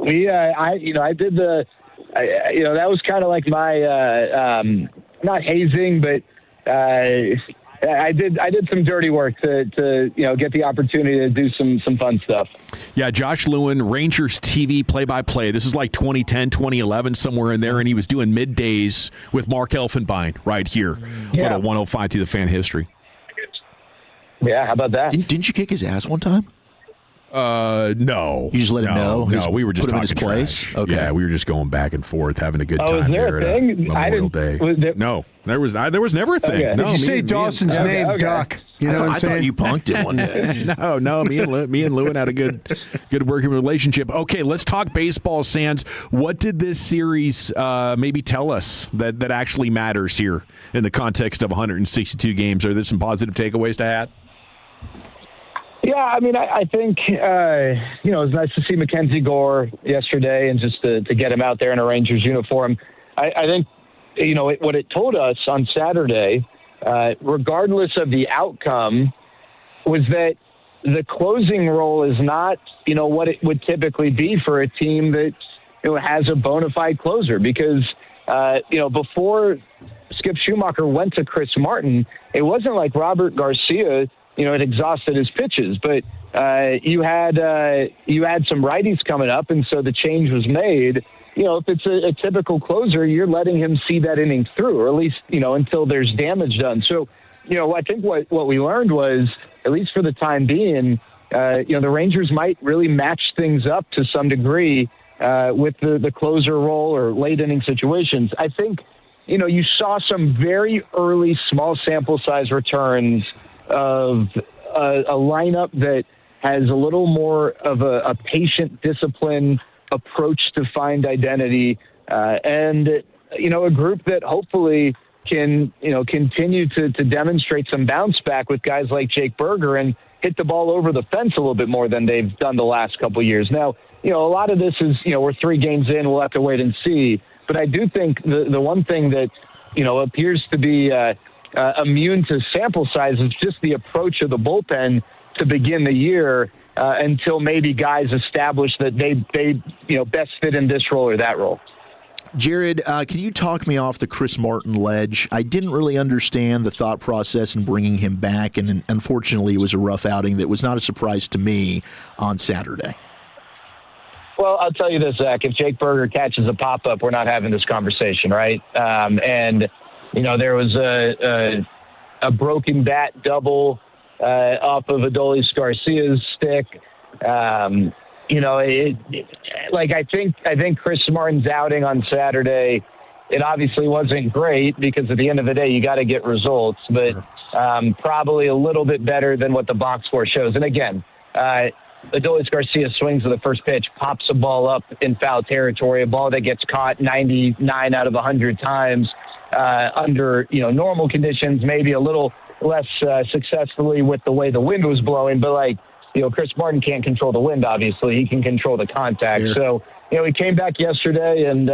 the. That was kind of like my not hazing, but I did some dirty work to get the opportunity to do some fun stuff. Yeah, Josh Lewin, Rangers TV play-by-play. This is like 2010, 2011, somewhere in there, and he was doing middays with Mark Elfenbein right here. Yeah. 105 to the fan history. Yeah, how about that? Didn't you kick his ass one time? No. You just let him know? No, we were just put him in talking his place? trash. Okay. Yeah, we were just going back and forth, having a good time. Was there there a thing? at Memorial Day. No, there was never a thing. Okay. No, Did you say Dawson's name, Duck? You know what I'm I saying? thought you punked it one day. No. Me and Lewin had a good working relationship. Okay, let's talk baseball, Sands. What did this series maybe tell us that actually matters here in the context of 162 games? Are there some positive takeaways to add? Yeah, I think, it was nice to see Mackenzie Gore yesterday and just to get him out there in a Rangers uniform. I think, what it told us on Saturday, regardless of the outcome, was that the closing role is not, what it would typically be for a team that, has a bona fide closer. Because, before Skip Schumacher went to Chris Martin, it wasn't like Robert Garcia had exhausted his pitches, but you had some righties coming up, and so the change was made. If it's a typical closer, you're letting him see that inning through, or at least until there's damage done. So, I think what we learned was, at least for the time being, the Rangers might really match things up to some degree with the closer role or late inning situations. I think you saw some very early small sample size returns of a lineup that has a little more of a patient, discipline approach to find identity, and a group that hopefully can continue to demonstrate some bounce back with guys like Jake Berger and hit the ball over the fence a little bit more than they've done the last couple of years. Now, a lot of this is we're 3 games in, we'll have to wait and see. But I do think the one thing that appears to be immune to sample size is just the approach of the bullpen to begin the year until maybe guys establish that they best fit in this role or that role. Jared, can you talk me off the Chris Martin ledge? I didn't really understand the thought process in bringing him back, and unfortunately it was a rough outing that was not a surprise to me on Saturday. Well, I'll tell you this, Zach. If Jake Berger catches a pop-up, we're not having this conversation, right? And there was a broken bat double off of Adolis Garcia's stick. I think Chris Martin's outing on Saturday, it obviously wasn't great because at the end of the day, you got to get results, but probably a little bit better than what the box score shows. And again, Adolis Garcia swings to the first pitch, pops a ball up in foul territory, a ball that gets caught 99 out of 100 times under normal conditions, maybe a little less successfully with the way the wind was blowing. But Chris Martin can't control the wind, obviously. He can control the contact. Sure. So, he came back yesterday and,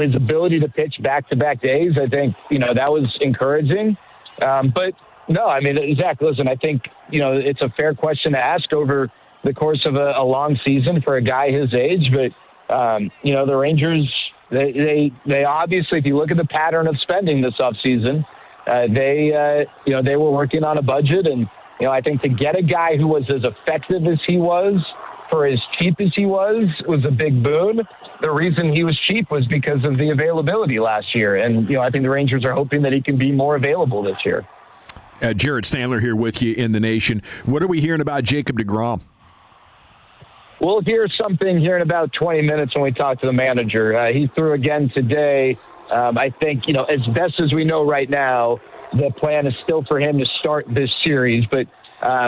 his ability to pitch back-to-back days, I think, that was encouraging. But no, I mean, Zach, listen, I think, it's a fair question to ask over the course of a long season for a guy his age. But, the Rangers, they obviously, if you look at the pattern of spending this offseason, they were working on a budget. And, I think to get a guy who was as effective as he was for as cheap as he was a big boon. The reason he was cheap was because of the availability last year. And, I think the Rangers are hoping that he can be more available this year. Jared Sandler here with you in the Nation. What are we hearing about Jacob deGrom? We'll hear something here in about 20 minutes when we talk to the manager. He threw again today. I think, as best as we know right now, the plan is still for him to start this series. But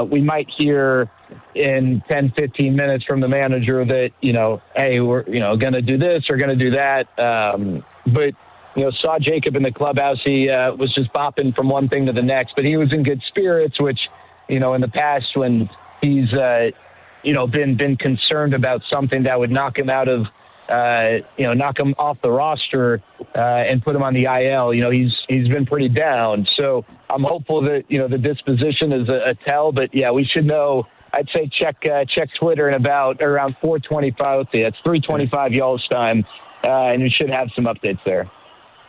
we might hear in 10, 15 minutes from the manager that, hey, we're, going to do this or going to do that. But saw Jacob in the clubhouse. He was just bopping from one thing to the next, but he was in good spirits, which, in the past when he's, been concerned about something that would knock him out of, knock him off the roster and put him on the IL, he's been pretty down. So I'm hopeful that, the disposition is a tell, but yeah, we should know. I'd say check Twitter in about around 4:25. Let's see, that's 3:25 y'all's time, and we should have some updates there.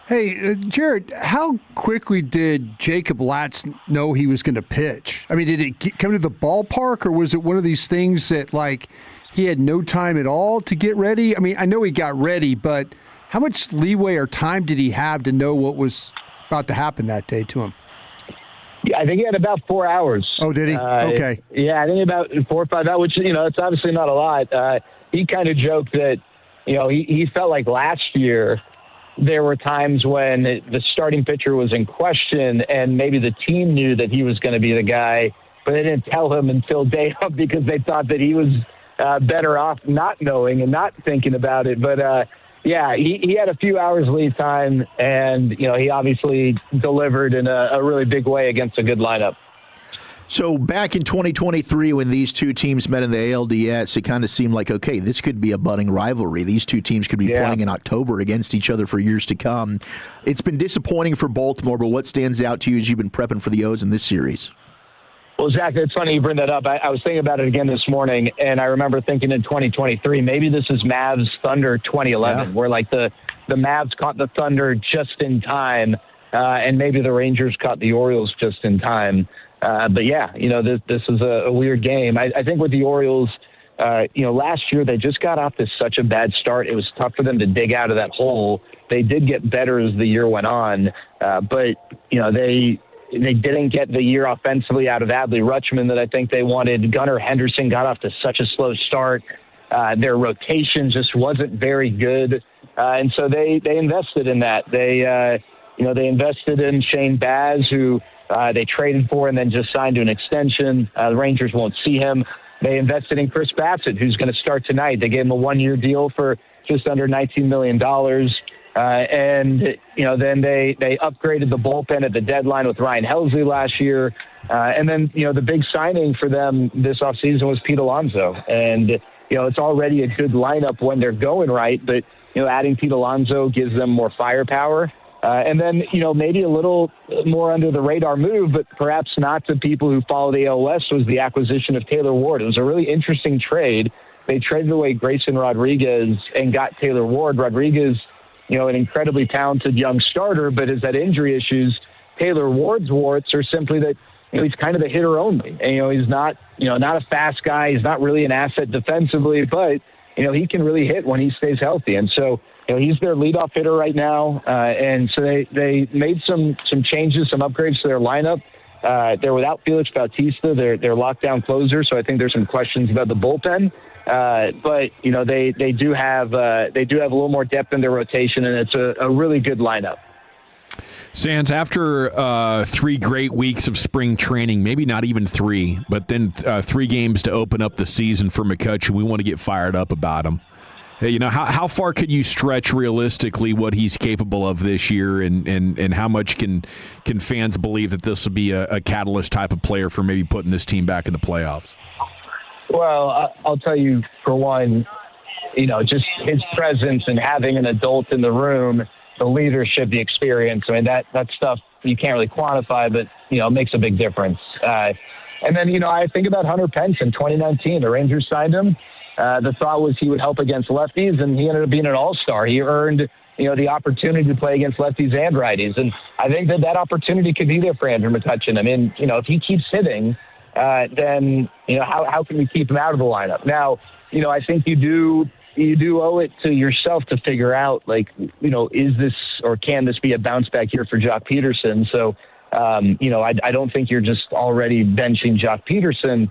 Hey, Jared, how quickly did Jacob Latz know he was going to pitch? I mean, did it come to the ballpark, or was it one of these things that, he had no time at all to get ready? I mean, I know he got ready, but how much leeway or time did he have to know what was about to happen that day to him? Yeah, I think he had about 4 hours. Oh, did he? Okay. Yeah, I think about 4 or 5 hours, which, it's obviously not a lot. He kind of joked that, he felt like last year there were times when the starting pitcher was in question and maybe the team knew that he was going to be the guy, but they didn't tell him until day of because they thought that he was better off not knowing and not thinking about it. But, yeah, he had a few hours lead time, and, he obviously delivered in a really big way against a good lineup. So back in 2023, when these two teams met in the ALDS, it kind of seemed like, okay, this could be a budding rivalry. These two teams could be playing in October against each other for years to come. It's been disappointing for Baltimore, but what stands out to you as you've been prepping for the O's in this series? Well, Zach, it's funny you bring that up. I was thinking about it again this morning, and I remember thinking in 2023, maybe this is Mavs Thunder 2011, where the Mavs caught the Thunder just in time, and maybe the Rangers caught the Orioles just in time. But yeah, this is a weird game. I think with the Orioles, last year they just got off to such a bad start. It was tough for them to dig out of that hole. They did get better as the year went on, but they didn't get the year offensively out of Adley Rutschman that I think they wanted. Gunnar Henderson got off to such a slow start. Their rotation just wasn't very good. And so they invested in that. They invested in Shane Baz, who they traded for and then just signed to an extension. The Rangers won't see him. They invested in Chris Bassett, who's going to start tonight. They gave him a one-year deal for just under $19 million. And then they upgraded the bullpen at the deadline with Ryan Helsley last year. And then, the big signing for them this offseason was Pete Alonso. And, it's already a good lineup when they're going right, but, adding Pete Alonso gives them more firepower. And then, maybe a little more under the radar move, but perhaps not to people who follow the AL West, was the acquisition of Taylor Ward. It was a really interesting trade. They traded away Grayson Rodriguez and got Taylor Ward. Rodriguez, an incredibly talented young starter, but has had injury issues. Taylor Ward's warts are simply that, he's kind of a hitter only. And, he's not, not a fast guy. He's not really an asset defensively, but, he can really hit when he stays healthy. And so, he's their leadoff hitter right now. And so they made some changes, some upgrades to their lineup. They're without Felix Bautista, their lockdown closer. So I think there's some questions about the bullpen. But they do have a little more depth in their rotation, and it's a really good lineup. Sands, after 3 great weeks of spring training, maybe not even 3, but then 3 games to open up the season for McCutchen, we want to get fired up about him. You know, how far could you stretch realistically what he's capable of this year, and how much can fans believe that this will be a catalyst type of player for maybe putting this team back in the playoffs? Well, I'll tell you, for one, you know, just his presence and having an adult in the room, the leadership, the experience, I mean, that stuff you can't really quantify, but, you know, it makes a big difference. And then, you know, I think about Hunter Pence in 2019. The Rangers signed him. The thought was he would help against lefties, and he ended up being an all-star. He earned, you know, the opportunity to play against lefties and righties. And I think that opportunity could be there for Andrew McCutchen. I mean, you know, if he keeps hitting, then, you know, how can we keep him out of the lineup? Now, you know, I think you do owe it to yourself to figure out, like, you know, is this or can this be a bounce back year for Jock Peterson? So, you know, I don't think you're just already benching Jock Peterson,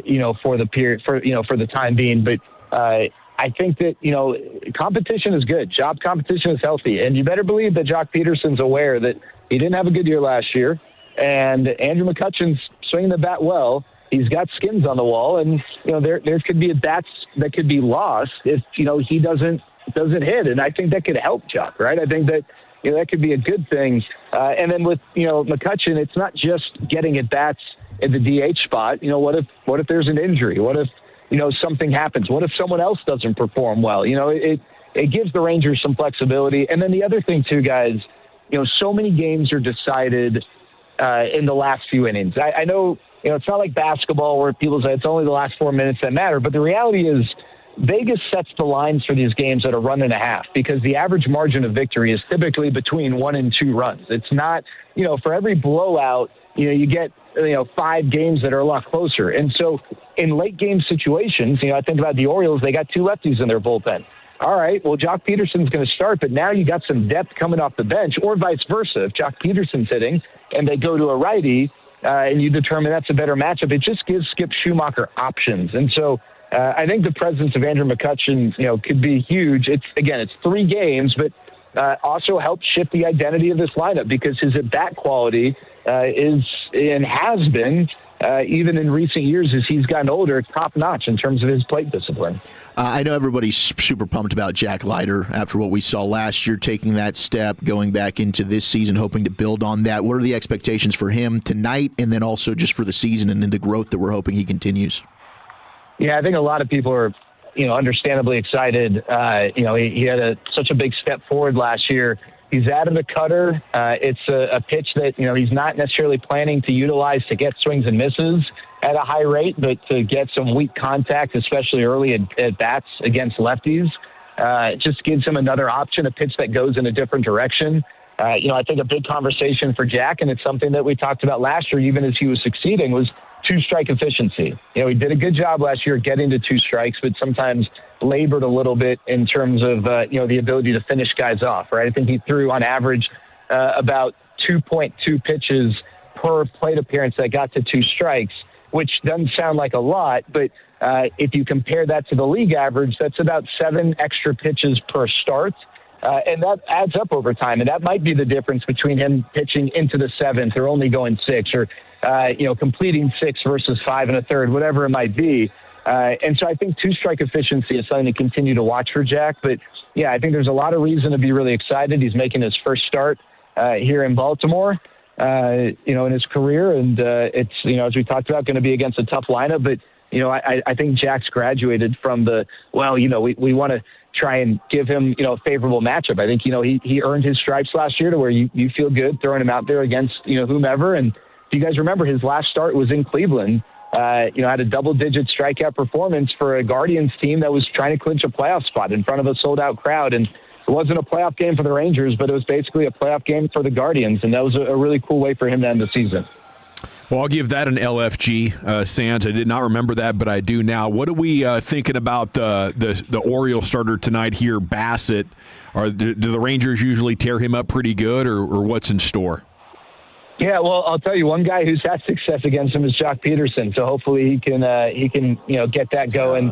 you know, for the time being. But I think that, you know, competition is good. Job competition is healthy. And you better believe that Jock Peterson's aware that he didn't have a good year last year. And Andrew McCutchen's swinging the bat well. He's got skins on the wall, and, you know, there could be bats that could be lost if, you know, he doesn't hit. And I think that could help Jock, right? I think that, you know, that could be a good thing. And then with, you know, McCutchen, it's not just getting at bats at the DH spot. You know, what if there's an injury? What if, you know, something happens? What if someone else doesn't perform well? You know, it gives the Rangers some flexibility. And then the other thing too, guys, you know, so many games are decided in the last few innings. I know, you know, it's not like basketball where people say it's only the last 4 minutes that matter, but the reality is Vegas sets the lines for these games at a run and a half, because the average margin of victory is typically between 1 and 2 runs. It's not, you know, for every blowout, you know, you get, you know, 5 games that are a lot closer. And so in late game situations, you know, I think about the Orioles, they got 2 lefties in their bullpen. All right, well, Jock Peterson's going to start, but now you got some depth coming off the bench, or vice versa. If Jock Peterson's hitting and they go to a righty, and you determine that's a better matchup, it just gives Skip Schumacher options. And so I think the presence of Andrew McCutchen, you know, could be huge. It's 3 games, but also helps shift the identity of this lineup, because his at-bat quality is and has been, even in recent years as he's gotten older, top-notch in terms of his plate discipline. I know everybody's super pumped about Jack Leiter after what we saw last year, taking that step, going back into this season, hoping to build on that. What are the expectations for him tonight, and then also just for the season and in the growth that we're hoping he continues? Yeah, I think a lot of people are, you know, understandably excited. You know, he had such a big step forward last year. He's added a cutter. It's a pitch that, you know, he's not necessarily planning to utilize to get swings and misses at a high rate, but to get some weak contact, especially early at bats against lefties. It just gives him another option, a pitch that goes in a different direction. You know, I think a big conversation for Jack, and it's something that we talked about last year, even as he was succeeding, was 2-strike efficiency. You know, he did a good job last year getting to 2 strikes, but sometimes labored a little bit in terms of, you know, the ability to finish guys off, right? I think he threw on average about 2.2 pitches per plate appearance that got to 2 strikes, which doesn't sound like a lot, but if you compare that to the league average, that's about 7 extra pitches per start. And that adds up over time. And that might be the difference between him pitching into the 7th or only going 6, or, you know, completing 6 versus 5 1/3, whatever it might be. And so I think 2-strike efficiency is something to continue to watch for Jack. But, yeah, I think there's a lot of reason to be really excited. He's making his first start here in Baltimore, you know, in his career. And it's, you know, as we talked about, going to be against a tough lineup. But, you know, I think Jack's graduated from the, well, you know, we want to try and give him, you know, a favorable matchup. I think, you know, he earned his stripes last year to where you feel good throwing him out there against, you know, whomever. And if you guys remember, his last start was in Cleveland. You know, had a double-digit strikeout performance for a Guardians team that was trying to clinch a playoff spot in front of a sold-out crowd. And it wasn't a playoff game for the Rangers, but it was basically a playoff game for the Guardians. And that was a really cool way for him to end the season. Well, I'll give that an LFG, Sands. I did not remember that, but I do now. What are we thinking about the Oriole starter tonight here, Bassett? Do the Rangers usually tear him up pretty good, or what's in store? Yeah, well, I'll tell you, one guy who's had success against him is Jock Peterson. So hopefully he can you know, get that going.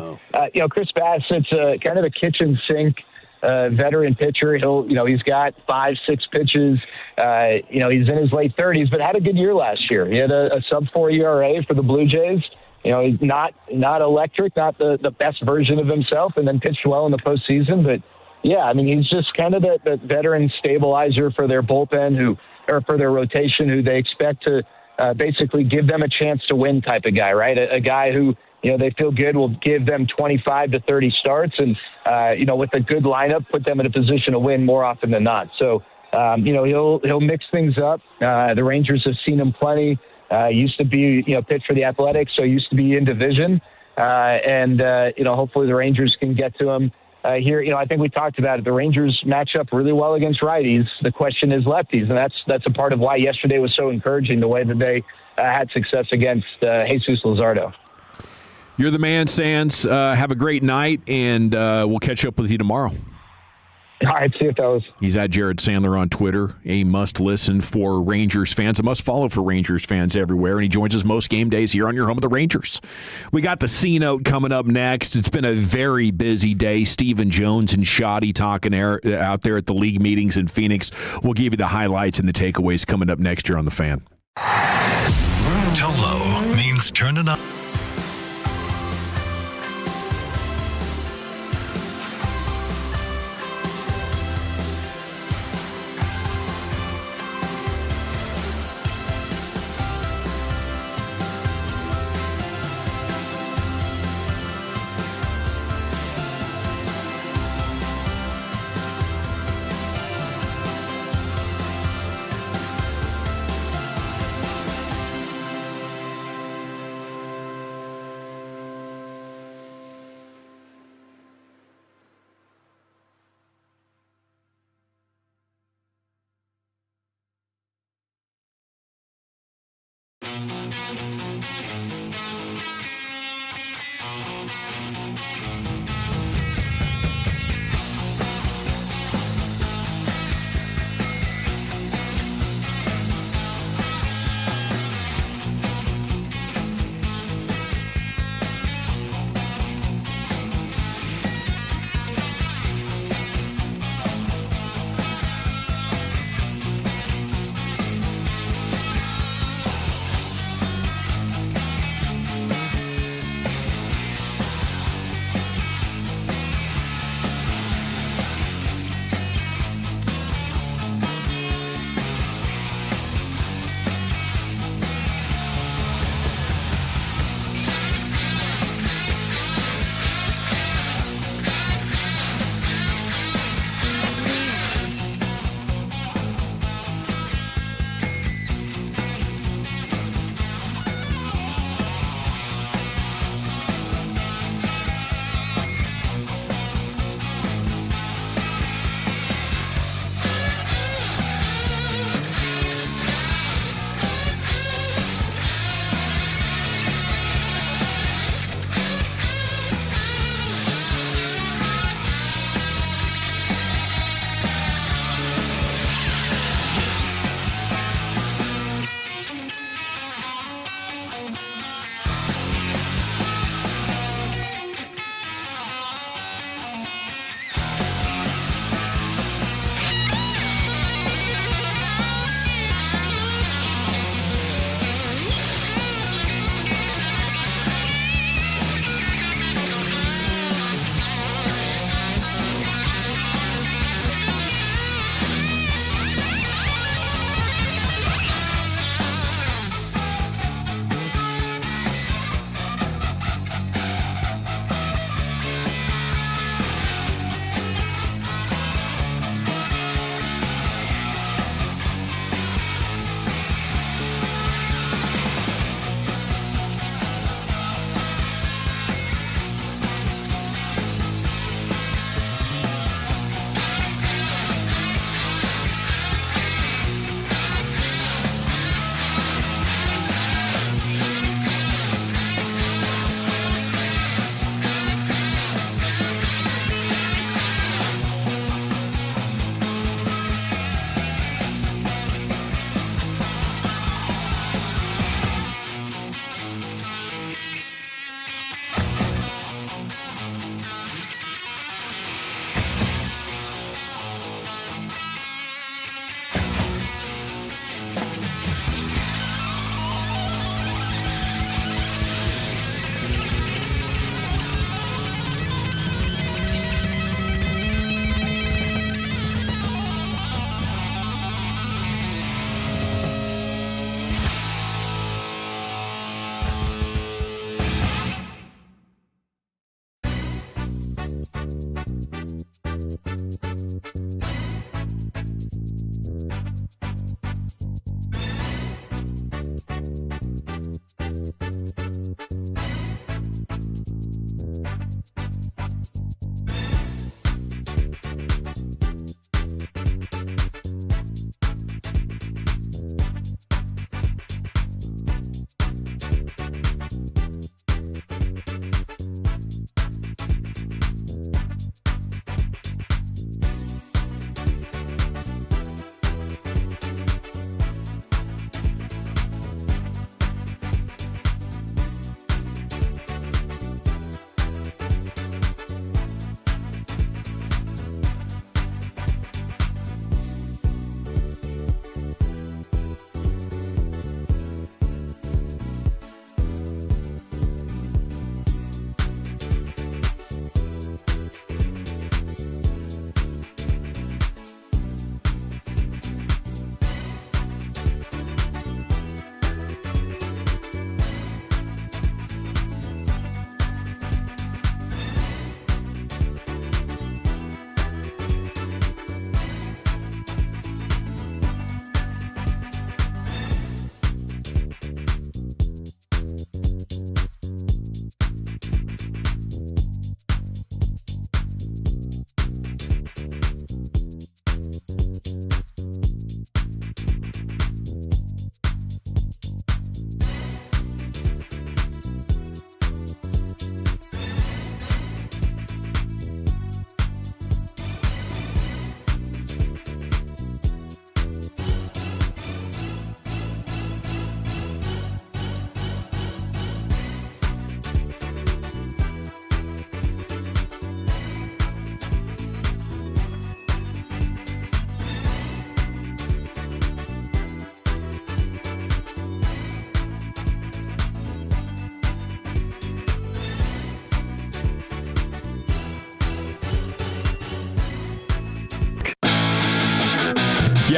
You know, Chris Bassett's kind of a kitchen sink veteran pitcher. He's got 5-6 pitches. He's in his late 30s, but had a good year last year. He had a sub-4 ERA for the Blue Jays. He's not electric, not the best version of himself, and then pitched well in the postseason. But yeah, I mean, he's just kind of the veteran stabilizer for their bullpen or for their rotation, who they expect to basically give them a chance to win type of guy, right? A guy who, they feel good will give them 25 to 30 starts and, with a good lineup, put them in a position to win more often than not. So, he'll mix things up. The Rangers have seen him plenty. Used to be, pitch for the Athletics, so used to be in division. Hopefully the Rangers can get to him here. I think we talked about it. The Rangers match up really well against righties. The question is lefties, and that's a part of why yesterday was so encouraging, the way that they had success against Jesus Luzardo. You're the man, Sands. Have a great night, and we'll catch up with you tomorrow. All right, see you, fellas. He's at Jared Sandler on Twitter, a must-listen for Rangers fans, a must-follow for Rangers fans everywhere, and he joins us most game days here on your home of the Rangers. We got the C-Note coming up next. It's been a very busy day. Stephen Jones and Shoddy talking out there at the league meetings in Phoenix. We'll give you the highlights and the takeaways coming up next year on The Fan. Tolo means turn it up.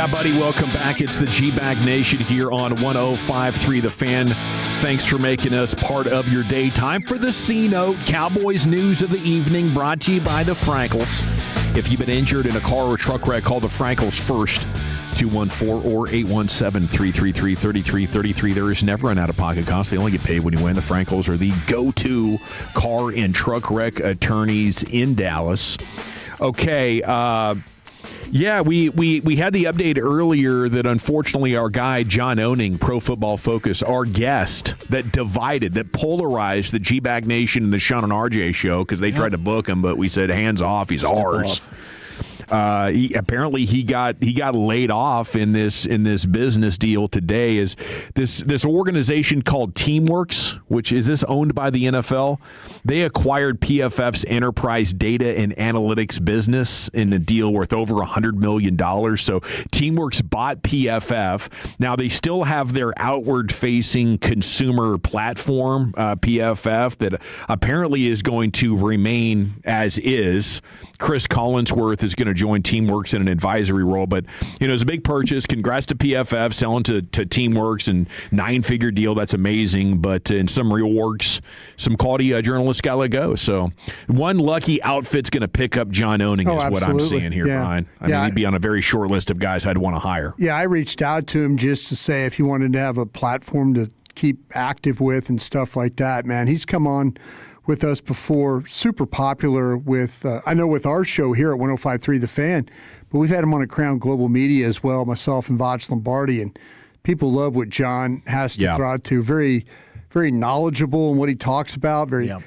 Yeah, buddy, welcome back. It's the G-Bag Nation here on 105.3 The Fan. Thanks for making us part of your day. Time for the C-Note, Cowboys news of the evening, brought to you by the Frankels. If you've been injured in a car or truck wreck, call the Frankels first. 214 or 817-333-3333. There is never an out-of-pocket cost. They only get paid when you win. The Frankels are the go-to car and truck wreck attorneys in Dallas. Okay, we had the update earlier that unfortunately our guy John Owning, Pro Football Focus, our guest that divided, that polarized the G-Bag Nation and the Sean and RJ show because they tried to book him, but we said hands off, he's ours. Apparently he got laid off in this business deal today. Is this organization called Teamworks, which is this owned by the NFL? They acquired PFF's enterprise data and analytics business in a deal worth over $100 million. So Teamworks bought PFF. Now they still have their outward-facing consumer platform, PFF, that apparently is going to remain as is. Chris Collinsworth is going to join Teamworks in an advisory role, but it's a big purchase. Congrats to PFF selling to Teamworks and 9-figure deal. That's amazing. But in some real works, some quality journalists got to let go. So one lucky outfit's going to pick up John Owning is what I'm seeing here, Brian. I mean, he'd be on a very short list of guys I'd want to hire. Yeah, I reached out to him just to say if he wanted to have a platform to keep active with and stuff like that. Man, he's come on with us before, super popular with, I know with our show here at 105.3 The Fan, but we've had him on at Crown Global Media as well, myself and Vaj Lombardi, and people love what John has to throw out to. Very, very knowledgeable in what he talks about, very kind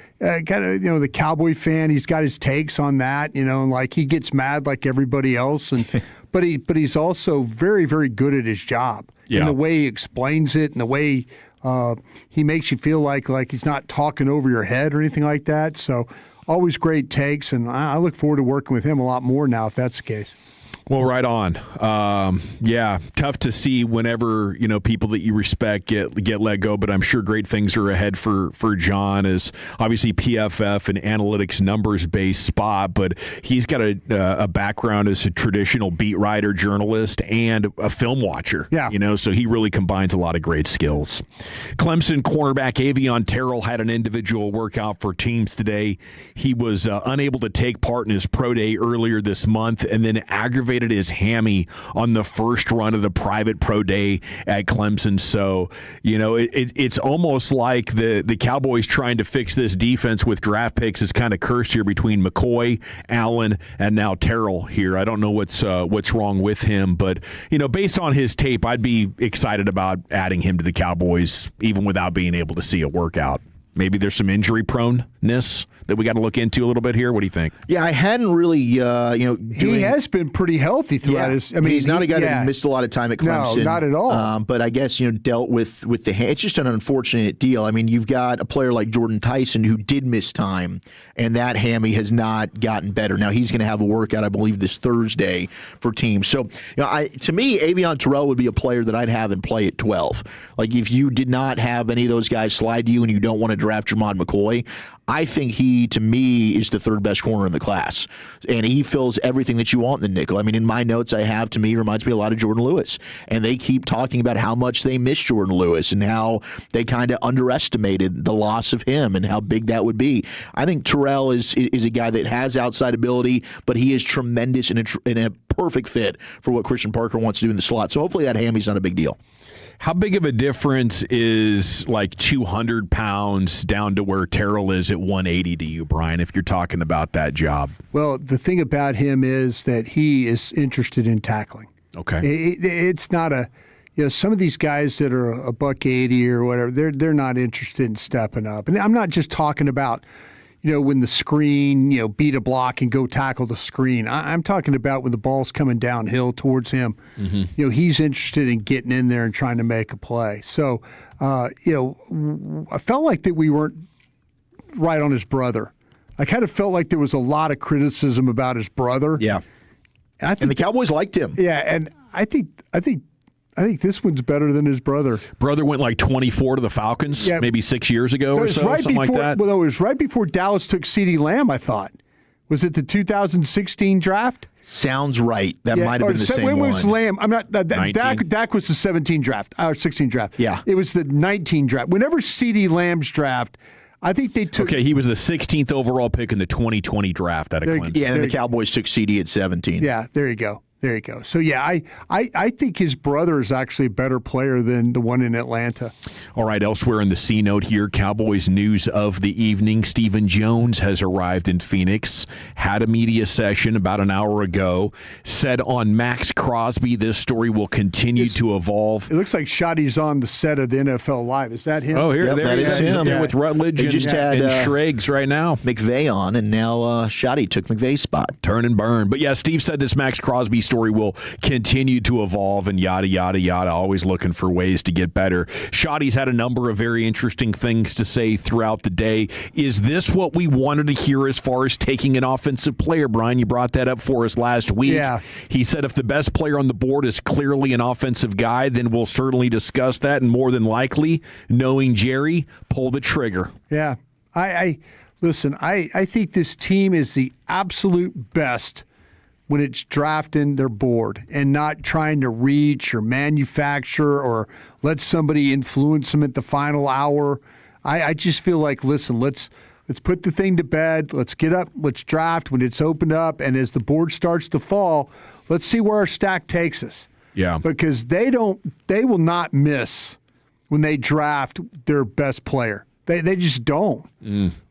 of, the Cowboy fan, he's got his takes on that, and like he gets mad like everybody else, and but he's also very, very good at his job. In the way he explains it and the way he makes you feel like he's not talking over your head or anything like that. So always great takes, and I look forward to working with him a lot more now if that's the case. Well, right on. Tough to see whenever people that you respect get let go, but I'm sure great things are ahead for John. As obviously PFF and analytics numbers based spot, but he's got a background as a traditional beat writer, journalist, and a film watcher. So he really combines a lot of great skills. Clemson cornerback Avion Terrell had an individual workout for teams today. He was unable to take part in his pro day earlier this month, and then aggravated his hammy on the first run of the private pro day at Clemson. So, it's almost like the Cowboys trying to fix this defense with draft picks is kind of cursed here between McCoy, Allen, and now Terrell here. I don't know what's wrong with him, but, based on his tape, I'd be excited about adding him to the Cowboys even without being able to see a workout. Maybe there's some injury proneness that we got to look into a little bit here. What do you think? Yeah, I hadn't really, he has been pretty healthy throughout his. I mean, he's not a guy that missed a lot of time at Clemson. No, not at all. But I guess dealt with the hand. It's just an unfortunate deal. I mean, you've got a player like Jordan Tyson who did miss time, and that hammy has not gotten better. Now he's going to have a workout, I believe, this Thursday for teams. So, to me, Avion Terrell would be a player that I'd have in play at 12. Like if you did not have any of those guys slide to you, and you don't want to draft Jermod McCoy, I think he, to me, is the third best corner in the class. And he fills everything that you want in the nickel. I mean, in my notes I have, to me, he reminds me a lot of Jordan Lewis. And they keep talking about how much they miss Jordan Lewis and how they kind of underestimated the loss of him and how big that would be. I think Terrell is a guy that has outside ability, but he is tremendous and a perfect fit for what Christian Parker wants to do in the slot. So hopefully that hammy's not a big deal. How big of a difference is like 200 pounds down to where Terrell is at 180 to you, Brian, if you're talking about that job? Well, the thing about him is that he is interested in tackling. Okay. It's not some of these guys that are a $180 or whatever, they're not interested in stepping up. And I'm not just talking about when the screen, beat a block and go tackle the screen. I'm talking about when the ball's coming downhill towards him. Mm-hmm. He's interested in getting in there and trying to make a play. So, I felt like that we weren't right on his brother. I kind of felt like there was a lot of criticism about his brother. Yeah. And the Cowboys liked him. Yeah, and I think this one's better than his brother. Brother went like 24 to the Falcons maybe 6 years ago or so, something like that. Well, it was right before Dallas took CeeDee Lamb, I thought. Was it the 2016 draft? Sounds right. That might have been the same when one. was Lamb? I'm not. Dak was the 17 draft or 16 draft. Yeah, it was the 19 draft. Whenever CeeDee Lamb's draft, I think they took. Okay, he was the 16th overall pick in the 2020 draft out of Clemson. Yeah, and the Cowboys took CD at 17. Yeah, there you go. There you go. So, yeah, I think his brother is actually a better player than the one in Atlanta. All right, elsewhere in the C note here, Cowboys news of the evening. Stephen Jones has arrived in Phoenix, had a media session about an hour ago, said on Max Crosby this story will continue to evolve. It looks like Shoddy's on the set of the NFL Live. Is that him? Oh, here, Yep, there that he is him. with Rutledge They and, just had, and Schrags right now. McVay on, and now Shoddy took McVay's spot. Turn and burn. But yeah, Steve said this Max Crosby story will continue to evolve and yada, yada, yada, always looking for ways to get better. Shoddy's had a number of very interesting things to say throughout the day. Is this what we wanted to hear as far as taking an offensive player? Brian, you brought that up for us last week. Yeah. He said if the best player on the board is clearly an offensive guy, then we'll certainly discuss that, and more than likely, knowing Jerry, pull the trigger. Yeah. Listen, I think this team is the absolute best when it's drafting their board and not trying to reach or manufacture or let somebody influence them at the final hour. I just feel like, listen, let's put the thing to bed. Let's get up. Let's draft when it's opened up. And as the board starts to fall, let's see where our stack takes us. Yeah. Because they will not miss when they draft their best player. They just don't.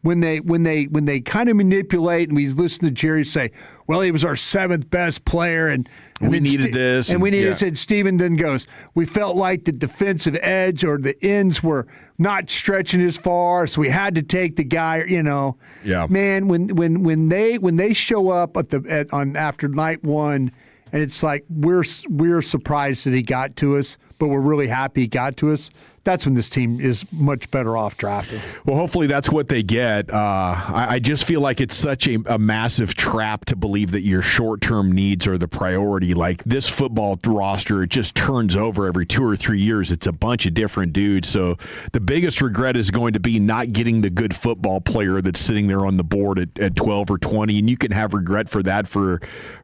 When they kind of manipulate, and we listen to Jerry say, "Well, he was our seventh best player," and we needed this, and we needed yeah. said Steven then goes, "We felt like the defensive edge or the ends were not stretching as far, so we had to take the guy." You know, yeah. Man, when they show up on after night one, and it's like we're surprised that he got to us, but we're really happy he got to us. That's when this team is much better off drafting. Well, hopefully that's what they get. I just feel like it's such a massive trap to believe that your short-term needs are the priority. Like this football roster, it just turns over every 2 or 3 years. It's a bunch of different dudes. So the biggest regret is going to be not getting the good football player that's sitting there on the board at 12 or 20, and you can have regret for that for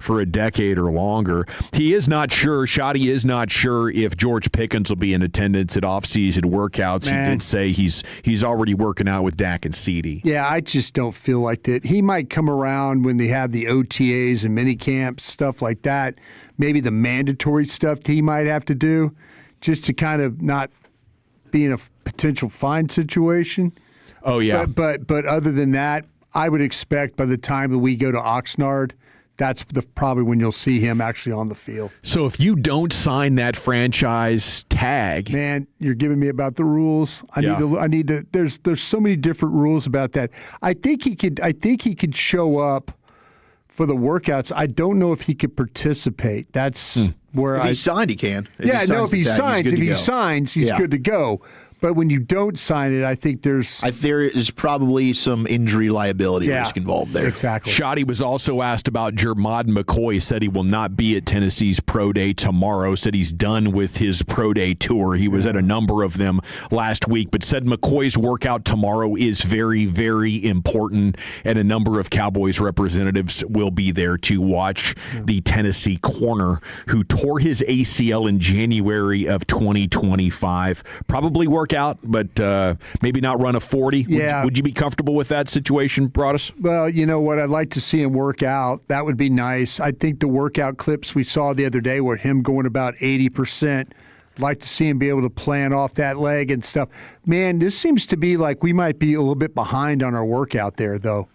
a decade or longer. He is not sure, Shoddy is not sure if George Pickens will be in attendance at offseason workouts. Man. He did say he's already working out with Dak and CD. Yeah, I just don't feel like that. He might come around when they have the OTAs and mini camps, stuff like that. Maybe the mandatory stuff he might have to do just to kind of not be in a potential fine situation. Oh, yeah. But other than that, I would expect by the time that we go to Oxnard, that's probably when you'll see him actually on the field. So if you don't sign that franchise tag, man, you're giving me about the rules. I need to. There's so many different rules about that. I think he could show up for the workouts. I don't know if he could participate. That's where if he's signed, he can. If he signs, he's good to go. But when you don't sign it, I think there is probably some injury liability risk involved there. Exactly. Shoddy was also asked about Jermod McCoy, said he will not be at Tennessee's Pro Day tomorrow, said he's done with his Pro Day tour. He was at a number of them last week, but said McCoy's workout tomorrow is very, very important, and a number of Cowboys representatives will be there to watch the Tennessee corner who tore his ACL in January of 2025. Probably work out, but maybe not run a 40. Yeah. Would you be comfortable with that situation, Broadus? Well, you know what? I'd like to see him work out. That would be nice. I think the workout clips we saw the other day were him going about 80%. I'd like to see him be able to plan off that leg and stuff. Man, this seems to be like we might be a little bit behind on our workout there, though,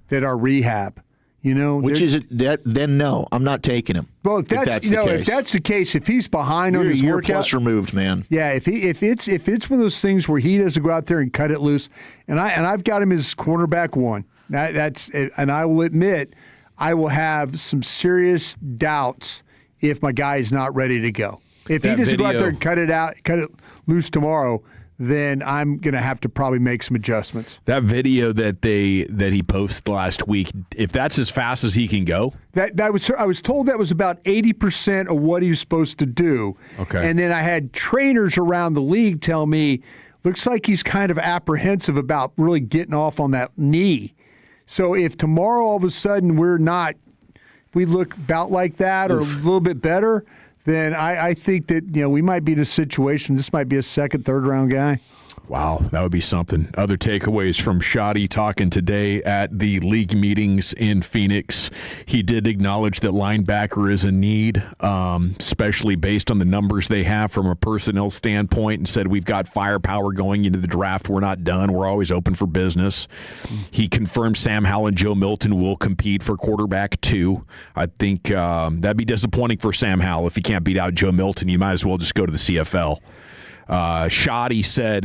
that our rehab. You know, which is it? Then no, I'm not taking him. Well, if that's the case, if he's behind on his workout, plus removed, man. Yeah, if it's one of those things where he doesn't go out there and cut it loose, and I've got him as cornerback one. And I will admit, I will have some serious doubts if my guy is not ready to go. If he doesn't go out there and cut it loose tomorrow, then I'm going to have to probably make some adjustments. That video that he posted last week, if that's as fast as he can go? I was told that was about 80% of what he was supposed to do. Okay. And then I had trainers around the league tell me, looks like he's kind of apprehensive about really getting off on that knee. So if tomorrow all of a sudden we look about like that or a little bit better, then I think that we might be in a situation. This might be a second, third round guy. Wow, that would be something. Other takeaways from Shoddy talking today at the league meetings in Phoenix. He did acknowledge that linebacker is a need, especially based on the numbers they have from a personnel standpoint, and said we've got firepower going into the draft. We're not done. We're always open for business. He confirmed Sam Howell and Joe Milton will compete for quarterback 2. I think that'd be disappointing for Sam Howell. If he can't beat out Joe Milton, you might as well just go to the CFL. Shoddy said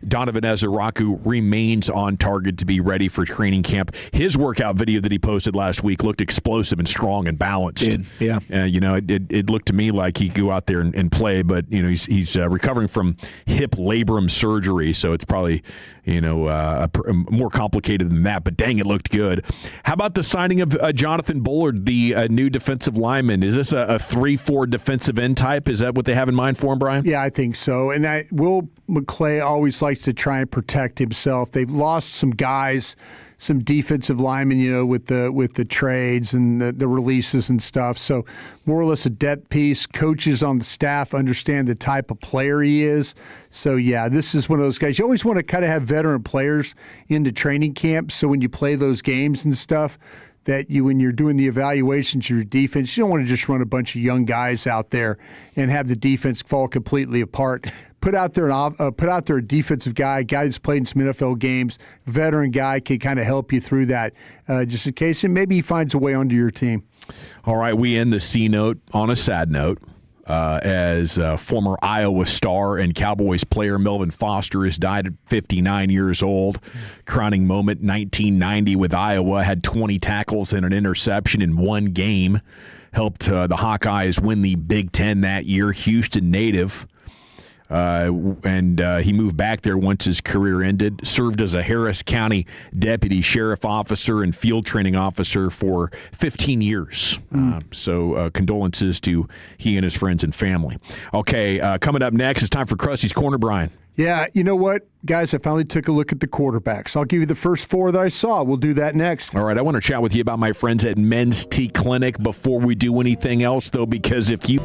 Donovan Ezeraku remains on target to be ready for training camp. His workout video that he posted last week looked explosive and strong and balanced. Yeah. It looked to me like he'd go out there and play, but he's recovering from hip labrum surgery, so it's probably more complicated than that. But dang, it looked good. How about the signing of Jonathan Bullard, the new defensive lineman? Is this a 3-4 defensive end type? Is that what they have in mind for him, Brian? Yeah, I think so. And Will McClay always likes to try and protect himself. They've lost some guys, some defensive linemen, with the trades and the releases and stuff. So more or less a depth piece. Coaches on the staff understand the type of player he is. So, yeah, this is one of those guys. You always want to kind of have veteran players into training camp, so when you play those games and stuff, that when you're doing the evaluations of your defense, you don't want to just run a bunch of young guys out there and have the defense fall completely apart. Put out there a defensive guy that's played in some NFL games, veteran guy can kind of help you through that, just in case, and maybe he finds a way onto your team. All right, we end the C note on a sad note. As former Iowa star and Cowboys player Melvin Foster has died at 59 years old. Crowning moment, 1990 with Iowa, had 20 tackles and an interception in one game. Helped the Hawkeyes win the Big Ten that year. Houston native. And he moved back there once his career ended. Served as a Harris County deputy sheriff officer and field training officer for 15 years. So condolences to he and his friends and family. Okay, coming up next, it's time for Krusty's Corner, Brian. Yeah, you know what, guys? I finally took a look at the quarterbacks. I'll give you the first 4 that I saw. We'll do that next. All right, I want to chat with you about my friends at Men's T Clinic before we do anything else, though, because if you...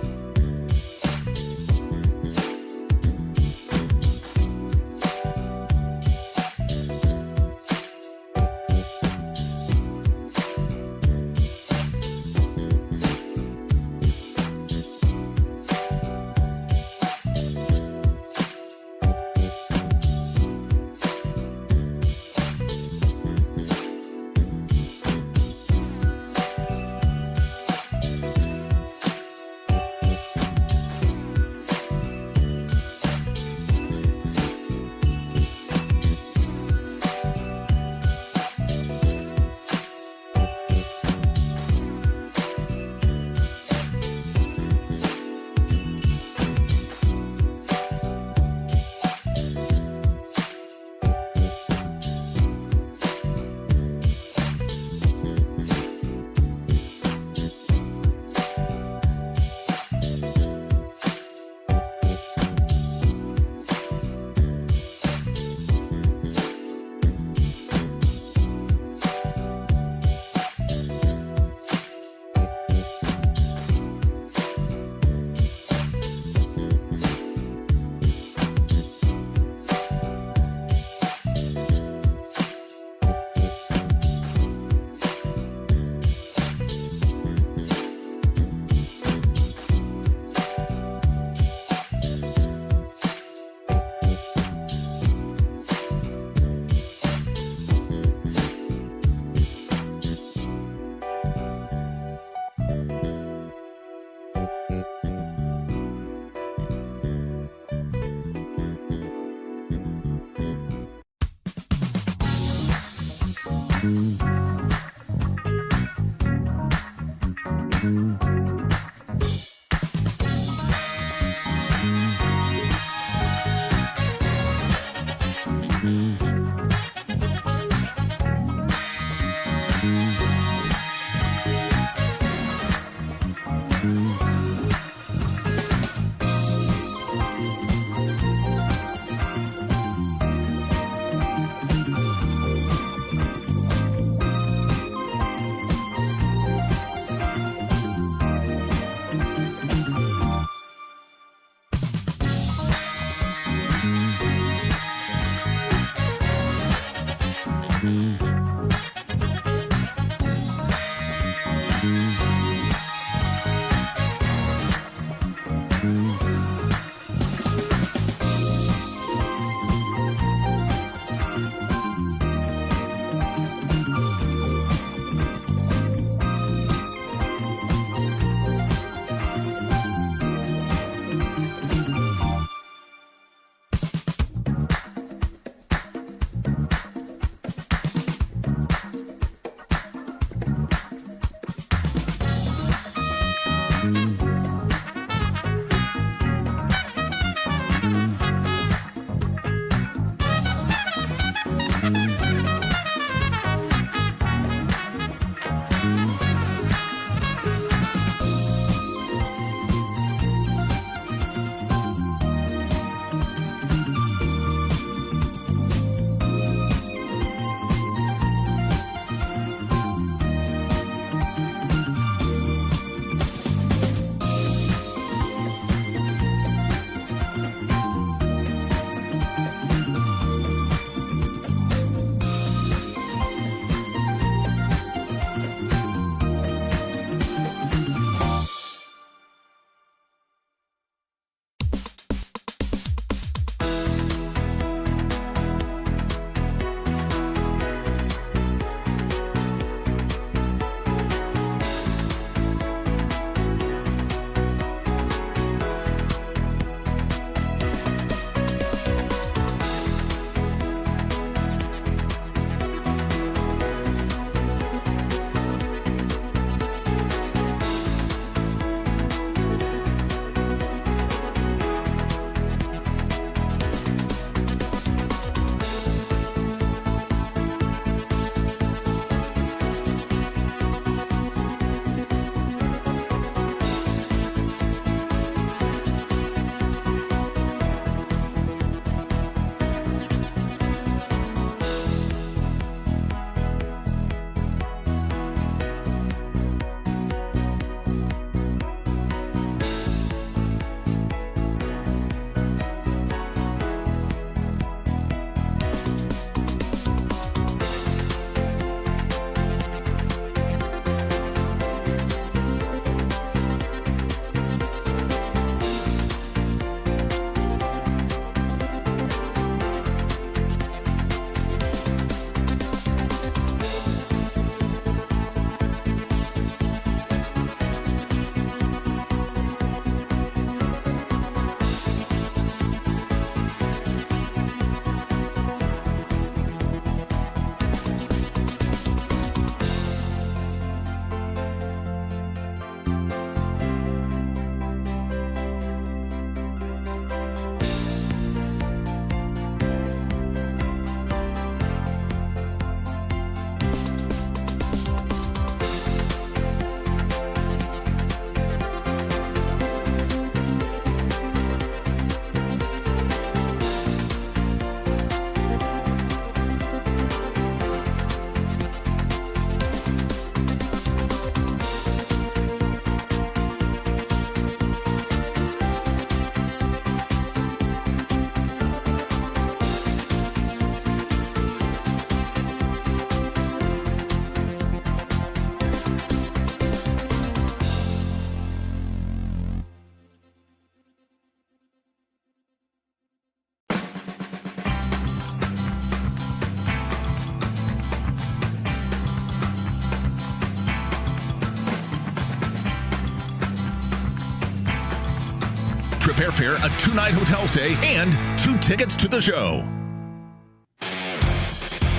airfare, a 2-night hotel stay, and 2 tickets to the show.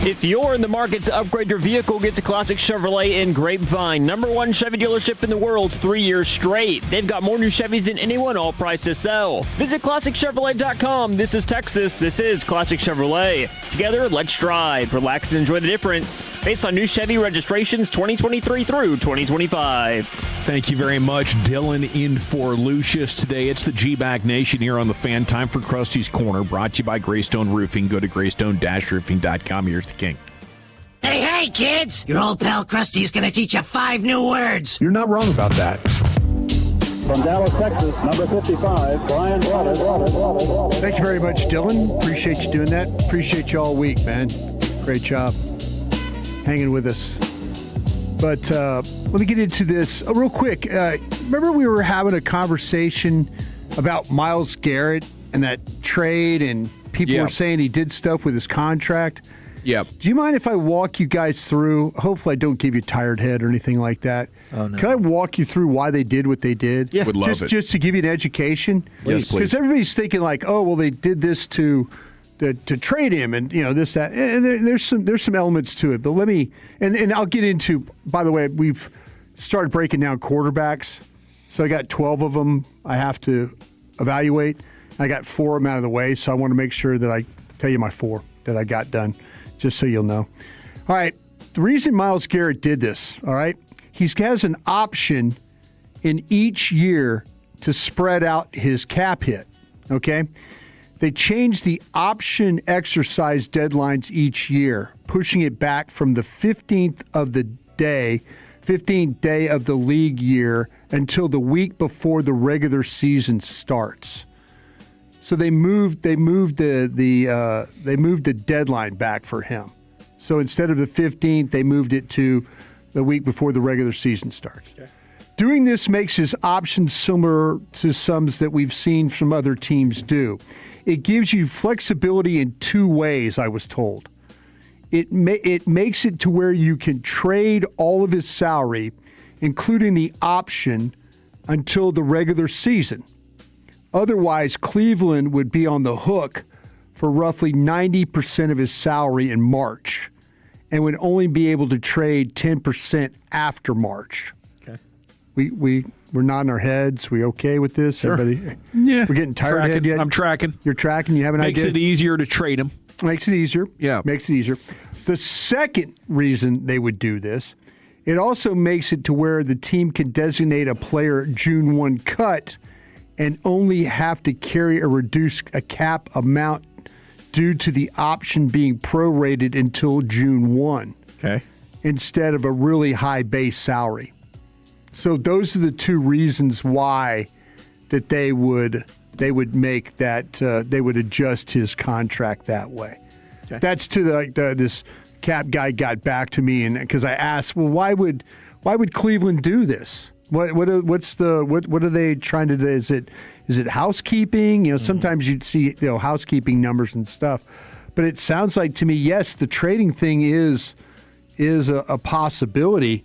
If you're in the market to upgrade your vehicle, get to Classic Chevrolet in Grapevine. #1 Chevy dealership in the world 3 years straight. They've got more new Chevys than anyone, all price to sell. Visit ClassicChevrolet.com. This is Texas. This is Classic Chevrolet. Together, let's drive, relax, and enjoy the difference. Based on new Chevy registrations 2023 through 2025. Thank you very much, Dylan, in for Lucius today. It's the G-Bag Nation here on the Fan. Time for Krusty's Corner, brought to you by Greystone Roofing. Go to greystone-roofing.com. Here's the king. Hey, kids! Your old pal Krusty's gonna teach you 5 new words. You're not wrong about that. From Dallas, Texas, number 55, Brian Brothers. Thank you very much, Dylan. Appreciate you doing that. Appreciate you all week, man. Great job hanging with us. But let me get into this real quick. Remember we were having a conversation about Myles Garrett and that trade, and people were saying he did stuff with his contract? Yep. Do you mind if I walk you guys through? Hopefully I don't give you a tired head or anything like that. Oh, no. Can I walk you through why they did what they did? Yeah. Would love it. Just to give you an education? Yes, please. Because everybody's thinking like, oh, well, they did this to trade him and, this, that. And there's some elements to it. But let me, and I'll get into, by the way, we've started breaking down quarterbacks. So I got 12 of them I have to evaluate. I got 4 of them out of the way. So I want to make sure that I tell you my 4 that I got done, just so you'll know. All right. The reason Myles Garrett did this, all right, he has an option in each year to spread out his cap hit, okay? They changed the option exercise deadlines each year, pushing it back from the 15th day of the league year until the week before the regular season starts. So they moved the deadline back for him. So instead of the 15th, they moved it to the week before the regular season starts. Okay. Doing this makes his options similar to some that we've seen some other teams do. It gives you flexibility in 2 ways, I was told. It makes it to where you can trade all of his salary, including the option, until the regular season. Otherwise, Cleveland would be on the hook for roughly 90% of his salary in March and would only be able to trade 10% after March. Okay. We're nodding our heads. We okay with this? Sure. Everybody? Yeah. We're getting tired head yet? I'm tracking. You're tracking? You have an idea? Makes it easier to trade him. Makes it easier. Yeah. Makes it easier. The second reason they would do this, it also makes it to where the team can designate a player June 1 cut and only have to carry a cap amount due to the option being prorated until June 1. Okay. Instead of a really high base salary. So those are the 2 reasons why that they would make that they would adjust his contract that way. Okay. That's to this cap guy got back to me, and because I asked, well, why would Cleveland do this? What are they trying to do? Is it housekeeping? Sometimes you'd see housekeeping numbers and stuff, but it sounds like to me, yes, the trading thing is a possibility.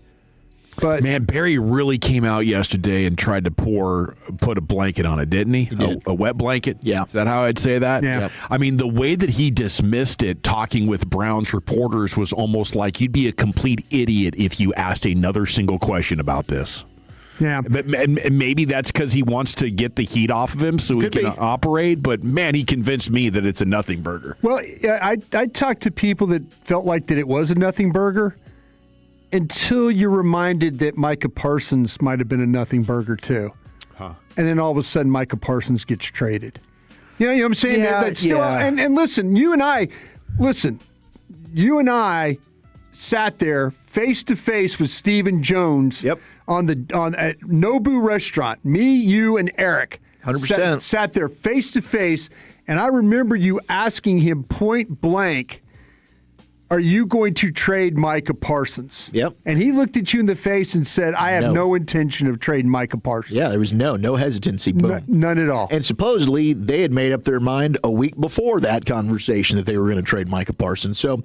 But man, Barry really came out yesterday and tried to put a blanket on it, didn't he? A wet blanket? Yeah. Is that how I'd say that? Yeah. I mean, the way that he dismissed it, talking with Browns reporters, was almost like you'd be a complete idiot if you asked another single question about this. Yeah. But maybe that's because he wants to get the heat off of him so he can operate. But, man, he convinced me that it's a nothing burger. Well, I talked to people that felt like that it was a nothing burger until you're reminded that Micah Parsons might have been a nothing burger too. Huh. And then all of a sudden Micah Parsons gets traded. You know what I'm saying? Yeah, That's still, and listen, you and I sat there face to face with Stephen Jones on at Nobu restaurant. Me, you, and Eric 100% sat there face to face, and I remember you asking him point blank, are you going to trade Micah Parsons? Yep. And he looked at you in the face and said, I have no intention of trading Micah Parsons. Yeah, there was no hesitancy. Boom. None at all. And supposedly they had made up their mind a week before that conversation that they were going to trade Micah Parsons. So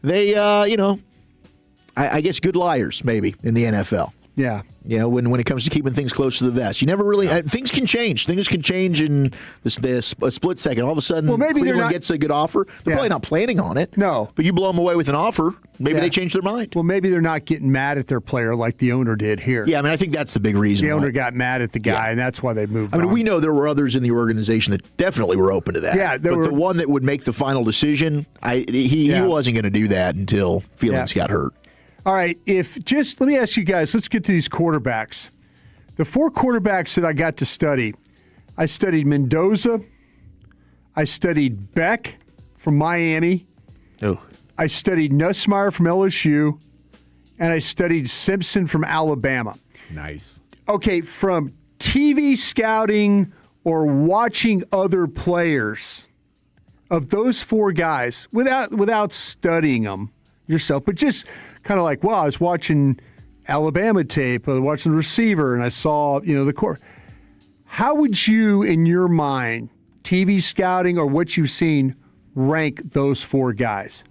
they, I guess good liars maybe in the NFL. Yeah. When it comes to keeping things close to the vest, you never really things can change. Things can change in a split second. All of a sudden, maybe Cleveland gets a good offer. They're probably not planning on it. No, but you blow them away with an offer. Maybe they change their mind. Well, maybe they're not getting mad at their player like the owner did here. Yeah, I mean, I think that's the big reason. The owner got mad at the guy, and that's why they moved. I mean, on. we know there were others in the organization that definitely were open to that. Yeah, but the one that would make the final decision, he wasn't going to do that until feelings got hurt. All right, let me ask you guys, let's get to these quarterbacks. The 4 quarterbacks that I got to study, I studied Mendoza, I studied Beck from Miami, I studied Nussmeier from LSU, and I studied Simpson from Alabama. Nice. Okay, from TV scouting or watching other players, of those 4 guys, without studying them yourself, but just kind of like, wow, I was watching Alabama tape, I was watching the receiver, and I saw, the core. How would you, in your mind, TV scouting or what you've seen, rank those 4 guys?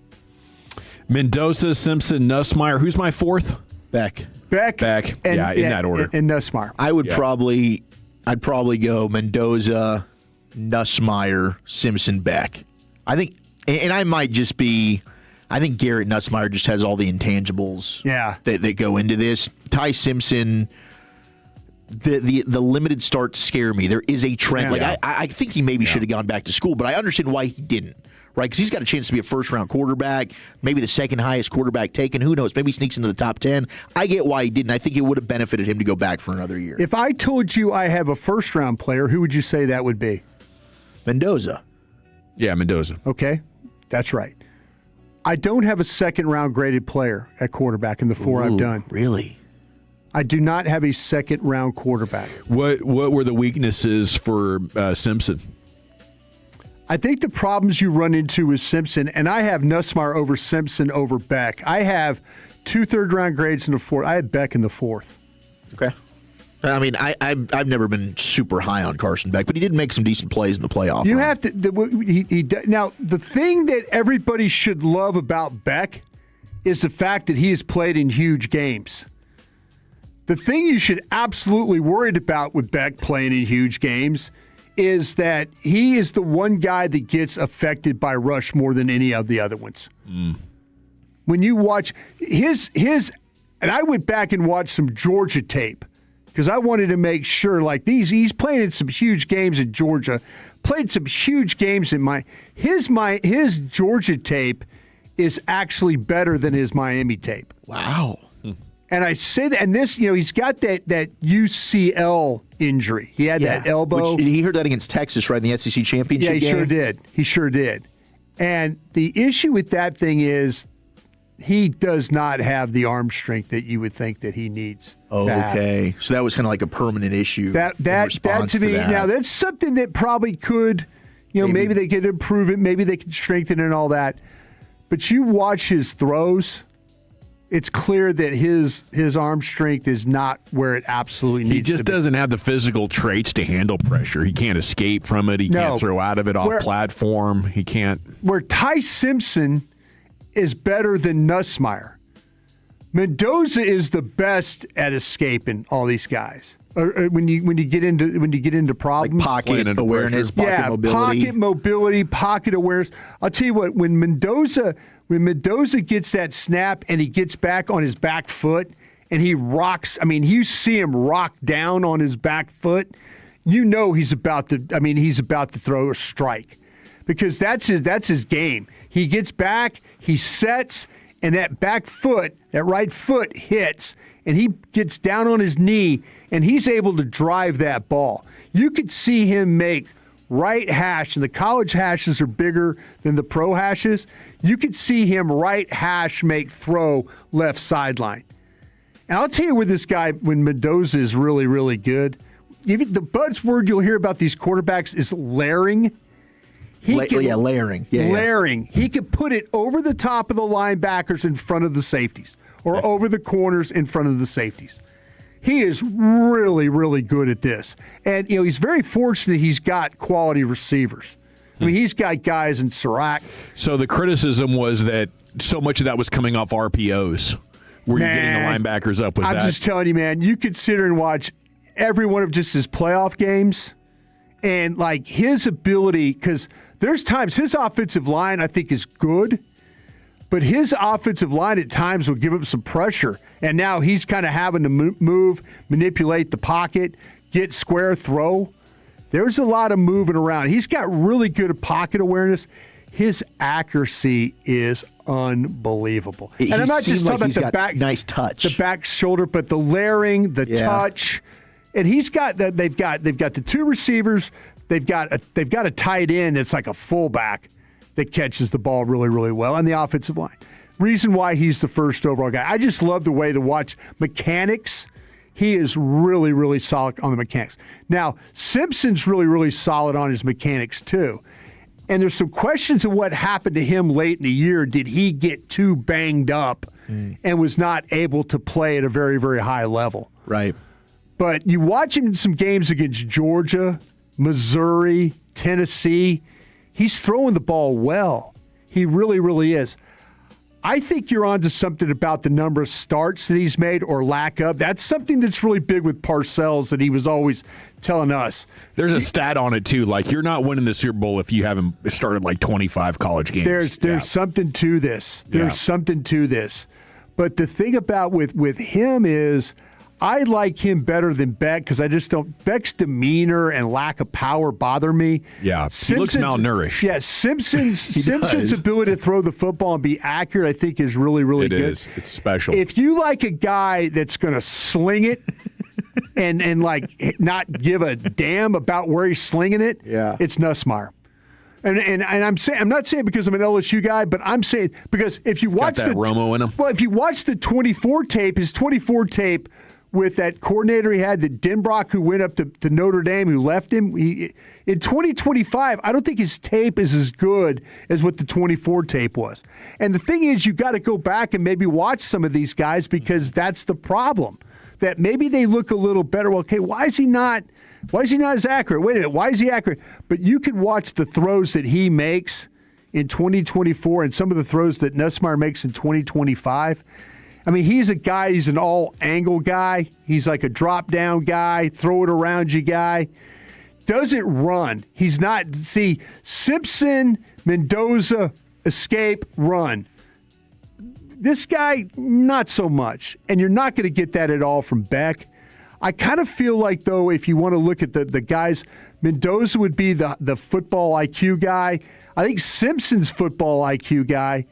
Mendoza, Simpson, Nussmeier. Who's my 4th? Beck. And, in that order. And Nussmeier. I would I'd probably go Mendoza, Nussmeier, Simpson, Beck. I think, and I might just be. I think Garrett Nussmeier just has all the intangibles that go into this. Ty Simpson, the limited starts scare me. There is a trend. I think he maybe should have gone back to school, but I understand why he didn't. Right? Because he's got a chance to be a first-round quarterback, maybe the second highest quarterback taken. Who knows? Maybe he sneaks into the top 10. I get why he didn't. I think it would have benefited him to go back for another year. If I told you I have a first-round player, who would you say that would be? Mendoza. Yeah, Mendoza. Okay, that's right. I don't have a second-round graded player at quarterback in the 4 I've done. Really? I do not have a second-round quarterback. What were the weaknesses for Simpson? I think the problems you run into with Simpson, and I have Nussmeier over Simpson over Beck. I have 2 third-round grades in the 4th. I had Beck in the 4th. Okay. I mean, I've never been super high on Carson Beck, but he did make some decent plays in the playoff. You have to. Now, the thing that everybody should love about Beck is the fact that he has played in huge games. The thing you should absolutely worried about with Beck playing in huge games is that he is the one guy that gets affected by rush more than any of the other ones. When you watch his, and I went back and watched some Georgia tape. Because I wanted to make sure, he's playing in some huge games in Georgia, played some huge games in his Georgia tape is actually better than his Miami tape. Wow. And I say that, and this, he's got that UCL injury. He had that elbow. He heard that against Texas, right, in the SEC championship game? Yeah, he sure did. And the issue with that thing is he does not have the arm strength that you would think that he needs. Okay. So that was kind of like a permanent issue. That to me, now that's something that probably could, maybe they could improve it, maybe they could strengthen it and all that. But you watch his throws, it's clear that his arm strength is not where it absolutely needs to be. He just doesn't have the physical traits to handle pressure. He can't escape from it. He can't throw out of it off platform. He can't. Where Ty Simpson is better than Nussmeier. Mendoza is the best at escaping all these guys. When you get into problems, like pocket awareness, pocket mobility, pocket awareness. I'll tell you what, when Mendoza gets that snap and he gets back on his back foot and he rocks. I mean, you see him rock down on his back foot. You know he's about to throw a strike because that's his game. He gets back, he sets, and that back foot, that right foot hits, and he gets down on his knee, and he's able to drive that ball. You could see him make right hash, and the college hashes are bigger than the pro hashes. You could see him right hash make throw left sideline. And I'll tell you with this guy, when Mendoza is really, really good, even the buzzword you'll hear about these quarterbacks is layering. Layering. Layering. He could put it over the top of the linebackers in front of the safeties or over the corners in front of the safeties. He is really, really good at this. And, he's very fortunate he's got quality receivers. I mean, he's got guys in Sirac. So the criticism was that so much of that was coming off RPOs. where you're getting the linebackers up. I'm just telling you, man, you could sit there and watch every one of just his playoff games and, like, his ability, because there's times his offensive line, I think, is good, but his offensive line at times will give him some pressure. And now he's kind of having to move, manipulate the pocket, get square, throw. There's a lot of moving around. He's got really good pocket awareness. His accuracy is unbelievable. And I'm not just talking about the back, nice touch, the back shoulder, but the layering, the touch. And he's got that. They've got the two receivers. They've got a tight end that's like a fullback that catches the ball really, really well, and the offensive line. Reason why he's the first overall guy. I just love the way to watch mechanics. He is really, really solid on the mechanics. Now, Simpson's really, really solid on his mechanics too. And there's some questions of what happened to him late in the year. Did he get too banged up and was not able to play at a very, very high level? Right. But you watch him in some games against Georgia, Missouri, Tennessee, he's throwing the ball well. He really, really is. I think you're onto something about the number of starts that he's made or lack of. That's something that's really big with Parcells that he was always telling us. There's a stat on it, too. Like, you're not winning the Super Bowl if you haven't started, like, 25 college games. There's something to this. There's something to this. But the thing about with him is I like him better than Beck because I just don't. Beck's demeanor and lack of power bother me. Yeah, he looks malnourished. Yeah, Simpson's ability to throw the football and be accurate, I think, is really, really good. It is. It's special. If you like a guy that's going to sling it and like not give a damn about where he's slinging it, it's Nussmeier. And I'm not saying because I'm an LSU guy, but I'm saying because if you watch the Romo in him. Well, if you watch the 24 tape, his 24 tape with that coordinator he had, the Denbrock, who went up to Notre Dame, who left him. In 2025, I don't think his tape is as good as what the 24 tape was. And the thing is, you got to go back and maybe watch some of these guys because that's the problem. That maybe they look a little better. Well, okay, why is he not as accurate? Wait a minute, why is he accurate? But you can watch the throws that he makes in 2024 and some of the throws that Nussmeier makes in 2025. I mean, he's an all-angle guy. He's like a drop-down guy, throw-it-around-you guy. Doesn't run. He's not – see, Simpson, Mendoza, escape, run. This guy, not so much. And you're not going to get that at all from Beck. I kind of feel like, though, if you want to look at the guys, Mendoza would be the football IQ guy. I think Simpson's football IQ guy.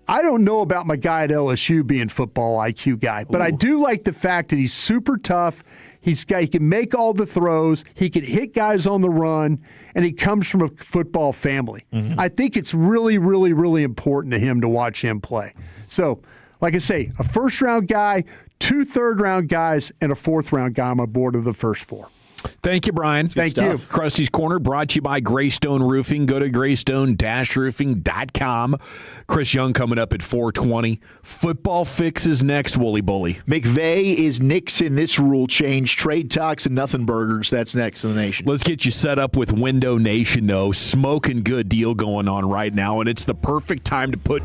I don't know about my guy at LSU being football IQ guy, but I do like the fact that he's super tough. He can make all the throws. He can hit guys on the run, and he comes from a football family. Mm-hmm. I think it's really, really, really important to him to watch him play. So, like I say, a first-round guy, 2 third-round guys, and a fourth-round guy on my board of the first 4. Thank you, Brian. Thank you. Krusty's Corner brought to you by Greystone Roofing. Go to greystone-roofing.com. Chris Young coming up at 4:20. Football Fix is next, Wooly Bully. McVay is nixing this rule change. Trade talks and nothing burgers. That's next in the nation. Let's get you set up with Window Nation, though. Smoking good deal going on right now, and it's the perfect time to put...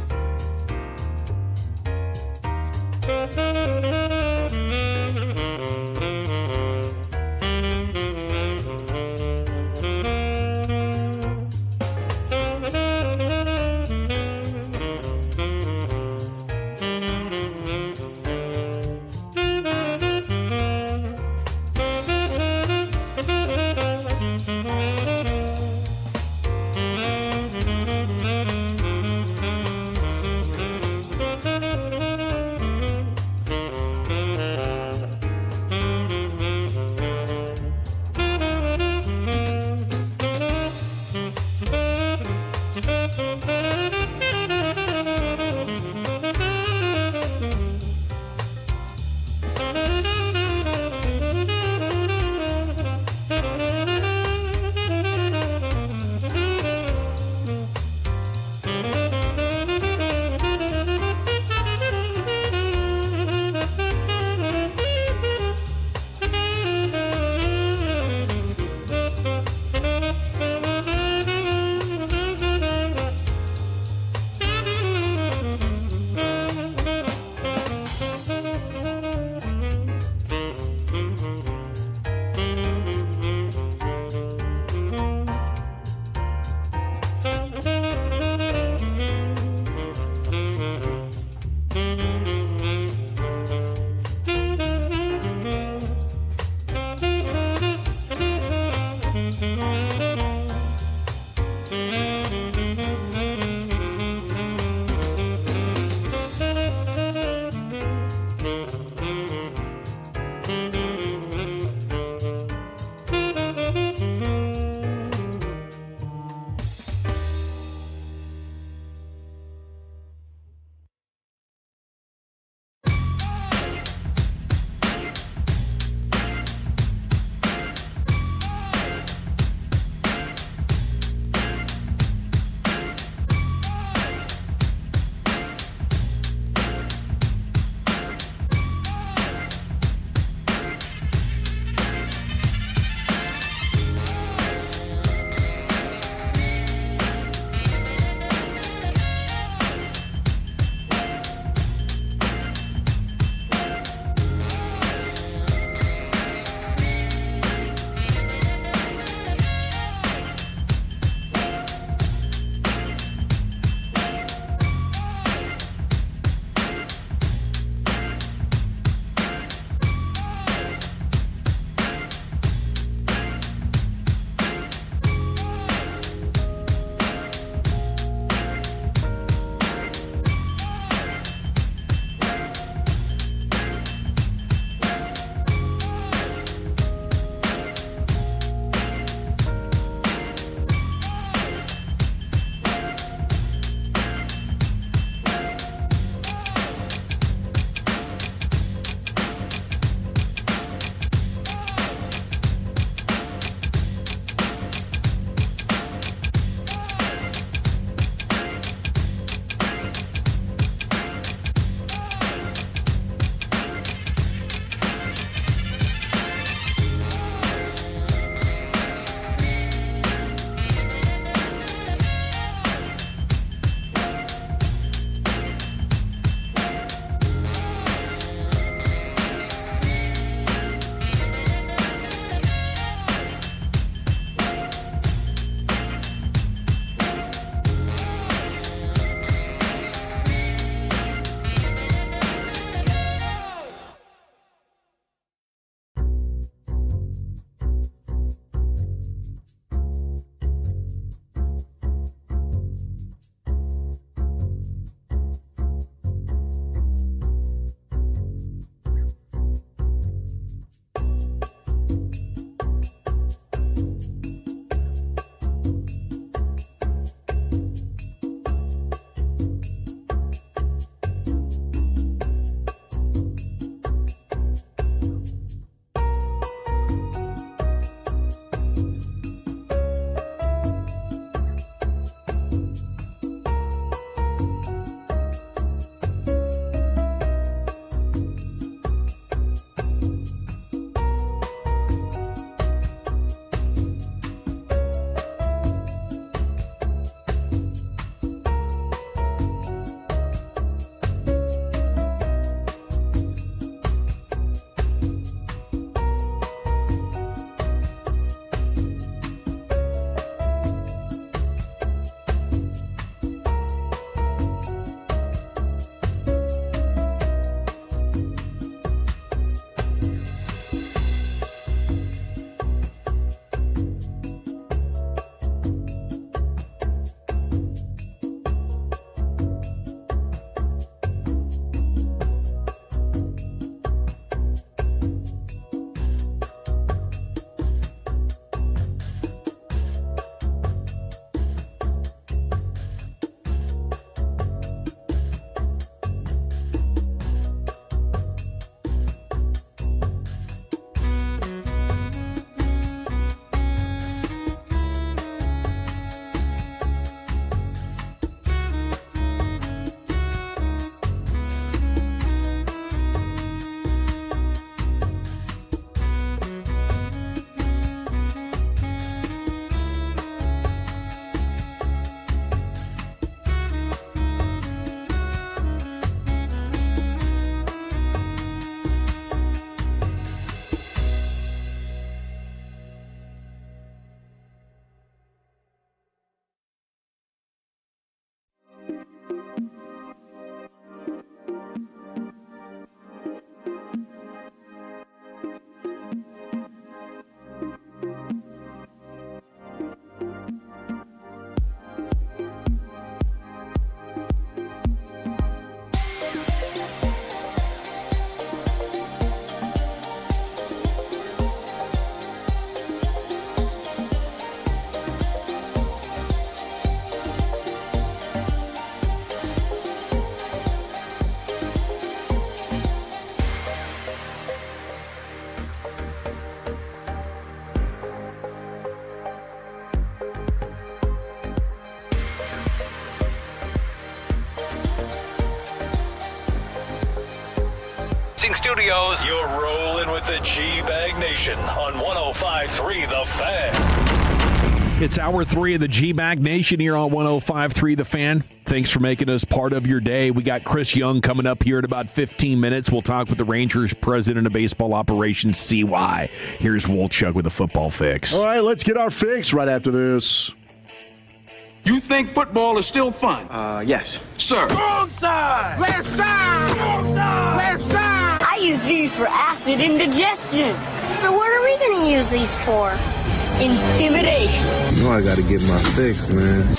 Leasing Studios. You're rolling with the G-Bag Nation on 105.3 The Fan. It's hour 3 of the G-Bag Nation here on 105.3 The Fan. Thanks for making us part of your day. We got Chris Young coming up here in about 15 minutes. We'll talk with the Rangers president of baseball operations, CY. Here's Wolchuk with the football fix. All right, let's get our fix right after this. You think football is still fun? Yes. Sir. Wrong side! Left side! Wrong side! Left side! I use these for acid indigestion. So what are we going to use these for? Intimidation. You know I got to get my fix, man.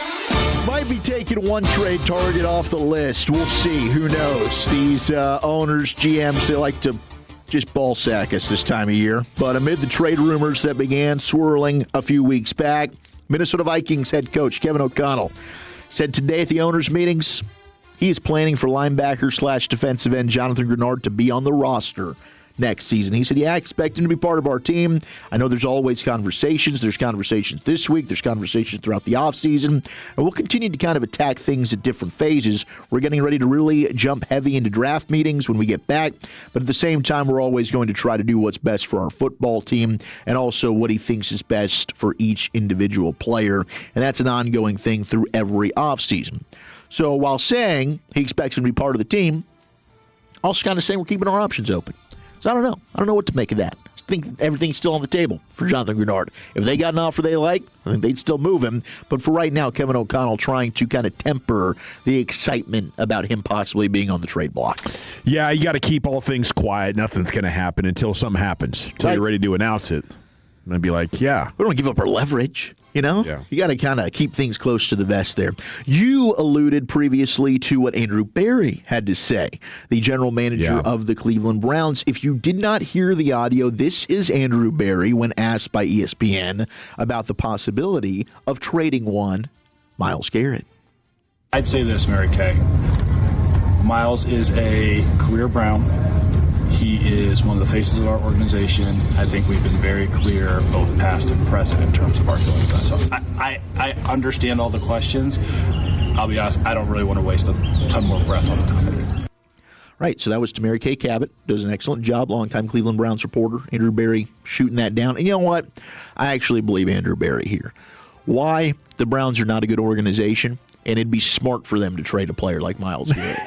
Might be taking one trade target off the list. We'll see. Who knows? These owners, GMs, they like to just ball sack us this time of year. But amid the trade rumors that began swirling a few weeks back, Minnesota Vikings head coach Kevin O'Connell said today at the owners' meetings he is planning for linebacker/defensive end Jonathan Grenard to be on the roster next season. He said, I expect him to be part of our team. I know there's always conversations. There's conversations this week. There's conversations throughout the offseason. And we'll continue to kind of attack things at different phases. We're getting ready to really jump heavy into draft meetings when we get back. But at the same time, we're always going to try to do what's best for our football team and also what he thinks is best for each individual player. And that's an ongoing thing through every offseason. So while saying he expects him to be part of the team, also kind of saying we're keeping our options open. So I don't know. I don't know what to make of that. I think everything's still on the table for Jonathan Grenard. If they got an offer they like, I think they'd still move him. But for right now, Kevin O'Connell trying to kind of temper the excitement about him possibly being on the trade block. Yeah, you got to keep all things quiet. Nothing's going to happen until something happens. Until you're ready to announce it. And I'd be like, yeah. We don't give up our leverage. You know, You got to kind of keep things close to the vest there. You alluded previously to what Andrew Berry had to say, the general manager of the Cleveland Browns. If you did not hear the audio, this is Andrew Berry when asked by ESPN about the possibility of trading one Myles Garrett. I'd say this, Mary Kay. Myles is a career Brown. He is one of the faces of our organization. I think we've been very clear, both past and present, in terms of our feelings on it. So I understand all the questions. I'll be honest, I don't really want to waste a ton more breath on the topic. Right, so that was to Mary Kay Cabot. Does an excellent job, longtime Cleveland Browns reporter. Andrew Berry shooting that down. And you know what? I actually believe Andrew Berry here. Why? The Browns are not a good organization, and it'd be smart for them to trade a player like Myles Garrett.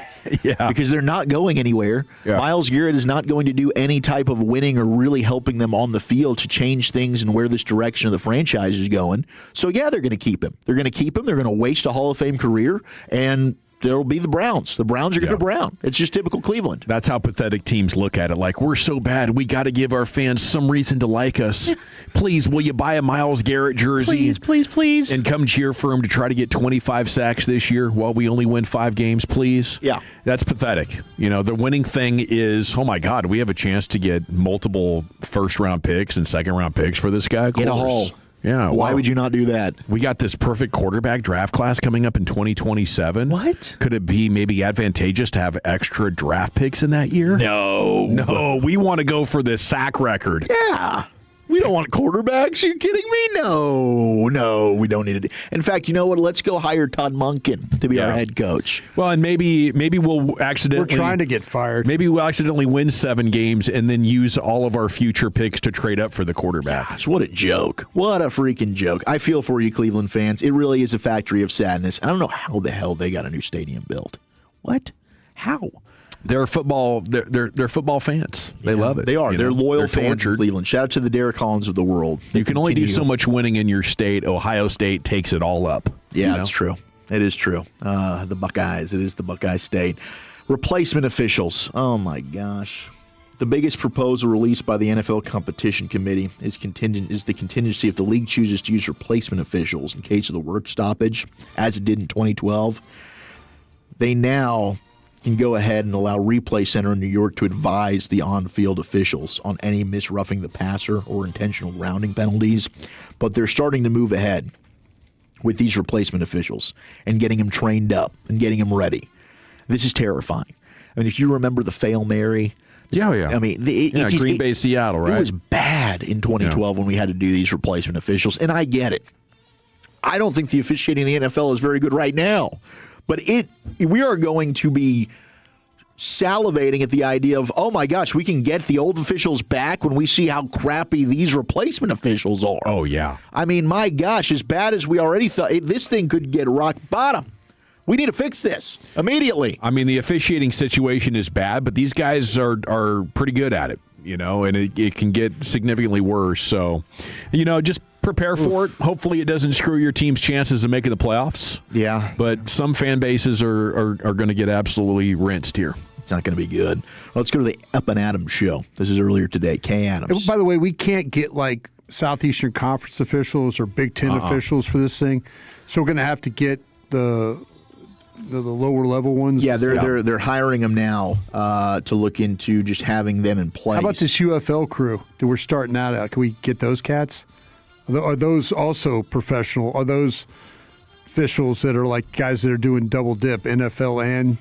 Yeah. Because they're not going anywhere. Yeah. Myles Garrett is not going to do any type of winning or really helping them on the field to change things and where this direction of the franchise is going. So, yeah, they're going to keep him. They're going to keep him. They're going to waste a Hall of Fame career, and there'll be the Browns. The Browns are going to Brown. It's just typical Cleveland. That's how pathetic teams look at it. Like, we're so bad, we got to give our fans some reason to like us. Please, will you buy a Myles Garrett jersey? Please. And come cheer for him to try to get 25 sacks this year while we only win 5 games, please? Yeah. That's pathetic. You know, the winning thing is, oh, my God, we have a chance to get multiple first-round picks and second-round picks for this guy. In a hole. Yeah. Why would you not do that? We got this perfect quarterback draft class coming up in 2027. What? Could it be maybe advantageous to have extra draft picks in that year? No. We want to go for the sack record. Yeah. We don't want quarterbacks. Are you kidding me? No, we don't need it. In fact, you know what? Let's go hire Todd Monken to be our head coach. Well, and maybe we'll accidentally... We're trying to get fired. Maybe we'll accidentally win 7 games and then use all of our future picks to trade up for the quarterback. Gosh, what a joke. What a freaking joke. I feel for you, Cleveland fans. It really is a factory of sadness. I don't know how the hell they got a new stadium built. What? How? They're football. They're football fans. They love it. They are. They're loyal fans tortured. of Cleveland. Shout out to the Derek Collins of the world. You can only do so much winning in your state. Ohio State takes it all up. Yeah, that's true. It is true. The Buckeyes. It is the Buckeye State. Replacement officials. Oh my gosh. The biggest proposal released by the NFL Competition Committee is the contingency if the league chooses to use replacement officials in case of the work stoppage, as it did in 2012. They now can go ahead and allow Replay Center in New York to advise the on-field officials on any misroughing the passer or intentional grounding penalties. But they're starting to move ahead with these replacement officials and getting them trained up and getting them ready. This is terrifying. I mean, if you remember the Fail Mary... Yeah. I mean, Green Bay, Seattle, right? It was bad in 2012 when we had to do these replacement officials, and I get it. I don't think the officiating in the NFL is very good right now. But we are going to be salivating at the idea of, oh my gosh, we can get the old officials back when we see how crappy these replacement officials are. Oh, yeah. I mean, my gosh, as bad as we already thought, this thing could get rock bottom. We need to fix this immediately. I mean, the officiating situation is bad, but these guys are pretty good at it, and it can get significantly worse. So, just prepare for it. Hopefully it doesn't screw your team's chances of making the playoffs. Yeah. But some fan bases are going to get absolutely rinsed here. It's not going to be good. Let's go to the Up and Adams show. This is earlier today. Kay Adams. By the way, we can't get like Southeastern Conference officials or Big Ten officials for this thing. So we're going to have to get the lower level ones. Yeah, they're hiring them now to look into just having them in place. How about this UFL crew that we're starting out? Can we get those cats? Are those also professional? Are those officials that are like guys that are doing double dip, NFL and?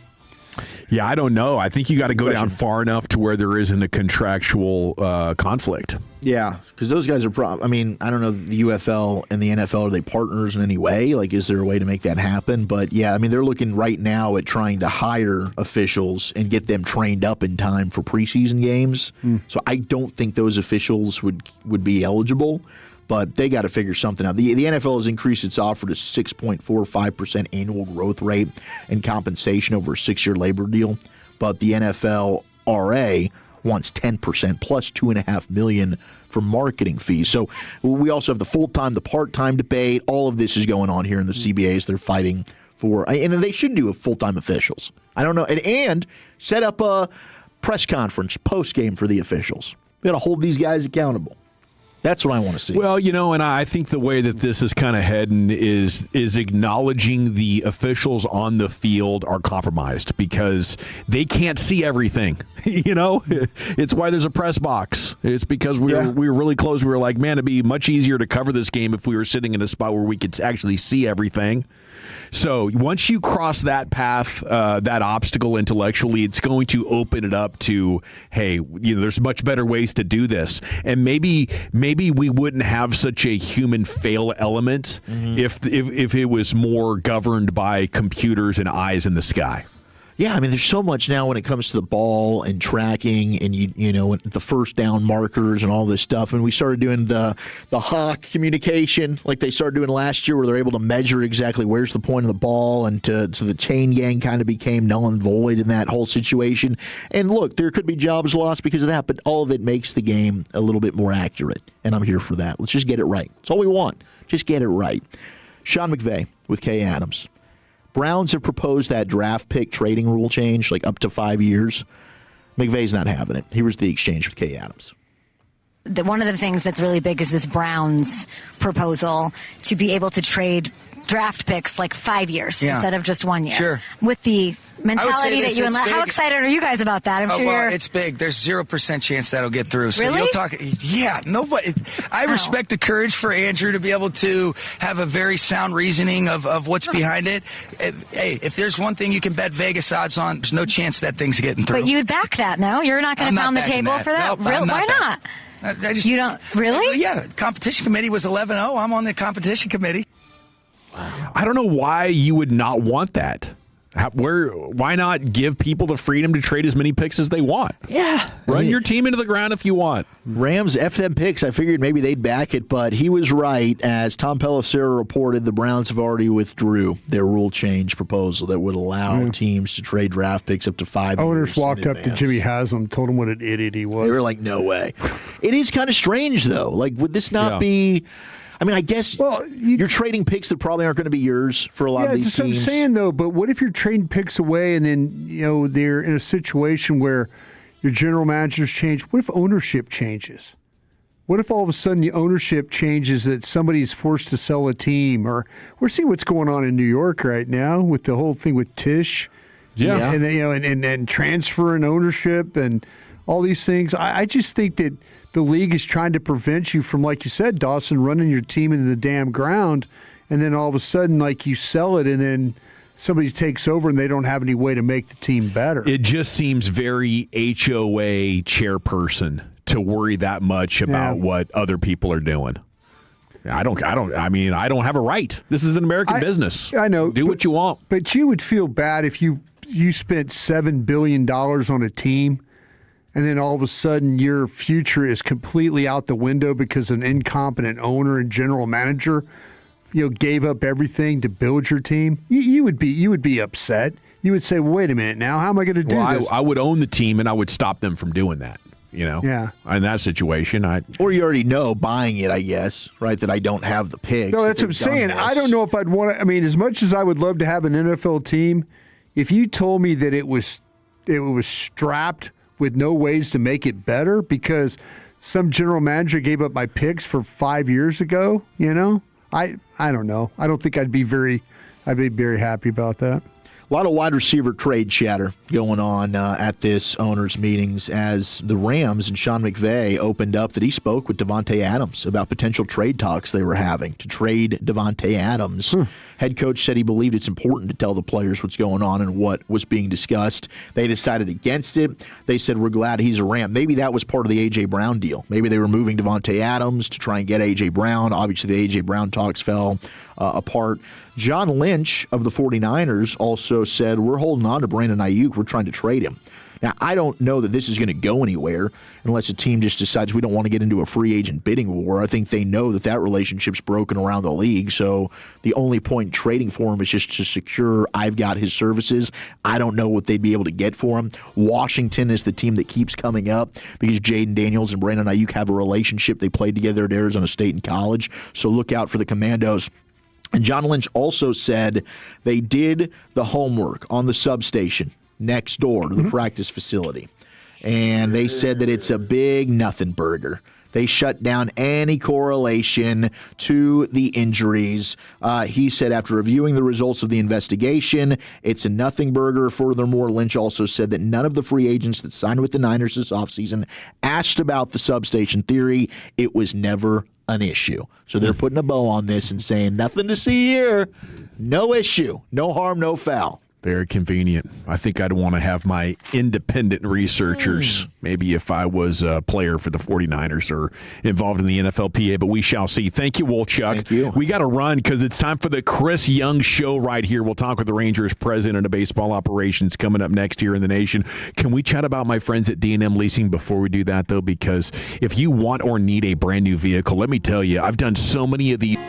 Yeah, I don't know. I think you got to go down far enough to where there isn't a contractual conflict. Yeah, because those guys are I don't know, the UFL and the NFL, are they partners in any way? Like, is there a way to make that happen? But, yeah, they're looking right now at trying to hire officials and get them trained up in time for preseason games. So I don't think those officials would be eligible, but they got to figure something out. The NFL has increased its offer to 6.45% annual growth rate and compensation over a 6-year labor deal, but the NFLRA wants 10% plus $2.5 million for marketing fees. So we also have the full-time, the part-time debate. All of this is going on here in the CBAs. They're fighting for, and they should do full-time officials. I don't know, and set up a press conference post-game for the officials. We got to hold these guys accountable. That's what I want to see. Well, and I think the way that this is kind of heading is acknowledging the officials on the field are compromised because they can't see everything. It's why there's a press box. It's because we were really close. We were like, man, it'd be much easier to cover this game if we were sitting in a spot where we could actually see everything. So once you cross that path, that obstacle intellectually, it's going to open it up to, hey, there's much better ways to do this. And maybe we wouldn't have such a human fail element if it was more governed by computers and eyes in the sky. Yeah, there's so much now when it comes to the ball and tracking and the first down markers and all this stuff. And we started doing the hawk communication like they started doing last year, where they're able to measure exactly where's the point of the ball, and so the chain gang kind of became null and void in that whole situation. And look, there could be jobs lost because of that, but all of it makes the game a little bit more accurate. And I'm here for that. Let's just get it right. That's all we want. Just get it right. Sean McVay with Kay Adams. Browns have proposed that draft pick trading rule change, like up to 5 years. McVay's not having it. Here was the exchange with Kay Adams. One of the things that's really big is this Browns proposal to be able to trade draft picks like 5 years instead of just 1 year. Sure. With the mentality that you and how excited are you guys about that? I'm sure you're... it's big. There's 0% chance that'll get through. So really? You'll talk. Yeah, nobody. I respect the courage for Andrew to be able to have a very sound reasoning of what's behind it. Hey, if there's one thing you can bet Vegas odds on, there's no chance that thing's getting through. But you'd back that, no? You're not going to pound the table for that? Nope, Why not? You don't really? Yeah, competition committee was 11-0. I'm on the competition committee. I don't know why you would not want that. Why not give people the freedom to trade as many picks as they want? Yeah. Run your team into the ground if you want. Rams, F them picks. I figured maybe they'd back it, but he was right. As Tom Pelissero reported, the Browns have already withdrew their rule change proposal that would allow teams to trade draft picks up to 5 years. Owners walked up to Jimmy Haslam, told him what an idiot he was. They were like, no way. It is kind of strange, though. Like, would this not be... I guess you're trading picks that probably aren't going to be yours for a lot of these teams. Yeah, that's what I'm saying, though. But what if you're trading picks away and then, they're in a situation where your general managers change? What if ownership changes? What if all of a sudden the ownership changes that somebody's forced to sell a team? Or we're seeing what's going on in New York right now with the whole thing with Tisch. Yeah. And transfer and ownership and all these things. I just think that the league is trying to prevent you from, like you said, Dawson, running your team into the damn ground, and then all of a sudden, like, you sell it, and then somebody takes over, and they don't have any way to make the team better. It just seems very HOA chairperson to worry that much about what other people are doing. I don't have a right. This is an American business. I know. Do what you want. But you would feel bad if you you spent $7 billion on a team, and then all of a sudden your future is completely out the window because an incompetent owner and general manager, gave up everything to build your team, you would be upset. You would say, well, wait a minute now, how am I going to do this? I would own the team, and I would stop them from doing that. Yeah. In that situation, or you already know buying it, I guess, right? That I don't have the pick. No, that's what I'm saying. I don't know if I'd want to. I mean, as much as I would love to have an NFL team, if you told me that it was strapped with no ways to make it better because some general manager gave up my picks for 5 years ago, I don't know. I don't think I'd be very happy about that. A lot of wide receiver trade chatter going on at this owners' meetings as the Rams and Sean McVay opened up that he spoke with Davante Adams about potential trade talks they were having to trade Davante Adams. Head coach said he believed it's important to tell the players what's going on and what was being discussed. They decided against it. They said, we're glad he's a Ram. Maybe that was part of the A.J. Brown deal. Maybe they were moving Davante Adams to try and get A.J. Brown. Obviously, the A.J. Brown talks fell apart. John Lynch of the 49ers also said, we're holding on to Brandon Ayuk. We're trying to trade him. Now, I don't know that this is going to go anywhere unless a team just decides we don't want to get into a free agent bidding war. I think they know that relationship's broken around the league, so the only point in trading for him is just to secure I've got his services. I don't know what they'd be able to get for him. Washington is the team that keeps coming up because Jaden Daniels and Brandon Ayuk have a relationship. They played together at Arizona State in college, so look out for the Commandos. And John Lynch also said they did the homework on the substation next door to the practice facility. And they said that it's a big nothing burger. They shut down any correlation to the injuries. He said after reviewing the results of the investigation, it's a nothing burger. Furthermore, Lynch also said that none of the free agents that signed with the Niners this offseason asked about the substation theory. It was never an issue. So they're putting a bow on this and saying nothing to see here. No issue. No harm, no foul. Very convenient. I think I'd want to have my independent researchers, maybe if I was a player for the 49ers or involved in the NFLPA, but we shall see. Thank you, Wolchuk. Thank you. We got to run because it's time for the Chris Young Show right here. We'll talk with the Rangers president of baseball operations coming up next year in the nation. Can we chat about my friends at D&M Leasing before we do that, though? Because if you want or need a brand new vehicle, let me tell you, I've done so many of these.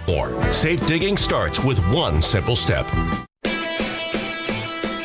More. Safe digging starts with one simple step.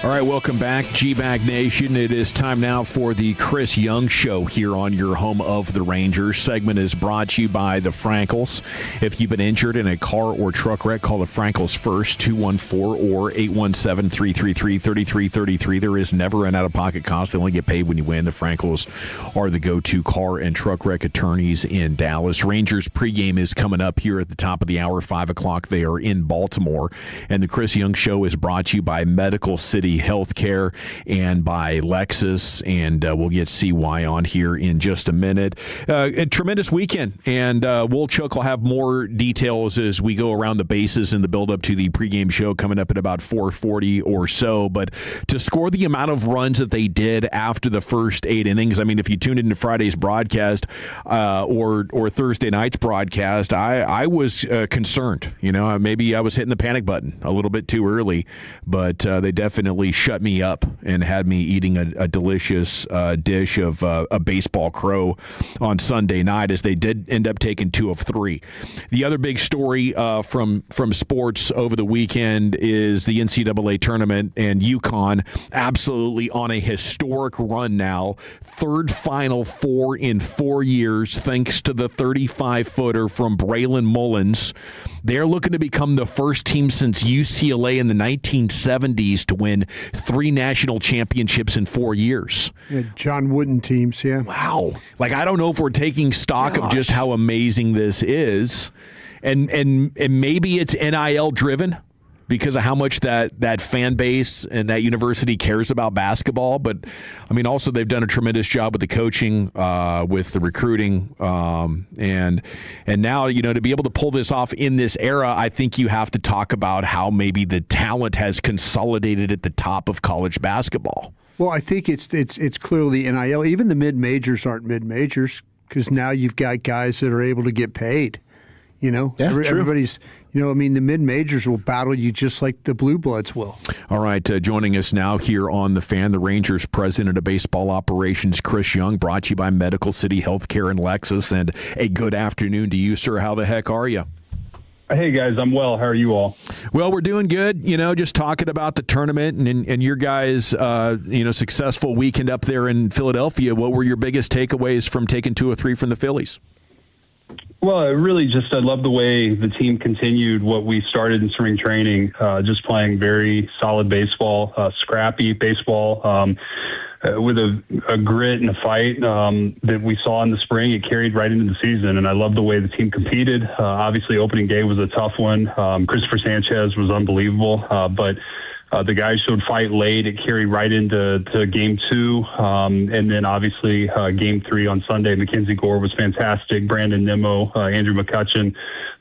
All right, welcome back, G-Bag Nation. It is time now for the Chris Young Show here on your home of the Rangers. Segment is brought to you by the Frankels. If you've been injured in a car or truck wreck, call the Frankels first, 214 or 817-333-3333. There is never an out-of-pocket cost. They only get paid when you win. The Frankels are the go-to car and truck wreck attorneys in Dallas. Rangers pregame is coming up here at the top of the hour, 5 o'clock. They are in Baltimore. And the Chris Young Show is brought to you by Medical City Healthcare and by Lexus, and we'll get CY on here in just a minute. A tremendous weekend, and Wolchuk will have more details as we go around the bases in the build-up to the pregame show coming up at about 4:40 or so. But to score the amount of runs that they did after the first 8 innings, I mean, if you tuned into Friday's broadcast or Thursday night's broadcast, I was concerned. You know, maybe I was hitting the panic button a little bit too early, but they definitely shut me up and had me eating a delicious dish of a baseball crow on Sunday night, as they did end up taking 2 of 3. The other big story from sports over the weekend is the NCAA tournament, and UConn absolutely on a historic run now. 3rd Final Four in 4 years, thanks to the 35-footer from Braylon Mullins. They're looking to become the first team since UCLA in the 1970s to win 3 national championships in 4 years. Yeah, John Wooden teams, yeah. Wow. Like, I don't know if we're taking stock of just how amazing this is. And maybe it's NIL driven because of how much that fan base and that university cares about basketball. But, I mean, also they've done a tremendous job with the coaching, with the recruiting. And now, you know, to be able to pull this off in this era, I think you have to talk about how maybe the talent has consolidated at the top of college basketball. Well, I think it's clearly NIL. Even the mid-majors aren't mid-majors because now you've got guys that are able to get paid. You know, everybody's, you know, I mean, the mid-majors will battle you just like the Blue Bloods will. All right, joining us now here on The Fan, the Rangers president of baseball operations, Chris Young, brought to you by Medical City Healthcare and Lexus. And a good afternoon to you, sir. How the heck are you? Hey, guys, I'm well. How are you all? Well, we're doing good. You know, just talking about the tournament and your guys' successful weekend up there in Philadelphia. What were your biggest takeaways from taking 2 or 3 from the Phillies? Well, I love the way the team continued what we started in spring training, just playing very solid baseball, scrappy baseball, with a grit and a fight that we saw in the spring. It carried right into the season, and I love the way the team competed. Obviously, opening day was a tough one. Christopher Sanchez was unbelievable, but the guys showed fight late. It carried right into Game 2. And then, obviously, Game 3 on Sunday. Mackenzie Gore was fantastic. Brandon Nimmo, Andrew McCutcheon.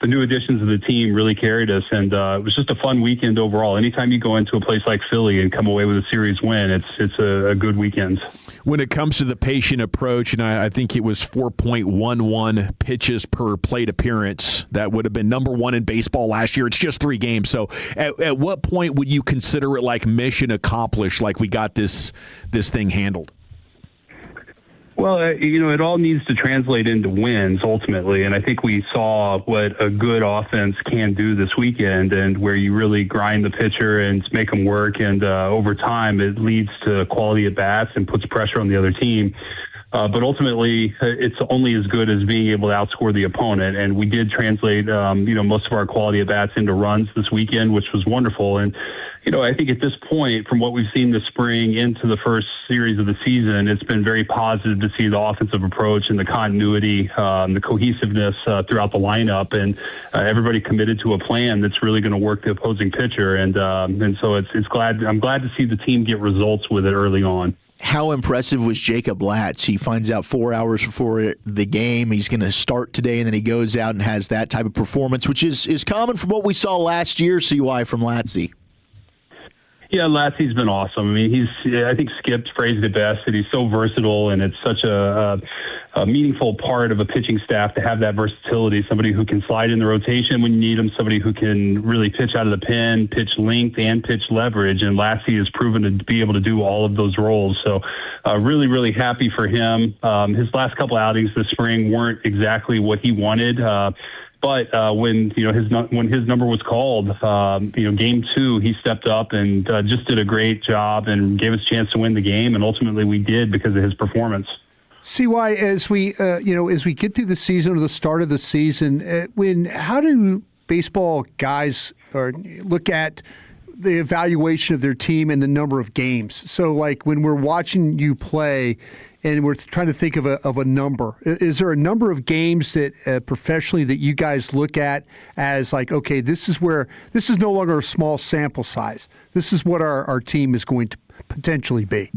The new additions of the team really carried us, and it was just a fun weekend overall. Anytime you go into a place like Philly and come away with a series win, it's a good weekend. When it comes to the patient approach, and I think it was 4.11 pitches per plate appearance, that would have been number 1 in baseball last year. It's just 3 games. So at what point would you consider it like mission accomplished, like we got this thing handled? Well, it all needs to translate into wins ultimately, and I think we saw what a good offense can do this weekend, and where you really grind the pitcher and make them work, and over time it leads to quality at bats and puts pressure on the other team. But ultimately, it's only as good as being able to outscore the opponent, and we did translate, most of our quality at bats into runs this weekend, which was wonderful. And I think at this point, from what we've seen this spring into the first series of the season, it's been very positive to see the offensive approach and the continuity, the cohesiveness throughout the lineup, and everybody committed to a plan that's really going to work the opposing pitcher. And so I'm glad to see the team get results with it early on. How impressive was Jacob Latz? He finds out 4 hours before the game he's going to start today, and then he goes out and has that type of performance, which is common from what we saw last year, CY, from Latzy. Yeah, Latzy's been awesome. I mean, I think Skip phrased it best, that he's so versatile, and it's such a meaningful part of a pitching staff to have that versatility, somebody who can slide in the rotation when you need him, somebody who can really pitch out of the pen, pitch length, and pitch leverage, and Latzy has proven to be able to do all of those roles. So really, really happy for him. His last couple outings this spring weren't exactly what he wanted. But when his number was called, game 2, he stepped up and just did a great job and gave us a chance to win the game, and ultimately we did because of his performance. CY, as we get through the season or the start of the season, how do baseball guys look at the evaluation of their team and the number of games? So, like when we're watching you play, and we're trying to think of a number. Is there a number of games that professionally that you guys look at as like, okay, this is no longer a small sample size. This is what our team is going to potentially be.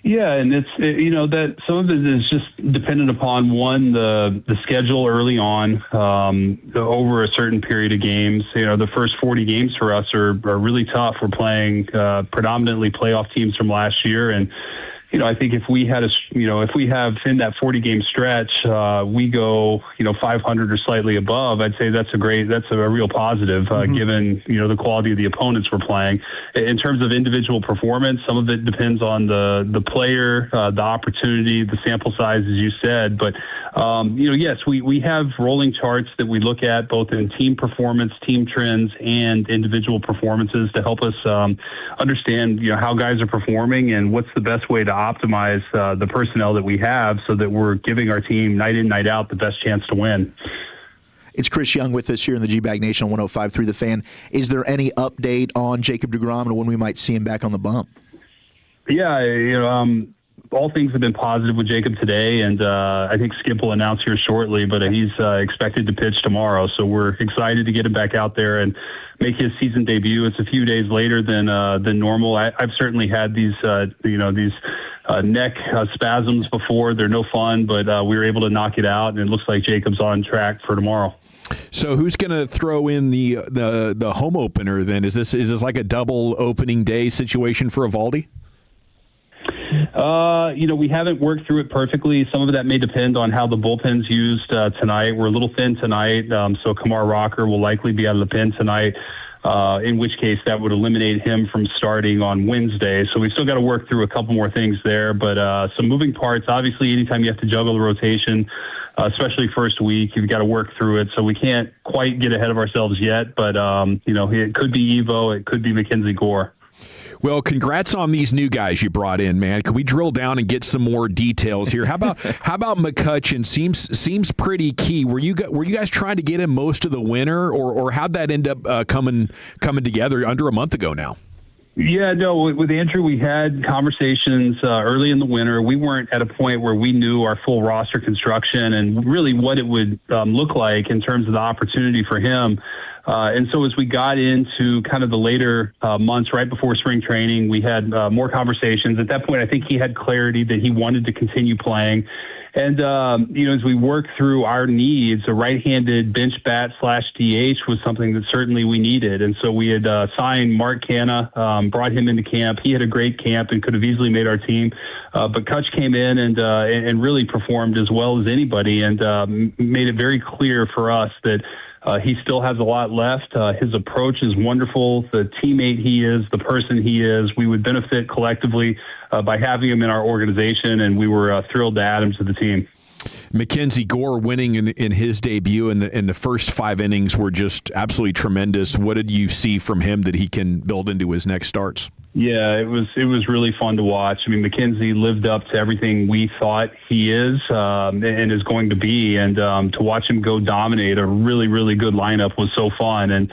Yeah, and that some of it is just dependent upon the schedule early on over a certain period of games. The first 40 games for us are really tough. We're playing predominantly playoff teams from last year, and I think if we have in that 40 game stretch, we go, 500 or slightly above, I'd say that's a real positive, given, the quality of the opponents we're playing. In terms of individual performance, some of it depends on the player, the opportunity, the sample size, as you said. But, yes, we have rolling charts that we look at both in team performance, team trends, and individual performances to help us understand, how guys are performing and what's the best way to optimize the personnel that we have so that we're giving our team night in, night out the best chance to win. It's Chris Young with us here in the G-Bag Nation on 105.3 The Fan. Is there any update on Jacob deGrom and when we might see him back on the bump? Yeah, all things have been positive with Jacob today, and I think Skip will announce here shortly, but he's expected to pitch tomorrow, so we're excited to get him back out there and make his season debut. It's a few days later than normal. I've certainly had these neck spasms before. They're no fun, but we were able to knock it out, and it looks like Jacob's on track for tomorrow. So who's going to throw in the home opener then? Is this like a double opening day situation for Eovaldi? We haven't worked through it perfectly. Some of that may depend on how the bullpen's used tonight. We're a little thin tonight, so Kamar Rocker will likely be out of the pen tonight, in which case that would eliminate him from starting on Wednesday. So we've still got to work through a couple more things there, but some moving parts. Obviously, anytime you have to juggle the rotation, especially first week, you've got to work through it. So we can't quite get ahead of ourselves yet, but, it could be Evo, it could be Mackenzie Gore. Well, congrats on these new guys you brought in, man. Can we drill down and get some more details here? How about McCutchen? Seems pretty key. Were you guys trying to get him most of the winter, or how'd that end up coming together under a month ago now? Yeah, no, with Andrew, we had conversations early in the winter. We weren't at a point where we knew our full roster construction and really what it would look like in terms of the opportunity for him. And so as we got into kind of the later months right before spring training, we had more conversations. At that point, I think he had clarity that he wanted to continue playing. And, as we worked through our needs, a right-handed bench bat / DH was something that certainly we needed. And so we had signed Mark Canna, brought him into camp. He had a great camp and could have easily made our team. But Kutch came in and really performed as well as anybody and made it very clear for us that he still has a lot left. His approach is wonderful. The teammate he is, the person he is, we would benefit collectively by having him in our organization, and we were thrilled to add him to the team. Mackenzie Gore winning in his debut in the first 5 innings were just absolutely tremendous. What did you see from him that he can build into his next starts? Yeah, it was really fun to watch. I mean, Mackenzie lived up to everything we thought he is and is going to be. And to watch him go dominate a really, really good lineup was so fun. And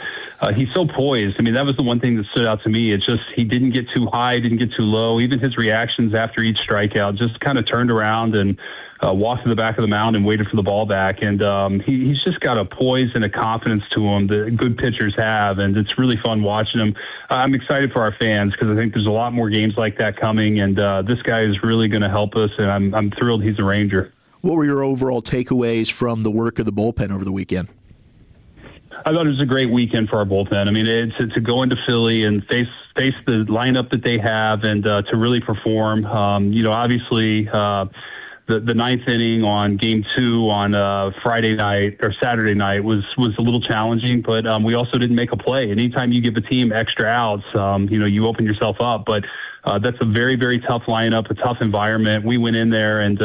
he's so poised. I mean, that was the one thing that stood out to me. It's just he didn't get too high, didn't get too low. Even his reactions after each strikeout just kind of turned around and walked to the back of the mound and waited for the ball back. And he's just got a poise and a confidence to him that good pitchers have. And it's really fun watching him. I'm excited for our fans because I think there's a lot more games like that coming. And this guy is really going to help us. And I'm thrilled he's a Ranger. What were your overall takeaways from the work of the bullpen over the weekend? I thought it was a great weekend for our bullpen. I mean, to go into Philly and face the lineup that they have and to really perform. Obviously, the ninth inning on Game 2 on Friday night or Saturday night was a little challenging, but we also didn't make a play. Anytime you give a team extra outs, you open yourself up. But that's a very, very tough lineup, a tough environment. We went in there and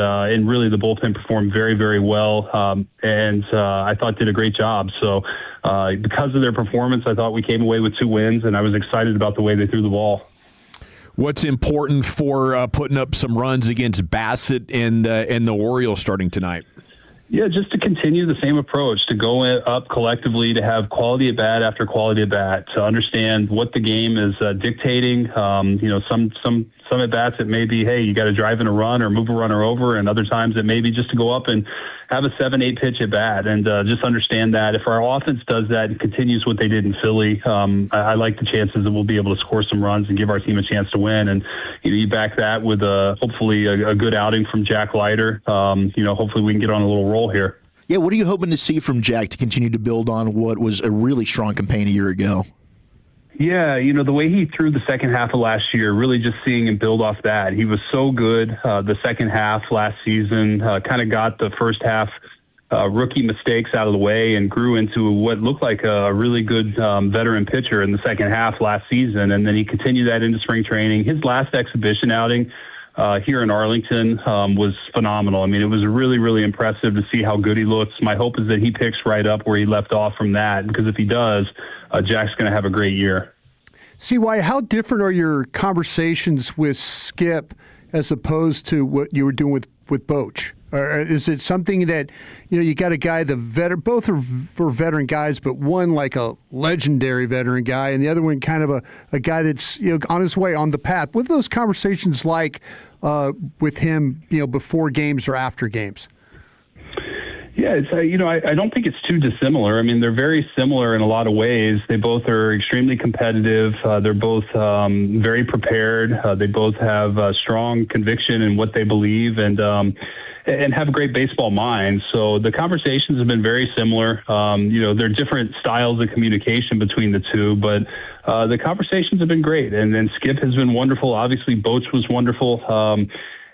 really the bullpen performed very, very well, and I thought did a great job. So because of their performance, I thought we came away with 2 wins, and I was excited about the way they threw the ball. What's important for putting up some runs against Bassett and the Orioles starting tonight? Yeah, just to continue the same approach, to go up collectively, to have quality at bat after quality at bat, to understand what the game is dictating. Some at bats it may be, hey, you got to drive in a run or move a runner over, and other times it may be just to go up and have a 7-8 pitch at bat, and just understand that if our offense does that and continues what they did in Philly, I like the chances that we'll be able to score some runs and give our team a chance to win. And you back that with hopefully a good outing from Jack Leiter. Hopefully we can get on a little roll here. Yeah, what are you hoping to see from Jack to continue to build on what was a really strong campaign a year ago? Yeah, the way he threw the second half of last year, really just seeing him build off that. He was so good the second half last season, kind of got the first half rookie mistakes out of the way and grew into what looked like a really good veteran pitcher in the second half last season. And then he continued that into spring training. His last exhibition outing here in Arlington was phenomenal. I mean, it was really, really impressive to see how good he looks. My hope is that he picks right up where he left off from that, because if he does, Jack's going to have a great year. CY, how different are your conversations with Skip as opposed to what you were doing with Boch? Or is it something that, you got a guy, both are for veteran guys, but one like a legendary veteran guy and the other one kind of a guy that's, on his way on the path. What are those conversations like with him, before games or after games? Yeah, it's I don't think it's too dissimilar. I mean, they're very similar in a lot of ways. They both are extremely competitive. They're both very prepared. They both have strong conviction in what they believe and have great baseball minds. So the conversations have been very similar. There are different styles of communication between the two, but the conversations have been great. And then Skip has been wonderful. Obviously, Boch was wonderful.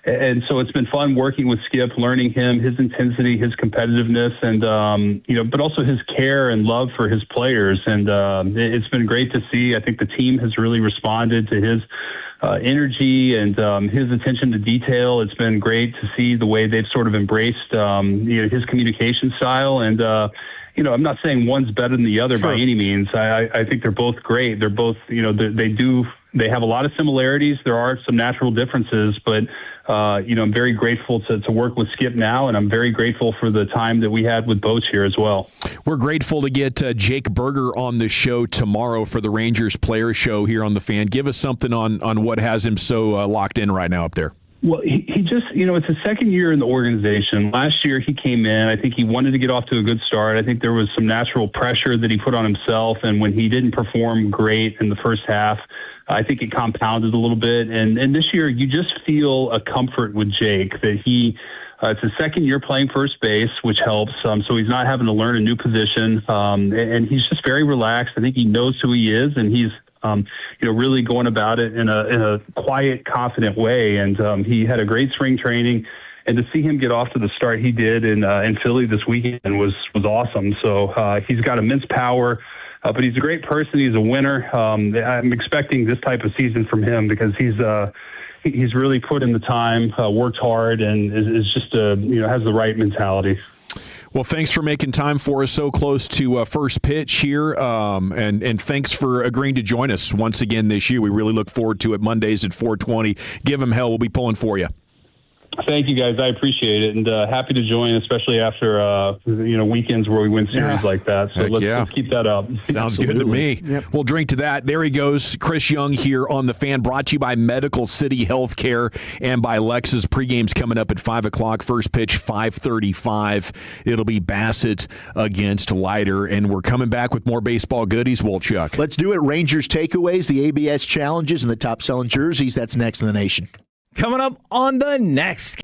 And so it's been fun working with Skip, learning him, his intensity, his competitiveness, and, but also his care and love for his players. And it's been great to see. I think the team has really responded to his energy and his attention to detail. It's been great to see the way they've sort of embraced, his communication style. And, I'm not saying one's better than the other by any means. I think they're both great. They're both, they have a lot of similarities. There are some natural differences, but I'm very grateful to work with Skip now, and I'm very grateful for the time that we had with Boch here as well. We're grateful to get Jake Berger on the show tomorrow for the Rangers Player Show here on The Fan. Give us something on what has him so locked in right now up there. Well, he just, it's his second year in the organization. Last year he came in. I think he wanted to get off to a good start. I think there was some natural pressure that he put on himself, and when he didn't perform great in the first half, I think it compounded a little bit. And this year, you just feel a comfort with Jake that it's his second year playing first base, which helps. So he's not having to learn a new position. And he's just very relaxed. I think he knows who he is, and he's, really going about it in a quiet, confident way. And he had a great spring training. And to see him get off to the start he did in Philly this weekend was awesome. So he's got immense power. But he's a great person. He's a winner. I'm expecting this type of season from him because he's really put in the time, worked hard, and is just has the right mentality. Well, thanks for making time for us so close to first pitch here, and thanks for agreeing to join us once again this year. We really look forward to it. Mondays at 4:20. Give him hell. We'll be pulling for you. Thank you, guys. I appreciate it, and happy to join, especially after weekends where we win series like that. So let's keep that up. Sounds good to me. Yep. We'll drink to that. There he goes, Chris Young here on The Fan, brought to you by Medical City Healthcare and by Lexus. Pregame's coming up at 5 o'clock. First pitch 5:35. It'll be Bassett against Leiter, and we're coming back with more baseball goodies. Wolchuk. Let's do it. Rangers takeaways, the ABS challenges, and the top selling jerseys. That's next in the nation. Coming up on the next.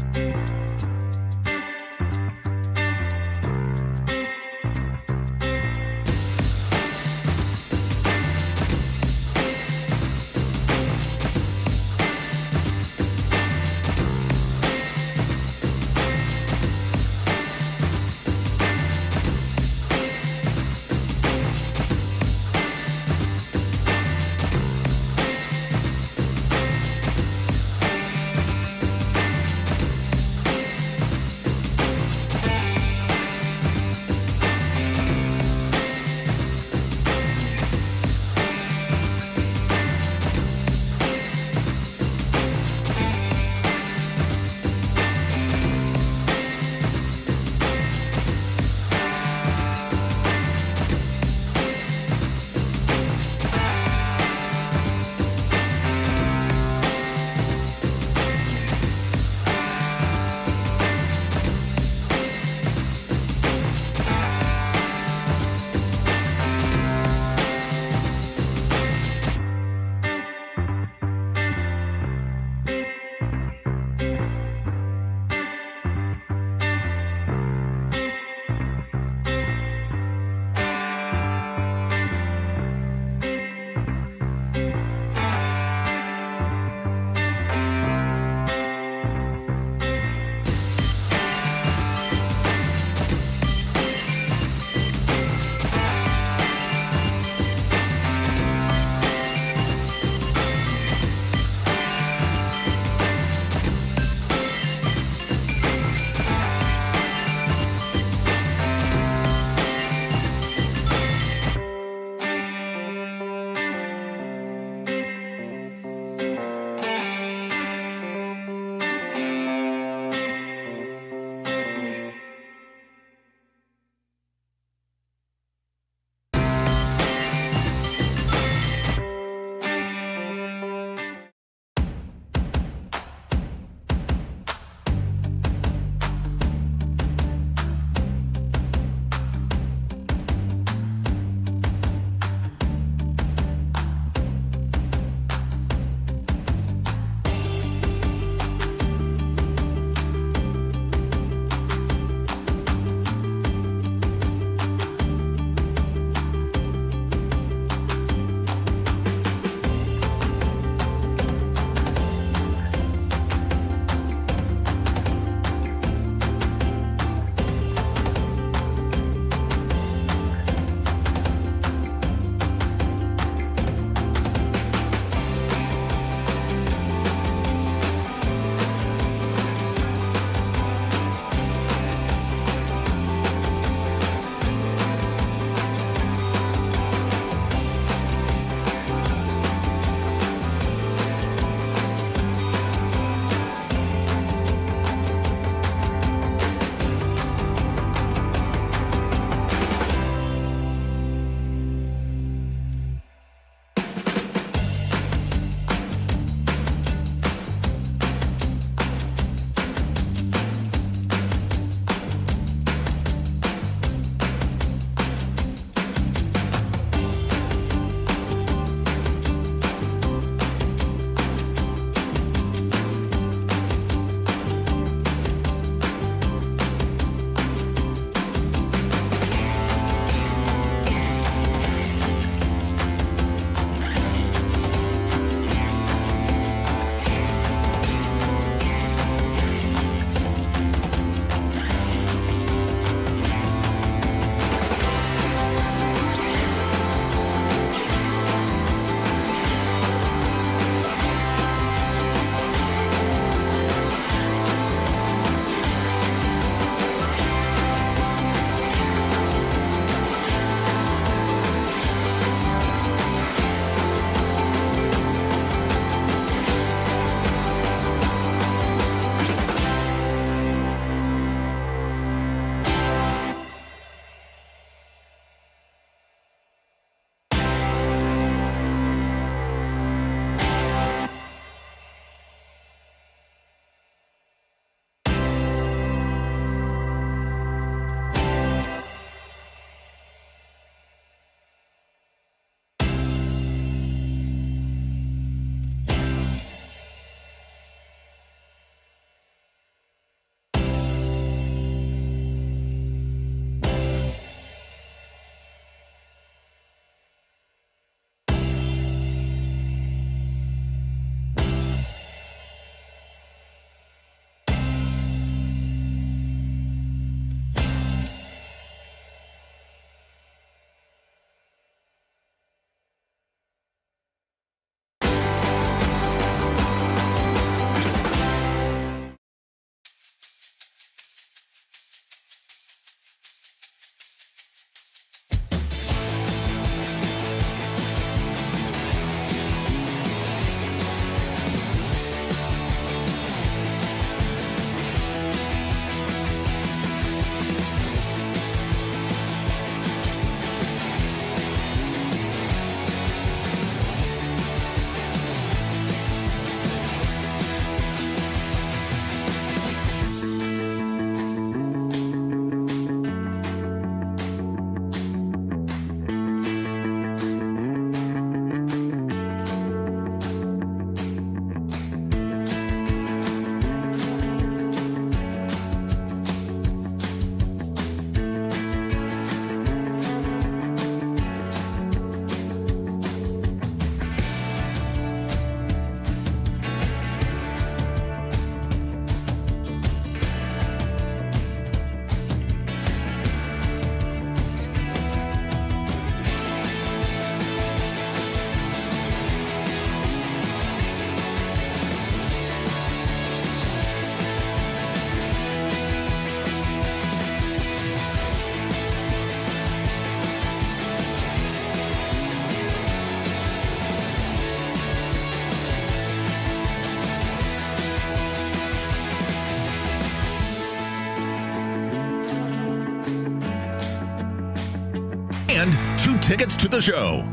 tickets to the show.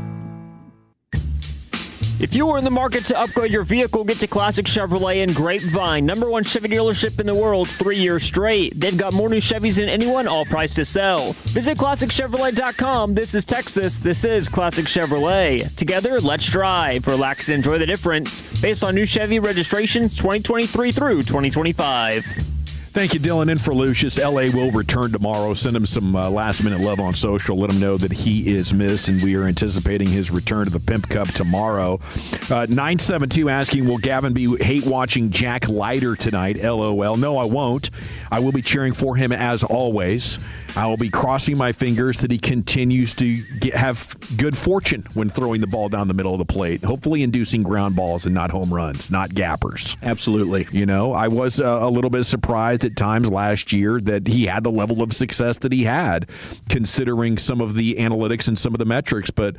If you are in the market to upgrade your vehicle, get to Classic Chevrolet in Grapevine. #1 Chevy dealership in the world 3 years straight. They've got more new Chevys than anyone, all priced to sell. Visit ClassicChevrolet.com. This is Texas. This is Classic Chevrolet. Together, let's drive. Relax and enjoy the difference. Based on new Chevy registrations 2023 through 2025. Thank you, Dylan. In for Lucius. L.A. will return tomorrow. Send him some last-minute love on social. Let him know that he is missed, and we are anticipating his return to the Pimp Cup tomorrow. 972 asking, will Gavin be hate-watching Jack Leiter tonight? LOL. No, I won't. I will be cheering for him as always. I will be crossing my fingers that he continues to have good fortune when throwing the ball down the middle of the plate, hopefully inducing ground balls and not home runs, not gappers. Absolutely. You know, I was a little bit surprised at times last year that he had the level of success that he had, considering some of the analytics and some of the metrics. But,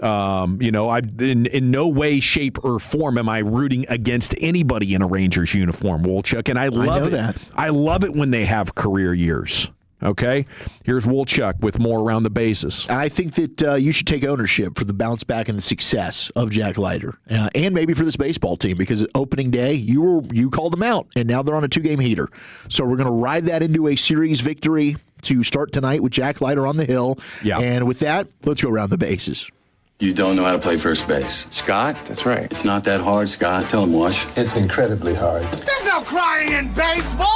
you know, I in no way, shape, or form am I rooting against anybody in a Rangers uniform, Wolchuk. And I love it. That. I love it when they have career years. Okay, here's Wolchuk with more around the bases. I think that you should take ownership for the bounce back and the success of Jack Leiter, and maybe for this baseball team, because opening day you called them out, and now they're on a 2-game heater. So we're going to ride that into a series victory to start tonight with Jack Leiter on the hill. Yeah. And with that, let's go around the bases. You don't know how to play first base. Scott? That's right. It's not that hard, Scott. Tell him, Wash. It's incredibly hard. There's no crying in baseball!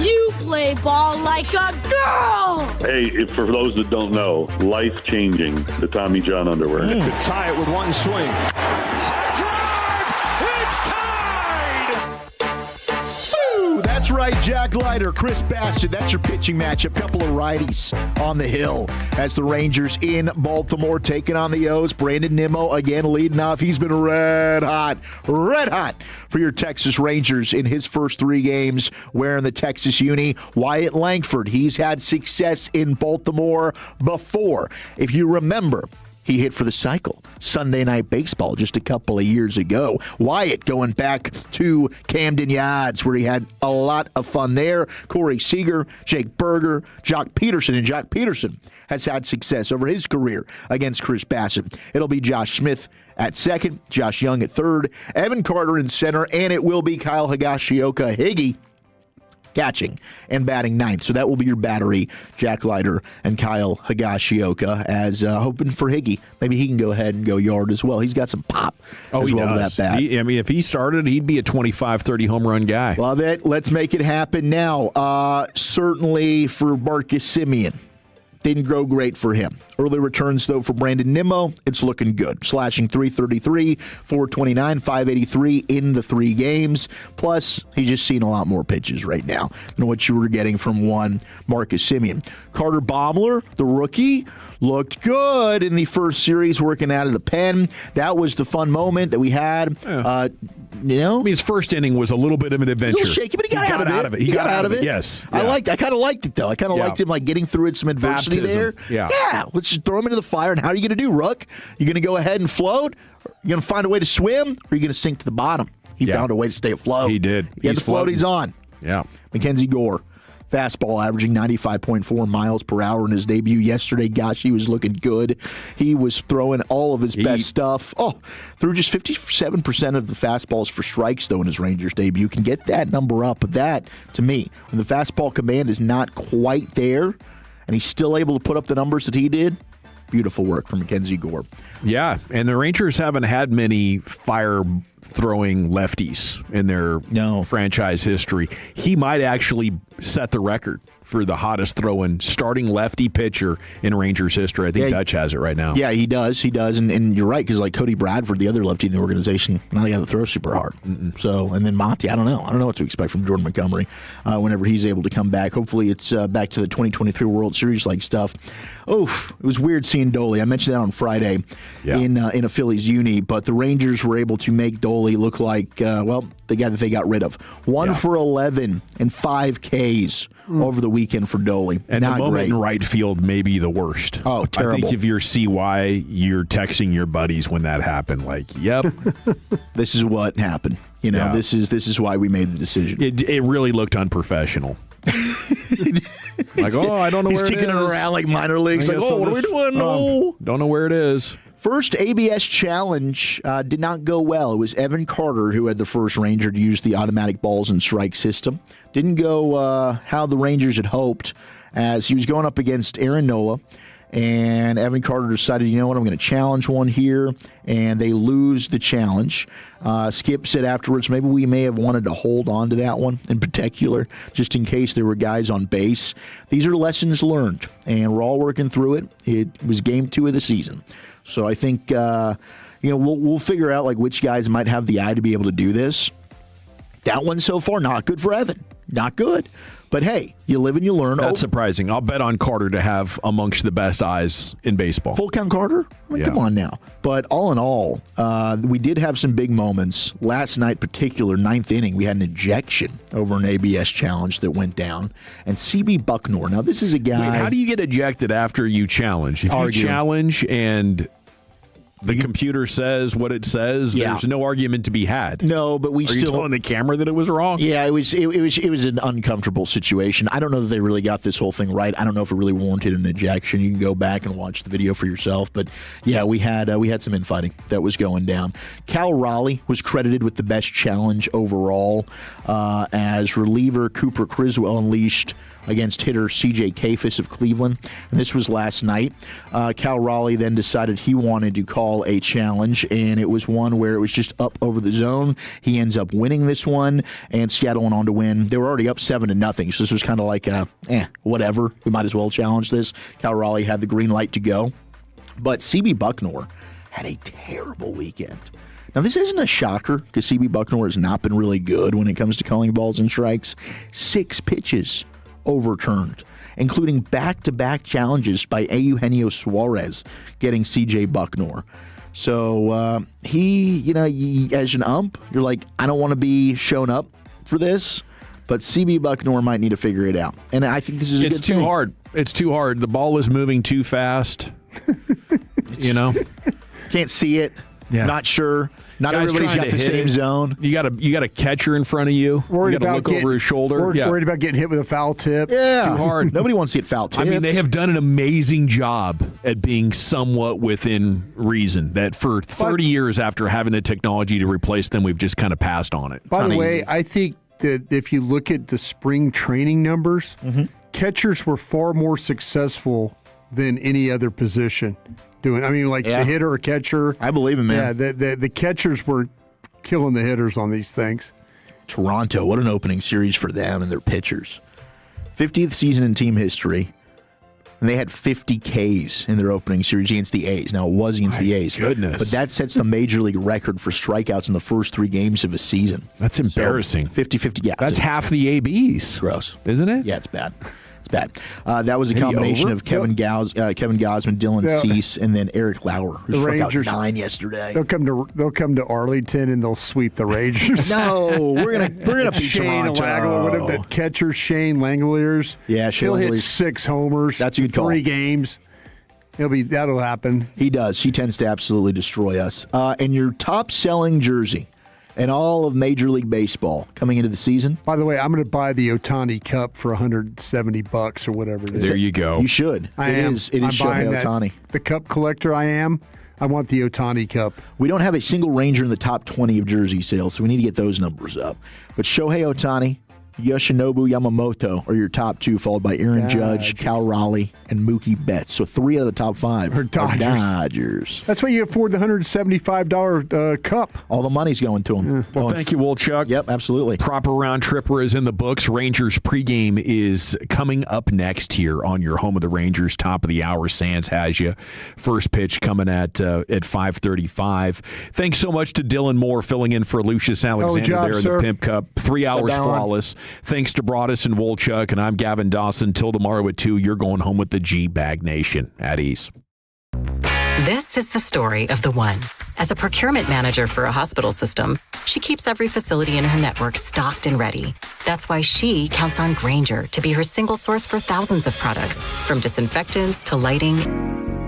You play ball like a girl! Hey, for those that don't know, life-changing, the Tommy John underwear. Could tie it with one swing. That's right, Jack Leiter, Chris Bassett. That's your pitching matchup. Couple of righties on the hill as the Rangers in Baltimore taking on the O's. Brandon Nimmo again leading off. He's been red hot for your Texas Rangers in his first 3 games wearing the Texas uni. Wyatt Langford, he's had success in Baltimore before. If you remember, he hit for the cycle Sunday Night Baseball just a couple of years ago. Wyatt going back to Camden Yards, where he had a lot of fun there. Corey Seager, Jake Berger, Jock Peterson. And Jock Peterson has had success over his career against Chris Bassett. It'll be Josh Smith at second, Josh Young at third, Evan Carter in center, and it will be Kyle Higashioka Higgy catching and batting ninth. So that will be your battery, Jack Leiter and Kyle Higashioka, as hoping for Higgy. Maybe he can go ahead and go yard as well. He's got some pop as well does. With that bat. I mean, if he started, he'd be a 25, 30 home run guy. Love it. Let's make it happen now. Certainly for Marcus Semien. Didn't grow great for him. Early returns, though, for Brandon Nimmo, it's looking good. Slashing .333, .429, .583 in the 3 games. Plus, he's just seen a lot more pitches right now than what you were getting from one Marcus Semien. Carter Baumler, the rookie, looked good in the first series working out of the pen. That was the fun moment that we had. You know, I mean, his first inning was a little bit of an adventure. A little shaky, but he got out of it. He got out of it. Yes, yeah. I kind of liked it though. I kind of liked him like getting through it, some adversity there. Yeah. Let's just throw him into the fire. And how are you going to do, Rook? You going to go ahead and float? You going to find a way to swim, or are you going to sink to the bottom? He found a way to stay afloat. He did. He had to float. He's on. Yeah. Mackenzie Gore. Fastball averaging 95.4 miles per hour in his debut yesterday. Gosh, he was looking good. He was throwing all of his best stuff. Threw just 57% of the fastballs for strikes, though, in his Rangers debut. Can get that number up. But that, to me, when the fastball command is not quite there, and he's still able to put up the numbers that he did, beautiful work from Mackenzie Gore. Yeah, and the Rangers haven't had many fire-throwing lefties in their franchise history. He might actually set the record for the hottest throwing starting lefty pitcher in Rangers history. I think Dutch has it right now. Yeah, he does. And you're right, because like Cody Bradford, the other lefty in the organization, not a guy that throws super hard. So, and then Monty, I don't know what to expect from Jordan Montgomery whenever he's able to come back. Hopefully it's back to the 2023 World Series like stuff. It was weird seeing Doley. I mentioned that on Friday in a Phillies uni, but the Rangers were able to make Doley look like, the guy that they got rid of. 1 for 11 and 5 Ks over the weekend for Doley. And not the moment great. in right field may be the worst. Oh, terrible. I think if you're CY, you're texting your buddies when that happened. Like, yep. This is what happened. You know, this is why we made the decision. It really looked unprofessional. Like, I don't know where it is. He's kicking it around like minor leagues. Like, what are we doing? No. Don't know where it is. First ABS challenge did not go well. It was Evan Carter who had the first Ranger to use the automatic balls and strike system. Didn't go how the Rangers had hoped, as he was going up against Aaron Nola. And Evan Carter decided, you know what, I'm going to challenge one here, and they lose the challenge. Skip said afterwards, maybe we may have wanted to hold on to that one in particular, just in case there were guys on base. These are lessons learned, and we're all working through it. It was game 2 of the season. So I think, we'll figure out like which guys might have the eye to be able to do this. That one so far, not good for Evan. Not good. But hey, you live and you learn. That's surprising. I'll bet on Carter to have amongst the best eyes in baseball. Full count Carter? I mean, come on now. But all in all, we did have some big moments. Last night, particular, 9th inning, we had an ejection over an ABS challenge that went down. And CB Bucknor. Now, this is a guy. Wait, how do you get ejected after you challenge? If you challenge and the computer says what it says, there's no argument to be had. No, but we Are you telling the camera that it was wrong? Yeah, it was an uncomfortable situation. I don't know that they really got this whole thing right. I don't know if it really warranted an ejection. You can go back and watch the video for yourself. But yeah, we had some infighting that was going down. Cal Raleigh was credited with the best challenge overall, as reliever Cooper Criswell unleashed against hitter C.J. Kafis of Cleveland. And this was last night. Cal Raleigh then decided he wanted to call a challenge, and it was one where it was just up over the zone. He ends up winning this one, and Seattle went on to win. They were already up 7-0, so this was kind of like, whatever. We might as well challenge this. Cal Raleigh had the green light to go. But CB Bucknor had a terrible weekend. Now, this isn't a shocker because CB Bucknor has not been really good when it comes to calling balls and strikes. 6 pitches overturned, including back-to-back challenges by Eugenio Suarez getting C.J. Bucknor. So he, as an ump, you're like, I don't want to be shown up for this, but CB Bucknor might need to figure it out. And I think this is a good thing. Hard. It's too hard. The ball is moving too fast. Can't see it. Yeah. Not sure. Not everybody's got the same zone. You got a catcher in front of you. You got to look over his shoulder. Worried about getting hit with a foul tip. Yeah. It's too hard. Nobody wants to get foul tips. I mean, they have done an amazing job at being somewhat within reason. That for 30 years after having the technology to replace them, we've just kind of passed on it. By the way, I think that if you look at the spring training numbers, catchers were far more successful than any other position. The hitter or catcher. I believe him, man. Yeah, the catchers were killing the hitters on these things. Toronto, what an opening series for them and their pitchers. 50th season in team history, and they had 50 Ks in their opening series against the A's. Now, it was against the A's. Goodness. But that sets the major league record for strikeouts in the first 3 games of a season. That's embarrassing. 50-50, yeah. That's half the ABs. Gross. Isn't it? Yeah, it's bad. It's bad. That was a combination of Kevin Gausman, Dylan Cease, and then Eric Lauer, who struck out 9 yesterday. They'll come to Arlington and they'll sweep the Rangers. No, we're gonna beat Shane Toronto. Langeliers, whatever that catcher Shane Langeliers. Yeah, he'll hit 6 homers. That's a good call. 3 games. That'll happen. He does. He tends to absolutely destroy us. And your top selling jersey in all of Major League Baseball coming into the season. By the way, I'm going to buy the Ohtani Cup for $170 or whatever it is. There you go. You should. It is Shohei Ohtani. The cup collector I am. I want the Ohtani Cup. We don't have a single Ranger in the top 20 of jersey sales, so we need to get those numbers up. But Shohei Ohtani, Yoshinobu Yamamoto are your top 2, followed by Aaron Judge, Cal Raleigh, and Mookie Betts. So 3 out of the top 5 are Dodgers. That's why you afford the $175 cup. All the money's going to them. Well, thank you, Wolchuk. Yep, absolutely. Proper round tripper is in the books. Rangers pregame is coming up next here on your home of the Rangers. Top of the hour, Sands has you. First pitch coming at 5:35. Thanks so much to Dylan Moore filling in for Lucius Alexander there in the Pimp Cup. 3 hours flawless. Thanks to Broadus and Wolchuk, and I'm Gavin Dawson. Till tomorrow at 2, you're going home with the G-Bag Nation. At ease. This is the story of the one. As a procurement manager for a hospital system, she keeps every facility in her network stocked and ready. That's why she counts on Grainger to be her single source for thousands of products, from disinfectants to lighting